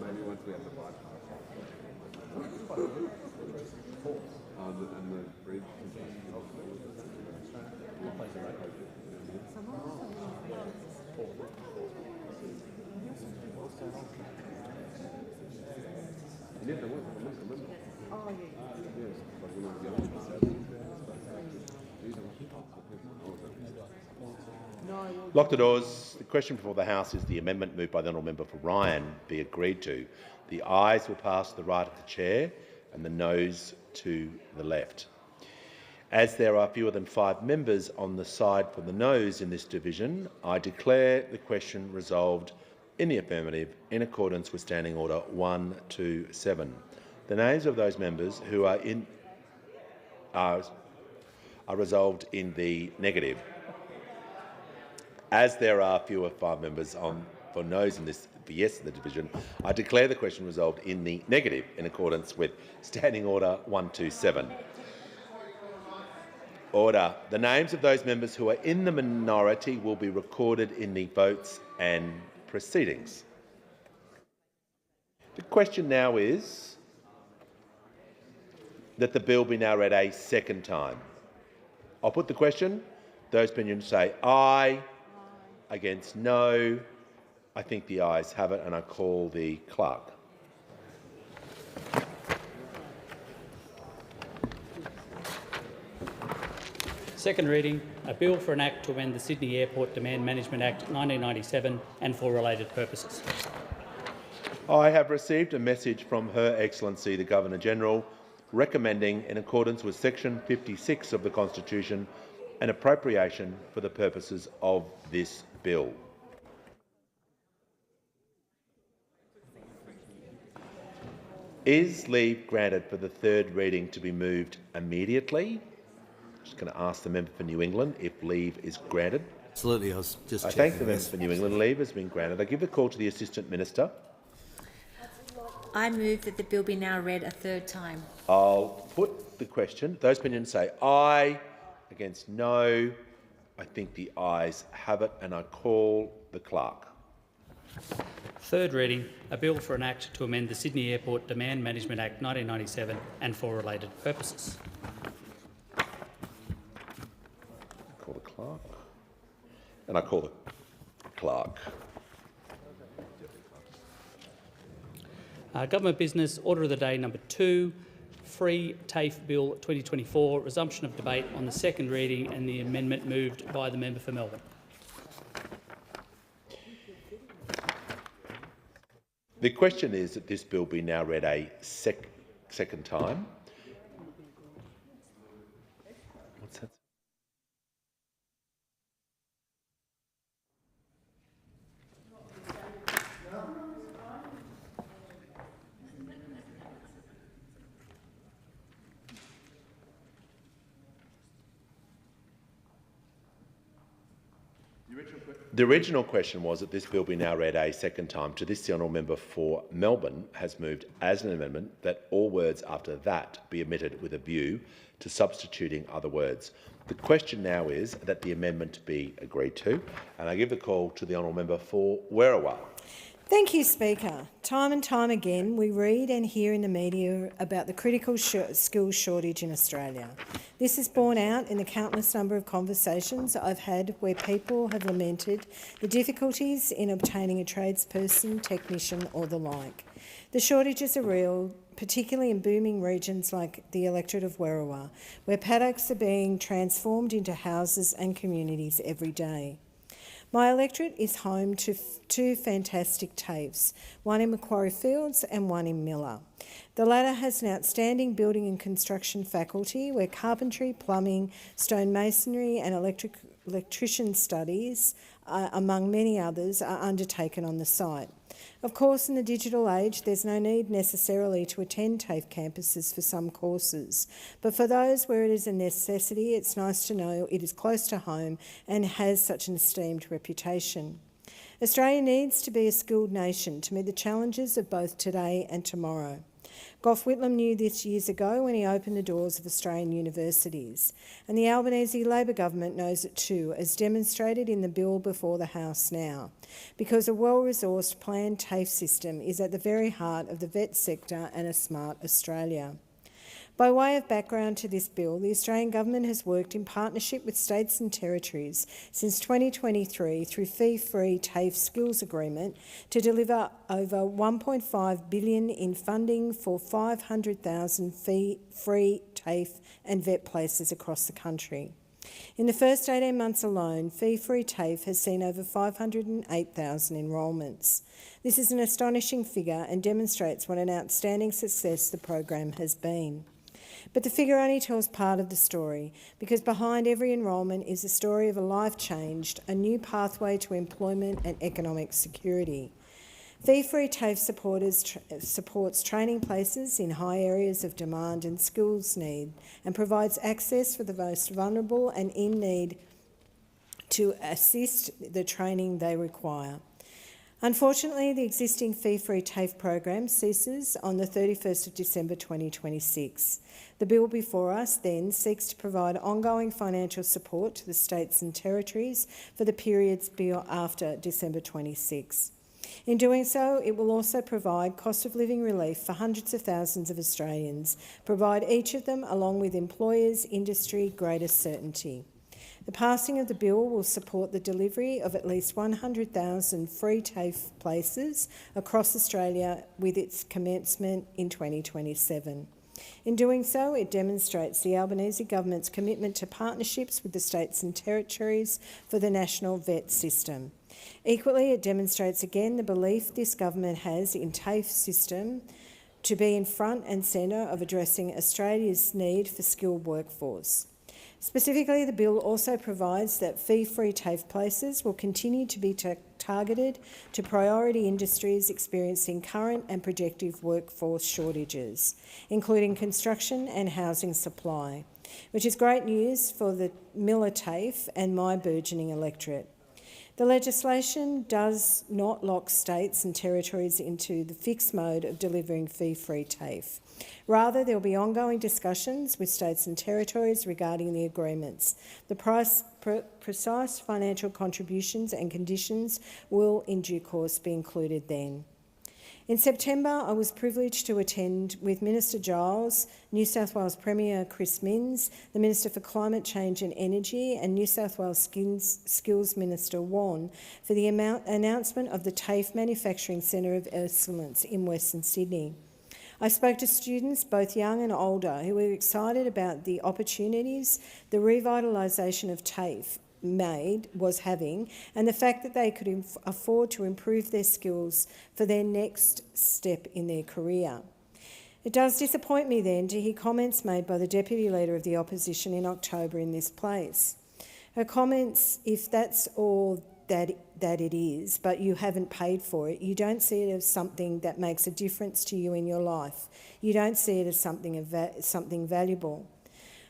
Maybe once we have the bypass. And the bridge. Yeah, there was. Oh, yeah. Yes, but we're not getting Lock the doors. The question before the House is the amendment moved by the honourable member for Ryan be agreed to. The ayes will pass to the right of the chair and the noes to the left. As there are fewer than 5 members on the side for the noes in this division, I declare the question resolved in the affirmative in accordance with Standing Order 127. The names of those members who are resolved in the negative. As there are fewer 5 members for noes in this for yes in the division, I declare the question resolved in the negative in accordance with Standing Order 127. Order. The names of those members who are in the minority will be recorded in the votes and proceedings. The question now is that the bill be now read a second time. I'll put the question. Those opinions say aye. Against no. I think the ayes have it, and I call the clerk. Second reading, a bill for an act to amend the Sydney Airport Demand Management Act 1997 and for related purposes. I have received a message from Her Excellency the Governor-General recommending, in accordance with Section 56 of the Constitution, an appropriation for the purposes of this bill. Is leave granted for the third reading to be moved immediately? Just going to ask the member for New England if leave is granted. Absolutely, I was just I thank the member for New England. Leave has been granted. I give the call to the Assistant Minister. I move that the bill be now read a third time. I'll put the question. Those opinions say aye. Against no. I think the ayes have it, and I call the clerk. Third reading, a bill for an act to amend the Sydney Airport Demand Management Act 1997 and for related purposes. Call the clerk. And I call the clerk. Government business, order of the day number 2, Free TAFE Bill 2024, resumption of debate on the second reading and the amendment moved by the member for Melbourne. The question is that this bill be now read a second time. What's that? The original question was that this bill be now read a second time. To this, the honourable member for Melbourne has moved as an amendment that all words after that be omitted with a view to substituting other words. The question now is that the amendment be agreed to, and I give the call to the honourable member for Werriwa. Thank you, Speaker. Time and time again, we read and hear in the media about the critical skills shortage in Australia. This is borne out in the countless number of conversations I've had where people have lamented the difficulties in obtaining a tradesperson, technician or the like. The shortages are real, particularly in booming regions like the electorate of Werriwa, where paddocks are being transformed into houses and communities every day. My electorate is home to two fantastic TAFEs, one in Macquarie Fields and one in Miller. The latter has an outstanding building and construction faculty where carpentry, plumbing, stonemasonry and electrician studies, among many others, are undertaken on the site. Of course, in the digital age, there's no need necessarily to attend TAFE campuses for some courses, but for those where it is a necessity, it's nice to know it is close to home and has such an esteemed reputation. Australia needs to be a skilled nation to meet the challenges of both today and tomorrow. Gough Whitlam knew this years ago when he opened the doors of Australian universities, and the Albanese Labor government knows it too, as demonstrated in the bill before the House now, because a well-resourced planned TAFE system is at the very heart of the vet sector and a smart Australia. By way of background to this bill, the Australian Government has worked in partnership with states and territories since 2023 through fee-free TAFE skills agreement to deliver over $1.5 billion in funding for 500,000 fee-free TAFE and vet places across the country. In the first 18 months alone, fee-free TAFE has seen over 508,000 enrolments. This is an astonishing figure and demonstrates what an outstanding success the program has been. But the figure only tells part of the story, because behind every enrolment is a story of a life changed, a new pathway to employment and economic security. Fee-free TAFE supports training places in high areas of demand and skills need, and provides access for the most vulnerable and in need to assist the training they require. Unfortunately, the existing fee-free TAFE program ceases on the 31st of December 2026. The bill before us then seeks to provide ongoing financial support to the states and territories for the periods after December 26. In doing so, it will also provide cost of living relief for hundreds of thousands of Australians, provide each of them, along with employers, industry, greater certainty. The passing of the bill will support the delivery of at least 100,000 free TAFE places across Australia with its commencement in 2027. In doing so, it demonstrates the Albanese government's commitment to partnerships with the states and territories for the national vet system. Equally, it demonstrates again the belief this government has in TAFE system to be in front and centre of addressing Australia's need for skilled workforce. Specifically, the bill also provides that fee-free TAFE places will continue to be targeted to priority industries experiencing current and projected workforce shortages, including construction and housing supply, which is great news for the Miller TAFE and my burgeoning electorate. The legislation does not lock states and territories into the fixed mode of delivering fee-free TAFE. Rather, there will be ongoing discussions with states and territories regarding the agreements. The precise financial contributions and conditions will, in due course, be included then. In September, I was privileged to attend with Minister Giles, New South Wales Premier Chris Minns, the Minister for Climate Change and Energy and New South Wales Skills Minister Wan for the announcement of the TAFE Manufacturing Centre of Excellence in Western Sydney. I spoke to students, both young and older, who were excited about the opportunities the revitalisation of TAFE was having, and the fact that they could afford to improve their skills for their next step in their career. It does disappoint me then to hear comments made by the Deputy Leader of the Opposition in October in this place. Her comments, if that's all that it is, but you haven't paid for it, you don't see it as something that makes a difference to you in your life. You don't see it as something valuable.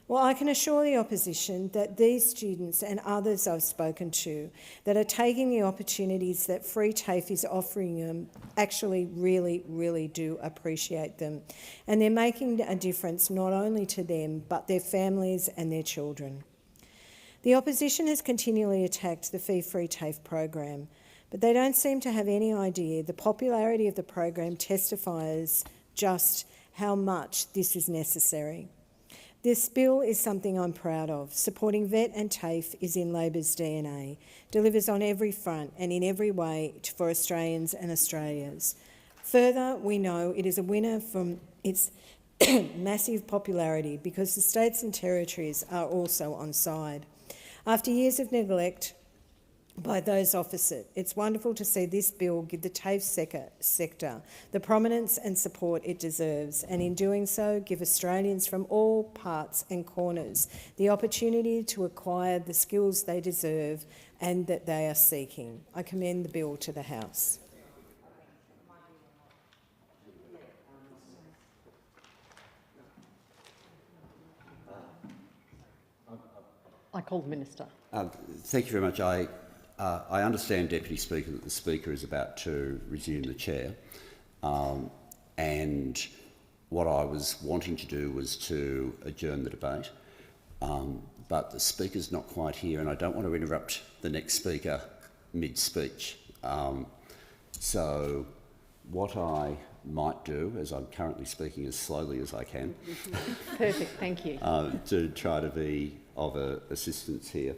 Well, I can assure the opposition that these students and others I've spoken to that are taking the opportunities that free TAFE is offering them actually really do appreciate them. And they're making a difference not only to them, but their families and their children. The opposition has continually attacked the fee-free TAFE program, but they don't seem to have any idea the popularity of the program testifies just how much this is necessary. This bill is something I'm proud of. Supporting VET and TAFE is in Labor's DNA, delivers on every front and in every way for Australians and Australias. Further, we know it is a winner from its massive popularity because the states and territories are also on side. After years of neglect by those opposite, it's wonderful to see this bill give the TAFE sector the prominence and support it deserves, and in doing so give Australians from all parts and corners the opportunity to acquire the skills they deserve and that they are seeking. I commend the bill to the House. I call the Minister. Thank you very much. I understand, Deputy Speaker, that the Speaker is about to resume the chair, and what I was wanting to do was to adjourn the debate, but the Speaker's not quite here and I don't want to interrupt the next Speaker mid-speech. So what I might do, as I'm currently speaking as slowly as I can, Perfect, thank you. To try to be of assistance here,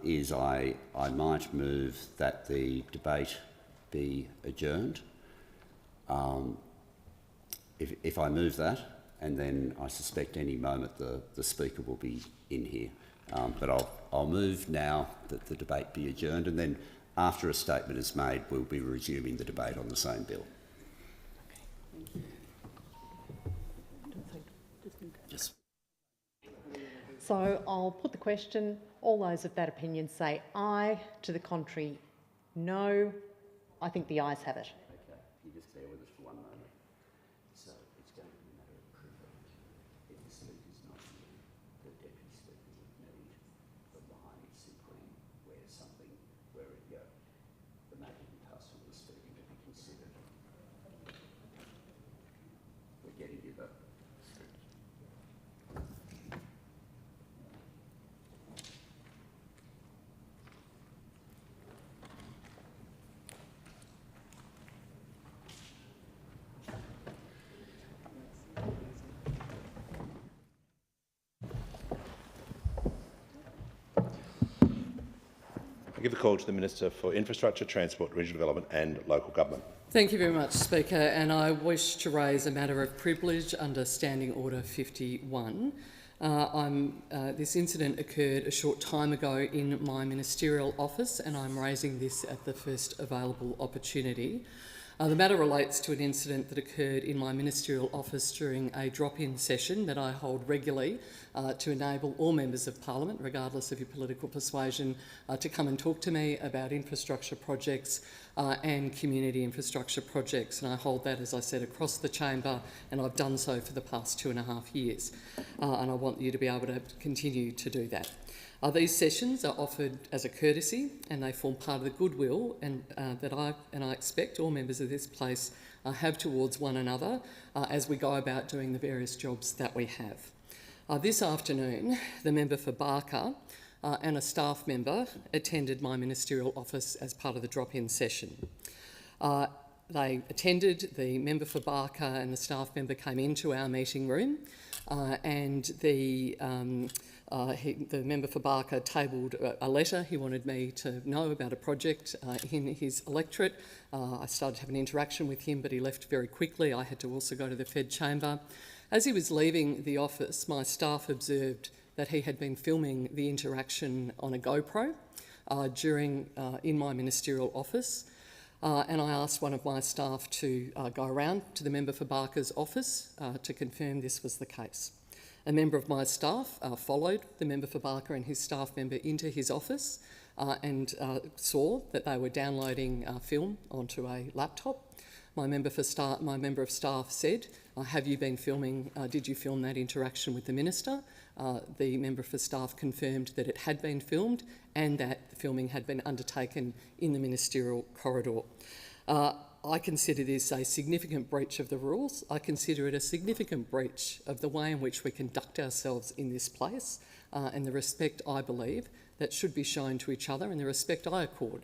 is I might move that the debate be adjourned. If I move that, and then I suspect any moment the Speaker will be in here. But I'll move now that the debate be adjourned, and then after a statement is made, we'll be resuming the debate on the same bill. Yes. So I'll put the question. All those of that opinion say aye. To the contrary, no. I think the ayes have it. Okay, you just bear with us for one moment. So it's going to be a matter of privilege. If the Speaker's not here, the Deputy Speaker would need the line simply where something, where it go. The matter can pass on the Speaker to be considered. We're getting you the I give the call to the Minister for Infrastructure, Transport, Regional Development and Local Government. Thank you very much, Speaker, and I wish to raise a matter of privilege under Standing Order 51. This incident occurred a short time ago in my ministerial office, and I'm raising this at the first available opportunity. The matter relates to an incident that occurred in my ministerial office during a drop-in session that I hold regularly to enable all members of Parliament, regardless of your political persuasion, to come and talk to me about infrastructure projects and community infrastructure projects. And I hold that, as I said, across the chamber, and I've done so for the past 2.5 years. And I want you to be able to continue to do that. These sessions are offered as a courtesy, and they form part of the goodwill that I expect all members of this place have towards one another as we go about doing the various jobs that we have. This afternoon, the member for Barker and a staff member attended my ministerial office as part of the drop-in session. They attended, the member for Barker and the staff member came into our meeting room and the member for Barker tabled a letter. He wanted me to know about a project in his electorate. I started to have an interaction with him, but he left very quickly. I had to also go to the Fed chamber. As he was leaving the office, my staff observed that he had been filming the interaction on a GoPro in my ministerial office. And I asked one of my staff to go around to the member for Barker's office to confirm this was the case. A member of my staff followed the member for Barker and his staff member into his office and saw that they were downloading film onto a laptop. My member of staff said, "Have you been filming? Did you film that interaction with the minister?" The member for staff confirmed that it had been filmed and that the filming had been undertaken in the ministerial corridor. I consider this a significant breach of the rules. I consider it a significant breach of the way in which we conduct ourselves in this place and the respect, I believe, that should be shown to each other and the respect I accord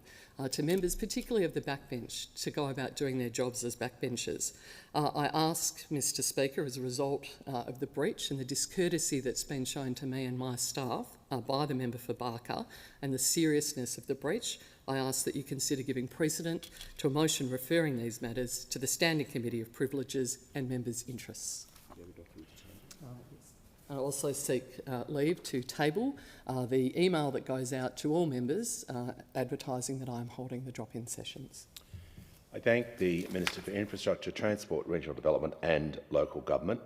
to members, particularly of the backbench, to go about doing their jobs as backbenchers. I ask, Mr Speaker, as a result of the breach and the discourtesy that's been shown to me and my staff by the member for Barker and the seriousness of the breach, I ask that you consider giving precedent to a motion referring these matters to the Standing Committee of Privileges and Members' Interests. I also seek leave to table the email that goes out to all members advertising that I am holding the drop-in sessions. I thank the Minister for Infrastructure, Transport, Regional Development and Local Government,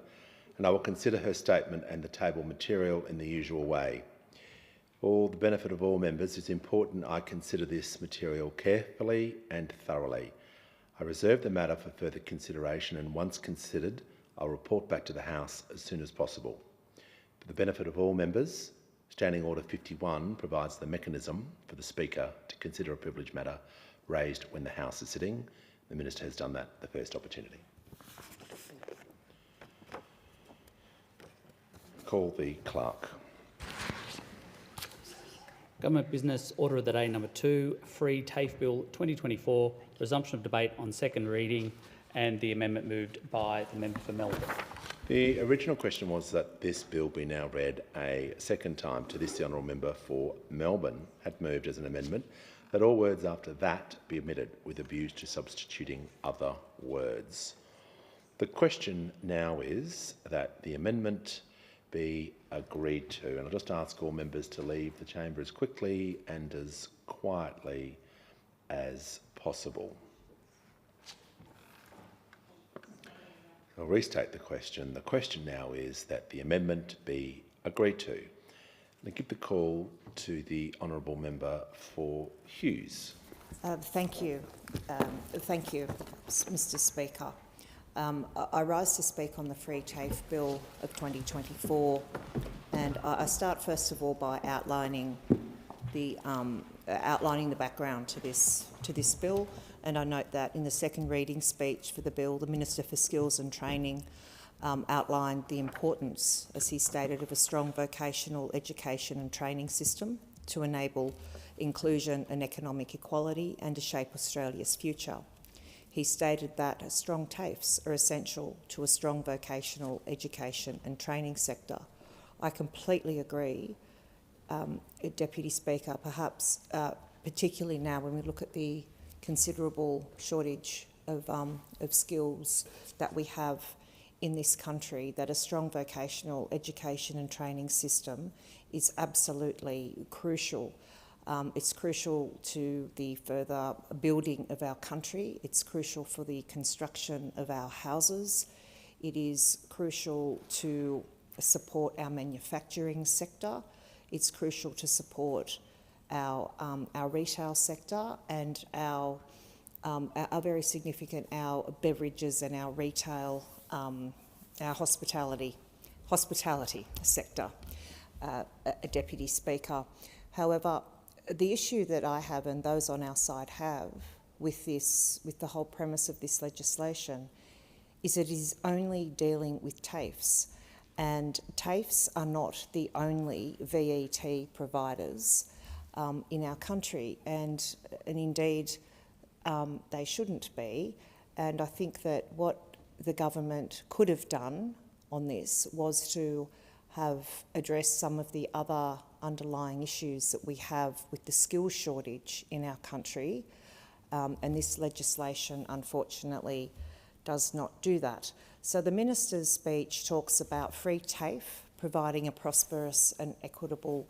and I will consider her statement and the table material in the usual way. For the benefit of all members, it's important I consider this material carefully and thoroughly. I reserve the matter for further consideration and once considered, I'll report back to the House as soon as possible. For the benefit of all members, Standing Order 51 provides the mechanism for the Speaker to consider a privileged matter raised when the House is sitting. The Minister has done that at the first opportunity. Call the Clerk. Government Business Order of the Day number 2, Free TAFE Bill 2024, resumption of debate on second reading and the amendment moved by the member for Melbourne. The original question was that this bill be now read a second time. To this, the honourable member for Melbourne had moved as an amendment that all words after that be omitted with a view to substituting other words. The question now is that the amendment be agreed to, and I'll just ask all members to leave the chamber as quickly and as quietly as possible. I'll restate the question. The question now is that the amendment be agreed to. I give the call to the honourable member for Hughes. Thank you. Thank you, Mr Speaker. I rise to speak on the Free TAFE Bill of 2024, and I start first of all by outlining the background to this bill. And I note that in the second reading speech for the bill, the Minister for Skills and Training outlined the importance, as he stated, of a strong vocational education and training system to enable inclusion and economic equality and to shape Australia's future. He stated that strong TAFEs are essential to a strong vocational education and training sector. I completely agree, Deputy Speaker, perhaps particularly now when we look at the considerable shortage of skills that we have in this country, that a strong vocational education and training system is absolutely crucial. It's crucial to the further building of our country. It's crucial for the construction of our houses. It is crucial to support our manufacturing sector. It's crucial to support our retail sector and our very significant, our beverages and our retail, our hospitality sector, Deputy Speaker. However, the issue that I have and those on our side have with the whole premise of this legislation is that it is only dealing with TAFEs, and TAFEs are not the only VET providers in our country, and indeed they shouldn't be. And I think that what the government could have done on this was to have addressed some of the other underlying issues that we have with the skills shortage in our country, and this legislation unfortunately does not do that. So the Minister's speech talks about free TAFE providing a prosperous and equitable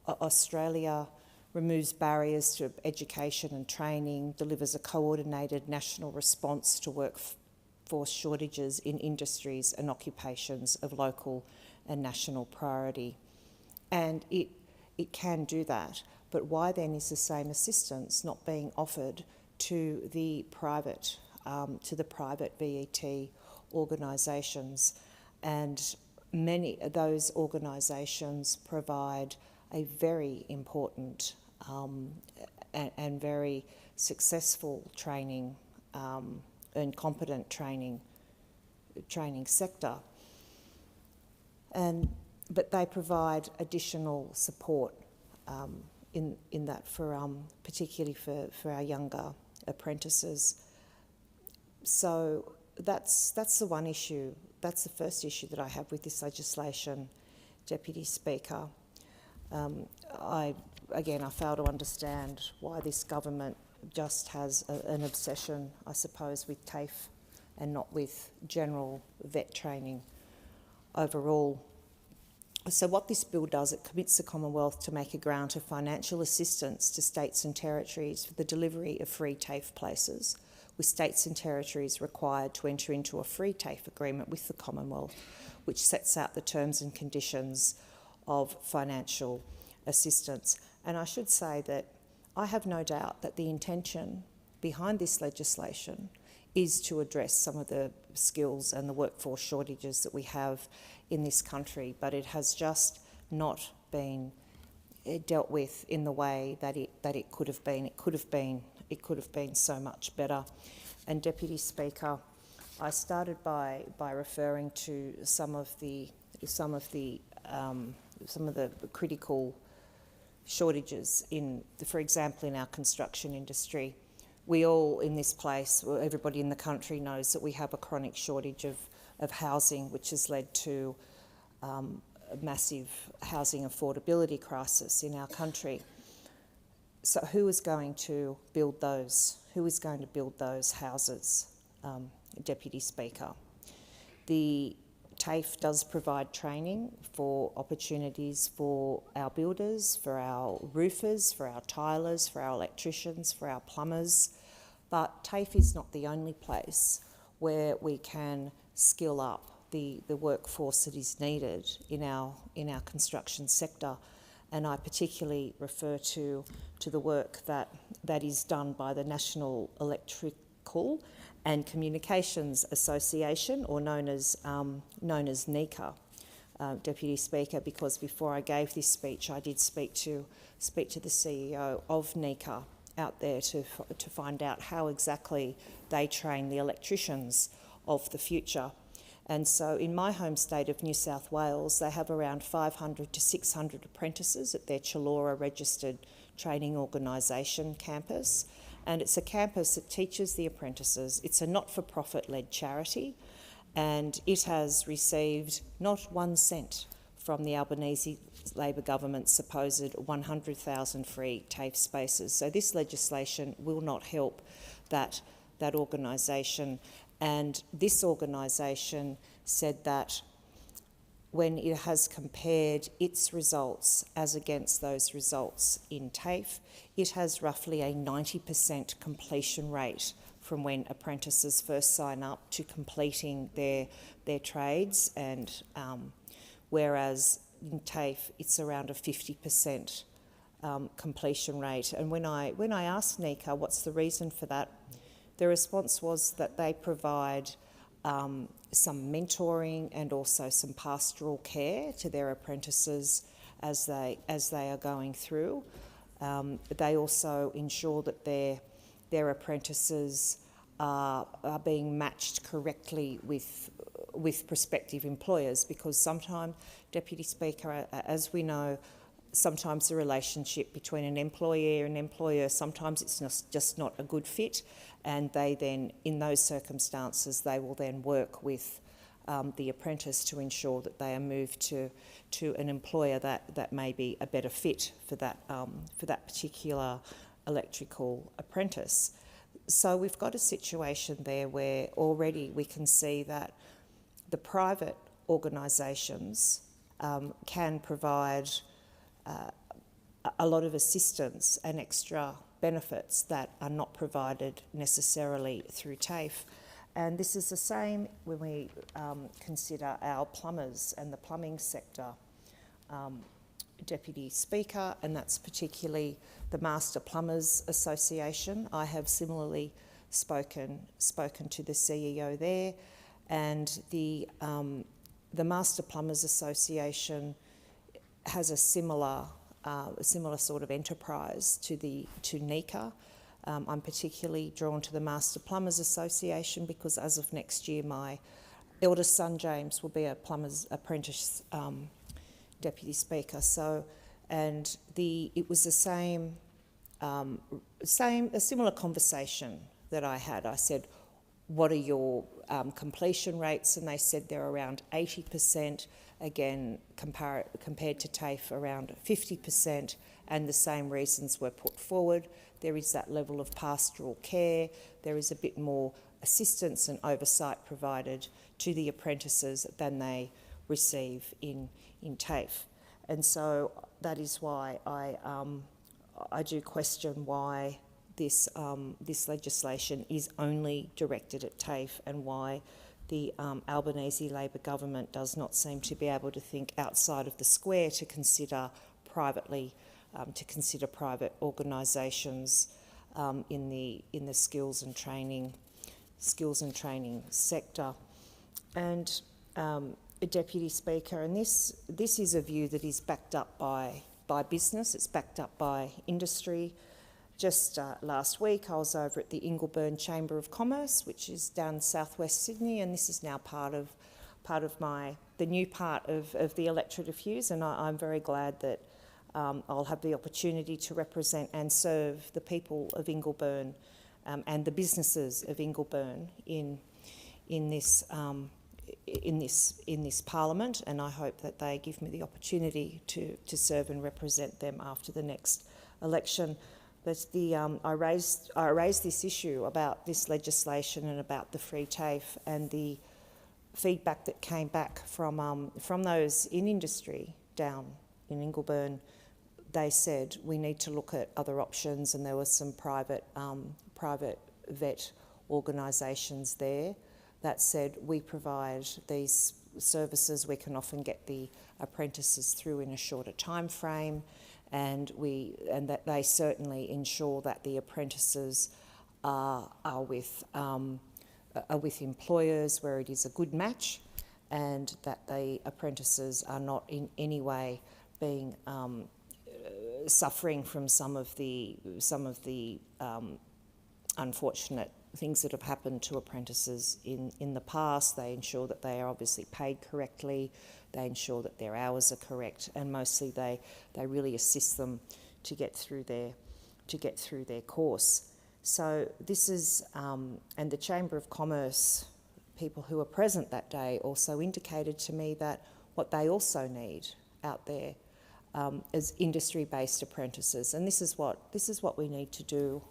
Australia, removes barriers to education and training, delivers a coordinated national response to workforce shortages in industries and occupations of local and national priority. And it can do that, but why then is the same assistance not being offered to the private VET organisations? And many of those organisations provide a very important and very successful training and competent training sector. But they provide additional support in that for particularly for our younger apprentices. So that's the one issue. That's the first issue that I have with this legislation, Deputy Speaker. I fail to understand why this government just has an obsession, I suppose, with TAFE and not with general vet training overall. So what this bill does, it commits the Commonwealth to make a grant of financial assistance to states and territories for the delivery of free TAFE places, with states and territories required to enter into a free TAFE agreement with the Commonwealth, which sets out the terms and conditions of financial assistance. And I should say that I have no doubt that the intention behind this legislation is to address some of the skills and the workforce shortages that we have in this country, but it has just not been dealt with in the way that it could have been. It could have been so much better. And Deputy Speaker, I started by referring to some of the critical shortages for example, in our construction industry. We all in this place, everybody in the country knows that we have a chronic shortage of housing, which has led to a massive housing affordability crisis in our country. So who is going to build those? Who is going to build those houses, Deputy Speaker? The TAFE does provide training for opportunities for our builders, for our roofers, for our tilers, for our electricians, for our plumbers, but TAFE is not the only place where we can skill up the workforce that is needed in our construction sector. And I particularly refer to the work that is done by the National Electrical and Communications Association, or known as NECA, Deputy Speaker, because before I gave this speech, I did speak to the CEO of NECA out there to find out how exactly they train the electricians of the future. And so in my home state of New South Wales, they have around 500 to 600 apprentices at their Consular registered training organisation campus. And it's a campus that teaches the apprentices. It's a not-for-profit-led charity, and it has received not 1 cent from the Albanese Labor government's supposed 100,000 free TAFE spaces. So this legislation will not help that organisation. And this organisation said that when it has compared its results as against those results in TAFE, it has roughly a 90% completion rate from when apprentices first sign up to completing their trades, and whereas in TAFE it's around a 50% completion rate. And when I asked NECA what's the reason for that, the response was that they provide some mentoring and also some pastoral care to their apprentices as they are going through. They also ensure that their apprentices are being matched correctly with prospective employers, because sometimes, Deputy Speaker, as we know, sometimes the relationship between an employer and employer, sometimes it's just not a good fit, and they then, in those circumstances, they will then work with the apprentice to ensure that they are moved to an employer that may be a better fit for that particular electrical apprentice. So we've got a situation there where already we can see that the private organisations can provide a lot of assistance and extra benefits that are not provided necessarily through TAFE. And this is the same when we consider our plumbers and the plumbing sector, Deputy Speaker, and that's particularly the Master Plumbers Association. I have similarly spoken to the CEO there, and the Master Plumbers Association has a similar sort of enterprise to NECA. I'm particularly drawn to the Master Plumbers Association because as of next year, my eldest son James will be a plumber's apprentice, Deputy Speaker. So, and it was the a similar conversation that I had. I said, "What are your completion rates?" And they said they're around 80%. Again, compared to TAFE, around 50%, and the same reasons were put forward. There is that level of pastoral care. There is a bit more assistance and oversight provided to the apprentices than they receive in TAFE. And so that is why I do question why this legislation is only directed at TAFE, and why the Albanese Labor government does not seem to be able to think outside of the square to consider private organisations in the skills and training sector. And Deputy Speaker, and this is a view that is backed up by business. It's backed up by industry. Just last week, I was over at the Ingleburn Chamber of Commerce, which is down southwest Sydney, and this is now part of the new part of the electorate of Hughes, and I'm very glad that I'll have the opportunity to represent and serve the people of Ingleburn and the businesses of Ingleburn in this Parliament, and I hope that they give me the opportunity to serve and represent them after the next election. But I raised this issue about this legislation and about the free TAFE, and the feedback that came back from those in industry down in Ingleburn. They said we need to look at other options, and there were some private vet organisations there that said we provide these services. We can often get the apprentices through in a shorter time frame. And that they certainly ensure that the apprentices are with employers where it is a good match, and that the apprentices are not in any way being suffering from some of the unfortunate things that have happened to apprentices in the past. They ensure that they are obviously paid correctly. They ensure that their hours are correct, and mostly they really assist them to get through their course. So this is, and the Chamber of Commerce people who were present that day also indicated to me that what they also need out there is industry-based apprentices, and this is what we need to do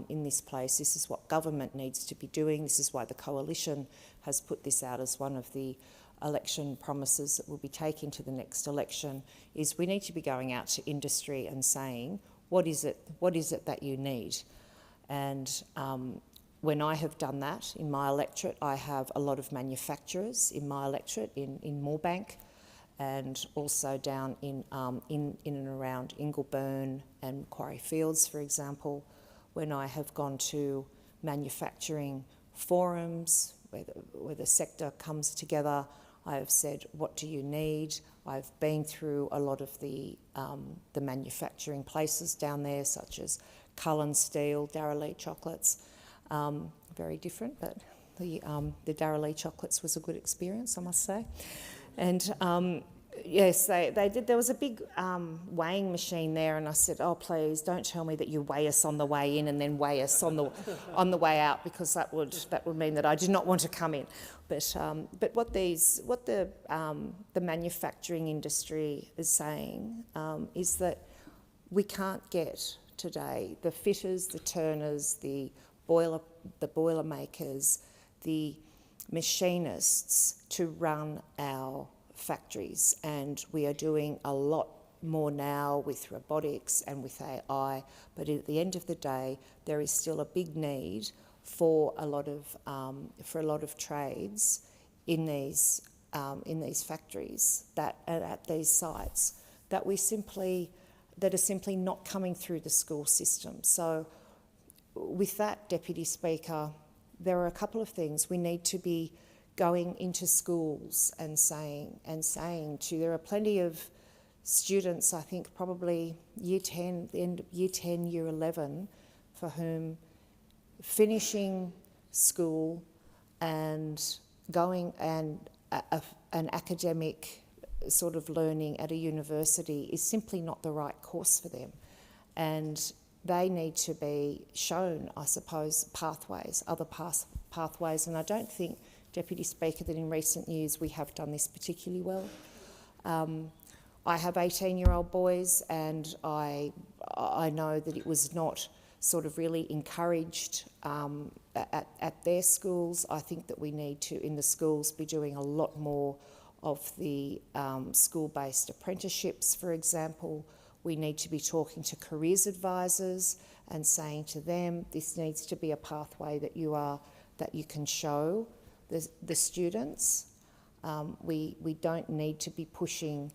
in this place. This is what government needs to be doing. This is why the Coalition has put this out as one of the election promises that we'll be taking to the next election, is we need to be going out to industry and saying, what is it that you need? And when I have done that in my electorate, I have a lot of manufacturers in my electorate in Moorebank, and also down in and around Ingleburn and Quarry Fields, for example, when I have gone to manufacturing forums where the sector comes together. I have said, what do you need? I've been through a lot of the manufacturing places down there, such as Cullen Steel, Darrell Chocolates. Very different, but the Darrell Chocolates was a good experience, I must say. And yes, they did. There was a big weighing machine there, and I said, "Oh, please don't tell me that you weigh us on the way in and then weigh us on the way out, because that would mean that I do not want to come in." But what the manufacturing industry is saying is that we can't get today the fitters, the turners, the boiler makers, the machinists to run our factories, and we are doing a lot more now with robotics and with AI, but at the end of the day, there is still a big need for a lot of trades in these factories that at these sites that are simply not coming through the school system. So, with that, Deputy Speaker, there are a couple of things we need to be going into schools and saying to. There are plenty of students, I think probably year 10, the end of year 10, year 11, for whom finishing school and going and an academic sort of learning at a university is simply not the right course for them. And they need to be shown, I suppose, pathways, other pathways. And I don't think, Deputy Speaker, that in recent years we have done this particularly well. I have 18-year-old boys, and I know that it was not sort of really encouraged at their schools. I think that we need to, in the schools, be doing a lot more of the school-based apprenticeships, for example. We need to be talking to careers advisors and saying to them, this needs to be a pathway that you can show the students. We don't need to be pushing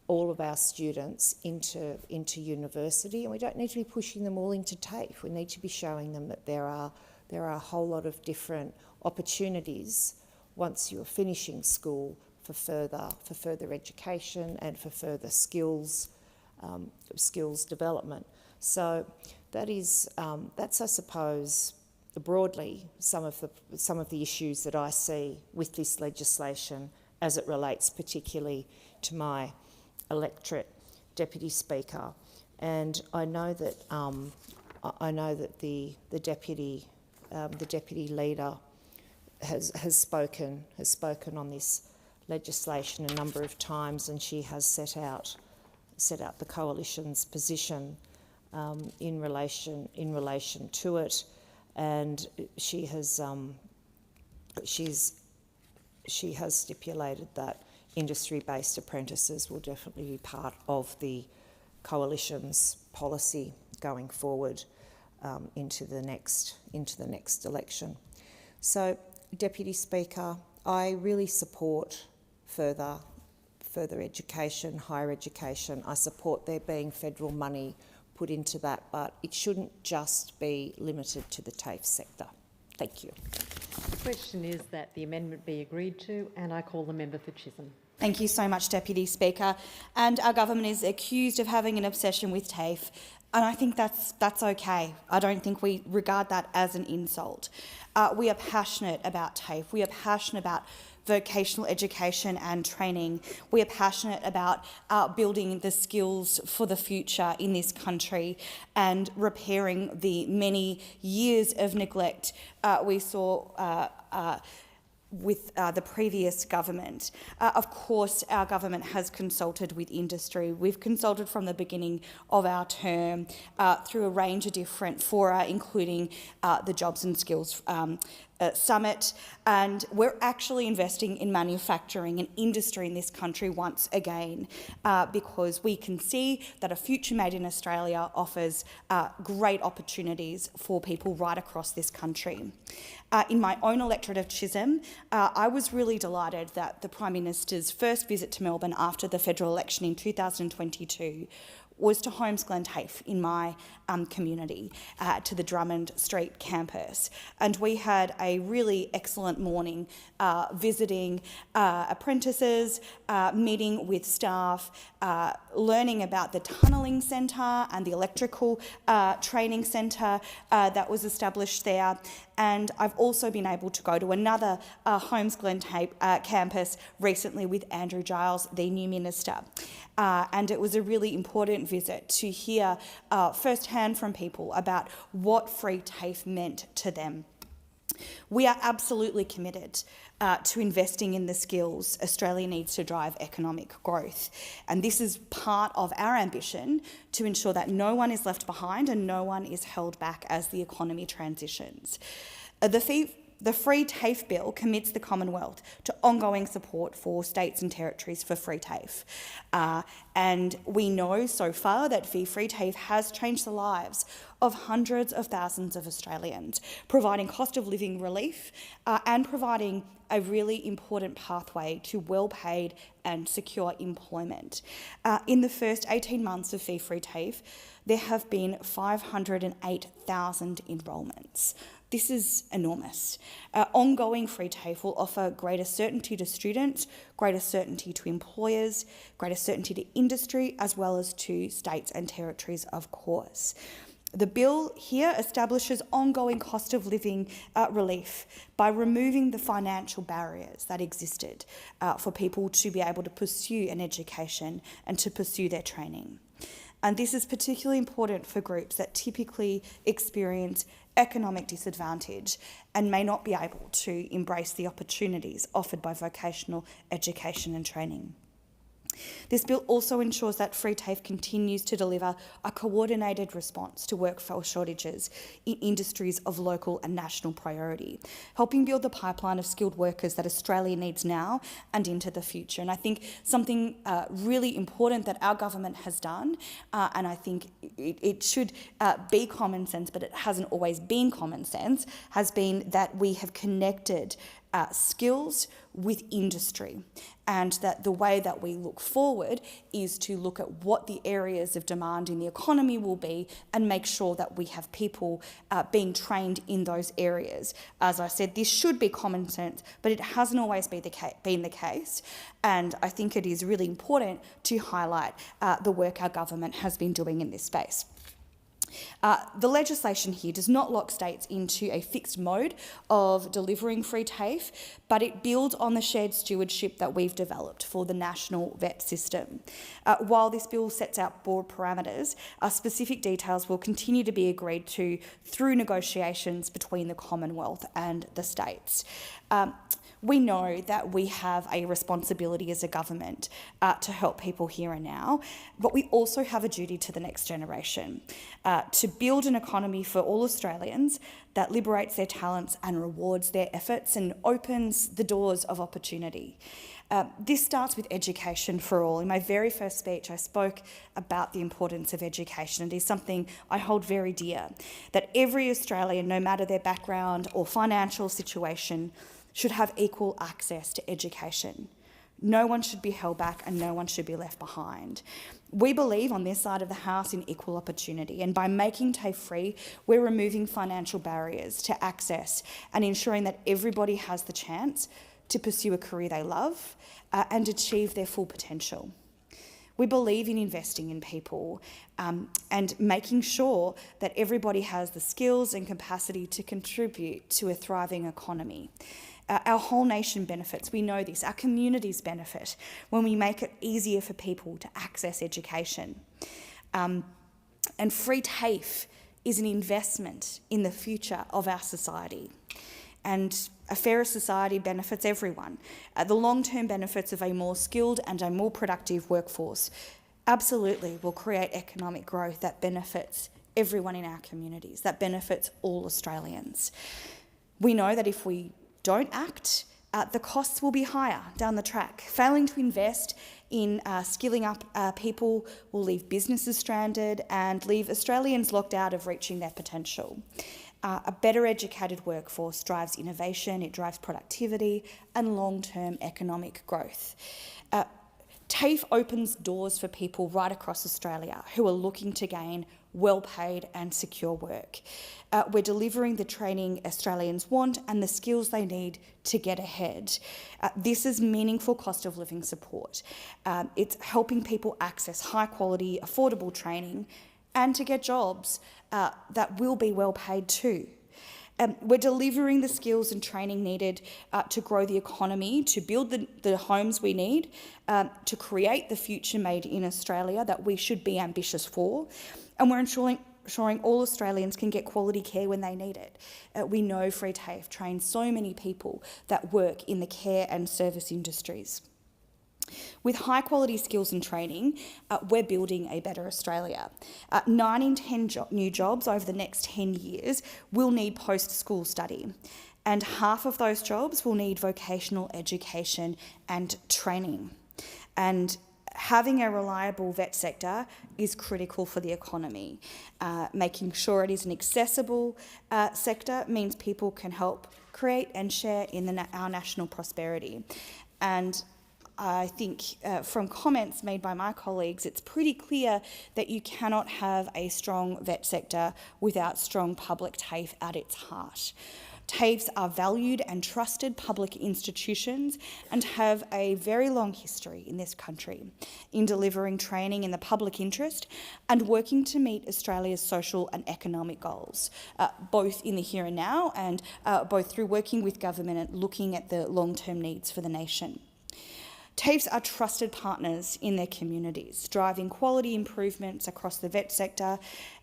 all of our students into university, and we don't need to be pushing them all into TAFE. We need to be showing them that there are a whole lot of different opportunities once you're finishing school for further education and for further skills development. So that's I suppose broadly some of the issues that I see with this legislation as it relates particularly to my electorate, Deputy Speaker. And I know that the deputy leader has spoken on this legislation a number of times, and she has set out the coalition's position in relation to it, and she has stipulated that industry-based apprentices will definitely be part of the coalition's policy going forward into the next election. So, Deputy Speaker, I really support further education, higher education. I support there being federal money put into that, but it shouldn't just be limited to the TAFE sector. Thank you. The question is that the amendment be agreed to, and I call the member for Chisholm. Thank you so much, Deputy Speaker. And our government is accused of having an obsession with TAFE, and I think that's okay. I don't think we regard that as an insult. We are passionate about TAFE. We are passionate about vocational education and training. We are passionate about building the skills for the future in this country and repairing the many years of neglect we saw with the previous government. Of course, our government has consulted with industry. We've consulted from the beginning of our term through a range of different fora, including the Jobs and Skills Summit, and we're actually investing in manufacturing and industry in this country once again because we can see that a future made in Australia offers great opportunities for people right across this country. In my own electorate of Chisholm, I was really delighted that the Prime Minister's first visit to Melbourne after the federal election in 2022 was to Holmes Glen TAFE in my community, to the Drummond Street campus. And we had a really excellent morning visiting apprentices, meeting with staff, learning about the tunnelling centre and the electrical training centre that was established there. And I've also been able to go to another Holmes Glen TAFE campus recently with Andrew Giles, the new minister. And it was a really important visit to hear firsthand from people about what free TAFE meant to them. We are absolutely committed to investing in the skills Australia needs to drive economic growth. And this is part of our ambition to ensure that no one is left behind and no one is held back as the economy transitions. The The Free TAFE Bill commits the Commonwealth to ongoing support for states and territories for free TAFE. And we know so far that free TAFE has changed the lives of hundreds of thousands of Australians, providing cost of living relief and providing a really important pathway to well-paid and secure employment. In the first 18 months of free TAFE, there have been 508,000 enrolments. This is enormous. Ongoing free TAFE will offer greater certainty to students, greater certainty to employers, greater certainty to industry, as well as to states and territories, of course. The bill here establishes ongoing cost of living relief by removing the financial barriers that existed for people to be able to pursue an education and to pursue their training. And this is particularly important for groups that typically experience economic disadvantage and may not be able to embrace the opportunities offered by vocational education and training. This bill also ensures that free TAFE continues to deliver a coordinated response to workforce shortages in industries of local and national priority, helping build the pipeline of skilled workers that Australia needs now and into the future. And I think something really important that our government has done, and I think it should be common sense, but it hasn't always been common sense, has been that we have connected skills with industry, and that the way that we look forward is to look at what the areas of demand in the economy will be and make sure that we have people being trained in those areas. As I said, this should be common sense, but it hasn't always been the case, and I think it is really important to highlight the work our government has been doing in this space. The legislation here does not lock states into a fixed mode of delivering free TAFE, but it builds on the shared stewardship that we've developed for the national vet system. While this bill sets out broad parameters, specific details will continue to be agreed to through negotiations between the Commonwealth and the states. We know that we have a responsibility as a government to help people here and now, but we also have a duty to the next generation to build an economy for all Australians that liberates their talents and rewards their efforts and opens the doors of opportunity. This starts with education for all. In my very first speech, I spoke about the importance of education. It is something I hold very dear, that every Australian, no matter their background or financial situation, should have equal access to education. No one should be held back and no one should be left behind. We believe on this side of the House in equal opportunity, and by making TAFE free, we're removing financial barriers to access and ensuring that everybody has the chance to pursue a career they love and achieve their full potential. We believe in investing in people and making sure that everybody has the skills and capacity to contribute to a thriving economy. Our whole nation benefits, we know this. Our communities benefit when we make it easier for people to access education. And free TAFE is an investment in the future of our society. And a fairer society benefits everyone. The long-term benefits of a more skilled and a more productive workforce absolutely will create economic growth that benefits everyone in our communities, that benefits all Australians. We know that if we don't act, the costs will be higher down the track. Failing to invest in skilling up people will leave businesses stranded and leave Australians locked out of reaching their potential. A better educated workforce drives innovation, it drives productivity and long-term economic growth. TAFE opens doors for people right across Australia who are looking to gain well-paid and secure work. We're delivering the training Australians want and the skills they need to get ahead. This is meaningful cost of living support. It's helping people access high-quality, affordable training and to get jobs that will be well-paid too. We're delivering the skills and training needed to grow the economy, to build the homes we need, to create the future made in Australia that we should be ambitious for. And we're ensuring all Australians can get quality care when they need it. We know free TAFE trains so many people that work in the care and service industries. With high-quality skills and training, we're building a better Australia. 9 in 10 new jobs over the next 10 years will need post-school study. and half of those jobs will need vocational education and training. And having a reliable vet sector is critical for the economy. Making sure it is an accessible sector means people can help create and share in our national prosperity. And I think from comments made by my colleagues, it's pretty clear that you cannot have a strong vet sector without strong public TAFE at its heart. TAFEs are valued and trusted public institutions and have a very long history in this country in delivering training in the public interest and working to meet Australia's social and economic goals, both in the here and now and both through working with government and looking at the long-term needs for the nation. TAFEs are trusted partners in their communities, driving quality improvements across the vet sector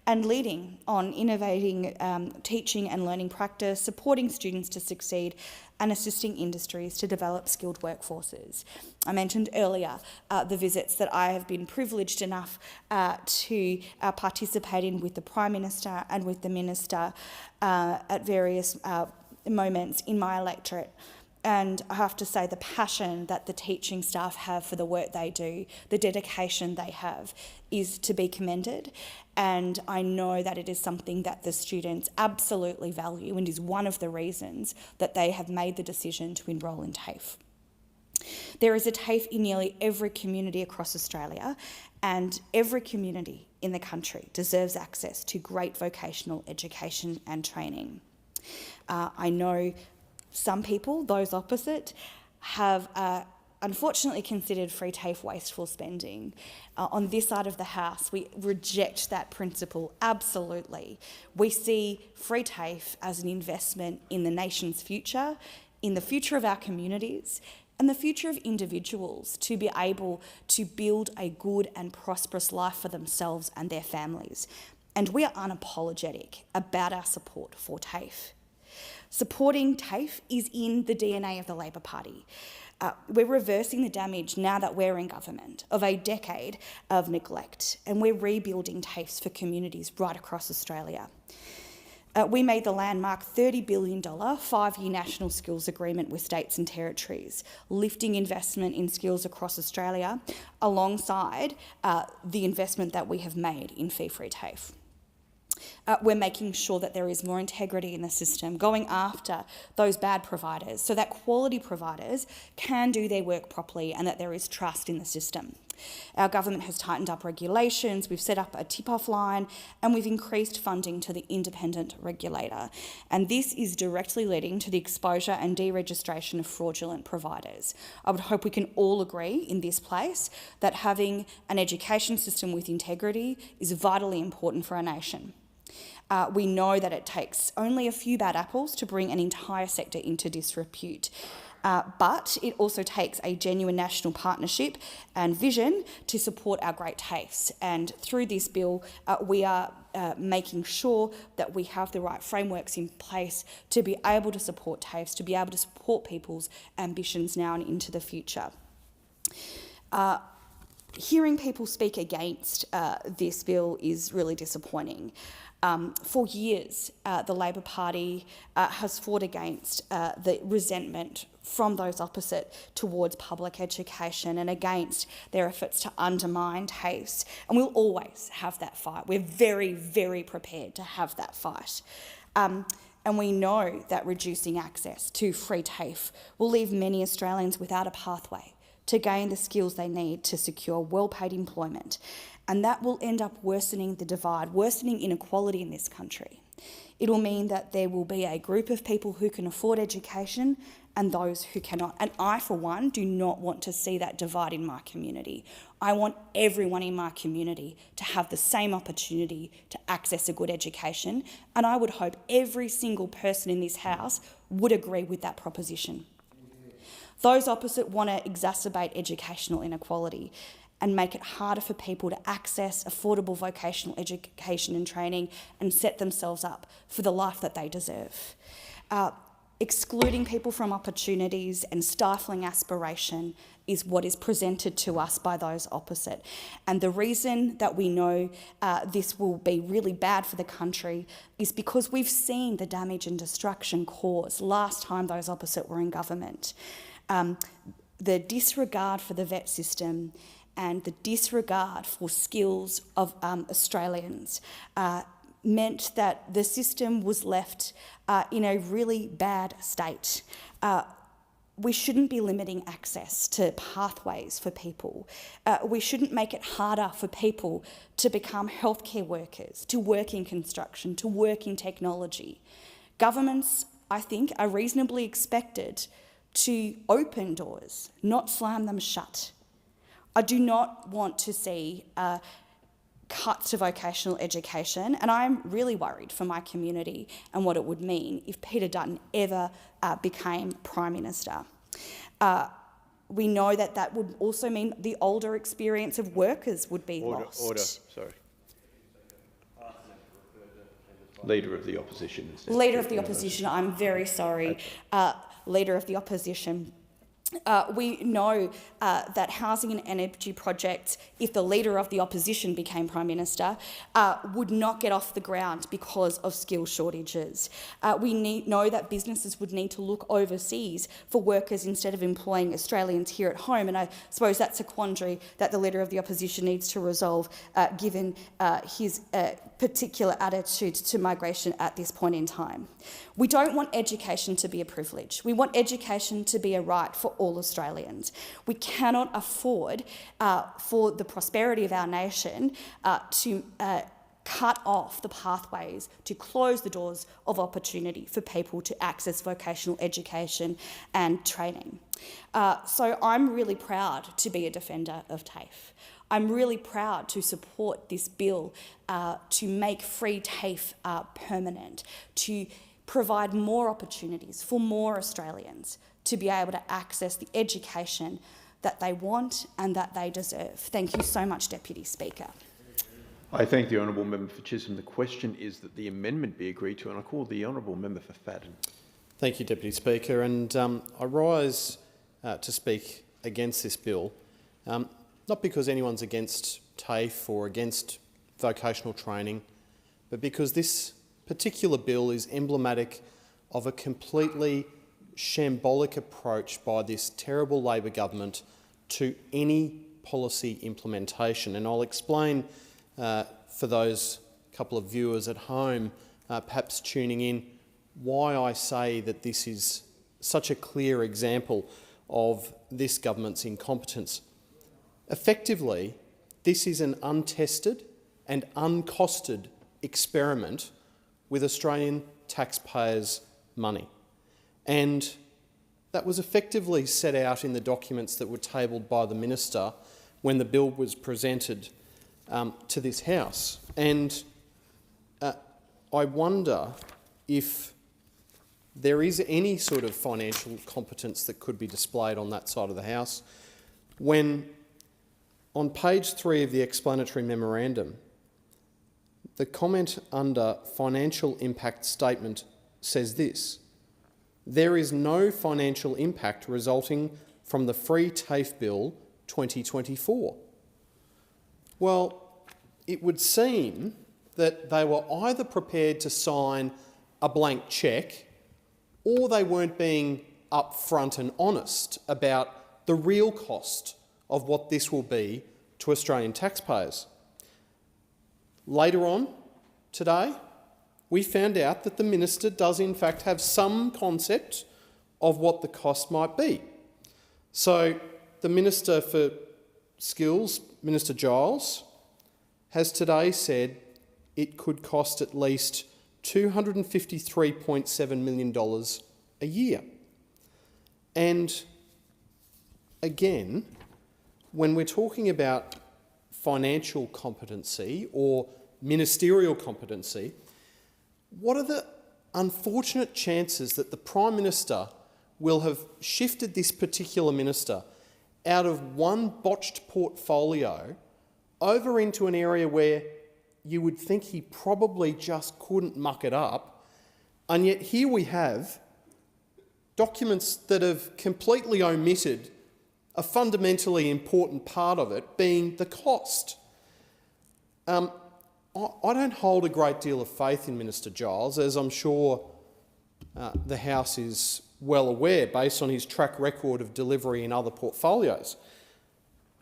and leading on innovating teaching and learning practice, supporting students to succeed and assisting industries to develop skilled workforces. I mentioned earlier the visits that I have been privileged enough to participate in with the Prime Minister and with the Minister at various moments in my electorate. And I have to say the passion that the teaching staff have for the work they do, the dedication they have, is to be commended. And I know that it is something that the students absolutely value and is one of the reasons that they have made the decision to enrol in TAFE. There is a TAFE in nearly every community across Australia, and every community in the country deserves access to great vocational education and training. I know some people, those opposite, have unfortunately considered free TAFE wasteful spending. On this side of the House, we reject that principle absolutely. We see free TAFE as an investment in the nation's future, in the future of our communities, and the future of individuals to be able to build a good and prosperous life for themselves and their families. And we are unapologetic about our support for TAFE. Supporting TAFE is in the DNA of the Labor Party. We're reversing the damage now that we're in government of a decade of neglect, and we're rebuilding TAFEs for communities right across Australia. We made the landmark $30 billion 5-year national skills agreement with states and territories, lifting investment in skills across Australia alongside the investment that we have made in fee-free TAFE. We're making sure that there is more integrity in the system, going after those bad providers so that quality providers can do their work properly and that there is trust in the system. Our government has tightened up regulations, we've set up a tip-off line, and we've increased funding to the independent regulator. And this is directly leading to the exposure and deregistration of fraudulent providers. I would hope we can all agree in this place that having an education system with integrity is vitally important for our nation. We know that it takes only a few bad apples to bring an entire sector into disrepute. But it also takes a genuine national partnership and vision to support our great TAFEs. And through this bill, we are making sure that we have the right frameworks in place to be able to support TAFEs, to be able to support people's ambitions now and into the future. Hearing people speak against this bill is really disappointing. For years, the Labor Party has fought against the resentment from those opposite towards public education and against their efforts to undermine TAFEs. And we'll always have that fight. We're very, very prepared to have that fight. And we know that reducing access to free TAFE will leave many Australians without a pathway to gain the skills they need to secure well-paid employment. And that will end up worsening the divide, worsening inequality in this country. It will mean that there will be a group of people who can afford education and those who cannot. And I, for one, do not want to see that divide in my community. I want everyone in my community to have the same opportunity to access a good education, and I would hope every single person in this House would agree with that proposition. Those opposite want to exacerbate educational inequality and make it harder for people to access affordable vocational education and training and set themselves up for the life that they deserve. excluding people from opportunities and stifling aspiration is what is presented to us by those opposite. And the reason that we know this will be really bad for the country is because we've seen the damage and destruction caused last time those opposite were in government. The disregard for the vet system and the disregard for skills of Australians meant that the system was left in a really bad state. We shouldn't be limiting access to pathways for people. We shouldn't make it harder for people to become healthcare workers, to work in construction, to work in technology. Governments, I think, are reasonably expected to open doors, not slam them shut. I do not want to see cuts to vocational education, and I'm really worried for my community and what it would mean if Peter Dutton ever became Prime Minister. We know that that would also mean the older experience of workers would be lost. Order, sorry. Leader of the Opposition. Leader of the Opposition, I'm very sorry. Leader of the Opposition. We know that housing and energy projects, if the Leader of the Opposition became Prime Minister, would not get off the ground because of skill shortages. We know that businesses would need to look overseas for workers instead of employing Australians here at home, and I suppose that's a quandary that the Leader of the Opposition needs to resolve given his particular attitude to migration at this point in time. We don't want education to be a privilege. We want education to be a right for all Australians. We cannot afford, for the prosperity of our nation, to cut off the pathways, to close the doors of opportunity for people to access vocational education and training. So I'm really proud to be a defender of TAFE. I'm really proud to support this bill to make free TAFE permanent, to provide more opportunities for more Australians to be able to access the education that they want and that they deserve. Thank you so much, Deputy Speaker. I thank the honourable member for Chisholm. The question is that the amendment be agreed to, and I call the honourable member for Fadden. Thank you, Deputy Speaker. And I rise to speak against this bill, not because anyone's against TAFE or against vocational training, but because this particular bill is emblematic of a completely shambolic approach by this terrible Labor government to any policy implementation. And I'll explain for those couple of viewers at home, perhaps tuning in, why I say that this is such a clear example of this government's incompetence. Effectively, this is an untested and uncosted experiment with Australian taxpayers' money. And that was effectively set out in the documents that were tabled by the Minister when the bill was presented to this House. And I wonder if there is any sort of financial competence that could be displayed on that side of the House when, on page 3 of the explanatory memorandum, the comment under financial impact statement says this: there is no financial impact resulting from the Free TAFE Bill 2024. Well, it would seem that they were either prepared to sign a blank cheque or they weren't being upfront and honest about the real cost of what this will be to Australian taxpayers. Later on today, we found out that the Minister does in fact have some concept of what the cost might be. So the Minister for Skills, Minister Giles, has today said it could cost at least $253.7 million a year. And again, when we're talking about financial competency or ministerial competency, what are the unfortunate chances that the Prime Minister will have shifted this particular minister out of one botched portfolio over into an area where you would think he probably just couldn't muck it up, and yet here we have documents that have completely omitted a fundamentally important part of it, being the cost. I don't hold a great deal of faith in Minister Giles, as I'm sure the House is well aware, based on his track record of delivery in other portfolios.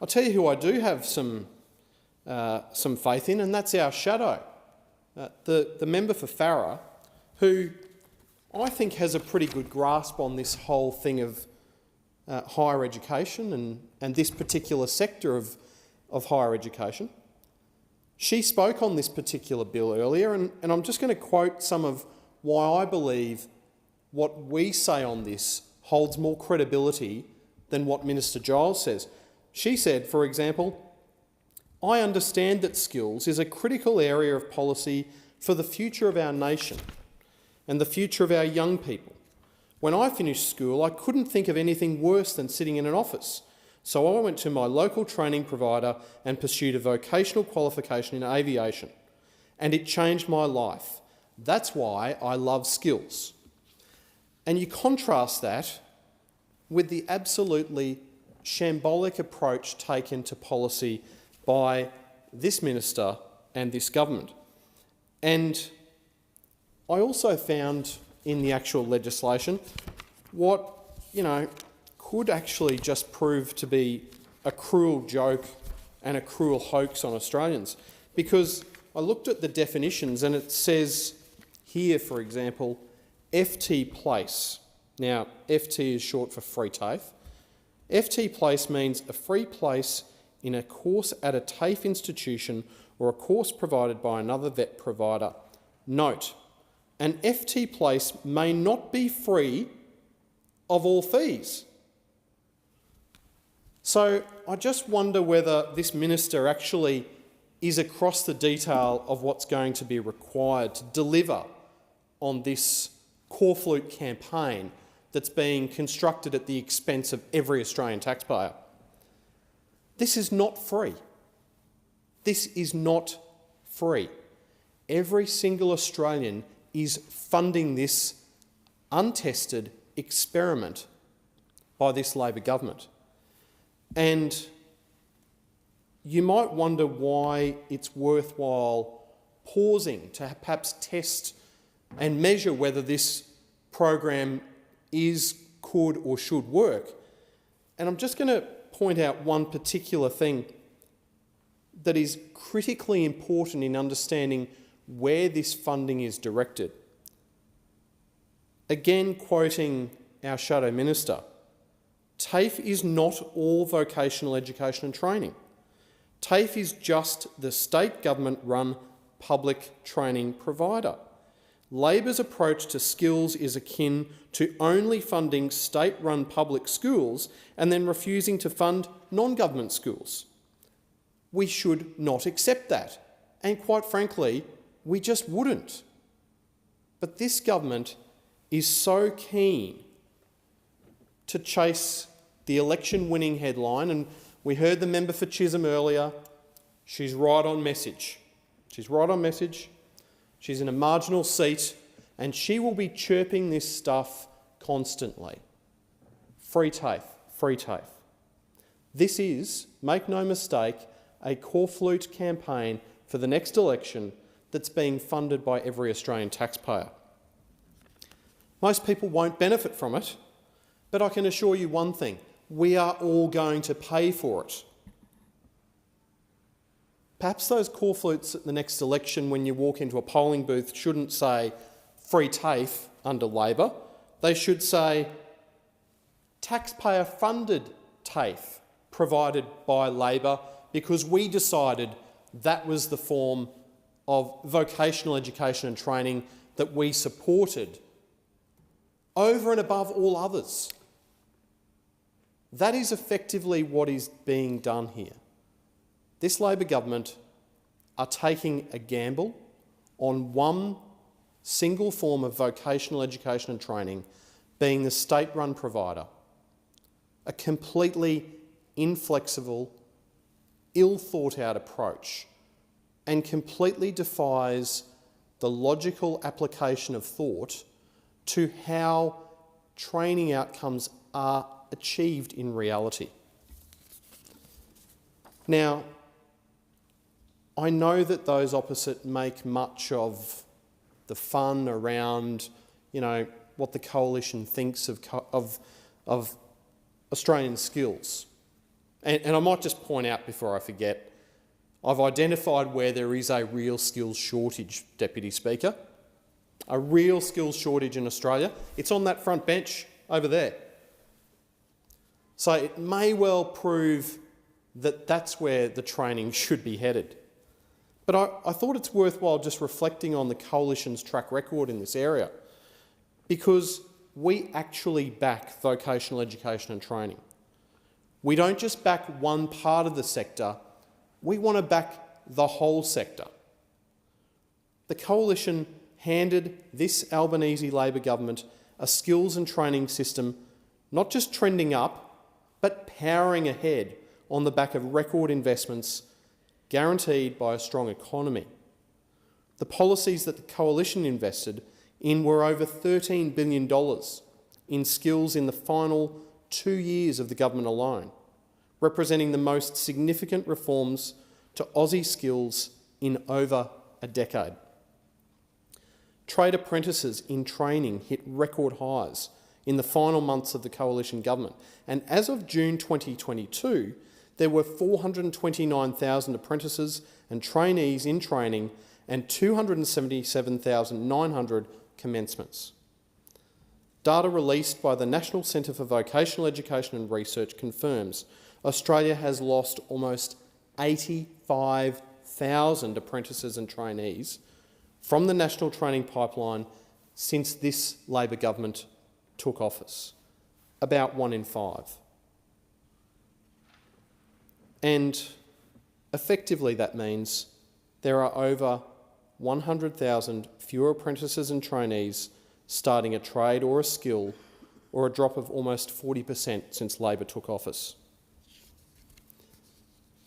I'll tell you who I do have some faith in, and that's our shadow, the member for Farrer, who I think has a pretty good grasp on this whole thing of higher education and this particular sector of higher education. She spoke on this particular bill earlier, and I'm just going to quote some of why I believe what we say on this holds more credibility than what Minister Giles says. She said, for example, "I understand that skills is a critical area of policy for the future of our nation and the future of our young people. When I finished school, I couldn't think of anything worse than sitting in an office. So I went to my local training provider and pursued a vocational qualification in aviation, and it changed my life. That's why I love skills." And you contrast that with the absolutely shambolic approach taken to policy by this minister and this government. And I also found in the actual legislation what, could actually just prove to be a cruel joke and a cruel hoax on Australians. Because I looked at the definitions and it says here, for example, FT place. Now, FT is short for free TAFE. FT place means a free place in a course at a TAFE institution or a course provided by another vet provider. Note, an FT place may not be free of all fees. So I just wonder whether this minister actually is across the detail of what's going to be required to deliver on this corflute campaign that's being constructed at the expense of every Australian taxpayer. This is not free. This is not free. Every single Australian is funding this untested experiment by this Labor government. And you might wonder why it's worthwhile pausing to perhaps test and measure whether this program could or should work. And I'm just going to point out one particular thing that is critically important in understanding where this funding is directed. Again, quoting our shadow minister, TAFE is not all vocational education and training. TAFE is just the state government-run public training provider. Labor's approach to skills is akin to only funding state-run public schools and then refusing to fund non-government schools. We should not accept that, and quite frankly, we just wouldn't. But this government is so keen to chase the election-winning headline, and we heard the member for Chisholm earlier. She's right on message. She's right on message. She's in a marginal seat, and she will be chirping this stuff constantly. Free TAFE, free TAFE. This is, make no mistake, a corflute campaign for the next election that's being funded by every Australian taxpayer. Most people won't benefit from it, but I can assure you one thing, we are all going to pay for it. Perhaps those corflutes at the next election when you walk into a polling booth shouldn't say free TAFE under Labor. They should say taxpayer-funded TAFE provided by Labor because we decided that was the form of vocational education and training that we supported over and above all others. That is effectively what is being done here. This Labor government are taking a gamble on one single form of vocational education and training, being the state-run provider, a completely inflexible, ill-thought-out approach, and completely defies the logical application of thought to how training outcomes are achieved in reality. Now, I know that those opposite make much of the fun around, what the coalition thinks of Australian skills. And I might just point out before I forget, I've identified where there is a real skills shortage, Deputy Speaker. A real skills shortage in Australia. It's on that front bench over there. So it may well prove that that's where the training should be headed. But I thought it's worthwhile just reflecting on the Coalition's track record in this area, because we actually back vocational education and training. We don't just back one part of the sector, we want to back the whole sector. The Coalition handed this Albanese Labor government a skills and training system not just trending up, but powering ahead on the back of record investments guaranteed by a strong economy. The policies that the Coalition invested in were over $13 billion in skills in the final 2 years of the government alone, representing the most significant reforms to Aussie skills in over a decade. Trade apprentices in training hit record highs in the final months of the Coalition government, and as of June 2022, there were 429,000 apprentices and trainees in training and 277,900 commencements. Data released by the National Centre for Vocational Education and Research confirms Australia has lost almost 85,000 apprentices and trainees from the national training pipeline since this Labor government took office, about 1 in 5. And effectively that means there are over 100,000 fewer apprentices and trainees starting a trade or a skill, or a drop of almost 40% since Labor took office.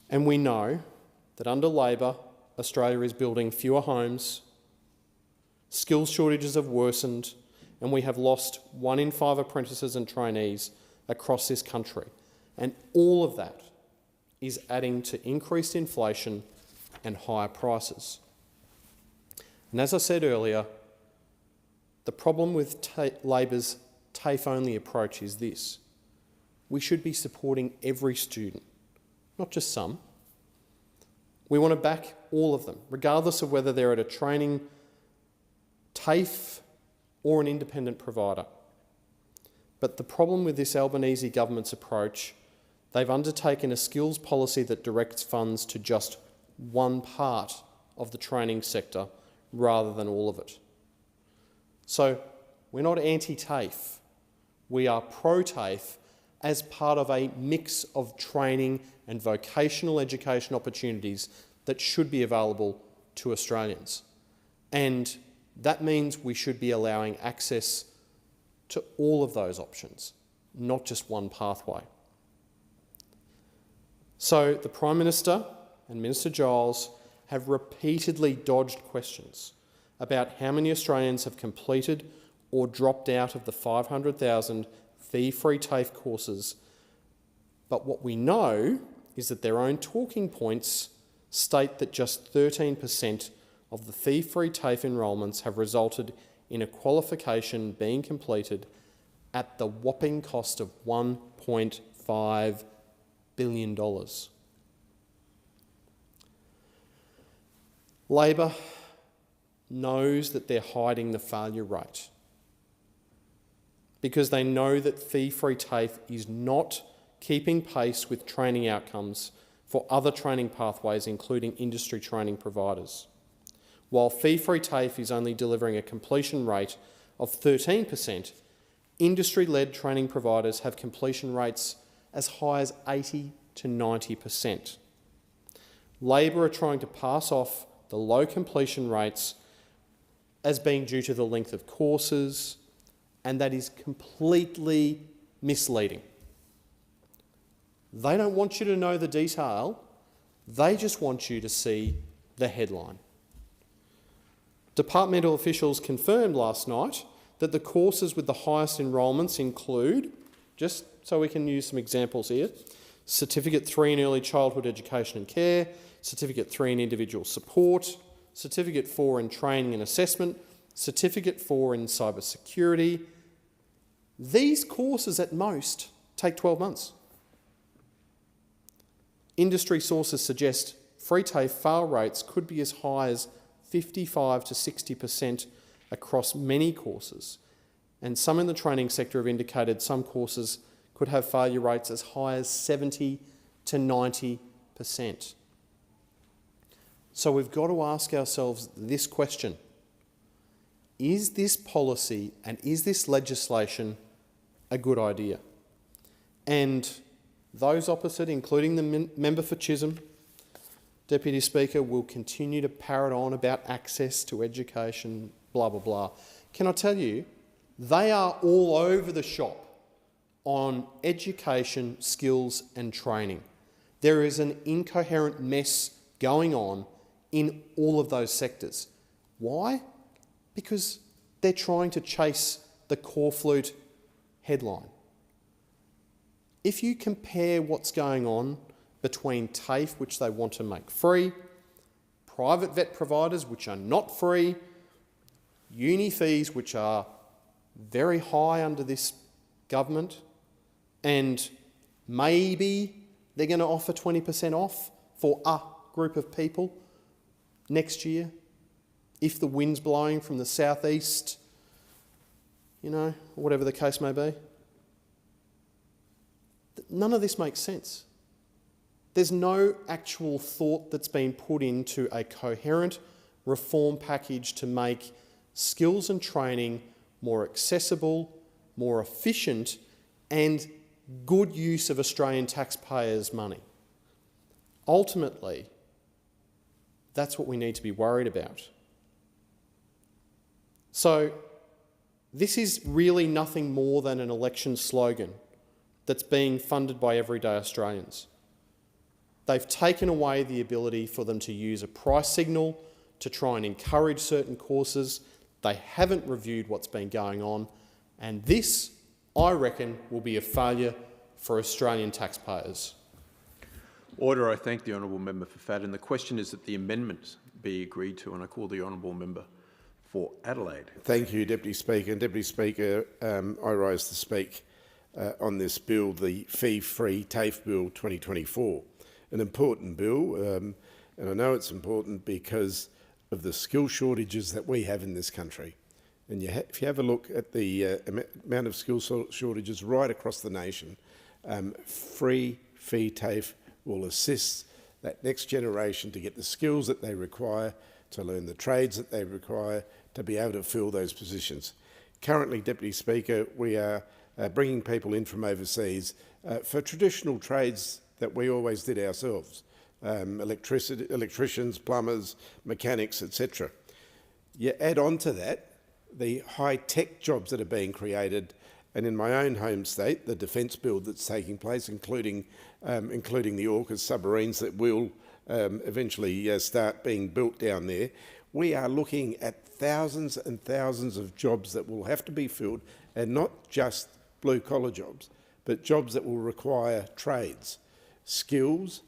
And we know that under Labor, Australia is building fewer homes, skills shortages have worsened, and we have lost 1 in 5 apprentices and trainees across this country. And all of that is adding to increased inflation and higher prices. And as I said earlier, the problem with Labor's TAFE-only approach is this: we should be supporting every student, not just some. We want to back all of them, regardless of whether they're at a training TAFE or an independent provider. But the problem with this Albanese government's approach, they've undertaken a skills policy that directs funds to just one part of the training sector rather than all of it. So we're not anti-TAFE, we are pro-TAFE as part of a mix of training and vocational education opportunities that should be available to Australians. And that means we should be allowing access to all of those options, not just one pathway. So the Prime Minister and Minister Giles have repeatedly dodged questions about how many Australians have completed or dropped out of the 500,000 fee-free TAFE courses. But what we know is that their own talking points state that just 13% of the fee-free TAFE enrolments have resulted in a qualification being completed at the whopping cost of $1.5 billion. Labor knows that they're hiding the failure rate because they know that fee-free TAFE is not keeping pace with training outcomes for other training pathways, including industry training providers. While fee-free TAFE is only delivering a completion rate of 13%, industry-led training providers have completion rates as high as 80 to 90%. Labor are trying to pass off the low completion rates as being due to the length of courses, and that is completely misleading. They don't want you to know the detail, they just want you to see the headline. Departmental officials confirmed last night that the courses with the highest enrolments include, just so we can use some examples here, Certificate 3 in Early Childhood Education and Care, Certificate 3 in Individual Support, Certificate 4 in Training and Assessment, Certificate 4 in Cyber Security. These courses at most take 12 months. Industry sources suggest free TAFE fail rates could be as high as 55 to 60% across many courses, and some in the training sector have indicated some courses could have failure rates as high as 70 to 90%. So we've got to ask ourselves this question: is this policy and is this legislation a good idea? And those opposite, including the member for Chisholm, Deputy Speaker, will continue to parrot on about access to education, blah, blah, blah. Can I tell you, they are all over the shop on education, skills and training. There is an incoherent mess going on in all of those sectors. Why? Because they're trying to chase the corflute headline. If you compare what's going on between TAFE, which they want to make free, private vet providers, which are not free, uni fees, which are very high under this government, and maybe they're going to offer 20% off for a group of people next year, if the wind's blowing from the southeast, you know, or whatever the case may be. None of this makes sense. There's no actual thought that's been put into a coherent reform package to make skills and training more accessible, more efficient, and good use of Australian taxpayers' money. Ultimately, that's what we need to be worried about. So, this is really nothing more than an election slogan that's being funded by everyday Australians. They've taken away the ability for them to use a price signal to try and encourage certain courses. They haven't reviewed what's been going on, and this, I reckon, will be a failure for Australian taxpayers. Order. I thank the honourable member for Fadden. The question is that the amendment be agreed to, and I call the honourable member for Adelaide. Thank you, Deputy Speaker. And Deputy Speaker, I rise to speak on this bill, the Fee-Free TAFE Bill 2024, an important bill, and I know it's important because of the skill shortages that we have in this country. And if you have a look at the amount of skill shortages right across the nation, free fee TAFE will assist that next generation to get the skills that they require, to learn the trades that they require, to be able to fill those positions. Currently, Deputy Speaker, we are bringing people in from overseas for traditional trades that we always did ourselves, electricians, plumbers, mechanics, etc. You add on to that the high-tech jobs that are being created, and in my own home state, the defence build that's taking place, including the AUKUS submarines that will eventually start being built down there. We are looking at thousands and thousands of jobs that will have to be filled, and not just blue-collar jobs, but jobs that will require trades, skills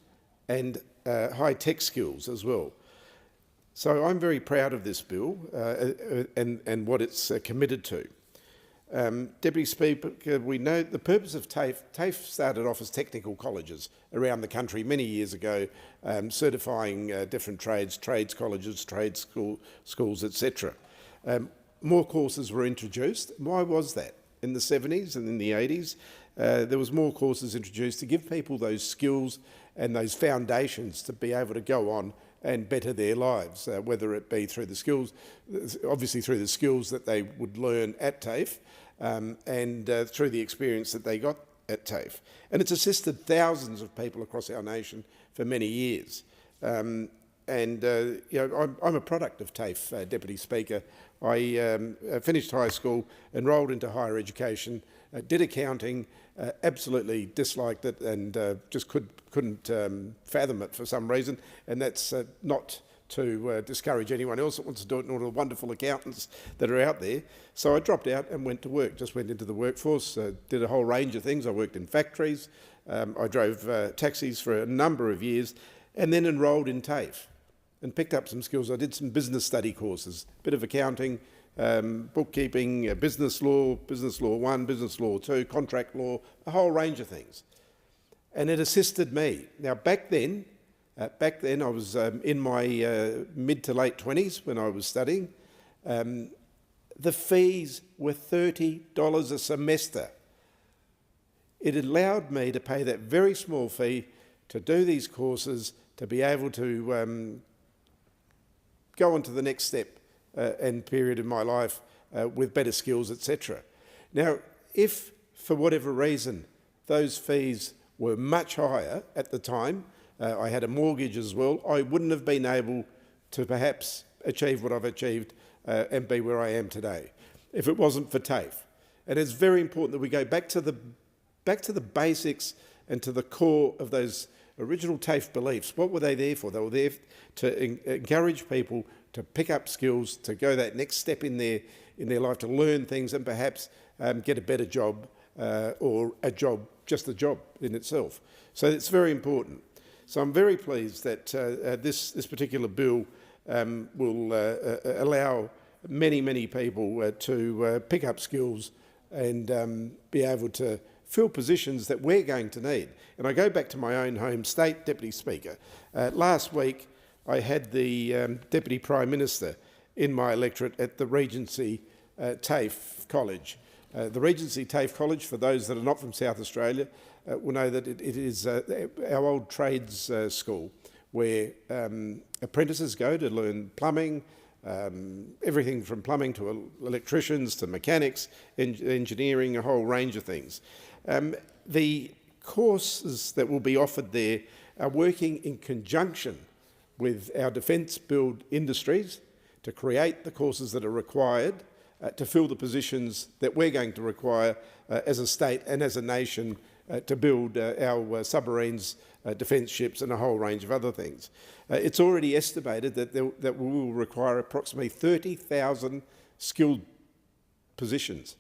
and high-tech skills as well. So I'm very proud of this bill and what it's committed to. Deputy Speaker, we know the purpose of TAFE. TAFE started off as technical colleges around the country many years ago, certifying different trades colleges, trades schools, etc. More courses were introduced. Why was that? In the 70s and in the 80s, there was more courses introduced to give people those skills and those foundations to be able to go on and better their lives, whether it be through the skills, obviously through the skills that they would learn at TAFE, and through the experience that they got at TAFE. And it's assisted thousands of people across our nation for many years. You know, I'm a product of TAFE, Deputy Speaker. I finished high school, enrolled into higher education, did accounting, absolutely disliked it, and just couldn't fathom it for some reason. And that's not to discourage anyone else that wants to do it, and all the wonderful accountants that are out there. So I dropped out and went to work, just went into the workforce, did a whole range of things. I worked in factories, I drove taxis for a number of years, and then enrolled in TAFE and picked up some skills. I did some business study courses, a bit of accounting, bookkeeping, business law 1, business law 2, contract law, a whole range of things. And it assisted me. Now, back then I was in my mid to late 20s when I was studying. The fees were $30 a semester. It allowed me to pay that very small fee to do these courses, to be able to go on to the next step and period in my life with better skills, etc. Now, if for whatever reason those fees were much higher at the time, I had a mortgage as well, I wouldn't have been able to perhaps achieve what I've achieved and be where I am today if it wasn't for TAFE. And it's very important that we go back to the basics and to the core of those original TAFE beliefs. What were they there for? They were there to encourage people to pick up skills, to go that next step in their life, to learn things and perhaps get a better job or just a job in itself. So it's very important. So I'm very pleased that this particular bill will allow many people to pick up skills and be able to fill positions that we're going to need. And I go back to my own home state, Deputy Speaker. Last week I had the Deputy Prime Minister in my electorate at the Regency TAFE College. The Regency TAFE College, for those that are not from South Australia, will know that it is our old trades school where apprentices go to learn plumbing, everything from plumbing to electricians to mechanics, engineering, a whole range of things. The courses that will be offered there are working in conjunction with our defence build industries to create the courses that are required to fill the positions that we're going to require as a state and as a nation to build our submarines, defence ships and a whole range of other things. It's already estimated that we will require approximately 30,000 skilled positions.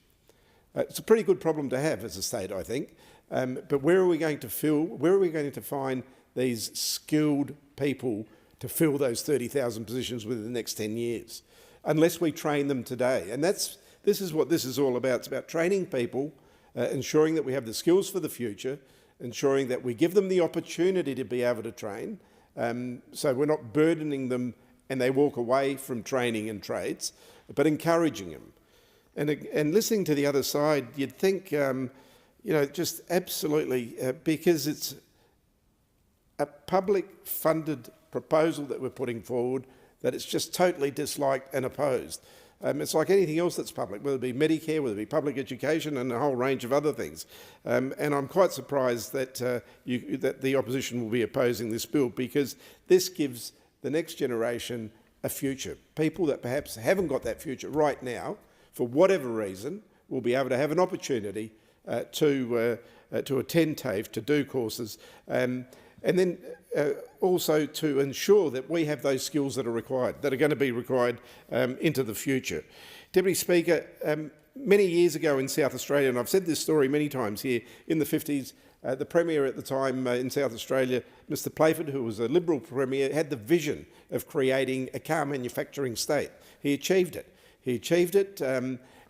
It's a pretty good problem to have as a state, I think. But where are we going to find these skilled people to fill those 30,000 positions within the next 10 years? Unless we train them today. And this is what this is all about. It's about training people, ensuring that we have the skills for the future, ensuring that we give them the opportunity to be able to train, so we're not burdening them and they walk away from training and trades, but encouraging them. And listening to the other side, you'd think, just absolutely, because it's a public-funded proposal that we're putting forward, that it's just totally disliked and opposed. It's like anything else that's public, whether it be Medicare, whether it be public education and a whole range of other things. And I'm quite surprised that, that the opposition will be opposing this bill, because this gives the next generation a future. People that perhaps haven't got that future right now, for whatever reason, will be able to have an opportunity to attend TAFE, to do courses, and then also to ensure that we have those skills that are required, that are going to be required into the future. Deputy Speaker, many years ago in South Australia, and I've said this story many times here, in the 50s, the Premier at the time in South Australia, Mr Playford, who was a Liberal Premier, had the vision of creating a car manufacturing state. He achieved it.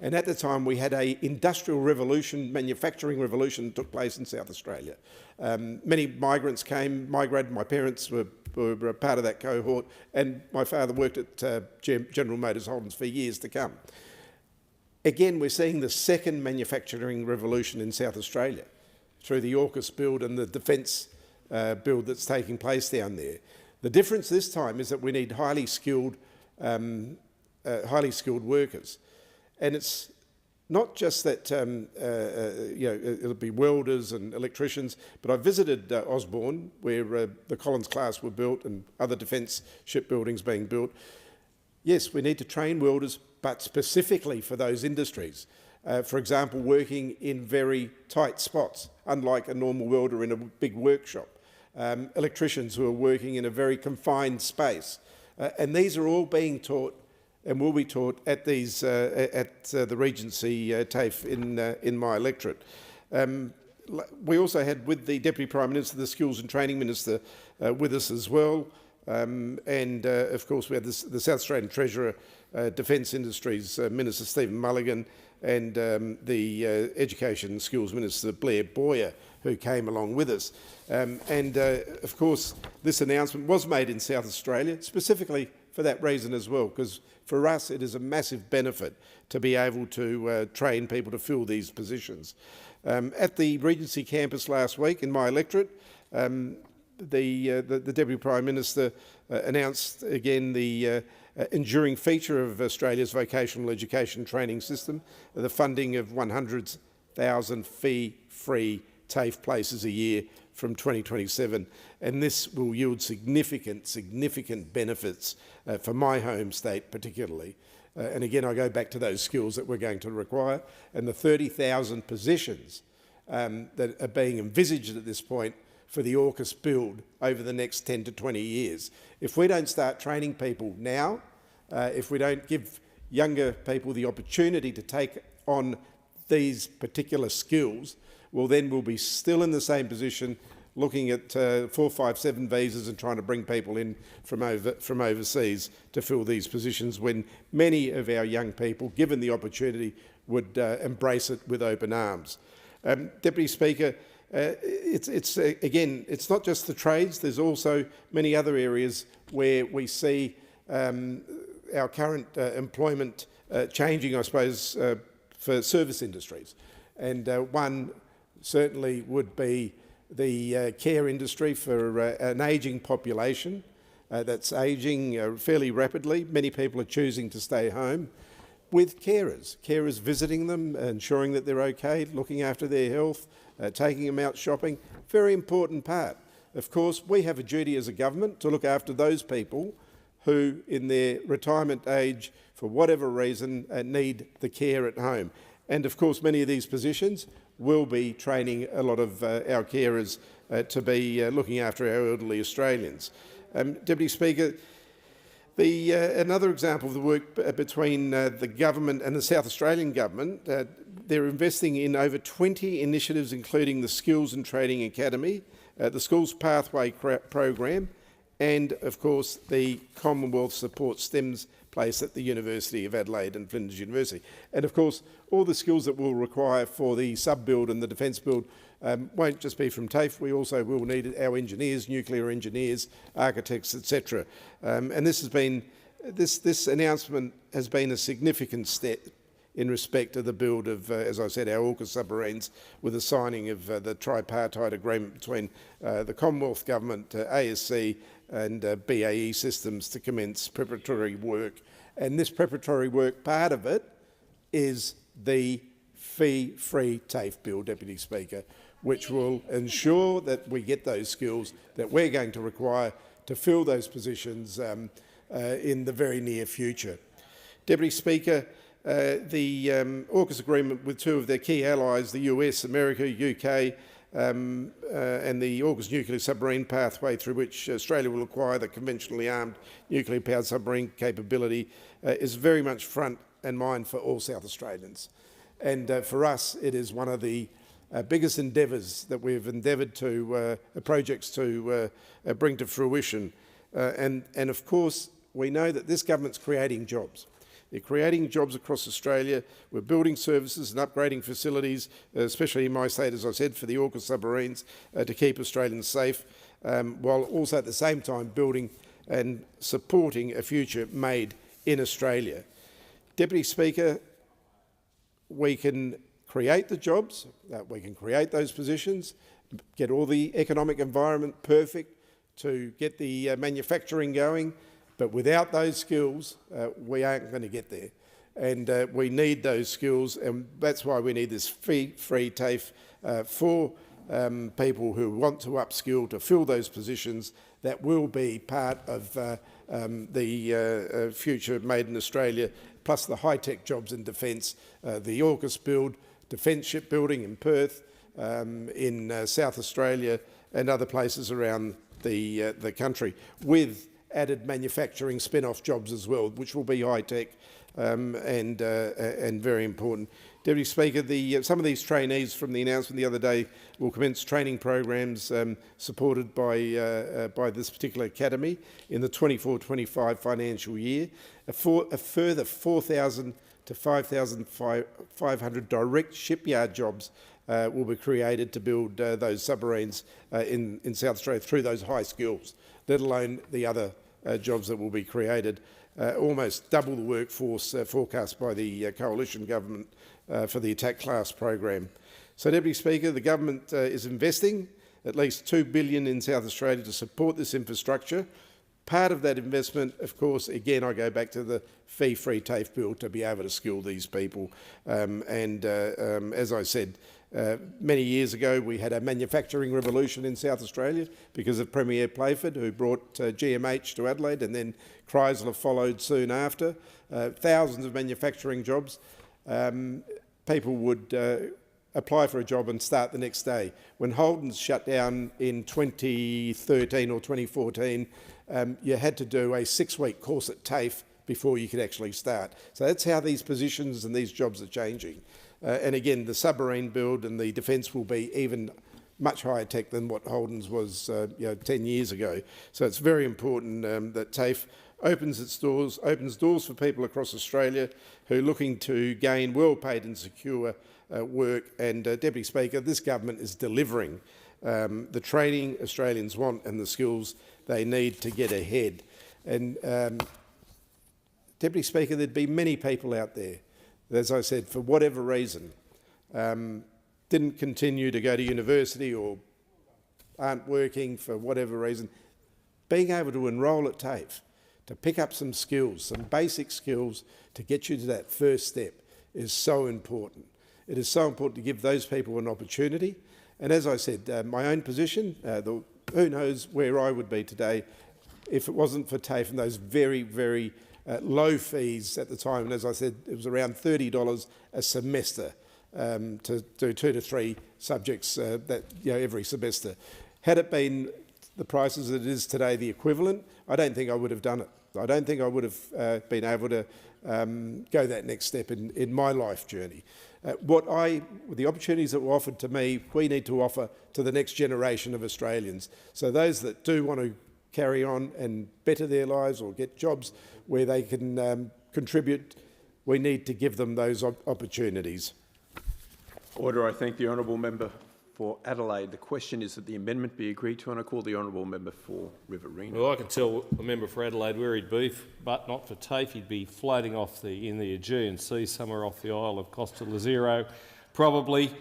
And at the time we had an industrial revolution, manufacturing revolution that took place in South Australia. Many migrants migrated. My parents were a part of that cohort, and my father worked at General Motors Holdings for years to come. Again, we're seeing the second manufacturing revolution in South Australia through the AUKUS build and the defence build that's taking place down there. The difference this time is that we need highly skilled workers. And it's not just that it'll be welders and electricians, but I visited Osborne, where the Collins class were built and other defence shipbuildings being built. Yes, we need to train welders, but specifically for those industries. For example, working in very tight spots, unlike a normal welder in a big workshop. Electricians who are working in a very confined space. And these are all being taught and will be taught at these at the Regency TAFE in my electorate. We also had with the Deputy Prime Minister, the Skills and Training Minister with us as well. And of course we had the South Australian Treasurer, Defence Industries Minister Stephen Mulligan, and the Education and Skills Minister Blair Boyer, who came along with us. Of course this announcement was made in South Australia specifically for that reason as well, because for us it is a massive benefit to be able to train people to fill these positions. At the Regency campus last week in my electorate, the Deputy Prime Minister announced again the enduring feature of Australia's vocational education training system, the funding of 100,000 fee-free TAFE places a year from 2027, and this will yield significant benefits for my home state particularly. And again, I go back to those skills that we're going to require, and the 30,000 positions that are being envisaged at this point for the AUKUS build over the next 10 to 20 years. If we don't start training people now, if we don't give younger people the opportunity to take on these particular skills, well then we'll be still in the same position looking at 457 visas and trying to bring people in from overseas to fill these positions, when many of our young people, given the opportunity, would embrace it with open arms. Deputy Speaker, it's not just the trades, there's also many other areas where we see our current employment changing, I suppose, for service industries. And one certainly would be the care industry for an ageing population that's ageing fairly rapidly. Many people are choosing to stay home with carers visiting them, ensuring that they're okay, looking after their health, taking them out shopping. Very important part. Of course, we have a duty as a government to look after those people who, in their retirement age, for whatever reason, need the care at home. And of course, many of these positions will be training a lot of our carers to be looking after our elderly Australians. Deputy Speaker, another example of the work between the government and the South Australian government, they're investing in over 20 initiatives, including the Skills and Training Academy, the Schools Pathway Program, and of course the Commonwealth Support STEMS place at the University of Adelaide and Flinders University. And of course all the skills that we'll require for the sub-build and the defence build won't just be from TAFE, we also will need our engineers, nuclear engineers, architects, etc. And this announcement has been a significant step in respect of the build of, as I said, our AUKUS submarines, with the signing of the tripartite agreement between the Commonwealth Government, ASC and BAE Systems to commence preparatory work. And this preparatory work, part of it is the fee-free TAFE bill, Deputy Speaker, which will ensure that we get those skills that we're going to require to fill those positions in the very near future. Deputy Speaker, the AUKUS agreement with two of their key allies, the US, America, UK, and the AUKUS nuclear submarine pathway, through which Australia will acquire the conventionally armed nuclear-powered submarine capability, is very much front and mind for all South Australians. And for us, it is one of the biggest endeavours that we've endeavoured to, projects to bring to fruition. And of course, we know that this government's creating jobs. They're creating jobs across Australia. We're building services and upgrading facilities, especially in my state, as I said, for the AUKUS submarines, to keep Australians safe, while also at the same time building and supporting a future made in Australia. Deputy Speaker, we can create the jobs, we can create those positions, get all the economic environment perfect to get the manufacturing going, but without those skills, we aren't going to get there. And we need those skills, and that's why we need this free TAFE for people who want to upskill to fill those positions that will be part of the future made in Australia, plus the high-tech jobs in defence, the AUKUS build, defence shipbuilding in Perth, in South Australia and other places around the country, with added manufacturing spin-off jobs as well, which will be high-tech and very important. Deputy Speaker, some of these trainees from the announcement the other day will commence training programs supported by this particular academy in the 24-25 financial year. A further 4,000 to 5,500 direct shipyard jobs will be created to build those submarines in South Australia through those high skills, let alone the other jobs that will be created. Almost double the workforce forecast by the coalition government for the attack class program. So, Deputy Speaker, the government is investing at least $2 billion in South Australia to support this infrastructure. Part of that investment, of course, again, I go back to the fee-free TAFE bill to be able to skill these people. As I said, many years ago, we had a manufacturing revolution in South Australia because of Premier Playford, who brought GMH to Adelaide, and then Chrysler followed soon after. Thousands of manufacturing jobs. People would apply for a job and start the next day. When Holden's shut down in 2013 or 2014, you had to do a 6-week course at TAFE before you could actually start. So that's how these positions and these jobs are changing. And again, the submarine build and the defence will be even much higher tech than what Holden's was 10 years ago. So it's very important that TAFE opens doors for people across Australia who are looking to gain well-paid and secure work. And Deputy Speaker, this government is delivering the training Australians want and the skills they need to get ahead. And Deputy Speaker, there'd be many people out there, as I said, for whatever reason, didn't continue to go to university or aren't working for whatever reason. Being able to enrol at TAFE, to pick up some skills, some basic skills to get you to that first step is so important. It is so important to give those people an opportunity. And as I said, my own position, who knows where I would be today if it wasn't for TAFE and those very, very low fees at the time. And as I said, it was around $30 a semester to do 2 to 3 subjects every semester. Had it been the prices that it is today, the equivalent, I don't think I would have done it. I don't think I would have been able to go that next step in my life journey. The opportunities that were offered to me, we need to offer to the next generation of Australians. So those that do want to carry on and better their lives or get jobs where they can contribute, we need to give them those opportunities. Order. I thank the honourable member for Adelaide. The question is that the amendment be agreed to, and I call the honourable member for Riverina. Well, I can tell the member for Adelaide where he'd be, but not for TAFE. He'd be floating off in the Aegean Sea, somewhere off the Isle of Costa Lazaro, probably.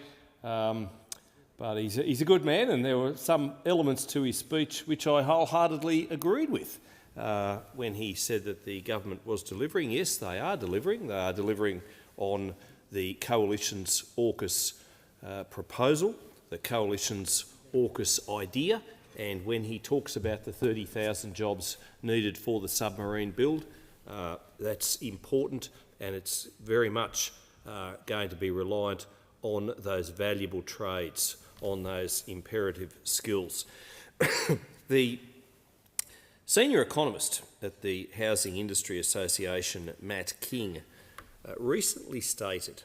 But he's a good man, and there were some elements to his speech which I wholeheartedly agreed with. When he said that the government was delivering, yes, they are delivering. They are delivering on the Coalition's AUKUS proposal, the Coalition's AUKUS idea, and when he talks about the 30,000 jobs needed for the submarine build, that's important, and it's very much going to be reliant on those valuable trades, on those imperative skills. The senior economist at the Housing Industry Association, Matt King, recently stated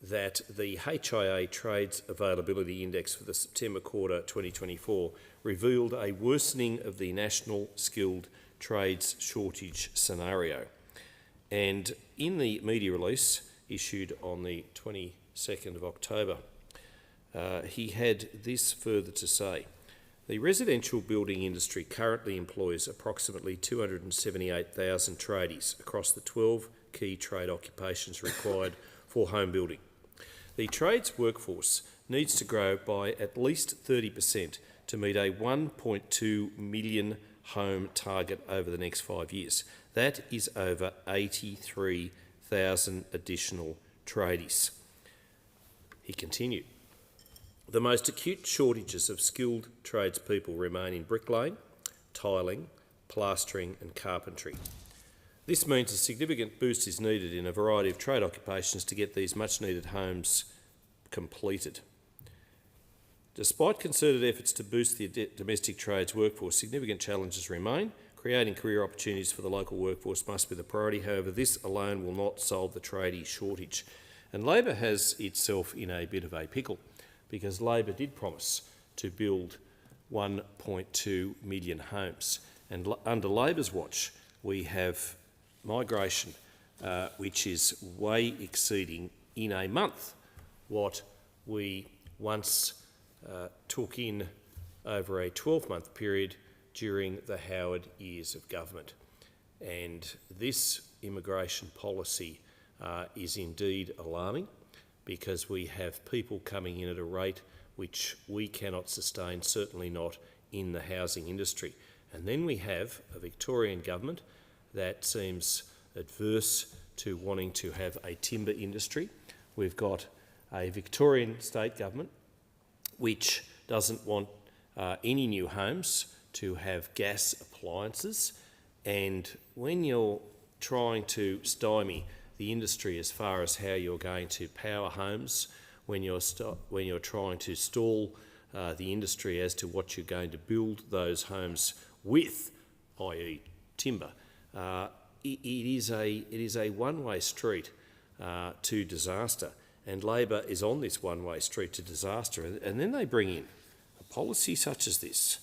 that the HIA Trades Availability Index for the September quarter 2024 revealed a worsening of the national skilled trades shortage scenario. And in the media release issued on the 22nd of October, he had this further to say. The residential building industry currently employs approximately 278,000 tradies across the 12 key trade occupations required for home building. The trades workforce needs to grow by at least 30% to meet a 1.2 million home target over the next 5 years. That is over 83,000 additional tradies. He continued. The most acute shortages of skilled tradespeople remain in bricklaying, tiling, plastering and carpentry. This means a significant boost is needed in a variety of trade occupations to get these much-needed homes completed. Despite concerted efforts to boost the domestic trades workforce, significant challenges remain. Creating career opportunities for the local workforce must be the priority. However, this alone will not solve the tradie shortage. And Labor has itself in a bit of a pickle, because Labor did promise to build 1.2 million homes. And under Labor's watch, we have migration, which is way exceeding in a month what we once took in over a 12-month period during the Howard years of government. And this immigration policy is indeed alarming, because we have people coming in at a rate which we cannot sustain, certainly not in the housing industry. And then we have a Victorian government that seems adverse to wanting to have a timber industry. We've got a Victorian state government which doesn't want any new homes to have gas appliances. And when you're trying to stymie the industry as far as how you're going to power homes, when you're trying to stall the industry as to what you're going to build those homes with, i.e. timber, it is a one-way street to disaster. And Labor is on this one-way street to disaster. And then they bring in a policy such as this,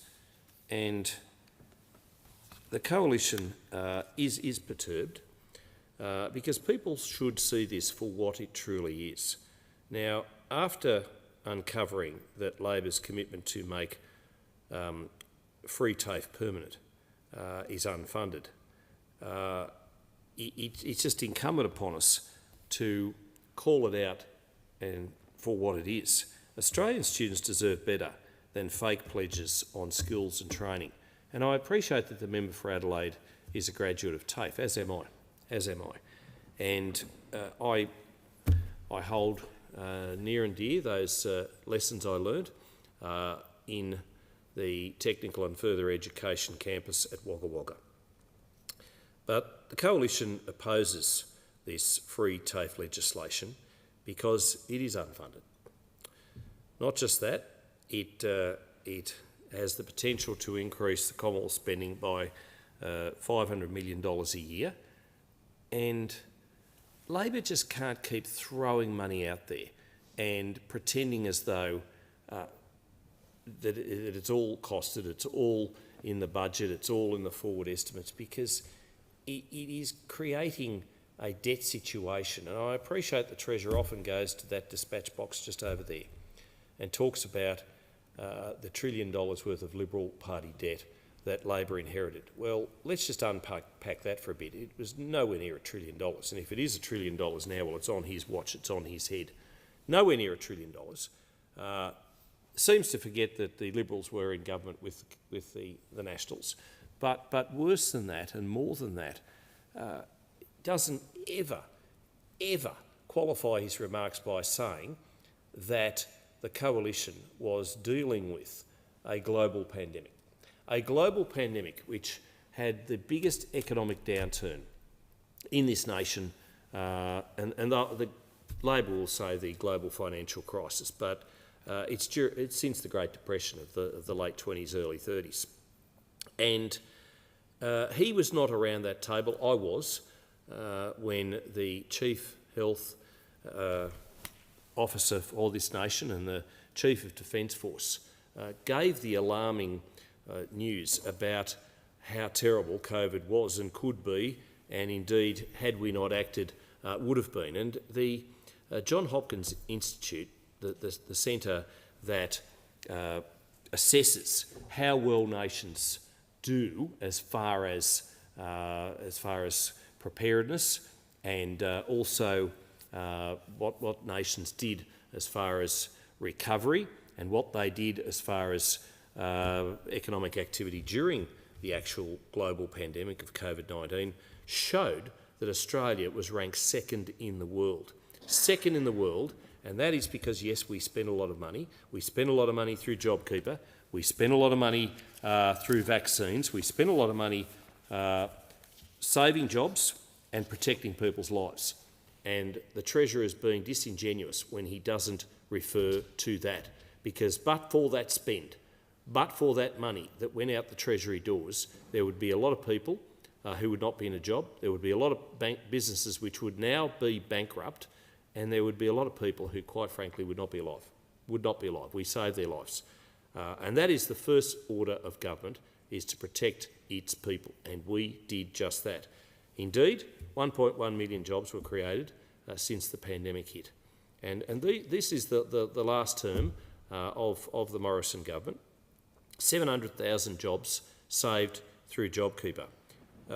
and the coalition is perturbed because people should see this for what it truly is. Now, after uncovering that Labor's commitment to make free TAFE permanent is unfunded, it's just incumbent upon us to call it out and for what it is. Australian students deserve better than fake pledges on skills and training. And I appreciate that the member for Adelaide is a graduate of TAFE, as am I. And I hold near and dear those lessons I learned in the technical and further education campus at Wagga Wagga. But the coalition opposes this free TAFE legislation because it is unfunded. Not just that, it has the potential to increase the Commonwealth spending by $500 million a year, and Labor just can't keep throwing money out there and pretending as though that it's all costed, it's all in the budget, it's all in the forward estimates, because it is creating a debt situation. And I appreciate the Treasurer often goes to that dispatch box just over there and talks about the $1 trillion worth of Liberal Party debt that Labor inherited. Well, let's just unpack that for a bit. It was nowhere near $1 trillion. And if it is $1 trillion now, well, it's on his watch, it's on his head. Nowhere near $1 trillion. Seems to forget that the Liberals were in government with the Nationals. But worse than that and more than that, doesn't ever qualify his remarks by saying that the coalition was dealing with a global pandemic. A global pandemic which had the biggest economic downturn in this nation, and the Labor will say the global financial crisis, but it's since the Great Depression of the late 20s, early 30s. And he was not around that table. I was, when the Chief Health Officer for this nation and the Chief of Defence Force gave the alarming news about how terrible COVID was and could be, and indeed, had we not acted, would have been. And the Johns Hopkins Institute, the centre that assesses how well nations do as far as preparedness, and also what nations did as far as recovery, and what they did as far as economic activity during the actual global pandemic of COVID-19, showed that Australia was ranked second in the world. Second in the world, and that is because, yes, we spend a lot of money. We spend a lot of money through JobKeeper. We spend a lot of money through vaccines. We spend a lot of money saving jobs and protecting people's lives. And the Treasurer is being disingenuous when he doesn't refer to that, because but for that spend, but for that money that went out the Treasury doors, there would be a lot of people who would not be in a job. There would be a lot of businesses which would now be bankrupt, and there would be a lot of people who, quite frankly, would not be alive. We saved their lives. And that is the first order of government, is to protect its people, and we did just that. Indeed, 1.1 million jobs were created since the pandemic hit. And this is the last term of the Morrison government. 700,000 jobs saved through JobKeeper.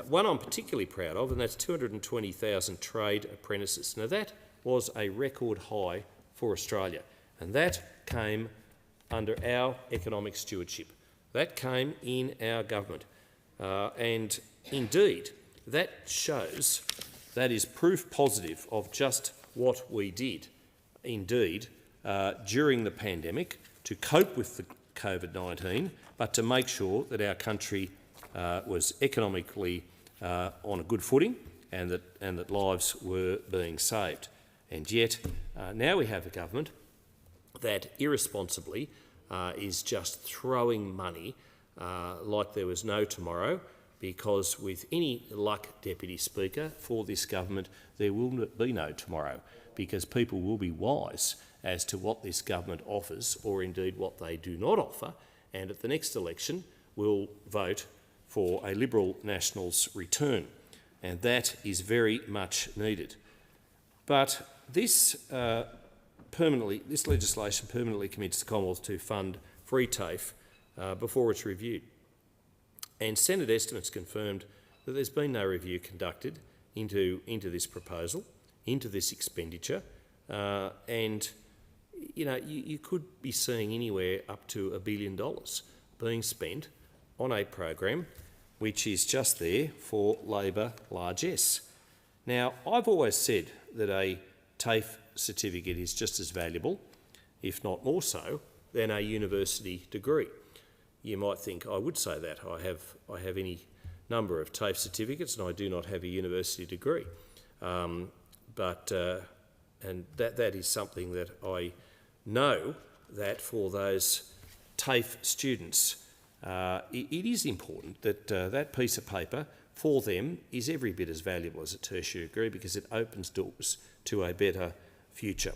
One I'm particularly proud of, and that's 220,000 trade apprentices. Now that was a record high for Australia, and that came under our economic stewardship. That came in our government. And indeed, that shows, that is proof positive of just what we did, indeed, during the pandemic to cope with the COVID-19, but to make sure that our country was economically on a good footing and that lives were being saved. And yet, now we have a government that irresponsibly is just throwing money like there was no tomorrow, because with any luck, Deputy Speaker, for this government, there will be no tomorrow, because people will be wise as to what this government offers, or indeed what they do not offer, and at the next election will vote for a Liberal Nationals return, and that is very much needed. But this legislation permanently commits the Commonwealth to fund free TAFE before it's reviewed. And Senate estimates confirmed that there's been no review conducted into this proposal, into this expenditure, and you could be seeing anywhere up to $1 billion being spent on a program which is just there for Labor largesse. Now, I've always said that a TAFE certificate is just as valuable, if not more so, than a university degree. You might think I would say that. I have any number of TAFE certificates and I do not have a university degree. And that is something that I know that for those TAFE students, it is important that that piece of paper for them is every bit as valuable as a tertiary degree, because it opens doors to a better future.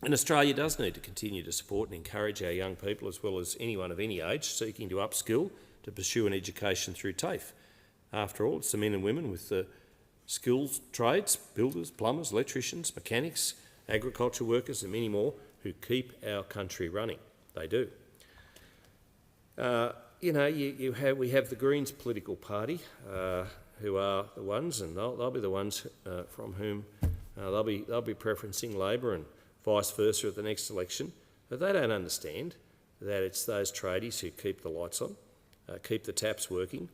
And Australia does need to continue to support and encourage our young people, as well as anyone of any age seeking to upskill, to pursue an education through TAFE. After all, it's the men and women with the skills, trades, builders, plumbers, electricians, mechanics, agriculture workers and many more who keep our country running. They do. We have the Greens political party, who are the ones, and they'll be the ones from whom they'll be preferencing Labor and vice versa at the next election. But they don't understand that it's those tradies who keep the lights on, keep the taps working,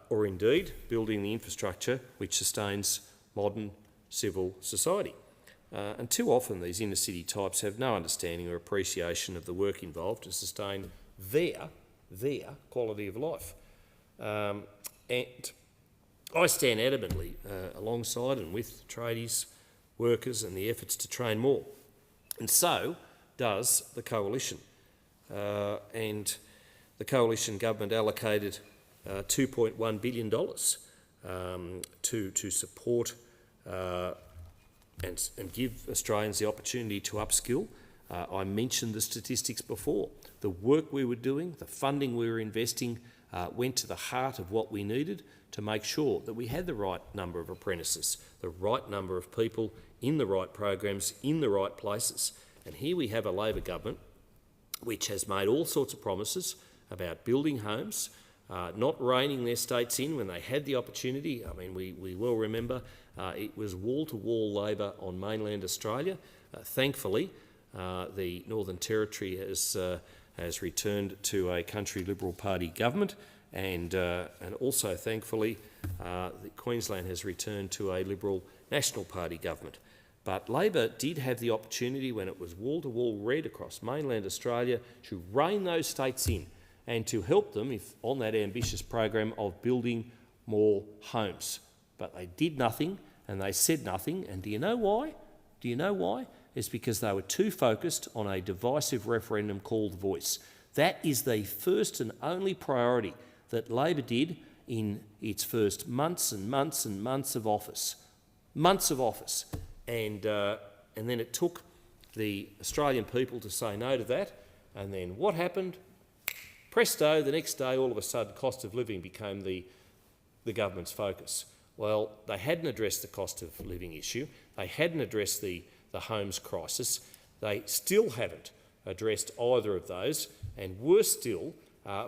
or indeed building the infrastructure which sustains modern civil society. And too often these inner city types have no understanding or appreciation of the work involved to sustain their quality of life. And I stand adamantly alongside and with tradies, workers and the efforts to train more. And so does the Coalition. And the Coalition government allocated $2.1 billion to support and give Australians the opportunity to upskill. I mentioned the statistics before. The work we were doing, the funding we were investing went to the heart of what we needed to make sure that we had the right number of apprentices, the right number of people in the right programs, in the right places. And here we have a Labor government which has made all sorts of promises about building homes, not reining their states in when they had the opportunity. I mean, we well remember it was wall-to-wall Labor on mainland Australia. Thankfully, the Northern Territory has returned to a country Liberal Party government, and also thankfully Queensland has returned to a Liberal National Party government. But Labor did have the opportunity, when it was wall-to-wall red across mainland Australia, to rein those states in and to help them on that ambitious program of building more homes. But they did nothing and they said nothing. And do you know why? It's because they were too focused on a divisive referendum called Voice. That is the first and only priority that Labor did in its first months and months and months of office. Months of office. And then it took the Australian people to say no to that. And then what happened? Presto, the next day, all of a sudden, cost of living became the government's focus. Well, they hadn't addressed the cost of living issue. They hadn't addressed the homes crisis. They still haven't addressed either of those. And worse still,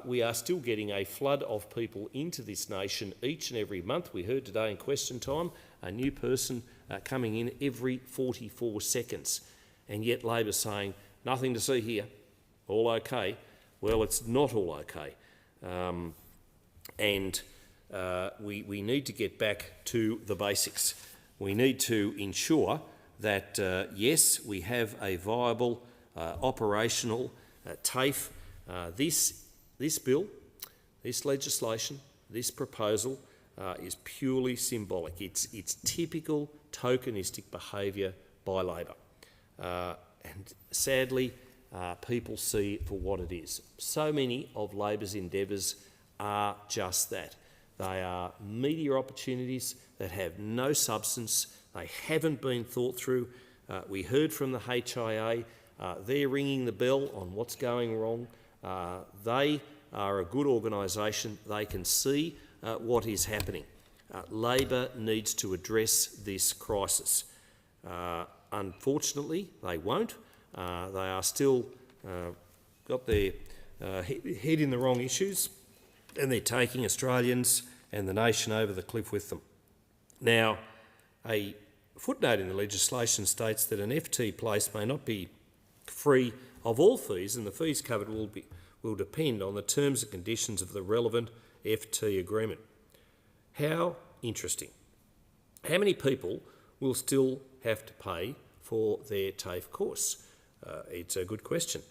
we are still getting a flood of people into this nation each and every month. We heard today in question time a new person coming in every 44 seconds. And yet Labor's saying, nothing to see here, all okay. Well, it's not all okay. We need to get back to the basics. We need to ensure that, yes, we have a viable, operational TAFE. This bill, this legislation, this proposal is purely symbolic. It's typical tokenistic behaviour by Labor. And sadly, people see it for what it is. So many of Labor's endeavours are just that. They are media opportunities that have no substance. They haven't been thought through. We heard from the HIA. They're ringing the bell on what's going wrong. They are a good organisation. They can see what is happening. Labor needs to address this crisis. Unfortunately, they won't. They are still got their head in the wrong issues, and they're taking Australians and the nation over the cliff with them. Now, a footnote in the legislation states that an FT place may not be free of all fees, and the fees covered will depend on the terms and conditions of the relevant FT agreement. How interesting. How many people will still have to pay for their TAFE course? It's a good question.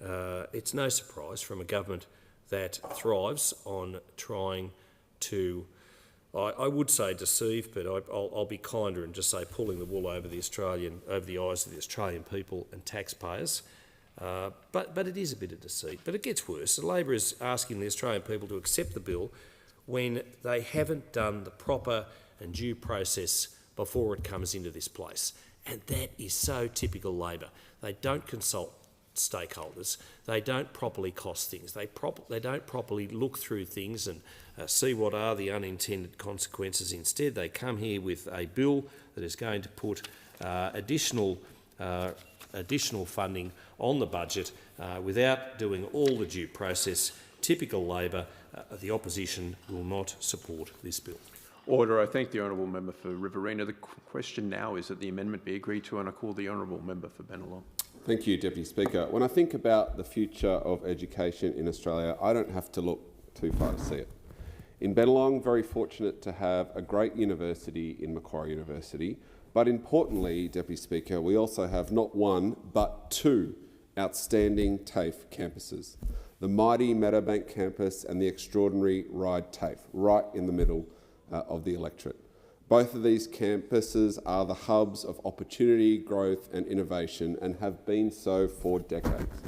It's no surprise from a government that thrives on trying to, I would say deceive, but I'll be kinder and just say pulling the wool over the eyes of the Australian people and taxpayers. But it is a bit of deceit. But it gets worse. Labor is asking the Australian people to accept the bill when they haven't done the proper and due process before it comes into this place. And that is so typical Labor. They don't consult stakeholders. They don't properly cost things. They don't properly look through things and see what are the unintended consequences. Instead, they come here with a bill that is going to put additional funding on the budget without doing all the due process. Typical Labor. The opposition will not support this bill. Order. I thank the honourable member for Riverina. The question now is that the amendment be agreed to, and I call the honourable member for Bennelong. Thank you, Deputy Speaker. When I think about the future of education in Australia, I don't have to look too far to see it. In Bennelong, very fortunate to have a great university in Macquarie University, but importantly, Deputy Speaker, we also have not one but two outstanding TAFE campuses. The mighty Meadowbank campus and the extraordinary Ryde TAFE, right in the middle of the electorate. Both of these campuses are the hubs of opportunity, growth and innovation and have been so for decades.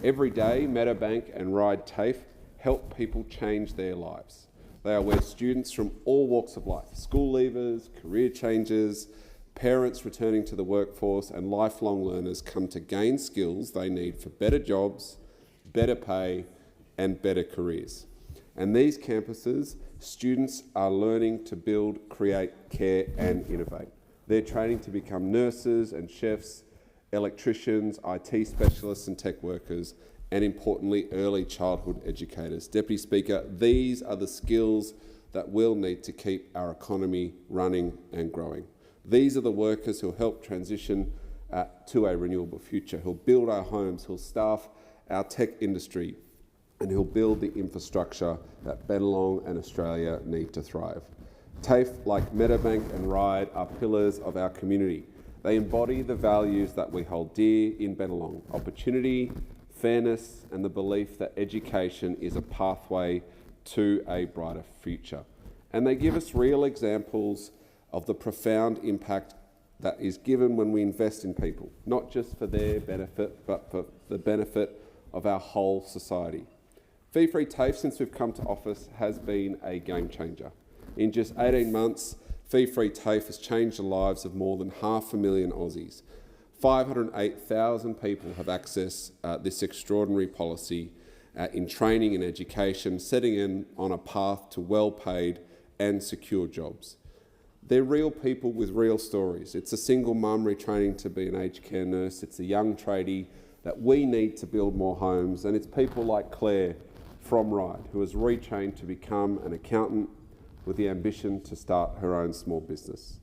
Every day, Meadowbank and Ryde TAFE help people change their lives. They are where students from all walks of life, school leavers, career changers, parents returning to the workforce and lifelong learners come to gain skills they need for better jobs, better pay and better careers. And these campuses, students are learning to build, create, care and innovate. They're training to become nurses and chefs, electricians, IT specialists and tech workers, and importantly, early childhood educators. Deputy Speaker, these are the skills that we'll need to keep our economy running and growing. These are the workers who'll help transition to a renewable future, who'll build our homes, who'll staff our tech industry, and who'll build the infrastructure that Bennelong and Australia need to thrive. TAFE, like Meadowbank and Ryde, are pillars of our community. They embody the values that we hold dear in Bennelong: opportunity, fairness, and the belief that education is a pathway to a brighter future. And they give us real examples of the profound impact that is given when we invest in people, not just for their benefit, but for the benefit of our whole society. Fee-free TAFE, since we've come to office, has been a game changer. In just 18 months, fee-free TAFE has changed the lives of more than 500,000 Aussies. 508,000 people have accessed this extraordinary policy in training and education, setting in on a path to well-paid and secure jobs. They're real people with real stories. It's a single mum retraining to be an aged care nurse. It's a young tradie that we need to build more homes. And it's people like Claire from Ryde, who has retrained to become an accountant with the ambition to start her own small business.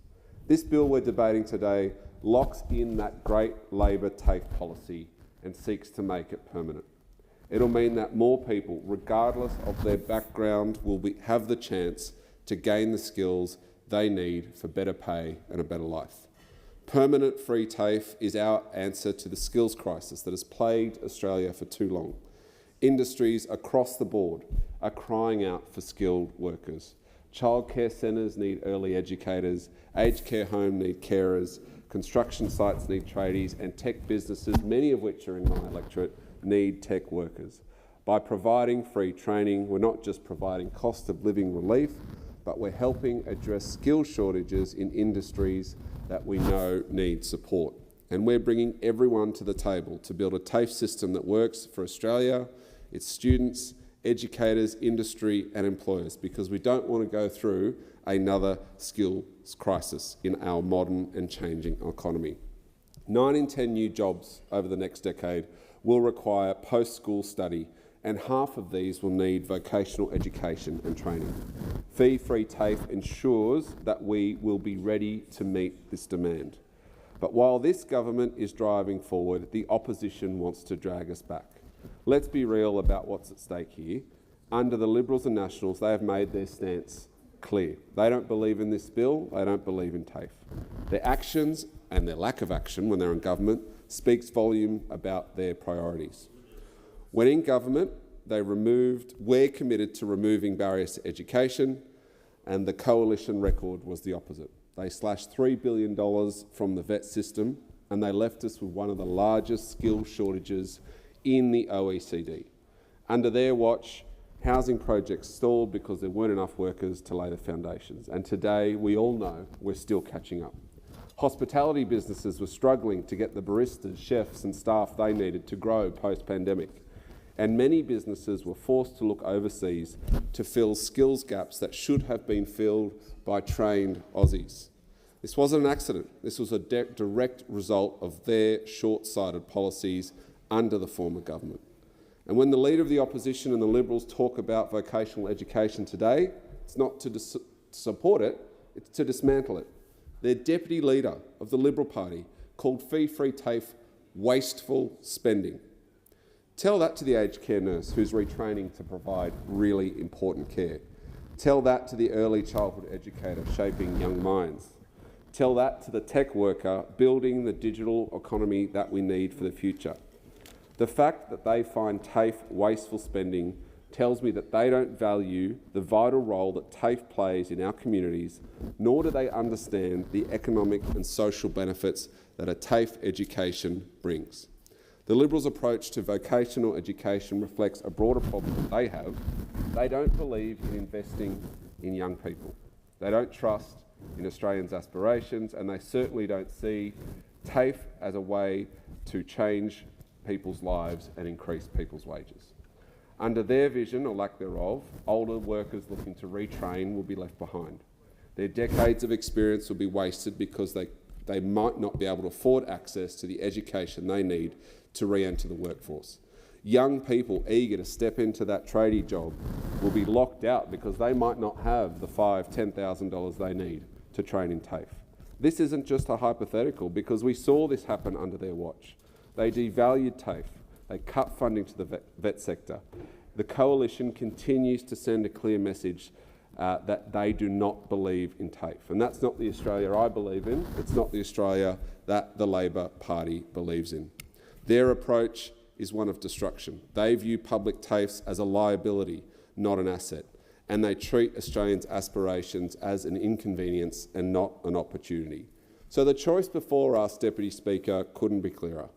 This bill we're debating today locks in that great Labor TAFE policy and seeks to make it permanent. It'll mean that more people, regardless of their background, will have the chance to gain the skills they need for better pay and a better life. Permanent free TAFE is our answer to the skills crisis that has plagued Australia for too long. Industries across the board are crying out for skilled workers. Childcare centres need early educators, aged care homes need carers, construction sites need tradies, and tech businesses, many of which are in my electorate, need tech workers. By providing free training, we're not just providing cost of living relief, but we're helping address skill shortages in industries that we know need support. And we're bringing everyone to the table to build a TAFE system that works for Australia, its students, educators, industry and employers, because we don't want to go through another skills crisis in our modern and changing economy. 9 in 10 new jobs over the next decade will require post-school study, and half of these will need vocational education and training. Fee-free TAFE ensures that we will be ready to meet this demand. But while this government is driving forward, the opposition wants to drag us back. Let's be real about what's at stake here. Under the Liberals and Nationals, they have made their stance clear. They don't believe in this bill, they don't believe in TAFE. Their actions and their lack of action when they're in government speaks volume about their priorities. When in government, we're committed to removing barriers to education, and the coalition record was the opposite. They slashed $3 billion from the vet system, and they left us with one of the largest skill shortages in the OECD. Under their watch, housing projects stalled because there weren't enough workers to lay the foundations. And today, we all know we're still catching up. Hospitality businesses were struggling to get the baristas, chefs and staff they needed to grow post-pandemic. And many businesses were forced to look overseas to fill skills gaps that should have been filled by trained Aussies. This wasn't an accident. This was a direct result of their short-sighted policies under the former government. And when the Leader of the Opposition and the Liberals talk about vocational education today, it's not to support it, it's to dismantle it. Their Deputy Leader of the Liberal Party called fee-free TAFE wasteful spending. Tell that to the aged care nurse who's retraining to provide really important care. Tell that to the early childhood educator shaping young minds. Tell that to the tech worker building the digital economy that we need for the future. The fact that they find TAFE wasteful spending tells me that they don't value the vital role that TAFE plays in our communities, nor do they understand the economic and social benefits that a TAFE education brings. The Liberals' approach to vocational education reflects a broader problem that they have. They don't believe in investing in young people. They don't trust in Australians' aspirations, and they certainly don't see TAFE as a way to change people's lives and increase people's wages. Under their vision, or lack thereof, older workers looking to retrain will be left behind. Their decades of experience will be wasted because they might not be able to afford access to the education they need to re-enter the workforce. Young people eager to step into that tradie job will be locked out because they might not have the $5,000, $10,000 they need to train in TAFE. This isn't just a hypothetical because we saw this happen under their watch. They devalued TAFE. They cut funding to the vet sector. The Coalition continues to send a clear message that they do not believe in TAFE. And that's not the Australia I believe in. It's not the Australia that the Labor Party believes in. Their approach is one of destruction. They view public TAFEs as a liability, not an asset. And they treat Australians' aspirations as an inconvenience and not an opportunity. So the choice before us, Deputy Speaker, couldn't be clearer.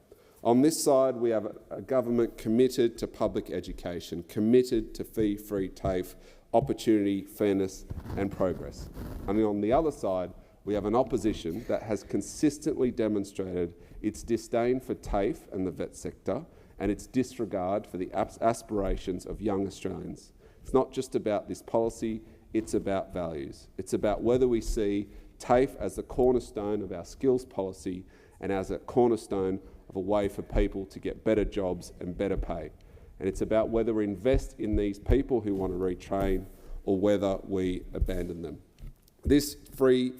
On this side, we have a government committed to public education, committed to fee-free TAFE, opportunity, fairness and progress. And on the other side, we have an opposition that has consistently demonstrated its disdain for TAFE and the vet sector and its disregard for the aspirations of young Australians. It's not just about this policy, it's about values. It's about whether we see TAFE as the cornerstone of our skills policy and as a cornerstone of a way for people to get better jobs and better pay. And it's about whether we invest in these people who want to retrain or whether we abandon them. This free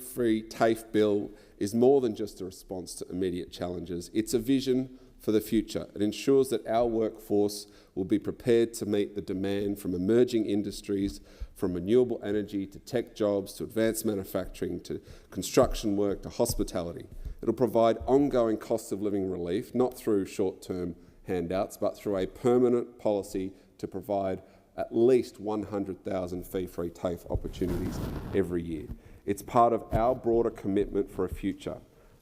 TAFE bill is more than just a response to immediate challenges. It's a vision for the future. It ensures that our workforce will be prepared to meet the demand from emerging industries, from renewable energy to tech jobs to advanced manufacturing to construction work to hospitality. It'll provide ongoing cost of living relief, not through short-term handouts, but through a permanent policy to provide at least 100,000 fee-free TAFE opportunities every year. It's part of our broader commitment for a future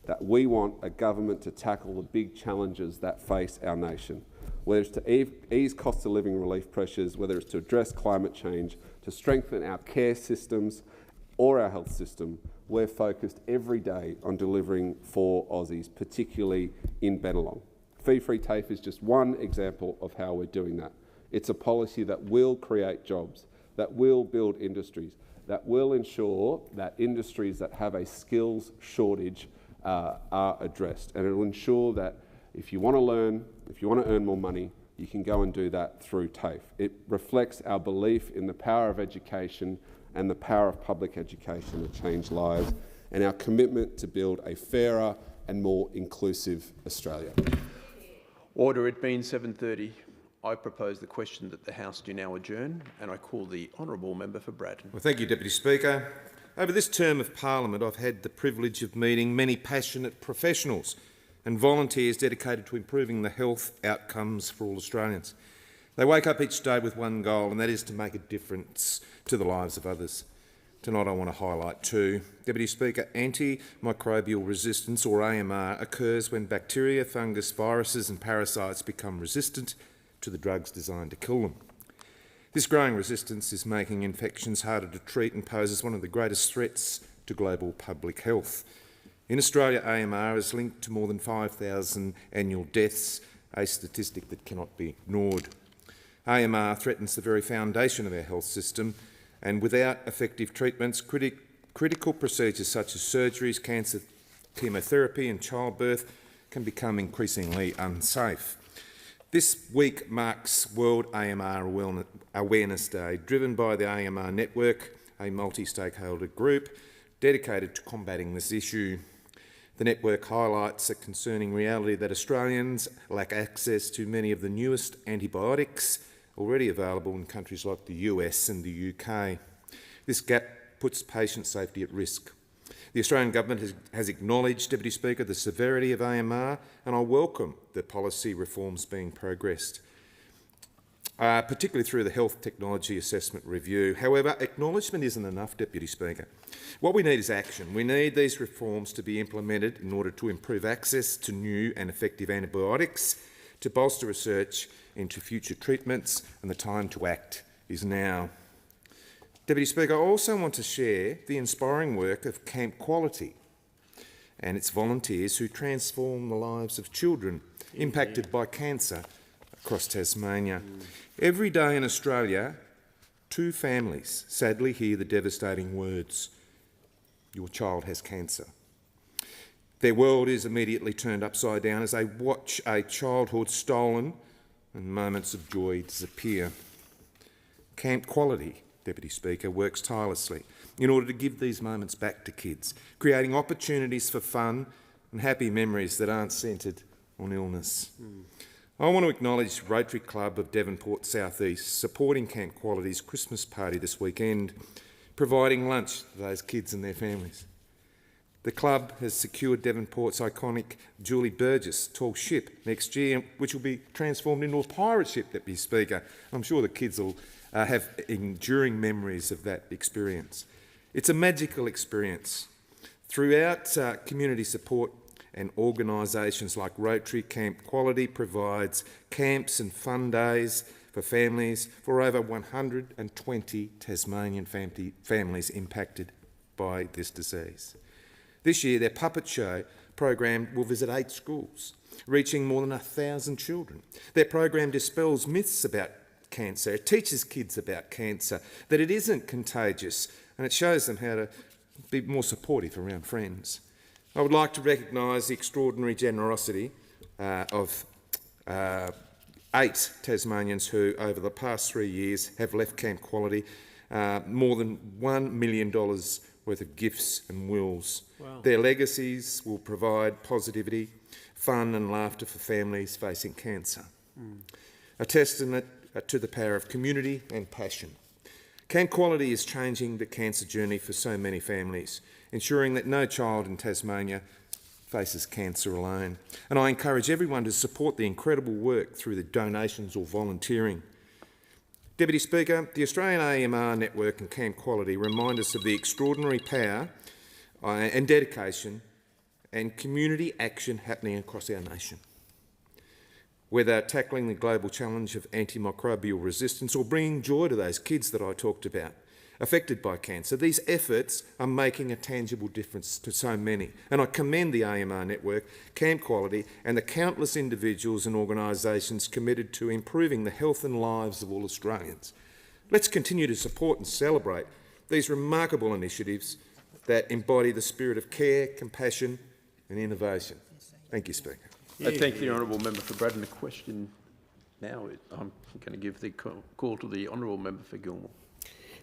that we want a government to tackle the big challenges that face our nation, whether it's to ease cost of living relief pressures, whether it's to address climate change, to strengthen our care systems or our health system. We're focused every day on delivering for Aussies, particularly in Bennelong. Fee-free TAFE is just one example of how we're doing that. It's a policy that will create jobs, that will build industries, that will ensure that industries that have a skills shortage are addressed. And it'll ensure that if you want to learn, if you want to earn more money, you can go and do that through TAFE. It reflects our belief in the power of education and the power of public education to change lives, and our commitment to build a fairer and more inclusive Australia. Order. It being 7:30, I propose the question that the House do now adjourn, and I call the honourable member for Braddon. Well, thank you, Deputy Speaker. Over this term of Parliament, I've had the privilege of meeting many passionate professionals and volunteers dedicated to improving the health outcomes for all Australians. They wake up each day with one goal, and that is to make a difference to the lives of others. Tonight I want to highlight two. Deputy Speaker, antimicrobial resistance, or AMR, occurs when bacteria, fungus, viruses and parasites become resistant to the drugs designed to kill them. This growing resistance is making infections harder to treat and poses one of the greatest threats to global public health. In Australia, AMR is linked to more than 5,000 annual deaths, a statistic that cannot be ignored. AMR threatens the very foundation of our health system, and without effective treatments, critical procedures such as surgeries, cancer, chemotherapy and childbirth can become increasingly unsafe. This week marks World AMR Awareness Day, driven by the AMR Network, a multi-stakeholder group dedicated to combating this issue. The network highlights a concerning reality that Australians lack access to many of the newest antibiotics already available in countries like the US and the UK. This gap puts patient safety at risk. The Australian Government has acknowledged, Deputy Speaker, the severity of AMR, and I welcome the policy reforms being progressed, particularly through the Health Technology Assessment Review. However, acknowledgement isn't enough, Deputy Speaker. What we need is action. We need these reforms to be implemented in order to improve access to new and effective antibiotics, to bolster research into future treatments, and the time to act is now. Deputy Speaker, I also want to share the inspiring work of Camp Quality and its volunteers who transform the lives of children impacted by cancer across Tasmania. Every day in Australia, 2 families sadly hear the devastating words, "Your child has cancer." Their world is immediately turned upside down as they watch a childhood stolen and moments of joy disappear. Camp Quality, Deputy Speaker, works tirelessly in order to give these moments back to kids, creating opportunities for fun and happy memories that aren't centred on illness. I want to acknowledge Rotary Club of Devonport South East supporting Camp Quality's Christmas party this weekend, providing lunch for those kids and their families. The club has secured Devonport's iconic Julie Burgess tall ship next year, which will be transformed into a pirate ship, Deputy Speaker. I'm sure the kids will have enduring memories of that experience. It's a magical experience. Throughout community support and organisations like Rotary Camp Quality provides camps and fun days for families for over 120 Tasmanian families impacted by this disease. This year, their puppet show program will visit 8 schools, reaching more than 1,000 children. Their program dispels myths about cancer. It teaches kids about cancer, that it isn't contagious, and it shows them how to be more supportive around friends. I would like to recognise the extraordinary generosity of 8 Tasmanians who, over the past 3 years, have left Camp Quality more than $1 million worth of gifts and wills. Wow. Their legacies will provide positivity, fun and laughter for families facing cancer. A testament to the power of community and passion. Camp Quality is changing the cancer journey for so many families, ensuring that no child in Tasmania faces cancer alone. And I encourage everyone to support the incredible work through the donations or volunteering. Deputy Speaker, the Australian AMR network and Camp Quality remind us of the extraordinary power and dedication and community action happening across our nation. Whether tackling the global challenge of antimicrobial resistance or bringing joy to those kids that I talked about, affected by cancer, these efforts are making a tangible difference to so many. And I commend the AMR network, Camp Quality and the countless individuals and organisations committed to improving the health and lives of all Australians. Let's continue to support and celebrate these remarkable initiatives that embody the spirit of care, compassion and innovation. Thank you, Speaker. I thank the honourable member for Braddon. The question now, I'm going to give the call to the honourable member for Gilmore.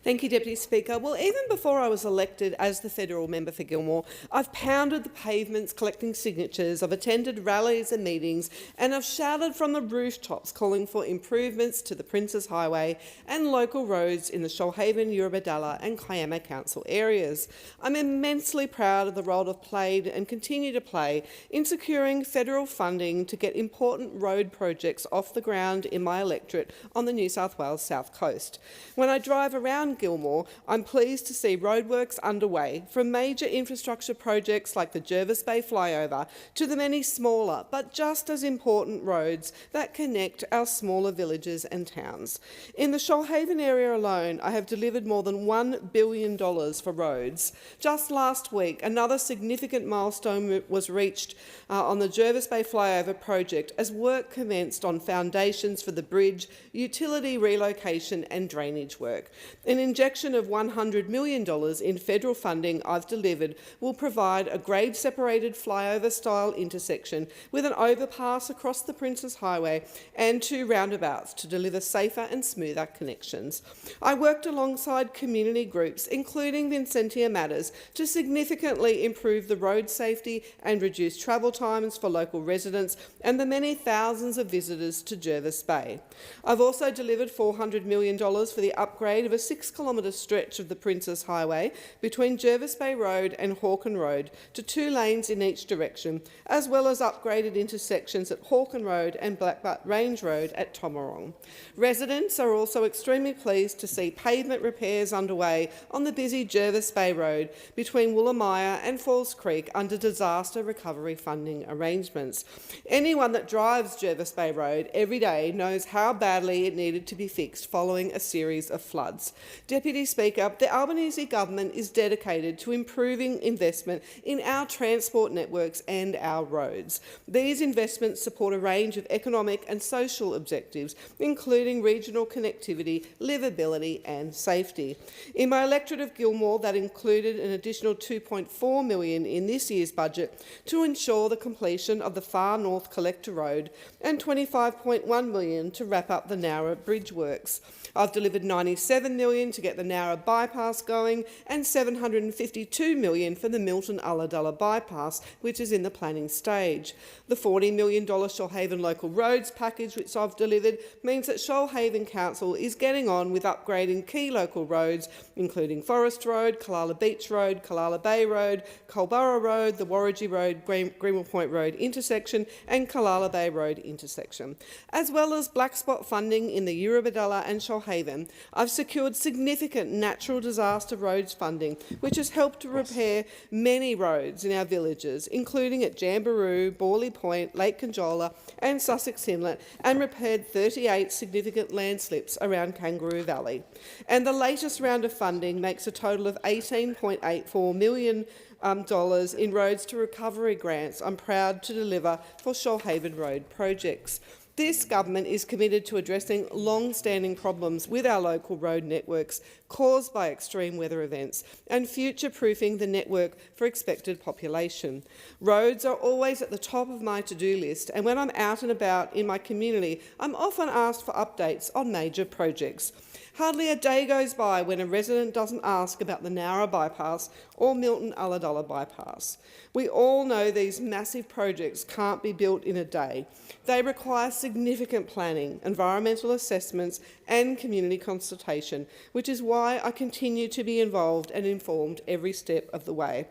Thank you, Deputy Speaker. Well, even before I was elected as the federal member for Gilmore, I've pounded the pavements collecting signatures, I've attended rallies and meetings, and I've shouted from the rooftops calling for improvements to the Princes Highway and local roads in the Shoalhaven, Eurobodalla and Kiama Council areas. I'm immensely proud of the role I've played and continue to play in securing federal funding to get important road projects off the ground in my electorate on the New South Wales South Coast. When I drive around Gilmore, I'm pleased to see roadworks underway, from major infrastructure projects like the Jervis Bay flyover to the many smaller but just as important roads that connect our smaller villages and towns. In the Shoalhaven area alone, I have delivered more than $1 billion for roads. Just last week, another significant milestone was reached on the Jervis Bay flyover project as work commenced on foundations for the bridge, utility relocation and drainage work. An injection of $100 million in federal funding I've delivered will provide a grade-separated flyover-style intersection with an overpass across the Princes Highway and 2 roundabouts to deliver safer and smoother connections. I worked alongside community groups, including Vincentia Matters, to significantly improve the road safety and reduce travel times for local residents and the many thousands of visitors to Jervis Bay. I've also delivered $400 million for the upgrade of a 6-kilometre stretch of the Princes Highway between Jervis Bay Road and Hawken Road to 2 lanes in each direction, as well as upgraded intersections at Hawken Road and Blackbutt Range Road at Tomarong. Residents are also extremely pleased to see pavement repairs underway on the busy Jervis Bay Road between Woolamaya and Falls Creek under disaster recovery funding arrangements. Anyone that drives Jervis Bay Road every day knows how badly it needed to be fixed following a series of floods. Deputy Speaker, the Albanese government is dedicated to improving investment in our transport networks and our roads. These investments support a range of economic and social objectives, including regional connectivity, livability and safety. In my electorate of Gilmore, that included an additional $2.4 million in this year's budget to ensure the completion of the Far North Collector Road and $25.1 million to wrap up the Nowra Bridge works. I've delivered $97 million to get the Nowra bypass going and $752 million for the Milton-Ulladulla bypass, which is in the planning stage. The $40 million Shoalhaven Local Roads package, which I've delivered, means that Shoalhaven Council is getting on with upgrading key local roads, including Forest Road, Kallala Beach Road, Kallala Bay Road, Culburra Road, the Warragee Road, Greenwell Point Road intersection and Kallala Bay Road intersection, as well as black spot funding in the Eurobodalla and Shoalhaven Shoalhaven, I've secured significant natural disaster roads funding, which has helped to repair many roads in our villages, including at Jamboree, Borley Point, Lake Conjola and Sussex Inlet, and repaired 38 significant landslips around Kangaroo Valley. And the latest round of funding makes a total of $18.84 million in roads to recovery grants I'm proud to deliver for Shoalhaven Road projects. This government is committed to addressing long-standing problems with our local road networks caused by extreme weather events and future-proofing the network for expected population. Roads are always at the top of my to-do list, and when I'm out and about in my community, I'm often asked for updates on major projects. Hardly a day goes by when a resident doesn't ask about the Nowra bypass or Milton Ulladulla bypass. We all know these massive projects can't be built in a day. They require significant planning, environmental assessments and community consultation, which is why I continue to be involved and informed every step of the way.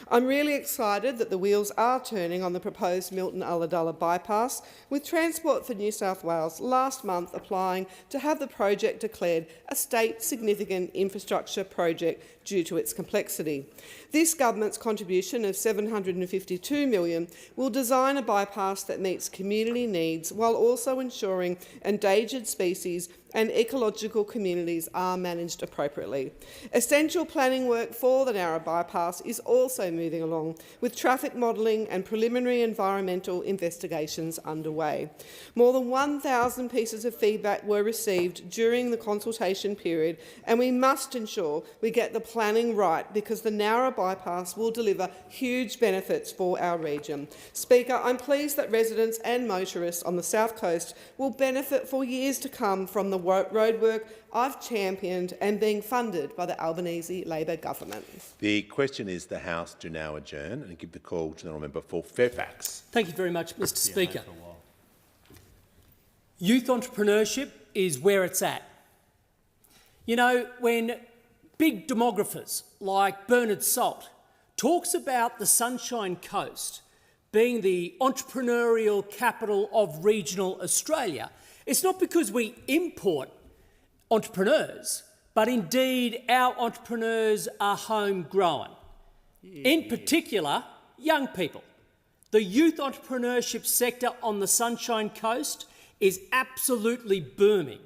I'm really excited that the wheels are turning on the proposed Milton Ulladulla bypass, with Transport for New South Wales last month applying to have the project declared a state significant infrastructure project due to its complexity. This government's contribution of $752 million will design a bypass that meets community needs while also ensuring endangered species and ecological communities are managed appropriately. Essential planning work for the Nowra bypass is also moving along, with traffic modelling and preliminary environmental investigations underway. More than 1,000 pieces of feedback were received during the consultation period, and we must ensure we get the planning right because the Nowra bypass will deliver huge benefits for our region. Speaker, I'm pleased that residents and motorists on the South Coast will benefit for years to come from the roadwork I've championed and being funded by the Albanese Labor government. The question is the House do now adjourn and give the call to the honourable member for Fairfax. Thank you very much, Mr Speaker. Youth entrepreneurship is where it's at. You know, when big demographers like Bernard Salt talks about the Sunshine Coast being the entrepreneurial capital of regional Australia, it's not because we import entrepreneurs, but indeed our entrepreneurs are homegrown. In particular, young people. The youth entrepreneurship sector on the Sunshine Coast is absolutely booming.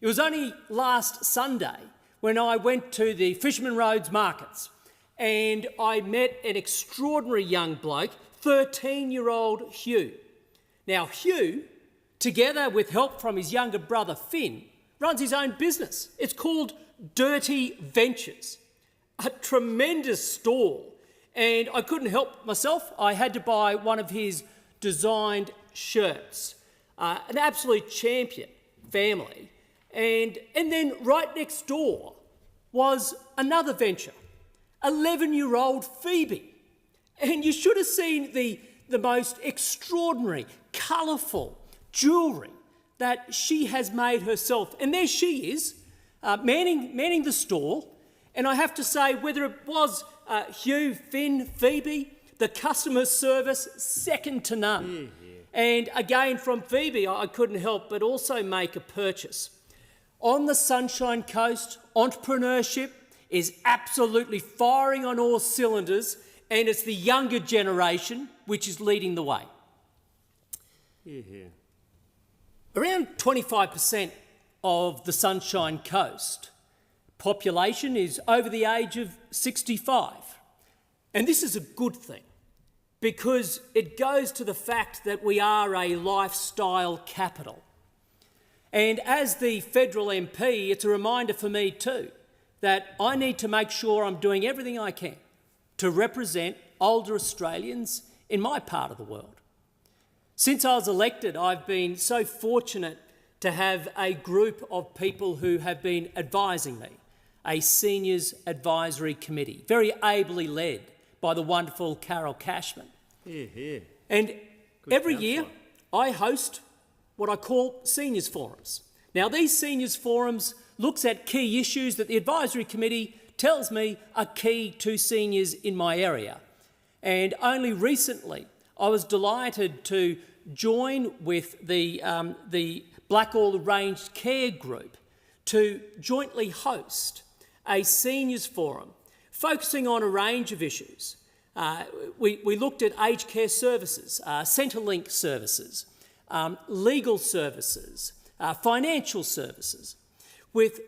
It was only last Sunday when I went to the Fisherman Roads markets and I met an extraordinary young bloke, 13-year-old Hugh. Now, Hugh, together with help from his younger brother Finn, runs his own business. It's called Dirty Ventures, a tremendous stall. And I couldn't help myself. I had to buy one of his designed shirts. An absolute champion family. And then right next door was another venture, 11-year-old Phoebe. And you should have seen the most extraordinary, colourful jewellery that she has made herself. And there she is, manning the stall. And I have to say, whether it was Hugh, Finn, Phoebe, the customer service, second to none. And again, from Phoebe, I couldn't help but also make a purchase. On the Sunshine Coast, entrepreneurship is absolutely firing on all cylinders, and it's the younger generation which is leading the way. Around 25% of the Sunshine Coast population is over the age of 65. And this is a good thing because it goes to the fact that we are a lifestyle capital. And as the federal MP, it's a reminder for me too that I need to make sure I'm doing everything I can to represent older Australians in my part of the world. Since I was elected, I've been so fortunate to have a group of people who have been advising me, a Seniors Advisory Committee, very ably led by the wonderful Carol Cashman. And every year I host what I call Seniors Forums. Now, these Seniors Forums looks at key issues that the Advisory Committee tells me are key to seniors in my area. And only recently I was delighted to join with the Blackall Arranged Care Group to jointly host a seniors forum focusing on a range of issues. We looked at aged care services, Centrelink services, legal services, financial services, with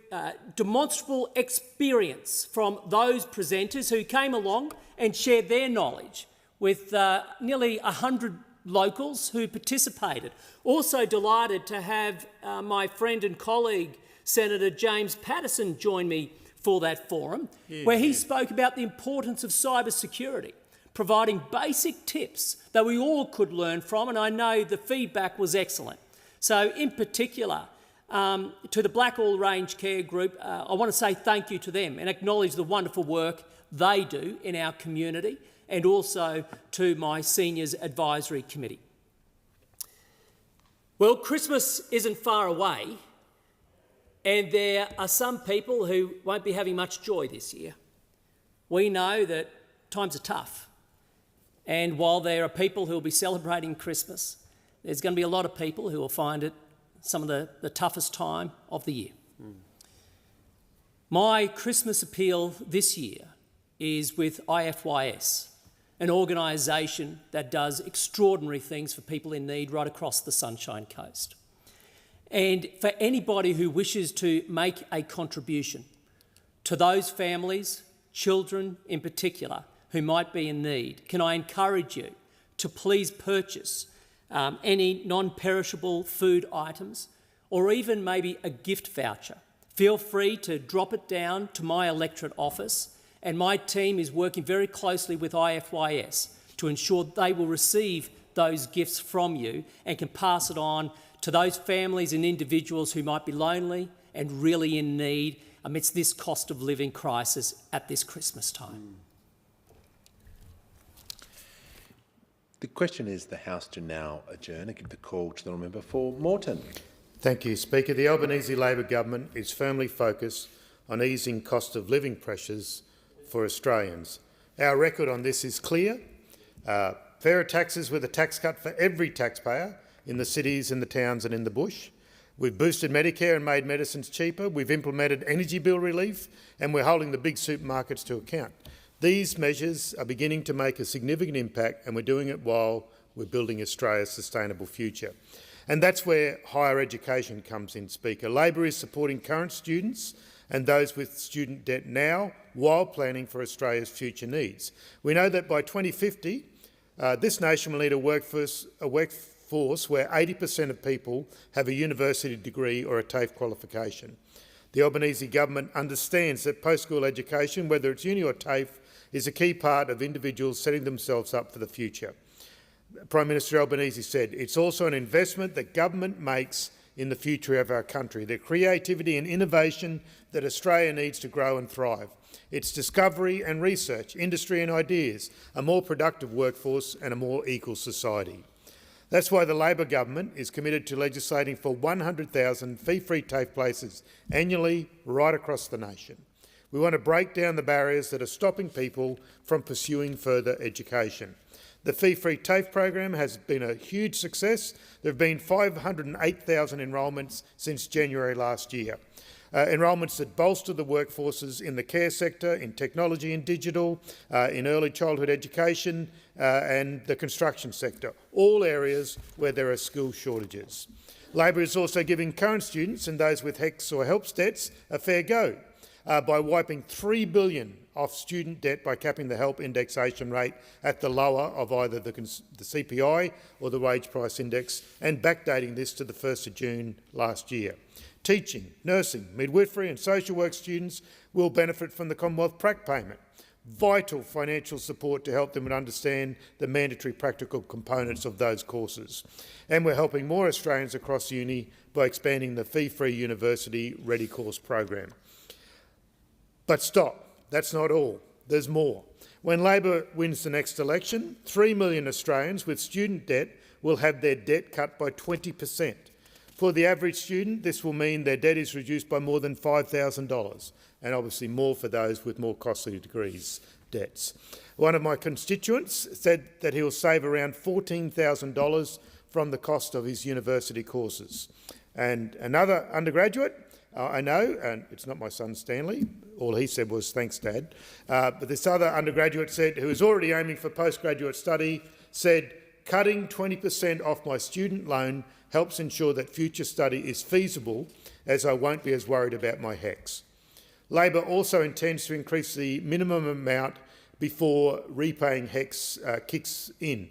demonstrable experience from those presenters who came along and shared their knowledge with nearly 100 locals who participated. Also delighted to have my friend and colleague, Senator James Patterson, join me for that forum, where he spoke about the importance of cybersecurity, providing basic tips that we all could learn from, and I know the feedback was excellent. So in particular, to the Blackall Range Care Group, I want to say thank you to them and acknowledge the wonderful work they do in our community, and also to my Seniors Advisory Committee. Well, Christmas isn't far away, and there are some people who won't be having much joy this year. We know that times are tough, and while there are people who will be celebrating Christmas, there's going to be a lot of people who will find it some of the toughest time of the year. My Christmas appeal this year is with IFYS, an organisation that does extraordinary things for people in need right across the Sunshine Coast. And for anybody who wishes to make a contribution to those families, children in particular, who might be in need, can I encourage you to please purchase any non-perishable food items, or even maybe a gift voucher. Feel free to drop it down to my electorate office, and my team is working very closely with IFYS to ensure they will receive those gifts from you and can pass it on to those families and individuals who might be lonely and really in need amidst this cost of living crisis at this Christmas time. The question is the House to now adjourn. I give the call to the honourable member for Moreton. Thank you, Speaker. The Albanese Labor government is firmly focused on easing cost of living pressures for Australians. Our record on this is clear. Fairer taxes with a tax cut for every taxpayer in the cities, in the towns and in the bush. We've boosted Medicare and made medicines cheaper. We've implemented energy bill relief, and we're holding the big supermarkets to account. These measures are beginning to make a significant impact, and we're doing it while we're building Australia's sustainable future. And that's where higher education comes in, Speaker. Labor is supporting current students and those with student debt now, while planning for Australia's future needs. We know that by 2050, this nation will need a workforce where 80% of people have a university degree or a TAFE qualification. The Albanese government understands that post-school education, whether it's uni or TAFE, is a key part of individuals setting themselves up for the future. Prime Minister Albanese said, it's also an investment that government makes in the future of our country, the creativity and innovation that Australia needs to grow and thrive. It's discovery and research, industry and ideas, a more productive workforce and a more equal society. That's why the Labor government is committed to legislating for 100,000 fee-free TAFE places annually right across the nation. We want to break down the barriers that are stopping people from pursuing further education. The fee-free TAFE program has been a huge success. There have been 508,000 enrolments since January last year. Enrolments that bolster the workforces in the care sector, in technology and digital, in early childhood education and the construction sector, all areas where there are skill shortages. Labor is also giving current students and those with HECS or HELPS debts a fair go by wiping $3 billion off student debt by capping the HELP indexation rate at the lower of either the CPI or the wage price index, and backdating this to the 1st of June last year. Teaching, nursing, midwifery and social work students will benefit from the Commonwealth prac payment, vital financial support to help them understand the mandatory practical components of those courses. And we're helping more Australians across uni by expanding the fee-free University Ready Course program. But stop, that's not all. There's more. When Labor wins the next election, 3 million Australians with student debt will have their debt cut by 20%. For the average student, this will mean their debt is reduced by more than $5,000, and obviously more for those with more costly degrees debts. One of my constituents said that he will save around $14,000 from the cost of his university courses. And another undergraduate I know, and it's not my son Stanley, all he said was thanks Dad, but this other undergraduate said, who is already aiming for postgraduate study, said, cutting 20% off my student loan helps ensure that future study is feasible, as I won't be as worried about my HECS. Labor also intends to increase the minimum amount before repaying HECS kicks in.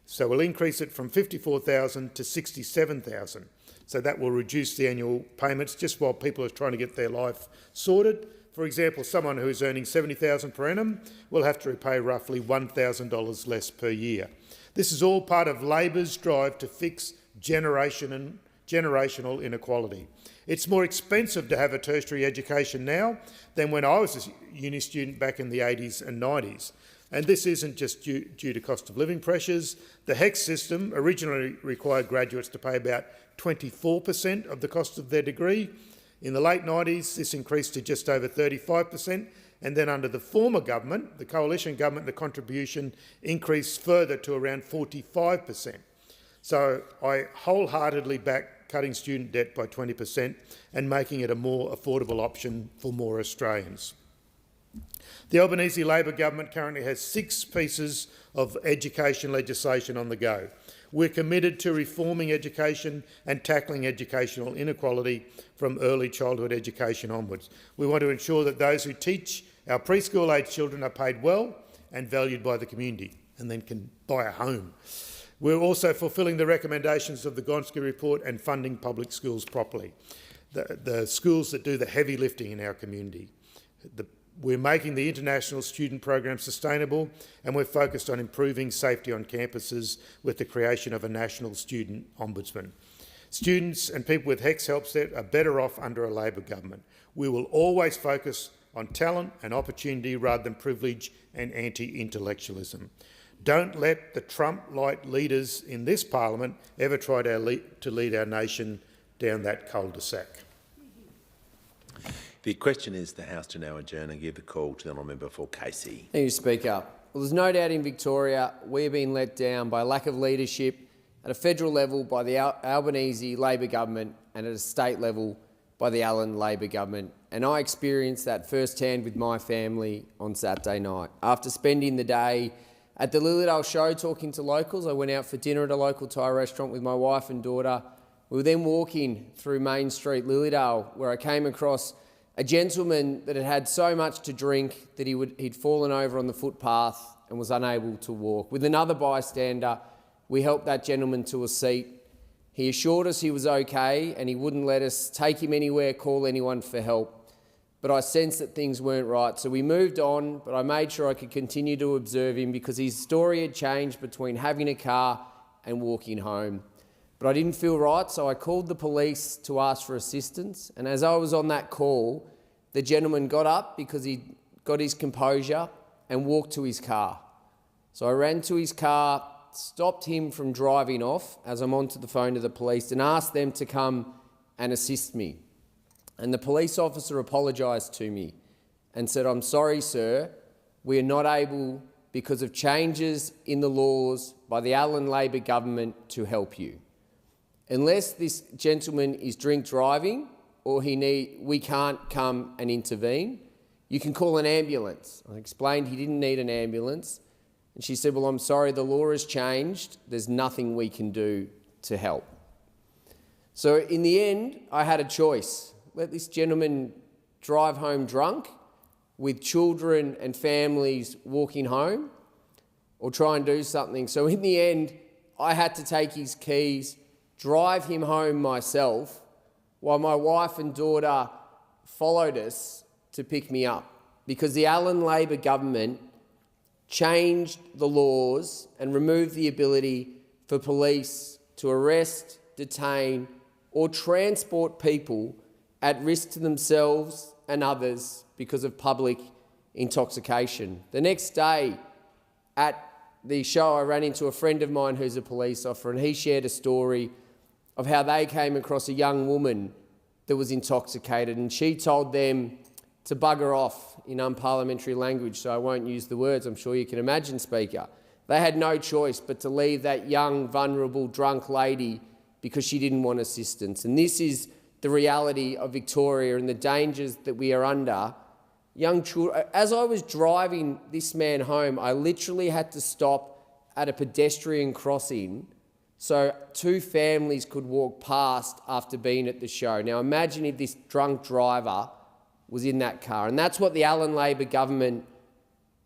So we'll increase it from $54,000 to $67,000. So that will reduce the annual payments just while people are trying to get their life sorted. For example, someone who is earning $70,000 per annum will have to repay roughly $1,000 less per year. This is all part of Labor's drive to fix generational inequality. It's more expensive to have a tertiary education now than when I was a uni student back in the 80s and 90s. And this isn't just due to cost of living pressures. The HECS system originally required graduates to pay about 24% of the cost of their degree. In the late 90s, this increased to just over 35%. And then under the former government, the coalition government, the contribution increased further to around 45%. So I wholeheartedly back cutting student debt by 20% and making it a more affordable option for more Australians. The Albanese Labor government currently has 6 pieces of education legislation on the go. We're committed to reforming education and tackling educational inequality from early childhood education onwards. We want to ensure that those who teach our preschool-age children are paid well and valued by the community and then can buy a home. We're also fulfilling the recommendations of the Gonski report and funding public schools properly, the schools that do the heavy lifting in our community. We're making the international student program sustainable, and we're focused on improving safety on campuses with the creation of a national student ombudsman. Students and people with HECS help set are better off under a Labor government. We will always focus on talent and opportunity rather than privilege and anti-intellectualism. Don't let the Trump-like leaders in this parliament ever try to lead our nation down that cul-de-sac. The question is the House to now adjourn and give the call to the honourable member for Casey. Thank you, Speaker. Well, there's no doubt in Victoria we're being let down by lack of leadership at a federal level by the Albanese Labor government and at a state level by the Allan Labor government. And I experienced that firsthand with my family on Saturday night. After spending the day at the Lilydale show talking to locals, I went out for dinner at a local Thai restaurant with my wife and daughter. We were then walking through Main Street, Lilydale, where I came across a gentleman that had had so much to drink that he'd fallen over on the footpath and was unable to walk. With another bystander, we helped that gentleman to a seat. He assured us he was okay and he wouldn't let us take him anywhere, call anyone for help. But I sensed that things weren't right, so we moved on, but I made sure I could continue to observe him because his story had changed between having a car and walking home. But I didn't feel right, so I called the police to ask for assistance. And as I was on that call, the gentleman got up because he got his composure and walked to his car. So I ran to his car, stopped him from driving off as I'm onto the phone to the police and asked them to come and assist me. And the police officer apologised to me and said, "I'm sorry, sir, we are not able, because of changes in the laws by the Allan Labor government, to help you. Unless this gentleman is drink driving or we can't come and intervene. You can call an ambulance." I explained he didn't need an ambulance. And she said, "Well, I'm sorry, the law has changed. There's nothing we can do to help." So in the end, I had a choice. Let this gentleman drive home drunk with children and families walking home, or try and do something. So in the end, I had to take his keys, drive him home myself, while my wife and daughter followed us to pick me up, because the Allan Labor government changed the laws and removed the ability for police to arrest, detain or transport people at risk to themselves and others because of public intoxication. The next day at the show, I ran into a friend of mine who's a police officer, and he shared a story of how they came across a young woman that was intoxicated, and she told them to bugger off in unparliamentary language, so I won't use the words, I'm sure you can imagine, Speaker. They had no choice but to leave that young, vulnerable, drunk lady because she didn't want assistance. And this is the reality of Victoria and the dangers that we are under, young children, as I was driving this man home, I literally had to stop at a pedestrian crossing so two families could walk past after being at the show. Now imagine if this drunk driver was in that car. And that's what the Allen Labor government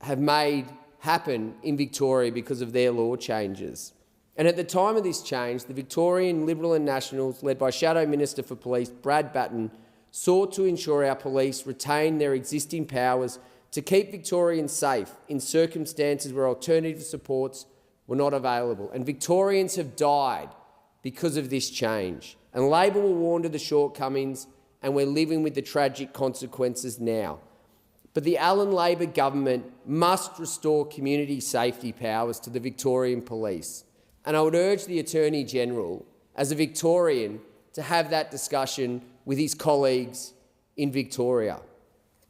have made happen in Victoria because of their law changes. And at the time of this change, the Victorian Liberal and Nationals, led by Shadow Minister for Police Brad Batten, sought to ensure our police retain their existing powers to keep Victorians safe in circumstances where alternative supports were not available. And Victorians have died because of this change. And Labor were warned of the shortcomings, and we're living with the tragic consequences now. But the Allen Labor government must restore community safety powers to the Victorian Police. And I would urge the Attorney-General, as a Victorian, to have that discussion with his colleagues in Victoria.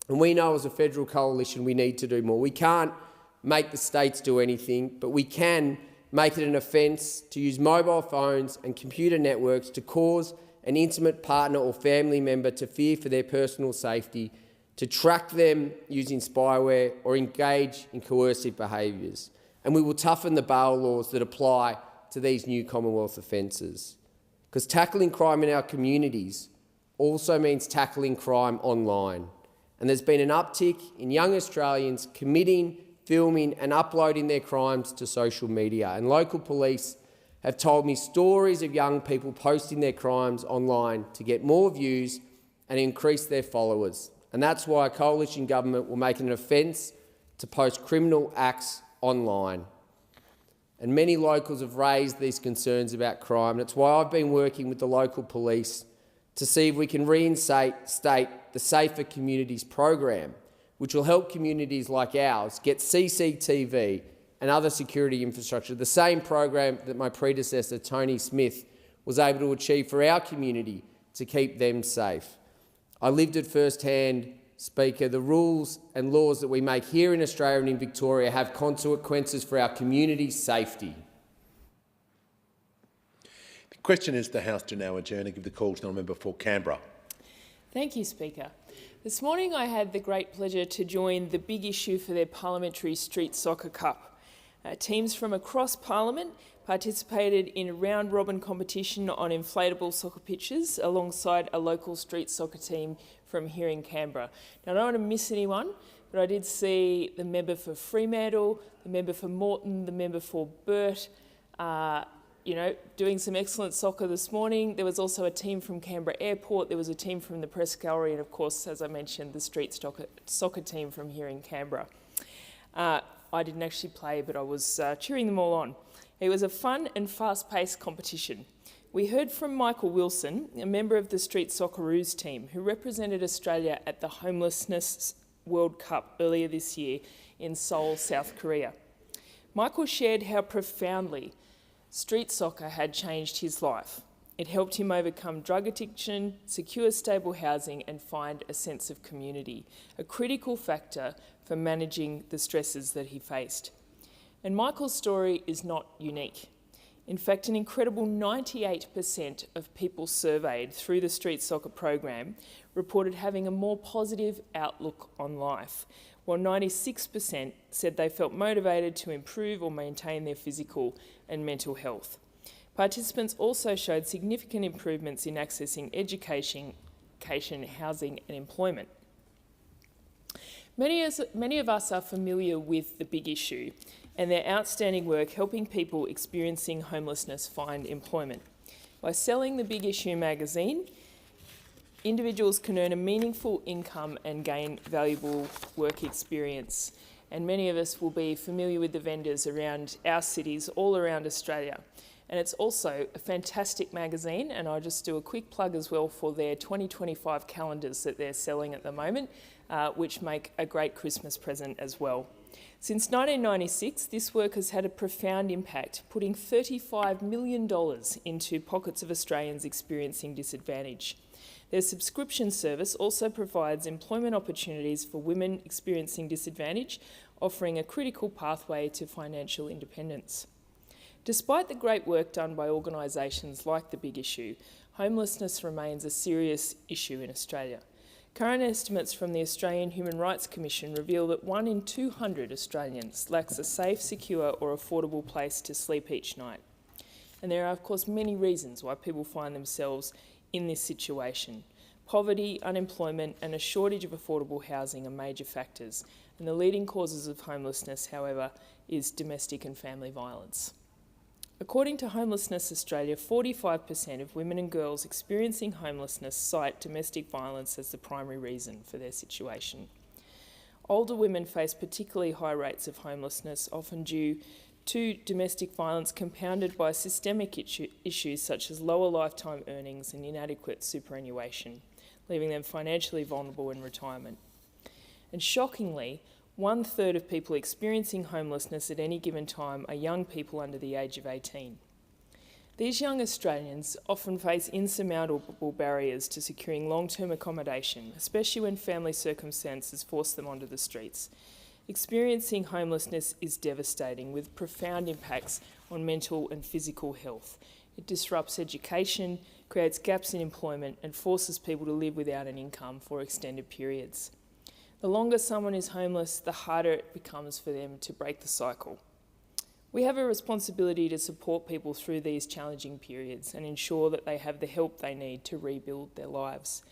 And we know as a federal coalition we need to do more. We can't make the states do anything, but we can make it an offence to use mobile phones and computer networks to cause an intimate partner or family member to fear for their personal safety, to track them using spyware or engage in coercive behaviours. And we will toughen the bail laws that apply to these new Commonwealth offences. Because tackling crime in our communities also means tackling crime online. And there's been an uptick in young Australians committing, filming and uploading their crimes to social media. And local police have told me stories of young people posting their crimes online to get more views and increase their followers. And that's why a coalition government will make it an offence to post criminal acts online. And many locals have raised these concerns about crime. And it's why I've been working with the local police to see if we can reinstate the Safer Communities program, which will help communities like ours get CCTV and other security infrastructure, the same program that my predecessor, Tony Smith, was able to achieve for our community to keep them safe. I lived it firsthand, Speaker. The rules and laws that we make here in Australia and in Victoria have consequences for our community's safety. The question is the House to now adjourn and give the call to the member for Canberra. Thank you, Speaker. This morning I had the great pleasure to join the Big Issue for their Parliamentary Street Soccer Cup. Teams from across Parliament participated in a round-robin competition on inflatable soccer pitches alongside a local street soccer team from here in Canberra. Now, I don't want to miss anyone, but I did see the member for Fremantle, the member for Moreton, the member for Burt, doing some excellent soccer this morning. There was also a team from Canberra Airport, there was a team from the Press Gallery, and of course, as I mentioned, the street soccer team from here in Canberra. I didn't actually play, but I was cheering them all on. It was a fun and fast-paced competition. We heard from Michael Wilson, a member of the Street Socceroos team, who represented Australia at the Homelessness World Cup earlier this year in Seoul, South Korea. Michael shared how profoundly street soccer had changed his life. It helped him overcome drug addiction, secure stable housing and find a sense of community, a critical factor for managing the stresses that he faced. And Michael's story is not unique. In fact, an incredible 98% of people surveyed through the street soccer program reported having a more positive outlook on life, while 96% said they felt motivated to improve or maintain their physical and mental health. Participants also showed significant improvements in accessing education, housing and employment. Many of us are familiar with the Big Issue and their outstanding work helping people experiencing homelessness find employment. By selling the Big Issue magazine, individuals can earn a meaningful income and gain valuable work experience. And many of us will be familiar with the vendors around our cities all around Australia. And it's also a fantastic magazine, and I'll just do a quick plug as well for their 2025 calendars that they're selling at the moment, which make a great Christmas present as well. Since 1996, this work has had a profound impact, putting $35 million into pockets of Australians experiencing disadvantage. Their subscription service also provides employment opportunities for women experiencing disadvantage, offering a critical pathway to financial independence. Despite the great work done by organisations like the Big Issue, homelessness remains a serious issue in Australia. Current estimates from the Australian Human Rights Commission reveal that 1 in 200 Australians lacks a safe, secure or affordable place to sleep each night. And there are, of course, many reasons why people find themselves in this situation. Poverty, unemployment and a shortage of affordable housing are major factors. And the leading causes of homelessness, however, is domestic and family violence. According to Homelessness Australia, 45% of women and girls experiencing homelessness cite domestic violence as the primary reason for their situation. Older women face particularly high rates of homelessness, often due to domestic violence compounded by systemic issues such as lower lifetime earnings and inadequate superannuation, leaving them financially vulnerable in retirement. And shockingly, 1/3 of people experiencing homelessness at any given time are young people under the age of 18. These young Australians often face insurmountable barriers to securing long-term accommodation, especially when family circumstances force them onto the streets. Experiencing homelessness is devastating, with profound impacts on mental and physical health. It disrupts education, creates gaps in employment, and forces people to live without an income for extended periods. The longer someone is homeless, the harder it becomes for them to break the cycle. We have a responsibility to support people through these challenging periods and ensure that they have the help they need to rebuild their lives.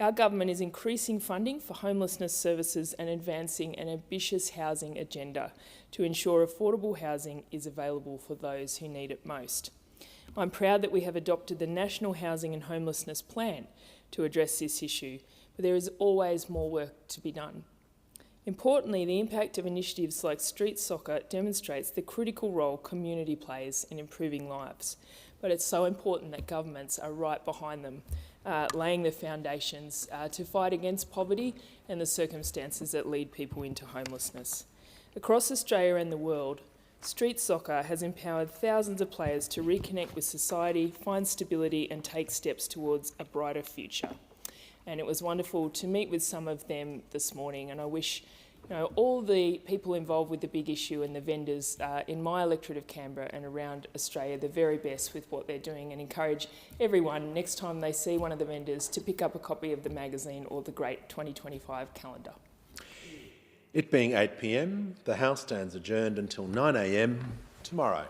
Our government is increasing funding for homelessness services and advancing an ambitious housing agenda to ensure affordable housing is available for those who need it most. I'm proud that we have adopted the National Housing and Homelessness Plan to address this issue, but there is always more work to be done. Importantly, the impact of initiatives like street soccer demonstrates the critical role community plays in improving lives. But it's so important that governments are right behind them, laying the foundations to fight against poverty and the circumstances that lead people into homelessness. Across Australia and the world, street soccer has empowered thousands of players to reconnect with society, find stability and take steps towards a brighter future. And it was wonderful to meet with some of them this morning, and I wish all the people involved with the big issue and the vendors in my electorate of Canberra and around Australia the very best with what they're doing, and encourage everyone next time they see one of the vendors to pick up a copy of the magazine or the Great 2025 calendar. It being 8 p.m, the House stands adjourned until 9 a.m. tomorrow.